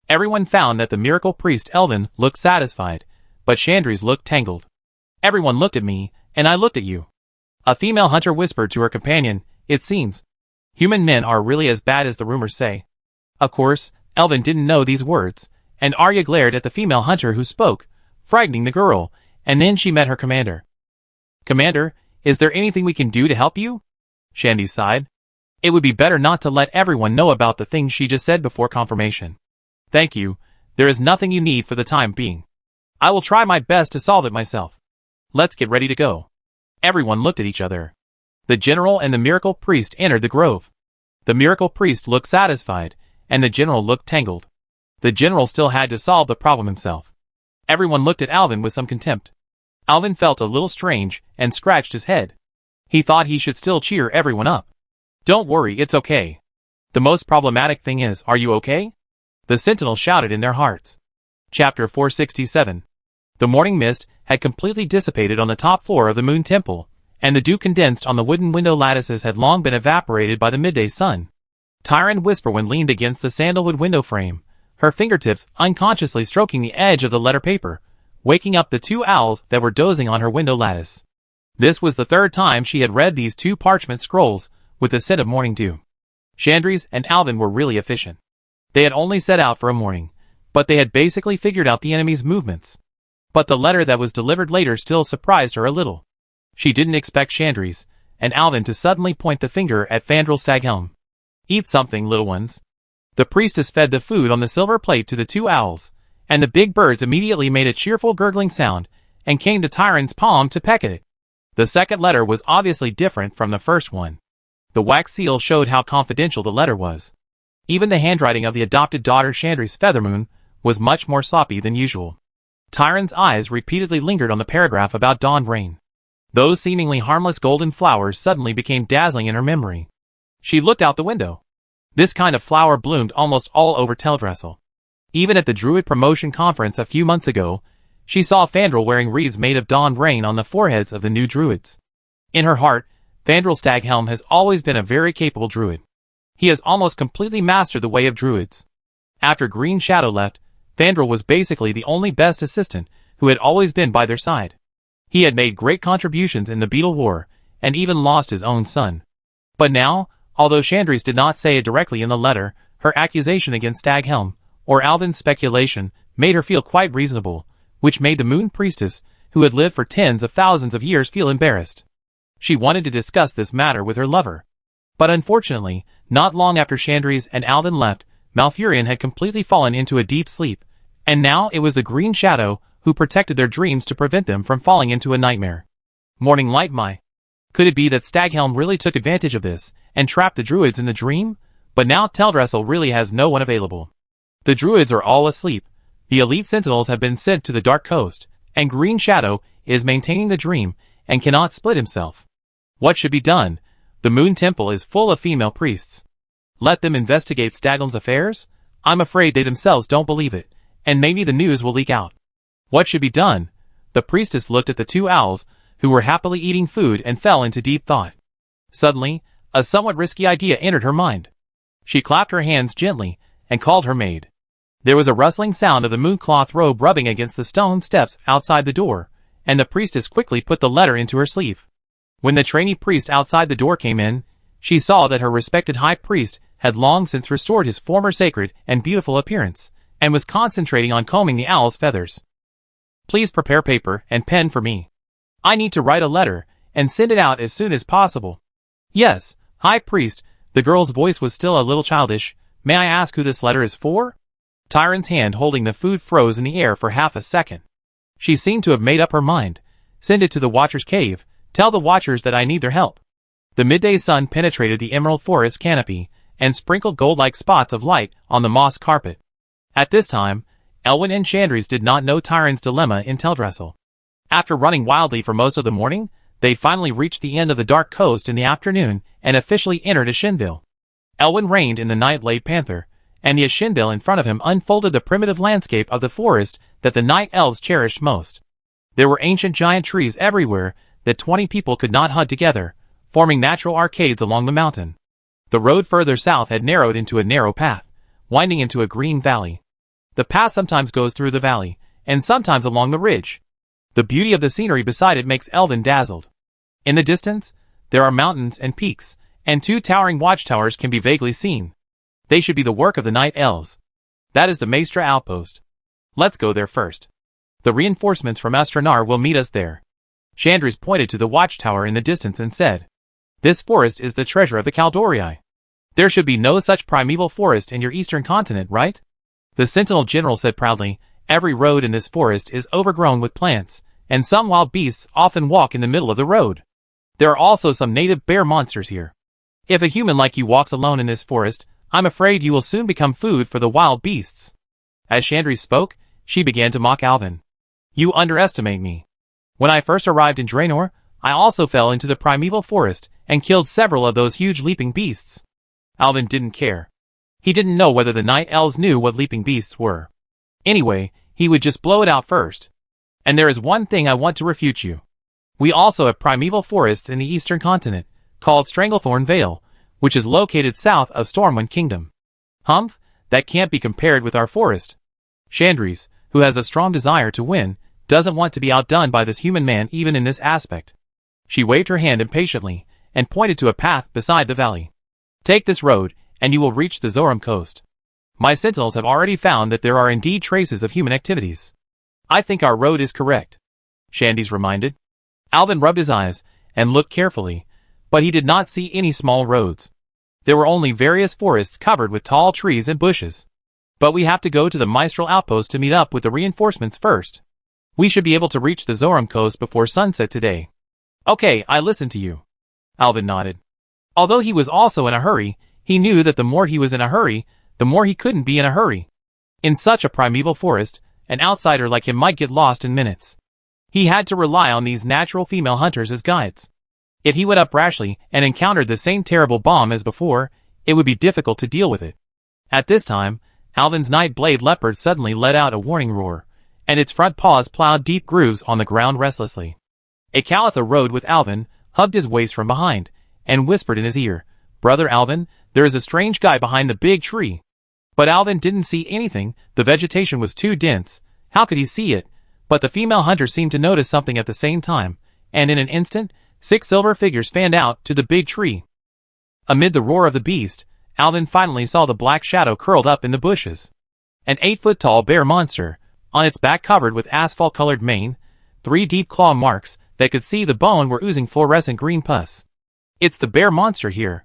Everyone found that the miracle priest Elvin looked satisfied, but Chandri's looked tangled. Everyone looked at me, and I looked at you. A female hunter whispered to her companion, it seems. Human men are really as bad as the rumors say. Of course, Elvin didn't know these words, and Arya glared at the female hunter who spoke, frightening the girl, and then she met her commander. Commander, is there anything we can do to help you? Shanti sighed. It would be better not to let everyone know about the things she just said before confirmation. Thank you, there is nothing you need for the time being. I will try my best to solve it myself. Let's get ready to go. Everyone looked at each other. The general and the miracle priest entered the grove. The miracle priest looked satisfied, and the general looked tangled. The general still had to solve the problem himself. Everyone looked at Alvin with some contempt. Alvin felt a little strange and scratched his head. He thought he should still cheer everyone up. Don't worry, it's okay. The most problematic thing is, are you okay? The sentinels shouted in their hearts. Chapter 467. The morning mist had completely dissipated on the top floor of the Moon Temple, and the dew condensed on the wooden window lattices had long been evaporated by the midday sun. Tyron Whisperwind leaned against the sandalwood window frame, her fingertips unconsciously stroking the edge of the letter paper, waking up the two owls that were dozing on her window lattice. This was the third time she had read these two parchment scrolls, with the scent of morning dew. Chandri's and Alvin were really efficient. They had only set out for a morning, but they had basically figured out the enemy's movements. But the letter that was delivered later still surprised her a little. She didn't expect Chandri's and Alvin to suddenly point the finger at Fandral Staghelm. Eat something, little ones. The priestess fed the food on the silver plate to the two owls, and the big birds immediately made a cheerful gurgling sound and came to Tyron's palm to peck at it. The second letter was obviously different from the first one. The wax seal showed how confidential the letter was. Even the handwriting of the adopted daughter Chandri's Feathermoon was much more sloppy than usual. Tyron's eyes repeatedly lingered on the paragraph about dawn rain. Those seemingly harmless golden flowers suddenly became dazzling in her memory. She looked out the window. This kind of flower bloomed almost all over Teldrassil. Even at the Druid Promotion Conference a few months ago, she saw Fandral wearing wreaths made of dawn rain on the foreheads of the new Druids. In her heart, Fandral Staghelm has always been a very capable Druid. He has almost completely mastered the way of Druids. After Green Shadow left, Fandral was basically the only best assistant who had always been by their side. He had made great contributions in the Beetle War, and even lost his own son. But now, although Chandri's did not say it directly in the letter, her accusation against Staghelm, or Alvin's speculation, made her feel quite reasonable, which made the Moon Priestess, who had lived for tens of thousands of years, feel embarrassed. She wanted to discuss this matter with her lover. But unfortunately, not long after Chandri's and Alvin left, Malfurion had completely fallen into a deep sleep, and now it was the Green Shadow who protected their dreams to prevent them from falling into a nightmare. Morning light, my. Could it be that Staghelm really took advantage of this, and trapped the Druids in the dream? But now Teldrassil really has no one available. The Druids are all asleep. The elite sentinels have been sent to the Dark Coast, and Green Shadow is maintaining the dream and cannot split himself. What should be done? The Moon Temple is full of female priests. Let them investigate Staglam's affairs? I'm afraid they themselves don't believe it, and maybe the news will leak out. What should be done? The priestess looked at the two owls, who were happily eating food, and fell into deep thought. Suddenly, a somewhat risky idea entered her mind. She clapped her hands gently and called her maid. There was a rustling sound of the mooncloth robe rubbing against the stone steps outside the door, and the priestess quickly put the letter into her sleeve. When the trainee priest outside the door came in, she saw that her respected high priest had long since restored his former sacred and beautiful appearance, and was concentrating on combing the owl's feathers. Please prepare paper and pen for me. I need to write a letter and send it out as soon as possible. Yes, high priest, the girl's voice was still a little childish. May I ask who this letter is for? Tyron's hand holding the food froze in the air for half a second. She seemed to have made up her mind. Send it to the Watcher's cave. Tell the Watchers that I need their help. The midday sun penetrated the emerald forest canopy and sprinkled gold-like spots of light on the moss carpet. At this time, Elwyn and Chandris did not know Tyron's dilemma in Teldrassil. After running wildly for most of the morning, they finally reached the end of the Dark Coast in the afternoon and officially entered Ashendale. Elwyn reined in the Night-Blade Panther, and the Ashendale in front of him unfolded the primitive landscape of the forest that the Night Elves cherished most. There were ancient giant trees everywhere that 20 people could not hug together, forming natural arcades along the mountain. The road further south had narrowed into a narrow path, winding into a green valley. The path sometimes goes through the valley, and sometimes along the ridge. The beauty of the scenery beside it makes Elwyn dazzled. In the distance, there are mountains and peaks, and 2 towering watchtowers can be vaguely seen. They should be the work of the Night Elves. That is the Maestra outpost. Let's go there first. The reinforcements from Astranar will meet us there. Chandris pointed to the watchtower in the distance and said, This forest is the treasure of the Caldorii. There should be no such primeval forest in your eastern continent, right? The Sentinel General said proudly, Every road in this forest is overgrown with plants, and some wild beasts often walk in the middle of the road. There are also some native bear monsters here. If a human like you walks alone in this forest, I'm afraid you will soon become food for the wild beasts. As Chandris spoke, she began to mock Alvin. You underestimate me. When I first arrived in Draenor, I also fell into the primeval forest and killed several of those huge leaping beasts. Alvin didn't care. He didn't know whether the Night Elves knew what leaping beasts were. Anyway, he would just blow it out first. And there is one thing I want to refute you. We also have primeval forests in the eastern continent, called Stranglethorn Vale, which is located south of Stormwind Kingdom. Humph, that can't be compared with our forest. Chandris, who has a strong desire to win, doesn't want to be outdone by this human man even in this aspect. She waved her hand impatiently, and pointed to a path beside the valley. Take this road, and you will reach the Zoram coast. My sentinels have already found that there are indeed traces of human activities. I think our road is correct, Chandris reminded. Alvin rubbed his eyes, and looked carefully, but he did not see any small roads. There were only various forests covered with tall trees and bushes. But we have to go to the Maestral outpost to meet up with the reinforcements first. We should be able to reach the Zoram coast before sunset today. Okay, I listen to you. Alvin nodded. Although he was also in a hurry, he knew that the more he was in a hurry, the more he couldn't be in a hurry. In such a primeval forest, an outsider like him might get lost in minutes. He had to rely on these natural female hunters as guides. If he went up rashly and encountered the same terrible bomb as before, it would be difficult to deal with it. At this time, Alvin's Night-Blade Leopard suddenly let out a warning roar, and its front paws plowed deep grooves on the ground restlessly. A Calitha rode with Alvin, hugged his waist from behind, and whispered in his ear, Brother Alvin, there is a strange guy behind the big tree. But Alvin didn't see anything, the vegetation was too dense. How could he see it? But the female hunter seemed to notice something at the same time, and in an instant, 6 silver figures fanned out to the big tree. Amid the roar of the beast, Alvin finally saw the black shadow curled up in the bushes. An 8-foot-tall bear monster, on its back covered with asphalt-colored mane, 3 deep claw marks that could see the bone were oozing fluorescent green pus. It's the bear monster here.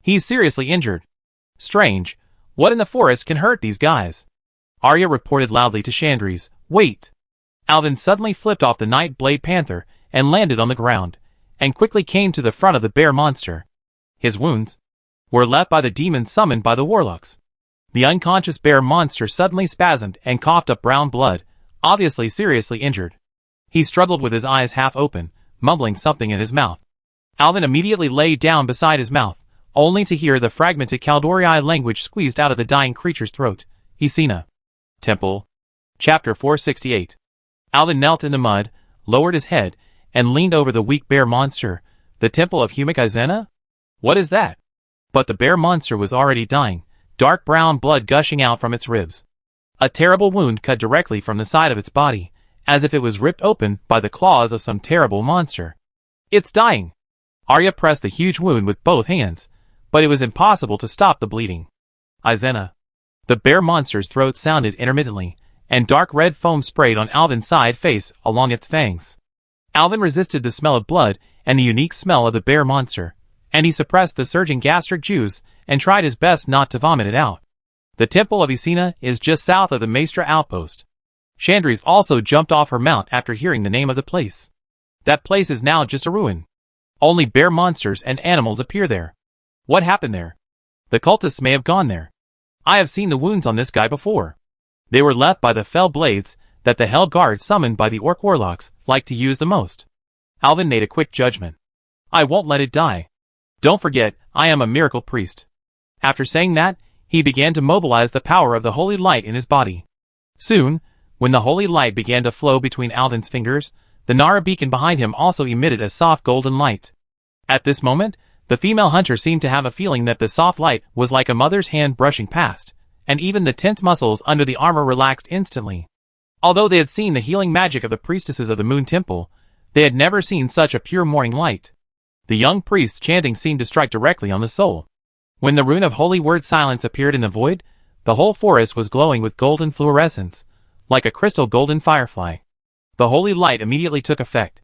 He's seriously injured. Strange. What in the forest can hurt these guys? Arya reported loudly to Chandris, Wait! Alvin suddenly flipped off the Night-Blade Panther and landed on the ground, and quickly came to the front of the bear monster. His wounds were left by the demons summoned by the warlocks. The unconscious bear monster suddenly spasmed and coughed up brown blood, obviously seriously injured. He struggled with his eyes half open, mumbling something in his mouth. Alvin immediately lay down beside his mouth, only to hear the fragmented Kaldori language squeezed out of the dying creature's throat. Isina. Temple. Chapter 468. Alvin knelt in the mud, lowered his head, and leaned over the weak bear monster. The temple of Humikizena? What is that? But the bear monster was already dying, dark brown blood gushing out from its ribs. A terrible wound cut directly from the side of its body, as if it was ripped open by the claws of some terrible monster. It's dying! Arya pressed the huge wound with both hands, but it was impossible to stop the bleeding. Izena. The bear monster's throat sounded intermittently, and dark red foam sprayed on Alvin's side face along its fangs. Alvin resisted the smell of blood and the unique smell of the bear monster, and he suppressed the surging gastric juice and tried his best not to vomit it out. The Temple of Isina is just south of the Maestra outpost. Chandrese also jumped off her mount after hearing the name of the place. That place is now just a ruin. Only bear monsters and animals appear there. What happened there? The cultists may have gone there. I have seen the wounds on this guy before. They were left by the fell blades that the Hell Guard summoned by the Orc Warlocks like to use the most. Alvin made a quick judgment. I won't let it die. Don't forget, I am a miracle priest. After saying that, he began to mobilize the power of the holy light in his body. Soon, when the holy light began to flow between Alvin's fingers, the Nara beacon behind him also emitted a soft golden light. At this moment, the female hunter seemed to have a feeling that the soft light was like a mother's hand brushing past, and even the tense muscles under the armor relaxed instantly. Although they had seen the healing magic of the priestesses of the Moon Temple, they had never seen such a pure morning light. The young priest's chanting seemed to strike directly on the soul. When the rune of holy word silence appeared in the void, the whole forest was glowing with golden fluorescence, like a crystal golden firefly. The holy light immediately took effect.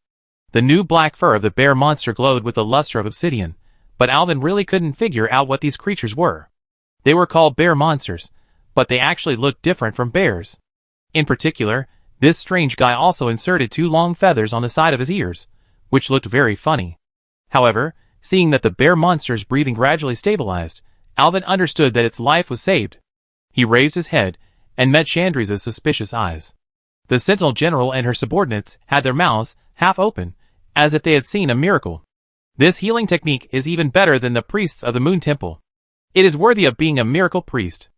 The new black fur of the bear monster glowed with the luster of obsidian, but Alvin really couldn't figure out what these creatures were. They were called bear monsters, but they actually looked different from bears. In particular, this strange guy also inserted 2 long feathers on the side of his ears, which looked very funny. However, seeing that the bear monster's breathing gradually stabilized, Alvin understood that its life was saved. He raised his head and met Chandrese's suspicious eyes. The Sentinel General and her subordinates had their mouths half open, as if they had seen a miracle. This healing technique is even better than the priests of the Moon Temple. It is worthy of being a miracle priest.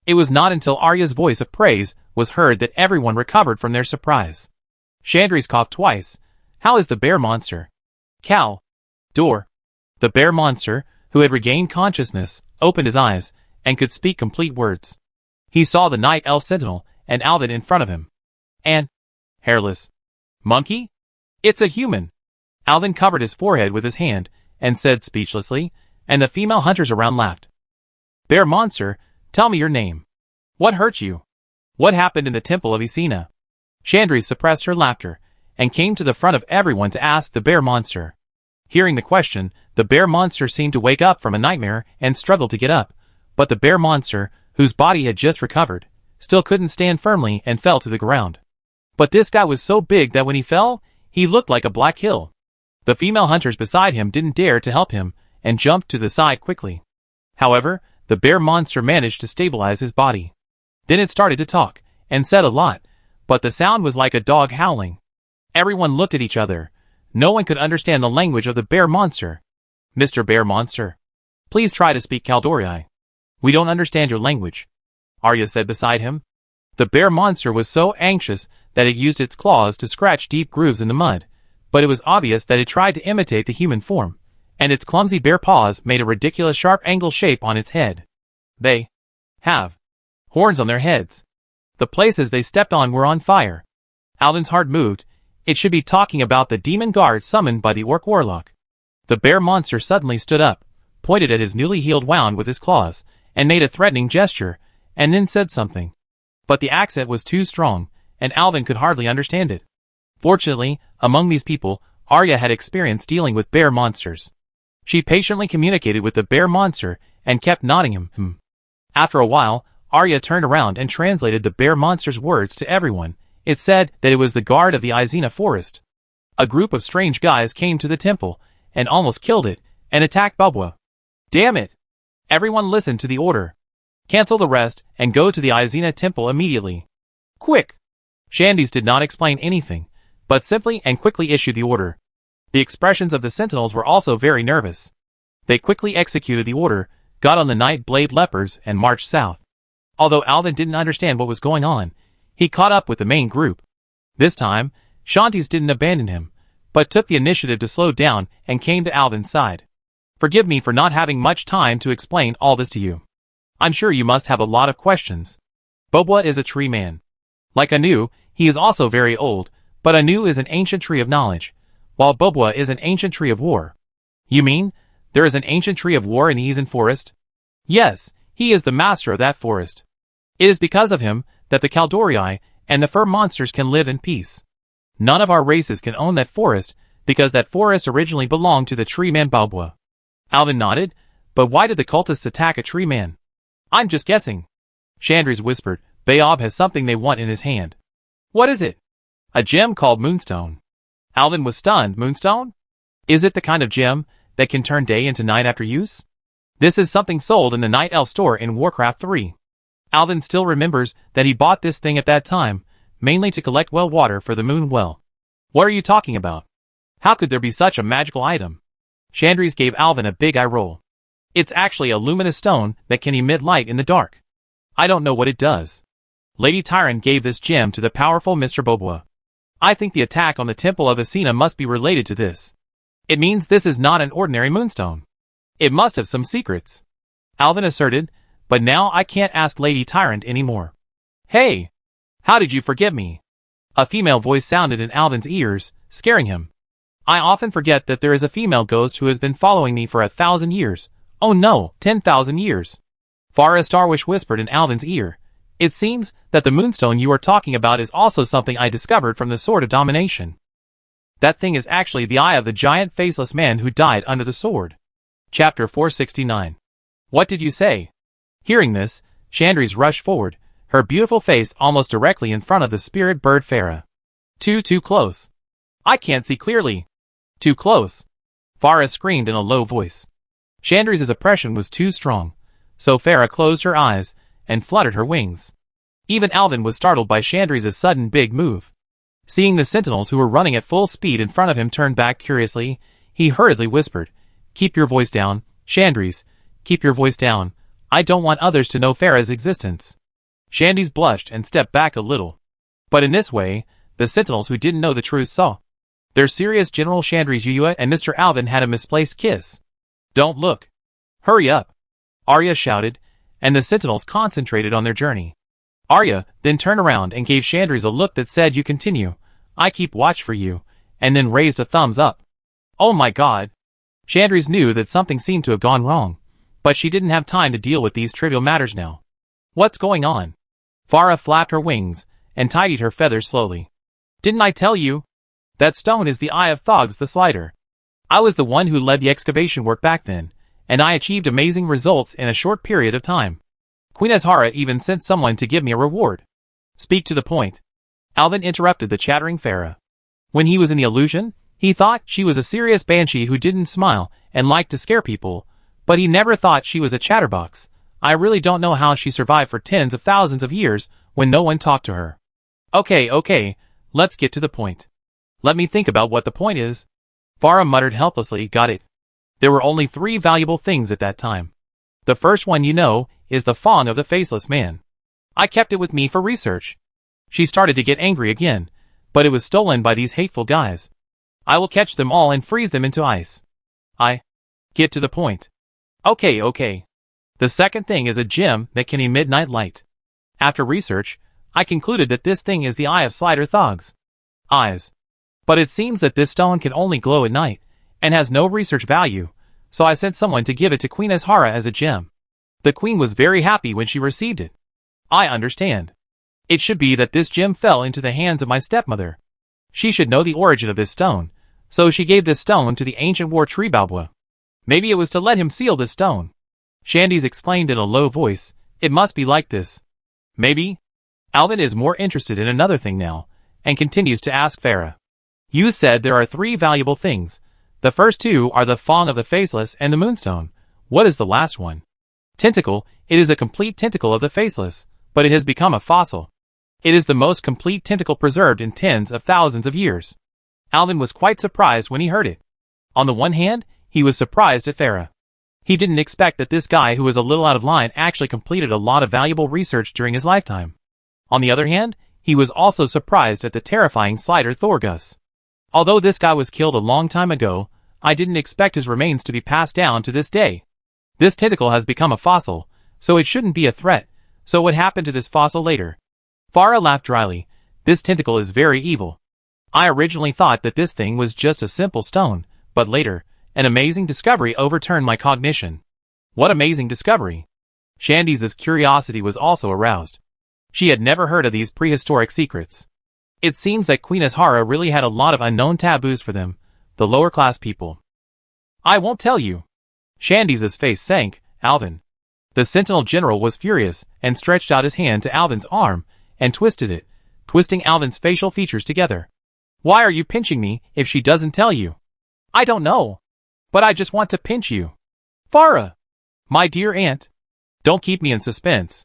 It was not until Arya's voice of praise was heard that everyone recovered from their surprise. Chandrese coughed twice. How is the bear monster? Cal. Door. The bear monster, who had regained consciousness, opened his eyes, and could speak complete words. He saw the Night Elf Sentinel and Alvin in front of him. And hairless. Monkey? It's a human. Alvin covered his forehead with his hand, and said speechlessly, and the female hunters around laughed. Bear monster, tell me your name. What hurt you? What happened in the Temple of Isina? Chandrese suppressed her laughter, and came to the front of everyone to ask the bear monster. Hearing the question, the bear monster seemed to wake up from a nightmare and struggled to get up, but the bear monster, whose body had just recovered, still couldn't stand firmly and fell to the ground. But this guy was so big that when he fell, he looked like a black hill. The female hunters beside him didn't dare to help him, and jumped to the side quickly. However, the bear monster managed to stabilize his body. Then it started to talk, and said a lot, but the sound was like a dog howling. Everyone looked at each other. No one could understand the language of the bear monster. Mr. Bear Monster, please try to speak Kaldori. We don't understand your language, Arya said beside him. The bear monster was so anxious that it used its claws to scratch deep grooves in the mud, but it was obvious that it tried to imitate the human form, and its clumsy bare paws made a ridiculous sharp angle shape on its head. They have horns on their heads. The places they stepped on were on fire. Alvin's heart moved. It should be talking about the demon guard summoned by the Orc Warlock. The bear monster suddenly stood up, pointed at his newly healed wound with his claws, and made a threatening gesture, and then said something. But the accent was too strong, and Alvin could hardly understand it. Fortunately, among these people, Arya had experience dealing with bear monsters. She patiently communicated with the bear monster, and kept nodding him. After a while, Arya turned around and translated the bear monster's words to everyone. It said that it was the guard of the Izina forest. A group of strange guys came to the temple, and almost killed it, and attacked Bubwa. Damn it! Everyone listened to the order. Cancel the rest and go to the Izina temple immediately. Quick! Shandy's did not explain anything, but simply and quickly issued the order. The expressions of the sentinels were also very nervous. They quickly executed the order, got on the Night Blade Lepers, and marched south. Although Alvin didn't understand what was going on, he caught up with the main group. This time, Shanty's didn't abandon him, but took the initiative to slow down and came to Alvin's side. Forgive me for not having much time to explain all this to you. I'm sure you must have a lot of questions. Bobwa is a tree man. Like Anu, he is also very old, but Anu is an ancient tree of knowledge, while Bobwa is an ancient tree of war. You mean, there is an ancient tree of war in the Eason forest? Yes, he is the master of that forest. It is because of him that the Kaldorii and the fur monsters can live in peace. None of our races can own that forest, because that forest originally belonged to the tree man Bobwa. Alvin nodded, but why did the cultists attack a tree man? I'm just guessing. Chandris whispered, Bayob has something they want in his hand. What is it? A gem called Moonstone. Alvin was stunned. Moonstone? Is it the kind of gem that can turn day into night after use? This is something sold in the Night Elf store in Warcraft 3. Alvin still remembers that he bought this thing at that time, mainly to collect well water for the moon well. What are you talking about? How could there be such a magical item? Chandris gave Alvin a big eye roll. It's actually a luminous stone that can emit light in the dark. I don't know what it does. Lady Tyrant gave this gem to the powerful Mr. Bobwa. I think the attack on the Temple of Asina must be related to this. It means this is not an ordinary moonstone. It must have some secrets. Alvin asserted, but now I can't ask Lady Tyrant anymore. Hey! How did you forget me? A female voice sounded in Alvin's ears, scaring him. I often forget that there is a female ghost who has been following me for 1,000 years. Oh no, 10,000 years. Farah Starwish whispered in Alvin's ear. It seems that the moonstone you are talking about is also something I discovered from the Sword of Domination. That thing is actually the eye of the giant faceless man who died under the sword. Chapter 469. What did you say? Hearing this, Chandris rushed forward, her beautiful face almost directly in front of the spirit bird Farah. Too close. I can't see clearly. Too close. Farah screamed in a low voice. Chandris's oppression was too strong, so Farah closed her eyes and fluttered her wings. Even Alvin was startled by Chandris's sudden big move. Seeing the sentinels who were running at full speed in front of him turn back curiously, he hurriedly whispered, Keep your voice down, Chandris, keep your voice down. I don't want others to know Farah's existence. Chandris blushed and stepped back a little. But in this way, the sentinels who didn't know the truth saw. Their serious General Chandris Yuyua and Mr. Alvin had a misplaced kiss. Don't look. Hurry up. Arya shouted, and the sentinels concentrated on their journey. Arya then turned around and gave Chandris a look that said, You continue. I keep watch for you, and then raised a thumbs up. Oh my god. Chandris knew that something seemed to have gone wrong, but she didn't have time to deal with these trivial matters now. What's going on? Farah flapped her wings and tidied her feathers slowly. Didn't I tell you? That stone is the eye of Thogs the Slider. I was the one who led the excavation work back then, and I achieved amazing results in a short period of time. Queen Azhara even sent someone to give me a reward. Speak to the point. Alvin interrupted the chattering Farah. When he was in the illusion, he thought she was a serious banshee who didn't smile and liked to scare people, but he never thought she was a chatterbox. I really don't know how she survived for tens of thousands of years when no one talked to her. Okay, let's get to the point. Let me think about what the point is. Farah muttered helplessly, Got it. There were only 3 valuable things at that time. The first one, is the fawn of the faceless man. I kept it with me for research. She started to get angry again, but it was stolen by these hateful guys. I will catch them all and freeze them into ice. Get to the point. Okay. The second thing is a gem that can emit night light. After research, I concluded that this thing is the eye of Slider Thogs. Eyes. But it seems that this stone can only glow at night, and has no research value, so I sent someone to give it to Queen Azhara as a gem. The queen was very happy when she received it. I understand. It should be that this gem fell into the hands of my stepmother. She should know the origin of this stone, so she gave this stone to the ancient war tree Balboa. Maybe it was to let him seal this stone. Chandris explained in a low voice, It must be like this. Maybe? Alvin is more interested in another thing now, and continues to ask Farah. You said there are 3 valuable things. The first 2 are the fawn of the faceless and the moonstone. What is the last one? Tentacle, it is a complete tentacle of the faceless, but it has become a fossil. It is the most complete tentacle preserved in tens of thousands of years. Alvin was quite surprised when he heard it. On the one hand, he was surprised at Farah. He didn't expect that this guy who was a little out of line actually completed a lot of valuable research during his lifetime. On the other hand, he was also surprised at the terrifying slider Thorgus. Although this guy was killed a long time ago, I didn't expect his remains to be passed down to this day. This tentacle has become a fossil, so it shouldn't be a threat. So what happened to this fossil later? Farah laughed dryly. This tentacle is very evil. I originally thought that this thing was just a simple stone, but later, an amazing discovery overturned my cognition. What amazing discovery? Shandy's curiosity was also aroused. She had never heard of these prehistoric secrets. It seems that Queen Azhara really had a lot of unknown taboos for them, the lower class people. I won't tell you. Shandy's face sank. Alvin. The Sentinel General was furious and stretched out his hand to Alvin's arm and twisted it, twisting Alvin's facial features together. Why are you pinching me if she doesn't tell you? I don't know. But I just want to pinch you. Farah! My dear aunt. Don't keep me in suspense.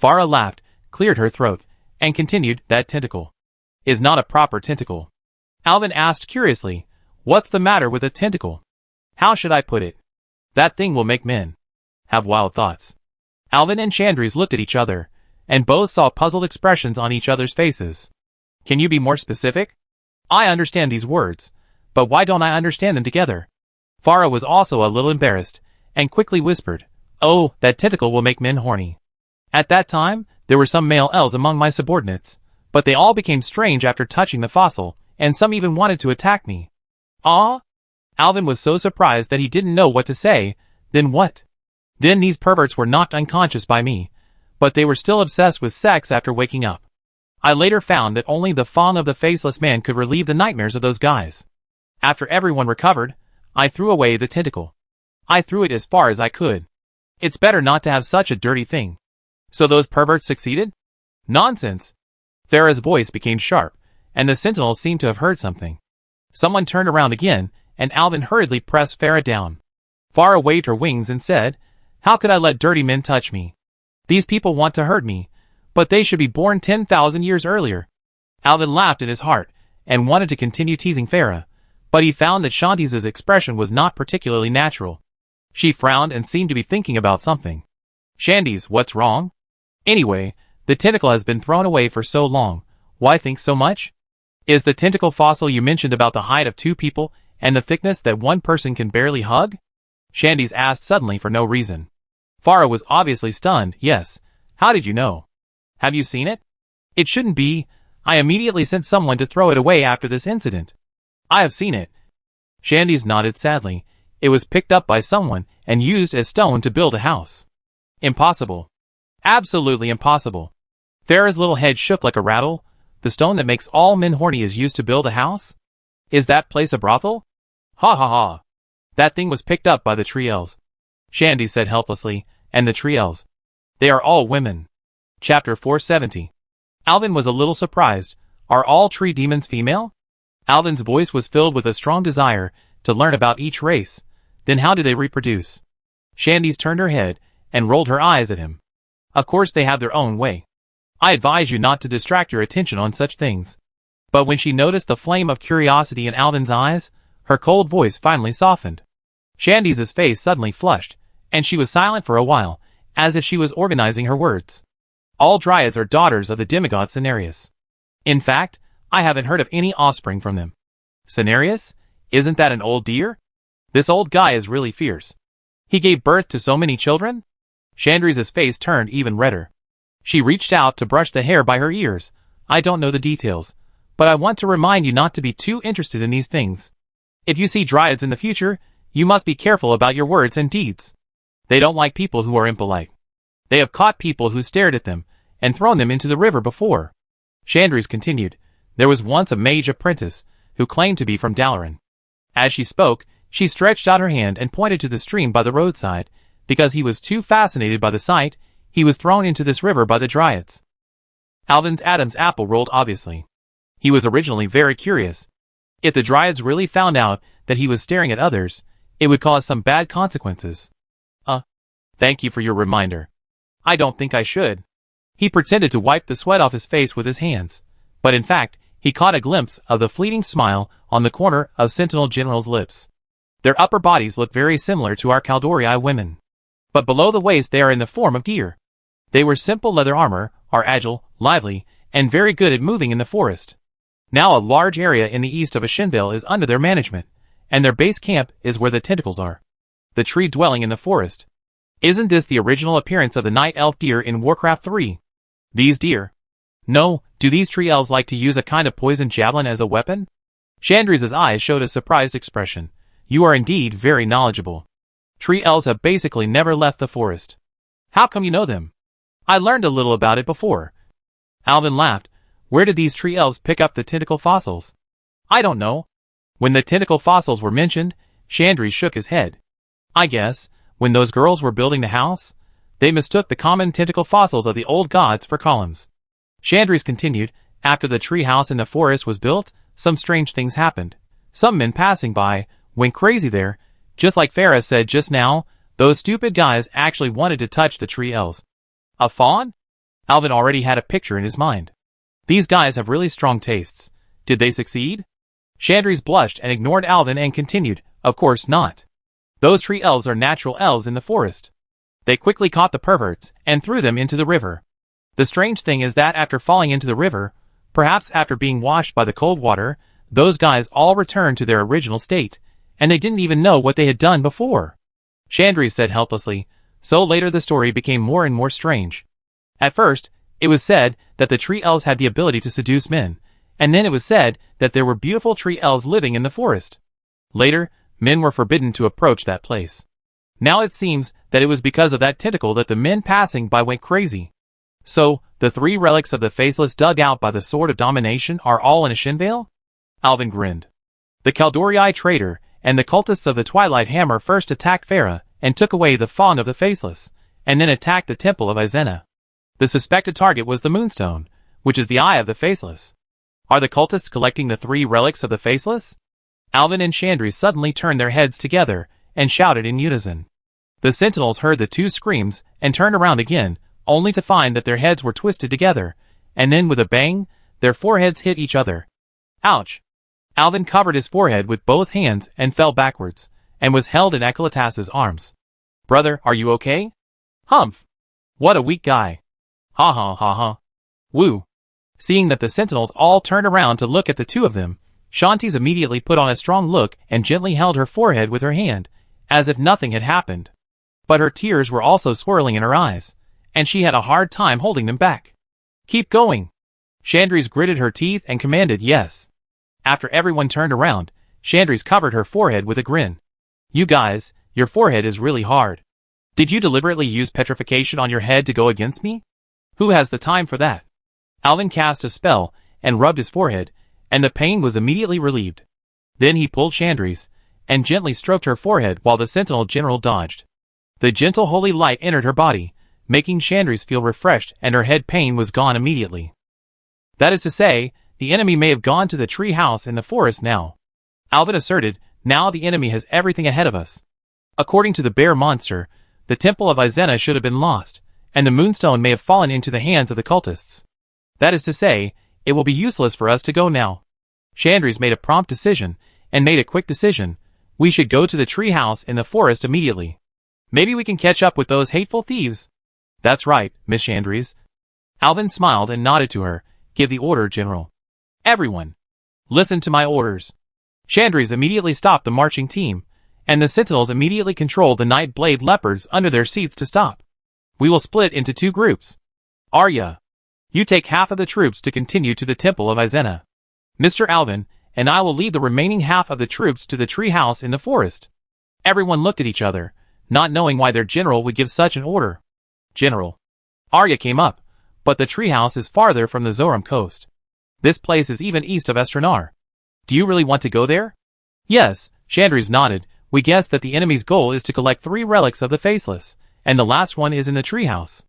Farah laughed, cleared her throat, and continued, that tentacle is not a proper tentacle. Alvin asked curiously, what's the matter with a tentacle? How should I put it? That thing will make men have wild thoughts. Alvin and Chandris looked at each other, and both saw puzzled expressions on each other's faces. Can you be more specific? I understand these words, but why don't I understand them together? Farah was also a little embarrassed, and quickly whispered, oh, that tentacle will make men horny. At that time, there were some male elves among my subordinates, but they all became strange after touching the fossil, and some even wanted to attack me. Ah? Alvin was so surprised that he didn't know what to say. Then what? Then these perverts were knocked unconscious by me, but they were still obsessed with sex after waking up. I later found that only the Fong of the Faceless Man could relieve the nightmares of those guys. After everyone recovered, I threw away the tentacle. I threw it as far as I could. It's better not to have such a dirty thing. So those perverts succeeded? Nonsense. Farah's voice became sharp, and the sentinel seemed to have heard something. Someone turned around again, and Alvin hurriedly pressed Farah down. Farah waved her wings and said, how could I let dirty men touch me? These people want to hurt me, but they should be born 10,000 years earlier. Alvin laughed in his heart, and wanted to continue teasing Farah, but he found that Shanti's expression was not particularly natural. She frowned and seemed to be thinking about something. Shandy's, what's wrong? Anyway, the tentacle has been thrown away for so long. Why think so much? Is the tentacle fossil you mentioned about the height of two people and the thickness that one person can barely hug? Shandy's asked suddenly for no reason. Farah was obviously stunned. Yes. How did you know? Have you seen it? It shouldn't be. I immediately sent someone to throw it away after this incident. I have seen it. Shandy's nodded sadly. It was picked up by someone and used as stone to build a house. Impossible. Absolutely impossible. Farah's little head shook like a rattle. The stone that makes all men horny is used to build a house? Is that place a brothel? Ha ha ha. That thing was picked up by the tree elves. Shandy said helplessly, and the tree elves. They are all women. Chapter 470. Alvin was a little surprised. Are all tree demons female? Alvin's voice was filled with a strong desire to learn about each race. Then how do they reproduce? Shandy's turned her head and rolled her eyes at him. Of course they have their own way. I advise you not to distract your attention on such things. But when she noticed the flame of curiosity in Alvin's eyes, her cold voice finally softened. Shandy's face suddenly flushed, and she was silent for a while, as if she was organizing her words. All dryads are daughters of the demigod Cenarius. In fact, I haven't heard of any offspring from them. Cenarius? Isn't that an old deer? This old guy is really fierce. He gave birth to so many children? Chandri's face turned even redder. She reached out to brush the hair by her ears. I don't know the details, but I want to remind you not to be too interested in these things. If you see dryads in the future, you must be careful about your words and deeds. They don't like people who are impolite. They have caught people who stared at them, and thrown them into the river before. Chandris continued, there was once a mage apprentice, who claimed to be from Dalaran. As she spoke, she stretched out her hand and pointed to the stream by the roadside. Because he was too fascinated by the sight, he was thrown into this river by the dryads. Alvin's Adam's apple rolled obviously. He was originally very curious. If the dryads really found out that he was staring at others, it would cause some bad consequences. Thank you for your reminder. I don't think I should. He pretended to wipe the sweat off his face with his hands, but in fact, he caught a glimpse of the fleeting smile on the corner of Sentinel General's lips. Their upper bodies look very similar to our Caldori women, but below the waist they are in the form of deer. They wear simple leather armor, are agile, lively, and very good at moving in the forest. Now a large area in the east of Ashenvale is under their management, and their base camp is where the tentacles are. The tree dwelling in the forest. Isn't this the original appearance of the night elf deer in Warcraft 3? These deer? No, do these tree elves like to use a kind of poison javelin as a weapon? Chandri's eyes showed a surprised expression. You are indeed very knowledgeable. Tree elves have basically never left the forest. How come you know them? I learned a little about it before. Alvin laughed. Where did these tree elves pick up the tentacle fossils? I don't know. When the tentacle fossils were mentioned, Chandri shook his head. I guess, when those girls were building the house, they mistook the common tentacle fossils of the old gods for columns. Chandri's continued, after the tree house in the forest was built, some strange things happened. Some men passing by went crazy there, just like Farah said just now. Those stupid guys actually wanted to touch the tree elves. A fawn? Alvin already had a picture in his mind. These guys have really strong tastes. Did they succeed? Chandri's blushed and ignored Alvin and continued, of course not. Those tree elves are natural elves in the forest. They quickly caught the perverts and threw them into the river. The strange thing is that after falling into the river, perhaps after being washed by the cold water, those guys all returned to their original state, and they didn't even know what they had done before. Chandri said helplessly, so later the story became more and more strange. At first, it was said that the tree elves had the ability to seduce men, and then it was said that there were beautiful tree elves living in the forest. Later, men were forbidden to approach that place. Now it seems that it was because of that tentacle that the men passing by went crazy. So, the 3 relics of the Faceless dug out by the Sword of Domination are all in Ashenvale? Alvin grinned. The Caldori traitor and the cultists of the Twilight Hammer first attacked Farah and took away the Fawn of the Faceless, and then attacked the Temple of Izena. The suspected target was the Moonstone, which is the Eye of the Faceless. Are the cultists collecting the 3 relics of the Faceless? Alvin and Chandri suddenly turned their heads together and shouted in unison. The sentinels heard the 2 screams and turned around again, only to find that their heads were twisted together, and then with a bang, their foreheads hit each other. Ouch! Alvin covered his forehead with both hands and fell backwards, and was held in Akelatas's arms. Brother, are you okay? Humph! What a weak guy! Ha ha ha ha! Woo! Seeing that the sentinels all turned around to look at the 2 of them, Shanti's immediately put on a strong look and gently held her forehead with her hand, as if nothing had happened. But her tears were also swirling in her eyes, and she had a hard time holding them back. Keep going! Chandri's gritted her teeth and commanded yes. After everyone turned around, Chandri's covered her forehead with a grin. You guys, your forehead is really hard. Did you deliberately use petrification on your head to go against me? Who has the time for that? Alvin cast a spell and rubbed his forehead, and the pain was immediately relieved. Then he pulled Chandri's and gently stroked her forehead while the Sentinel General dodged. The gentle holy light entered her body, making Chandri's feel refreshed, and her head pain was gone immediately. That is to say, the enemy may have gone to the tree house in the forest now. Alvin asserted, now the enemy has everything ahead of us. According to the bear monster, the Temple of Izena should have been lost, and the Moonstone may have fallen into the hands of the cultists. That is to say, it will be useless for us to go now. Chandri's made a prompt decision, and made a quick decision. We should go to the tree house in the forest immediately. Maybe we can catch up with those hateful thieves. That's right, Miss Chandri's. Alvin smiled and nodded to her. Give the order, General. Everyone, listen to my orders. Chandri's immediately stopped the marching team, and the sentinels immediately controlled the Nightblade leopards under their seats to stop. We will split into 2 groups. Arya, you take half of the troops to continue to the Temple of Izena. Mr. Alvin and I will lead the remaining half of the troops to the tree house in the forest. Everyone looked at each other, not knowing why their general would give such an order. General. Arya came up, but the treehouse is farther from the Zoram coast. This place is even east of Estranar. Do you really want to go there? Yes, Chandri's nodded. We guessed that the enemy's goal is to collect 3 relics of the Faceless, and the last one is in the treehouse.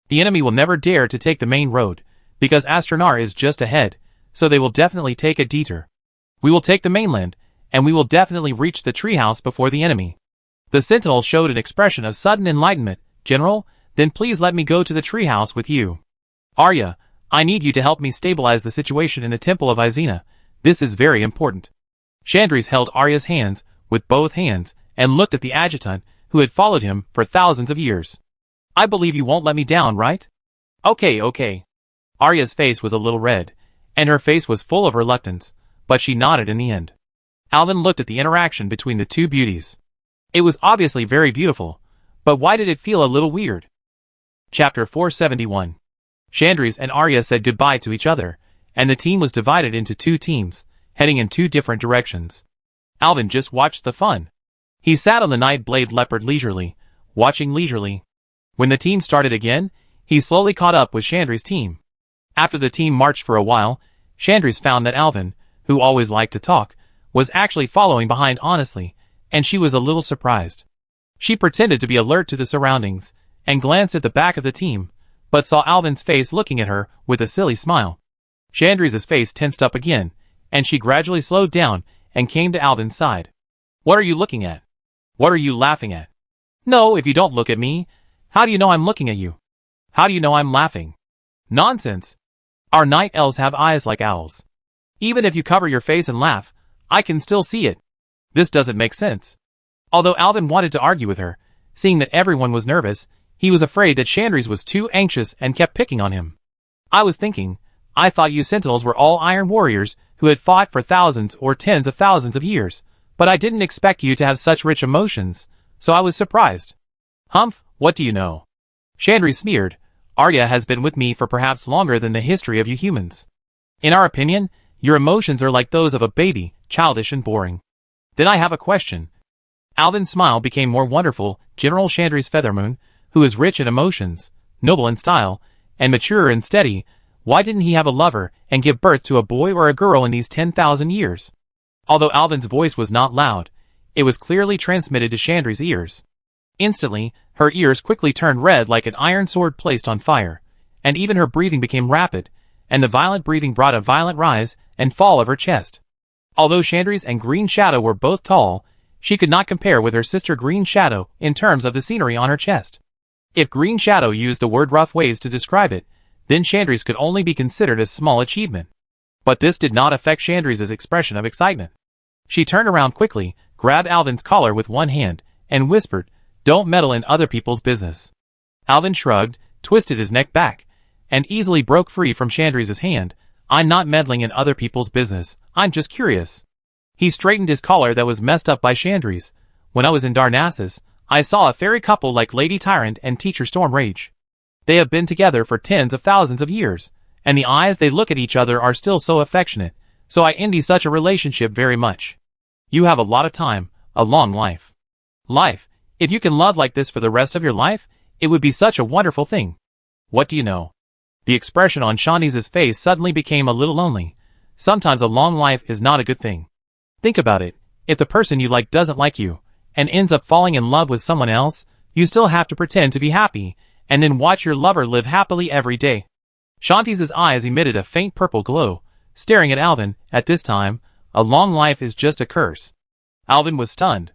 The enemy will never dare to take the main road, because Estranar is just ahead, so they will definitely take a detour. We will take the mainland, and we will definitely reach the treehouse before the enemy. The sentinel showed an expression of sudden enlightenment, General, then please let me go to the treehouse with you. Arya, I need you to help me stabilize the situation in the Temple of Izena. This is very important. Chandris held Arya's hands with both hands and looked at the adjutant who had followed him for thousands of years. I believe you won't let me down, right? Okay. Arya's face was a little red, and her face was full of reluctance, but she nodded in the end. Alvin looked at the interaction between the two beauties. It was obviously very beautiful, but why did it feel a little weird? Chapter 471. Chandris and Arya said goodbye to each other, and the team was divided into two teams, heading in two different directions. Alvin just watched the fun. He sat on the Nightblade Leopard leisurely, watching leisurely. When the team started again, he slowly caught up with Chandris' team. After the team marched for a while, Chandris found that Alvin, who always liked to talk, was actually following behind honestly, and she was a little surprised. She pretended to be alert to the surroundings, and glanced at the back of the team, but saw Alvin's face looking at her with a silly smile. Chandris' face tensed up again, and she gradually slowed down and came to Alvin's side. What are you looking at? What are you laughing at? No, if you don't look at me, how do you know I'm looking at you? How do you know I'm laughing? Nonsense. Our night elves have eyes like owls. Even if you cover your face and laugh, I can still see it. This doesn't make sense. Although Alvin wanted to argue with her, seeing that everyone was nervous, he was afraid that Chandris was too anxious and kept picking on him. I thought you Sentinels were all Iron Warriors who had fought for thousands or tens of thousands of years, but I didn't expect you to have such rich emotions, so I was surprised. Humph, what do you know? Chandris sneered. Arya has been with me for perhaps longer than the history of you humans. In our opinion, your emotions are like those of a baby, childish and boring. Then I have a question. Alvin's smile became more wonderful. General Chandris Feathermoon, who is rich in emotions, noble in style, and mature and steady, why didn't he have a lover and give birth to a boy or a girl in these 10,000 years? Although Alvin's voice was not loud, it was clearly transmitted to Chandris' ears. Instantly, her ears quickly turned red like an iron sword placed on fire, and even her breathing became rapid, and the violent breathing brought a violent rise and fall of her chest. Although Chandris and Green Shadow were both tall, she could not compare with her sister Green Shadow in terms of the scenery on her chest. If Green Shadow used the word rough ways to describe it, then Chandris could only be considered a small achievement. But this did not affect Chandris' expression of excitement. She turned around quickly, grabbed Alvin's collar with one hand, and whispered, "Don't meddle in other people's business." Alvin shrugged, twisted his neck back, and easily broke free from Chandris' hand. "I'm not meddling in other people's business, I'm just curious." He straightened his collar that was messed up by Chandris. "When I was in Darnassus, I saw a fairy couple like Lady Tyrant and Teacher Stormrage. They have been together for tens of thousands of years, and the eyes they look at each other are still so affectionate, so I envy such a relationship very much. You have a lot of time, a long life. If you can love like this for the rest of your life, it would be such a wonderful thing. What do you know?" The expression on Chandris' face suddenly became a little lonely. Sometimes a long life is not a good thing. Think about it, if the person you like doesn't like you, and ends up falling in love with someone else, you still have to pretend to be happy, and then watch your lover live happily every day. Chandris' eyes emitted a faint purple glow, staring at Alvin. At this time, a long life is just a curse. Alvin was stunned.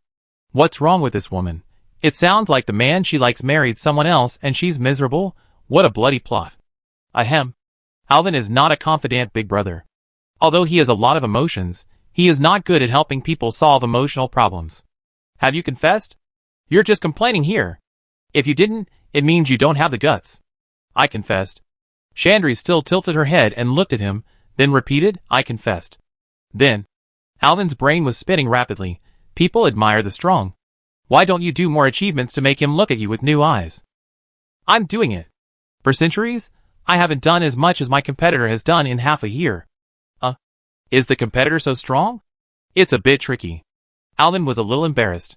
What's wrong with this woman? It sounds like the man she likes married someone else and she's miserable. What a bloody plot. Ahem. Alvin is not a confidant big brother. Although he has a lot of emotions, he is not good at helping people solve emotional problems. Have you confessed? You're just complaining here. If you didn't, it means you don't have the guts. I confessed. Chandris still tilted her head and looked at him, then repeated, I confessed. Then. Alvin's brain was spinning rapidly. People admire the strong. Why don't you do more achievements to make him look at you with new eyes? I'm doing it. For centuries, I haven't done as much as my competitor has done in half a year. Is the competitor so strong? It's a bit tricky. Alvin was a little embarrassed.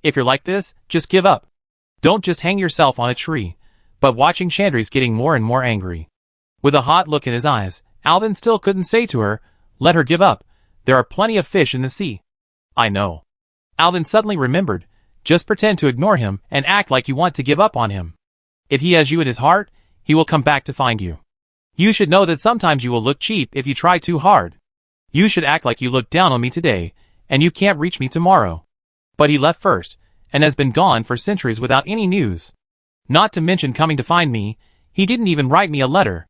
If you're like this, just give up. Don't just hang yourself on a tree. But watching Chandris getting more and more angry. With a hot look in his eyes, Alvin still couldn't say to her, let her give up. There are plenty of fish in the sea. I know. Alvin suddenly remembered. Just pretend to ignore him and act like you want to give up on him. If he has you in his heart, he will come back to find you. You should know that sometimes you will look cheap if you try too hard. You should act like you look down on me today, and you can't reach me tomorrow. But he left first, and has been gone for centuries without any news. Not to mention coming to find me, he didn't even write me a letter.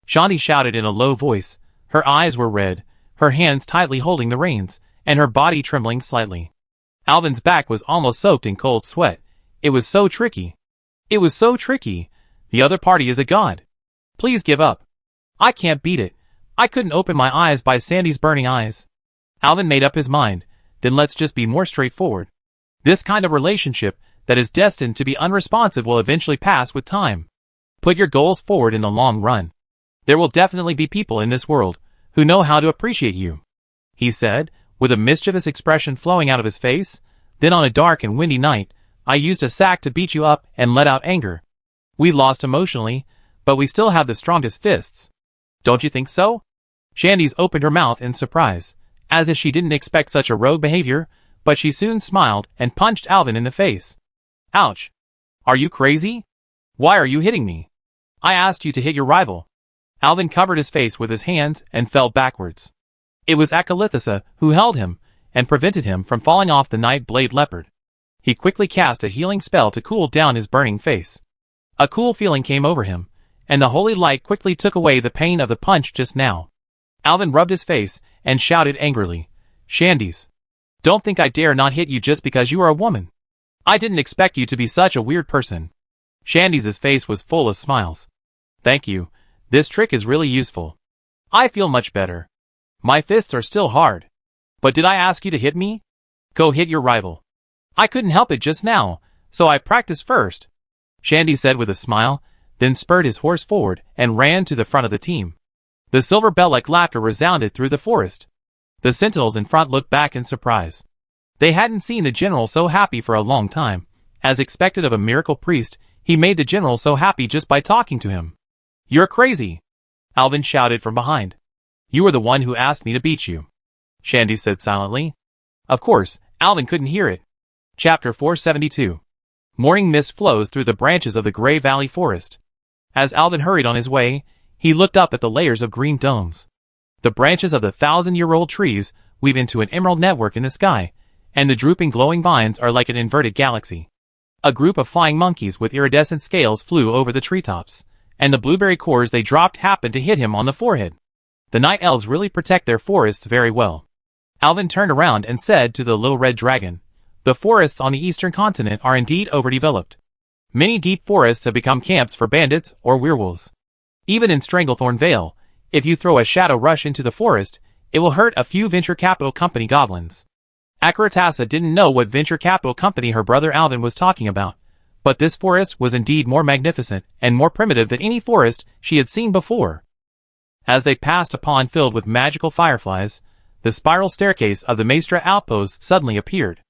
Shandy shouted in a low voice. Her eyes were red, her hands tightly holding the reins, and her body trembling slightly. Alvin's back was almost soaked in cold sweat. It was so tricky. It was so tricky. The other party is a god. Please give up. I can't beat it. I couldn't open my eyes by Sandy's burning eyes. Alvin made up his mind. Then let's just be more straightforward. This kind of relationship that is destined to be unresponsive will eventually pass with time. Put your goals forward in the long run. There will definitely be people in this world who know how to appreciate you, he said, with a mischievous expression flowing out of his face. Then on a dark and windy night, I used a sack to beat you up and let out anger. We lost emotionally, but we still have the strongest fists. Don't you think so? Shandy's opened her mouth in surprise, as if she didn't expect such a rogue behavior, but she soon smiled and punched Alvin in the face. Ouch! Are you crazy? Why are you hitting me? I asked you to hit your rival. Alvin covered his face with his hands and fell backwards. It was Akalithisa who held him and prevented him from falling off the Night Blade Leopard. He quickly cast a healing spell to cool down his burning face. A cool feeling came over him, and the holy light quickly took away the pain of the punch just now. Alvin rubbed his face and shouted angrily, Shandy's. Don't think I dare not hit you just because you are a woman. I didn't expect you to be such a weird person. Shandy's face was full of smiles. Thank you. This trick is really useful. I feel much better. My fists are still hard. But did I ask you to hit me? Go hit your rival. I couldn't help it just now, so I practiced first. Shandy said with a smile, then spurred his horse forward and ran to the front of the team. The silver bell-like laughter resounded through the forest. The sentinels in front looked back in surprise. They hadn't seen the general so happy for a long time. As expected of a miracle priest, he made the general so happy just by talking to him. You're crazy! Alvin shouted from behind. You were the one who asked me to beat you. Shandy said silently. Of course, Alvin couldn't hear it. Chapter 472. Morning mist flows through the branches of the Grey Valley Forest. As Alvin hurried on his way, he looked up at the layers of green domes. The branches of the 1,000-year-old trees weave into an emerald network in the sky, and the drooping glowing vines are like an inverted galaxy. A group of flying monkeys with iridescent scales flew over the treetops, and the blueberry cores they dropped happened to hit him on the forehead. The night elves really protect their forests very well. Alvin turned around and said to the little red dragon, the forests on the eastern continent are indeed overdeveloped. Many deep forests have become camps for bandits or werewolves. Even in Stranglethorn Vale, if you throw a shadow rush into the forest, it will hurt a few venture capital company goblins. Akaratasa didn't know what venture capital company her brother Alvin was talking about, but this forest was indeed more magnificent and more primitive than any forest she had seen before. As they passed a pond filled with magical fireflies, the spiral staircase of the Maestra outpost suddenly appeared.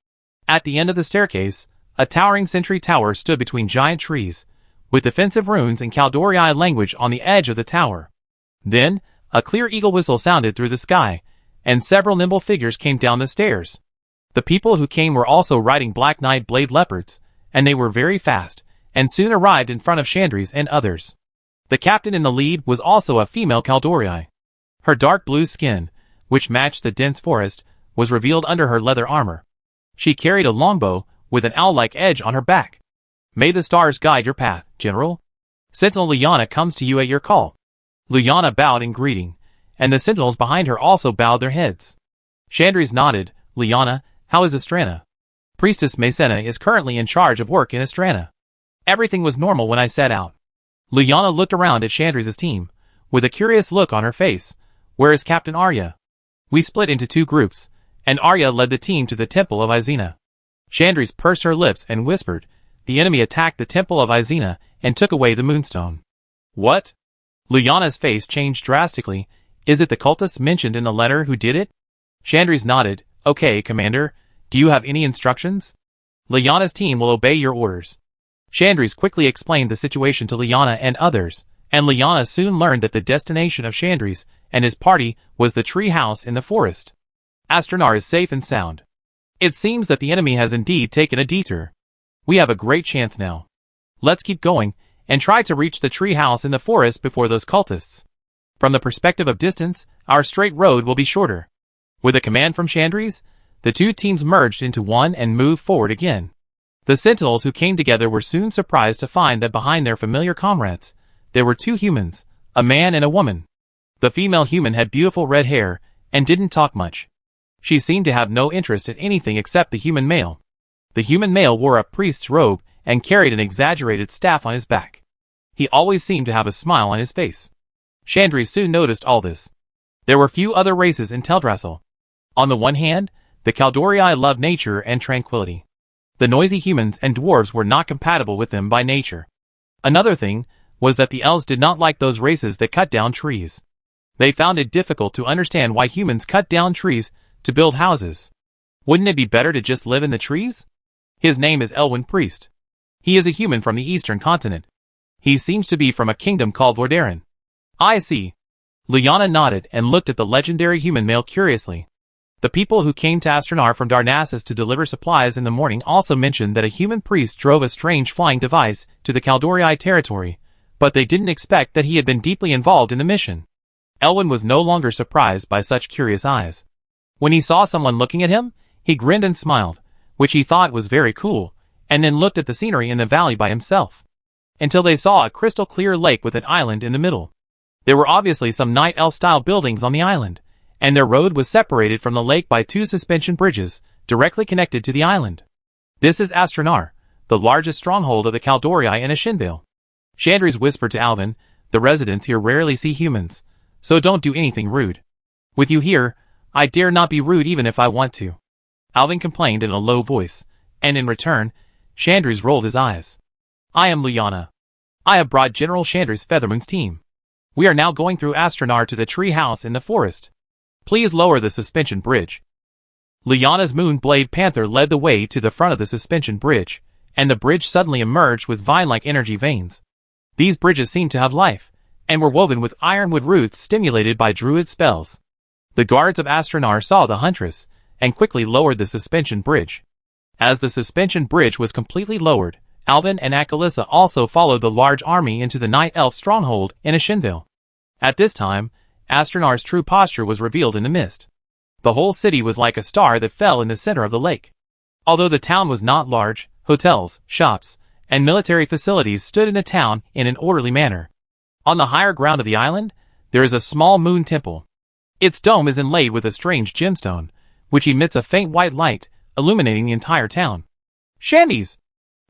At the end of the staircase, a towering sentry tower stood between giant trees, with defensive runes and Kaldori language on the edge of the tower. Then, a clear eagle whistle sounded through the sky, and several nimble figures came down the stairs. The people who came were also riding black Night Blade leopards, and they were very fast, and soon arrived in front of Chandris and others. The captain in the lead was also a female Kaldori. Her dark blue skin, which matched the dense forest, was revealed under her leather armor. She carried a longbow with an owl-like edge on her back. May the stars guide your path, General. Sentinel Liana comes to you at your call. Liana bowed in greeting, and the sentinels behind her also bowed their heads. Chandris nodded. Liana, how is Estrana? Priestess Maecena is currently in charge of work in Estrana. Everything was normal when I set out. Liana looked around at Chandris' team, with a curious look on her face. Where is Captain Arya? We split into two groups, and Arya led the team to the Temple of Izena. Chandris pursed her lips and whispered, the enemy attacked the Temple of Izena and took away the Moonstone. What? Liana's face changed drastically. Is it the cultists mentioned in the letter who did it? Chandris nodded. Okay, Commander. Do you have any instructions? Liana's team will obey your orders. Chandris quickly explained the situation to Liana and others, and Liana soon learned that the destination of Chandris and his party was the tree house in the forest. Astranar is safe and sound. It seems that the enemy has indeed taken a detour. We have a great chance now. Let's keep going, and try to reach the tree house in the forest before those cultists. From the perspective of distance, our straight road will be shorter. With a command from Chandris, the two teams merged into one and moved forward again. The sentinels who came together were soon surprised to find that behind their familiar comrades, there were two humans, a man and a woman. The female human had beautiful red hair and didn't talk much. She seemed to have no interest in anything except the human male. The human male wore a priest's robe and carried an exaggerated staff on his back. He always seemed to have a smile on his face. Chandri soon noticed all this. There were few other races in Teldrassil. On the one hand, the Kaldorii loved nature and tranquility. The noisy humans and dwarves were not compatible with them by nature. Another thing was that the elves did not like those races that cut down trees. They found it difficult to understand why humans cut down trees to build houses. Wouldn't it be better to just live in the trees? His name is Elwyn Priest. He is a human from the eastern continent. He seems to be from a kingdom called Vordarin. I see. Lyanna nodded and looked at the legendary human male curiously. The people who came to Astranar from Darnassus to deliver supplies in the morning also mentioned that a human priest drove a strange flying device to the Kaldorii territory, but they didn't expect that he had been deeply involved in the mission. Elwyn was no longer surprised by such curious eyes. When he saw someone looking at him, he grinned and smiled, which he thought was very cool, and then looked at the scenery in the valley by himself. Until they saw a crystal-clear lake with an island in the middle. There were obviously some Night Elf-style buildings on the island, and their road was separated from the lake by two suspension bridges, directly connected to the island. This is Astranar, the largest stronghold of the Kaldorii in Ashendale. Chandri's whispered to Alvin, the residents here rarely see humans, so don't do anything rude. With you here, I dare not be rude even if I want to. Alvin complained in a low voice, and in return, Chandris rolled his eyes. I am Lyanna. I have brought General Chandris Feathermoon's team. We are now going through Astranar to the tree house in the forest. Please lower the suspension bridge. Lyanna's Moonblade Panther led the way to the front of the suspension bridge, and the bridge suddenly emerged with vine-like energy veins. These bridges seemed to have life, and were woven with ironwood roots stimulated by druid spells. The guards of Astranar saw the huntress, and quickly lowered the suspension bridge. As the suspension bridge was completely lowered, Alvin and Akalissa also followed the large army into the Night Elf stronghold in Ashendale. At this time, Astronar's true posture was revealed in the mist. The whole city was like a star that fell in the center of the lake. Although the town was not large, hotels, shops, and military facilities stood in the town in an orderly manner. On the higher ground of the island, there is a small moon temple. Its dome is inlaid with a strange gemstone, which emits a faint white light, illuminating the entire town. Shandies!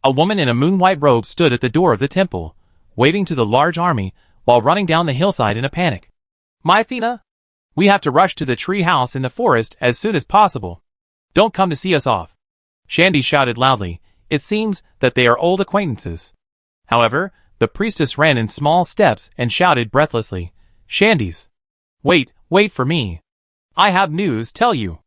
A woman in a moon-white robe stood at the door of the temple, waving to the large army, while running down the hillside in a panic. Mythina, we have to rush to the tree house in the forest as soon as possible. Don't come to see us off. Shandy shouted loudly. It seems that they are old acquaintances. However, the priestess ran in small steps and shouted breathlessly, Shandies! Wait for me. I have news tell you.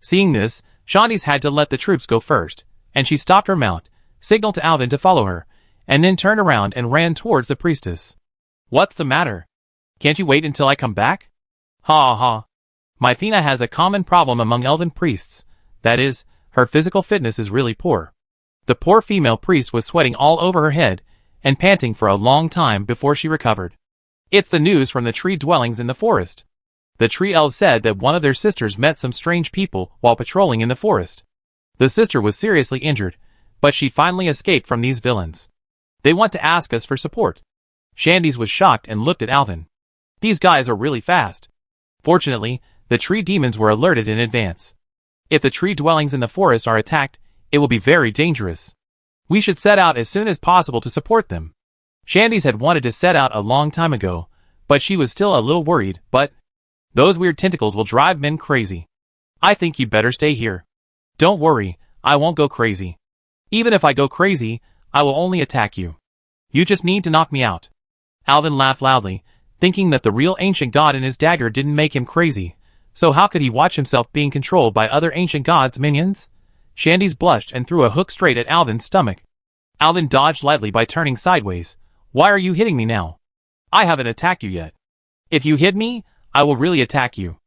Seeing this, Shandies had to let the troops go first, and she stopped her mount, signaled to Alvin to follow her, and then turned around and ran towards the priestess. What's the matter? Can't you wait until I come back? Ha ha. Mythina has a common problem among elven priests. That is, her physical fitness is really poor. The poor female priest was sweating all over her head and panting for a long time before she recovered. It's the news from the tree dwellings in the forest. The tree elves said that one of their sisters met some strange people while patrolling in the forest. The sister was seriously injured, but she finally escaped from these villains. They want to ask us for support. Shandies was shocked and looked at Alvin. These guys are really fast. Fortunately, the tree demons were alerted in advance. If the tree dwellings in the forest are attacked, it will be very dangerous. We should set out as soon as possible to support them. Shandies had wanted to set out a long time ago, but she was still a little worried, but those weird tentacles will drive men crazy. I think you'd better stay here. Don't worry, I won't go crazy. Even if I go crazy, I will only attack you. You just need to knock me out. Alvin laughed loudly, thinking that the real ancient god and his dagger didn't make him crazy, so how could he watch himself being controlled by other ancient gods' minions? Shandies blushed and threw a hook straight at Alvin's stomach. Alvin dodged lightly by turning sideways. Why are you hitting me now? I haven't attacked you yet. If you hit me, I will really attack you.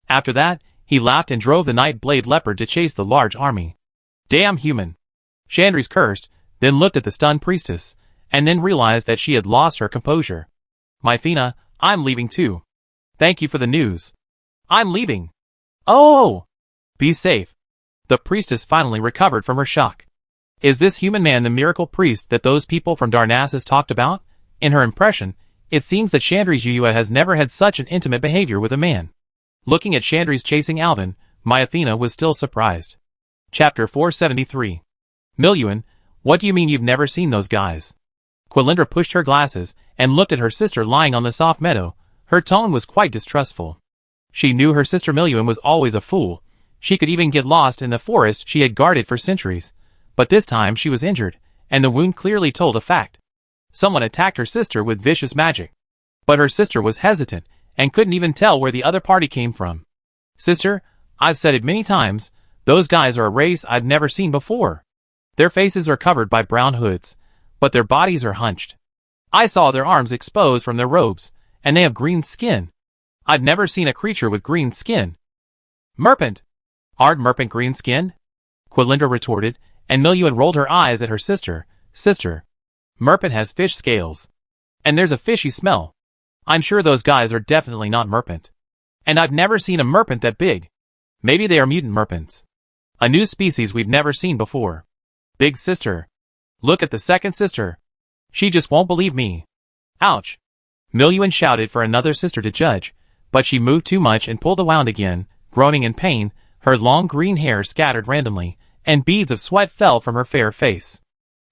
After that, he laughed and drove the Nightblade Leopard to chase the large army. Damn human. Chandris cursed, then looked at the stunned priestess, and then realized that she had lost her composure. Mythina, I'm leaving too. Thank you for the news. I'm leaving. Oh! Be safe. The priestess finally recovered from her shock. Is this human man the miracle priest that those people from Darnassus talked about? In her impression, it seems that Chandri's Yuyua has never had such an intimate behavior with a man. Looking at Chandri's chasing Alvin, my Athena was still surprised. Chapter 473. Miluan, what do you mean you've never seen those guys? Quilindra pushed her glasses and looked at her sister lying on the soft meadow. Her tone was quite distrustful. She knew her sister Miluan was always a fool. She could even get lost in the forest she had guarded for centuries. But this time she was injured, and the wound clearly told a fact. Someone attacked her sister with vicious magic. But her sister was hesitant, and couldn't even tell where the other party came from. Sister, I've said it many times, those guys are a race I've never seen before. Their faces are covered by brown hoods, but their bodies are hunched. I saw their arms exposed from their robes, and they have green skin. I've never seen a creature with green skin. Merpent! Aren't merpent green skinned? Quilindra retorted, and Miluan rolled her eyes at her sister. Sister, merpent has fish scales. And there's a fishy smell. I'm sure those guys are definitely not merpent. And I've never seen a merpent that big. Maybe they are mutant merpents. A new species we've never seen before. Big sister. Look at the second sister. She just won't believe me. Ouch. Miluan shouted for another sister to judge, but she moved too much and pulled around again, groaning in pain. Her long green hair scattered randomly, and beads of sweat fell from her fair face.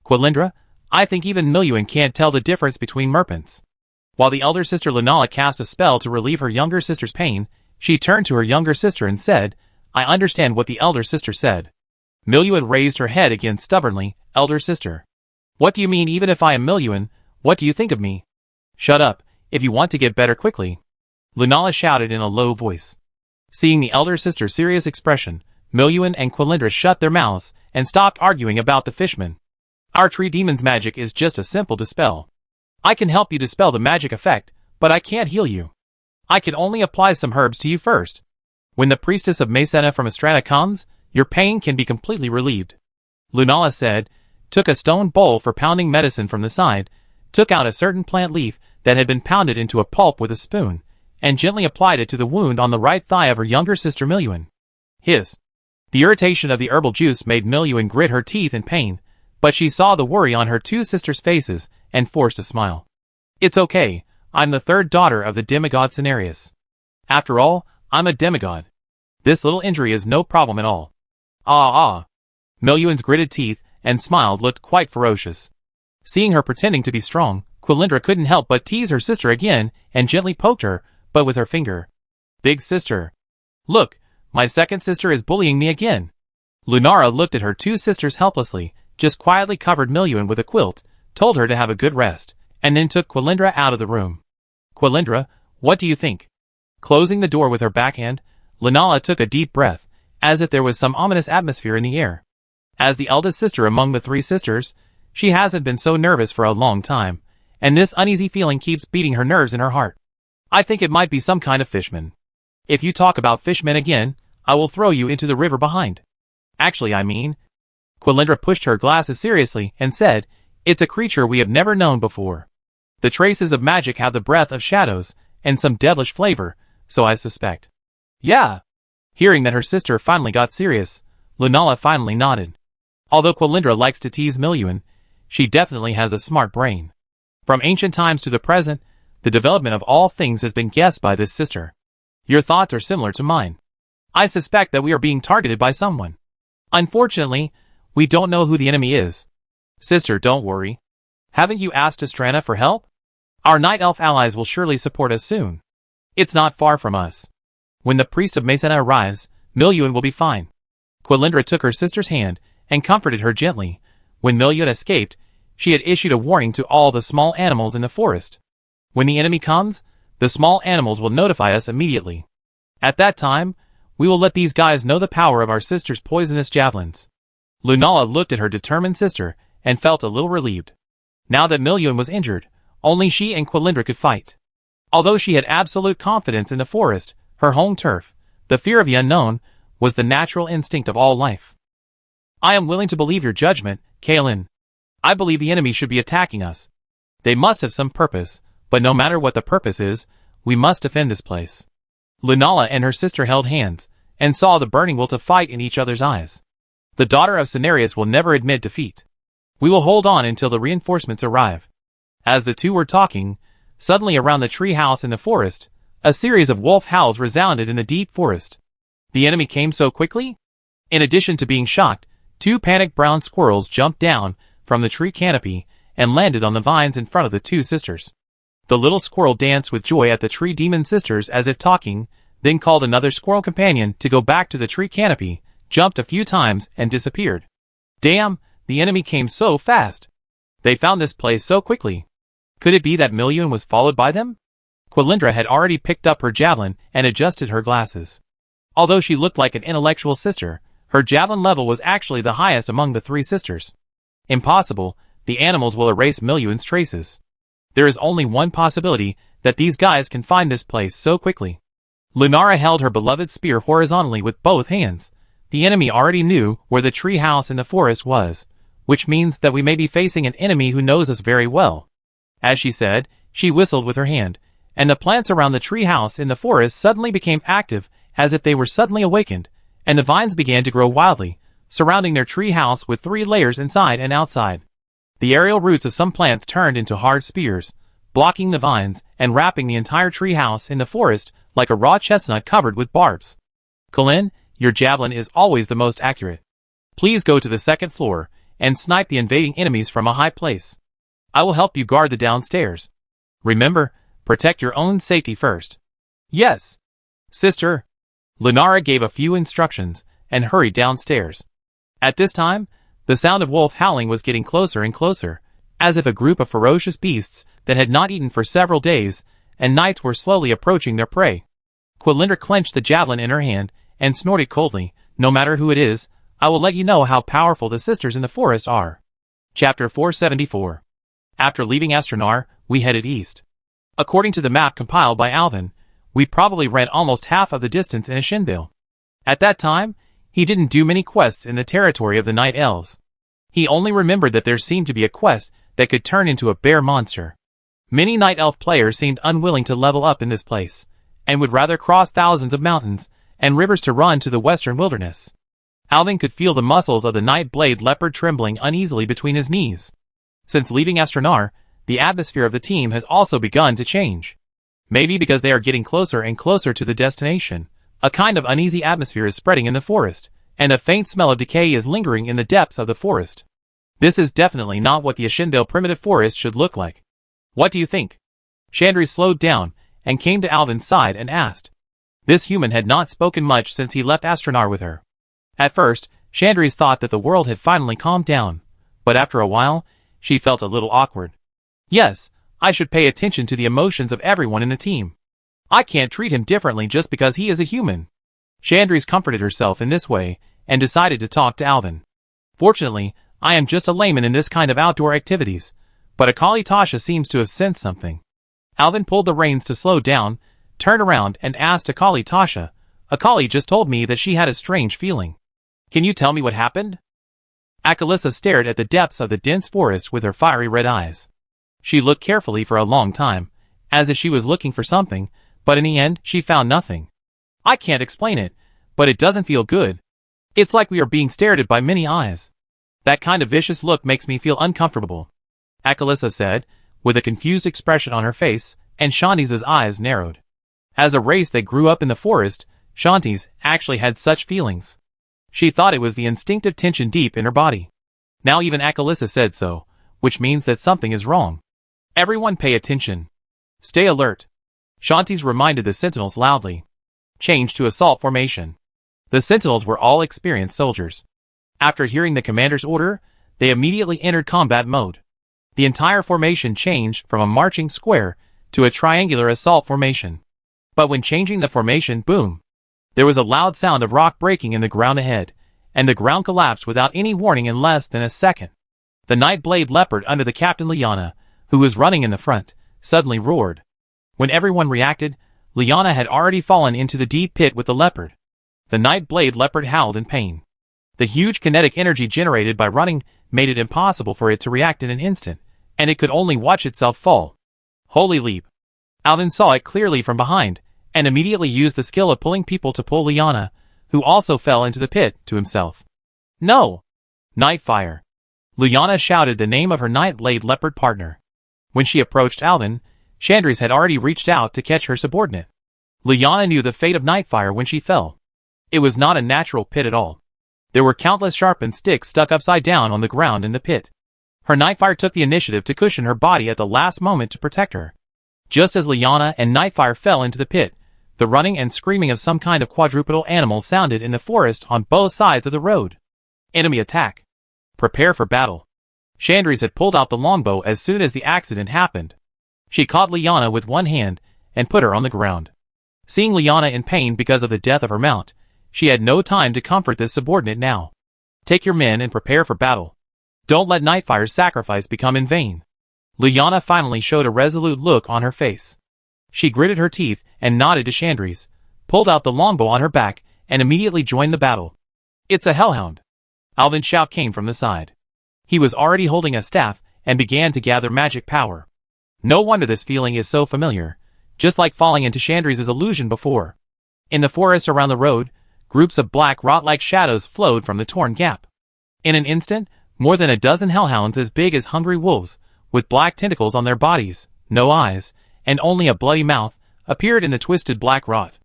Quilindra, I think even Miluan can't tell the difference between merpents. While the elder sister Lunala cast a spell to relieve her younger sister's pain, she turned to her younger sister and said, I understand what the elder sister said. Miluan raised her head again stubbornly. Elder sister. What do you mean even if I am Miluan, what do you think of me? Shut up, if you want to get better quickly. Lunala shouted in a low voice. Seeing the elder sister's serious expression, Miluan and Quilindra shut their mouths and stopped arguing about the fishman. Our tree demon's magic is just a simple dispel. I can help you dispel the magic effect, but I can't heal you. I can only apply some herbs to you first. When the priestess of Mesena from Estrana comes, your pain can be completely relieved. Lunala said, took a stone bowl for pounding medicine from the side, took out a certain plant leaf that had been pounded into a pulp with a spoon, and gently applied it to the wound on the right thigh of her younger sister Miluan. Hiss. The irritation of the herbal juice made Miluan grit her teeth in pain, but she saw the worry on her two sisters' faces and forced a smile. It's okay, I'm the third daughter of the demigod Cenarius. After all, I'm a demigod. This little injury is no problem at all. Miluan's gritted teeth and smile looked quite ferocious. Seeing her pretending to be strong, Quilindra couldn't help but tease her sister again and gently poked her, but with her finger. Big sister. Look, my second sister is bullying me again. Lunara looked at her two sisters helplessly, just quietly covered Miluan with a quilt, told her to have a good rest, and then took Quilindra out of the room. Quilindra, what do you think? Closing the door with her backhand, Lunala took a deep breath, as if there was some ominous atmosphere in the air. As the eldest sister among the three sisters, she hasn't been so nervous for a long time, and this uneasy feeling keeps beating her nerves in her heart. I think it might be some kind of fishman. If you talk about fishmen again, I will throw you into the river behind. Actually, I mean... Quilindra pushed her glasses seriously and said, it's a creature we have never known before. The traces of magic have the breath of shadows, and some devilish flavor, so I suspect. Yeah. Hearing that her sister finally got serious, Lunala finally nodded. Although Quilindra likes to tease Miluan, she definitely has a smart brain. From ancient times to the present, the development of all things has been guessed by this sister. Your thoughts are similar to mine. I suspect that we are being targeted by someone. Unfortunately, we don't know who the enemy is. Sister, don't worry. Haven't you asked Estrana for help? Our night elf allies will surely support us soon. It's not far from us. When the priest of Mesena arrives, Miluan will be fine. Quilindra took her sister's hand and comforted her gently. When Miluan escaped, she had issued a warning to all the small animals in the forest. When the enemy comes, the small animals will notify us immediately. At that time, we will let these guys know the power of our sister's poisonous javelins. Lunala looked at her determined sister and felt a little relieved. Now that Miluan was injured, only she and Quilindra could fight. Although she had absolute confidence in the forest, her home turf, the fear of the unknown was the natural instinct of all life. I am willing to believe your judgment, Kaelin. I believe the enemy should be attacking us. They must have some purpose, but no matter what the purpose is, we must defend this place. Lunala and her sister held hands, and saw the burning will to fight in each other's eyes. The daughter of Cenarius will never admit defeat. We will hold on until the reinforcements arrive. As the two were talking, suddenly around the tree house in the forest, a series of wolf howls resounded in the deep forest. The enemy came so quickly? In addition to being shocked, two panicked brown squirrels jumped down from the tree canopy and landed on the vines in front of the two sisters. The little squirrel danced with joy at the tree demon sisters as if talking, then called another squirrel companion to go back to the tree canopy, jumped a few times, and disappeared. Damn, the enemy came so fast. They found this place so quickly. Could it be that Million was followed by them? Quilindra had already picked up her javelin and adjusted her glasses. Although she looked like an intellectual sister, her javelin level was actually the highest among the three sisters. Impossible, the animals will erase Million's traces. There is only one possibility, that these guys can find this place so quickly. Lunara held her beloved spear horizontally with both hands. The enemy already knew where the tree house in the forest was, which means that we may be facing an enemy who knows us very well. As she said, she whistled with her hand, and the plants around the tree house in the forest suddenly became active, as if they were suddenly awakened, and the vines began to grow wildly, surrounding their tree house with 3 layers inside and outside. The aerial roots of some plants turned into hard spears, blocking the vines and wrapping the entire tree house in the forest like a raw chestnut covered with barbs. Colin, your javelin is always the most accurate. Please go to the 2nd floor and snipe the invading enemies from a high place. I will help you guard the downstairs. Remember, protect your own safety first. Yes, sister. Lunara gave a few instructions and hurried downstairs. At this time, the sound of wolf howling was getting closer and closer, as if a group of ferocious beasts that had not eaten for several days and nights were slowly approaching their prey. Quilindra clenched the javelin in her hand and snorted coldly, "No matter who it is, I will let you know how powerful the sisters in the forest are." Chapter 474. After leaving Astronar, we headed east. According to the map compiled by Alvin, we probably ran almost half of the distance in Ashendale. At that time, he didn't do many quests in the territory of the Night Elves. He only remembered that there seemed to be a quest that could turn into a bear monster. Many Night Elf players seemed unwilling to level up in this place, and would rather cross thousands of mountains and rivers to run to the western wilderness. Alvin could feel the muscles of the Night Blade Leopard trembling uneasily between his knees. Since leaving Astronar, the atmosphere of the team has also begun to change. Maybe because they are getting closer and closer to the destination, a kind of uneasy atmosphere is spreading in the forest, and a faint smell of decay is lingering in the depths of the forest. This is definitely not what the Ashendale primitive forest should look like. What do you think? Chandri slowed down and came to Alvin's side and asked. This human had not spoken much since he left Astronar with her. At first, Chandri thought that the world had finally calmed down, but after a while, she felt a little awkward. Yes, I should pay attention to the emotions of everyone in the team. I can't treat him differently just because he is a human. Chandri's comforted herself in this way and decided to talk to Alvin. Fortunately, I am just a layman in this kind of outdoor activities, but Akali Tasha seems to have sensed something. Alvin pulled the reins to slow down, turned around and asked Akali Tasha. Akali just told me that she had a strange feeling. Can you tell me what happened? Akalissa stared at the depths of the dense forest with her fiery red eyes. She looked carefully for a long time, as if she was looking for something, but in the end she found nothing. I can't explain it, but it doesn't feel good. It's like we are being stared at by many eyes. That kind of vicious look makes me feel uncomfortable, Akalissa said, with a confused expression on her face, and Shanti's eyes narrowed. As a race that grew up in the forest, Shanti's actually had such feelings. She thought it was the instinctive tension deep in her body. Now even Akalissa said so, which means that something is wrong. Everyone pay attention. Stay alert. Shanti's reminded the sentinels loudly. Change to assault formation. The sentinels were all experienced soldiers. After hearing the commander's order, they immediately entered combat mode. The entire formation changed from a marching square to a triangular assault formation. But when changing the formation, boom! There was a loud sound of rock breaking in the ground ahead, and the ground collapsed without any warning in less than a second. The Night Blade Leopard under the Captain Liana, who was running in the front, suddenly roared. When everyone reacted, Liana had already fallen into the deep pit with the leopard. The Night Blade Leopard howled in pain. The huge kinetic energy generated by running made it impossible for it to react in an instant, and it could only watch itself fall. Holy leap! Alvin saw it clearly from behind, and immediately used the skill of pulling people to pull Liana, who also fell into the pit, to himself. No! Nightfire! Lyanna shouted the name of her Nightblade leopard partner. When she approached Alvin, Chandris had already reached out to catch her subordinate. Lyanna knew the fate of Nightfire when she fell. It was not a natural pit at all. There were countless sharpened sticks stuck upside down on the ground in the pit. Her Nightfire took the initiative to cushion her body at the last moment to protect her. Just as Lyanna and Nightfire fell into the pit, the running and screaming of some kind of quadrupedal animal sounded in the forest on both sides of the road. Enemy attack. Prepare for battle. Chandris had pulled out the longbow as soon as the accident happened. She caught Lyanna with one hand and put her on the ground. Seeing Lyanna in pain because of the death of her mount, she had no time to comfort this subordinate now. Take your men and prepare for battle. Don't let Nightfire's sacrifice become in vain. Lyanna finally showed a resolute look on her face. She gritted her teeth and nodded to Chandris, pulled out the longbow on her back, and immediately joined the battle. It's a hellhound! Alvin's shout came from the side. He was already holding a staff and began to gather magic power. No wonder this feeling is so familiar, just like falling into Chandris' illusion before. In the forest around the road, groups of black rot-like shadows flowed from the torn gap. In an instant, more than a dozen hellhounds as big as hungry wolves, with black tentacles on their bodies, no eyes, and only a bloody mouth, appeared in the twisted black rot.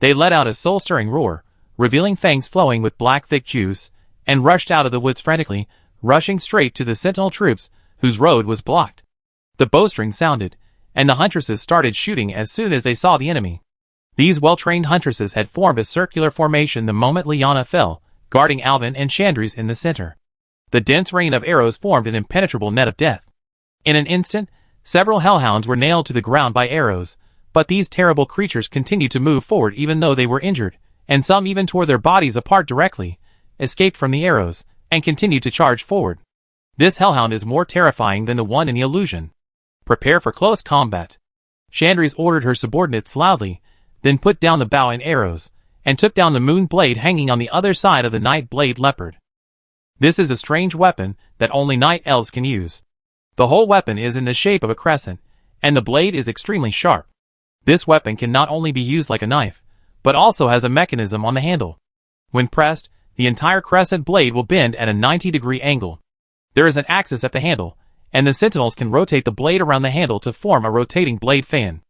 They let out a soul-stirring roar, revealing fangs flowing with black thick juice, and rushed out of the woods frantically, rushing straight to the sentinel troops, whose road was blocked. The bowstring sounded, and the huntresses started shooting as soon as they saw the enemy. These well-trained huntresses had formed a circular formation the moment Lyanna fell, guarding Alvin and Chandris in the center. The dense rain of arrows formed an impenetrable net of death. In an instant, several hellhounds were nailed to the ground by arrows, but these terrible creatures continued to move forward even though they were injured, and some even tore their bodies apart directly, escaped from the arrows, and continued to charge forward. This hellhound is more terrifying than the one in the illusion. Prepare for close combat. Chandris ordered her subordinates loudly, then put down the bow and arrows, and took down the moon blade hanging on the other side of the night blade leopard. This is a strange weapon that only night elves can use. The whole weapon is in the shape of a crescent, and the blade is extremely sharp. This weapon can not only be used like a knife, but also has a mechanism on the handle. When pressed, the entire crescent blade will bend at a 90-degree angle. There is an axis at the handle, and the sentinels can rotate the blade around the handle to form a rotating blade fan.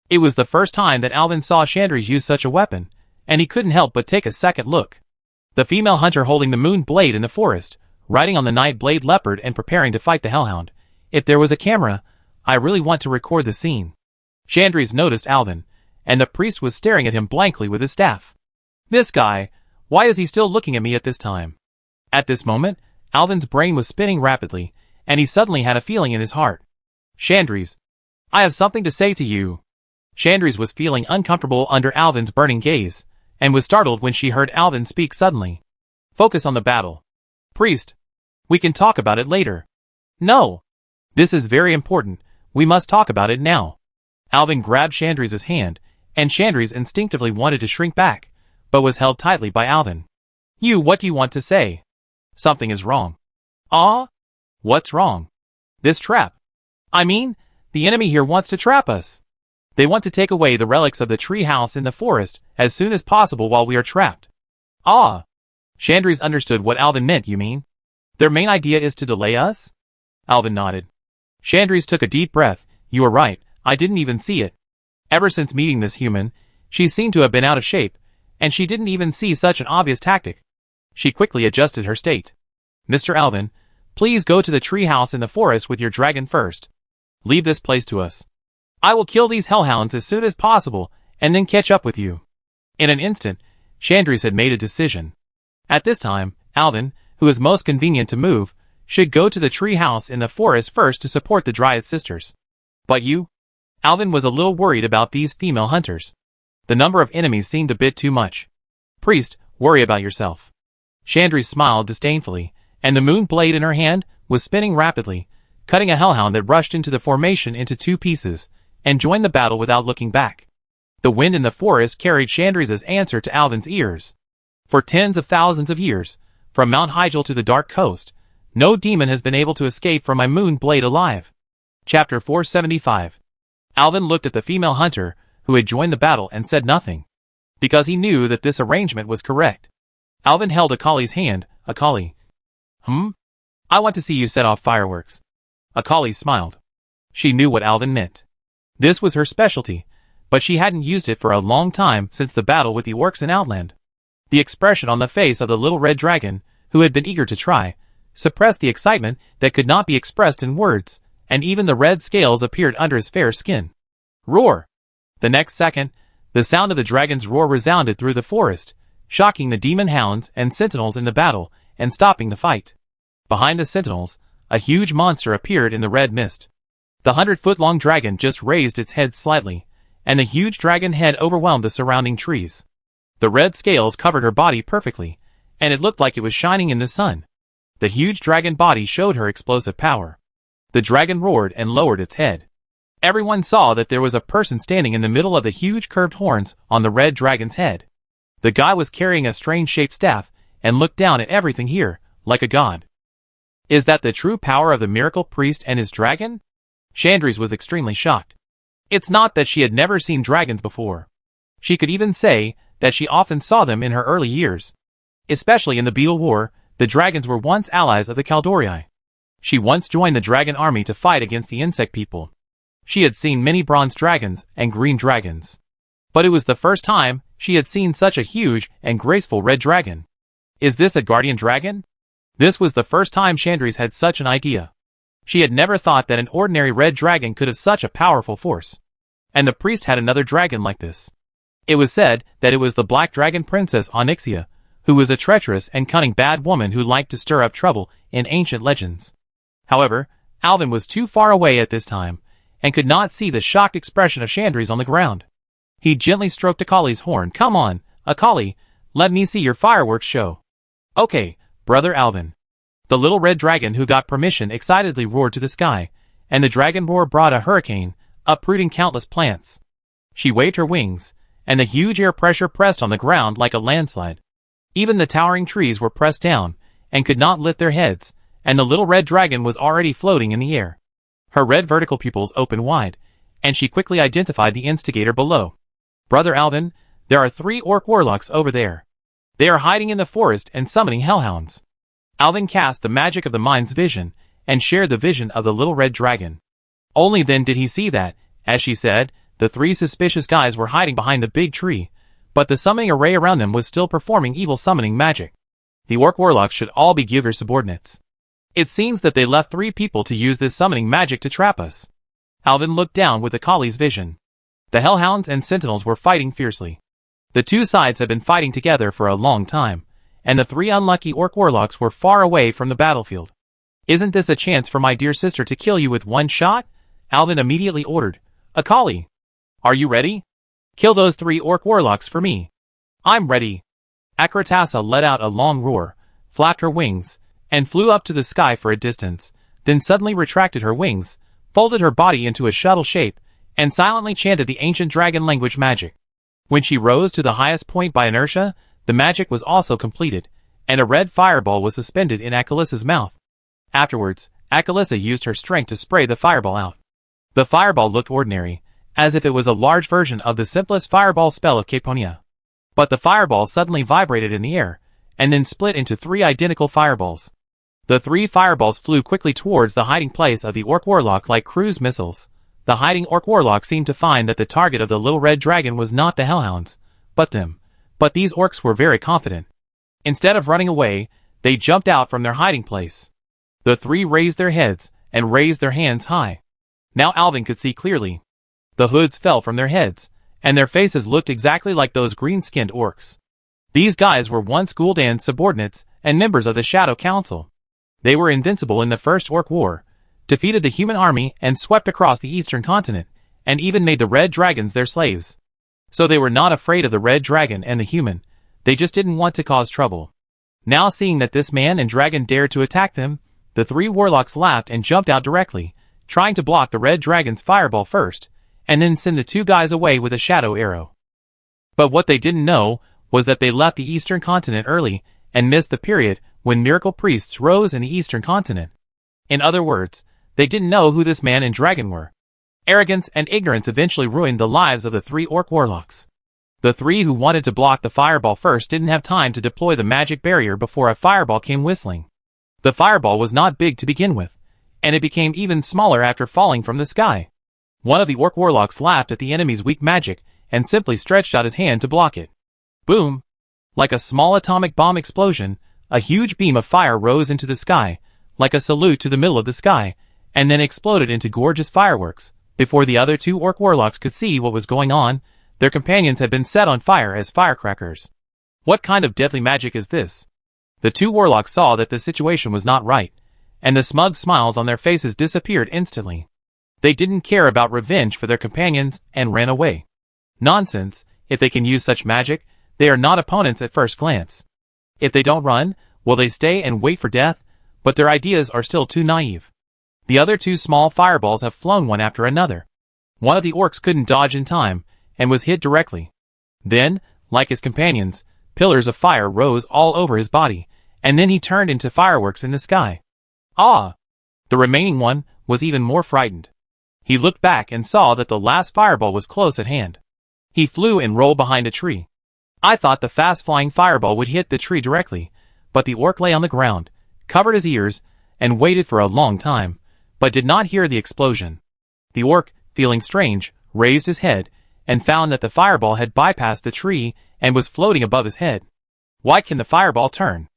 It was the first time that Alvin saw Chandris use such a weapon, and he couldn't help but take a second look. The female hunter holding the moon blade in the forest, riding on the night blade leopard and preparing to fight the hellhound. If there was a camera, I really want to record the scene. Chandris noticed Alvin, and the priest was staring at him blankly with his staff. This guy, why is he still looking at me at this time? At this moment, Alvin's brain was spinning rapidly, and he suddenly had a feeling in his heart. Chandris, I have something to say to you. Chandris was feeling uncomfortable under Alvin's burning gaze, and was startled when she heard Alvin speak suddenly. Focus on the battle. Priest, we can talk about it later. No. This is very important, we must talk about it now. Alvin grabbed Chandris' hand, and Chandris instinctively wanted to shrink back, but was held tightly by Alvin. What do you want to say? Something is wrong. Ah? What's wrong? This trap. I mean, the enemy here wants to trap us. They want to take away the relics of the tree house in the forest as soon as possible while we are trapped. Ah. Chandris understood what Alvin meant, you mean? Their main idea is to delay us? Alvin nodded. Chandris took a deep breath. You are right, I didn't even see it. Ever since meeting this human, she seemed to have been out of shape, and she didn't even see such an obvious tactic. She quickly adjusted her state. Mr. Alvin, please go to the tree house in the forest with your dragon first. Leave this place to us. I will kill these hellhounds as soon as possible, and then catch up with you. In an instant, Chandris had made a decision. At this time, Alvin, who is most convenient to move, should go to the tree house in the forest first to support the Dryad sisters. But you? Alvin was a little worried about these female hunters. The number of enemies seemed a bit too much. Priest, worry about yourself. Chandris smiled disdainfully, and the moon blade in her hand was spinning rapidly, cutting a hellhound that rushed into the formation into two pieces, and joined the battle without looking back. The wind in the forest carried Chandris' answer to Alvin's ears. For tens of thousands of years, from Mount Hyjal to the Dark Coast, no demon has been able to escape from my moon blade alive. Chapter 475. Alvin looked at the female hunter, who had joined the battle, and said nothing, because he knew that this arrangement was correct. Alvin held Akali's hand, Akali. I want to see you set off fireworks. Akali smiled. She knew what Alvin meant. This was her specialty, but she hadn't used it for a long time since the battle with the orcs in Outland. The expression on the face of the little red dragon, who had been eager to try, suppressed the excitement that could not be expressed in words, and even the red scales appeared under his fair skin. Roar! The next second, the sound of the dragon's roar resounded through the forest, shocking the demon hounds and sentinels in the battle and stopping the fight. Behind the sentinels, a huge monster appeared in the red mist. The 100-foot-long dragon just raised its head slightly, and the huge dragon head overwhelmed the surrounding trees. The red scales covered her body perfectly, and it looked like it was shining in the sun. The huge dragon body showed her explosive power. The dragon roared and lowered its head. Everyone saw that there was a person standing in the middle of the huge curved horns on the red dragon's head. The guy was carrying a strange-shaped staff and looked down at everything here, like a god. Is that the true power of the miracle priest and his dragon? Chandrise was extremely shocked. It's not that she had never seen dragons before. She could even say that she often saw them in her early years. Especially in the Beetle War, the dragons were once allies of the Kaldorii. She once joined the dragon army to fight against the insect people. She had seen many bronze dragons and green dragons. But it was the first time she had seen such a huge and graceful red dragon. Is this a guardian dragon? This was the first time Chandrise had such an idea. She had never thought that an ordinary red dragon could have such a powerful force. And the priest had another dragon like this. It was said that it was the black dragon princess Onyxia, who was a treacherous and cunning bad woman who liked to stir up trouble in ancient legends. However, Alvin was too far away at this time, and could not see the shocked expression of Chandrise on the ground. He gently stroked Akali's horn. Come on, Akali, let me see your fireworks show. Okay, brother Alvin. The little red dragon who got permission excitedly roared to the sky, and the dragon roar brought a hurricane, uprooting countless plants. She waved her wings, and the huge air pressure pressed on the ground like a landslide. Even the towering trees were pressed down, and could not lift their heads, and the little red dragon was already floating in the air. Her red vertical pupils opened wide, and she quickly identified the instigator below. Brother Alvin, there are 3 orc warlocks over there. They are hiding in the forest and summoning hellhounds. Alvin cast the magic of the mind's vision, and shared the vision of the little red dragon. Only then did he see that, as she said, the 3 suspicious guys were hiding behind the big tree, but the summoning array around them was still performing evil summoning magic. The orc warlocks should all be Gyuver subordinates. It seems that they left 3 people to use this summoning magic to trap us. Alvin looked down with Akali's vision. The hellhounds and sentinels were fighting fiercely. The 2 sides had been fighting together for a long time, and the 3 unlucky orc warlocks were far away from the battlefield. Isn't this a chance for my dear sister to kill you with one shot? Alvin immediately ordered. Akali, are you ready? Kill those 3 orc warlocks for me. I'm ready. Akratasa let out a long roar, flapped her wings, and flew up to the sky for a distance, then suddenly retracted her wings, folded her body into a shuttle shape, and silently chanted the ancient dragon language magic. When she rose to the highest point by inertia, the magic was also completed, and a red fireball was suspended in Akalissa's mouth. Afterwards, Akalissa used her strength to spray the fireball out. The fireball looked ordinary, as if it was a large version of the simplest fireball spell of Caponia. But the fireball suddenly vibrated in the air, and then split into 3 identical fireballs. The 3 fireballs flew quickly towards the hiding place of the orc warlock like cruise missiles. The hiding orc warlock seemed to find that the target of the little red dragon was not the hellhounds, but them. But these orcs were very confident. Instead of running away, they jumped out from their hiding place. The 3 raised their heads and raised their hands high. Now Alvin could see clearly. The hoods fell from their heads, and their faces looked exactly like those green-skinned orcs. These guys were once Gul'dan's subordinates and members of the Shadow Council. They were invincible in the First Orc War, defeated the human army and swept across the eastern continent, and even made the red dragons their slaves. So they were not afraid of the red dragon and the human, they just didn't want to cause trouble. Now seeing that this man and dragon dared to attack them, the 3 warlocks laughed and jumped out directly, trying to block the red dragon's fireball first, and then send the 2 guys away with a shadow arrow. But what they didn't know was that they left the eastern continent early and missed the period when miracle priests rose in the eastern continent. In other words, they didn't know who this man and dragon were. Arrogance and ignorance eventually ruined the lives of the 3 orc warlocks. The three who wanted to block the fireball first didn't have time to deploy the magic barrier before a fireball came whistling. The fireball was not big to begin with, and it became even smaller after falling from the sky. One of the orc warlocks laughed at the enemy's weak magic and simply stretched out his hand to block it. Boom! Like a small atomic bomb explosion, a huge beam of fire rose into the sky, like a salute to the middle of the sky, and then exploded into gorgeous fireworks. Before the other two orc warlocks could see what was going on, their companions had been set on fire as firecrackers. What kind of deadly magic is this? The two warlocks saw that the situation was not right, and the smug smiles on their faces disappeared instantly. They didn't care about revenge for their companions and ran away. Nonsense, if they can use such magic, they are not opponents at first glance. If they don't run, will they stay and wait for death? But their ideas are still too naive. The other two small fireballs have flown one after another. One of the orcs couldn't dodge in time, and was hit directly. Then, like his companions, pillars of fire rose all over his body, and then he turned into fireworks in the sky. Ah! The remaining one was even more frightened. He looked back and saw that the last fireball was close at hand. He flew and rolled behind a tree. I thought the fast-flying fireball would hit the tree directly, but the orc lay on the ground, covered his ears, and waited for a long time, but did not hear the explosion. The orc, feeling strange, raised his head, and found that the fireball had bypassed the tree and was floating above his head. Why can the fireball turn?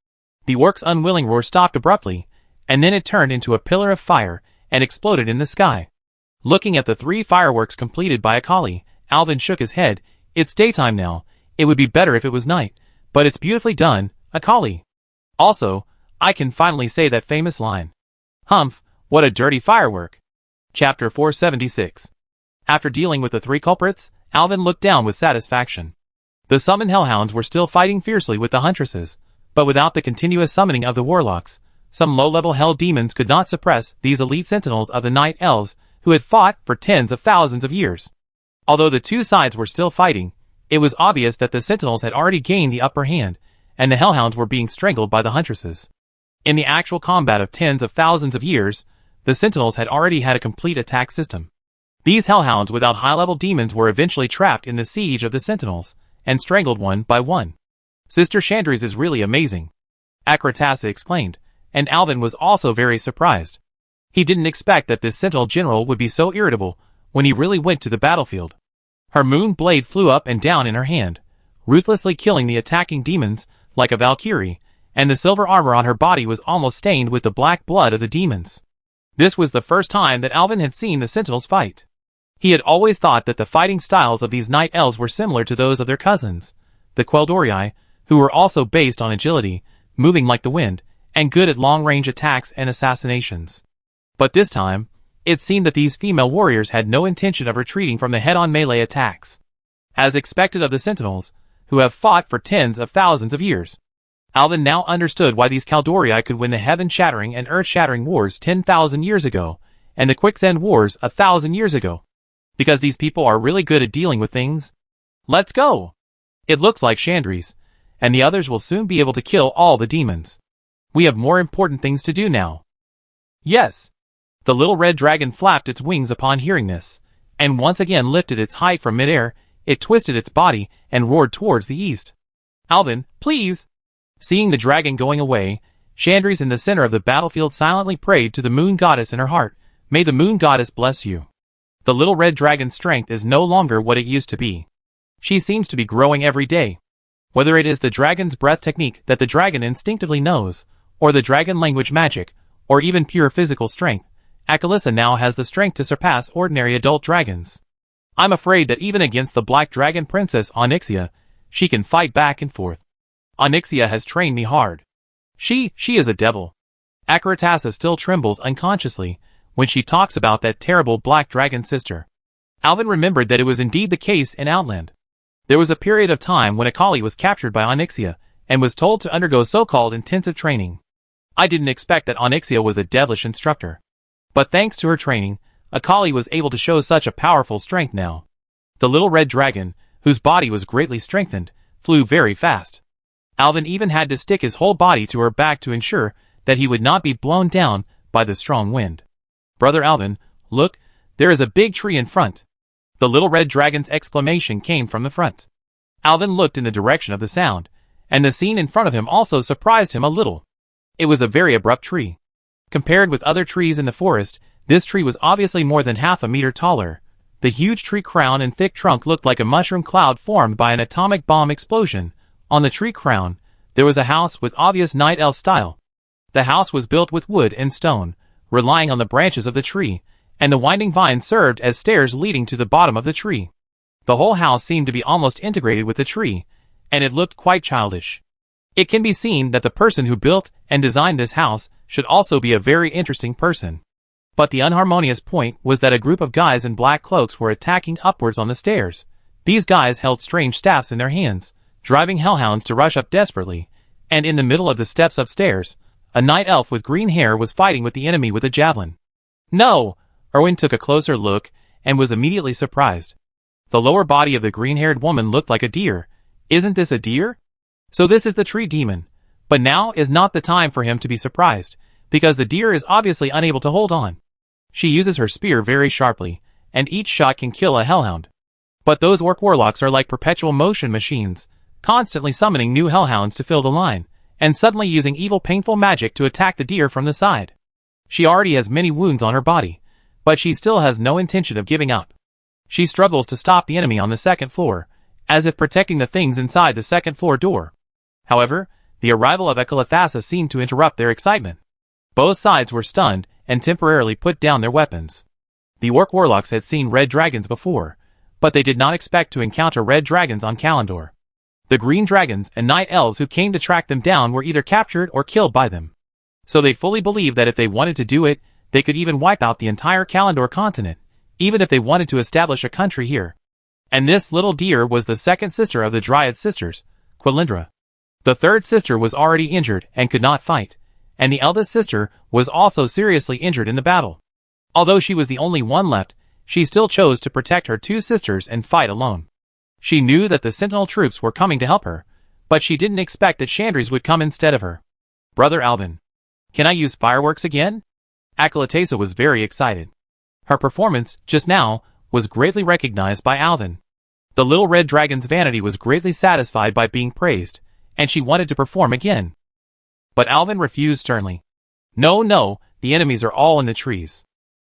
The orc's unwilling roar stopped abruptly, and then it turned into a pillar of fire and exploded in the sky. Looking at the three fireworks completed by Akali, Alvin shook his head. It's daytime now. It would be better if it was night, but it's beautifully done, Akali. Also, I can finally say that famous line. Humph, what a dirty firework. Chapter 476. After dealing with the three culprits, Alvin looked down with satisfaction. The summoned hellhounds were still fighting fiercely with the huntresses, but without the continuous summoning of the warlocks, some low-level hell demons could not suppress these elite sentinels of the night elves who had fought for tens of thousands of years. Although the two sides were still fighting, it was obvious that the sentinels had already gained the upper hand, and the hellhounds were being strangled by the huntresses. In the actual combat of tens of thousands of years, the sentinels had already had a complete attack system. These hellhounds without high-level demons were eventually trapped in the siege of the sentinels, and strangled one by one. Sister Chandri's is really amazing, Akratasa exclaimed, and Alvin was also very surprised. He didn't expect that this sentinel general would be so irritable when he really went to the battlefield. Her moon blade flew up and down in her hand, ruthlessly killing the attacking demons like a valkyrie, and the silver armor on her body was almost stained with the black blood of the demons. This was the first time that Alvin had seen the sentinels fight. He had always thought that the fighting styles of these night elves were similar to those of their cousins, the Quel'Dorii, who were also based on agility, moving like the wind, and good at long-range attacks and assassinations. But this time, it seemed that these female warriors had no intention of retreating from the head-on melee attacks. As expected of the sentinels, who have fought for tens of thousands of years. Alvin now understood why these Quel'Dorii could win the heaven-shattering and earth-shattering wars 10,000 years ago, and the Quicksand wars 1,000 years ago. Because these people are really good at dealing with things. Let's go! It looks like Chandri's, and the others will soon be able to kill all the demons. We have more important things to do now. Yes! The little red dragon flapped its wings upon hearing this, and once again lifted its height from midair. It twisted its body and roared towards the east. Alvin, please! Seeing the dragon going away, Chandri's in the center of the battlefield silently prayed to the moon goddess in her heart. May the moon goddess bless you. The little red dragon's strength is no longer what it used to be. She seems to be growing every day. Whether it is the dragon's breath technique that the dragon instinctively knows, or the dragon language magic, or even pure physical strength, Akalisa now has the strength to surpass ordinary adult dragons. I'm afraid that even against the Black Dragon Princess Onyxia, she can fight back and forth. Onyxia has trained me hard. She is a devil. Akratasa still trembles unconsciously when she talks about that terrible Black Dragon sister. Alvin remembered that it was indeed the case in Outland. There was a period of time when Akali was captured by Onyxia, and was told to undergo so-called intensive training. I didn't expect that Onyxia was a devilish instructor. But thanks to her training, Akali was able to show such a powerful strength now. The little red dragon, whose body was greatly strengthened, flew very fast. Alvin even had to stick his whole body to her back to ensure that he would not be blown down by the strong wind. Brother Alvin, look, there is a big tree in front. The little red dragon's exclamation came from the front. Alvin looked in the direction of the sound, and the scene in front of him also surprised him a little. It was a very abrupt tree. Compared with other trees in the forest, this tree was obviously more than half a meter taller. The huge tree crown and thick trunk looked like a mushroom cloud formed by an atomic bomb explosion. On the tree crown, there was a house with obvious night elf style. The house was built with wood and stone, relying on the branches of the tree, and the winding vines served as stairs leading to the bottom of the tree. The whole house seemed to be almost integrated with the tree, and it looked quite childish. It can be seen that the person who built and designed this house should also be a very interesting person. But the unharmonious point was that a group of guys in black cloaks were attacking upwards on the stairs. These guys held strange staffs in their hands, driving hellhounds to rush up desperately, and in the middle of the steps upstairs, a night elf with green hair was fighting with the enemy with a javelin. No! Erwin took a closer look and was immediately surprised. The lower body of the green-haired woman looked like a deer. Isn't this a deer? So this is the tree demon. But now is not the time for him to be surprised, because the deer is obviously unable to hold on. She uses her spear very sharply, and each shot can kill a hellhound. But those orc warlocks are like perpetual motion machines, constantly summoning new hellhounds to fill the line, and suddenly using evil painful magic to attack the deer from the side. She already has many wounds on her body, but she still has no intention of giving up. She struggles to stop the enemy on the second floor, as if protecting the things inside the second floor door. However, the arrival of Ecolathassa seemed to interrupt their excitement. Both sides were stunned and temporarily put down their weapons. The orc warlocks had seen red dragons before, but they did not expect to encounter red dragons on Kalandor. The green dragons and night elves who came to track them down were either captured or killed by them. So they fully believed that if they wanted to do it, they could even wipe out the entire Kalandor continent, even if they wanted to establish a country here. And this little deer was the second sister of the Dryad sisters, Quilindra. The third sister was already injured and could not fight, and the eldest sister was also seriously injured in the battle. Although she was the only one left, she still chose to protect her two sisters and fight alone. She knew that the Sentinel troops were coming to help her, but she didn't expect that Chandris would come instead of her. Brother Alvin, can I use fireworks again? Ecolathassa was very excited. Her performance, just now, was greatly recognized by Alvin. The little red dragon's vanity was greatly satisfied by being praised, and she wanted to perform again. But Alvin refused sternly. No, the enemies are all in the trees.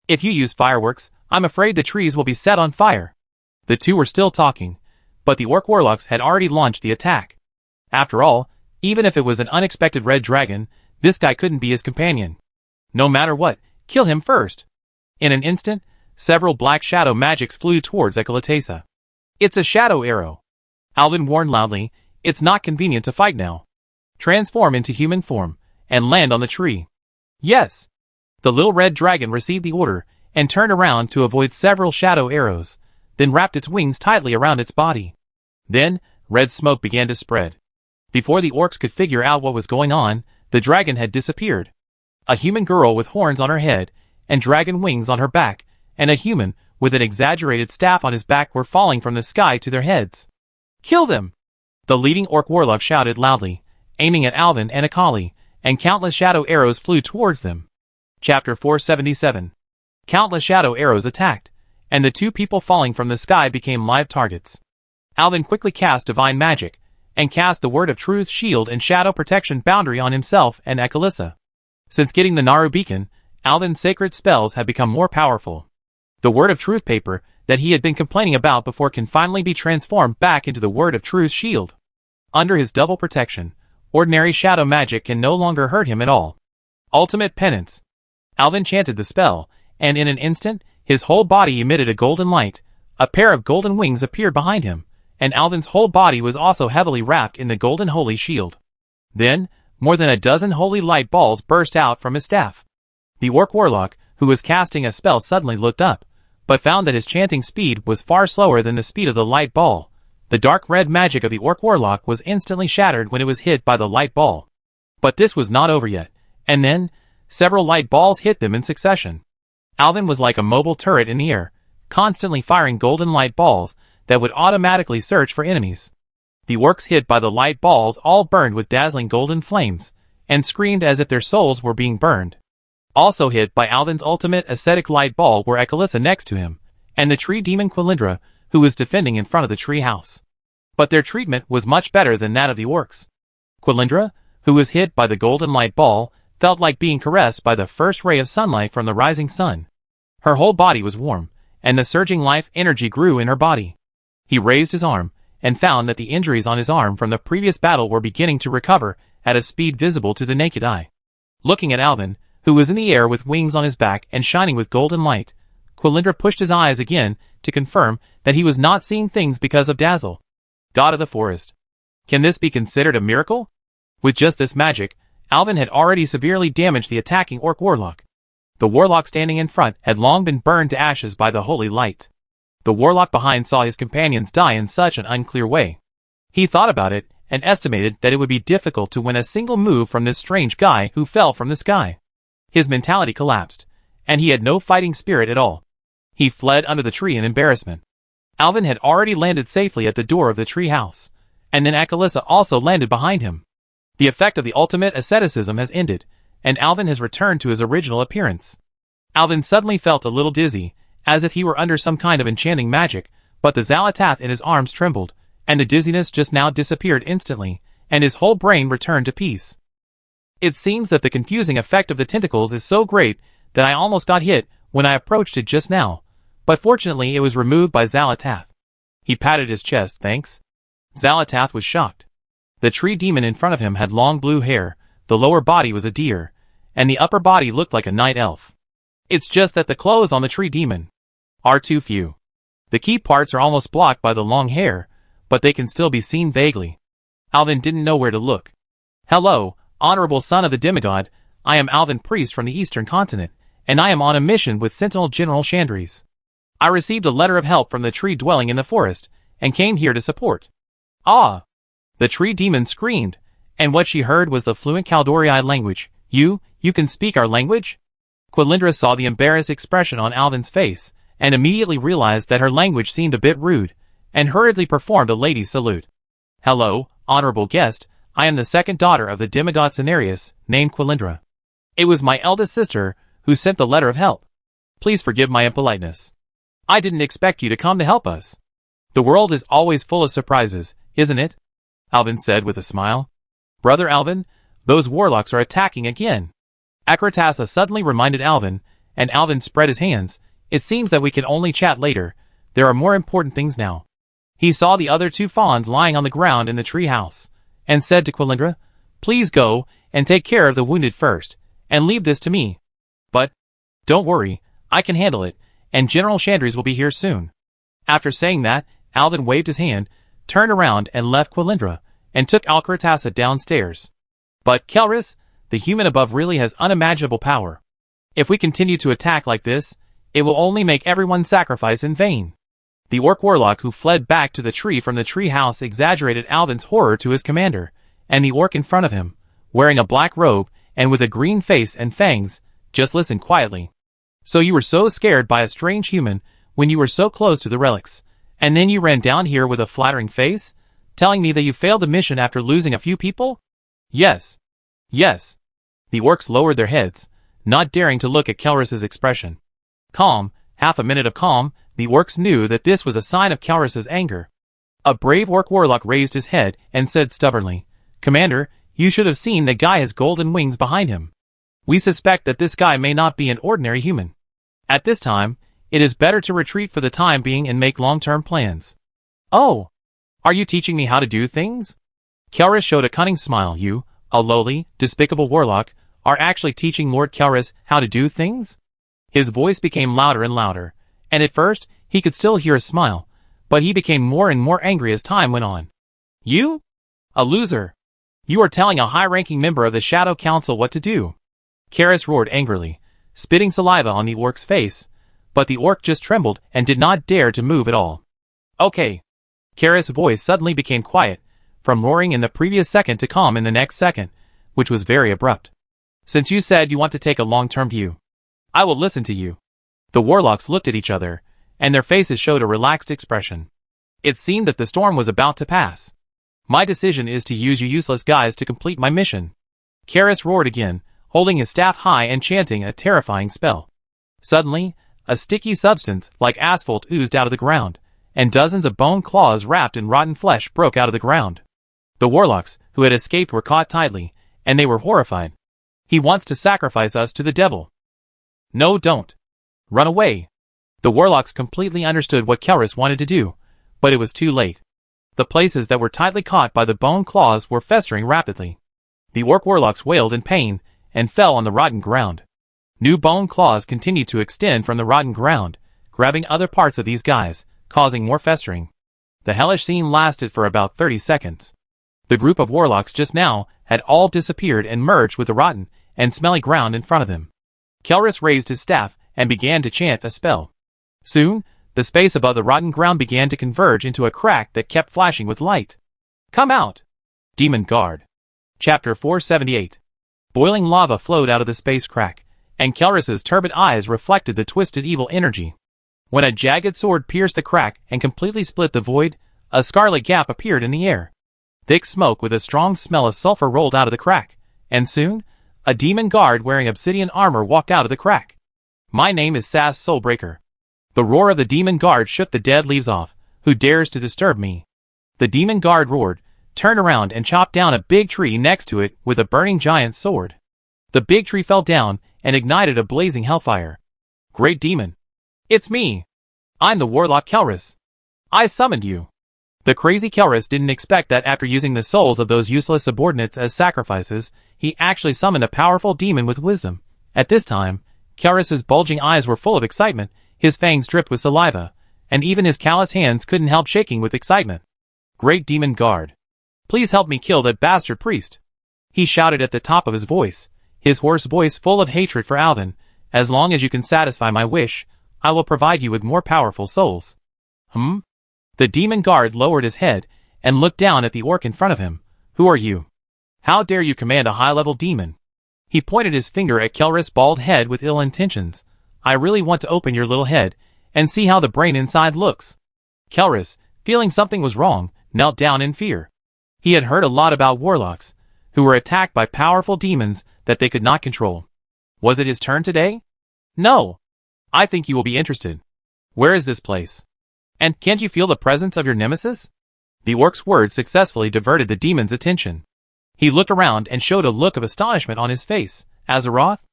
If you use fireworks, I'm afraid the trees will be set on fire. The two were still talking, but the orc warlocks had already launched the attack. After all, even if it was an unexpected red dragon, this guy couldn't be his companion. No matter what, kill him first. In an instant, several black shadow magics flew towards Ecolathassa. It's a shadow arrow. Alvin warned loudly, it's not convenient to fight now. Transform into human form, and land on the tree. Yes. The little red dragon received the order, and turned around to avoid several shadow arrows, then wrapped its wings tightly around its body. Then, red smoke began to spread. Before the orcs could figure out what was going on, the dragon had disappeared. A human girl with horns on her head, and dragon wings on her back, and a human with an exaggerated staff on his back were falling from the sky to their heads. Kill them! The leading orc warlock shouted loudly, aiming at Alvin and Akali, and countless shadow arrows flew towards them. Chapter 477. Countless shadow arrows attacked, and the two people falling from the sky became live targets. Alvin quickly cast divine magic, and cast the Word of Truth shield and shadow protection boundary on himself and Ecolathassa. Since getting the Naru beacon, Alvin's sacred spells have become more powerful. The Word of Truth paper that he had been complaining about before can finally be transformed back into the Word of Truth shield. Under his double protection, ordinary shadow magic can no longer hurt him at all. Ultimate Penance. Alvin chanted the spell, and in an instant, his whole body emitted a golden light. A pair of golden wings appeared behind him, and Alvin's whole body was also heavily wrapped in the golden holy shield. Then, more than a dozen holy light balls burst out from his staff. The orc warlock, who was casting a spell, suddenly looked up, but found that his chanting speed was far slower than the speed of the light ball. The dark red magic of the orc warlock was instantly shattered when it was hit by the light ball. But this was not over yet, and then, several light balls hit them in succession. Alvin was like a mobile turret in the air, constantly firing golden light balls that would automatically search for enemies. The orcs hit by the light balls all burned with dazzling golden flames, and screamed as if their souls were being burned. Also hit by Alvin's ultimate ascetic light ball were Ecolathassa next to him, and the tree demon Quilindra, who was defending in front of the tree house. But their treatment was much better than that of the orcs. Quilindra, who was hit by the golden light ball, felt like being caressed by the first ray of sunlight from the rising sun. Her whole body was warm, and the surging life energy grew in her body. He raised his arm, and found that the injuries on his arm from the previous battle were beginning to recover at a speed visible to the naked eye. Looking at Alvin, who was in the air with wings on his back and shining with golden light, Quilindra pushed his eyes again to confirm that he was not seeing things because of Dazzle. God of the forest. Can this be considered a miracle? With just this magic, Alvin had already severely damaged the attacking orc warlock. The warlock standing in front had long been burned to ashes by the holy light. The warlock behind saw his companions die in such an unclear way. He thought about it and estimated that it would be difficult to win a single move from this strange guy who fell from the sky. His mentality collapsed, and he had no fighting spirit at all. He fled under the tree in embarrassment. Alvin had already landed safely at the door of the tree house, and then Akalissa also landed behind him. The effect of the ultimate asceticism has ended, and Alvin has returned to his original appearance. Alvin suddenly felt a little dizzy, as if he were under some kind of enchanting magic, but the Xalatath in his arms trembled, and the dizziness just now disappeared instantly, and his whole brain returned to peace. It seems that the confusing effect of the tentacles is so great that I almost got hit when I approached it just now, but fortunately it was removed by Xalatath. He patted his chest, thanks. Xalatath was shocked. The tree demon in front of him had long blue hair, the lower body was a deer, and the upper body looked like a night elf. It's just that the clothes on the tree demon are too few. The key parts are almost blocked by the long hair, but they can still be seen vaguely. Alvin didn't know where to look. Hello, honorable son of the demigod, I am Alvin Priest from the eastern continent, and I am on a mission with Sentinel General Chandris. I received a letter of help from the tree dwelling in the forest, and came here to support. Ah! The tree demon screamed, and what she heard was the fluent Kaldorii language. You can speak our language? Quilindra saw the embarrassed expression on Alvin's face, and immediately realized that her language seemed a bit rude, and hurriedly performed a lady's salute. Hello, honorable guest, I am the second daughter of the demigod Cenarius, named Quilindra. It was my eldest sister who sent the letter of help. Please forgive my impoliteness. I didn't expect you to come to help us. The world is always full of surprises, isn't it? Alvin said with a smile. Brother Alvin, those warlocks are attacking again. Akratasa suddenly reminded Alvin, and Alvin spread his hands. It seems that we can only chat later. There are more important things now. He saw the other two fawns lying on the ground in the tree house, and said to Quilindra, Please go and take care of the wounded first, and leave this to me. But, don't worry, I can handle it, and General Chandris will be here soon. After saying that, Alvin waved his hand, turned around and left Quilindra, and took Alcaratasa downstairs. But Kelris, the human above really has unimaginable power. If we continue to attack like this, it will only make everyone's sacrifice in vain. The orc warlock who fled back to the tree from the tree house exaggerated Alvin's horror to his commander, and the orc in front of him, wearing a black robe and with a green face and fangs, just listened quietly. So you were so scared by a strange human when you were so close to the relics, and then you ran down here with a flattering face, telling me that you failed the mission after losing a few people? Yes. Yes. The orcs lowered their heads, not daring to look at Kelris's expression. Calm, half a minute of calm, the orcs knew that this was a sign of Kelris's anger. A brave orc warlock raised his head and said stubbornly, Commander, you should have seen that guy has golden wings behind him. We suspect that this guy may not be an ordinary human. At this time, it is better to retreat for the time being and make long-term plans. Oh! Are you teaching me how to do things? Kelris showed a cunning smile. You, a lowly, despicable warlock, are actually teaching Lord Kelris how to do things? His voice became louder and louder, and at first, he could still hear a smile, but he became more and more angry as time went on. You? A loser. You are telling a high-ranking member of the Shadow Council what to do. Kelris roared angrily, spitting saliva on the orc's face, but the orc just trembled and did not dare to move at all. Okay. Kelris' voice suddenly became quiet, from roaring in the previous second to calm in the next second, which was very abrupt. Since you said you want to take a long-term view, I will listen to you. The warlocks looked at each other, and their faces showed a relaxed expression. It seemed that the storm was about to pass. My decision is to use you useless guys to complete my mission. Kelris roared again, holding his staff high and chanting a terrifying spell. Suddenly, a sticky substance like asphalt oozed out of the ground, and dozens of bone claws wrapped in rotten flesh broke out of the ground. The warlocks who had escaped were caught tightly, and they were horrified. "He wants to sacrifice us to the devil." "No, don't. Run away." The warlocks completely understood what Kelris wanted to do, but it was too late. The places that were tightly caught by the bone claws were festering rapidly. The orc warlocks wailed in pain and fell on the rotten ground. New bone claws continued to extend from the rotten ground, grabbing other parts of these guys, causing more festering. The hellish scene lasted for about 30 seconds. The group of warlocks just now had all disappeared and merged with the rotten and smelly ground in front of them. Kelris raised his staff and began to chant a spell. Soon, the space above the rotten ground began to converge into a crack that kept flashing with light. "Come out!" Demon Guard. Chapter 478. Boiling lava flowed out of the space crack, and Kelris's turbid eyes reflected the twisted evil energy. When a jagged sword pierced the crack and completely split the void, a scarlet gap appeared in the air. Thick smoke with a strong smell of sulfur rolled out of the crack, and soon, a demon guard wearing obsidian armor walked out of the crack. "My name is Sas Soulbreaker." The roar of the demon guard shook the dead leaves off. "Who dares to disturb me?" The demon guard roared, turned around and chopped down a big tree next to it with a burning giant sword. The big tree fell down and ignited a blazing hellfire. "Great demon! It's me! I'm the warlock Kelris. I summoned you." The crazy Kelris didn't expect that after using the souls of those useless subordinates as sacrifices, he actually summoned a powerful demon with wisdom. At this time, Kelris's bulging eyes were full of excitement, his fangs dripped with saliva, and even his calloused hands couldn't help shaking with excitement. "Great demon guard, please help me kill that bastard priest," he shouted at the top of his voice, his hoarse voice full of hatred for Alvin. "As long as you can satisfy my wish, I will provide you with more powerful souls." The demon guard lowered his head and looked down at the orc in front of him. "Who are you? How dare you command a high-level demon?" He pointed his finger at Kelris' bald head with ill intentions. "I really want to open your little head and see how the brain inside looks." Kelris, feeling something was wrong, knelt down in fear. He had heard a lot about warlocks, who were attacked by powerful demons that they could not control. Was it his turn today? "No. I think you will be interested. Where is this place? And can't you feel the presence of your nemesis?" The orc's words successfully diverted the demon's attention. He looked around and showed a look of astonishment on his face. "Azeroth?"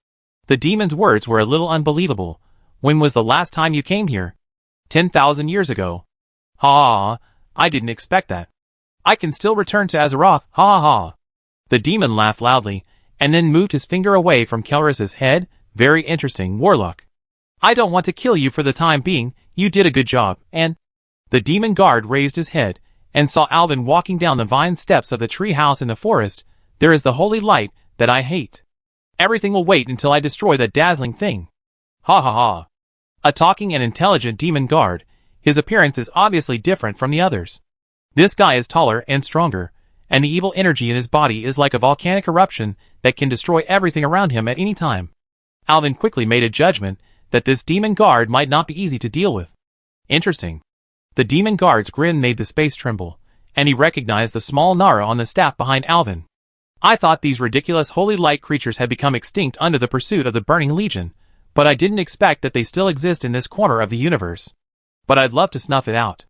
The demon's words were a little unbelievable. "When was the last time you came here?" 10,000 years ago. "Ha, I didn't expect that. I can still return to Azeroth, ha ha ha." The demon laughed loudly, and then moved his finger away from Kelris's head. "Very interesting, warlock. I don't want to kill you for the time being, you did a good job, and—" The demon guard raised his head, and saw Alvin walking down the vine steps of the tree house in the forest. "There is the holy light that I hate. Everything will wait until I destroy that dazzling thing. Ha ha ha." A talking and intelligent demon guard, his appearance is obviously different from the others. This guy is taller and stronger, and the evil energy in his body is like a volcanic eruption that can destroy everything around him at any time. Alvin quickly made a judgment that this demon guard might not be easy to deal with. Interesting. The demon guard's grin made the space tremble, and he recognized the small Nara on the staff behind Alvin. "I thought these ridiculous holy light creatures had become extinct under the pursuit of the Burning Legion, but I didn't expect that they still exist in this corner of the universe. But I'd love to snuff it out."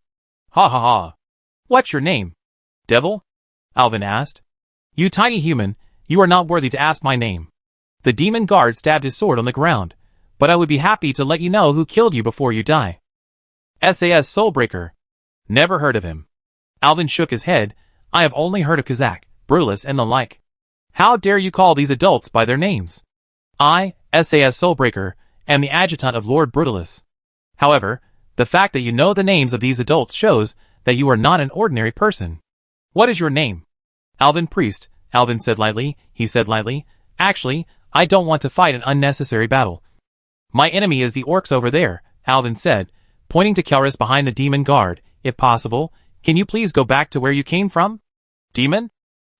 "Ha ha ha. What's your name?" "Devil?" Alvin asked. "You tiny human, you are not worthy to ask my name." The demon guard stabbed his sword on the ground. "But I would be happy to let you know who killed you before you die." "Sas Soulbreaker. Never heard of him." Alvin shook his head. "I have only heard of Kazak, Brutalis and the like. How dare you call these adults by their names? I, Sas Soulbreaker, am the adjutant of Lord Brutalis. However, the fact that you know the names of these adults shows that you are not an ordinary person. What is your name?" "Alvin Priest," Alvin said lightly. He said lightly, "Actually, I don't want to fight an unnecessary battle." "My enemy is the orcs over there," Alvin said, pointing to Kelris behind the demon guard. "If possible, can you please go back to where you came from?" "Demon?"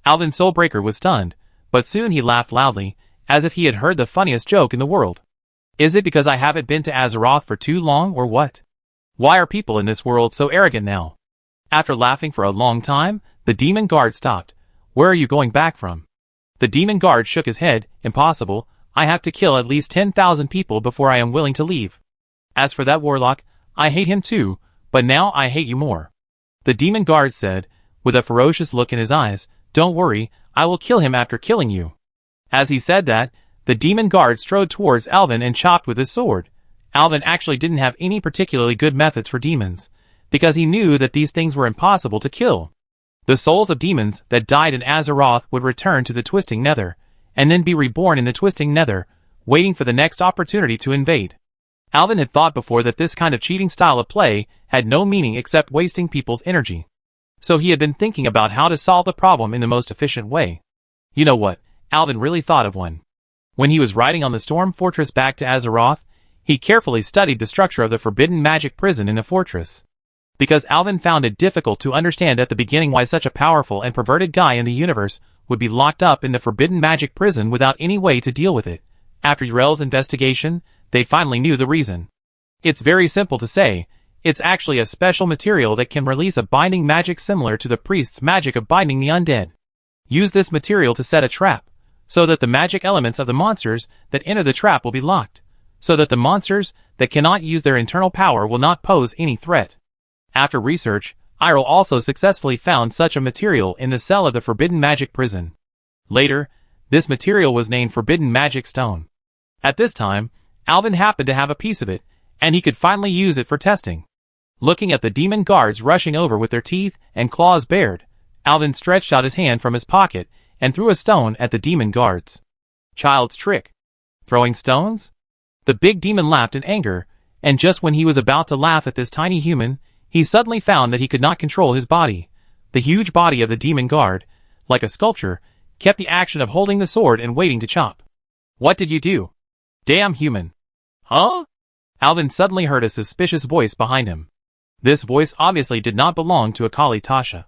Alvin Soulbreaker was stunned, but soon he laughed loudly, as if he had heard the funniest joke in the world. "Is it because I haven't been to Azeroth for too long, or what? Why are people in this world so arrogant now?" After laughing for a long time, the demon guard stopped. "Where are you going back from?" The demon guard shook his head. "Impossible. I have to kill at least 10,000 people before I am willing to leave. As for that warlock, I hate him too, but now I hate you more. The demon guard said, with a ferocious look in his eyes, "Don't worry, I will kill him after killing you." As he said that, the demon guard strode towards Alvin and chopped with his sword. Alvin actually didn't have any particularly good methods for demons, because he knew that these things were impossible to kill. The souls of demons that died in Azeroth would return to the Twisting Nether, and then be reborn in the Twisting Nether, waiting for the next opportunity to invade. Alvin had thought before that this kind of cheating style of play had no meaning except wasting people's energy. So he had been thinking about how to solve the problem in the most efficient way. You know what? Alvin really thought of one. When he was riding on the Storm Fortress back to Azeroth, he carefully studied the structure of the forbidden magic prison in the fortress. Because Alvin found it difficult to understand at the beginning why such a powerful and perverted guy in the universe would be locked up in the forbidden magic prison without any way to deal with it. After Urel's investigation, they finally knew the reason. It's very simple to say. It's actually a special material that can release a binding magic similar to the priest's magic of binding the undead. Use this material to set a trap, so that the magic elements of the monsters that enter the trap will be locked, so that the monsters that cannot use their internal power will not pose any threat. After research, Irel also successfully found such a material in the cell of the Forbidden Magic prison. Later, this material was named Forbidden Magic Stone. At this time, Alvin happened to have a piece of it, and he could finally use it for testing. Looking at the demon guards rushing over with their teeth and claws bared, Alvin stretched out his hand from his pocket and threw a stone at the demon guards. Child's trick. Throwing stones? The big demon laughed in anger, and just when he was about to laugh at this tiny human, he suddenly found that he could not control his body. The huge body of the demon guard, like a sculpture, kept the action of holding the sword and waiting to chop. "What did you do? Damn human." "Huh?" Alvin suddenly heard a suspicious voice behind him. This voice obviously did not belong to Akali Tasha.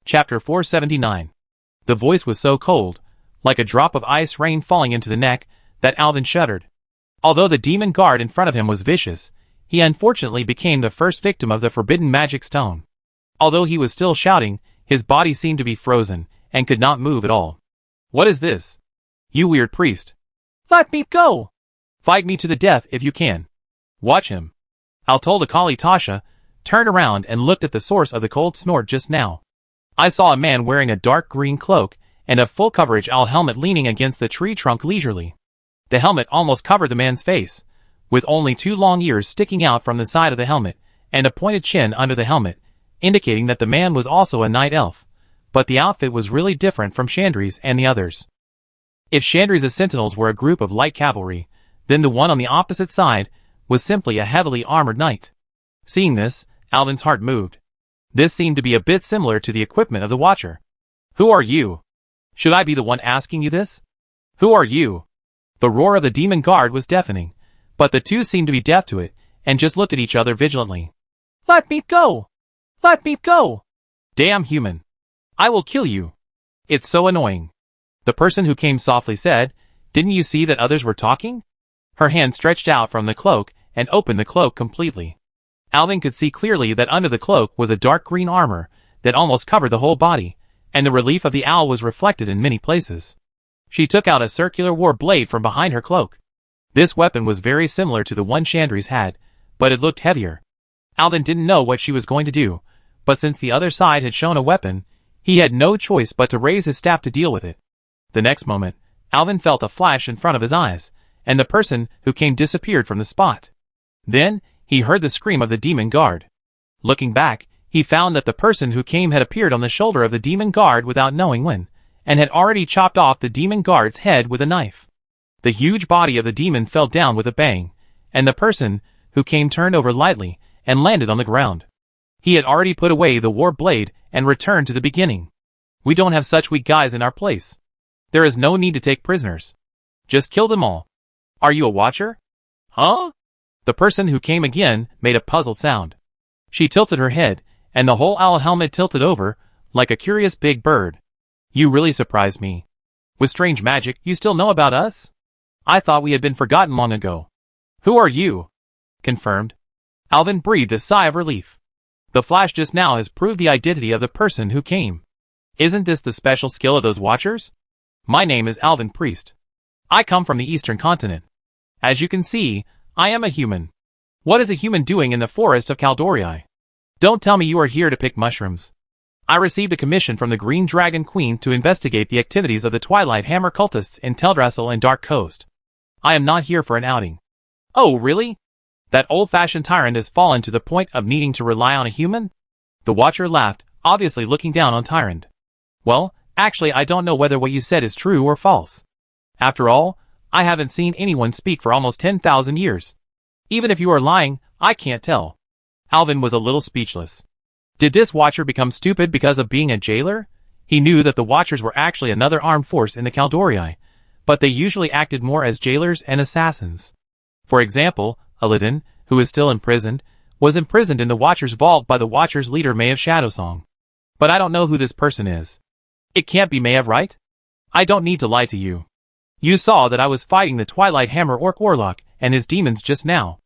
Chapter 479. The voice was so cold, like a drop of ice rain falling into the neck, that Alvin shuddered. Although the demon guard in front of him was vicious, he unfortunately became the first victim of the forbidden magic stone. Although he was still shouting, his body seemed to be frozen, and could not move at all. "What is this? You weird priest. Let me go! Fight me to the death if you can. Watch him." Al told Akali Tasha, turned around and looked at the source of the cold snort just now. "I saw a man wearing a dark green cloak, and a full coverage owl helmet leaning against the tree trunk leisurely. The helmet almost covered the man's face, with only 2 long ears sticking out from the side of the helmet, and a pointed chin under the helmet, indicating that the man was also a night elf, but the outfit was really different from Chandri's and the others. If Chandri's sentinels were a group of light cavalry, then the one on the opposite side was simply a heavily armored knight. Seeing this, Alvin's heart moved. This seemed to be a bit similar to the equipment of the Watcher. "Who are you? Should I be the one asking you this? Who are you?" The roar of the demon guard was deafening, but the two seemed to be deaf to it, and just looked at each other vigilantly. "Let me go! Let me go! Damn human! I will kill you! It's so annoying." The person who came softly said, "Didn't you see that others were talking?" Her hand stretched out from the cloak and opened the cloak completely. Alvin could see clearly that under the cloak was a dark green armor that almost covered the whole body, and the relief of the owl was reflected in many places. She took out a circular war blade from behind her cloak. This weapon was very similar to the one Chandri's had, but it looked heavier. Alvin didn't know what she was going to do, but since the other side had shown a weapon, he had no choice but to raise his staff to deal with it. The next moment, Alvin felt a flash in front of his eyes, and the person who came disappeared from the spot. Then, he heard the scream of the demon guard. Looking back, he found that the person who came had appeared on the shoulder of the demon guard without knowing when, and had already chopped off the demon guard's head with a knife. The huge body of the demon fell down with a bang, and the person who came turned over lightly and landed on the ground. He had already put away the war blade and returned to the beginning. "We don't have such weak guys in our place. There is no need to take prisoners. Just kill them all. Are you a watcher?" "Huh?" The person who came again made a puzzled sound. She tilted her head, and the whole owl helmet tilted over, like a curious big bird. "You really surprised me. With strange magic, you still know about us? I thought we had been forgotten long ago." "Who are you?" Confirmed. Alvin breathed a sigh of relief. The flash just now has proved the identity of the person who came. Isn't this the special skill of those watchers? My name is Alvin Priest. I come from the Eastern Continent. As you can see, I am a human. What is a human doing in the forest of Caldorii? Don't tell me you are here to pick mushrooms. I received a commission from the Green Dragon Queen to investigate the activities of the Twilight Hammer cultists in Teldrassil and Dark Coast. I am not here for an outing. Oh, really? That old-fashioned tyrant has fallen to the point of needing to rely on a human? The Watcher laughed, obviously looking down on Tyrant. Well, actually I don't know whether what you said is true or false. After all, I haven't seen anyone speak for almost 10,000 years. Even if you are lying, I can't tell. Alvin was a little speechless. Did this Watcher become stupid because of being a jailer? He knew that the Watchers were actually another armed force in the Caldorii, but they usually acted more as jailers and assassins. For example, Illidan, who is still imprisoned, was imprisoned in the Watcher's vault by the Watcher's leader Maiev Shadowsong. But I don't know who this person is. It can't be Maiev, right? I don't need to lie to you. You saw that I was fighting the Twilight Hammer Orc Warlock and his demons just now.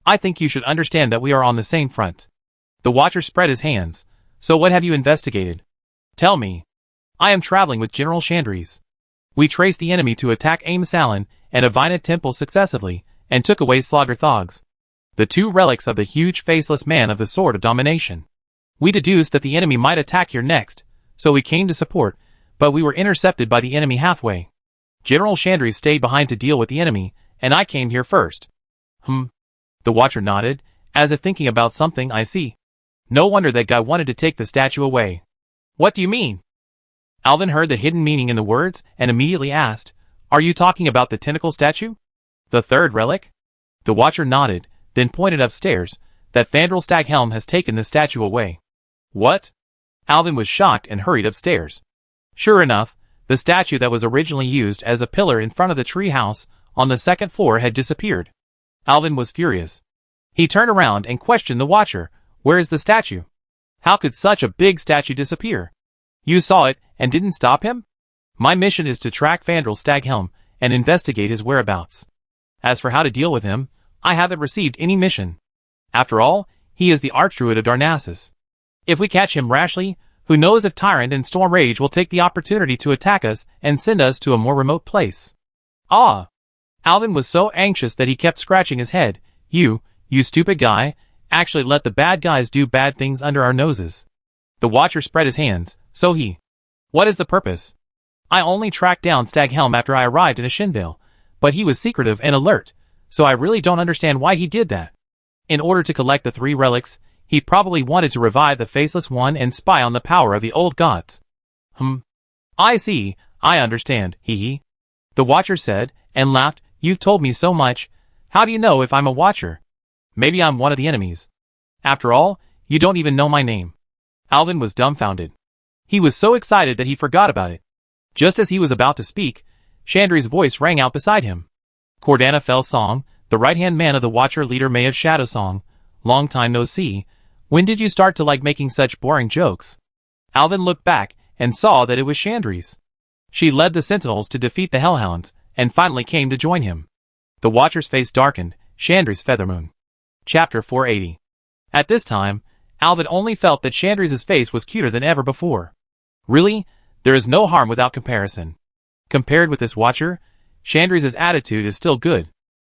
I think you should understand that we are on the same front. The Watcher spread his hands. So what have you investigated? Tell me. I am traveling with General Chandris. We traced the enemy to attack Aimsalon and Avina Temple successively, and took away Slaughter Thogs, the two relics of the huge faceless man of the Sword of Domination. We deduced that the enemy might attack here next, so we came to support, but we were intercepted by the enemy halfway. General Chandris stayed behind to deal with the enemy, and I came here first. The Watcher nodded, as if thinking about something. I see. No wonder that guy wanted to take the statue away. What do you mean? Alvin heard the hidden meaning in the words, and immediately asked, Are you talking about the tentacle statue? The third relic? The Watcher nodded, then pointed upstairs, that Fandral Staghelm has taken the statue away. What? Alvin was shocked and hurried upstairs. Sure enough, the statue that was originally used as a pillar in front of the tree house on the second floor had disappeared. Alvin was furious. He turned around and questioned the Watcher, Where is the statue? How could such a big statue disappear? You saw it and didn't stop him? My mission is to track Fandral Staghelm and investigate his whereabouts. As for how to deal with him, I haven't received any mission. After all, he is the Archdruid of Darnassus. If we catch him rashly, who knows if Tyrant and Storm Rage will take the opportunity to attack us and send us to a more remote place. Ah! Alvin was so anxious that he kept scratching his head. You stupid guy, actually let the bad guys do bad things under our noses. The Watcher spread his hands. What is the purpose? I only tracked down Staghelm after I arrived in Ashenvale, but he was secretive and alert, so I really don't understand why he did that. In order to collect the 3 relics, he probably wanted to revive the Faceless One and spy on the power of the old gods. I see, I understand, hee. The Watcher said, and laughed. You've told me so much. How do you know if I'm a Watcher? Maybe I'm one of the enemies. After all, you don't even know my name. Alvin was dumbfounded. He was so excited that he forgot about it. Just as he was about to speak, Chandri's voice rang out beside him. Cordana Fell Song, the right-hand man of the Watcher leader Maiev Shadowsong. Long time no see. When did you start to like making such boring jokes? Alvin looked back and saw that it was Chandri's. She led the Sentinels to defeat the Hellhounds, and finally came to join him. The Watcher's face darkened. Chandri's Feathermoon. Chapter 480. At this time, Alvin only felt that Chandri's face was cuter than ever before. Really, there is no harm without comparison. Compared with this Watcher, Chandri's attitude is still good.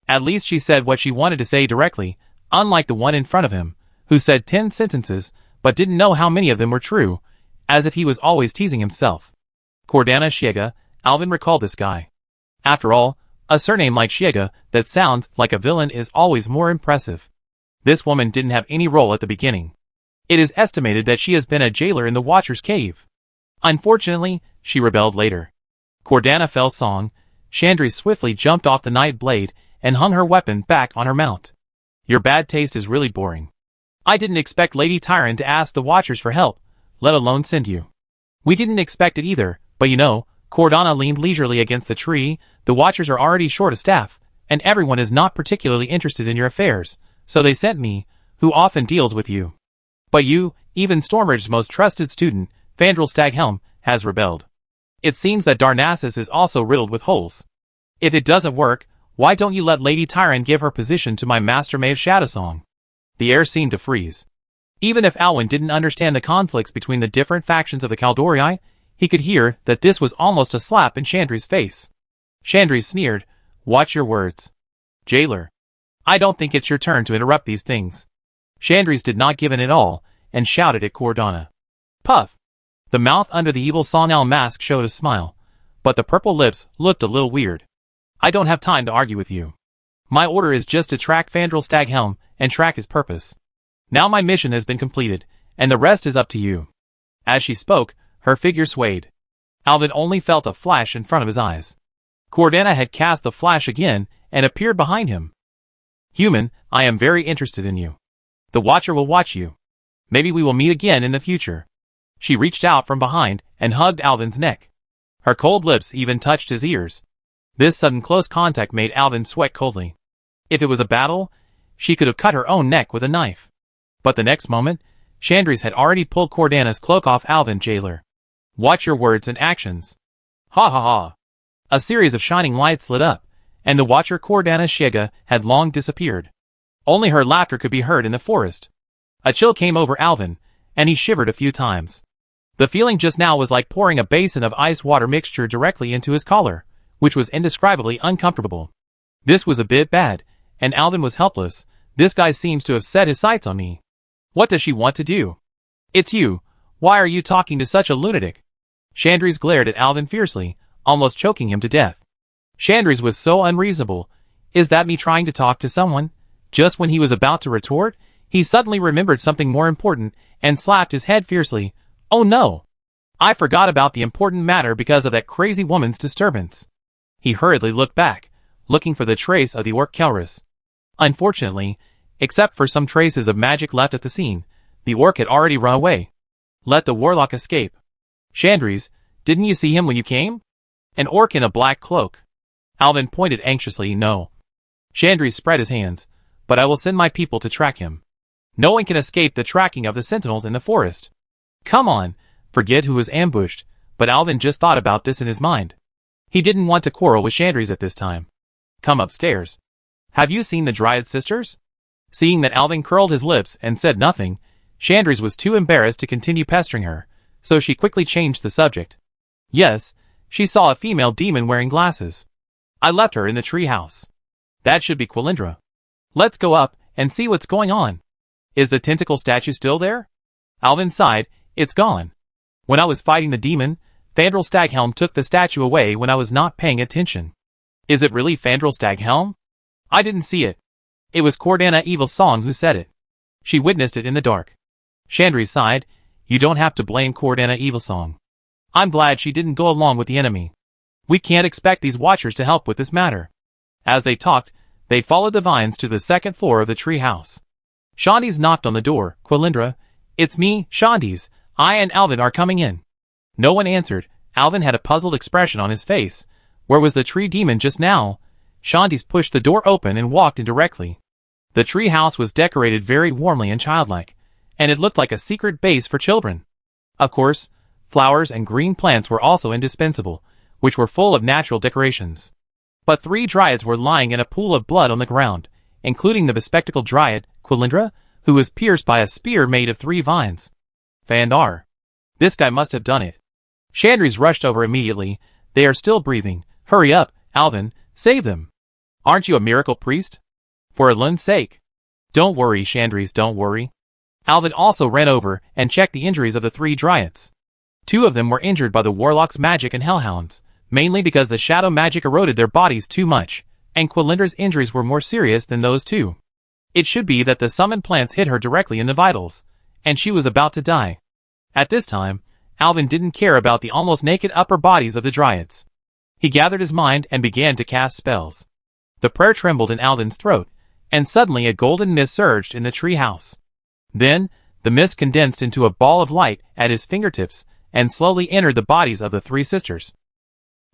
At least she said what she wanted to say directly, unlike the one in front of him, who said 10 sentences, but didn't know how many of them were true, as if he was always teasing himself. Cordana Shiega, Alvin recalled this guy. After all, a surname like Shiega that sounds like a villain is always more impressive. This woman didn't have any role at the beginning. It is estimated that she has been a jailer in the Watcher's cave. Unfortunately, she rebelled later. Cordana Fell Song, Chandri swiftly jumped off the Night Blade and hung her weapon back on her mount. Your bad taste is really boring. I didn't expect Lady Tyrant to ask the Watchers for help, let alone send you. We didn't expect it either, but you know, Cordana leaned leisurely against the tree. The Watchers are already short of staff, and everyone is not particularly interested in your affairs, so they sent me, who often deals with you. But you, even Stormrage's most trusted student, Fandral Staghelm, has rebelled. It seems that Darnassus is also riddled with holes. If it doesn't work, why don't you let Lady Tyrant give her position to my master Maiev Shadowsong? The air seemed to freeze. Even if Alwyn didn't understand the conflicts between the different factions of the Caldorii, he could hear that this was almost a slap in Chandri's face. Chandri sneered, Watch your words. Jailer. I don't think it's your turn to interrupt these things. Chandri's did not give in at all, and shouted at Cordana. Puff! The mouth under the evil Sonal mask showed a smile, but the purple lips looked a little weird. I don't have time to argue with you. My order is just to track Fandral Staghelm and track his purpose. Now my mission has been completed, and the rest is up to you. As she spoke, her figure swayed. Alvin only felt a flash in front of his eyes. Cordana had cast the flash again and appeared behind him. Human, I am very interested in you. The Watcher will watch you. Maybe we will meet again in the future. She reached out from behind and hugged Alvin's neck. Her cold lips even touched his ears. This sudden close contact made Alvin sweat coldly. If it was a battle, she could have cut her own neck with a knife. But the next moment, Chandris had already pulled Cordana's cloak off Alvin Jailer. Watch your words and actions. Ha ha ha. A series of shining lights lit up, and the Watcher Cordana Shiga had long disappeared. Only her laughter could be heard in the forest. A chill came over Alvin, and he shivered a few times. The feeling just now was like pouring a basin of ice-water mixture directly into his collar, which was indescribably uncomfortable. This was a bit bad, and Alvin was helpless. This guy seems to have set his sights on me. What does she want to do? It's you. Why are you talking to such a lunatic? Chandris glared at Alvin fiercely, almost choking him to death. Chandris was so unreasonable. Is that me trying to talk to someone? Just when he was about to retort, he suddenly remembered something more important and slapped his head fiercely. Oh no! I forgot about the important matter because of that crazy woman's disturbance. He hurriedly looked back, looking for the trace of the Orc Kelris. Unfortunately, except for some traces of magic left at the scene, the Orc had already run away. Let the Warlock escape. Chandris, didn't you see him when you came? An Orc in a black cloak. Alvin pointed anxiously. No. Chandris spread his hands, but I will send my people to track him. No one can escape the tracking of the sentinels in the forest. Come on, forget who was ambushed, but Alvin just thought about this in his mind. He didn't want to quarrel with Chandris at this time. Come upstairs. Have you seen the Dryad sisters? Seeing that Alvin curled his lips and said nothing, Chandris was too embarrassed to continue pestering her, so she quickly changed the subject. Yes, she saw a female demon wearing glasses. I left her in the treehouse. That should be Quilindra. Let's go up and see what's going on. Is the tentacle statue still there? Alvin sighed. It's gone. When I was fighting the demon, Fandral Staghelm took the statue away when I was not paying attention. Is it really Fandral Staghelm? I didn't see it. It was Cordana Evil Song who said it. She witnessed it in the dark. Chandris sighed. You don't have to blame Cordana Evil Song. I'm glad she didn't go along with the enemy. We can't expect these Watchers to help with this matter. As they talked, they followed the vines to the second floor of the tree house. Chandis knocked on the door. Quilindra, it's me, Chandis. I and Alvin are coming in. No one answered. Alvin had a puzzled expression on his face. Where was the tree demon just now? Chandis pushed the door open and walked in directly. The tree house was decorated very warmly and childlike, and it looked like a secret base for children. Of course, flowers and green plants were also indispensable, which were full of natural decorations. But 3 dryads were lying in a pool of blood on the ground, including the bespectacled dryad, Quilindra, who was pierced by a spear made of 3 vines. Fandar. This guy must have done it. Chandris rushed over immediately. They are still breathing. Hurry up, Alvin, save them. Aren't you a miracle priest? For Elun's sake. Don't worry, Chandris, don't worry. Alvin also ran over and checked the injuries of the 3 dryads. 2 of them were injured by the Warlock's magic and Hellhounds, mainly because the shadow magic eroded their bodies too much, and Quilindra's injuries were more serious than those 2. It should be that the summoned plants hit her directly in the vitals, and she was about to die. At this time, Alvin didn't care about the almost naked upper bodies of the dryads. He gathered his mind and began to cast spells. The prayer trembled in Alvin's throat, and suddenly a golden mist surged in the tree house. Then, the mist condensed into a ball of light at his fingertips, and slowly entered the bodies of the 3 sisters.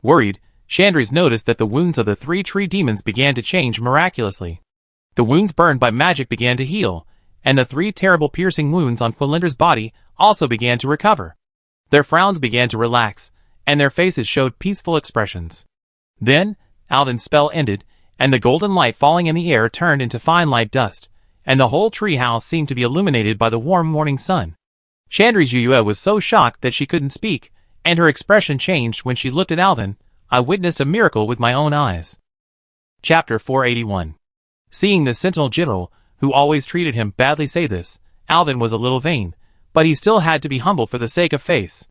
Worried, Chandris noticed that the wounds of the 3 tree demons began to change miraculously. The wounds burned by magic began to heal, and the 3 terrible piercing wounds on Quilindra's body also began to recover. Their frowns began to relax, and their faces showed peaceful expressions. Then, Alvin's spell ended, and the golden light falling in the air turned into fine light dust, and the whole tree house seemed to be illuminated by the warm morning sun. Chandris Yuyue was so shocked that she couldn't speak, and her expression changed when she looked at Alvin. I witnessed a miracle with my own eyes. Chapter 481. Seeing the Sentinel General, who always treated him badly, say this, Alvin was a little vain, but he still had to be humble for the sake of face.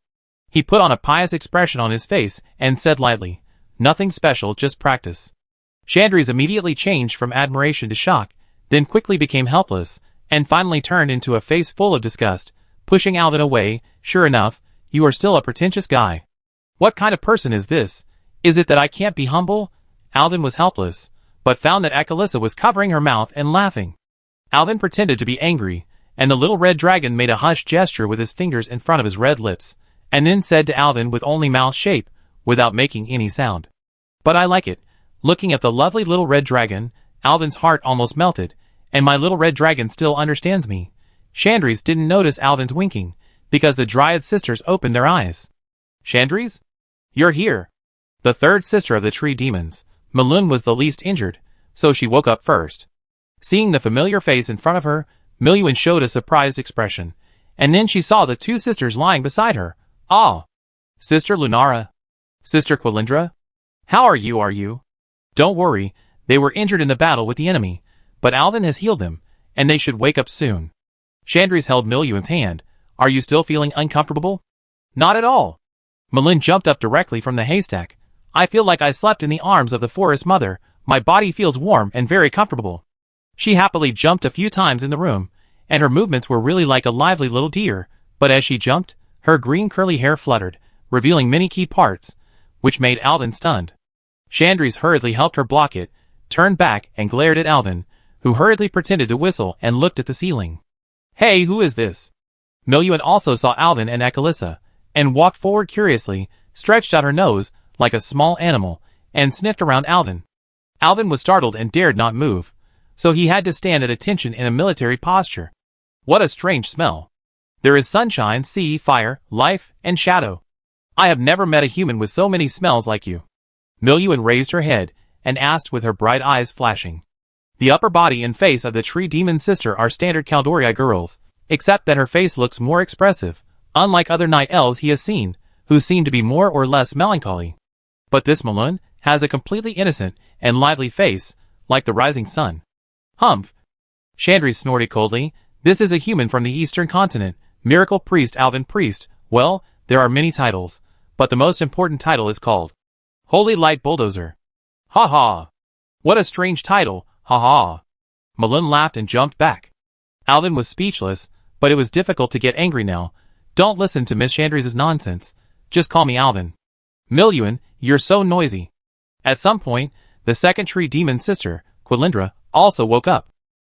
He put on a pious expression on his face and said lightly, "Nothing special, just practice." Chandrese immediately changed from admiration to shock, then quickly became helpless, and finally turned into a face full of disgust, pushing Alvin away. "Sure enough, you are still a pretentious guy. What kind of person is this? Is it that I can't be humble?" Alvin was helpless, but found that Akalisa was covering her mouth and laughing. Alvin pretended to be angry, and the little red dragon made a hushed gesture with his fingers in front of his red lips, and then said to Alvin with only mouth shape, without making any sound, "But I like it." Looking at the lovely little red dragon, Alvin's heart almost melted, and my little red dragon still understands me. Chandrese didn't notice Alvin's winking, because the Dryad sisters opened their eyes. "Chandrese? You're here." The third sister of the tree demons, Melun, was the least injured, so she woke up first. Seeing the familiar face in front of her, Miluan showed a surprised expression, and then she saw the two sisters lying beside her. "Ah! Sister Lunara. Sister Quilindra? How are you? Don't worry, they were injured in the battle with the enemy, but Alvin has healed them, and they should wake up soon." Chandrese held Miluan's hand. "Are you still feeling uncomfortable?" "Not at all." Melun jumped up directly from the haystack. "I feel like I slept in the arms of the forest mother. My body feels warm and very comfortable." She happily jumped a few times in the room, and her movements were really like a lively little deer, but as she jumped, her green curly hair fluttered, revealing many key parts, which made Alvin stunned. Chandrese hurriedly helped her block it, turned back and glared at Alvin, who hurriedly pretended to whistle and looked at the ceiling. "Hey, who is this?" Miluan also saw Alvin and Akalisa, and walked forward curiously, stretched out her nose, like a small animal, and sniffed around Alvin. Alvin was startled and dared not move, so he had to stand at attention in a military posture. What a strange smell. There is sunshine, sea, fire, life, and shadow. I have never met a human with so many smells like you. Miluan raised her head, and asked with her bright eyes flashing. The upper body and face of the tree demon sister are standard Caldori girls, except that her face looks more expressive, unlike other night elves he has seen, who seem to be more or less melancholy. But this Melun has a completely innocent and lively face, like the rising sun. "Humph!" Chandrese snorted coldly. "This is a human from the eastern continent, miracle priest Alvin Priest. Well, there are many titles, but the most important title is called Holy Light Bulldozer." "Ha ha! What a strange title, ha ha!" Melun laughed and jumped back. Alvin was speechless, but it was difficult to get angry now. "Don't listen to Miss Chandrese's nonsense. Just call me Alvin." "Miluan, you're so noisy." At some point, the second tree demon sister, Quilindra, also woke up.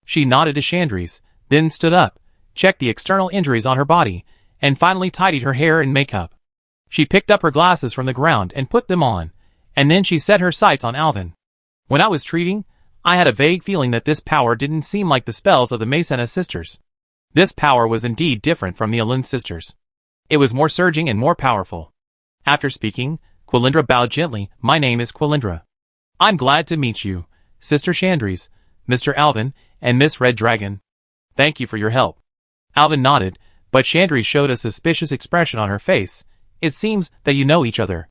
She nodded to Chandrese, then stood up, checked the external injuries on her body, and finally tidied her hair and makeup. She picked up her glasses from the ground and put them on, and then she set her sights on Alvin. "When I was treating, I had a vague feeling that this power didn't seem like the spells of the Masena sisters. This power was indeed different from the Alun sisters. It was more surging and more powerful." After speaking, Quilindra bowed gently. "My name is Quilindra. I'm glad to meet you, Sister Chandrese, Mr. Alvin, and Miss Red Dragon. Thank you for your help." Alvin nodded, but Chandrese showed a suspicious expression on her face. "It seems that you know each other.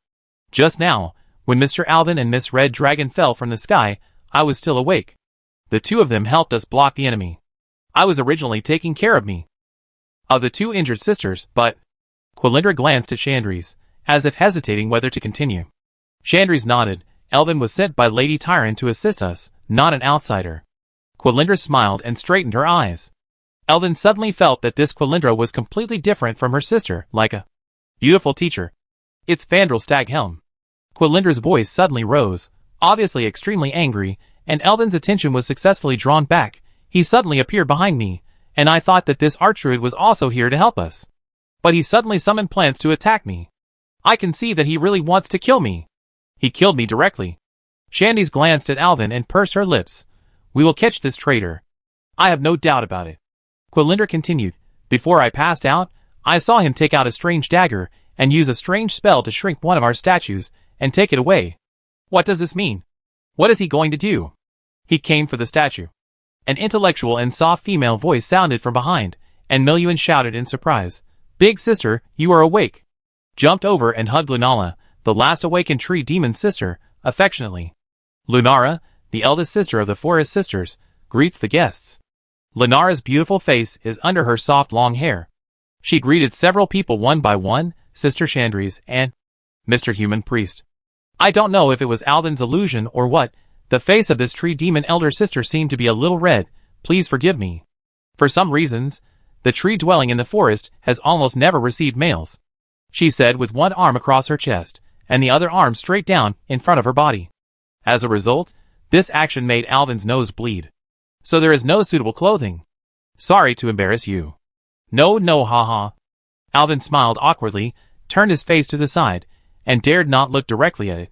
Just now, when Mr. Alvin and Miss Red Dragon fell from the sky, I was still awake. The two of them helped us block the enemy. I was originally taking care of the two injured sisters, but..." Quilindra glanced at Chandrese, as if hesitating whether to continue. Chandrese nodded. "Alvin was sent by Lady Tyron to assist us, not an outsider." Quilindra smiled and straightened her eyes. Alvin suddenly felt that this Quilindra was completely different from her sister, like a beautiful teacher. "It's Fandral Staghelm." Quilindra's voice suddenly rose, obviously extremely angry, and Alvin's attention was successfully drawn back. "He suddenly appeared behind me, and I thought that this archdruid was also here to help us. But he suddenly summoned plans to attack me. I can see that he really wants to kill me. He killed me directly." Chandrese glanced at Alvin and pursed her lips. "We will catch this traitor. I have no doubt about it." Quilindra continued. "Before I passed out, I saw him take out a strange dagger and use a strange spell to shrink one of our statues and take it away. What does this mean? What is he going to do?" "He came for the statue." An intellectual and soft female voice sounded from behind, and Miluan shouted in surprise, "Big sister, you are awake." Jumped over and hugged Lunala, the last awakened tree demon sister, affectionately. Lunara, the eldest sister of the forest sisters, greets the guests. Lunara's beautiful face is under her soft long hair. She greeted several people one by one, Sister Chandris and Mr. Human Priest. I don't know if it was Alden's illusion or what, the face of this tree demon elder sister seemed to be a little red. Please forgive me. For some reasons, the tree dwelling in the forest has almost never received males, she said with one arm across her chest, and the other arm straight down in front of her body. As a result, this action made Alvin's nose bleed. So there is no suitable clothing. Sorry to embarrass you. No, haha. Alvin smiled awkwardly, turned his face to the side, and dared not look directly at it.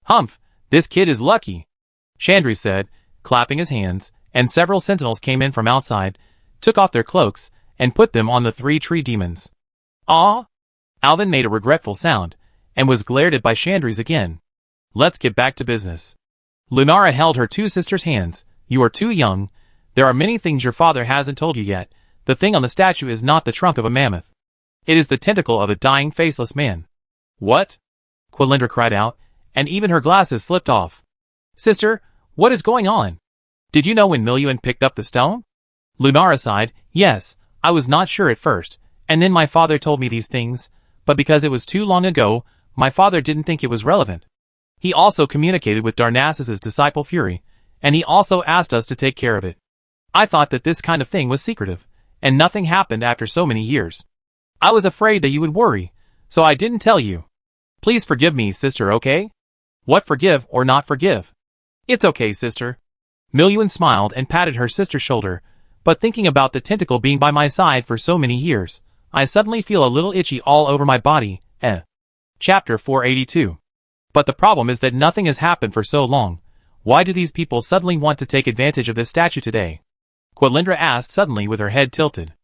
Humph, this kid is lucky, Chandri said, clapping his hands, and several sentinels came in from outside, took off their cloaks, and put them on the three tree demons. Ah! Alvin made a regretful sound, and was glared at by Chandris again. Let's get back to business. Lunara held her two sisters' hands. You are too young. There are many things your father hasn't told you yet. The thing on the statue is not the trunk of a mammoth. It is the tentacle of a dying faceless man. What? Quilindra cried out, and even her glasses slipped off. Sister, what is going on? Did you know when Miluan picked up the stone? Lunara sighed. Yes, I was not sure at first, and then my father told me these things, but because it was too long ago, my father didn't think it was relevant. He also communicated with Darnassus's disciple Fury, and he also asked us to take care of it. I thought that this kind of thing was secretive, and nothing happened after so many years. I was afraid that you would worry, so I didn't tell you. Please forgive me, sister, okay? What forgive or not forgive? It's okay, sister. Miluan smiled and patted her sister's shoulder, but thinking about the tentacle being by my side for so many years, I suddenly feel a little itchy all over my body. Chapter 482. But the problem is that nothing has happened for so long. Why do these people suddenly want to take advantage of this statue today? Quilindra asked suddenly with her head tilted.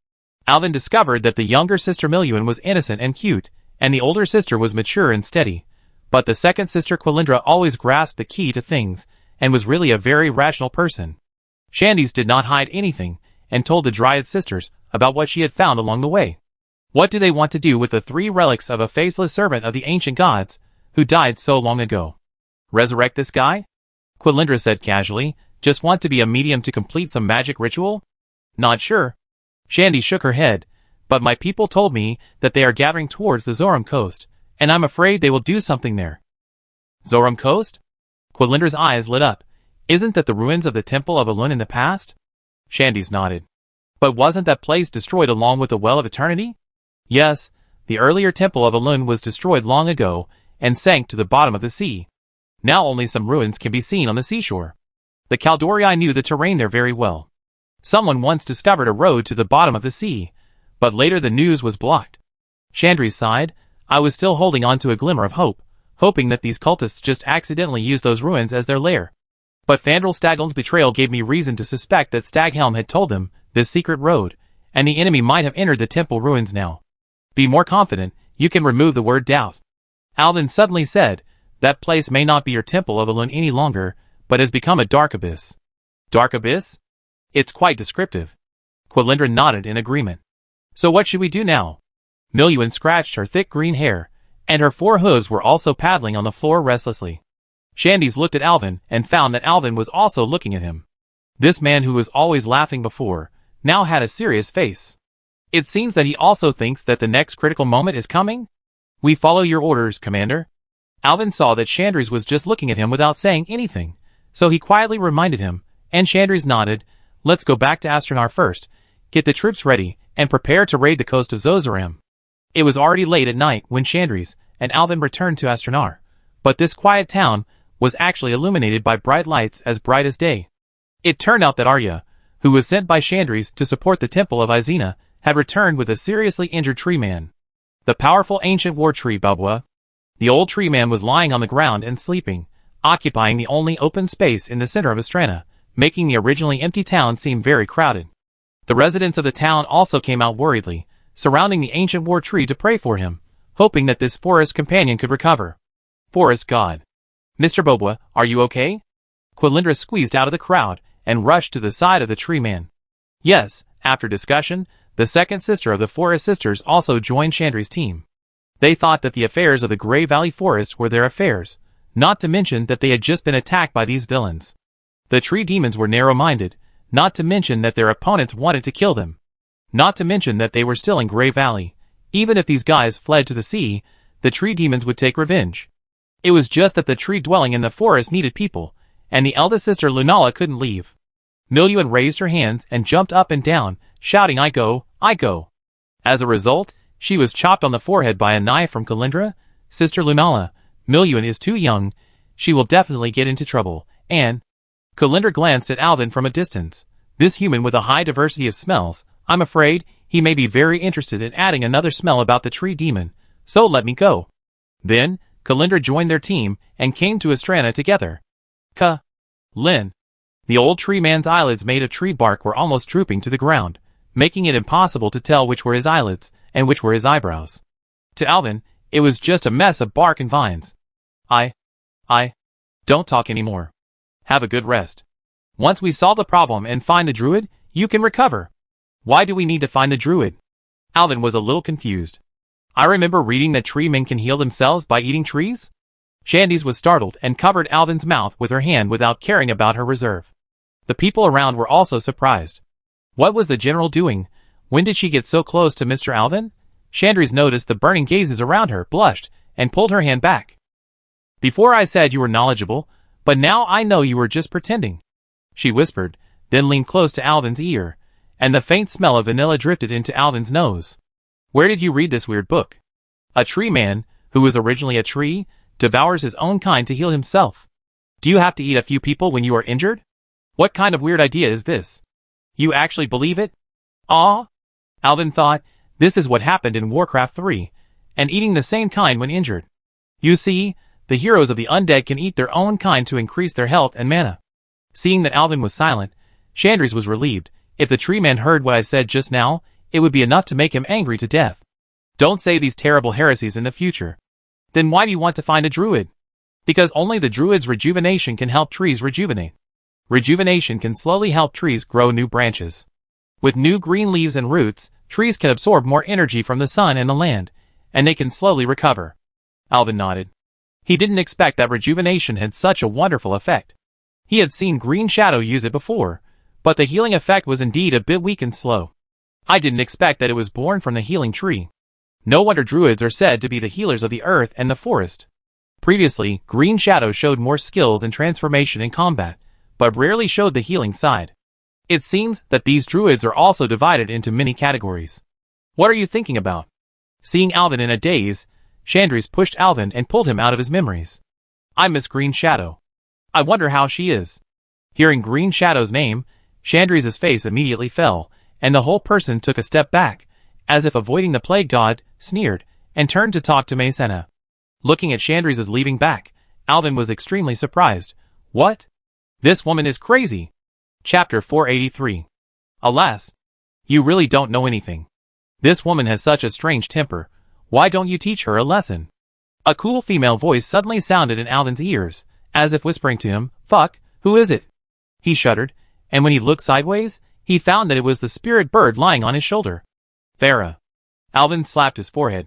Alvin discovered that the younger sister Miluan was innocent and cute, and the older sister was mature and steady. But the second sister Quilindra always grasped the key to things, and was really a very rational person. Chandis did not hide anything, and told the Dryad sisters about what she had found along the way. What do they want to do with the three relics of a faceless servant of the ancient gods, who died so long ago? Resurrect this guy? Quilindra said casually. Just want to be a medium to complete some magic ritual? Not sure. Shandy shook her head, but my people told me that they are gathering towards the Zoram coast, and I'm afraid they will do something there. Zoram coast? Quilindra's eyes lit up. Isn't that the ruins of the Temple of Elun in the past? Shandy's nodded. But wasn't that place destroyed along with the Well of Eternity? Yes, the earlier Temple of Elun was destroyed long ago, and sank to the bottom of the sea. Now only some ruins can be seen on the seashore. The Kaldorii knew the terrain there very well. Someone once discovered a road to the bottom of the sea, but later the news was blocked. Chandri sighed. I was still holding on to a glimmer of hope, hoping that these cultists just accidentally used those ruins as their lair. But Fandral Staghelm's betrayal gave me reason to suspect that Staghelm had told them this secret road, and the enemy might have entered the temple ruins now. Be more confident, you can remove the word doubt. Alvin suddenly said, that place may not be your Temple of Elun any longer, but has become a dark abyss. Dark abyss? It's quite descriptive. Quilindra nodded in agreement. So what should we do now? Miluan scratched her thick green hair, and her four hooves were also paddling on the floor restlessly. Shandy's looked at Alvin and found that Alvin was also looking at him. This man who was always laughing before, now had a serious face. It seems that he also thinks that the next critical moment is coming? We follow your orders, Commander. Alvin saw that Chandris was just looking at him without saying anything, so he quietly reminded him, and Chandris nodded. Let's go back to Astronar first, get the troops ready, and prepare to raid the coast of Zozaram. It was already late at night when Chandris and Alvin returned to Astronar, but this quiet town was actually illuminated by bright lights as bright as day. It turned out that Arya, who was sent by Chandris to support the temple of Izena, had returned with a seriously injured tree man. The powerful ancient war tree Babwa. The old tree man was lying on the ground and sleeping, occupying the only open space in the center of Astrana, making the originally empty town seem very crowded. The residents of the town also came out worriedly, surrounding the ancient war tree to pray for him, hoping that this forest companion could recover. Forest god. Mr. Babwa, are you okay? Quilindra squeezed out of the crowd and rushed to the side of the tree man. Yes, after discussion, the second sister of the Forest Sisters also joined Chandri's team. They thought that the affairs of the Grey Valley Forest were their affairs, not to mention that they had just been attacked by these villains. The tree demons were narrow-minded, not to mention that their opponents wanted to kill them. Not to mention that they were still in Grey Valley. Even if these guys fled to the sea, the tree demons would take revenge. It was just that the tree dwelling in the forest needed people, and the eldest sister Lunala couldn't leave. Miluan raised her hands and jumped up and down, shouting, I go, I go. As a result, she was chopped on the forehead by a knife from Kalindra. Sister Lunala, Miluan is too young, she will definitely get into trouble, and... Kalindra glanced at Alvin from a distance. This human with a high diversity of smells, I'm afraid, he may be very interested in adding another smell about the tree demon, so let me go. Then, Kalindra joined their team, and came to Astrana together. Lin. The old tree man's eyelids made of tree bark were almost drooping to the ground, making it impossible to tell which were his eyelids, and which were his eyebrows. To Alvin, it was just a mess of bark and vines. Don't talk anymore. Have a good rest. Once we solve the problem and find the druid, you can recover. Why do we need to find the druid? Alvin was a little confused. I remember reading that tree men can heal themselves by eating trees? Shandy's was startled and covered Alvin's mouth with her hand without caring about her reserve. The people around were also surprised. What was the general doing? When did she get so close to Mr. Alvin? Shandry's noticed the burning gazes around her, blushed, and pulled her hand back. Before I said you were knowledgeable, but now I know you were just pretending, she whispered, then leaned close to Alvin's ear, and the faint smell of vanilla drifted into Alvin's nose. Where did you read this weird book? A tree man, who was originally a tree, devours his own kind to heal himself. Do you have to eat a few people when you are injured? What kind of weird idea is this? You actually believe it? Ah? Alvin thought, this is what happened in Warcraft 3, and eating the same kind when injured. You see, the heroes of the undead can eat their own kind to increase their health and mana. Seeing that Alvin was silent, Shandry's was relieved. If the tree man heard what I said just now, it would be enough to make him angry to death. Don't say these terrible heresies in the future. Then why do you want to find a druid? Because only the druid's rejuvenation can help trees rejuvenate. Rejuvenation can slowly help trees grow new branches. With new green leaves and roots, trees can absorb more energy from the sun and the land, and they can slowly recover. Alvin nodded. He didn't expect that rejuvenation had such a wonderful effect. He had seen Green Shadow use it before, but the healing effect was indeed a bit weak and slow. I didn't expect that it was born from the healing tree. No wonder druids are said to be the healers of the earth and the forest. Previously, Green Shadow showed more skills and transformation in combat, but rarely showed the healing side. It seems that these druids are also divided into many categories. What are you thinking about? Seeing Alvin in a daze, Shandry's pushed Alvin and pulled him out of his memories. I miss Green Shadow. I wonder how she is. Hearing Green Shadow's name, Shandry's face immediately fell, and the whole person took a step back, as if avoiding the plague god, sneered, and turned to talk to Maysena. Looking at Shandry's leaving back, Alvin was extremely surprised. What? This woman is crazy. Chapter 483. Alas. You really don't know anything. This woman has such a strange temper. Why don't you teach her a lesson? A cool female voice suddenly sounded in Alvin's ears, as if whispering to him, Fuck, who is it? He shuddered, and when he looked sideways, he found that it was the spirit bird lying on his shoulder. Farah. Alvin slapped his forehead.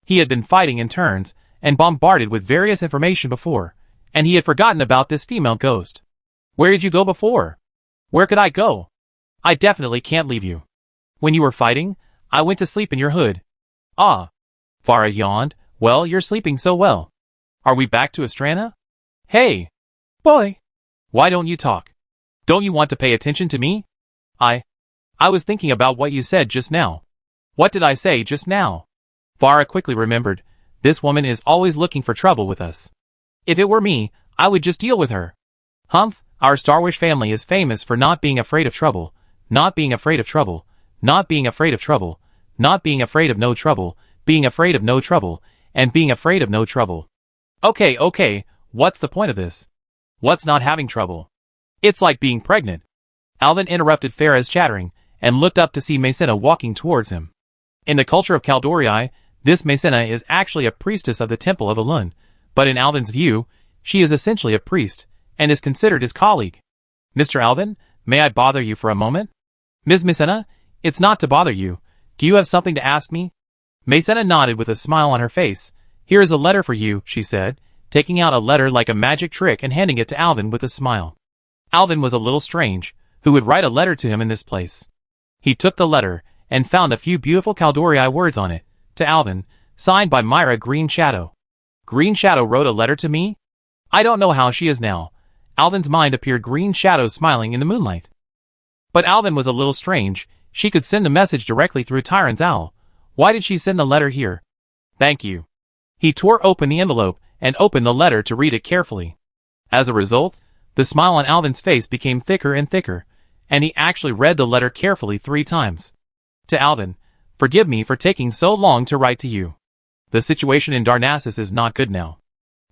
He had been fighting in turns, and bombarded with various information before, and he had forgotten about this female ghost. Where did you go before? Where could I go? I definitely can't leave you. When you were fighting, I went to sleep in your hood. Ah. Farah yawned. Well, you're sleeping so well. Are we back to Astrana? Hey. Boy. Why don't you talk? Don't you want to pay attention to me? I was thinking about what you said just now. What did I say just now? Farah quickly remembered. This woman is always looking for trouble with us. If it were me, I would just deal with her. Humph, our Starwish family is famous for not being afraid of trouble, not being afraid of trouble, not being afraid of trouble, not being afraid of no trouble, being afraid of no trouble, and being afraid of no trouble. Okay, what's the point of this? What's not having trouble? It's like being pregnant. Alvin interrupted Farah's chattering, and looked up to see Maysena walking towards him. In the culture of Kaldorii, this Maysena is actually a priestess of the Temple of Elun, but in Alvin's view, she is essentially a priest, and is considered his colleague. Mr. Alvin, may I bother you for a moment? Ms. Maysena, it's not to bother you. Do you have something to ask me? Maysena nodded with a smile on her face. Here is a letter for you, she said, taking out a letter like a magic trick and handing it to Alvin with a smile. Alvin was a little strange. Who would write a letter to him in this place? He took the letter, and found a few beautiful Caldori words on it. To Alvin, signed by Myra Green Shadow. Green Shadow wrote a letter to me? I don't know how she is now. Alvin's mind appeared Green Shadow smiling in the moonlight. But Alvin was a little strange. She could send a message directly through Tyrant's Owl. Why did she send the letter here? Thank you. He tore open the envelope and opened the letter to read it carefully. As a result, the smile on Alvin's face became thicker and thicker, and he actually read the letter carefully 3 times. To Alvin, forgive me for taking so long to write to you. The situation in Darnassus is not good now.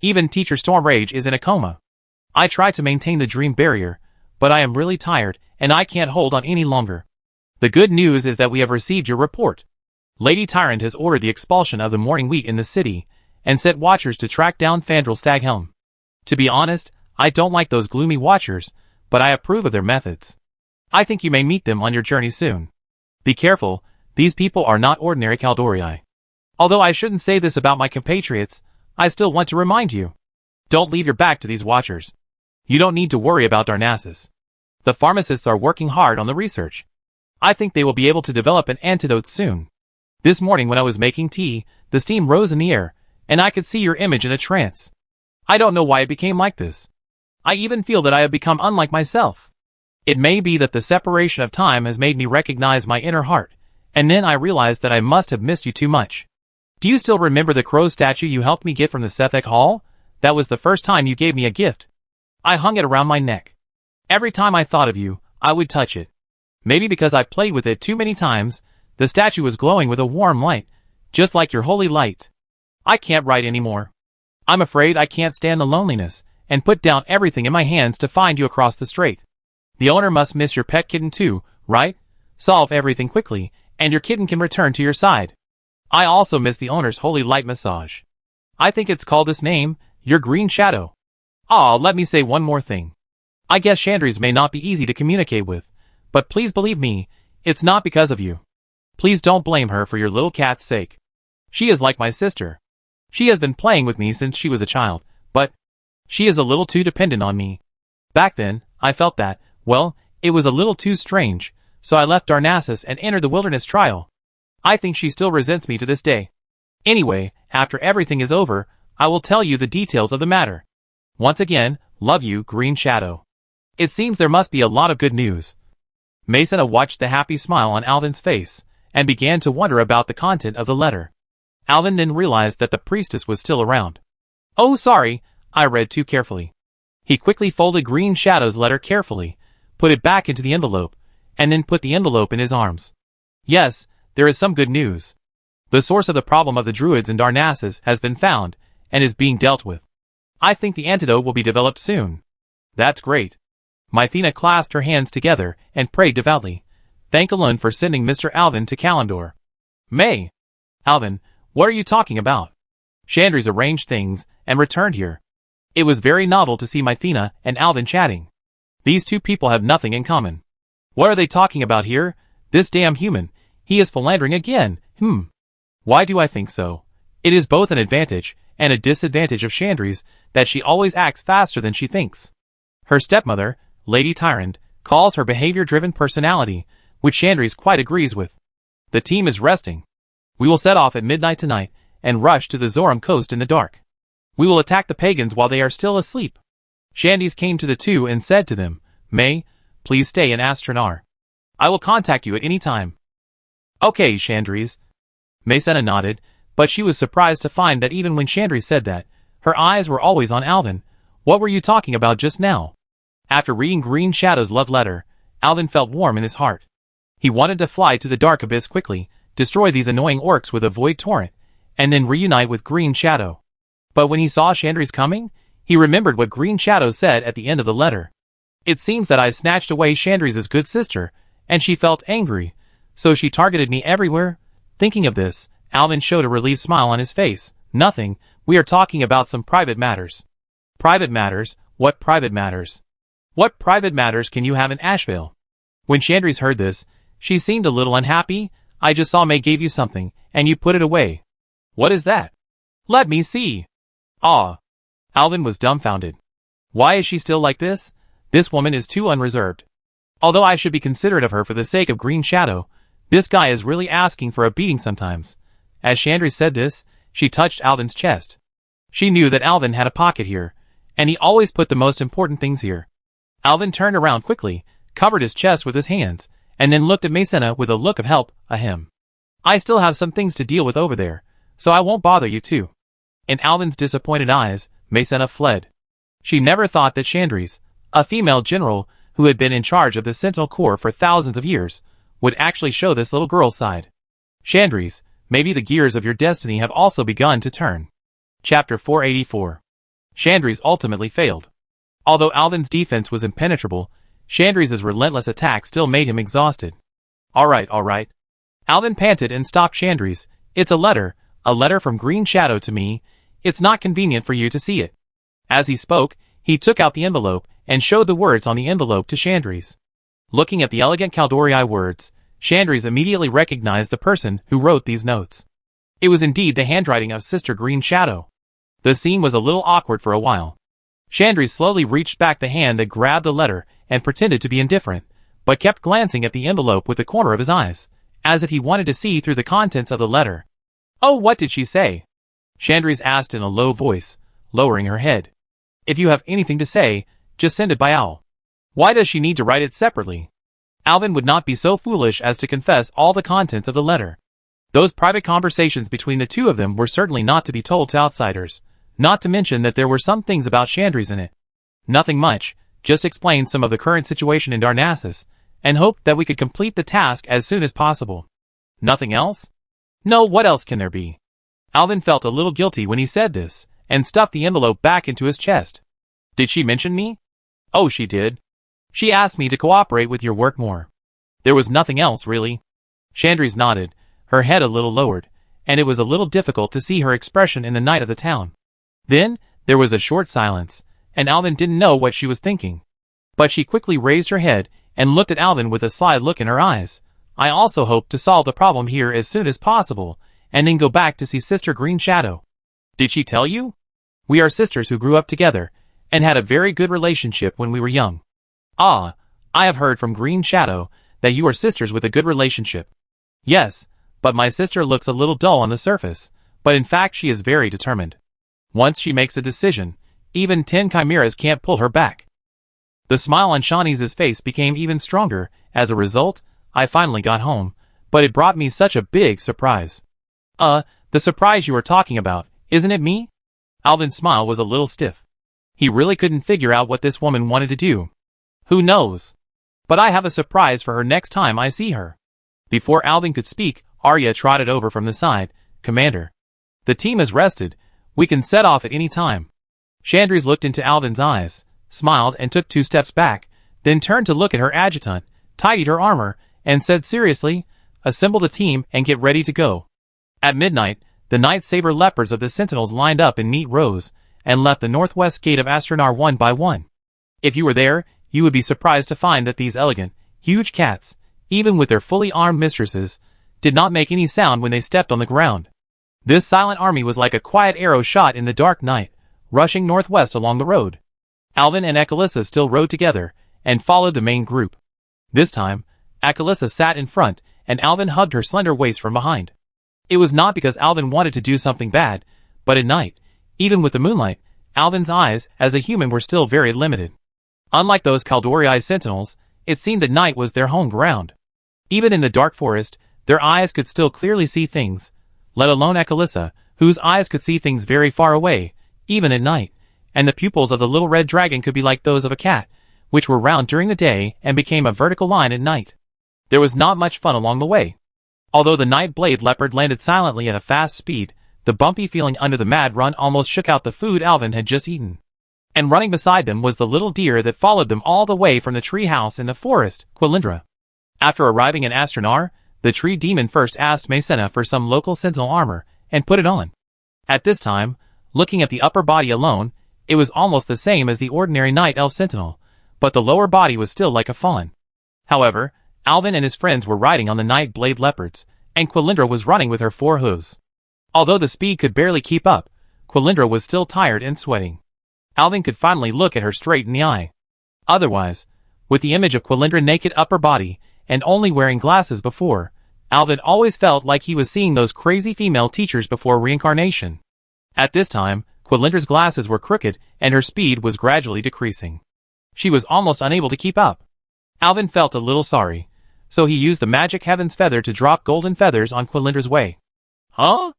Even Teacher Stormrage is in a coma. I try to maintain the dream barrier, but I am really tired, and I can't hold on any longer. The good news is that we have received your report. Lady Tyrant has ordered the expulsion of the morning wheat in the city, and set watchers to track down Fandral Staghelm. To be honest, I don't like those gloomy watchers, but I approve of their methods. I think you may meet them on your journey soon. Be careful, these people are not ordinary Caldori. Although I shouldn't say this about my compatriots, I still want to remind you. Don't leave your back to these watchers. You don't need to worry about Darnassus. The pharmacists are working hard on the research. I think they will be able to develop an antidote soon. This morning when I was making tea, the steam rose in the air, and I could see your image in a trance. I don't know why it became like this. I even feel that I have become unlike myself. It may be that the separation of time has made me recognize my inner heart, and then I realized that I must have missed you too much. Do you still remember the crow statue you helped me get from the Sethek Hall? That was the first time you gave me a gift. I hung it around my neck. Every time I thought of you, I would touch it. Maybe because I played with it too many times, the statue was glowing with a warm light, just like your holy light. I can't write anymore. I'm afraid I can't stand the loneliness, and put down everything in my hands to find you across the strait. The owner must miss your pet kitten too, right? Solve everything quickly, and your kitten can return to your side. I also miss the owner's holy light massage. I think it's called this name, your Green Shadow. Aw, let me say one more thing. I guess Chandries may not be easy to communicate with, but please believe me, it's not because of you. Please don't blame her for your little cat's sake. She is like my sister. She has been playing with me since she was a child, but she is a little too dependent on me. Back then, I felt that, well, it was a little too strange, so I left Darnassus and entered the wilderness trial. I think she still resents me to this day. Anyway, after everything is over, I will tell you the details of the matter. Once again, love you, Green Shadow. It seems there must be a lot of good news. Masona watched the happy smile on Alvin's face, and began to wonder about the content of the letter. Alvin then realized that the priestess was still around. Oh sorry, I read too carefully. He quickly folded Green Shadow's letter carefully, put it back into the envelope, and then put the envelope in his arms. Yes, there is some good news. The source of the problem of the druids in Darnassus has been found, and is being dealt with. I think the antidote will be developed soon. That's great. Mythena clasped her hands together and prayed devoutly. Thank Elun for sending Mr. Alvin to Kalimdor. May. Alvin, what are you talking about? Chandries arranged things and returned here. It was very novel to see Mythena and Alvin chatting. These two people have nothing in common. What are they talking about here? This damn human. He is philandering again. Why do I think so? It is both an advantage and a disadvantage of Chandries that she always acts faster than she thinks. Her stepmother, Lady Tyrant, calls her behavior-driven personality, which Chandries quite agrees with. The team is resting. We will set off at midnight tonight and rush to the Zoram coast in the dark. We will attack the pagans while they are still asleep. Chandries came to the two and said to them, May, please stay in Astranar. I will contact you at any time. Okay, Chandries. Masona nodded, but she was surprised to find that even when Chandries said that, her eyes were always on Alvin. What were you talking about just now? After reading Green Shadow's love letter, Alvin felt warm in his heart. He wanted to fly to the dark abyss quickly, destroy these annoying orcs with a void torrent, and then reunite with Green Shadow. But when he saw Chandries coming, he remembered what Green Shadow said at the end of the letter. It seems that I snatched away Chandries' good sister, and she felt angry, so she targeted me everywhere. Thinking of this, Alvin showed a relieved smile on his face. Nothing, we are talking about some private matters. Private matters? What private matters? What private matters can you have in Ashvale? When Chandries heard this, she seemed a little unhappy. I just saw May gave you something, and you put it away. What is that? Let me see. Ah. Alvin was dumbfounded. Why is she still like this? This woman is too unreserved. Although I should be considerate of her for the sake of Green Shadow, This guy is really asking for a beating sometimes. As Chandri said this, she touched Alvin's chest. She knew that Alvin had a pocket here, and he always put the most important things here. Alvin turned around quickly, covered his chest with his hands, and then looked at Masena with a look of help, ahem. I still have some things to deal with over there, so I won't bother you too. In Alvin's disappointed eyes, Masena fled. She never thought that Chandri's, a female general who had been in charge of the Sentinel Corps for thousands of years, would actually show this little girl's side. Chandri's, maybe the gears of your destiny have also begun to turn. Chapter 484. Chandri's ultimately failed. Although Alvin's defense was impenetrable, Chandri's relentless attack still made him exhausted. All right. Alvin panted and stopped Chandri's. It's a letter from Green Shadow to me. It's not convenient for you to see it. As he spoke, he took out the envelope and showed the words on the envelope to Chandri's. Looking at the elegant Kaldori words, Chandri's immediately recognized the person who wrote these notes. It was indeed the handwriting of Sister Green Shadow. The scene was a little awkward for a while. Chandri slowly reached back the hand that grabbed the letter and pretended to be indifferent, but kept glancing at the envelope with the corner of his eyes, as if he wanted to see through the contents of the letter. Oh, what did she say? Chandri asked in a low voice, lowering her head. If you have anything to say, just send it by owl. Why does she need to write it separately? Alvin would not be so foolish as to confess all the contents of the letter. Those private conversations between the two of them were certainly not to be told to outsiders, not to mention that there were some things about Chandri's in it. Nothing much, just explained some of the current situation in Darnassus, and hoped that we could complete the task as soon as possible. Nothing else? No, what else can there be? Alvin felt a little guilty when he said this, and stuffed the envelope back into his chest. Did she mention me? Oh, she did. She asked me to cooperate with your work more. There was nothing else, really. Chandri's nodded, her head a little lowered, and it was a little difficult to see her expression in the night of the town. Then, there was a short silence, and Alvin didn't know what she was thinking. But she quickly raised her head and looked at Alvin with a sly look in her eyes. I also hope to solve the problem here as soon as possible, and then go back to see Sister Green Shadow. Did she tell you? We are sisters who grew up together, and had a very good relationship when we were young. Ah, I have heard from Green Shadow that you are sisters with a good relationship. Yes, but my sister looks a little dull on the surface, but in fact she is very determined. Once she makes a decision, even 10 chimeras can't pull her back. The smile on Shawnee's face became even stronger. As a result, I finally got home, but it brought me such a big surprise. The surprise you were talking about, isn't it me? Alvin's smile was a little stiff. He really couldn't figure out what this woman wanted to do. Who knows? But I have a surprise for her next time I see her. Before Alvin could speak, Arya trotted over from the side. Commander, the team has rested. We can set off at any time. Chandri's looked into Alvin's eyes, smiled and took 2 steps back, then turned to look at her adjutant, tidied her armor, and said seriously, assemble the team and get ready to go. At midnight, the Night Saber leopards of the Sentinels lined up in neat rows, and left the northwest gate of Astronar one by one. If you were there, you would be surprised to find that these elegant, huge cats, even with their fully armed mistresses, did not make any sound when they stepped on the ground. This silent army was like a quiet arrow shot in the dark night, rushing northwest along the road. Alvin and Akalissa still rode together, and followed the main group. This time, Akalissa sat in front, and Alvin hugged her slender waist from behind. It was not because Alvin wanted to do something bad, but at night, even with the moonlight, Alvin's eyes as a human were still very limited. Unlike those Kaldori sentinels, it seemed that night was their home ground. Even in the dark forest, their eyes could still clearly see things, let alone Akalissa, whose eyes could see things very far away, even at night, and the pupils of the little red dragon could be like those of a cat, which were round during the day and became a vertical line at night. There was not much fun along the way. Although the night blade leopard landed silently at a fast speed, the bumpy feeling under the mad run almost shook out the food Alvin had just eaten. And running beside them was the little deer that followed them all the way from the tree house in the forest, Quilindra. After arriving in Astronar, the tree demon first asked Masena for some local sentinel armor, and put it on. At this time, looking at the upper body alone, it was almost the same as the ordinary night elf sentinel, but the lower body was still like a fawn. However, Alvin and his friends were riding on the night blade leopards, and Quilindra was running with her 4 hooves. Although the speed could barely keep up, Quilindra was still tired and sweating. Alvin could finally look at her straight in the eye. Otherwise, with the image of Quilindra naked upper body, and only wearing glasses before, Alvin always felt like he was seeing those crazy female teachers before reincarnation. At this time, Quedlindra's glasses were crooked and her speed was gradually decreasing. She was almost unable to keep up. Alvin felt a little sorry, so he used the magic heaven's feather to drop golden feathers on Quedlindra's way. Huh?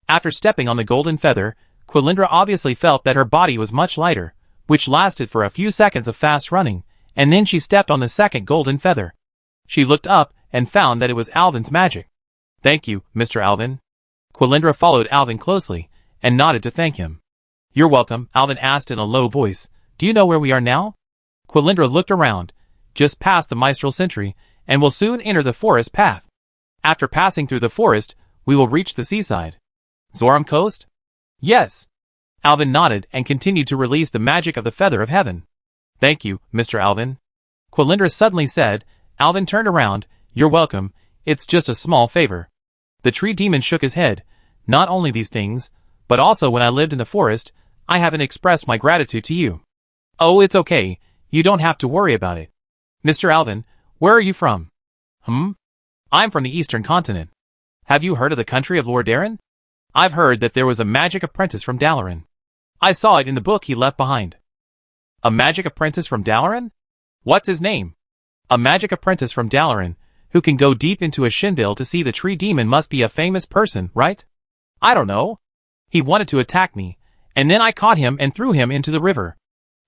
After stepping on the golden feather, Quedlindra obviously felt that her body was much lighter, which lasted for a few seconds of fast running, and then she stepped on the second golden feather. She looked up and found that it was Alvin's magic. Thank you, Mr. Alvin. Quedlindra followed Alvin closely and nodded to thank him. You're welcome, Alvin asked in a low voice. Do you know where we are now? Quedlindra looked around, just past the Mistral Sentry, and will soon enter the forest path. After passing through the forest, we will reach the seaside. Zoram Coast? Yes. Alvin nodded and continued to release the magic of the Feather of Heaven. Thank you, Mr. Alvin. Quedlindra suddenly said. Alvin turned around. You're welcome, it's just a small favor. The tree demon shook his head. Not only these things, but also when I lived in the forest, I haven't expressed my gratitude to you. Oh, it's okay, you don't have to worry about it. Mr. Alvin, where are you from? I'm from the Eastern Continent. Have you heard of the country of Lord Darren? I've heard that there was a magic apprentice from Dalaran. I saw it in the book he left behind. A magic apprentice from Dalaran? What's his name? A magic apprentice from Dalaran, who can go deep into a Shindale to see the tree demon must be a famous person, right? I don't know. He wanted to attack me, and then I caught him and threw him into the river.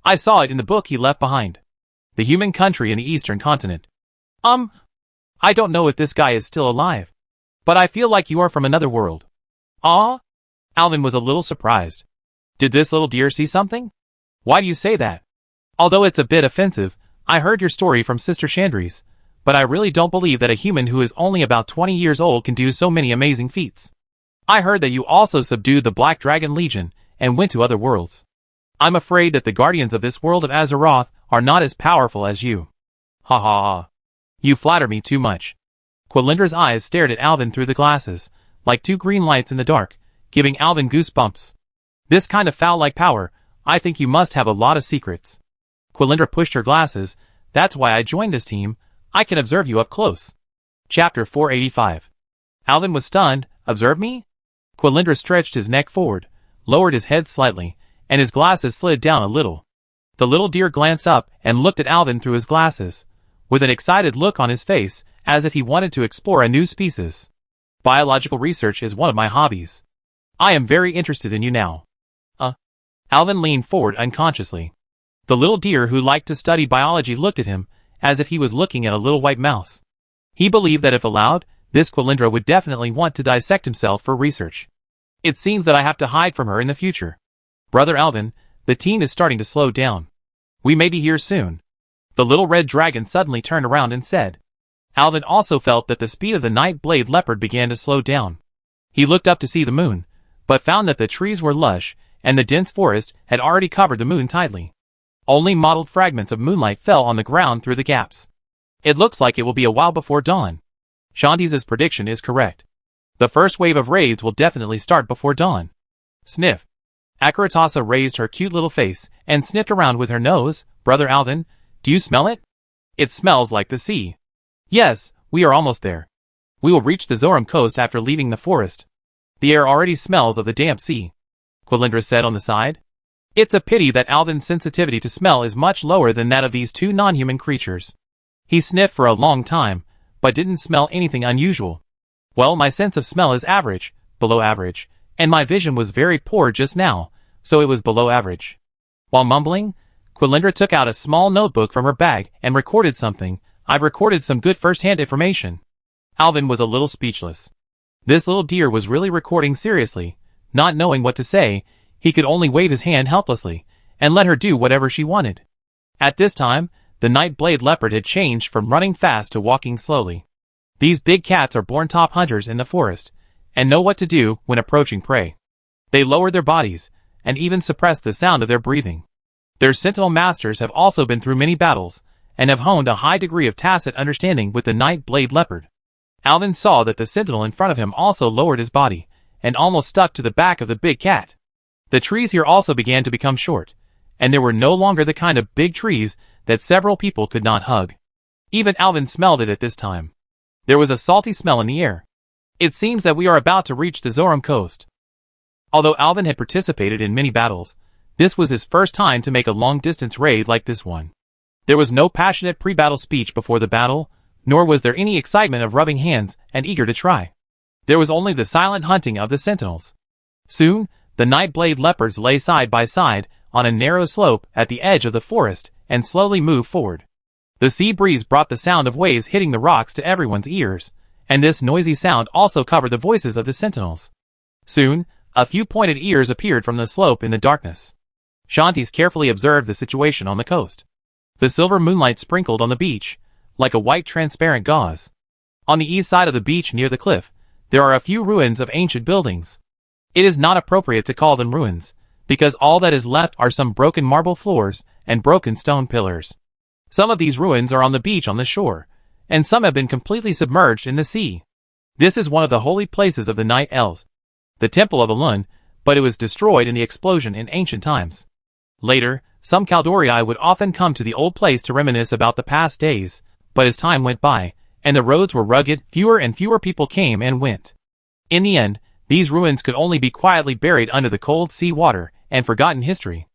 I saw it in the book he left behind. The human country in the Eastern Continent. I don't know if this guy is still alive, but I feel like you are from another world. Ah? Alvin was a little surprised. Did this little deer see something? Why do you say that? Although it's a bit offensive, I heard your story from Sister Chandri's, but I really don't believe that a human who is only about 20 years old can do so many amazing feats. I heard that you also subdued the Black Dragon Legion and went to other worlds. I'm afraid that the guardians of this world of Azeroth are not as powerful as you. Ha ha ha. You flatter me too much. Quedlindra's eyes stared at Alvin through the glasses, like two green lights in the dark, giving Alvin goosebumps. This kind of foul-like power, I think you must have a lot of secrets. Quedlindra pushed her glasses. That's why I joined this team. I can observe you up close. Chapter 485. Alvin was stunned. Observe me? Quedlindra stretched his neck forward, lowered his head slightly, and his glasses slid down a little. The little deer glanced up and looked at Alvin through his glasses, with an excited look on his face, as if he wanted to explore a new species. Biological research is one of my hobbies. I am very interested in you now. Alvin leaned forward unconsciously. The little deer who liked to study biology looked at him, as if he was looking at a little white mouse. He believed that if allowed, this Quedlindra would definitely want to dissect himself for research. It seems that I have to hide from her in the future. Brother Alvin, the team is starting to slow down. We may be here soon. The little red dragon suddenly turned around and said. Alvin also felt that the speed of the night blade leopard began to slow down. He looked up to see the moon, but found that the trees were lush, and the dense forest had already covered the moon tightly. Only mottled fragments of moonlight fell on the ground through the gaps. It looks like it will be a while before dawn. Shanti's prediction is correct. The first wave of raids will definitely start before dawn. Sniff. Akaratasa raised her cute little face and sniffed around with her nose. Brother Alvin, do you smell it? It smells like the sea. Yes, we are almost there. We will reach the Zoram coast after leaving the forest. The air already smells of the damp sea. Quedlindra said on the side. It's a pity that Alvin's sensitivity to smell is much lower than that of these two non-human creatures. He sniffed for a long time, but didn't smell anything unusual. Well, my sense of smell is average, below average, and my vision was very poor just now, so it was below average. While mumbling, Quedlindra took out a small notebook from her bag and recorded something. I've recorded some good first-hand information. Alvin was a little speechless. This little deer was really recording seriously. Not knowing what to say, he could only wave his hand helplessly, and let her do whatever she wanted. At this time, the night blade leopard had changed from running fast to walking slowly. These big cats are born top hunters in the forest, and know what to do when approaching prey. They lower their bodies, and even suppress the sound of their breathing. Their sentinel masters have also been through many battles, and have honed a high degree of tacit understanding with the night blade leopard. Alvin saw that the sentinel in front of him also lowered his body, and almost stuck to the back of the big cat. The trees here also began to become short, and there were no longer the kind of big trees that several people could not hug. Even Alvin smelled it at this time. There was a salty smell in the air. It seems that we are about to reach the Zoram coast. Although Alvin had participated in many battles, this was his first time to make a long-distance raid like this one. There was no passionate pre-battle speech before the battle, nor was there any excitement of rubbing hands and eager to try. There was only the silent hunting of the sentinels. Soon, the Nightblade leopards lay side by side on a narrow slope at the edge of the forest and slowly moved forward. The sea breeze brought the sound of waves hitting the rocks to everyone's ears, and this noisy sound also covered the voices of the sentinels. Soon, a few pointed ears appeared from the slope in the darkness. Shantis carefully observed the situation on the coast. The silver moonlight sprinkled on the beach, like a white transparent gauze. On the east side of the beach near the cliff, there are a few ruins of ancient buildings. It is not appropriate to call them ruins, because all that is left are some broken marble floors and broken stone pillars. Some of these ruins are on the beach on the shore, and some have been completely submerged in the sea. This is one of the holy places of the Night Elves, the Temple of Elun, but it was destroyed in the explosion in ancient times. Later, some Kaldorii would often come to the old place to reminisce about the past days, but as time went by, and the roads were rugged, fewer and fewer people came and went. In the end, these ruins could only be quietly buried under the cold sea water and forgotten history.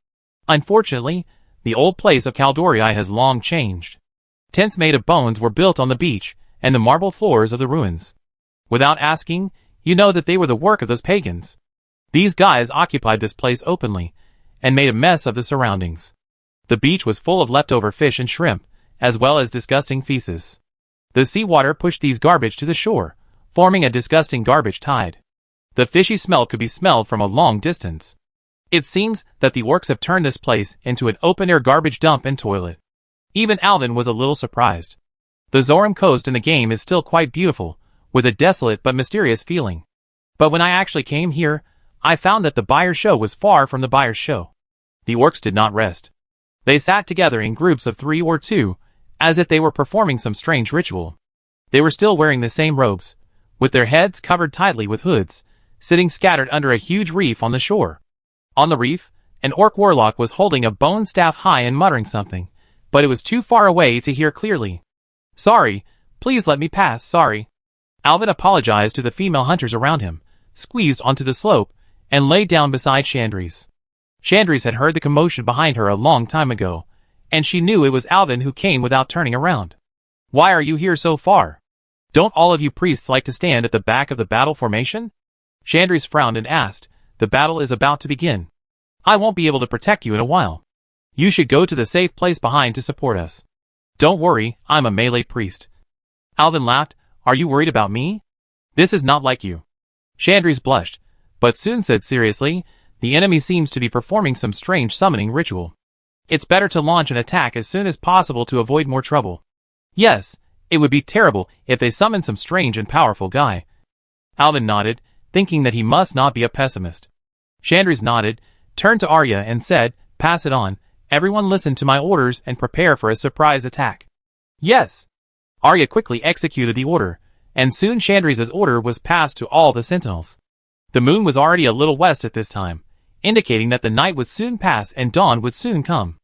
Unfortunately, the old place of Kaldorii has long changed. Tents made of bones were built on the beach and the marble floors of the ruins. Without asking, you know that they were the work of those pagans. These guys occupied this place openly and made a mess of the surroundings. The beach was full of leftover fish and shrimp, as well as disgusting feces. The seawater pushed these garbage to the shore, forming a disgusting garbage tide. The fishy smell could be smelled from a long distance. It seems that the orcs have turned this place into an open-air garbage dump and toilet. Even Alvin was a little surprised. The Zoram coast in the game is still quite beautiful, with a desolate but mysterious feeling. But when I actually came here, I found that the Buyer's Show was far from the Buyer's Show. The orcs did not rest. They sat together in groups of 3 or 2, as if they were performing some strange ritual. They were still wearing the same robes, with their heads covered tightly with hoods, sitting scattered under a huge reef on the shore. On the reef, an orc warlock was holding a bone staff high and muttering something, but it was too far away to hear clearly. "Sorry, please let me pass, sorry." Alvin apologized to the female hunters around him, squeezed onto the slope, and lay down beside Chandris. Chandris had heard the commotion behind her a long time ago, and she knew it was Alvin who came without turning around. "Why are you here so far? Don't all of you priests like to stand at the back of the battle formation?" Chandris frowned and asked, "The battle is about to begin. I won't be able to protect you in a while. You should go to the safe place behind to support us." "Don't worry, I'm a melee priest." Alvin laughed. "Are you worried about me? This is not like you." Chandris blushed, but soon said seriously, "The enemy seems to be performing some strange summoning ritual. It's better to launch an attack as soon as possible to avoid more trouble." "Yes, it would be terrible if they summoned some strange and powerful guy." Alvin nodded, thinking that he must not be a pessimist. Chandris nodded, turned to Arya and said, "Pass it on, everyone listen to my orders and prepare for a surprise attack." "Yes." Arya quickly executed the order, and soon Chandris's order was passed to all the sentinels. The moon was already a little west at this time, indicating that the night would soon pass and dawn would soon come.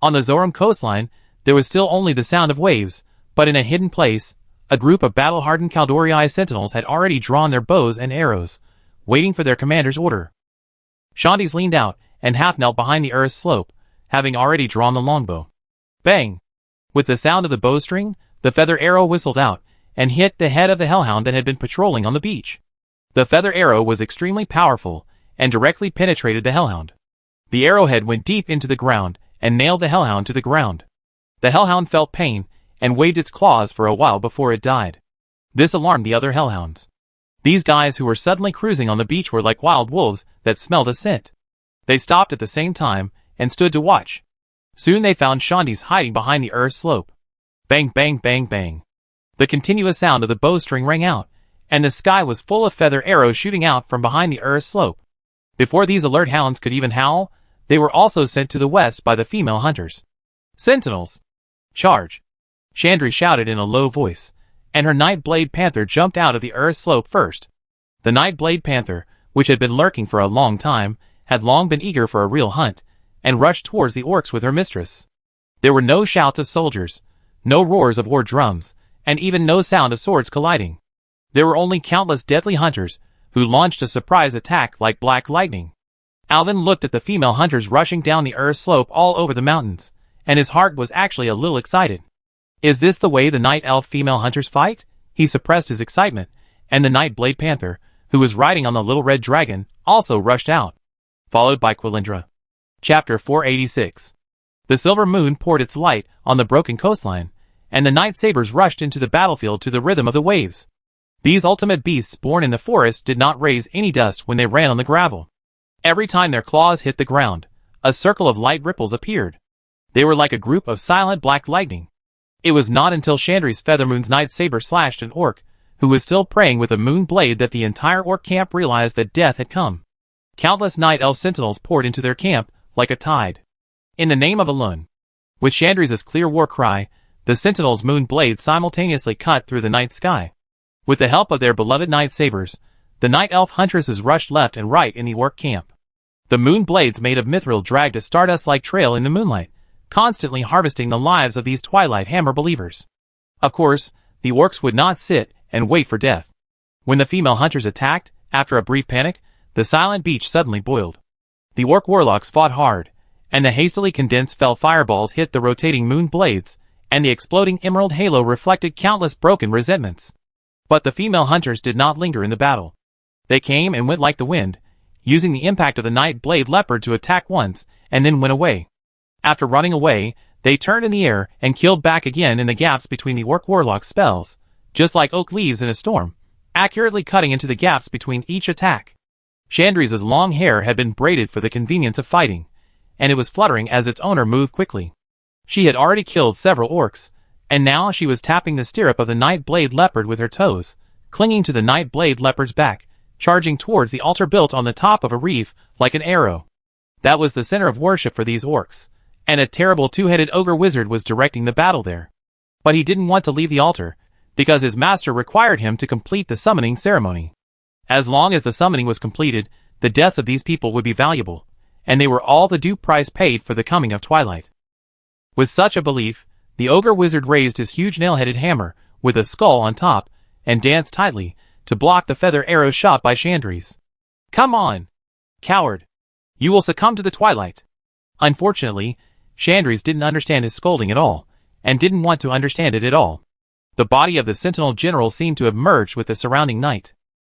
On the Zoram coastline, there was still only the sound of waves, but in a hidden place, a group of battle-hardened Kaldorii sentinels had already drawn their bows and arrows, waiting for their commander's order. Shantis leaned out and half-knelt behind the earth's slope, having already drawn the longbow. Bang! With the sound of the bowstring, the feather arrow whistled out and hit the head of the hellhound that had been patrolling on the beach. The feather arrow was extremely powerful and directly penetrated the hellhound. The arrowhead went deep into the ground and nailed the hellhound to the ground. The hellhound felt pain and waved its claws for a while before it died. This alarmed the other hellhounds. These guys who were suddenly cruising on the beach were like wild wolves that smelled a scent. They stopped at the same time and stood to watch. Soon they found Shantis hiding behind the earth's slope. Bang, bang, bang, bang. The continuous sound of the bowstring rang out, and the sky was full of feather arrows shooting out from behind the earth's slope. Before these alert hounds could even howl, they were also sent to the west by the female hunters. "Sentinels! Charge!" Chandri shouted in a low voice, and her Nightblade Panther jumped out of the earth's slope first. The Nightblade Panther, which had been lurking for a long time, had long been eager for a real hunt, and rushed towards the orcs with her mistress. There were no shouts of soldiers, no roars of war drums, and even no sound of swords colliding. There were only countless deadly hunters, who launched a surprise attack like black lightning. Alvin looked at the female hunters rushing down the earth slope all over the mountains, and his heart was actually a little excited. Is this the way the night elf female hunters fight? He suppressed his excitement, and the night blade panther, who was riding on the little red dragon, also rushed out, followed by Quilindra. Chapter 486. The silver moon poured its light on the broken coastline, and the night sabers rushed into the battlefield to the rhythm of the waves. These ultimate beasts born in the forest did not raise any dust when they ran on the gravel. Every time their claws hit the ground, a circle of light ripples appeared. They were like a group of silent black lightning. It was not until Chandri's Feathermoon's night saber slashed an orc, who was still praying with a moon blade, that the entire orc camp realized that death had come. Countless night elf sentinels poured into their camp like a tide. In the name of Alun. With Chandri's clear war cry, the sentinels' moon blades simultaneously cut through the night sky. With the help of their beloved night sabers, the night elf huntresses rushed left and right in the orc camp. The moon blades made of mithril dragged a stardust-like trail in the moonlight, constantly harvesting the lives of these Twilight Hammer believers. Of course, the orcs would not sit and wait for death. When the female hunters attacked, after a brief panic, the silent beach suddenly boiled. The orc warlocks fought hard, and the hastily condensed fell fireballs hit the rotating moon blades, and the exploding emerald halo reflected countless broken resentments. But the female hunters did not linger in the battle. They came and went like the wind, using the impact of the night blade leopard to attack once, and then went away. After running away, they turned in the air and killed back again in the gaps between the orc warlock spells, just like oak leaves in a storm, accurately cutting into the gaps between each attack. Chandri's long hair had been braided for the convenience of fighting, and it was fluttering as its owner moved quickly. She had already killed several orcs, and now she was tapping the stirrup of the night blade leopard with her toes, clinging to the night blade leopard's back, charging towards the altar built on the top of a reef like an arrow. That was the center of worship for these orcs, and a terrible two-headed ogre wizard was directing the battle there. But he didn't want to leave the altar, because his master required him to complete the summoning ceremony. As long as the summoning was completed, the deaths of these people would be valuable, and they were all the due price paid for the coming of twilight. With such a belief, the ogre wizard raised his huge nail-headed hammer, with a skull on top, and danced tightly, to block the feather arrows shot by Chandri's. "Come on, coward! You will succumb to the twilight!" Unfortunately, Chandri's didn't understand his scolding at all, and didn't want to understand it at all. The body of the sentinel general seemed to have merged with the surrounding night.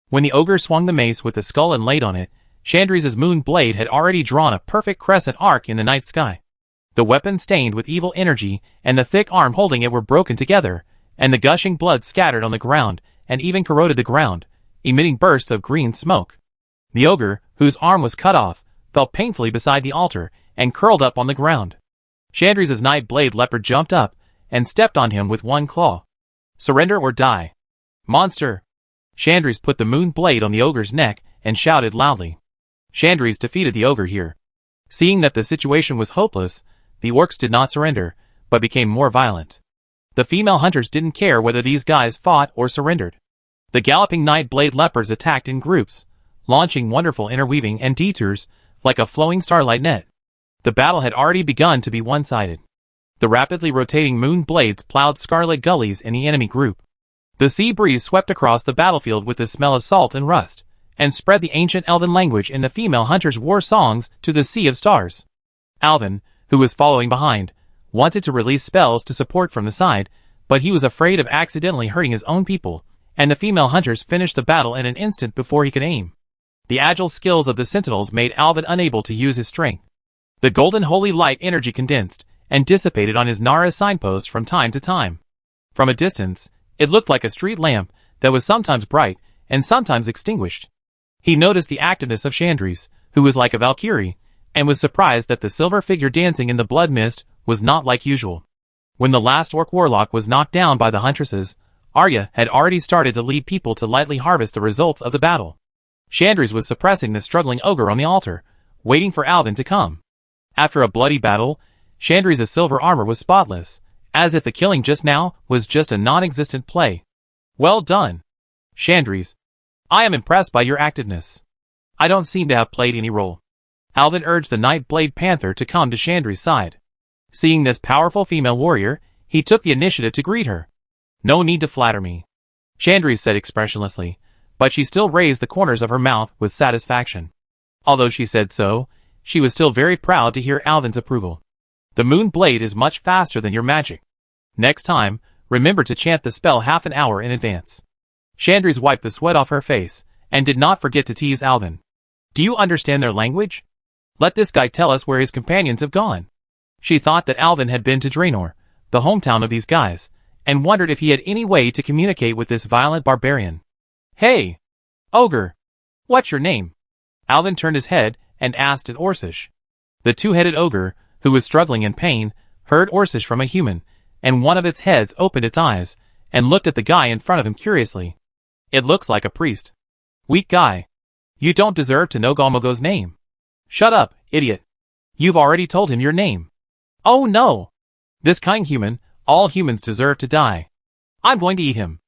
When the ogre swung the mace with the skull and laid on it, Chandri's moon blade had already drawn a perfect crescent arc in the night sky. The weapon stained with evil energy, and the thick arm holding it were broken together, and the gushing blood scattered on the ground, and even corroded the ground, emitting bursts of green smoke. The ogre, whose arm was cut off, fell painfully beside the altar, and curled up on the ground. Chandri's night blade leopard jumped up, and stepped on him with one claw. "Surrender or die. Monster!" Chandri's put the moon blade on the ogre's neck, and shouted loudly. Chandri's defeated the ogre here. Seeing that the situation was hopeless, the orcs did not surrender, but became more violent. The female hunters didn't care whether these guys fought or surrendered. The galloping night blade leopards attacked in groups, launching wonderful interweaving and detours, like a flowing starlight net. The battle had already begun to be one-sided. The rapidly rotating moon blades plowed scarlet gullies in the enemy group. The sea breeze swept across the battlefield with the smell of salt and rust, and spread the ancient elven language in the female hunters' war songs to the sea of stars. Alvin, who was following behind, wanted to release spells to support from the side, but he was afraid of accidentally hurting his own people, and the female hunters finished the battle in an instant before he could aim. The agile skills of the sentinels made Alvin unable to use his strength. The golden holy light energy condensed, and dissipated on his Nara signpost from time to time. From a distance, it looked like a street lamp that was sometimes bright, and sometimes extinguished. He noticed the activeness of Chandri's, who was like a Valkyrie, and was surprised that the silver figure dancing in the blood mist was not like usual. When the last orc warlock was knocked down by the huntresses, Arya had already started to lead people to lightly harvest the results of the battle. Chandri's was suppressing the struggling ogre on the altar, waiting for Alvin to come. After a bloody battle, Chandri's silver armor was spotless, as if the killing just now was just a non-existent play. "Well done, Chandri's. I am impressed by your activeness. I don't seem to have played any role." Alvin urged the night blade panther to come to Chandri's side. Seeing this powerful female warrior, he took the initiative to greet her. No need to flatter me, Chandri said expressionlessly, but she still raised the corners of her mouth with satisfaction. Although she said so, she was still very proud to hear Alvin's approval. The moon blade is much faster than your magic. Next time, remember to chant the spell half an hour in advance. Chandri's wiped the sweat off her face, and did not forget to tease Alvin. Do you understand their language? Let this guy tell us where his companions have gone. She thought that Alvin had been to Draenor, the hometown of these guys, and wondered if he had any way to communicate with this violent barbarian. Hey! Ogre! What's your name? Alvin turned his head and asked at Orcish. The two-headed ogre, who was struggling in pain, heard Orcish from a human, and one of its heads opened its eyes, and looked at the guy in front of him curiously. It looks like a priest. Weak guy. You don't deserve to know Galmogo's name. Shut up, idiot. You've already told him your name. Oh no! This kind human, all humans deserve to die. I'm going to eat him.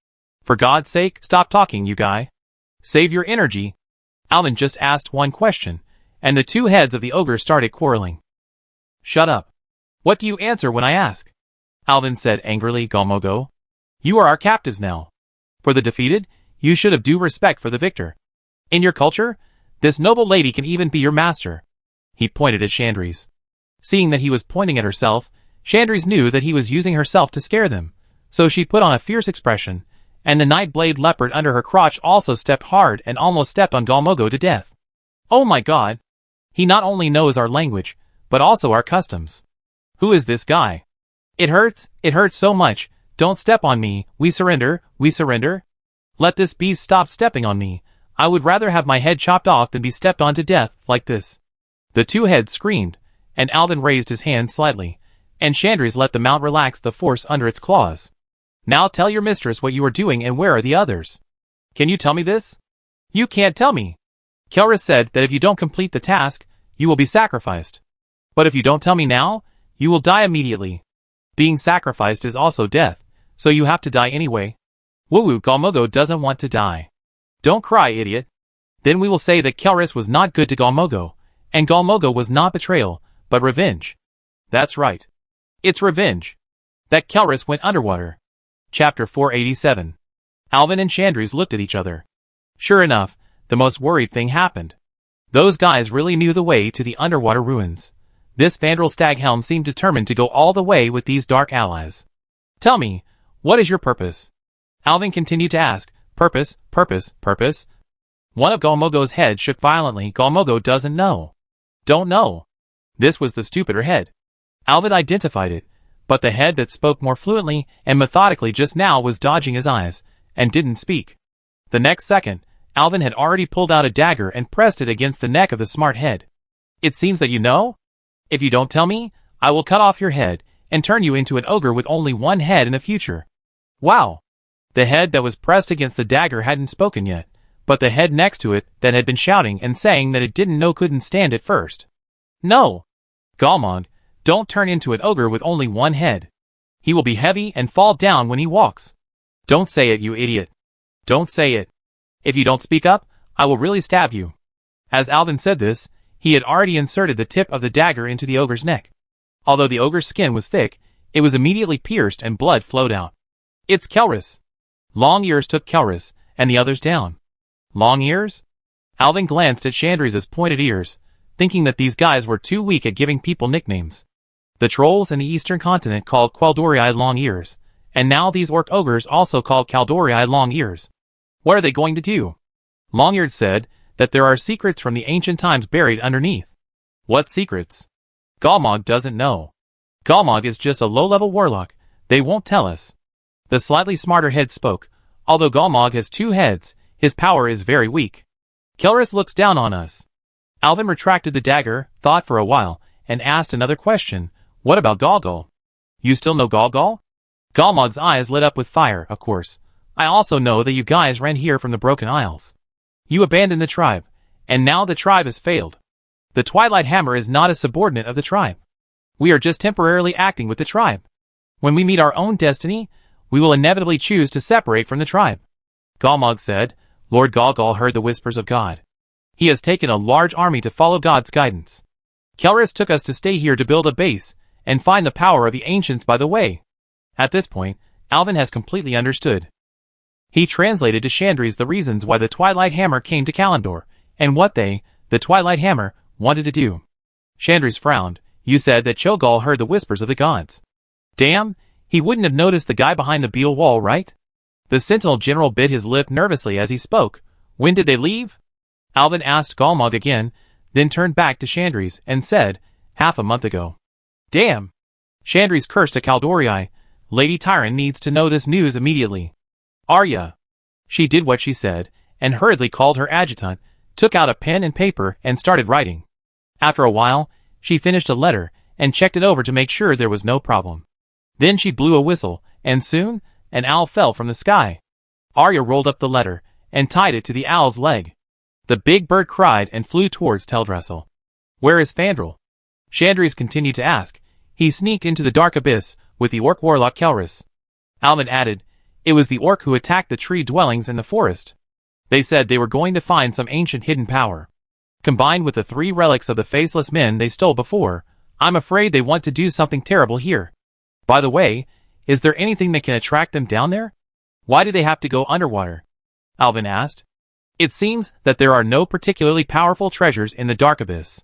For God's sake, stop talking, you guy. Save your energy. Alvin just asked one question, and the two heads of the ogre started quarreling. Shut up. What do you answer when I ask? Alvin said angrily, Galmogo. You are our captives now. For the defeated, you should have due respect for the victor. In your culture, this noble lady can even be your master. He pointed at Chandri's. Seeing that he was pointing at herself, Chandri's knew that he was using herself to scare them, so she put on a fierce expression, and the Nightblade leopard under her crotch also stepped hard and almost stepped on Galmogo to death. Oh my god! He not only knows our language, but also our customs. Who is this guy? It hurts so much, don't step on me, we surrender. Let this beast stop stepping on me, I would rather have my head chopped off than be stepped on to death, like this. The two heads screamed, and Alvin raised his hand slightly, and Chandri's let the mount relax the force under its claws. Now tell your mistress what you are doing and where are the others. Can you tell me this? You can't tell me. Kelris said that if you don't complete the task, you will be sacrificed. But if you don't tell me now, you will die immediately. Being sacrificed is also death, so you have to die anyway. Woo-woo, Galmogo doesn't want to die. Don't cry, idiot. Then we will say that Kelris was not good to Galmogo, and Galmogo was not betrayal, but revenge. That's right. It's revenge. That Kelris went underwater. Chapter 487. Alvin and Chandri's looked at each other. Sure enough, the most worried thing happened. Those guys really knew the way to the underwater ruins. This Vandral Staghelm seemed determined to go all the way with these dark allies. Tell me, what is your purpose? Alvin continued to ask. Purpose? One of Galmogo's heads shook violently. Galmogo doesn't know. Don't know. This was the stupider head. Alvin identified it, but the head that spoke more fluently and methodically just now was dodging his eyes, and didn't speak. The next second, Alvin had already pulled out a dagger and pressed it against the neck of the smart head. It seems that you know? If you don't tell me, I will cut off your head, and turn you into an ogre with only one head in the future. Wow! The head that was pressed against the dagger hadn't spoken yet, but the head next to it that had been shouting and saying that it didn't know couldn't stand it first. No! Galmog, don't turn into an ogre with only one head. He will be heavy and fall down when he walks. Don't say it, you idiot. Don't say it. If you don't speak up, I will really stab you. As Alvin said this, he had already inserted the tip of the dagger into the ogre's neck. Although the ogre's skin was thick, it was immediately pierced and blood flowed out. It's Kelris. Long Ears took Kelris, and the others down. Long Ears? Alvin glanced at Chandri's pointed ears, thinking that these guys were too weak at giving people nicknames. The trolls in the eastern continent called Queldorii Long Ears, and now these orc ogres also called Caldorii Long Ears. What are they going to do? Longeared said that there are secrets from the ancient times buried underneath. What secrets? Galmog doesn't know. Galmog is just a low-level warlock, they won't tell us. The slightly smarter head spoke. Although Galmog has two heads, his power is very weak. Kelris looks down on us. Alvin retracted the dagger, thought for a while, and asked another question. What about Galgal? You still know Galgal? Galmog's eyes lit up with fire, of course. I also know that you guys ran here from the Broken Isles. You abandoned the tribe, and now the tribe has failed. The Twilight Hammer is not a subordinate of the tribe. We are just temporarily acting with the tribe. When we meet our own destiny, we will inevitably choose to separate from the tribe. Galmog said. Lord Galgal heard the whispers of God. He has taken a large army to follow God's guidance. Kelris took us to stay here to build a base, and find the power of the ancients by the way. At this point, Alvin has completely understood. He translated to Chandris the reasons why the Twilight Hammer came to Kalimdor, and what they, the Twilight Hammer, wanted to do. Chandris frowned. You said that Cho'Gall heard the whispers of the gods. Damn, he wouldn't have noticed the guy behind the beetle wall, right? The Sentinel General bit his lip nervously as he spoke. When did they leave? Alvin asked Galmog again, then turned back to Chandris and said, half a month ago. Damn! Chandris cursed at Kaldorii. Lady Tyron needs to know this news immediately. Arya. She did what she said, and hurriedly called her adjutant, took out a pen and paper, and started writing. After a while, she finished a letter, and checked it over to make sure there was no problem. Then she blew a whistle, and soon, an owl fell from the sky. Arya rolled up the letter, and tied it to the owl's leg. The big bird cried and flew towards Teldrassil. Where is Fandral? Chandris continued to ask. He sneaked into the dark abyss, with the orc warlock Kelris. Alvin added, it was the orc who attacked the tree dwellings in the forest. They said they were going to find some ancient hidden power. Combined with the 3 relics of the faceless men they stole before, I'm afraid they want to do something terrible here. By the way, is there anything that can attract them down there? Why do they have to go underwater? Alvin asked. It seems that there are no particularly powerful treasures in the Dark Abyss.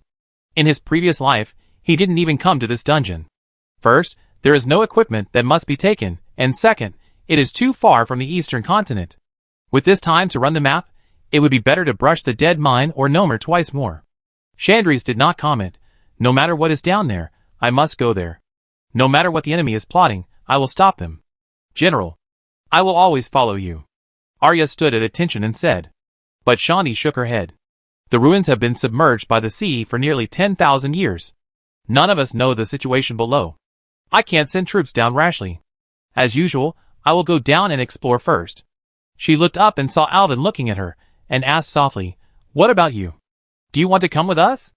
In his previous life, he didn't even come to this dungeon. First, there is no equipment that must be taken, and second, it is too far from the eastern continent. With this time to run the map, it would be better to brush the dead mine or Nomer twice more. Chandris did not comment. No matter what is down there, I must go there. No matter what the enemy is plotting, I will stop them. General, I will always follow you. Arya stood at attention and said. But Shani shook her head. The ruins have been submerged by the sea for nearly 10,000 years. None of us know the situation below. I can't send troops down rashly. As usual, I will go down and explore first. She looked up and saw Alvin looking at her, and asked softly, what about you? Do you want to come with us?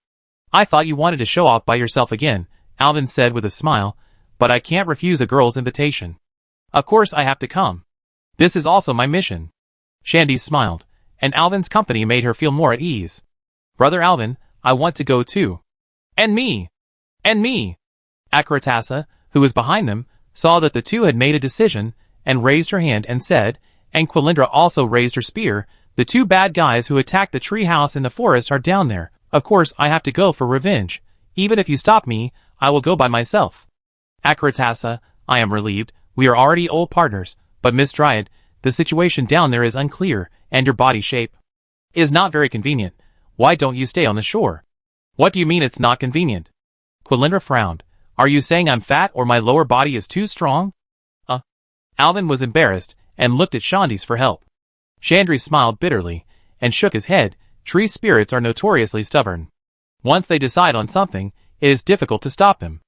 I thought you wanted to show off by yourself again, Alvin said with a smile, but I can't refuse a girl's invitation. Of course I have to come. This is also my mission. Shandy smiled, and Alvin's company made her feel more at ease. Brother Alvin, I want to go too. And me. And me. Akaratassa, who was behind them, saw that the two had made a decision, and raised her hand and said, and Quilindra also raised her spear, the 2 bad guys who attacked the tree house in the forest are down there. Of course I have to go for revenge. Even if you stop me, I will go by myself. Akaratassa, I am relieved. We are already old partners, but Miss Dryad, the situation down there is unclear, and your body shape is not very convenient. Why don't you stay on the shore? What do you mean it's not convenient? Quilindra frowned. Are you saying I'm fat or my lower body is too strong? Alvin was embarrassed, and looked at Chandris for help. Chandris smiled bitterly, and shook his head. Tree spirits are notoriously stubborn. Once they decide on something, it is difficult to stop them.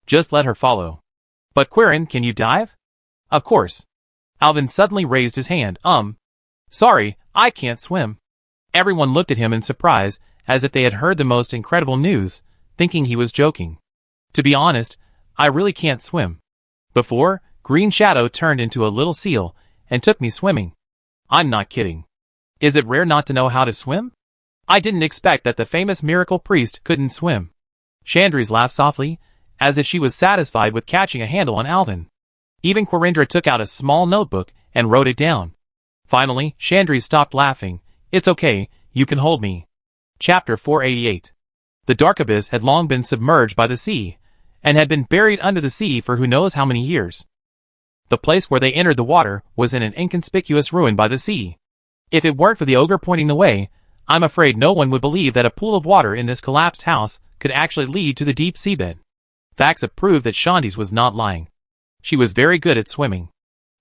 Just let her follow. But Quirin, can you dive? Of course. Alvin suddenly raised his hand. Sorry, I can't swim. Everyone looked at him in surprise, as if they had heard the most incredible news, thinking he was joking. To be honest, I really can't swim. Before, Green Shadow turned into a little seal, and took me swimming. I'm not kidding. Is it rare not to know how to swim? I didn't expect that the famous miracle priest couldn't swim. Chandris laughed softly, as if she was satisfied with catching a handle on Alvin. Even Quirindra took out a small notebook and wrote it down. Finally, Chandris stopped laughing. It's okay, you can hold me. Chapter 488. The Dark Abyss had long been submerged by the sea, and had been buried under the sea for who knows how many years. The place where they entered the water was in an inconspicuous ruin by the sea. If it weren't for the ogre pointing the way, I'm afraid no one would believe that a pool of water in this collapsed house could actually lead to the deep seabed. Facts have proved that Chandris was not lying. She was very good at swimming.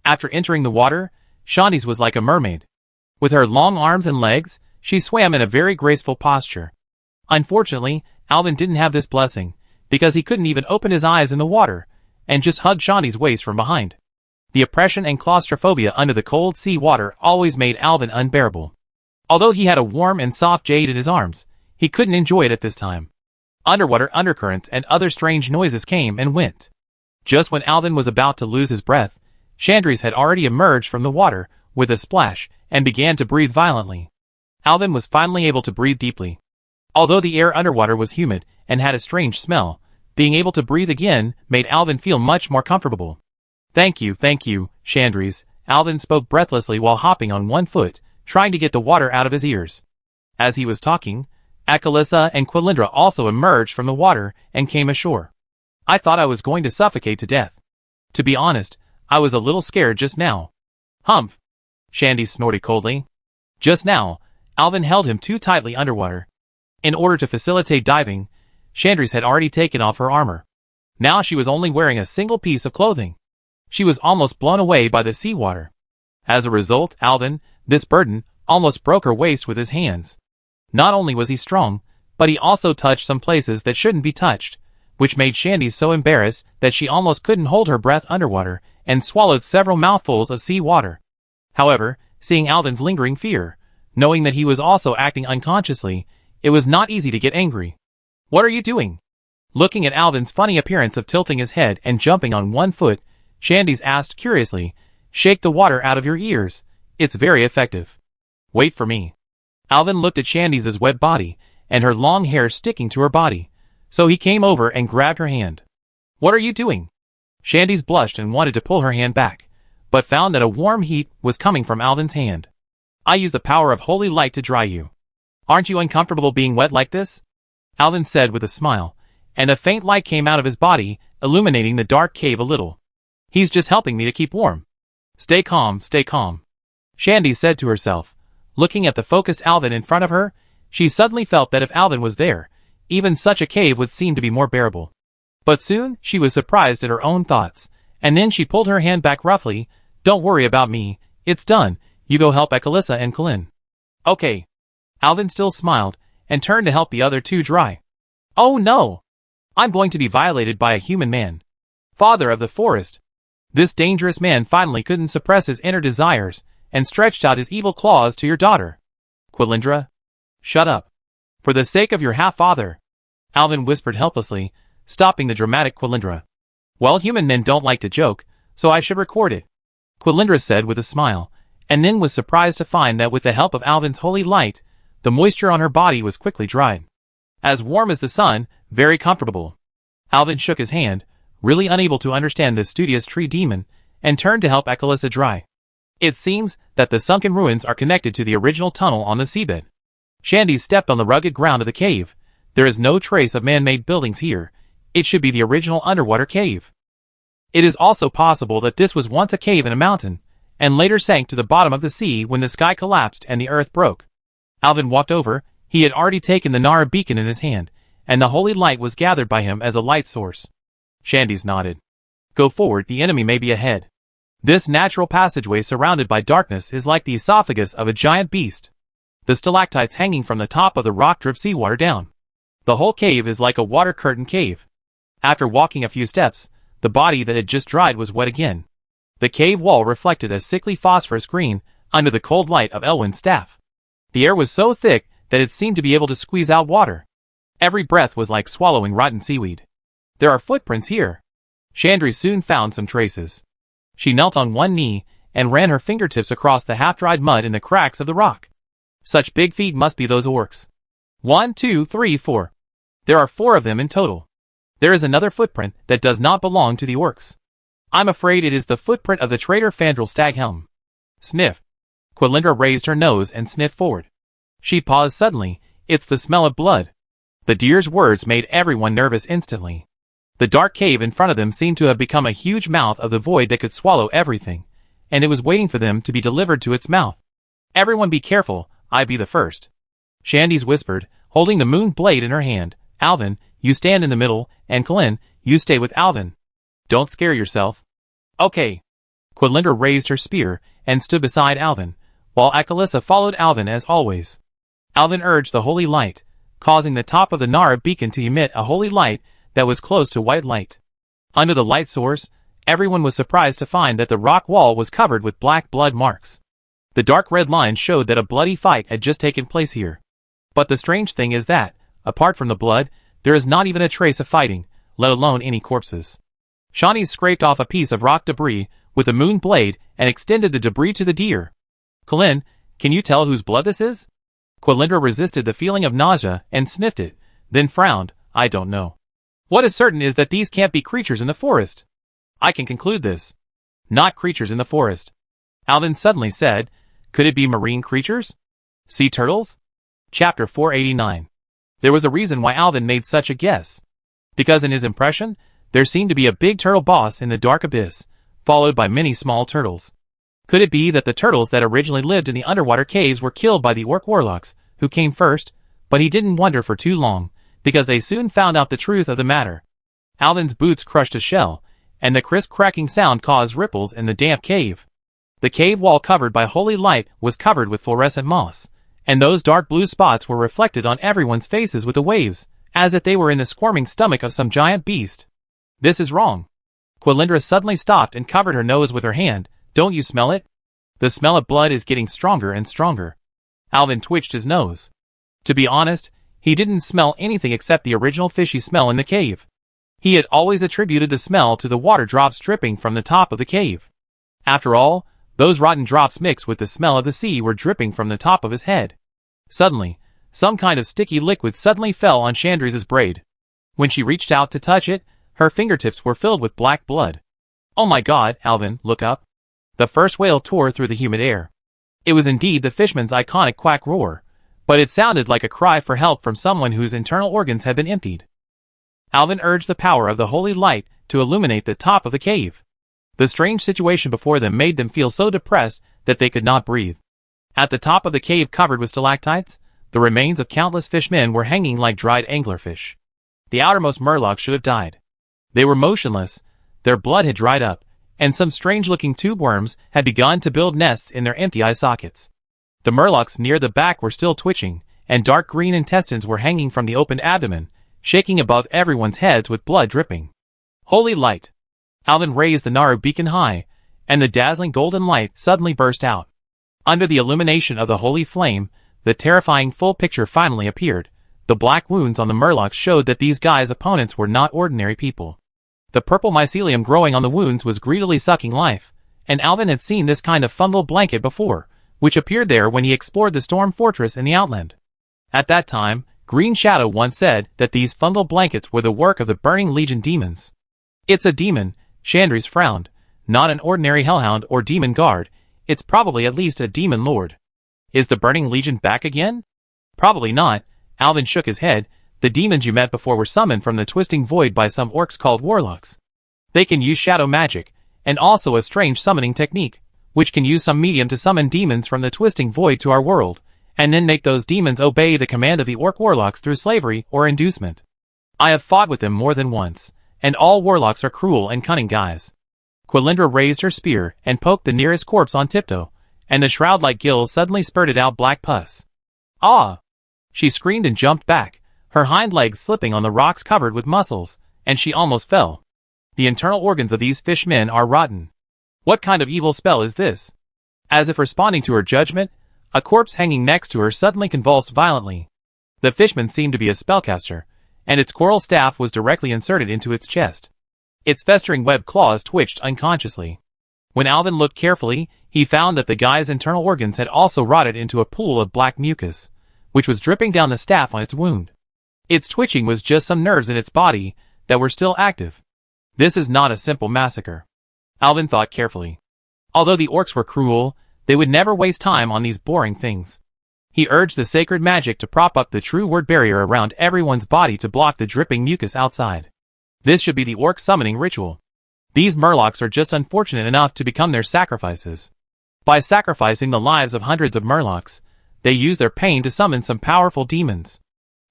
After entering the water, Chandris was like a mermaid. With her long arms and legs, she swam in a very graceful posture. Unfortunately, Alvin didn't have this blessing, because he couldn't even open his eyes in the water, and just hugged Chandris' waist from behind. The oppression and claustrophobia under the cold sea water always made Alvin unbearable. Although he had a warm and soft jade in his arms, he couldn't enjoy it at this time. Underwater undercurrents and other strange noises came and went. Just when Alvin was about to lose his breath, Chandris had already emerged from the water with a splash and began to breathe violently. Alvin was finally able to breathe deeply. Although the air underwater was humid and had a strange smell, being able to breathe again made Alvin feel much more comfortable. Thank you, Chandries, Alvin spoke breathlessly while hopping on one foot, trying to get the water out of his ears. As he was talking, Akalisa and Quilindra also emerged from the water and came ashore. I thought I was going to suffocate to death. To be honest, I was a little scared just now. Humph! Shandy snorted coldly. Just now, Alvin held him too tightly underwater. In order to facilitate diving, Chandries had already taken off her armor. Now she was only wearing a single piece of clothing. She was almost blown away by the seawater. As a result, Alvin, this burden, almost broke her waist with his hands. Not only was he strong, but he also touched some places that shouldn't be touched, which made Shandy so embarrassed that she almost couldn't hold her breath underwater and swallowed several mouthfuls of sea water. However, seeing Alvin's lingering fear, knowing that he was also acting unconsciously, it was not easy to get angry. What are you doing? Looking at Alvin's funny appearance of tilting his head and jumping on one foot, Shandy's asked curiously, Shake the water out of your ears. It's very effective. Wait for me. Alvin looked at Shandy's wet body, and her long hair sticking to her body, so he came over and grabbed her hand. What are you doing? Shandy's blushed and wanted to pull her hand back, but found that a warm heat was coming from Alvin's hand. I use the power of holy light to dry you. Aren't you uncomfortable being wet like this? Alvin said with a smile, and a faint light came out of his body, illuminating the dark cave a little. He's just helping me to keep warm. Stay calm, stay calm. Shandy said to herself. Looking at the focused Alvin in front of her, she suddenly felt that if Alvin was there, even such a cave would seem to be more bearable. But soon, she was surprised at her own thoughts, and then she pulled her hand back roughly. Don't worry about me, it's done, you go help Akalisa and Kalin. Okay. Alvin still smiled, and turned to help the other two dry. Oh no! I'm going to be violated by a human man. Father of the forest. This dangerous man finally couldn't suppress his inner desires, and stretched out his evil claws to your daughter. Quilindra? Shut up. For the sake of your half-father. Alvin whispered helplessly, stopping the dramatic Quilindra. Well, human men don't like to joke, so I should record it. Quilindra said with a smile, and then was surprised to find that with the help of Alvin's holy light, the moisture on her body was quickly dried. As warm as the sun, very comfortable. Alvin shook his hand, really unable to understand this studious tree demon, and turned to help Akalisa dry. It seems that the sunken ruins are connected to the original tunnel on the seabed. Shandy stepped on the rugged ground of the cave. There is no trace of man-made buildings here. It should be the original underwater cave. It is also possible that this was once a cave in a mountain, and later sank to the bottom of the sea when the sky collapsed and the earth broke. Alvin walked over. He had already taken the Nara beacon in his hand, and the holy light was gathered by him as a light source. Shandy's nodded. Go forward, the enemy may be ahead. This natural passageway surrounded by darkness is like the esophagus of a giant beast. The stalactites hanging from the top of the rock drip seawater down. The whole cave is like a water curtain cave. After walking a few steps, the body that had just dried was wet again. The cave wall reflected a sickly phosphorus green under the cold light of Elwyn's staff. The air was so thick that it seemed to be able to squeeze out water. Every breath was like swallowing rotten seaweed. There are footprints here. Chandri soon found some traces. She knelt on one knee and ran her fingertips across the half-dried mud in the cracks of the rock. Such big feet must be those orcs. 1, 2, 3, 4. There are 4 of them in total. There is another footprint that does not belong to the orcs. I'm afraid it is the footprint of the traitor Fandral Staghelm. Sniff. Quilindra raised her nose and sniffed forward. She paused suddenly. It's the smell of blood. The deer's words made everyone nervous instantly. The dark cave in front of them seemed to have become a huge mouth of the void that could swallow everything, and it was waiting for them to be delivered to its mouth. Everyone be careful, I be the first. Shandy's whispered, holding the moon blade in her hand. Alvin, you stand in the middle, and Kalin, you stay with Alvin. Don't scare yourself. Okay. Quilindra raised her spear and stood beside Alvin, while Akalisa followed Alvin as always. Alvin urged the holy light, causing the top of the Nara beacon to emit a holy light that was close to white light. Under the light source, everyone was surprised to find that the rock wall was covered with black blood marks. The dark red lines showed that a bloody fight had just taken place here. But the strange thing is that, apart from the blood, there is not even a trace of fighting, let alone any corpses. Shawnee scraped off a piece of rock debris with a moon blade and extended the debris to the deer. Kalin, can you tell whose blood this is? Quilindra resisted the feeling of nausea and sniffed it, then frowned. I don't know. What is certain is that these can't be creatures in the forest. I can conclude this. Not creatures in the forest. Alvin suddenly said, could it be marine creatures? Sea turtles? Chapter 489. There was a reason why Alvin made such a guess. Because in his impression, there seemed to be a big turtle boss in the dark abyss, followed by many small turtles. Could it be that the turtles that originally lived in the underwater caves were killed by the orc warlocks, who came first? But he didn't wonder for too long, because they soon found out the truth of the matter. Alvin's boots crushed a shell, and the crisp cracking sound caused ripples in the damp cave. The cave wall covered by holy light was covered with fluorescent moss, and those dark blue spots were reflected on everyone's faces with the waves, as if they were in the squirming stomach of some giant beast. This is wrong. Quilindra suddenly stopped and covered her nose with her hand. Don't you smell it? The smell of blood is getting stronger and stronger. Alvin twitched his nose. To be honest, he didn't smell anything except the original fishy smell in the cave. He had always attributed the smell to the water drops dripping from the top of the cave. After all, those rotten drops mixed with the smell of the sea were dripping from the top of his head. Suddenly, some kind of sticky liquid suddenly fell on Chandri's braid. When she reached out to touch it, her fingertips were filled with black blood. Oh my God, Alvin, look up. The first wail tore through the humid air. It was indeed the fishman's iconic quack roar, but it sounded like a cry for help from someone whose internal organs had been emptied. Alvin urged the power of the holy light to illuminate the top of the cave. The strange situation before them made them feel so depressed that they could not breathe. At the top of the cave covered with stalactites, the remains of countless fishmen were hanging like dried anglerfish. The outermost murlocs should have died. They were motionless, their blood had dried up, and some strange-looking tube worms had begun to build nests in their empty eye sockets. The murlocs near the back were still twitching, and dark green intestines were hanging from the open abdomen, shaking above everyone's heads with blood dripping. Holy light! Alvin raised the Naru beacon high, and the dazzling golden light suddenly burst out. Under the illumination of the holy flame, the terrifying full picture finally appeared. The black wounds on the murlocs showed that these guys' opponents were not ordinary people. The purple mycelium growing on the wounds was greedily sucking life, and Alvin had seen this kind of fungal blanket before, which appeared there when he explored the storm fortress in the Outland. At that time, Green Shadow once said that these fungal blankets were the work of the Burning Legion demons. It's a demon, Chandris frowned, not an ordinary hellhound or demon guard, it's probably at least a demon lord. Is the Burning Legion back again? Probably not, Alvin shook his head. The demons you met before were summoned from the twisting void by some orcs called warlocks. They can use shadow magic, and also a strange summoning technique, which can use some medium to summon demons from the twisting void to our world, and then make those demons obey the command of the orc warlocks through slavery or inducement. I have fought with them more than once, and all warlocks are cruel and cunning guys. Quilindra raised her spear and poked the nearest corpse on tiptoe, and the shroud-like gills suddenly spurted out black pus. Ah! She screamed and jumped back, her hind legs slipping on the rocks covered with mussels, and she almost fell. The internal organs of these fishmen are rotten. What kind of evil spell is this? As if responding to her judgment, a corpse hanging next to her suddenly convulsed violently. The fishman seemed to be a spellcaster, and its coral staff was directly inserted into its chest. Its festering webbed claws twitched unconsciously. When Alvin looked carefully, he found that the guy's internal organs had also rotted into a pool of black mucus, which was dripping down the staff on its wound. Its twitching was just some nerves in its body that were still active. This is not a simple massacre. Alvin thought carefully. Although the orcs were cruel, they would never waste time on these boring things. He urged the sacred magic to prop up the true word barrier around everyone's body to block the dripping mucus outside. This should be the orc summoning ritual. These murlocs are just unfortunate enough to become their sacrifices. By sacrificing the lives of hundreds of murlocs, they use their pain to summon some powerful demons.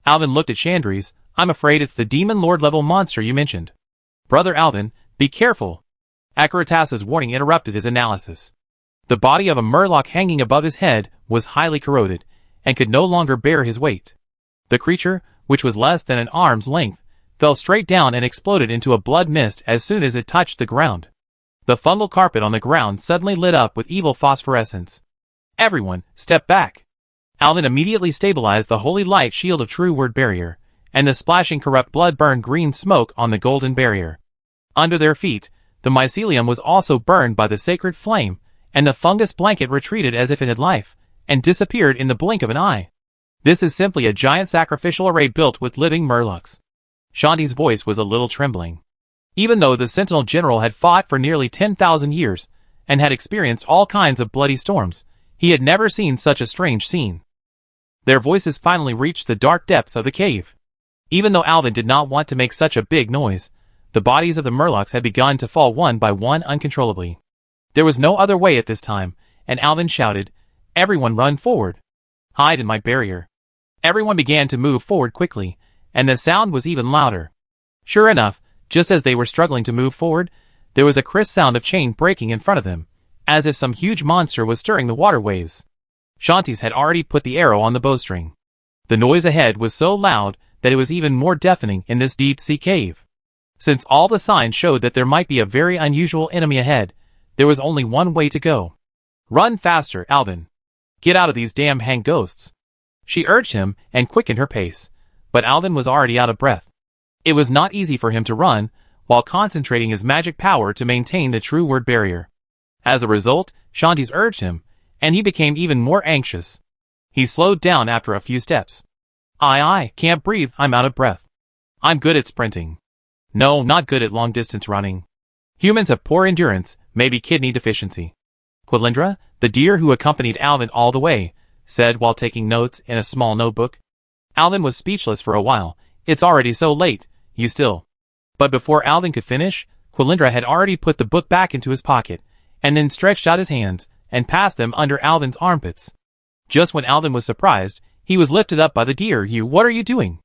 Alvin looked at Chandris. I'm afraid it's the demon lord level monster you mentioned. Brother Alvin, be careful. Akaratas's warning interrupted his analysis. The body of a murloc hanging above his head was highly corroded, and could no longer bear his weight. The creature, which was less than an arm's length, fell straight down and exploded into a blood mist as soon as it touched the ground. The fungal carpet on the ground suddenly lit up with evil phosphorescence. Everyone, step back. Alvin immediately stabilized the holy light shield of true word barrier, and the splashing corrupt blood burned green smoke on the golden barrier. Under their feet, the mycelium was also burned by the sacred flame, and the fungus blanket retreated as if it had life, and disappeared in the blink of an eye. This is simply a giant sacrificial array built with living murlocs. Shanti's voice was a little trembling. Even though the Sentinel General had fought for nearly 10,000 years, and had experienced all kinds of bloody storms, he had never seen such a strange scene. Their voices finally reached the dark depths of the cave. Even though Alvin did not want to make such a big noise, the bodies of the Murlocs had begun to fall one by one uncontrollably. There was no other way at this time, and Alvin shouted, "Everyone run forward! Hide in my barrier!" Everyone began to move forward quickly, and the sound was even louder. Sure enough, just as they were struggling to move forward, there was a crisp sound of chain breaking in front of them, as if some huge monster was stirring the water waves. Shanti's had already put the arrow on the bowstring. The noise ahead was so loud that it was even more deafening in this deep-sea cave. Since all the signs showed that there might be a very unusual enemy ahead, there was only one way to go. "Run faster, Alvin. Get out of these damn hang ghosts." She urged him and quickened her pace, but Alvin was already out of breath. It was not easy for him to run, while concentrating his magic power to maintain the true word barrier. As a result, Shanti's urged him, and he became even more anxious. He slowed down after a few steps. I can't breathe, I'm out of breath. I'm good at sprinting. No, not good at long-distance running. Humans have poor endurance, maybe kidney deficiency. Quilindra, the deer who accompanied Alvin all the way, said while taking notes in a small notebook. Alvin was speechless for a while. "It's already so late, you still..." But before Alvin could finish, Quilindra had already put the book back into his pocket, and then stretched out his hands, and passed them under Alvin's armpits. Just when Alvin was surprised, he was lifted up by the deer. What are you doing?"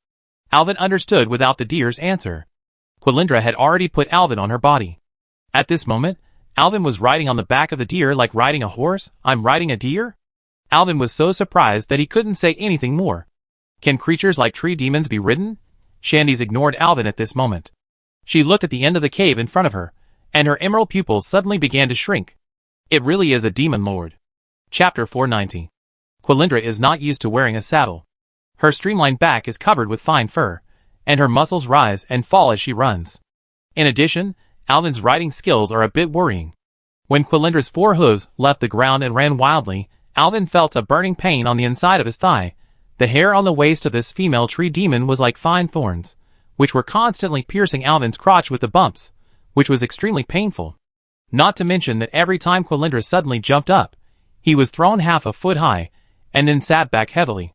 Alvin understood without the deer's answer. Quilindra had already put Alvin on her body. At this moment, Alvin was riding on the back of the deer like riding a horse. "I'm riding a deer?" Alvin was so surprised that he couldn't say anything more. Can creatures like tree demons be ridden? Shanti's ignored Alvin at this moment. She looked at the end of the cave in front of her, and her emerald pupils suddenly began to shrink. It really is a demon lord. Chapter 490. Quilindra is not used to wearing a saddle. Her streamlined back is covered with fine fur, and her muscles rise and fall as she runs. In addition, Alvin's riding skills are a bit worrying. When Quilindra's 4 hooves left the ground and ran wildly, Alvin felt a burning pain on the inside of his thigh. The hair on the waist of this female tree demon was like fine thorns, which were constantly piercing Alvin's crotch with the bumps, which was extremely painful. Not to mention that every time Quilindra suddenly jumped up, he was thrown half a foot high, and then sat back heavily.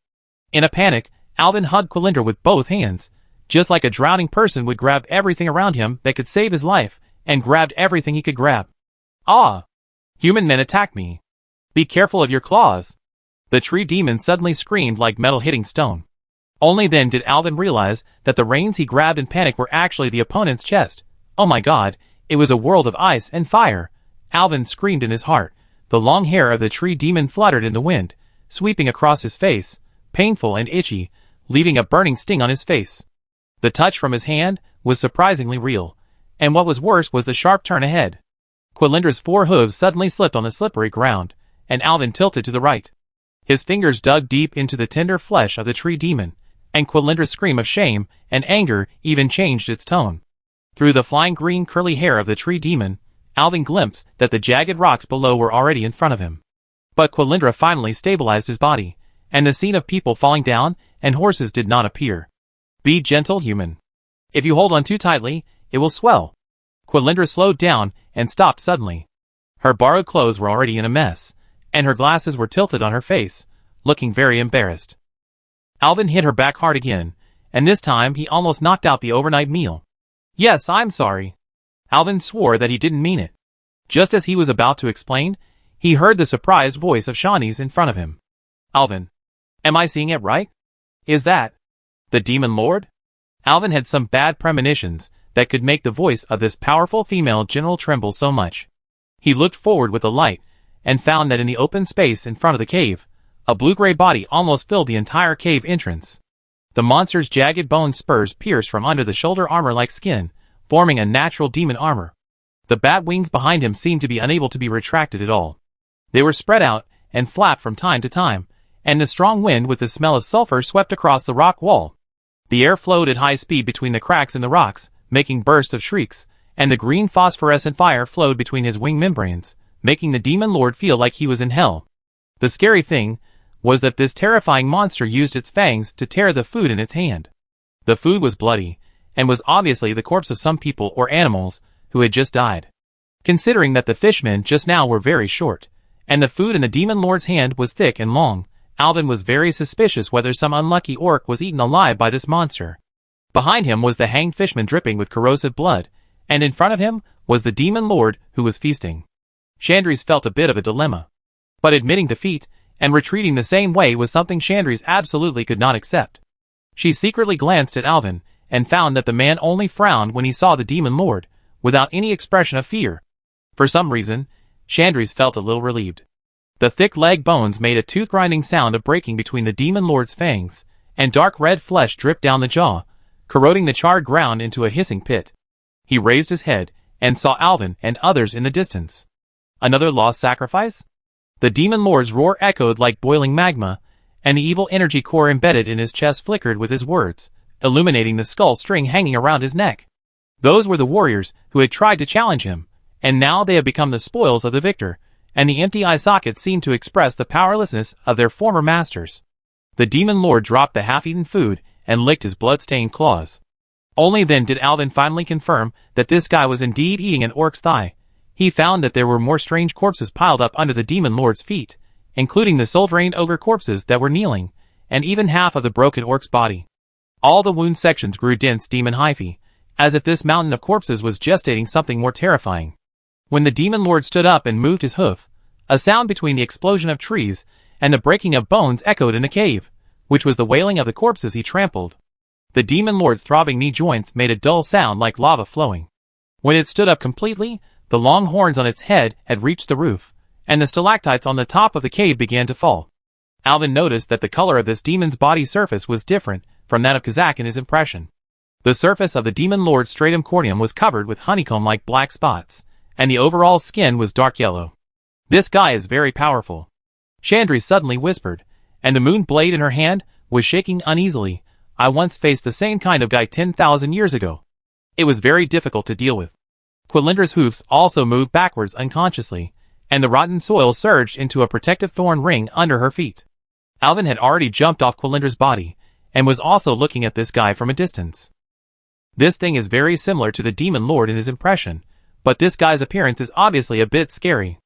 In a panic, Alvin hugged Quilindra with both hands, just like a drowning person would grab everything around him that could save his life, and grabbed everything he could grab. "Ah! Human men attack me. Be careful of your claws." The tree demon suddenly screamed like metal hitting stone. Only then did Alvin realize that the reins he grabbed in panic were actually the opponent's chest. Oh my god, it was a world of ice and fire. Alvin screamed in his heart. The long hair of the tree demon fluttered in the wind, sweeping across his face, painful and itchy, leaving a burning sting on his face. The touch from his hand was surprisingly real, and what was worse was the sharp turn ahead. Quilindra's 4 hooves suddenly slipped on the slippery ground, and Alvin tilted to the right. His fingers dug deep into the tender flesh of the tree demon, and Quilindra's scream of shame and anger even changed its tone. Through the flying green curly hair of the tree demon, Alvin glimpsed that the jagged rocks below were already in front of him. But Quilindra finally stabilized his body, and the scene of people falling down and horses did not appear. "Be gentle, human. If you hold on too tightly, it will swell." Quilindra slowed down and stopped suddenly. Her borrowed clothes were already in a mess, and her glasses were tilted on her face, looking very embarrassed. Alvin hit her back hard again, and this time he almost knocked out the overnight meal. "Yes, I'm sorry." Alvin swore that he didn't mean it. Just as he was about to explain, he heard the surprised voice of Shawnee's in front of him. "Alvin, am I seeing it right? Is that the demon lord?" Alvin had some bad premonitions that could make the voice of this powerful female general tremble so much. He looked forward with a light, and found that in the open space in front of the cave, a blue-gray body almost filled the entire cave entrance. The monster's jagged bone spurs pierced from under the shoulder armor like skin, forming a natural demon armor. The bat wings behind him seemed to be unable to be retracted at all. They were spread out and flapped from time to time, and the strong wind with the smell of sulfur swept across the rock wall. The air flowed at high speed between the cracks in the rocks, making bursts of shrieks, and the green phosphorescent fire flowed between his wing membranes, making the demon lord feel like he was in hell. The scary thing was that this terrifying monster used its fangs to tear the food in its hand. The food was bloody, and was obviously the corpse of some people or animals who had just died. Considering that the fishmen just now were very short, and the food in the demon lord's hand was thick and long, Alvin was very suspicious whether some unlucky orc was eaten alive by this monster. Behind him was the hanged fishman dripping with corrosive blood, and in front of him was the demon lord who was feasting. Chandrise felt a bit of a dilemma. But admitting defeat and retreating the same way was something Chandrise absolutely could not accept. She secretly glanced at Alvin and found that the man only frowned when he saw the demon lord, without any expression of fear. For some reason, Chandrise felt a little relieved. The thick leg bones made a tooth-grinding sound of breaking between the demon lord's fangs, and dark red flesh dripped down the jaw, corroding the charred ground into a hissing pit. He raised his head and saw Alvin and others in the distance. Another lost sacrifice? The demon lord's roar echoed like boiling magma, and the evil energy core embedded in his chest flickered with his words, illuminating the skull string hanging around his neck. Those were the warriors who had tried to challenge him, and now they had become the spoils of the victor, and the empty eye sockets seemed to express the powerlessness of their former masters. The demon lord dropped the half-eaten food and licked his blood-stained claws. Only then did Alvin finally confirm that this guy was indeed eating an orc's thigh. He found that there were more strange corpses piled up under the demon lord's feet, including the soul-drained ogre corpses that were kneeling, and even half of the broken orc's body. All the wound sections grew dense demon hyphae, as if this mountain of corpses was gestating something more terrifying. When the demon lord stood up and moved his hoof, a sound between the explosion of trees and the breaking of bones echoed in the cave, which was the wailing of the corpses he trampled. The demon lord's throbbing knee joints made a dull sound like lava flowing. When it stood up completely, the long horns on its head had reached the roof, and the stalactites on the top of the cave began to fall. Alvin noticed that the color of this demon's body surface was different from that of Kazak in his impression. The surface of the demon lord's stratum corneum was covered with honeycomb-like black spots, and the overall skin was dark yellow. This guy is very powerful, Chandrise suddenly whispered, and the moon blade in her hand was shaking uneasily. I once faced the same kind of guy 10,000 years ago. It was very difficult to deal with. Quilindra's hoofs also moved backwards unconsciously, and the rotten soil surged into a protective thorn ring under her feet. Alvin had already jumped off Quilindra's body, and was also looking at this guy from a distance. This thing is very similar to the demon lord in his impression, but this guy's appearance is obviously a bit scary.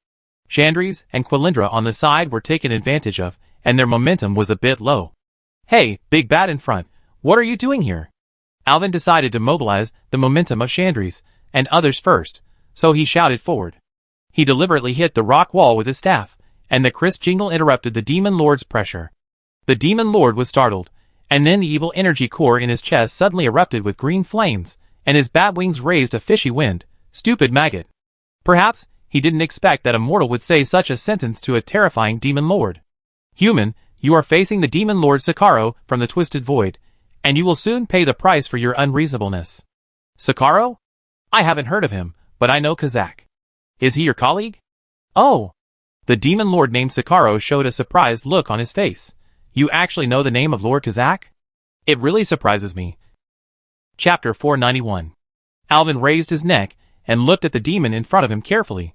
Chandrise and Quilindra on the side were taken advantage of, and their momentum was a bit low. Hey, big bat in front, what are you doing here? Alvin decided to mobilize the momentum of Chandrise and others first, so he shouted forward. He deliberately hit the rock wall with his staff, and the crisp jingle interrupted the demon lord's pressure. The demon lord was startled, and then the evil energy core in his chest suddenly erupted with green flames, and his bat wings raised a fishy wind. Stupid maggot. Perhaps he didn't expect that a mortal would say such a sentence to a terrifying demon lord. Human, you are facing the demon lord Sakaro from the Twisted Void, and you will soon pay the price for your unreasonableness. Sakaro? I haven't heard of him, but I know Kazak. Is he your colleague? Oh! The demon lord named Sakaro showed a surprised look on his face. You actually know the name of Lord Kazak? It really surprises me. Chapter 491. Alvin raised his neck and looked at the demon in front of him carefully.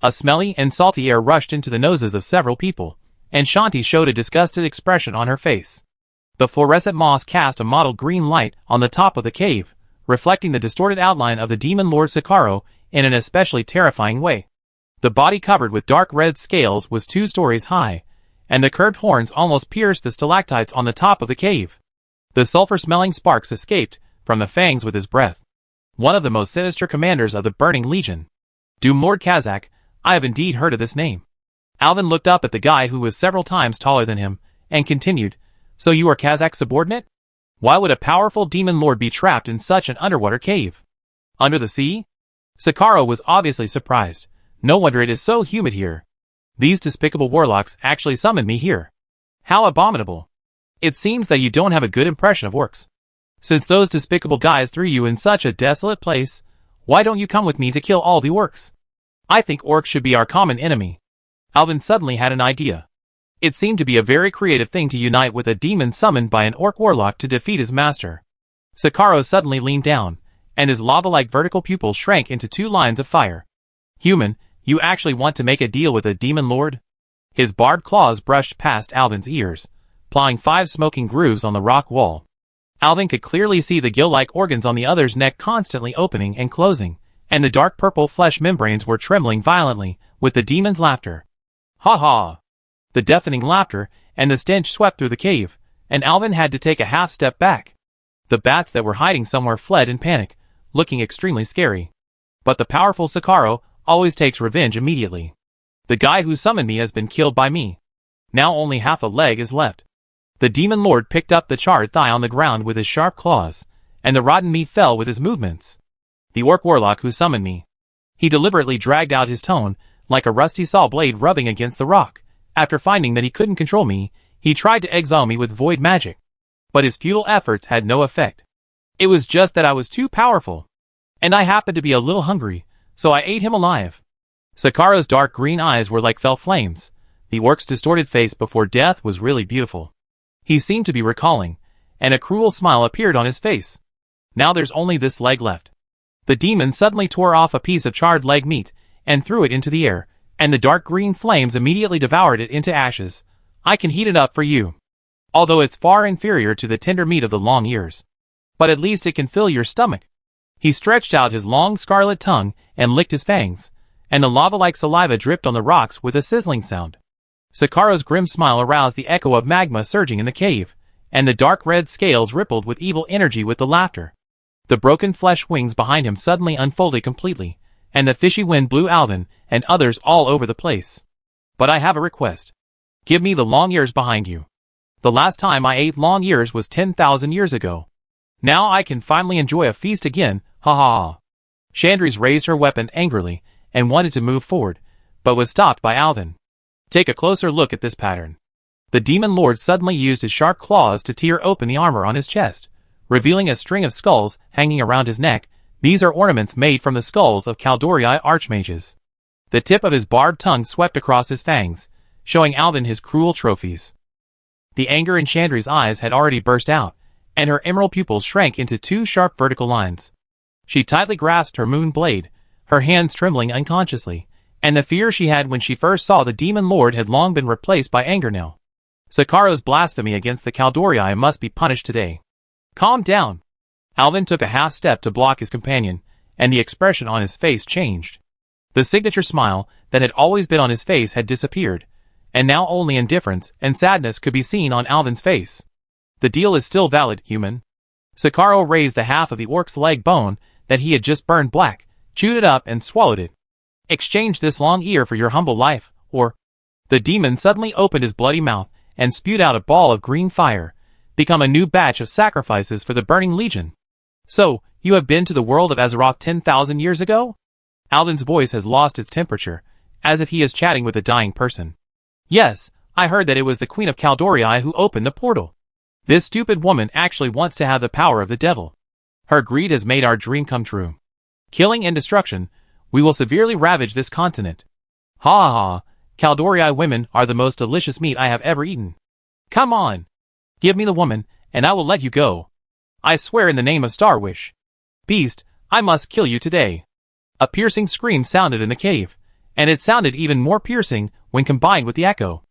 A smelly and salty air rushed into the noses of several people, and Shanti showed a disgusted expression on her face. The fluorescent moss cast a mottled green light on the top of the cave, reflecting the distorted outline of the demon lord Sakaro in an especially terrifying way. The body covered with dark red scales was 2 stories high, and the curved horns almost pierced the stalactites on the top of the cave. The sulfur-smelling sparks escaped from the fangs with his breath. One of the most sinister commanders of the Burning Legion. Doom Lord Kazak, I have indeed heard of this name. Alvin looked up at the guy who was several times taller than him, and continued, So you are Kazak's subordinate? Why would a powerful demon lord be trapped in such an underwater cave? Under the sea? Sakaro was obviously surprised. No wonder it is so humid here. These despicable warlocks actually summoned me here. How abominable. It seems that you don't have a good impression of orcs. Since those despicable guys threw you in such a desolate place, why don't you come with me to kill all the orcs? I think orcs should be our common enemy. Alvin suddenly had an idea. It seemed to be a very creative thing to unite with a demon summoned by an orc warlock to defeat his master. Sakaro suddenly leaned down, and his lava-like vertical pupils shrank into 2 lines of fire. Human, you actually want to make a deal with a demon lord? His barbed claws brushed past Alvin's ears, plowing 5 smoking grooves on the rock wall. Alvin could clearly see the gill-like organs on the other's neck constantly opening and closing, and the dark purple flesh membranes were trembling violently with the demon's laughter. Ha ha! The deafening laughter and the stench swept through the cave, and Alvin had to take a half step back. The bats that were hiding somewhere fled in panic, looking extremely scary. But the powerful Sakaro always takes revenge immediately. The guy who summoned me has been killed by me. Now only half a leg is left. The demon lord picked up the charred thigh on the ground with his sharp claws, and the rotten meat fell with his movements. The orc warlock who summoned me. He deliberately dragged out his tone, like a rusty saw blade rubbing against the rock. After finding that he couldn't control me, he tried to exile me with void magic. But his futile efforts had no effect. It was just that I was too powerful. And I happened to be a little hungry, so I ate him alive. Sakaro's dark green eyes were like fell flames. The orc's distorted face before death was really beautiful. He seemed to be recalling, and a cruel smile appeared on his face. Now there's only this leg left. The demon suddenly tore off a piece of charred leg meat, and threw it into the air, and the dark green flames immediately devoured it into ashes. I can heat it up for you. Although it's far inferior to the tender meat of the long ears. But at least it can fill your stomach. He stretched out his long scarlet tongue and licked his fangs, and the lava-like saliva dripped on the rocks with a sizzling sound. Sakaro's grim smile aroused the echo of magma surging in the cave, and the dark red scales rippled with evil energy with the laughter. The broken flesh wings behind him suddenly unfolded completely, and the fishy wind blew Alvin and others all over the place. But I have a request. Give me the long ears behind you. The last time I ate long ears was 10,000 years ago. Now I can finally enjoy a feast again, ha ha ha. Chandris raised her weapon angrily and wanted to move forward, but was stopped by Alvin. Take a closer look at this pattern. The demon lord suddenly used his sharp claws to tear open the armor on his chest, revealing a string of skulls hanging around his neck. These are ornaments made from the skulls of Kaldorii archmages. The tip of his barbed tongue swept across his fangs, showing Alvin his cruel trophies. The anger in Chandri's eyes had already burst out, and her emerald pupils shrank into two sharp vertical lines. She tightly grasped her moon blade, her hands trembling unconsciously, and the fear she had when she first saw the demon lord had long been replaced by anger now. Sakaro's blasphemy against the Kaldorii must be punished today. Calm down. Alvin took a half step to block his companion, and the expression on his face changed. The signature smile that had always been on his face had disappeared, and now only indifference and sadness could be seen on Alvin's face. The deal is still valid, human. Sakaro raised the half of the orc's leg bone that he had just burned black, chewed it up and swallowed it. Exchange this long ear for your humble life, or... The demon suddenly opened his bloody mouth and spewed out a ball of green fire, become a new batch of sacrifices for the burning legion. So, you have been to the world of Azeroth 10,000 years ago? Alvin's voice has lost its temperature, as if he is chatting with a dying person. Yes, I heard that it was the Queen of Kaldorii who opened the portal. This stupid woman actually wants to have the power of the devil. Her greed has made our dream come true. Killing and destruction, we will severely ravage this continent. Ha ha ha, Kaldorii women are the most delicious meat I have ever eaten. Come on. Give me the woman, and I will let you go. I swear in the name of Starwish. Beast, I must kill you today. A piercing scream sounded in the cave, and it sounded even more piercing when combined with the echo.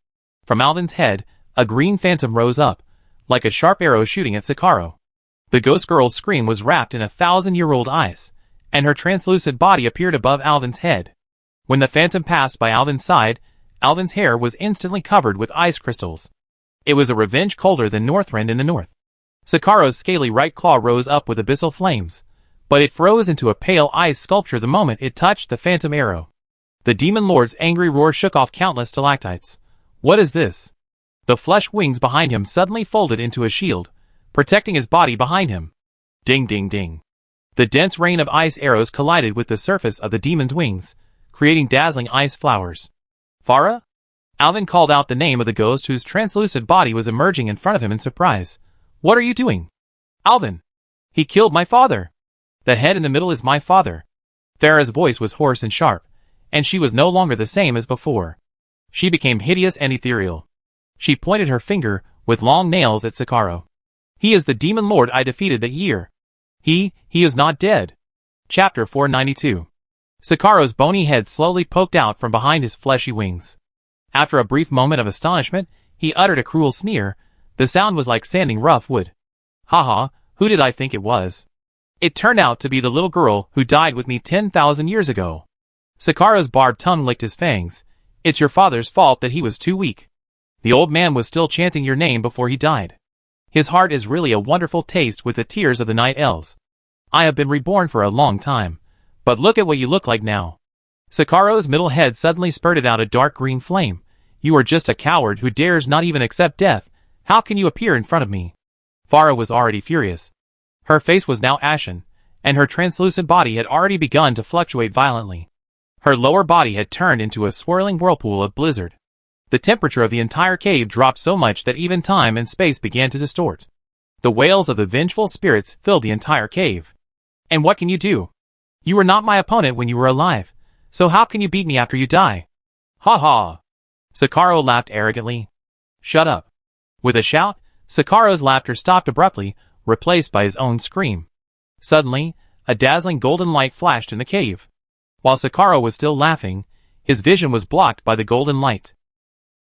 From Alvin's head, a green phantom rose up, like a sharp arrow shooting at Sakaro. The ghost girl's scream was wrapped in 1,000-year-old ice, and her translucent body appeared above Alvin's head. When the phantom passed by Alvin's side, Alvin's hair was instantly covered with ice crystals. It was a revenge colder than Northrend in the north. Sakaro's scaly right claw rose up with abyssal flames, but it froze into a pale ice sculpture the moment it touched the phantom arrow. The demon lord's angry roar shook off countless stalactites. What is this? The flesh wings behind him suddenly folded into a shield, protecting his body behind him. Ding ding ding. The dense rain of ice arrows collided with the surface of the demon's wings, creating dazzling ice flowers. Farah? Alvin called out the name of the ghost whose translucent body was emerging in front of him in surprise. What are you doing? Alvin! He killed my father! The head in the middle is my father. Farah's voice was hoarse and sharp, and she was no longer the same as before. She became hideous and ethereal. She pointed her finger with long nails at Sakaro. He is the demon lord I defeated that year. He is not dead. Chapter 492. Sakaro's bony head slowly poked out from behind his fleshy wings. After a brief moment of astonishment, he uttered a cruel sneer. The sound was like sanding rough wood. Ha ha, Who did I think it was? It turned out to be the little girl who died with me 10,000 years ago. Sakaro's barbed tongue licked his fangs. It's your father's fault that he was too weak. The old man was still chanting your name before he died. His heart is really a wonderful taste with the tears of the night elves. I have been reborn for a long time, but look at what you look like now. Sakaro's middle head suddenly spurted out a dark green flame. You are just a coward who dares not even accept death. How can you appear in front of me? Farah was already furious. Her face was now ashen, and her translucent body had already begun to fluctuate violently. Her lower body had turned into a swirling whirlpool of blizzard. The temperature of the entire cave dropped so much that even time and space began to distort. The wails of the vengeful spirits filled the entire cave. And what can you do? You were not my opponent when you were alive, so how can you beat me after you die? Ha ha! Sakaro laughed arrogantly. Shut up. With a shout, Sakaro's laughter stopped abruptly, replaced by his own scream. Suddenly, a dazzling golden light flashed in the cave. While Sakaro was still laughing, his vision was blocked by the golden light.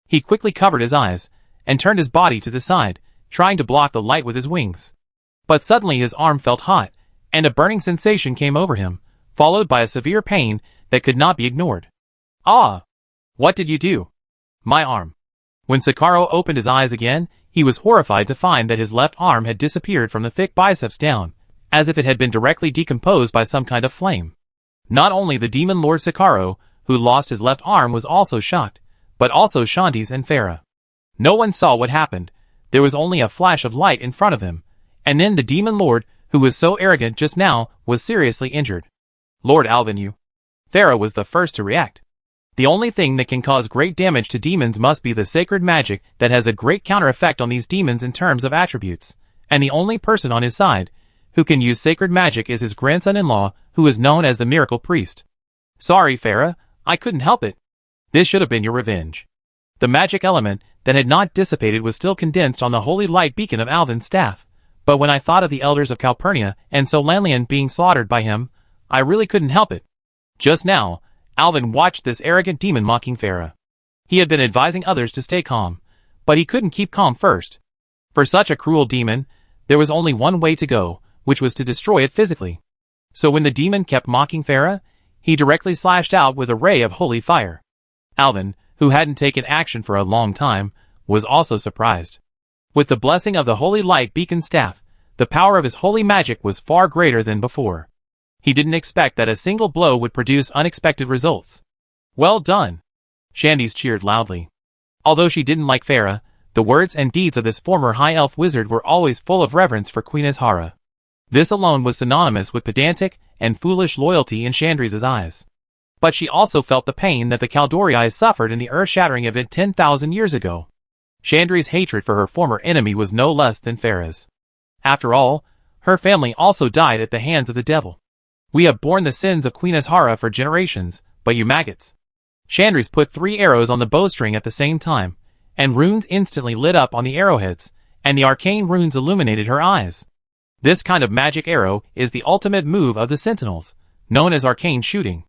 He quickly covered his eyes, and turned his body to the side, trying to block the light with his wings. But suddenly his arm felt hot, and a burning sensation came over him, followed by a severe pain that could not be ignored. Ah! What did you do? My arm. When Sakaro opened his eyes again, he was horrified to find that his left arm had disappeared from the thick biceps down, as if it had been directly decomposed by some kind of flame. Not only the demon lord Sakaro, who lost his left arm, was also shocked, but also Shanti's and Farah. No one saw what happened. There was only a flash of light in front of him, and then the demon lord, who was so arrogant just now, was seriously injured. Lord Alvinu. Farah was the first to react. The only thing that can cause great damage to demons must be the sacred magic that has a great counter effect on these demons in terms of attributes, and the only person on his side who can use sacred magic is his grandson-in-law, who is known as the Miracle Priest. Sorry, Farah, I couldn't help it. This should have been your revenge. The magic element that had not dissipated was still condensed on the holy light beacon of Alvin's staff, but when I thought of the elders of Calpurnia and Solanlian being slaughtered by him, I really couldn't help it. Just now, Alvin watched this arrogant demon mocking Farah. He had been advising others to stay calm, but he couldn't keep calm first. For such a cruel demon, there was only one way to go, which was to destroy it physically. So when the demon kept mocking Farah, he directly slashed out with a ray of holy fire. Alvin, who hadn't taken action for a long time, was also surprised. With the blessing of the holy light beacon staff, the power of his holy magic was far greater than before. He didn't expect that a single blow would produce unexpected results. Well done! Shandi's cheered loudly. Although she didn't like Farah, the words and deeds of this former high elf wizard were always full of reverence for Queen Azhara. This alone was synonymous with pedantic and foolish loyalty in Chandri's eyes. But she also felt the pain that the Kaldorii suffered in the earth-shattering event 10,000 years ago. Chandri's hatred for her former enemy was no less than Farah's. After all, her family also died at the hands of the devil. We have borne the sins of Queen Azhara for generations, but you maggots. Chandri's put 3 arrows on the bowstring at the same time, and runes instantly lit up on the arrowheads, and the arcane runes illuminated her eyes. This kind of magic arrow is the ultimate move of the Sentinels, known as arcane shooting.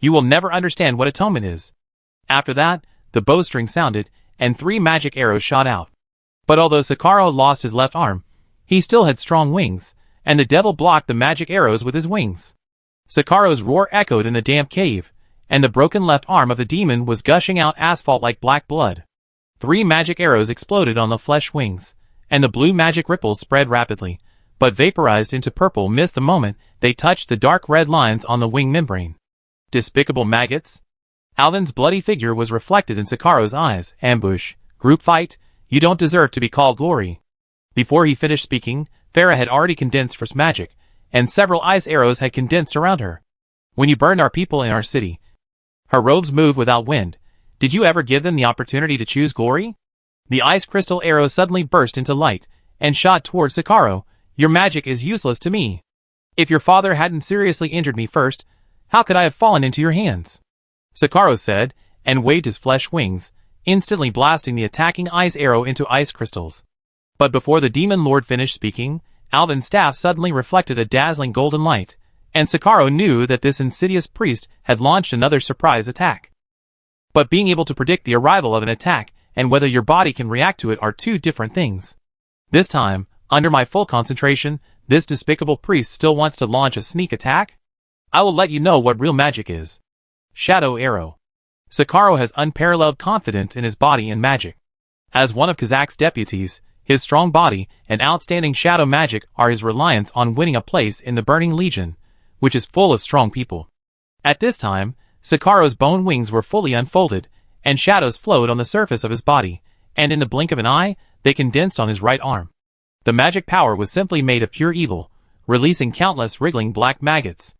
You will never understand what atonement is. After that, the bowstring sounded, and 3 magic arrows shot out. But although Sakaro lost his left arm, he still had strong wings, and the devil blocked the magic arrows with his wings. Sakaro's roar echoed in the damp cave, and the broken left arm of the demon was gushing out asphalt like black blood. 3 magic arrows exploded on the flesh wings, and the blue magic ripples spread rapidly, but vaporized into purple mist the moment they touched the dark red lines on the wing membrane. Despicable maggots! Alvin's bloody figure was reflected in Sakaro's eyes. Ambush, group fight, you don't deserve to be called glory. Before he finished speaking, Farah had already condensed First magic, and several ice arrows had condensed around her. When you burned our people in our city, her robes moved without wind. Did you ever give them the opportunity to choose glory? The ice crystal arrow suddenly burst into light, and shot towards Sakaro. Your magic is useless to me. If your father hadn't seriously injured me first, how could I have fallen into your hands? Sakaro said, and waved his flesh wings, instantly blasting the attacking ice arrow into ice crystals. But before the demon lord finished speaking, Alvin's staff suddenly reflected a dazzling golden light, and Sakaro knew that this insidious priest had launched another surprise attack. But being able to predict the arrival of an attack and whether your body can react to it are 2 different things. This time, under my full concentration, This despicable priest still wants to launch a sneak attack? I will let you know what real magic is. Shadow Arrow. Sakaro has unparalleled confidence in his body and magic. As one of Kazak's deputies, his strong body and outstanding shadow magic are his reliance on winning a place in the Burning Legion, which is full of strong people. At this time, Sakaro's bone wings were fully unfolded, and shadows flowed on the surface of his body, and in the blink of an eye, they condensed on his right arm. The magic power was simply made of pure evil, releasing countless wriggling black maggots.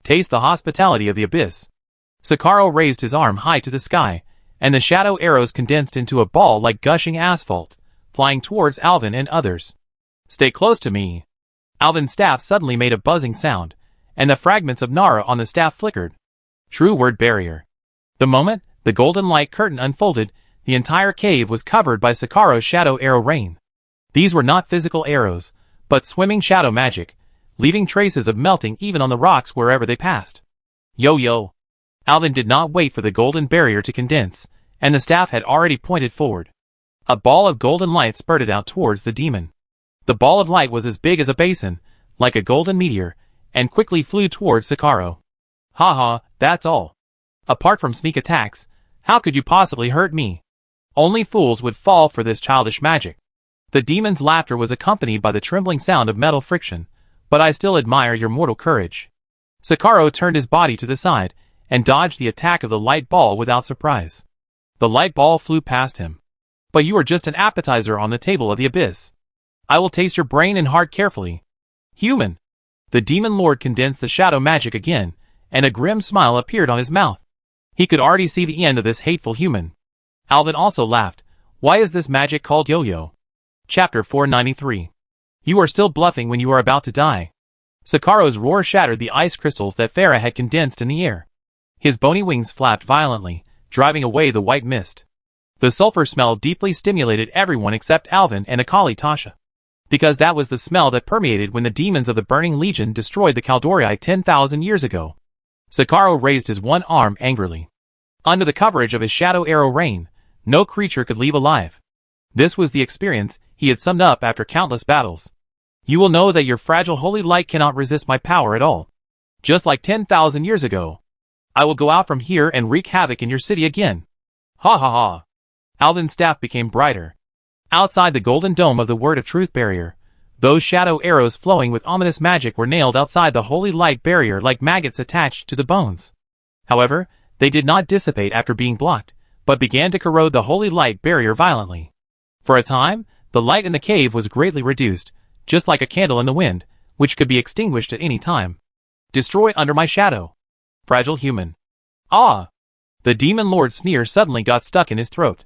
Taste the hospitality of the abyss. Sakaro raised his arm high to the sky, and the shadow arrows condensed into a ball like gushing asphalt, flying towards Alvin and others. Stay close to me. Alvin's staff suddenly made a buzzing sound, and the fragments of Nara on the staff flickered. True word barrier. The moment the golden light curtain unfolded, the entire cave was covered by Sakaro's shadow arrow rain. These were not physical arrows, but swimming shadow magic, leaving traces of melting even on the rocks wherever they passed. Yo. Alvin did not wait for the golden barrier to condense, and the staff had already pointed forward. A ball of golden light spurted out towards the demon. The ball of light was as big as a basin, like a golden meteor, and quickly flew towards Sakaro. Haha, that's all. Apart from sneak attacks, how could you possibly hurt me? Only fools would fall for this childish magic. The demon's laughter was accompanied by the trembling sound of metal friction, but I still admire your mortal courage. Sakaro turned his body to the side, and dodged the attack of the light ball without surprise. The light ball flew past him. But you are just an appetizer on the table of the abyss. I will taste your brain and heart carefully. Human. The demon lord condensed the shadow magic again, and a grim smile appeared on his mouth. He could already see the end of this hateful human. Alvin also laughed. Why is this magic called yo-yo? Chapter 493. You are still bluffing when you are about to die. Sakaro's roar shattered the ice crystals that Farah had condensed in the air. His bony wings flapped violently, driving away the white mist. The sulfur smell deeply stimulated everyone except Alvin and Akali Tasha. Because that was the smell that permeated when the demons of the Burning Legion destroyed the Kaldorii 10,000 years ago. Sakaro raised his one arm angrily. Under the coverage of his shadow arrow rain, no creature could leave alive. This was the experience he had summed up after countless battles. You will know that your fragile holy light cannot resist my power at all. Just like 10,000 years ago. I will go out from here and wreak havoc in your city again. Ha ha ha. Alvin's staff became brighter. Outside the golden dome of the Word of Truth barrier, those shadow arrows flowing with ominous magic were nailed outside the holy light barrier like maggots attached to the bones. However, they did not dissipate after being blocked, but began to corrode the holy light barrier violently. For a time, the light in the cave was greatly reduced, just like a candle in the wind, which could be extinguished at any time. Destroy under my shadow. Fragile human. Ah! The demon lord's sneer suddenly got stuck in his throat.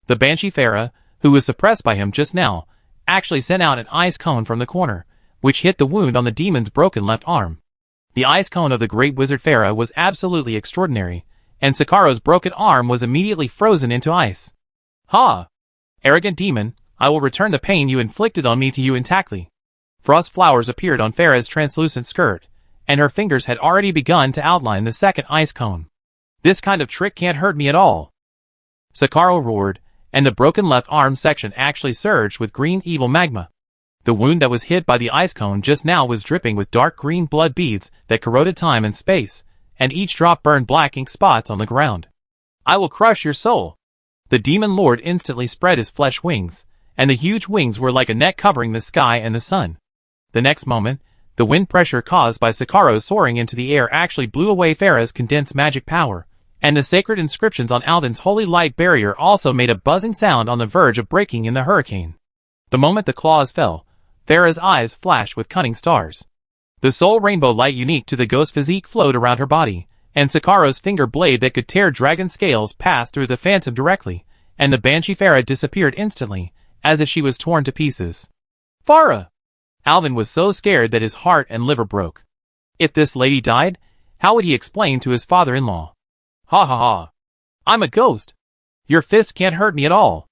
The Banshee Farah, who was suppressed by him just now, actually sent out an ice cone from the corner, which hit the wound on the demon's broken left arm. The ice cone of the great wizard Farah was absolutely extraordinary, and Sakaro's broken arm was immediately frozen into ice. Ha! Arrogant demon, I will return the pain you inflicted on me to you intactly. Frost flowers appeared on Farah's translucent skirt, and her fingers had already begun to outline the second ice cone. This kind of trick can't hurt me at all. Sakaro roared, and the broken left arm section actually surged with green evil magma. The wound that was hit by the ice cone just now was dripping with dark green blood beads that corroded time and space, and each drop burned black ink spots on the ground. I will crush your soul. The demon lord instantly spread his flesh wings, and the huge wings were like a net covering the sky and the sun. The next moment, the wind pressure caused by Sakaro soaring into the air actually blew away Farah's condensed magic power, and the sacred inscriptions on Alvin's holy light barrier also made a buzzing sound on the verge of breaking in the hurricane. The moment the claws fell, Farah's eyes flashed with cunning stars. The soul rainbow light unique to the ghost physique flowed around her body, and Sakaro's finger blade that could tear dragon scales passed through the phantom directly, and the Banshee Farah disappeared instantly, as if she was torn to pieces. Farah! Alvin was so scared that his heart and liver broke. If this lady died, how would he explain to his father-in-law? Ha ha ha. I'm a ghost. Your fist can't hurt me at all.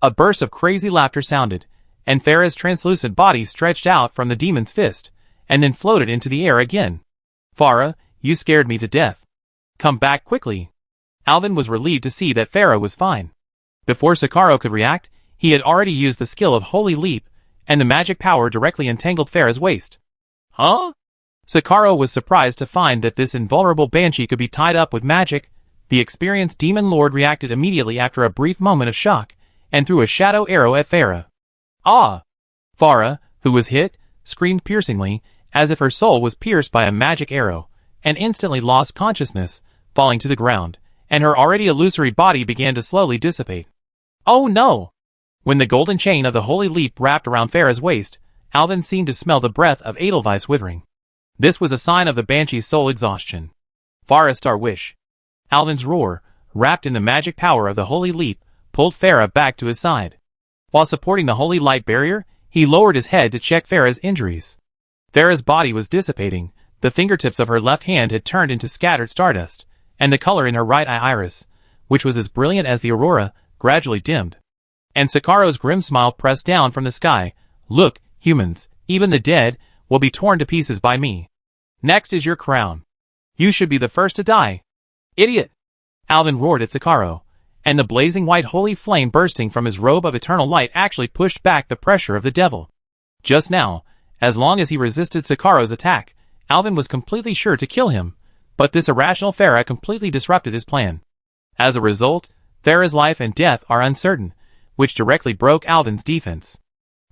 A burst of crazy laughter sounded, and Farah's translucent body stretched out from the demon's fist, and then floated into the air again. Farah, you scared me to death. Come back quickly. Alvin was relieved to see that Farah was fine. Before Sakaro could react, he had already used the skill of Holy Leap, and the magic power directly entangled Farah's waist. Huh? Sakaro was surprised to find that this invulnerable banshee could be tied up with magic. The experienced demon lord reacted immediately after a brief moment of shock, and threw a shadow arrow at Farah. Ah! Farah, who was hit, screamed piercingly, as if her soul was pierced by a magic arrow, and instantly lost consciousness, falling to the ground, and her already illusory body began to slowly dissipate. Oh no! When the golden chain of the holy leap wrapped around Farah's waist, Alvin seemed to smell the breath of Edelweiss withering. This was a sign of the banshee's soul exhaustion. Farah's star wish. Alvin's roar, wrapped in the magic power of the holy leap, pulled Farah back to his side. While supporting the holy light barrier, he lowered his head to check Farah's injuries. Farah's body was dissipating, the fingertips of her left hand had turned into scattered stardust, and the color in her right eye iris, which was as brilliant as the aurora, gradually dimmed. And Sakaro's grim smile pressed down from the sky. Look, humans, even the dead, will be torn to pieces by me. Next is your crown. You should be the first to die. Idiot! Alvin roared at Sakaro, and the blazing white holy flame bursting from his robe of eternal light actually pushed back the pressure of the devil. Just now, as long as he resisted Sakaro's attack, Alvin was completely sure to kill him, but this irrational Farah completely disrupted his plan. As a result, Farah's life and death are uncertain, which directly broke Alvin's defense.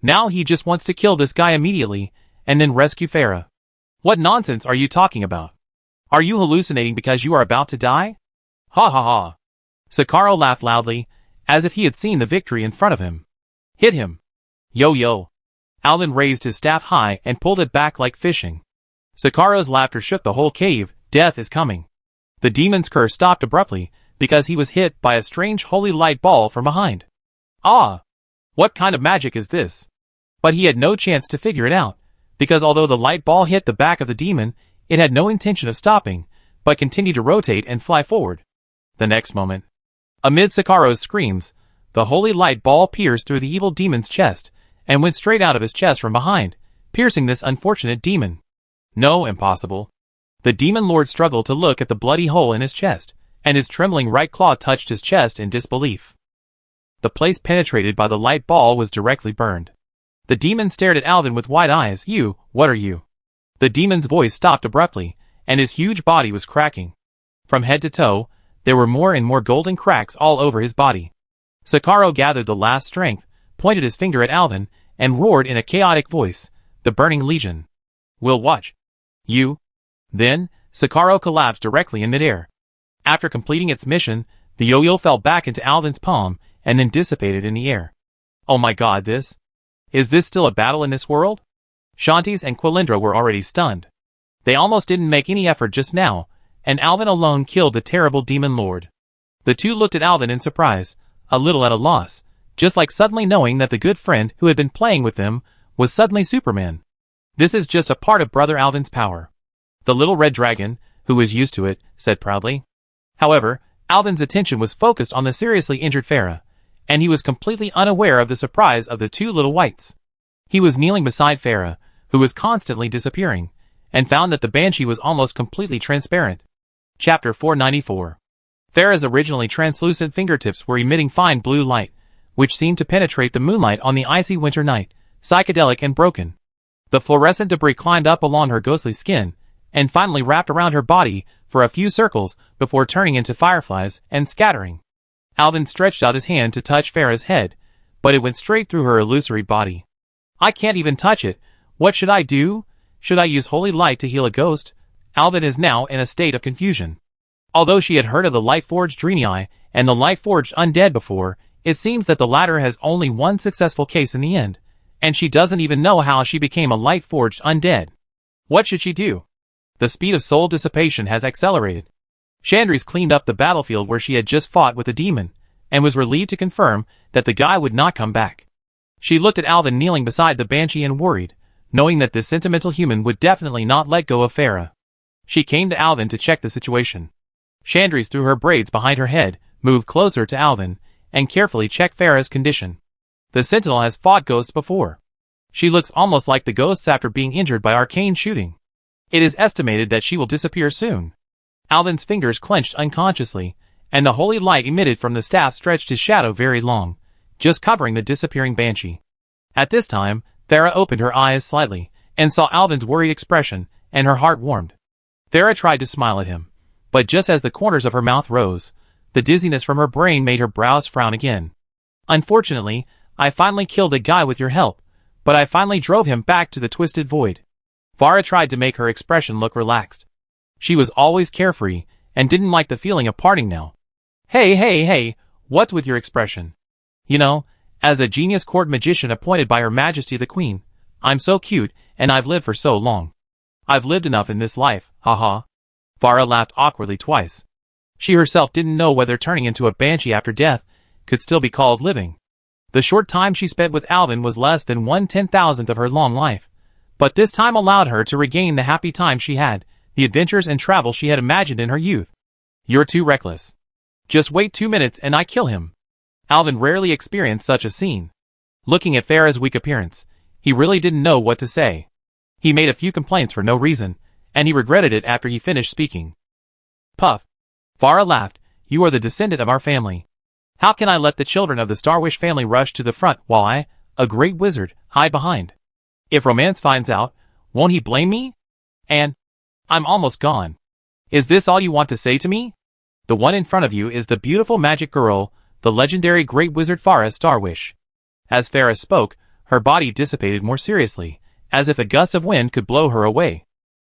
Now he just wants to kill this guy immediately, and then rescue Farah. What nonsense are you talking about? Are you hallucinating because you are about to die? Ha ha ha. Sakaro laughed loudly, as if he had seen the victory in front of him. Hit him. Yo yo. Alvin raised his staff high and pulled it back like fishing. Sakaro's laughter shook the whole cave. Death is coming. The demon's curse stopped abruptly, because he was hit by a strange holy light ball from behind. Ah! What kind of magic is this? But he had no chance to figure it out, because although the light ball hit the back of the demon, it had no intention of stopping, but continued to rotate and fly forward. The next moment, amid Sakaro's screams, the holy light ball pierced through the evil demon's chest, and went straight out of his chest from behind, piercing this unfortunate demon. No, impossible. The demon lord struggled to look at the bloody hole in his chest, and his trembling right claw touched his chest in disbelief. The place penetrated by the light ball was directly burned. The demon stared at Alvin with wide eyes. What are you? The demon's voice stopped abruptly, and his huge body was cracking. From head to toe, there were more and more golden cracks all over his body. Sakaro gathered the last strength, pointed his finger at Alvin, and roared in a chaotic voice, "The Burning Legion. We'll watch. You." Then, Sakaro collapsed directly in midair. After completing its mission, the yo-yo fell back into Alvin's palm, and then dissipated in the air. Oh my god, is this still a battle in this world? Shantis and Quilindra were already stunned. They almost didn't make any effort just now, and Alvin alone killed the terrible demon lord. The two looked at Alvin in surprise, a little at a loss, just like suddenly knowing that the good friend who had been playing with them was suddenly Superman. This is just a part of Brother Alvin's power. The little red dragon, who was used to it, said proudly. However, Alvin's attention was focused on the seriously injured Farah, and he was completely unaware of the surprise of the two little whites. He was kneeling beside Farah, who was constantly disappearing, and found that the banshee was almost completely transparent. Chapter 494. Farah's originally translucent fingertips were emitting fine blue light, which seemed to penetrate the moonlight on the icy winter night, psychedelic and broken. The fluorescent debris climbed up along her ghostly skin, and finally wrapped around her body for a few circles before turning into fireflies and scattering. Alvin stretched out his hand to touch Farah's head, but it went straight through her illusory body. I can't even touch it. What should I do? Should I use holy light to heal a ghost? Alvin is now in a state of confusion. Although she had heard of the Light-Forged Draenei and the Light-Forged Undead before, it seems that the latter has only one successful case in the end, and she doesn't even know how she became a Light-Forged Undead. What should she do? The speed of soul dissipation has accelerated. Chandrese cleaned up the battlefield where she had just fought with the demon, and was relieved to confirm that the guy would not come back. She looked at Alvin kneeling beside the banshee and worried, knowing that this sentimental human would definitely not let go of Farah. She came to Alvin to check the situation. Chandrese threw her braids behind her head, moved closer to Alvin, and carefully checked Farah's condition. The Sentinel has fought ghosts before. She looks almost like the ghosts after being injured by arcane shooting. It is estimated that she will disappear soon. Alvin's fingers clenched unconsciously, and the holy light emitted from the staff stretched his shadow very long, just covering the disappearing banshee. At this time, Farah opened her eyes slightly, and saw Alvin's worried expression, and her heart warmed. Farah tried to smile at him, but just as the corners of her mouth rose, the dizziness from her brain made her brows frown again. Unfortunately, I finally killed the guy with your help, but I finally drove him back to the twisted void. Farah tried to make her expression look relaxed. She was always carefree, and didn't like the feeling of parting now. Hey, what's with your expression? You know, as a genius court magician appointed by Her Majesty the Queen, I'm so cute, and I've lived for so long. I've lived enough in this life, haha. Farah laughed awkwardly twice. She herself didn't know whether turning into a banshee after death could still be called living. The short time she spent with Alvin was less than 1/10,000th of her long life, but this time allowed her to regain the happy time she had, the adventures and travel she had imagined in her youth. You're too reckless. Just wait 2 minutes and I kill him. Alvin rarely experienced such a scene. Looking at Farah's weak appearance, he really didn't know what to say. He made a few complaints for no reason, and he regretted it after he finished speaking. Puff. Farah laughed. You are the descendant of our family. How can I let the children of the Starwish family rush to the front while I, a great wizard, hide behind? If Romance finds out, won't he blame me? And I'm almost gone. Is this all you want to say to me? The one in front of you is the beautiful magic girl, the legendary great wizard Farah Starwish. As Farah spoke, her body dissipated more seriously, as if a gust of wind could blow her away.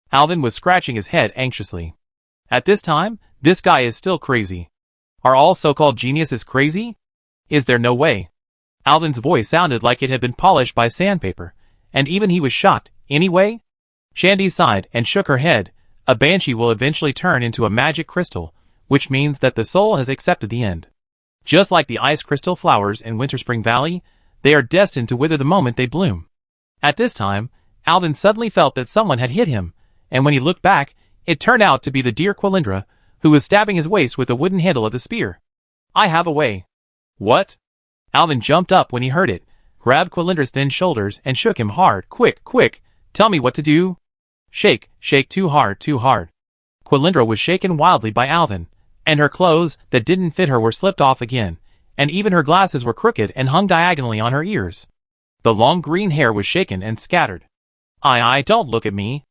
Alvin was scratching his head anxiously. At this time, this guy is still crazy. Are all so-called geniuses crazy? Is there no way? Alvin's voice sounded like it had been polished by sandpaper, and even he was shocked. Anyway? Shandy sighed and shook her head. A banshee will eventually turn into a magic crystal, which means that the soul has accepted the end. Just like the ice crystal flowers in Winter Spring Valley, they are destined to wither the moment they bloom. At this time, Alvin suddenly felt that someone had hit him, and when he looked back, it turned out to be the dear Quilindra, who was stabbing his waist with the wooden handle of the spear. I have a way. What? Alvin jumped up when he heard it, grabbed Quilindra's thin shoulders and shook him hard. Quick, tell me what to do. Shake too hard. Quilindra was shaken wildly by Alvin, and her clothes that didn't fit her were slipped off again, and even her glasses were crooked and hung diagonally on her ears. The long green hair was shaken and scattered. Don't look at me.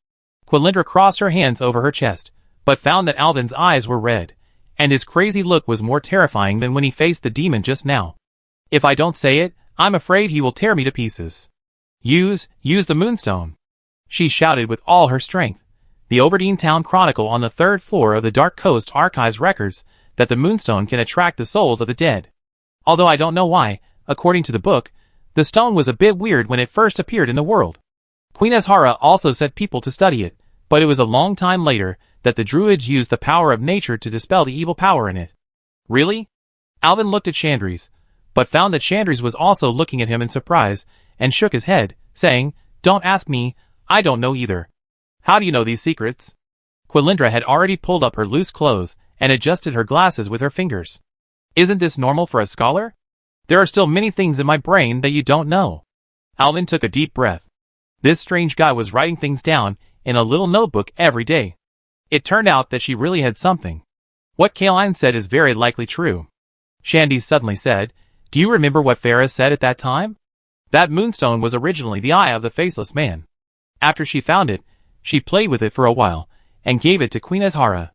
Quilindra crossed her hands over her chest, but found that Alvin's eyes were red, and his crazy look was more terrifying than when he faced the demon just now. If I don't say it, I'm afraid he will tear me to pieces. Use the moonstone. She shouted with all her strength. The Overdene Town Chronicle on the 3rd floor of the Dark Coast archives records that the moonstone can attract the souls of the dead. Although I don't know why, according to the book, the stone was a bit weird when it first appeared in the world. Queen Azhara also set people to study it, but it was a long time later that the druids used the power of nature to dispel the evil power in it. Really? Alvin looked at Chandris, but found that Chandris was also looking at him in surprise, and shook his head, saying, Don't ask me, I don't know either. How do you know these secrets? Quilindra had already pulled up her loose clothes and adjusted her glasses with her fingers. Isn't this normal for a scholar? There are still many things in my brain that you don't know. Alvin took a deep breath. This strange guy was writing things down in a little notebook every day. It turned out that she really had something. What Kaline said is very likely true. Shandy suddenly said, Do you remember what Farah said at that time? That moonstone was originally the eye of the faceless man. After she found it, she played with it for a while, and gave it to Queen Azhara.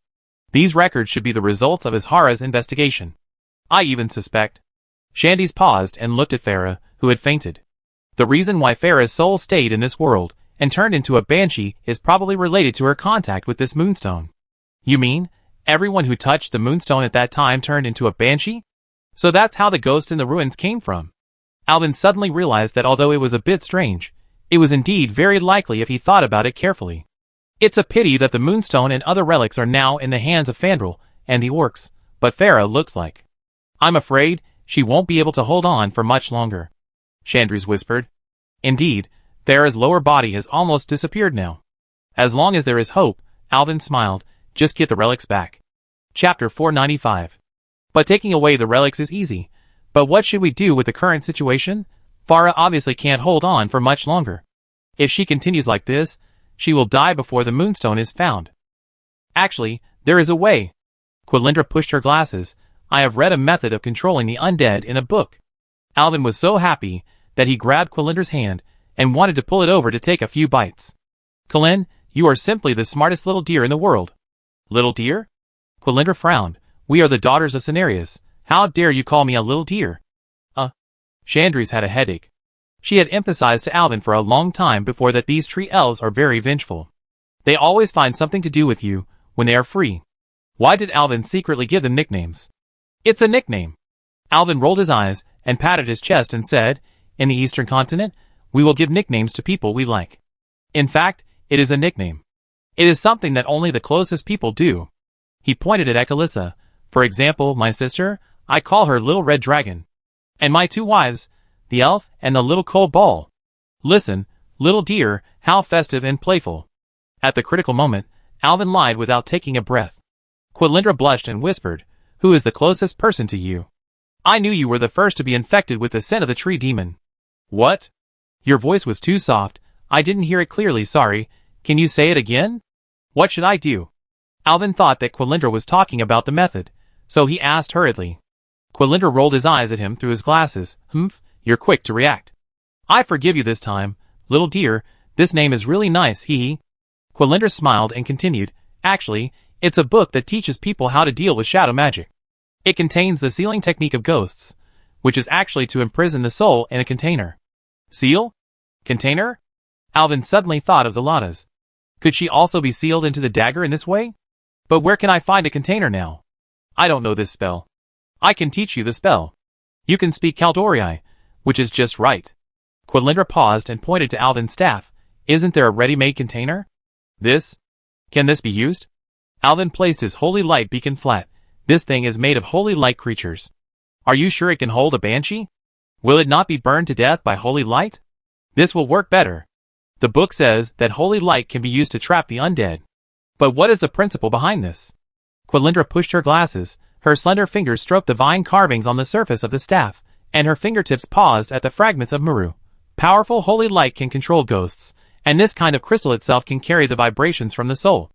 These records should be the results of Azhara's investigation. I even suspect. Shandy's paused and looked at Farah, who had fainted. The reason why Farah's soul stayed in this world, and turned into a banshee, is probably related to her contact with this moonstone. You mean, everyone who touched the moonstone at that time turned into a banshee? So that's how the ghost in the ruins came from. Alvin suddenly realized that although it was a bit strange, it was indeed very likely if he thought about it carefully. It's a pity that the moonstone and other relics are now in the hands of Fandral and the orcs, but Farah looks like. I'm afraid she won't be able to hold on for much longer. Chandris whispered. Indeed, Farah's lower body has almost disappeared now. As long as there is hope, Alvin smiled, just get the relics back. Chapter 495. But taking away the relics is easy. But what should we do with the current situation? Farah obviously can't hold on for much longer. If she continues like this, she will die before the moonstone is found. Actually, there is a way. Quilindra pushed her glasses. I have read a method of controlling the undead in a book. Alvin was so happy that he grabbed Quilindra's hand and wanted to pull it over to take a few bites. Quillen, you are simply the smartest little deer in the world. Little deer? Quilindra frowned. We are the daughters of Cenarius. How dare you call me a little deer? Chandrise had a headache. She had emphasized to Alvin for a long time before that these tree elves are very vengeful. They always find something to do with you when they are free. Why did Alvin secretly give them nicknames? It's a nickname. Alvin rolled his eyes and patted his chest and said, in the Eastern continent, we will give nicknames to people we like. In fact, it is a nickname. It is something that only the closest people do. He pointed at Echolissa. For example, my sister, I call her Little Red Dragon. And my two wives, the elf and the little cold ball. Listen, little dear, how festive and playful. At the critical moment, Alvin lied without taking a breath. Quilindra blushed and whispered, who is the closest person to you? I knew you were the first to be infected with the scent of the tree demon. What? Your voice was too soft, I didn't hear it clearly, sorry, can you say it again? What should I do? Alvin thought that Quilindra was talking about the method, so he asked hurriedly. Quilindra rolled his eyes at him through his glasses. Humph, you're quick to react. I forgive you this time, little dear, this name is really nice, hee. Quilindra smiled and continued, actually, it's a book that teaches people how to deal with shadow magic. It contains the sealing technique of ghosts, which is actually to imprison the soul in a container. Seal? Container? Alvin suddenly thought of Zalata's. Could she also be sealed into the dagger in this way? But where can I find a container now? I don't know this spell. I can teach you the spell. You can speak Kaldorii, which is just right. Quilindra paused and pointed to Alvin's staff. Isn't there a ready-made container? This? Can this be used? Alvin placed his holy light beacon flat. This thing is made of holy light creatures. Are you sure it can hold a banshee? Will it not be burned to death by holy light? This will work better. The book says that holy light can be used to trap the undead. But what is the principle behind this? Quilindra pushed her glasses. Her slender fingers stroked the vine carvings on the surface of the staff, and her fingertips paused at the fragments of Maru. Powerful holy light can control ghosts, and this kind of crystal itself can carry the vibrations from the soul.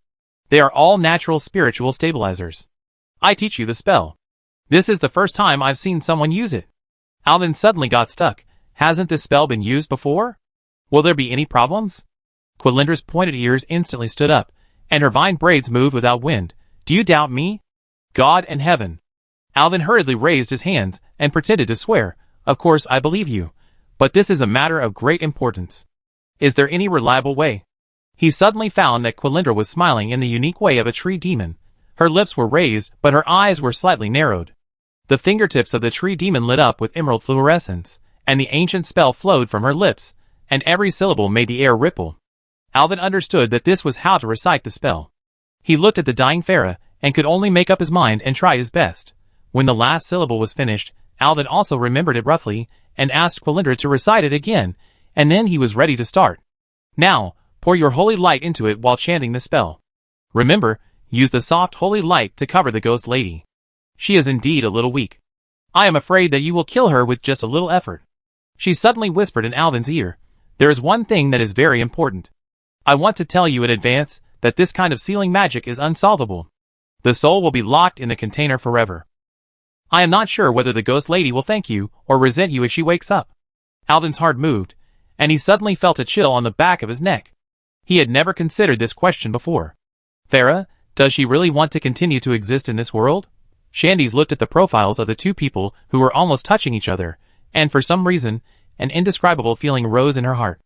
They are all natural spiritual stabilizers. I teach you the spell. This is the first time I've seen someone use it. Alvin suddenly got stuck. Hasn't this spell been used before? Will there be any problems? Quilindra's pointed ears instantly stood up, and her vine braids moved without wind. Do you doubt me? God and heaven. Alvin hurriedly raised his hands and pretended to swear. Of course I believe you. But this is a matter of great importance. Is there any reliable way? He suddenly found that Quilindra was smiling in the unique way of a tree demon. Her lips were raised, but her eyes were slightly narrowed. The fingertips of the tree demon lit up with emerald fluorescence, and the ancient spell flowed from her lips, and every syllable made the air ripple. Alvin understood that this was how to recite the spell. He looked at the dying Farah, and could only make up his mind and try his best. When the last syllable was finished, Alvin also remembered it roughly, and asked Quilindra to recite it again, and then he was ready to start. Now, pour your holy light into it while chanting the spell. Remember, use the soft holy light to cover the ghost lady. She is indeed a little weak. I am afraid that you will kill her with just a little effort. She suddenly whispered in Alvin's ear. There is one thing that is very important. I want to tell you in advance that this kind of sealing magic is unsolvable. The soul will be locked in the container forever. I am not sure whether the ghost lady will thank you or resent you if she wakes up. Alvin's heart moved, and he suddenly felt a chill on the back of his neck. He had never considered this question before. Farah, does she really want to continue to exist in this world? Shandy's looked at the profiles of the two people who were almost touching each other, and for some reason, an indescribable feeling rose in her heart.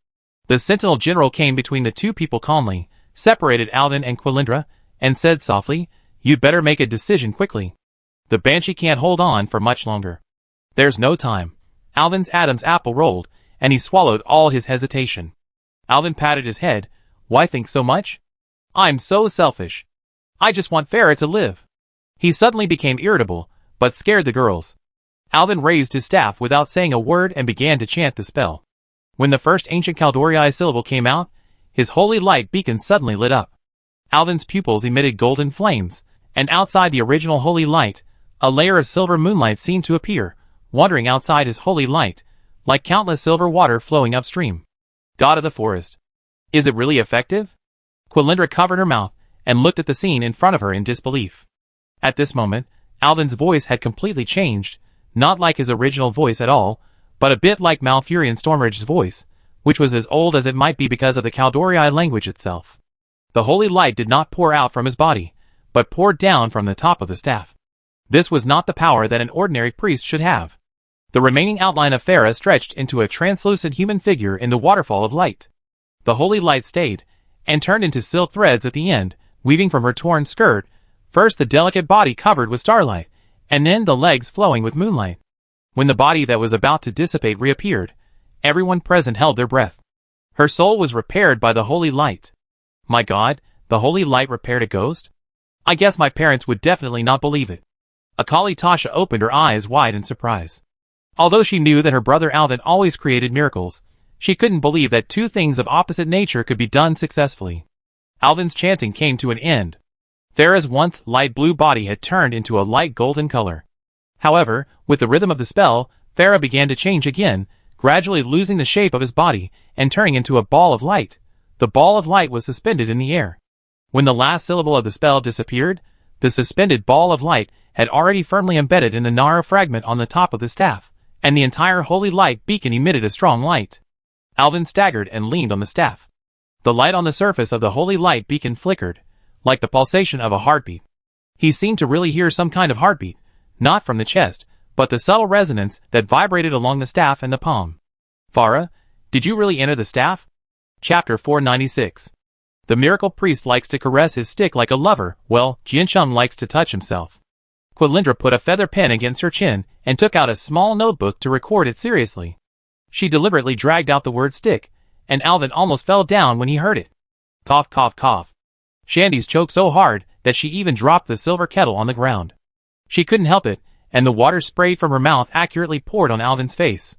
The Sentinel General came between the two people calmly, separated Alvin and Quilindra, and said softly, You'd better make a decision quickly. The Banshee can't hold on for much longer. There's no time. Alvin's Adam's apple rolled, and he swallowed all his hesitation. Alvin patted his head. Why think so much? I'm so selfish. I just want Farah to live. He suddenly became irritable, but scared the girls. Alvin raised his staff without saying a word and began to chant the spell. When the first ancient Kaldorii syllable came out, his holy light beacon suddenly lit up. Alvin's pupils emitted golden flames, and outside the original holy light, a layer of silver moonlight seemed to appear, wandering outside his holy light, like countless silver water flowing upstream. God of the forest. Is it really effective? Quilindra covered her mouth and looked at the scene in front of her in disbelief. At this moment, Alvin's voice had completely changed, not like his original voice at all, but a bit like Malfurion Stormridge's voice, which was as old as it might be because of the Kaldori language itself. The holy light did not pour out from his body, but poured down from the top of the staff. This was not the power that an ordinary priest should have. The remaining outline of Farah stretched into a translucent human figure in the waterfall of light. The holy light stayed, and turned into silk threads at the end, weaving from her torn skirt, first the delicate body covered with starlight, and then the legs flowing with moonlight. When the body that was about to dissipate reappeared, everyone present held their breath. Her soul was repaired by the holy light. My God, the holy light repaired a ghost? I guess my parents would definitely not believe it. Akali Tasha opened her eyes wide in surprise. Although she knew that her brother Alvin always created miracles, she couldn't believe that two things of opposite nature could be done successfully. Alvin's chanting came to an end. Farah's once light blue body had turned into a light golden color. However, with the rhythm of the spell, Farah began to change again, gradually losing the shape of his body and turning into a ball of light. The ball of light was suspended in the air. When the last syllable of the spell disappeared, the suspended ball of light had already firmly embedded in the Nara fragment on the top of the staff, and the entire holy light beacon emitted a strong light. Alvin staggered and leaned on the staff. The light on the surface of the holy light beacon flickered, like the pulsation of a heartbeat. He seemed to really hear some kind of heartbeat, not from the chest, but the subtle resonance that vibrated along the staff and the palm. Farah, did you really enter the staff? Chapter 496. The miracle priest likes to caress his stick like a lover, well, Jiansheng likes to touch himself. Quilindra put a feather pen against her chin and took out a small notebook to record it seriously. She deliberately dragged out the word stick, and Alvin almost fell down when he heard it. Cough, cough, cough. Shandy's choked so hard that she even dropped the silver kettle on the ground. She couldn't help it, and the water sprayed from her mouth accurately poured on Alvin's face.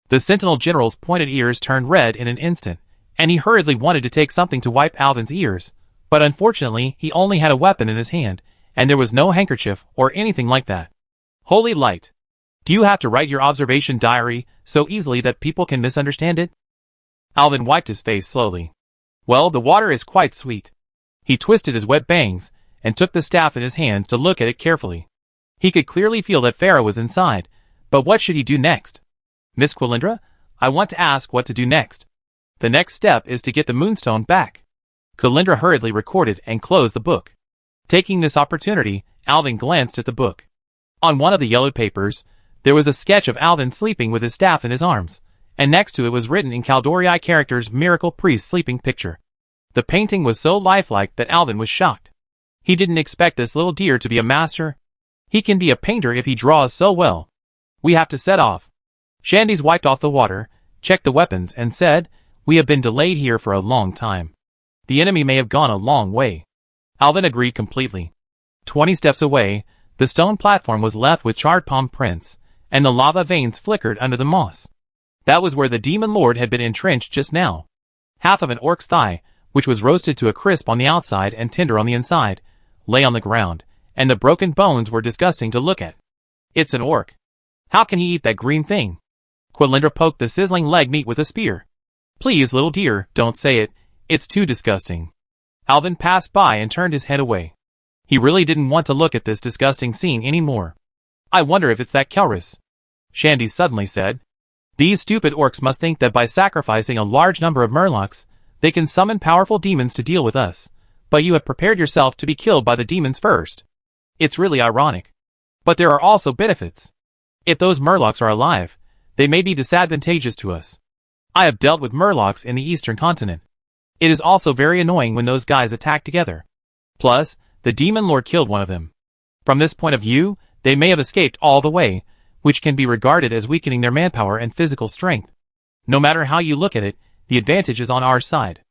The Sentinel General's pointed ears turned red in an instant, and he hurriedly wanted to take something to wipe Alvin's ears, but unfortunately he only had a weapon in his hand, and there was no handkerchief or anything like that. Holy light! Do you have to write your observation diary so easily that people can misunderstand it? Alvin wiped his face slowly. Well, the water is quite sweet. He twisted his wet bangs, and took the staff in his hand to look at it carefully. He could clearly feel that Farah was inside, but what should he do next? Miss Quilindra, I want to ask what to do next. The next step is to get the moonstone back. Quilindra hurriedly recorded and closed the book. Taking this opportunity, Alvin glanced at the book. On one of the yellowed papers, there was a sketch of Alvin sleeping with his staff in his arms, and next to it was written in Kaldori characters Miracle Priest Sleeping Picture. The painting was so lifelike that Alvin was shocked. He didn't expect this little deer to be a master. He can be a painter if he draws so well. We have to set off. Shandy's wiped off the water, checked the weapons, and said, We have been delayed here for a long time. The enemy may have gone a long way. Alvin agreed completely. 20 steps away, the stone platform was left with charred palm prints, and the lava veins flickered under the moss. That was where the demon lord had been entrenched just now. Half of an orc's thigh, which was roasted to a crisp on the outside and tender on the inside, lay on the ground, and the broken bones were disgusting to look at. It's an orc. How can he eat that green thing? Quilindra poked the sizzling leg meat with a spear. Please, little dear, don't say it. It's too disgusting. Alvin passed by and turned his head away. He really didn't want to look at this disgusting scene anymore. I wonder if it's that Kelris. Shandy suddenly said. These stupid orcs must think that by sacrificing a large number of murlocs, they can summon powerful demons to deal with us, but you have prepared yourself to be killed by the demons first. It's really ironic. But there are also benefits. If those murlocs are alive, they may be disadvantageous to us. I have dealt with murlocs in the eastern continent. It is also very annoying when those guys attack together. Plus, the demon lord killed one of them. From this point of view, they may have escaped all the way, which can be regarded as weakening their manpower and physical strength. No matter how you look at it, the advantage is on our side.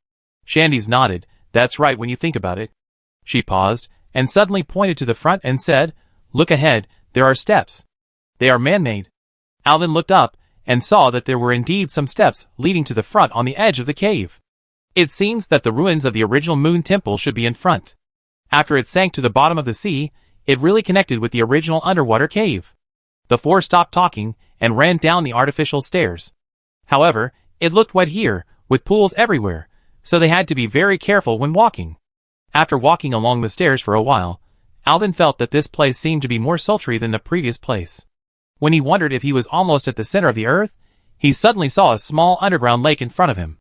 Shandy's nodded. That's right when you think about it. She paused, and suddenly pointed to the front and said, Look ahead, there are steps. They are man-made. Alvin looked up, and saw that there were indeed some steps leading to the front on the edge of the cave. It seems that the ruins of the original Moon Temple should be in front. After it sank to the bottom of the sea, it really connected with the original underwater cave. The four stopped talking, and ran down the artificial stairs. However, it looked wet here, with pools everywhere, so they had to be very careful when walking. After walking along the stairs for a while, Alvin felt that this place seemed to be more sultry than the previous place. When he wondered if he was almost at the center of the earth, he suddenly saw a small underground lake in front of him.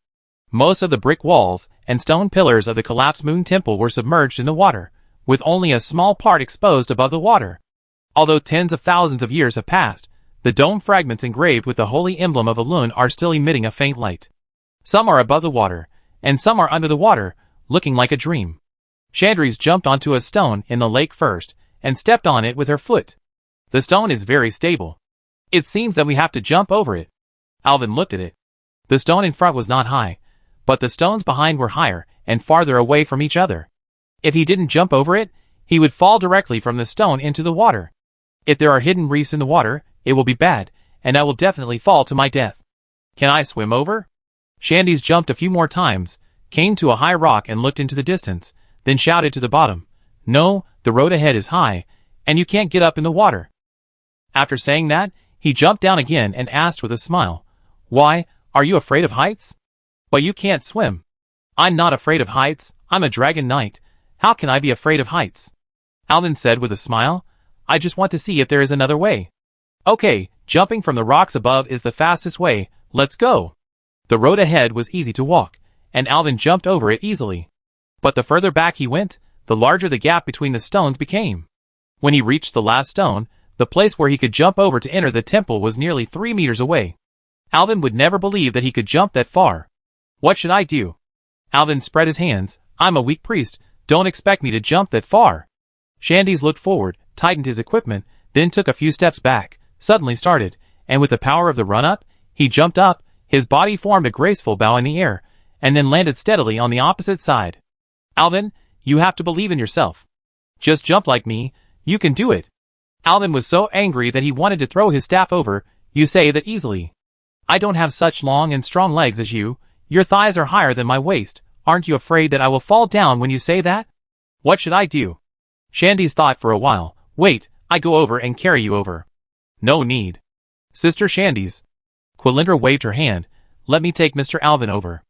Most of the brick walls and stone pillars of the collapsed moon temple were submerged in the water, with only a small part exposed above the water. Although tens of thousands of years have passed, the dome fragments engraved with the holy emblem of Elun are still emitting a faint light. Some are above the water, and some are under the water, looking like a dream. Chandrese jumped onto a stone in the lake first, and stepped on it with her foot. The stone is very stable. It seems that we have to jump over it. Alvin looked at it. The stone in front was not high, but the stones behind were higher and farther away from each other. If he didn't jump over it, he would fall directly from the stone into the water. If there are hidden reefs in the water, it will be bad, and I will definitely fall to my death. Can I swim over? Chandrese jumped a few more times, came to a high rock and looked into the distance, then shouted to the bottom, "No, the road ahead is high, and you can't get up in the water." After saying that, he jumped down again and asked with a smile, "Why, are you afraid of heights? But you can't swim." "I'm not afraid of heights, I'm a dragon knight. How can I be afraid of heights?" Alvin said with a smile, "I just want to see if there is another way." "Okay, jumping from the rocks above is the fastest way, let's go." The road ahead was easy to walk, and Alvin jumped over it easily. But the further back he went, the larger the gap between the stones became. When he reached the last stone, the place where he could jump over to enter the temple was nearly 3 meters away. Alvin would never believe that he could jump that far. "What should I do?" Alvin spread his hands. "I'm a weak priest, don't expect me to jump that far." Chandrese looked forward, tightened his equipment, then took a few steps back, suddenly started, and with the power of the run-up, he jumped up, his body formed a graceful bow in the air, and then landed steadily on the opposite side. "Alvin, you have to believe in yourself. Just jump like me, you can do it." Alvin was so angry that he wanted to throw his staff over. "You say that easily. I don't have such long and strong legs as you, your thighs are higher than my waist, aren't you afraid that I will fall down when you say that? What should I do?" Chandrese thought for a while. "Wait, I go over and carry you over." "No need. Sister Chandrese." Quilindra waved her hand. "Let me take Mr. Alvin over."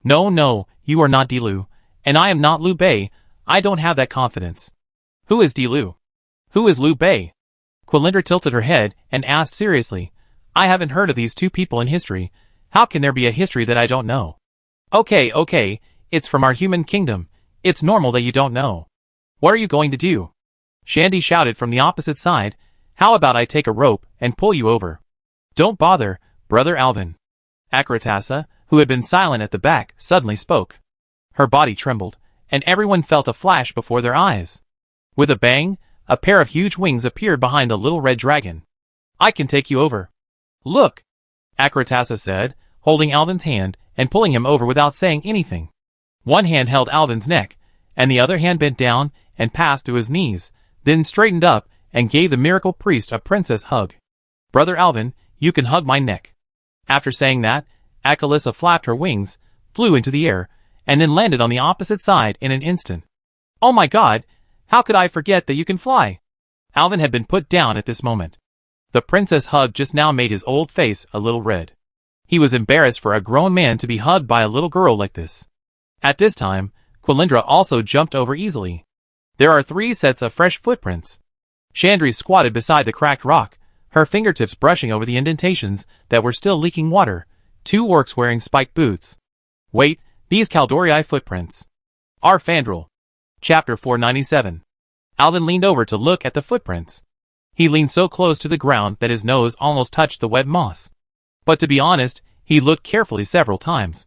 No, you are not Dilu, and I am not Liu Bei, I don't have that confidence." "Who is Dilu? Who is Liu Bei?" Quilindra tilted her head and asked seriously. "I haven't heard of these two people in history, how can there be a history that I don't know?" Okay, it's from our human kingdom, it's normal that you don't know. What are you going to do?" Shandy shouted from the opposite side. "How about I take a rope and pull you over?" "Don't bother, Brother Alvin." Akratasa, who had been silent at the back, suddenly spoke. Her body trembled, and everyone felt a flash before their eyes. With a bang, a pair of huge wings appeared behind the little red dragon. "I can take you over." "Look," Akratasa said, holding Alvin's hand and pulling him over without saying anything. One hand held Alvin's neck, and the other hand bent down and passed through his knees, then straightened up and gave the miracle priest a princess hug. "Brother Alvin, you can hug my neck." After saying that, Akalissa flapped her wings, flew into the air, and then landed on the opposite side in an instant. "Oh my God, how could I forget that you can fly?" Alvin had been put down at this moment. The princess hug just now made his old face a little red. He was embarrassed for a grown man to be hugged by a little girl like this. At this time, Quilindra also jumped over easily. There are 3 sets of fresh footprints. Chandrese squatted beside the cracked rock, her fingertips brushing over the indentations that were still leaking water. 2 orcs wearing spiked boots. "Wait, these Kaldorii footprints are Fandral." Chapter 497. Alvin leaned over to look at the footprints. He leaned so close to the ground that his nose almost touched the wet moss. But to be honest, he looked carefully several times.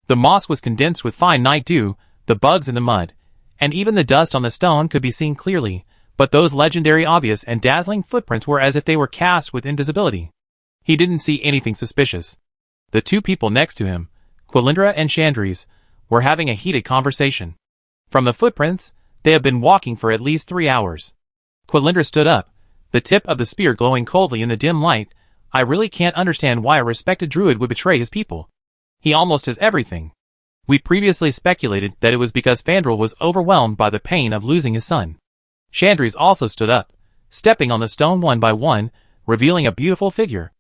The moss was condensed with fine night dew, the bugs in the mud, and even the dust on the stone could be seen clearly, but those legendary obvious and dazzling footprints were as if they were cast with invisibility. He didn't see anything suspicious. The 2 people next to him, Quilindra and Chandrese, were having a heated conversation. From the footprints, they had been walking for at least 3 hours. Quilindra stood up, the tip of the spear glowing coldly in the dim light. "I really can't understand why a respected druid would betray his people. He almost has everything. We previously speculated that it was because Fandral was overwhelmed by the pain of losing his son." Chandrese also stood up, stepping on the stone one by one, revealing a beautiful figure.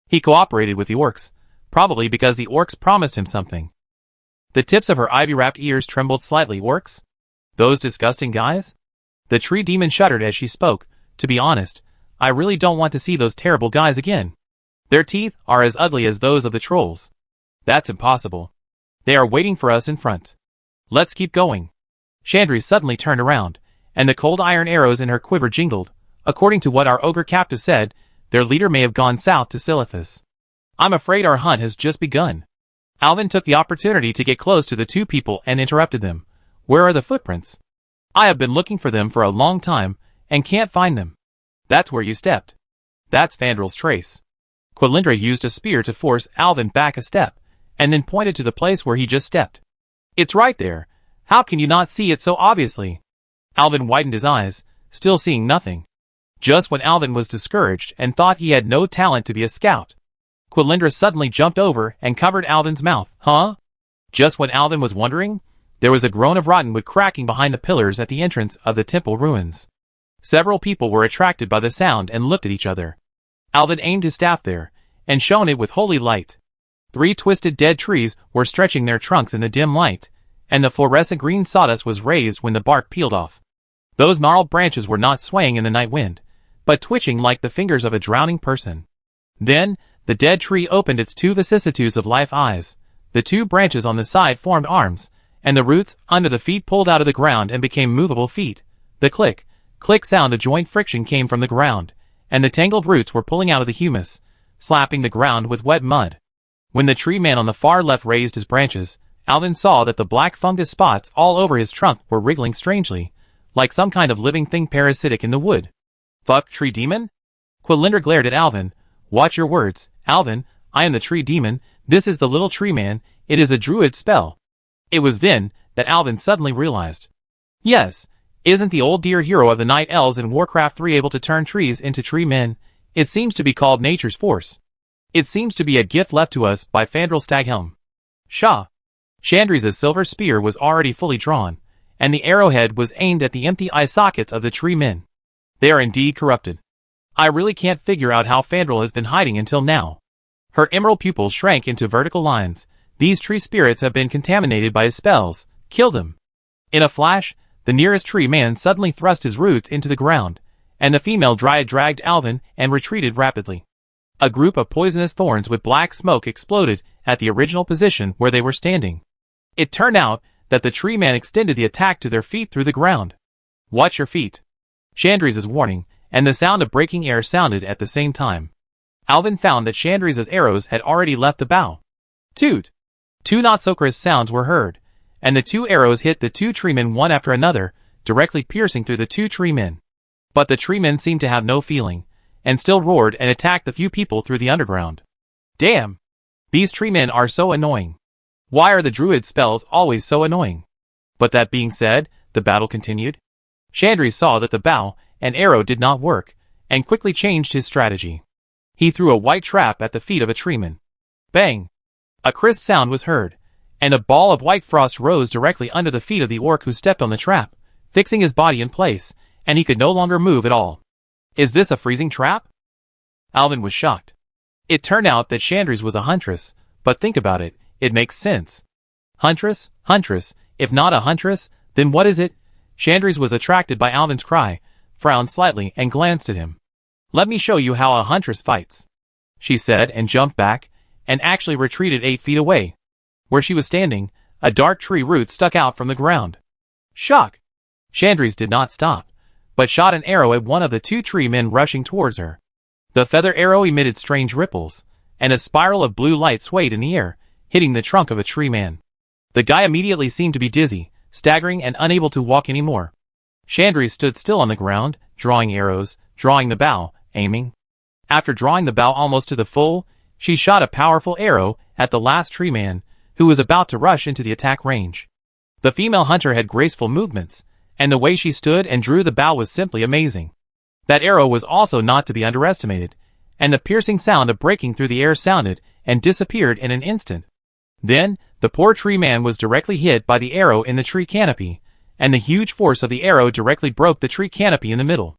He cooperated with the orcs, probably because the orcs promised him something. The tips of her ivy-wrapped ears trembled slightly. "Orcs? Those disgusting guys?" The tree demon shuddered as she spoke. "To be honest, I really don't want to see those terrible guys again." Their teeth are as ugly as those of the trolls. That's impossible. They are waiting for us in front. Let's keep going. Chandri suddenly turned around, and the cold iron arrows in her quiver jingled. According to what our ogre captive said, their leader may have gone south to Silithus. I'm afraid our hunt has just begun. Alvin took the opportunity to get close to the two people and interrupted them. Where are the footprints? I have been looking for them for a long time, and can't find them. That's where you stepped. That's Fandrel's trace. Quilindra used a spear to force Alvin back a step, and then pointed to the place where he just stepped. It's right there. How can you not see it so obviously? Alvin widened his eyes, still seeing nothing. Just when Alvin was discouraged and thought he had no talent to be a scout, Quilindra suddenly jumped over and covered Alvin's mouth. Huh? Just when Alvin was wondering, there was a groan of rotten wood cracking behind the pillars at the entrance of the temple ruins. Several people were attracted by the sound and looked at each other. Alvin aimed his staff there, and shone it with holy light. 3 twisted dead trees were stretching their trunks in the dim light, and the fluorescent green sawdust was raised when the bark peeled off. Those gnarled branches were not swaying in the night wind, but twitching like the fingers of a drowning person. Then, the dead tree opened its 2 vicissitudes of life eyes. The 2 branches on the side formed arms, and the roots under the feet pulled out of the ground and became movable feet. The click, click sound of joint friction came from the ground, and the tangled roots were pulling out of the humus, slapping the ground with wet mud. When the tree man on the far left raised his branches, Alvin saw that the black fungus spots all over his trunk were wriggling strangely, like some kind of living thing parasitic in the wood. Fuck tree demon? Quilindra glared at Alvin. Watch your words, Alvin. I am the tree demon. This is the little tree man. It is a druid spell. It was then that Alvin suddenly realized. Yes, isn't the old dear hero of the night elves in Warcraft 3 able to turn trees into tree men? It seems to be called nature's force. It seems to be a gift left to us by Fandrel Staghelm. Shah. Chandri's silver spear was already fully drawn, and the arrowhead was aimed at the empty eye sockets of the tree men. They are indeed corrupted. I really can't figure out how Fandrel has been hiding until now. Her emerald pupils shrank into vertical lines. These tree spirits have been contaminated by his spells. Kill them. In a flash, the nearest tree man suddenly thrust his roots into the ground, and the female dryad dragged Alvin and retreated rapidly. A group of poisonous thorns with black smoke exploded at the original position where they were standing. It turned out that the tree man extended the attack to their feet through the ground. Watch your feet. Chandri's warning, and the sound of breaking air sounded at the same time. Alvin found that Chandri's arrows had already left the bow. Toot! 2 not-so-crisp sounds were heard, and the 2 arrows hit the 2 treemen one after another, directly piercing through the 2 treemen. But the treemen seemed to have no feeling, and still roared and attacked the few people through the underground. Damn! These treemen are so annoying. Why are the druid spells always so annoying? But that being said, the battle continued. Chandri saw that the bow and arrow did not work, and quickly changed his strategy. He threw a white trap at the feet of a treeman. Bang! A crisp sound was heard, and a ball of white frost rose directly under the feet of the orc who stepped on the trap, fixing his body in place, and he could no longer move at all. Is this a freezing trap? Alvin was shocked. It turned out that Chandri's was a huntress, but think about it, it makes sense. Huntress, huntress, if not a huntress, then what is it? Chandri's was attracted by Alvin's cry, frowned slightly and glanced at him. Let me show you how a huntress fights, she said and jumped back, and actually retreated 8 feet away. Where she was standing, a dark tree root stuck out from the ground. Shock! Chandri's did not stop, but shot an arrow at one of the 2 tree men rushing towards her. The feather arrow emitted strange ripples, and a spiral of blue light swayed in the air, hitting the trunk of a tree man. The guy immediately seemed to be dizzy, staggering and unable to walk anymore. Chandri stood still on the ground, drawing arrows, drawing the bow, aiming. After drawing the bow almost to the full, she shot a powerful arrow at the last tree man, who was about to rush into the attack range. The female hunter had graceful movements, and the way she stood and drew the bow was simply amazing. That arrow was also not to be underestimated, and the piercing sound of breaking through the air sounded and disappeared in an instant. Then, the poor tree man was directly hit by the arrow in the tree canopy, and the huge force of the arrow directly broke the tree canopy in the middle.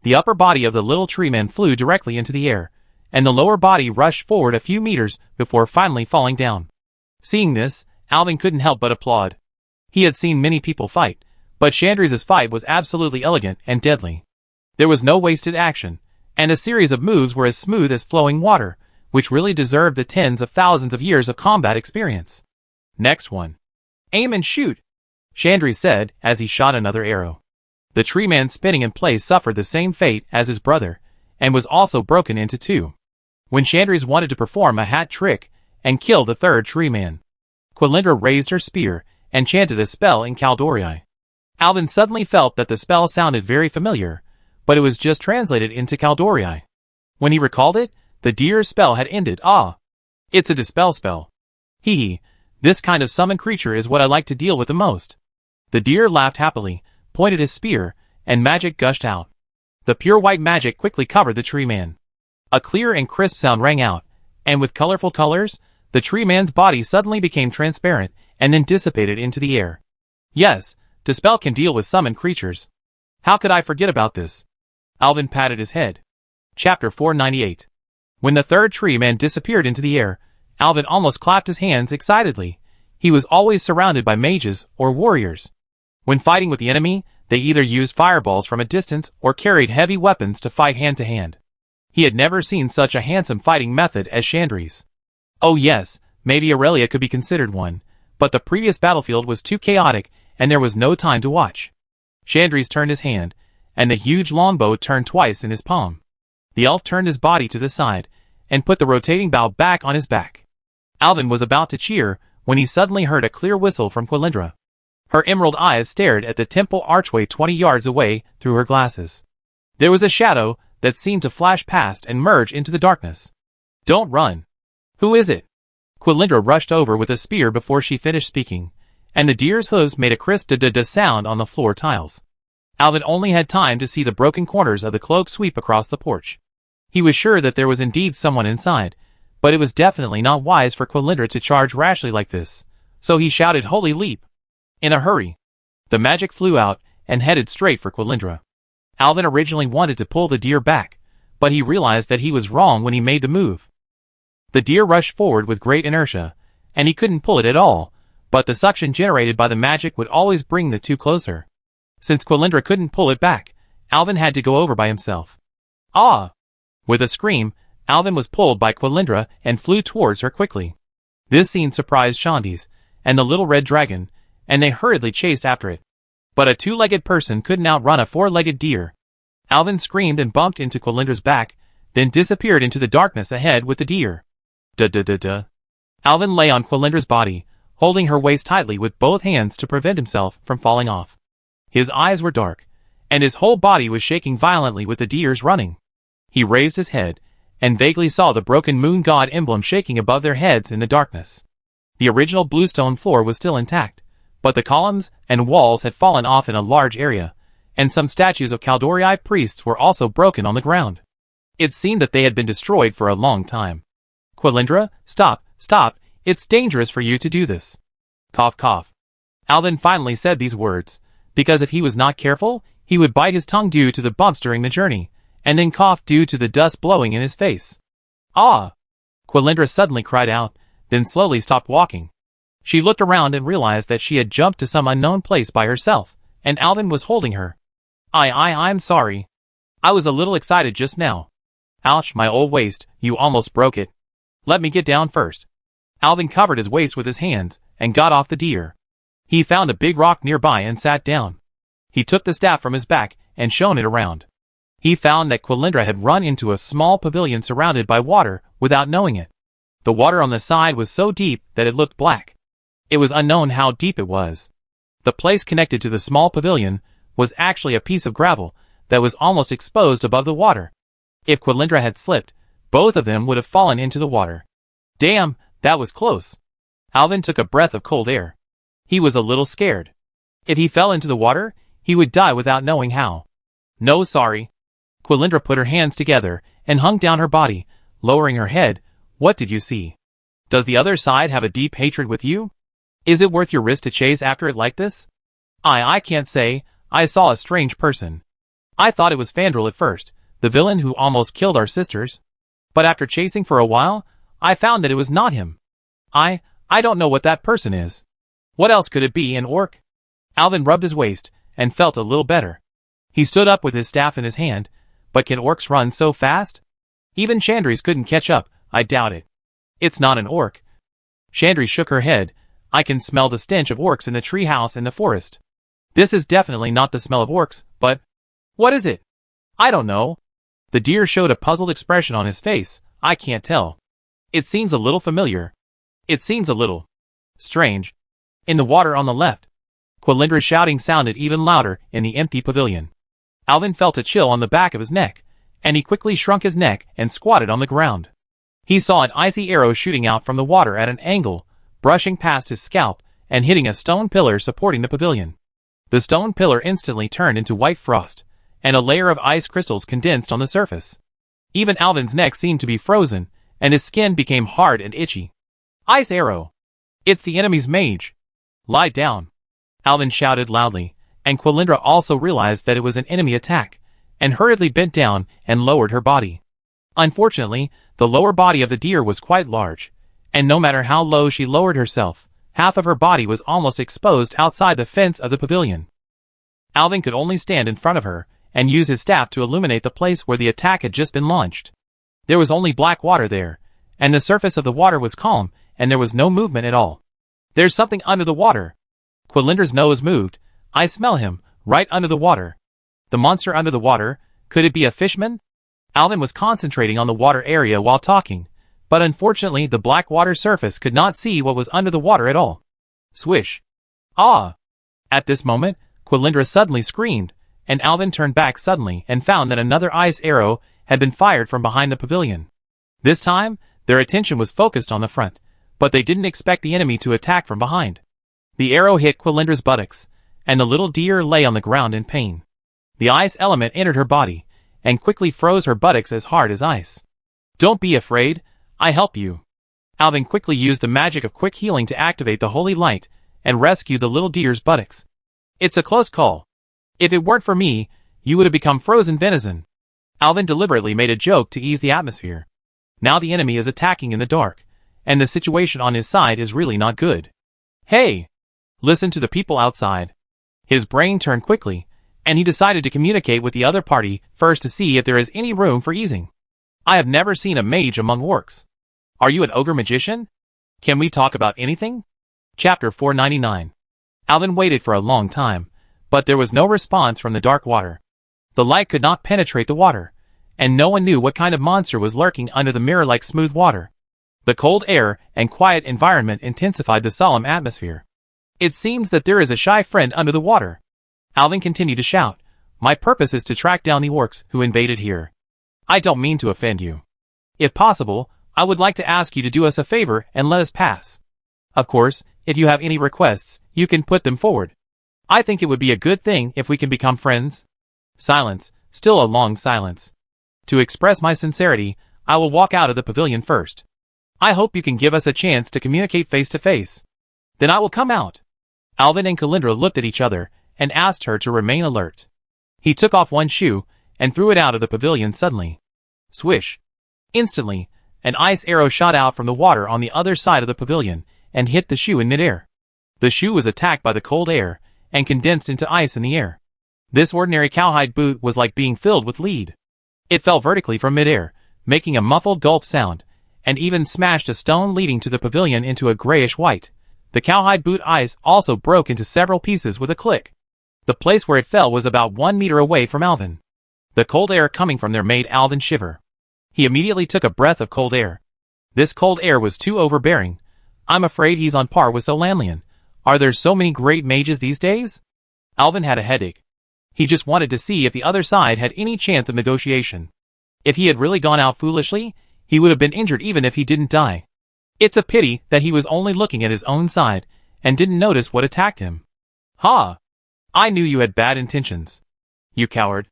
The upper body of the little tree man flew directly into the air, and the lower body rushed forward a few meters before finally falling down. Seeing this, Alvin couldn't help but applaud. He had seen many people fight, but Chandri's fight was absolutely elegant and deadly. There was no wasted action, and a series of moves were as smooth as flowing water, which really deserved the tens of thousands of years of combat experience. Next one. Aim and shoot, Chandri said as he shot another arrow. The tree man spinning in place suffered the same fate as his brother, and was also broken into two. When Chandris wanted to perform a hat trick and kill the third tree man, Quilindra raised her spear and chanted a spell in Kaldori. Alvin suddenly felt that the spell sounded very familiar, but it was just translated into Kaldori. When he recalled it, the deer's spell had ended. Ah! It's a dispel spell. Hee hee, this kind of summoned creature is what I like to deal with the most. The deer laughed happily, pointed his spear, and magic gushed out. The pure white magic quickly covered the tree man. A clear and crisp sound rang out, and with colorful colors, the tree man's body suddenly became transparent and then dissipated into the air. Yes, dispel can deal with summoned creatures. How could I forget about this? Alvin patted his head. Chapter 498. When the third tree man disappeared into the air, Alvin almost clapped his hands excitedly. He was always surrounded by mages or warriors. When fighting with the enemy, they either used fireballs from a distance or carried heavy weapons to fight hand to hand. He had never seen such a handsome fighting method as Chandri's. Oh yes, maybe Aurelia could be considered one, but the previous battlefield was too chaotic and there was no time to watch. Chandri's turned his hand, and the huge longbow turned twice in his palm. The elf turned his body to the side, and put the rotating bow back on his back. Alvin was about to cheer, when he suddenly heard a clear whistle from Quilindra. Her emerald eyes stared at the temple archway 20 yards away through her glasses. There was a shadow that seemed to flash past and merge into the darkness. Don't run. Who is it? Quilindra rushed over with a spear before she finished speaking, and the deer's hooves made a crisp da-da-da sound on the floor tiles. Alvin only had time to see the broken corners of the cloak sweep across the porch. He was sure that there was indeed someone inside, but it was definitely not wise for Quilindra to charge rashly like this, so he shouted Holy Leap. In a hurry. The magic flew out and headed straight for Quilindra. Alvin originally wanted to pull the deer back, but he realized that he was wrong when he made the move. The deer rushed forward with great inertia, and he couldn't pull it at all, but the suction generated by the magic would always bring the two closer. Since Quilindra couldn't pull it back, Alvin had to go over by himself. Ah! With a scream, Alvin was pulled by Quilindra and flew towards her quickly. This scene surprised Chandis and the little red dragon, and they hurriedly chased after it. But a two-legged person couldn't outrun a four-legged deer. Alvin screamed and bumped into Quilindra's back, then disappeared into the darkness ahead with the deer. Da-da-da-da. Alvin lay on Quilindra's body, holding her waist tightly with both hands to prevent himself from falling off. His eyes were dark, and his whole body was shaking violently with the deer's running. He raised his head, and vaguely saw the broken moon god emblem shaking above their heads in the darkness. The original bluestone floor was still intact, but the columns and walls had fallen off in a large area, and some statues of Kaldori priests were also broken on the ground. It seemed that they had been destroyed for a long time. Quilindra, stop, stop, it's dangerous for you to do this. Cough cough. Alvin finally said these words, because if he was not careful, he would bite his tongue due to the bumps during the journey, and then cough due to the dust blowing in his face. Ah! Quilindra suddenly cried out, then slowly stopped walking. She looked around and realized that she had jumped to some unknown place by herself, and Alvin was holding her. I'm sorry. I was a little excited just now. Ouch, my old waist, you almost broke it. Let me get down first. Alvin covered his waist with his hands, and got off the deer. He found a big rock nearby and sat down. He took the staff from his back, and shone it around. He found that Quilindra had run into a small pavilion surrounded by water without knowing it. The water on the side was so deep that it looked black. It was unknown how deep it was. The place connected to the small pavilion was actually a piece of gravel that was almost exposed above the water. If Quilindra had slipped, both of them would have fallen into the water. Damn, that was close. Alvin took a breath of cold air. He was a little scared. If he fell into the water, he would die without knowing how. No, sorry. Quilindra put her hands together and hung down her body, lowering her head. What did you see? Does the other side have a deep hatred with you? Is it worth your risk to chase after it like this? I can't say. I saw a strange person. I thought it was Fandral at first, the villain who almost killed our sisters. But after chasing for a while, I found that it was not him. I don't know what that person is. What else could it be, an orc? Alvin rubbed his waist, and felt a little better. He stood up with his staff in his hand, but can orcs run so fast? Even Chandris couldn't catch up, I doubt it. It's not an orc. Chandri shook her head. I can smell the stench of orcs in the treehouse in the forest. This is definitely not the smell of orcs, but... What is it? I don't know. The deer showed a puzzled expression on his face. I can't tell. It seems a little familiar. It seems a little... strange. In the water on the left. Quilindra's shouting sounded even louder in the empty pavilion. Alvin felt a chill on the back of his neck, and he quickly shrunk his neck and squatted on the ground. He saw an icy arrow shooting out from the water at an angle, brushing past his scalp and hitting a stone pillar supporting the pavilion. The stone pillar instantly turned into white frost, and a layer of ice crystals condensed on the surface. Even Alvin's neck seemed to be frozen, and his skin became hard and itchy. Ice arrow! It's the enemy's mage! Lie down! Alvin shouted loudly, and Quilindra also realized that it was an enemy attack, and hurriedly bent down and lowered her body. Unfortunately, the lower body of the deer was quite large, and no matter how low she lowered herself, half of her body was almost exposed outside the fence of the pavilion. Alvin could only stand in front of her and use his staff to illuminate the place where the attack had just been launched. There was only black water there, and the surface of the water was calm, and there was no movement at all. There's something under the water. Quilindra's nose moved. I smell him, right under the water. The monster under the water, could it be a fishman? Alvin was concentrating on the water area while talking, but unfortunately the black water surface could not see what was under the water at all. Swish. Ah! At this moment, Quilindra suddenly screamed, and Alvin turned back suddenly and found that another ice arrow had been fired from behind the pavilion. This time, their attention was focused on the front, but they didn't expect the enemy to attack from behind. The arrow hit Quilindra's buttocks, and the little deer lay on the ground in pain. The ice element entered her body, and quickly froze her buttocks as hard as ice. Don't be afraid, I help you. Alvin quickly used the magic of quick healing to activate the holy light, and rescue the little deer's buttocks. It's a close call. If it weren't for me, you would have become frozen venison. Alvin deliberately made a joke to ease the atmosphere. Now the enemy is attacking in the dark, and the situation on his side is really not good. Hey! Listen to the people outside. His brain turned quickly, and he decided to communicate with the other party first to see if there is any room for easing. I have never seen a mage among orcs. Are you an ogre magician? Can we talk about anything? Chapter 499. Alvin waited for a long time, but there was no response from the dark water. The light could not penetrate the water, and no one knew what kind of monster was lurking under the mirror-like smooth water. The cold air and quiet environment intensified the solemn atmosphere. It seems that there is a shy friend under the water. Alvin continued to shout, My purpose is to track down the orcs who invaded here. I don't mean to offend you. If possible, I would like to ask you to do us a favor and let us pass. Of course, if you have any requests, you can put them forward. I think it would be a good thing if we can become friends. Silence, still a long silence. To express my sincerity, I will walk out of the pavilion first. I hope you can give us a chance to communicate face to face. Then I will come out. Alvin and Quilindra looked at each other and asked her to remain alert. He took off one shoe and threw it out of the pavilion suddenly. Swish. Instantly, an ice arrow shot out from the water on the other side of the pavilion and hit the shoe in midair. The shoe was attacked by the cold air and condensed into ice in the air. This ordinary cowhide boot was like being filled with lead. It fell vertically from midair, making a muffled gulp sound, and even smashed a stone leading to the pavilion into a grayish white. The cowhide boot ice also broke into several pieces with a click. The place where it fell was about 1 meter away from Alvin. The cold air coming from there made Alvin shiver. He immediately took a breath of cold air. This cold air was too overbearing. I'm afraid he's on par with Solanlian. Are there so many great mages these days? Alvin had a headache. He just wanted to see if the other side had any chance of negotiation. If he had really gone out foolishly, he would have been injured even if he didn't die. It's a pity that he was only looking at his own side and didn't notice what attacked him. Ha! I knew you had bad intentions. You coward.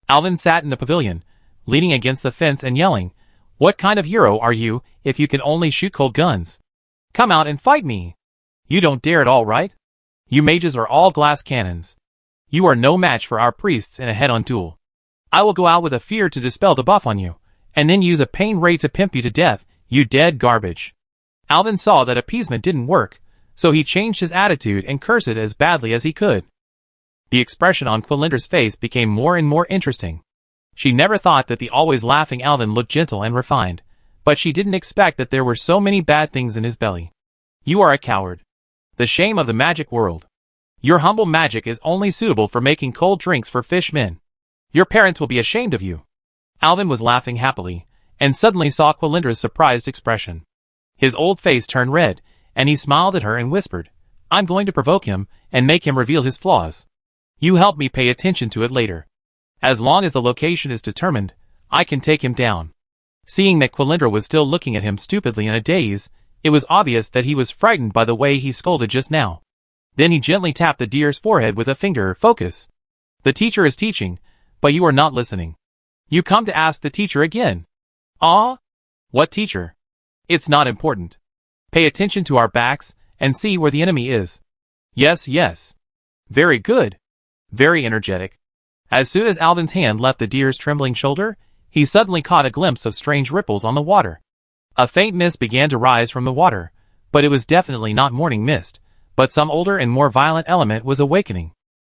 Alvin sat in the pavilion, leaning against the fence and yelling, What kind of hero are you if you can only shoot cold guns? Come out and fight me! You don't dare at all, right? You mages are all glass cannons. You are no match for our priests in a head-on duel. I will go out with a fear to dispel the buff on you, and then use a pain ray to pimp you to death, you dead garbage. Alvin saw that appeasement didn't work, so he changed his attitude and cursed it as badly as he could. The expression on Quilindra's face became more and more interesting. She never thought that the always laughing Alvin looked gentle and refined, But she didn't expect that there were so many bad things in his belly. You are a coward. The shame of the magic world. Your humble magic is only suitable for making cold drinks for fish men. Your parents will be ashamed of you. Alvin was laughing happily, and suddenly saw Quilindra's surprised expression. His old face turned red, and he smiled at her and whispered, I'm going to provoke him, and make him reveal his flaws. You help me pay attention to it later. As long as the location is determined, I can take him down. Seeing that Quilindra was still looking at him stupidly in a daze, it was obvious that he was frightened by the way he scolded just now. Then he gently tapped the deer's forehead with a finger. Focus. The teacher is teaching, but you are not listening. You come to ask the teacher again. Ah? What teacher? It's not important. Pay attention to our backs, and see where the enemy is. Yes, yes. Very good. Very energetic. As soon as Alvin's hand left the deer's trembling shoulder, he suddenly caught a glimpse of strange ripples on the water. A faint mist began to rise from the water, but it was definitely not morning mist, but some older and more violent element was awakening.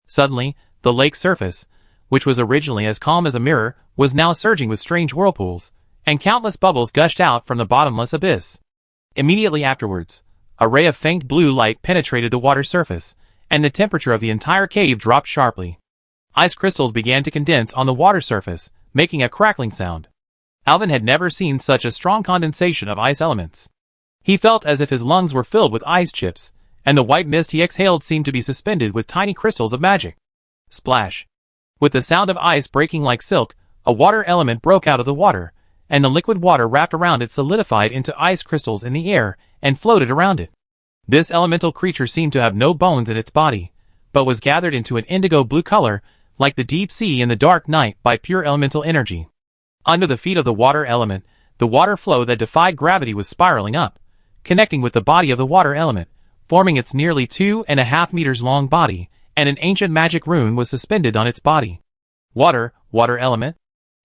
Suddenly, the lake's surface, which was originally as calm as a mirror, was now surging with strange whirlpools, and countless bubbles gushed out from the bottomless abyss. Immediately afterwards, a ray of faint blue light penetrated the water's surface, and the temperature of the entire cave dropped sharply. Ice crystals began to condense on the water surface, making a crackling sound. Alvin had never seen such a strong condensation of ice elements. He felt as if his lungs were filled with ice chips, and the white mist he exhaled seemed to be suspended with tiny crystals of magic. Splash! With the sound of ice breaking like silk, a water element broke out of the water, and the liquid water wrapped around it solidified into ice crystals in the air and floated around it. This elemental creature seemed to have no bones in its body, but was gathered into an indigo blue color, like the deep sea in the dark night, by pure elemental energy. Under the feet of the water element, the water flow that defied gravity was spiraling up, connecting with the body of the water element, forming its nearly 2.5 meters long body, and an ancient magic rune was suspended on its body. Water element?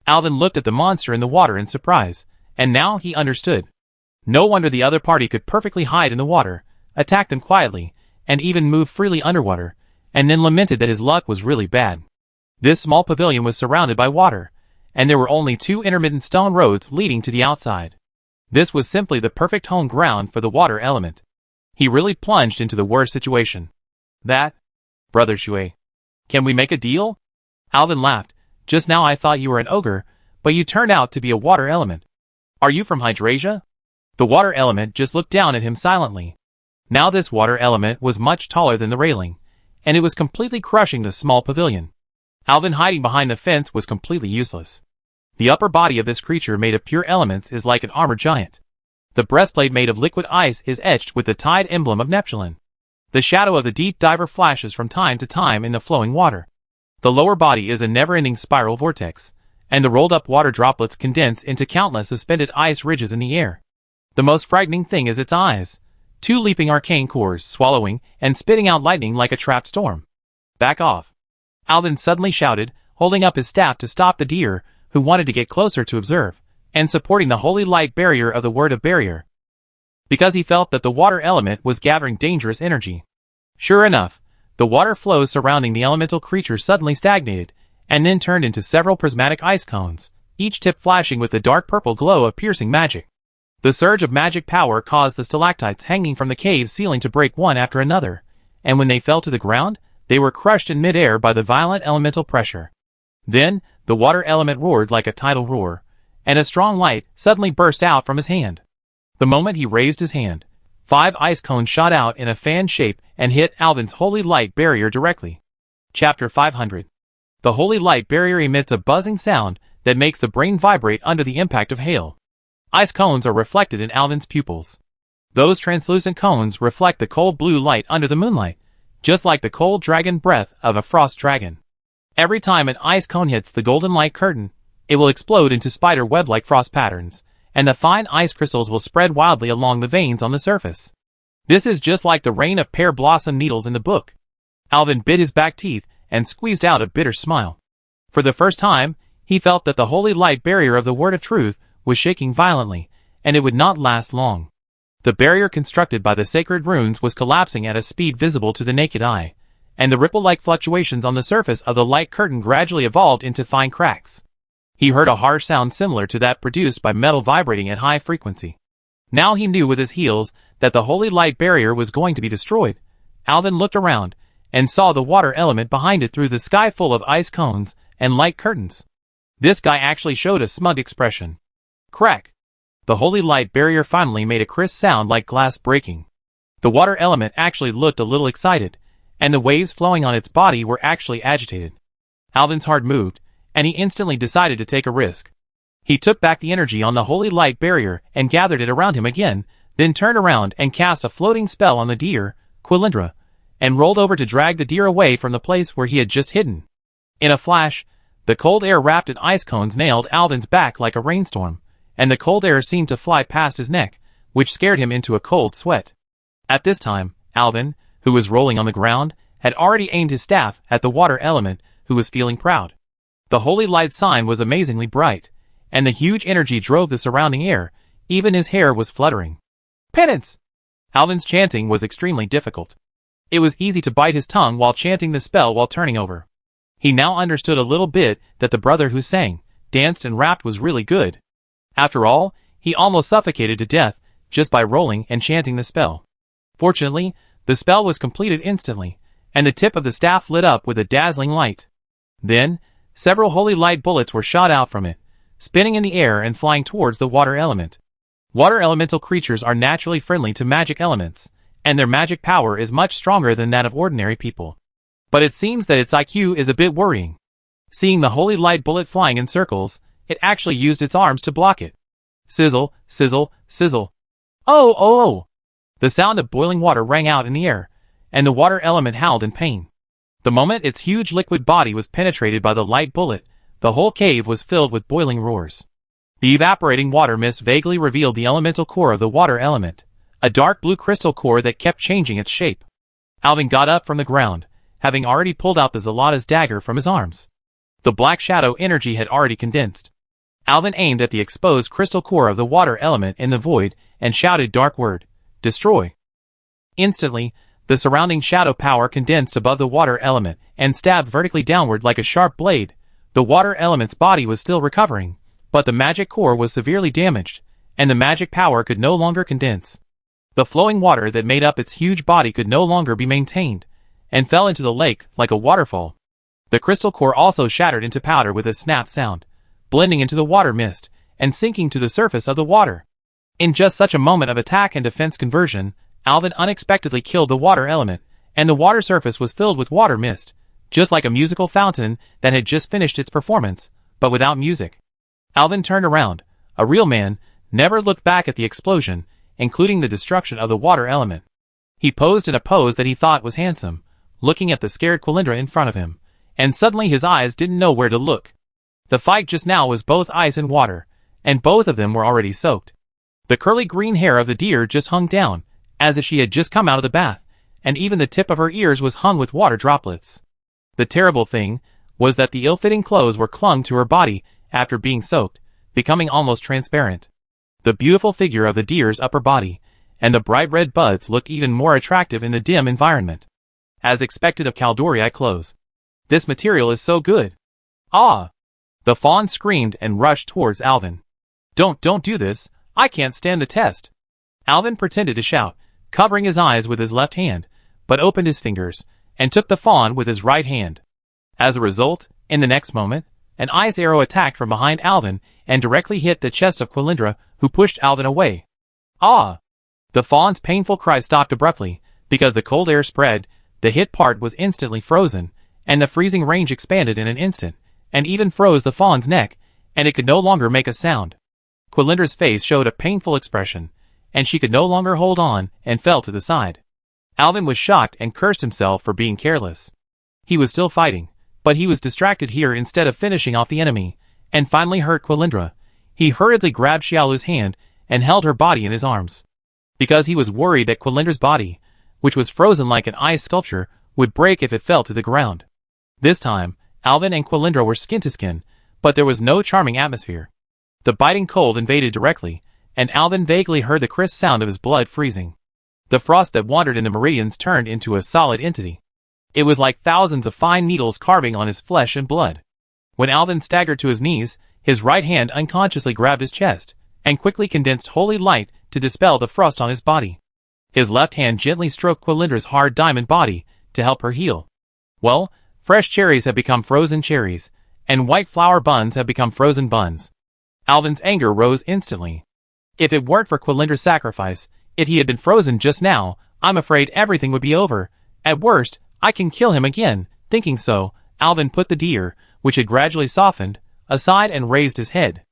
Alvin looked at the monster in the water in surprise, and now he understood. No wonder the other party could perfectly hide in the water, attack them quietly, and even move freely underwater, and then lamented that his luck was really bad. This small pavilion was surrounded by water, and there were only 2 intermittent stone roads leading to the outside. This was simply the perfect home ground for the water element. He really plunged into the worst situation. That? Brother Shui. Can we make a deal? Alvin laughed. Just now I thought you were an ogre, but you turned out to be a water element. Are you from Hydrasia? The water element just looked down at him silently. Now this water element was much taller than the railing, and it was completely crushing the small pavilion. Alvin hiding behind the fence was completely useless. The upper body of this creature made of pure elements is like an armored giant. The breastplate made of liquid ice is etched with the tide emblem of Neptune. The shadow of the deep diver flashes from time to time in the flowing water. The lower body is a never-ending spiral vortex, and the rolled-up water droplets condense into countless suspended ice ridges in the air. The most frightening thing is its eyes, 2 leaping arcane cores swallowing and spitting out lightning like a trapped storm. Back off! Alvin suddenly shouted, holding up his staff to stop the deer, who wanted to get closer to observe, and supporting the holy light barrier of the word of barrier, because he felt that the water element was gathering dangerous energy. Sure enough, the water flows surrounding the elemental creature suddenly stagnated, and then turned into several prismatic ice cones, each tip flashing with the dark purple glow of piercing magic. The surge of magic power caused the stalactites hanging from the cave ceiling to break one after another, and when they fell to the ground, they were crushed in midair by the violent elemental pressure. Then, the water element roared like a tidal roar, and a strong light suddenly burst out from his hand. The moment he raised his hand, 5 ice cones shot out in a fan shape and hit Alvin's holy light barrier directly. Chapter 500. The holy light barrier emits a buzzing sound that makes the brain vibrate under the impact of hail. Ice cones are reflected in Alvin's pupils. Those translucent cones reflect the cold blue light under the moonlight, just like the cold dragon breath of a frost dragon. Every time an ice cone hits the golden light curtain, it will explode into spider web-like frost patterns, and the fine ice crystals will spread wildly along the veins on the surface. This is just like the rain of pear blossom needles in the book. Alvin bit his back teeth and squeezed out a bitter smile. For the first time, he felt that the holy light barrier of the word of truth was shaking violently, and it would not last long. The barrier constructed by the sacred runes was collapsing at a speed visible to the naked eye, and the ripple-like fluctuations on the surface of the light curtain gradually evolved into fine cracks. He heard a harsh sound similar to that produced by metal vibrating at high frequency. Now he knew with his heels that the holy light barrier was going to be destroyed. Alvin looked around and saw the water element behind it through the sky full of ice cones and light curtains. This guy actually showed a smug expression. Crack! The holy light barrier finally made a crisp sound like glass breaking. The water element actually looked a little excited, and the waves flowing on its body were actually agitated. Alvin's heart moved, and he instantly decided to take a risk. He took back the energy on the holy light barrier and gathered it around him again, then turned around and cast a floating spell on the deer, Quilindra, and rolled over to drag the deer away from the place where he had just hidden. In a flash, the cold air wrapped in ice cones nailed Alvin's back like a rainstorm, and the cold air seemed to fly past his neck, which scared him into a cold sweat. At this time, Alvin, who was rolling on the ground, had already aimed his staff at the water element, who was feeling proud. The holy light sign was amazingly bright, and the huge energy drove the surrounding air. Even his hair was fluttering. Penance! Alvin's chanting was extremely difficult. It was easy to bite his tongue while chanting the spell while turning over. He now understood a little bit that the brother who sang, danced and rapped was really good. After all, he almost suffocated to death just by rolling and chanting the spell. Fortunately, the spell was completed instantly, and the tip of the staff lit up with a dazzling light. Then, several holy light bullets were shot out from it, spinning in the air and flying towards the water element. Water elemental creatures are naturally friendly to magic elements, and their magic power is much stronger than that of ordinary people. But it seems that its IQ is a bit worrying. Seeing the holy light bullet flying in circles, it actually used its arms to block it. Sizzle, sizzle, sizzle. Oh, oh, oh! The sound of boiling water rang out in the air, and the water element howled in pain. The moment its huge liquid body was penetrated by the light bullet, the whole cave was filled with boiling roars. The evaporating water mist vaguely revealed the elemental core of the water element, a dark blue crystal core that kept changing its shape. Alvin got up from the ground, having already pulled out the Zalata's dagger from his arms. The black shadow energy had already condensed. Alvin aimed at the exposed crystal core of the water element in the void and shouted dark word, destroy. Instantly, the surrounding shadow power condensed above the water element and stabbed vertically downward like a sharp blade. The water element's body was still recovering, but the magic core was severely damaged, and the magic power could no longer condense. The flowing water that made up its huge body could no longer be maintained, and fell into the lake like a waterfall. The crystal core also shattered into powder with a snap sound, blending into the water mist, and sinking to the surface of the water. In just such a moment of attack and defense conversion, Alvin unexpectedly killed the water element, and the water surface was filled with water mist, just like a musical fountain that had just finished its performance, but without music. Alvin turned around. A real man never looked back at the explosion, including the destruction of the water element. He posed in a pose that he thought was handsome, looking at the scared Quilindra in front of him, and suddenly his eyes didn't know where to look. The fight just now was both ice and water, and both of them were already soaked. The curly green hair of the deer just hung down, as if she had just come out of the bath, and even the tip of her ears was hung with water droplets. The terrible thing was that the ill-fitting clothes were clung to her body after being soaked, becoming almost transparent. The beautiful figure of the deer's upper body and the bright red buds looked even more attractive in the dim environment. As expected of Caldori clothes. This material is so good. Ah! The fawn screamed and rushed towards Alvin. Don't do this, I can't stand the test. Alvin pretended to shout, covering his eyes with his left hand, but opened his fingers, and took the fawn with his right hand. As a result, in the next moment, an ice arrow attacked from behind Alvin and directly hit the chest of Quilindra, who pushed Alvin away. Ah! The fawn's painful cry stopped abruptly, because the cold air spread, the hit part was instantly frozen, and the freezing range expanded in an instant, and even froze the fawn's neck, and it could no longer make a sound. Quilindra's face showed a painful expression, and she could no longer hold on and fell to the side. Alvin was shocked and cursed himself for being careless. He was still fighting, but he was distracted here instead of finishing off the enemy, and finally hurt Quilindra. He hurriedly grabbed Xiaolu's hand and held her body in his arms. Because he was worried that Quilindra's body, which was frozen like an ice sculpture, would break if it fell to the ground. This time, Alvin and Quilindra were skin to skin, but there was no charming atmosphere. The biting cold invaded directly, and Alvin vaguely heard the crisp sound of his blood freezing. The frost that wandered in the meridians turned into a solid entity. It was like thousands of fine needles carving on his flesh and blood. When Alvin staggered to his knees, His right hand unconsciously grabbed his chest, and quickly condensed holy light to dispel the frost on his body. His left hand gently stroked Quillindra's hard diamond body to help her heal. Well, fresh cherries have become frozen cherries, and white flour buns have become frozen buns. Alvin's anger rose instantly. If it weren't for Quillindra's sacrifice, if he had been frozen just now, I'm afraid everything would be over. At worst, I can kill him again. Thinking so, Alvin put the deer, which had gradually softened, aside and raised his head.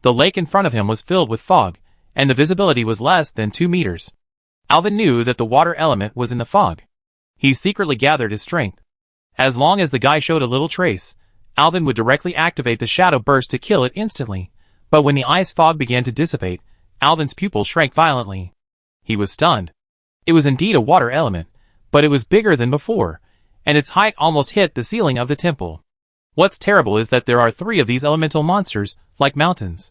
The lake in front of him was filled with fog, and the visibility was less than 2 meters. Alvin knew that the water element was in the fog. He secretly gathered his strength. As long as the guy showed a little trace, Alvin would directly activate the shadow burst to kill it instantly. But when the ice fog began to dissipate, Alvin's pupils shrank violently. He was stunned. It was indeed a water element, but it was bigger than before, and its height almost hit the ceiling of the temple. What's terrible is that there are 3 of these elemental monsters, like mountains.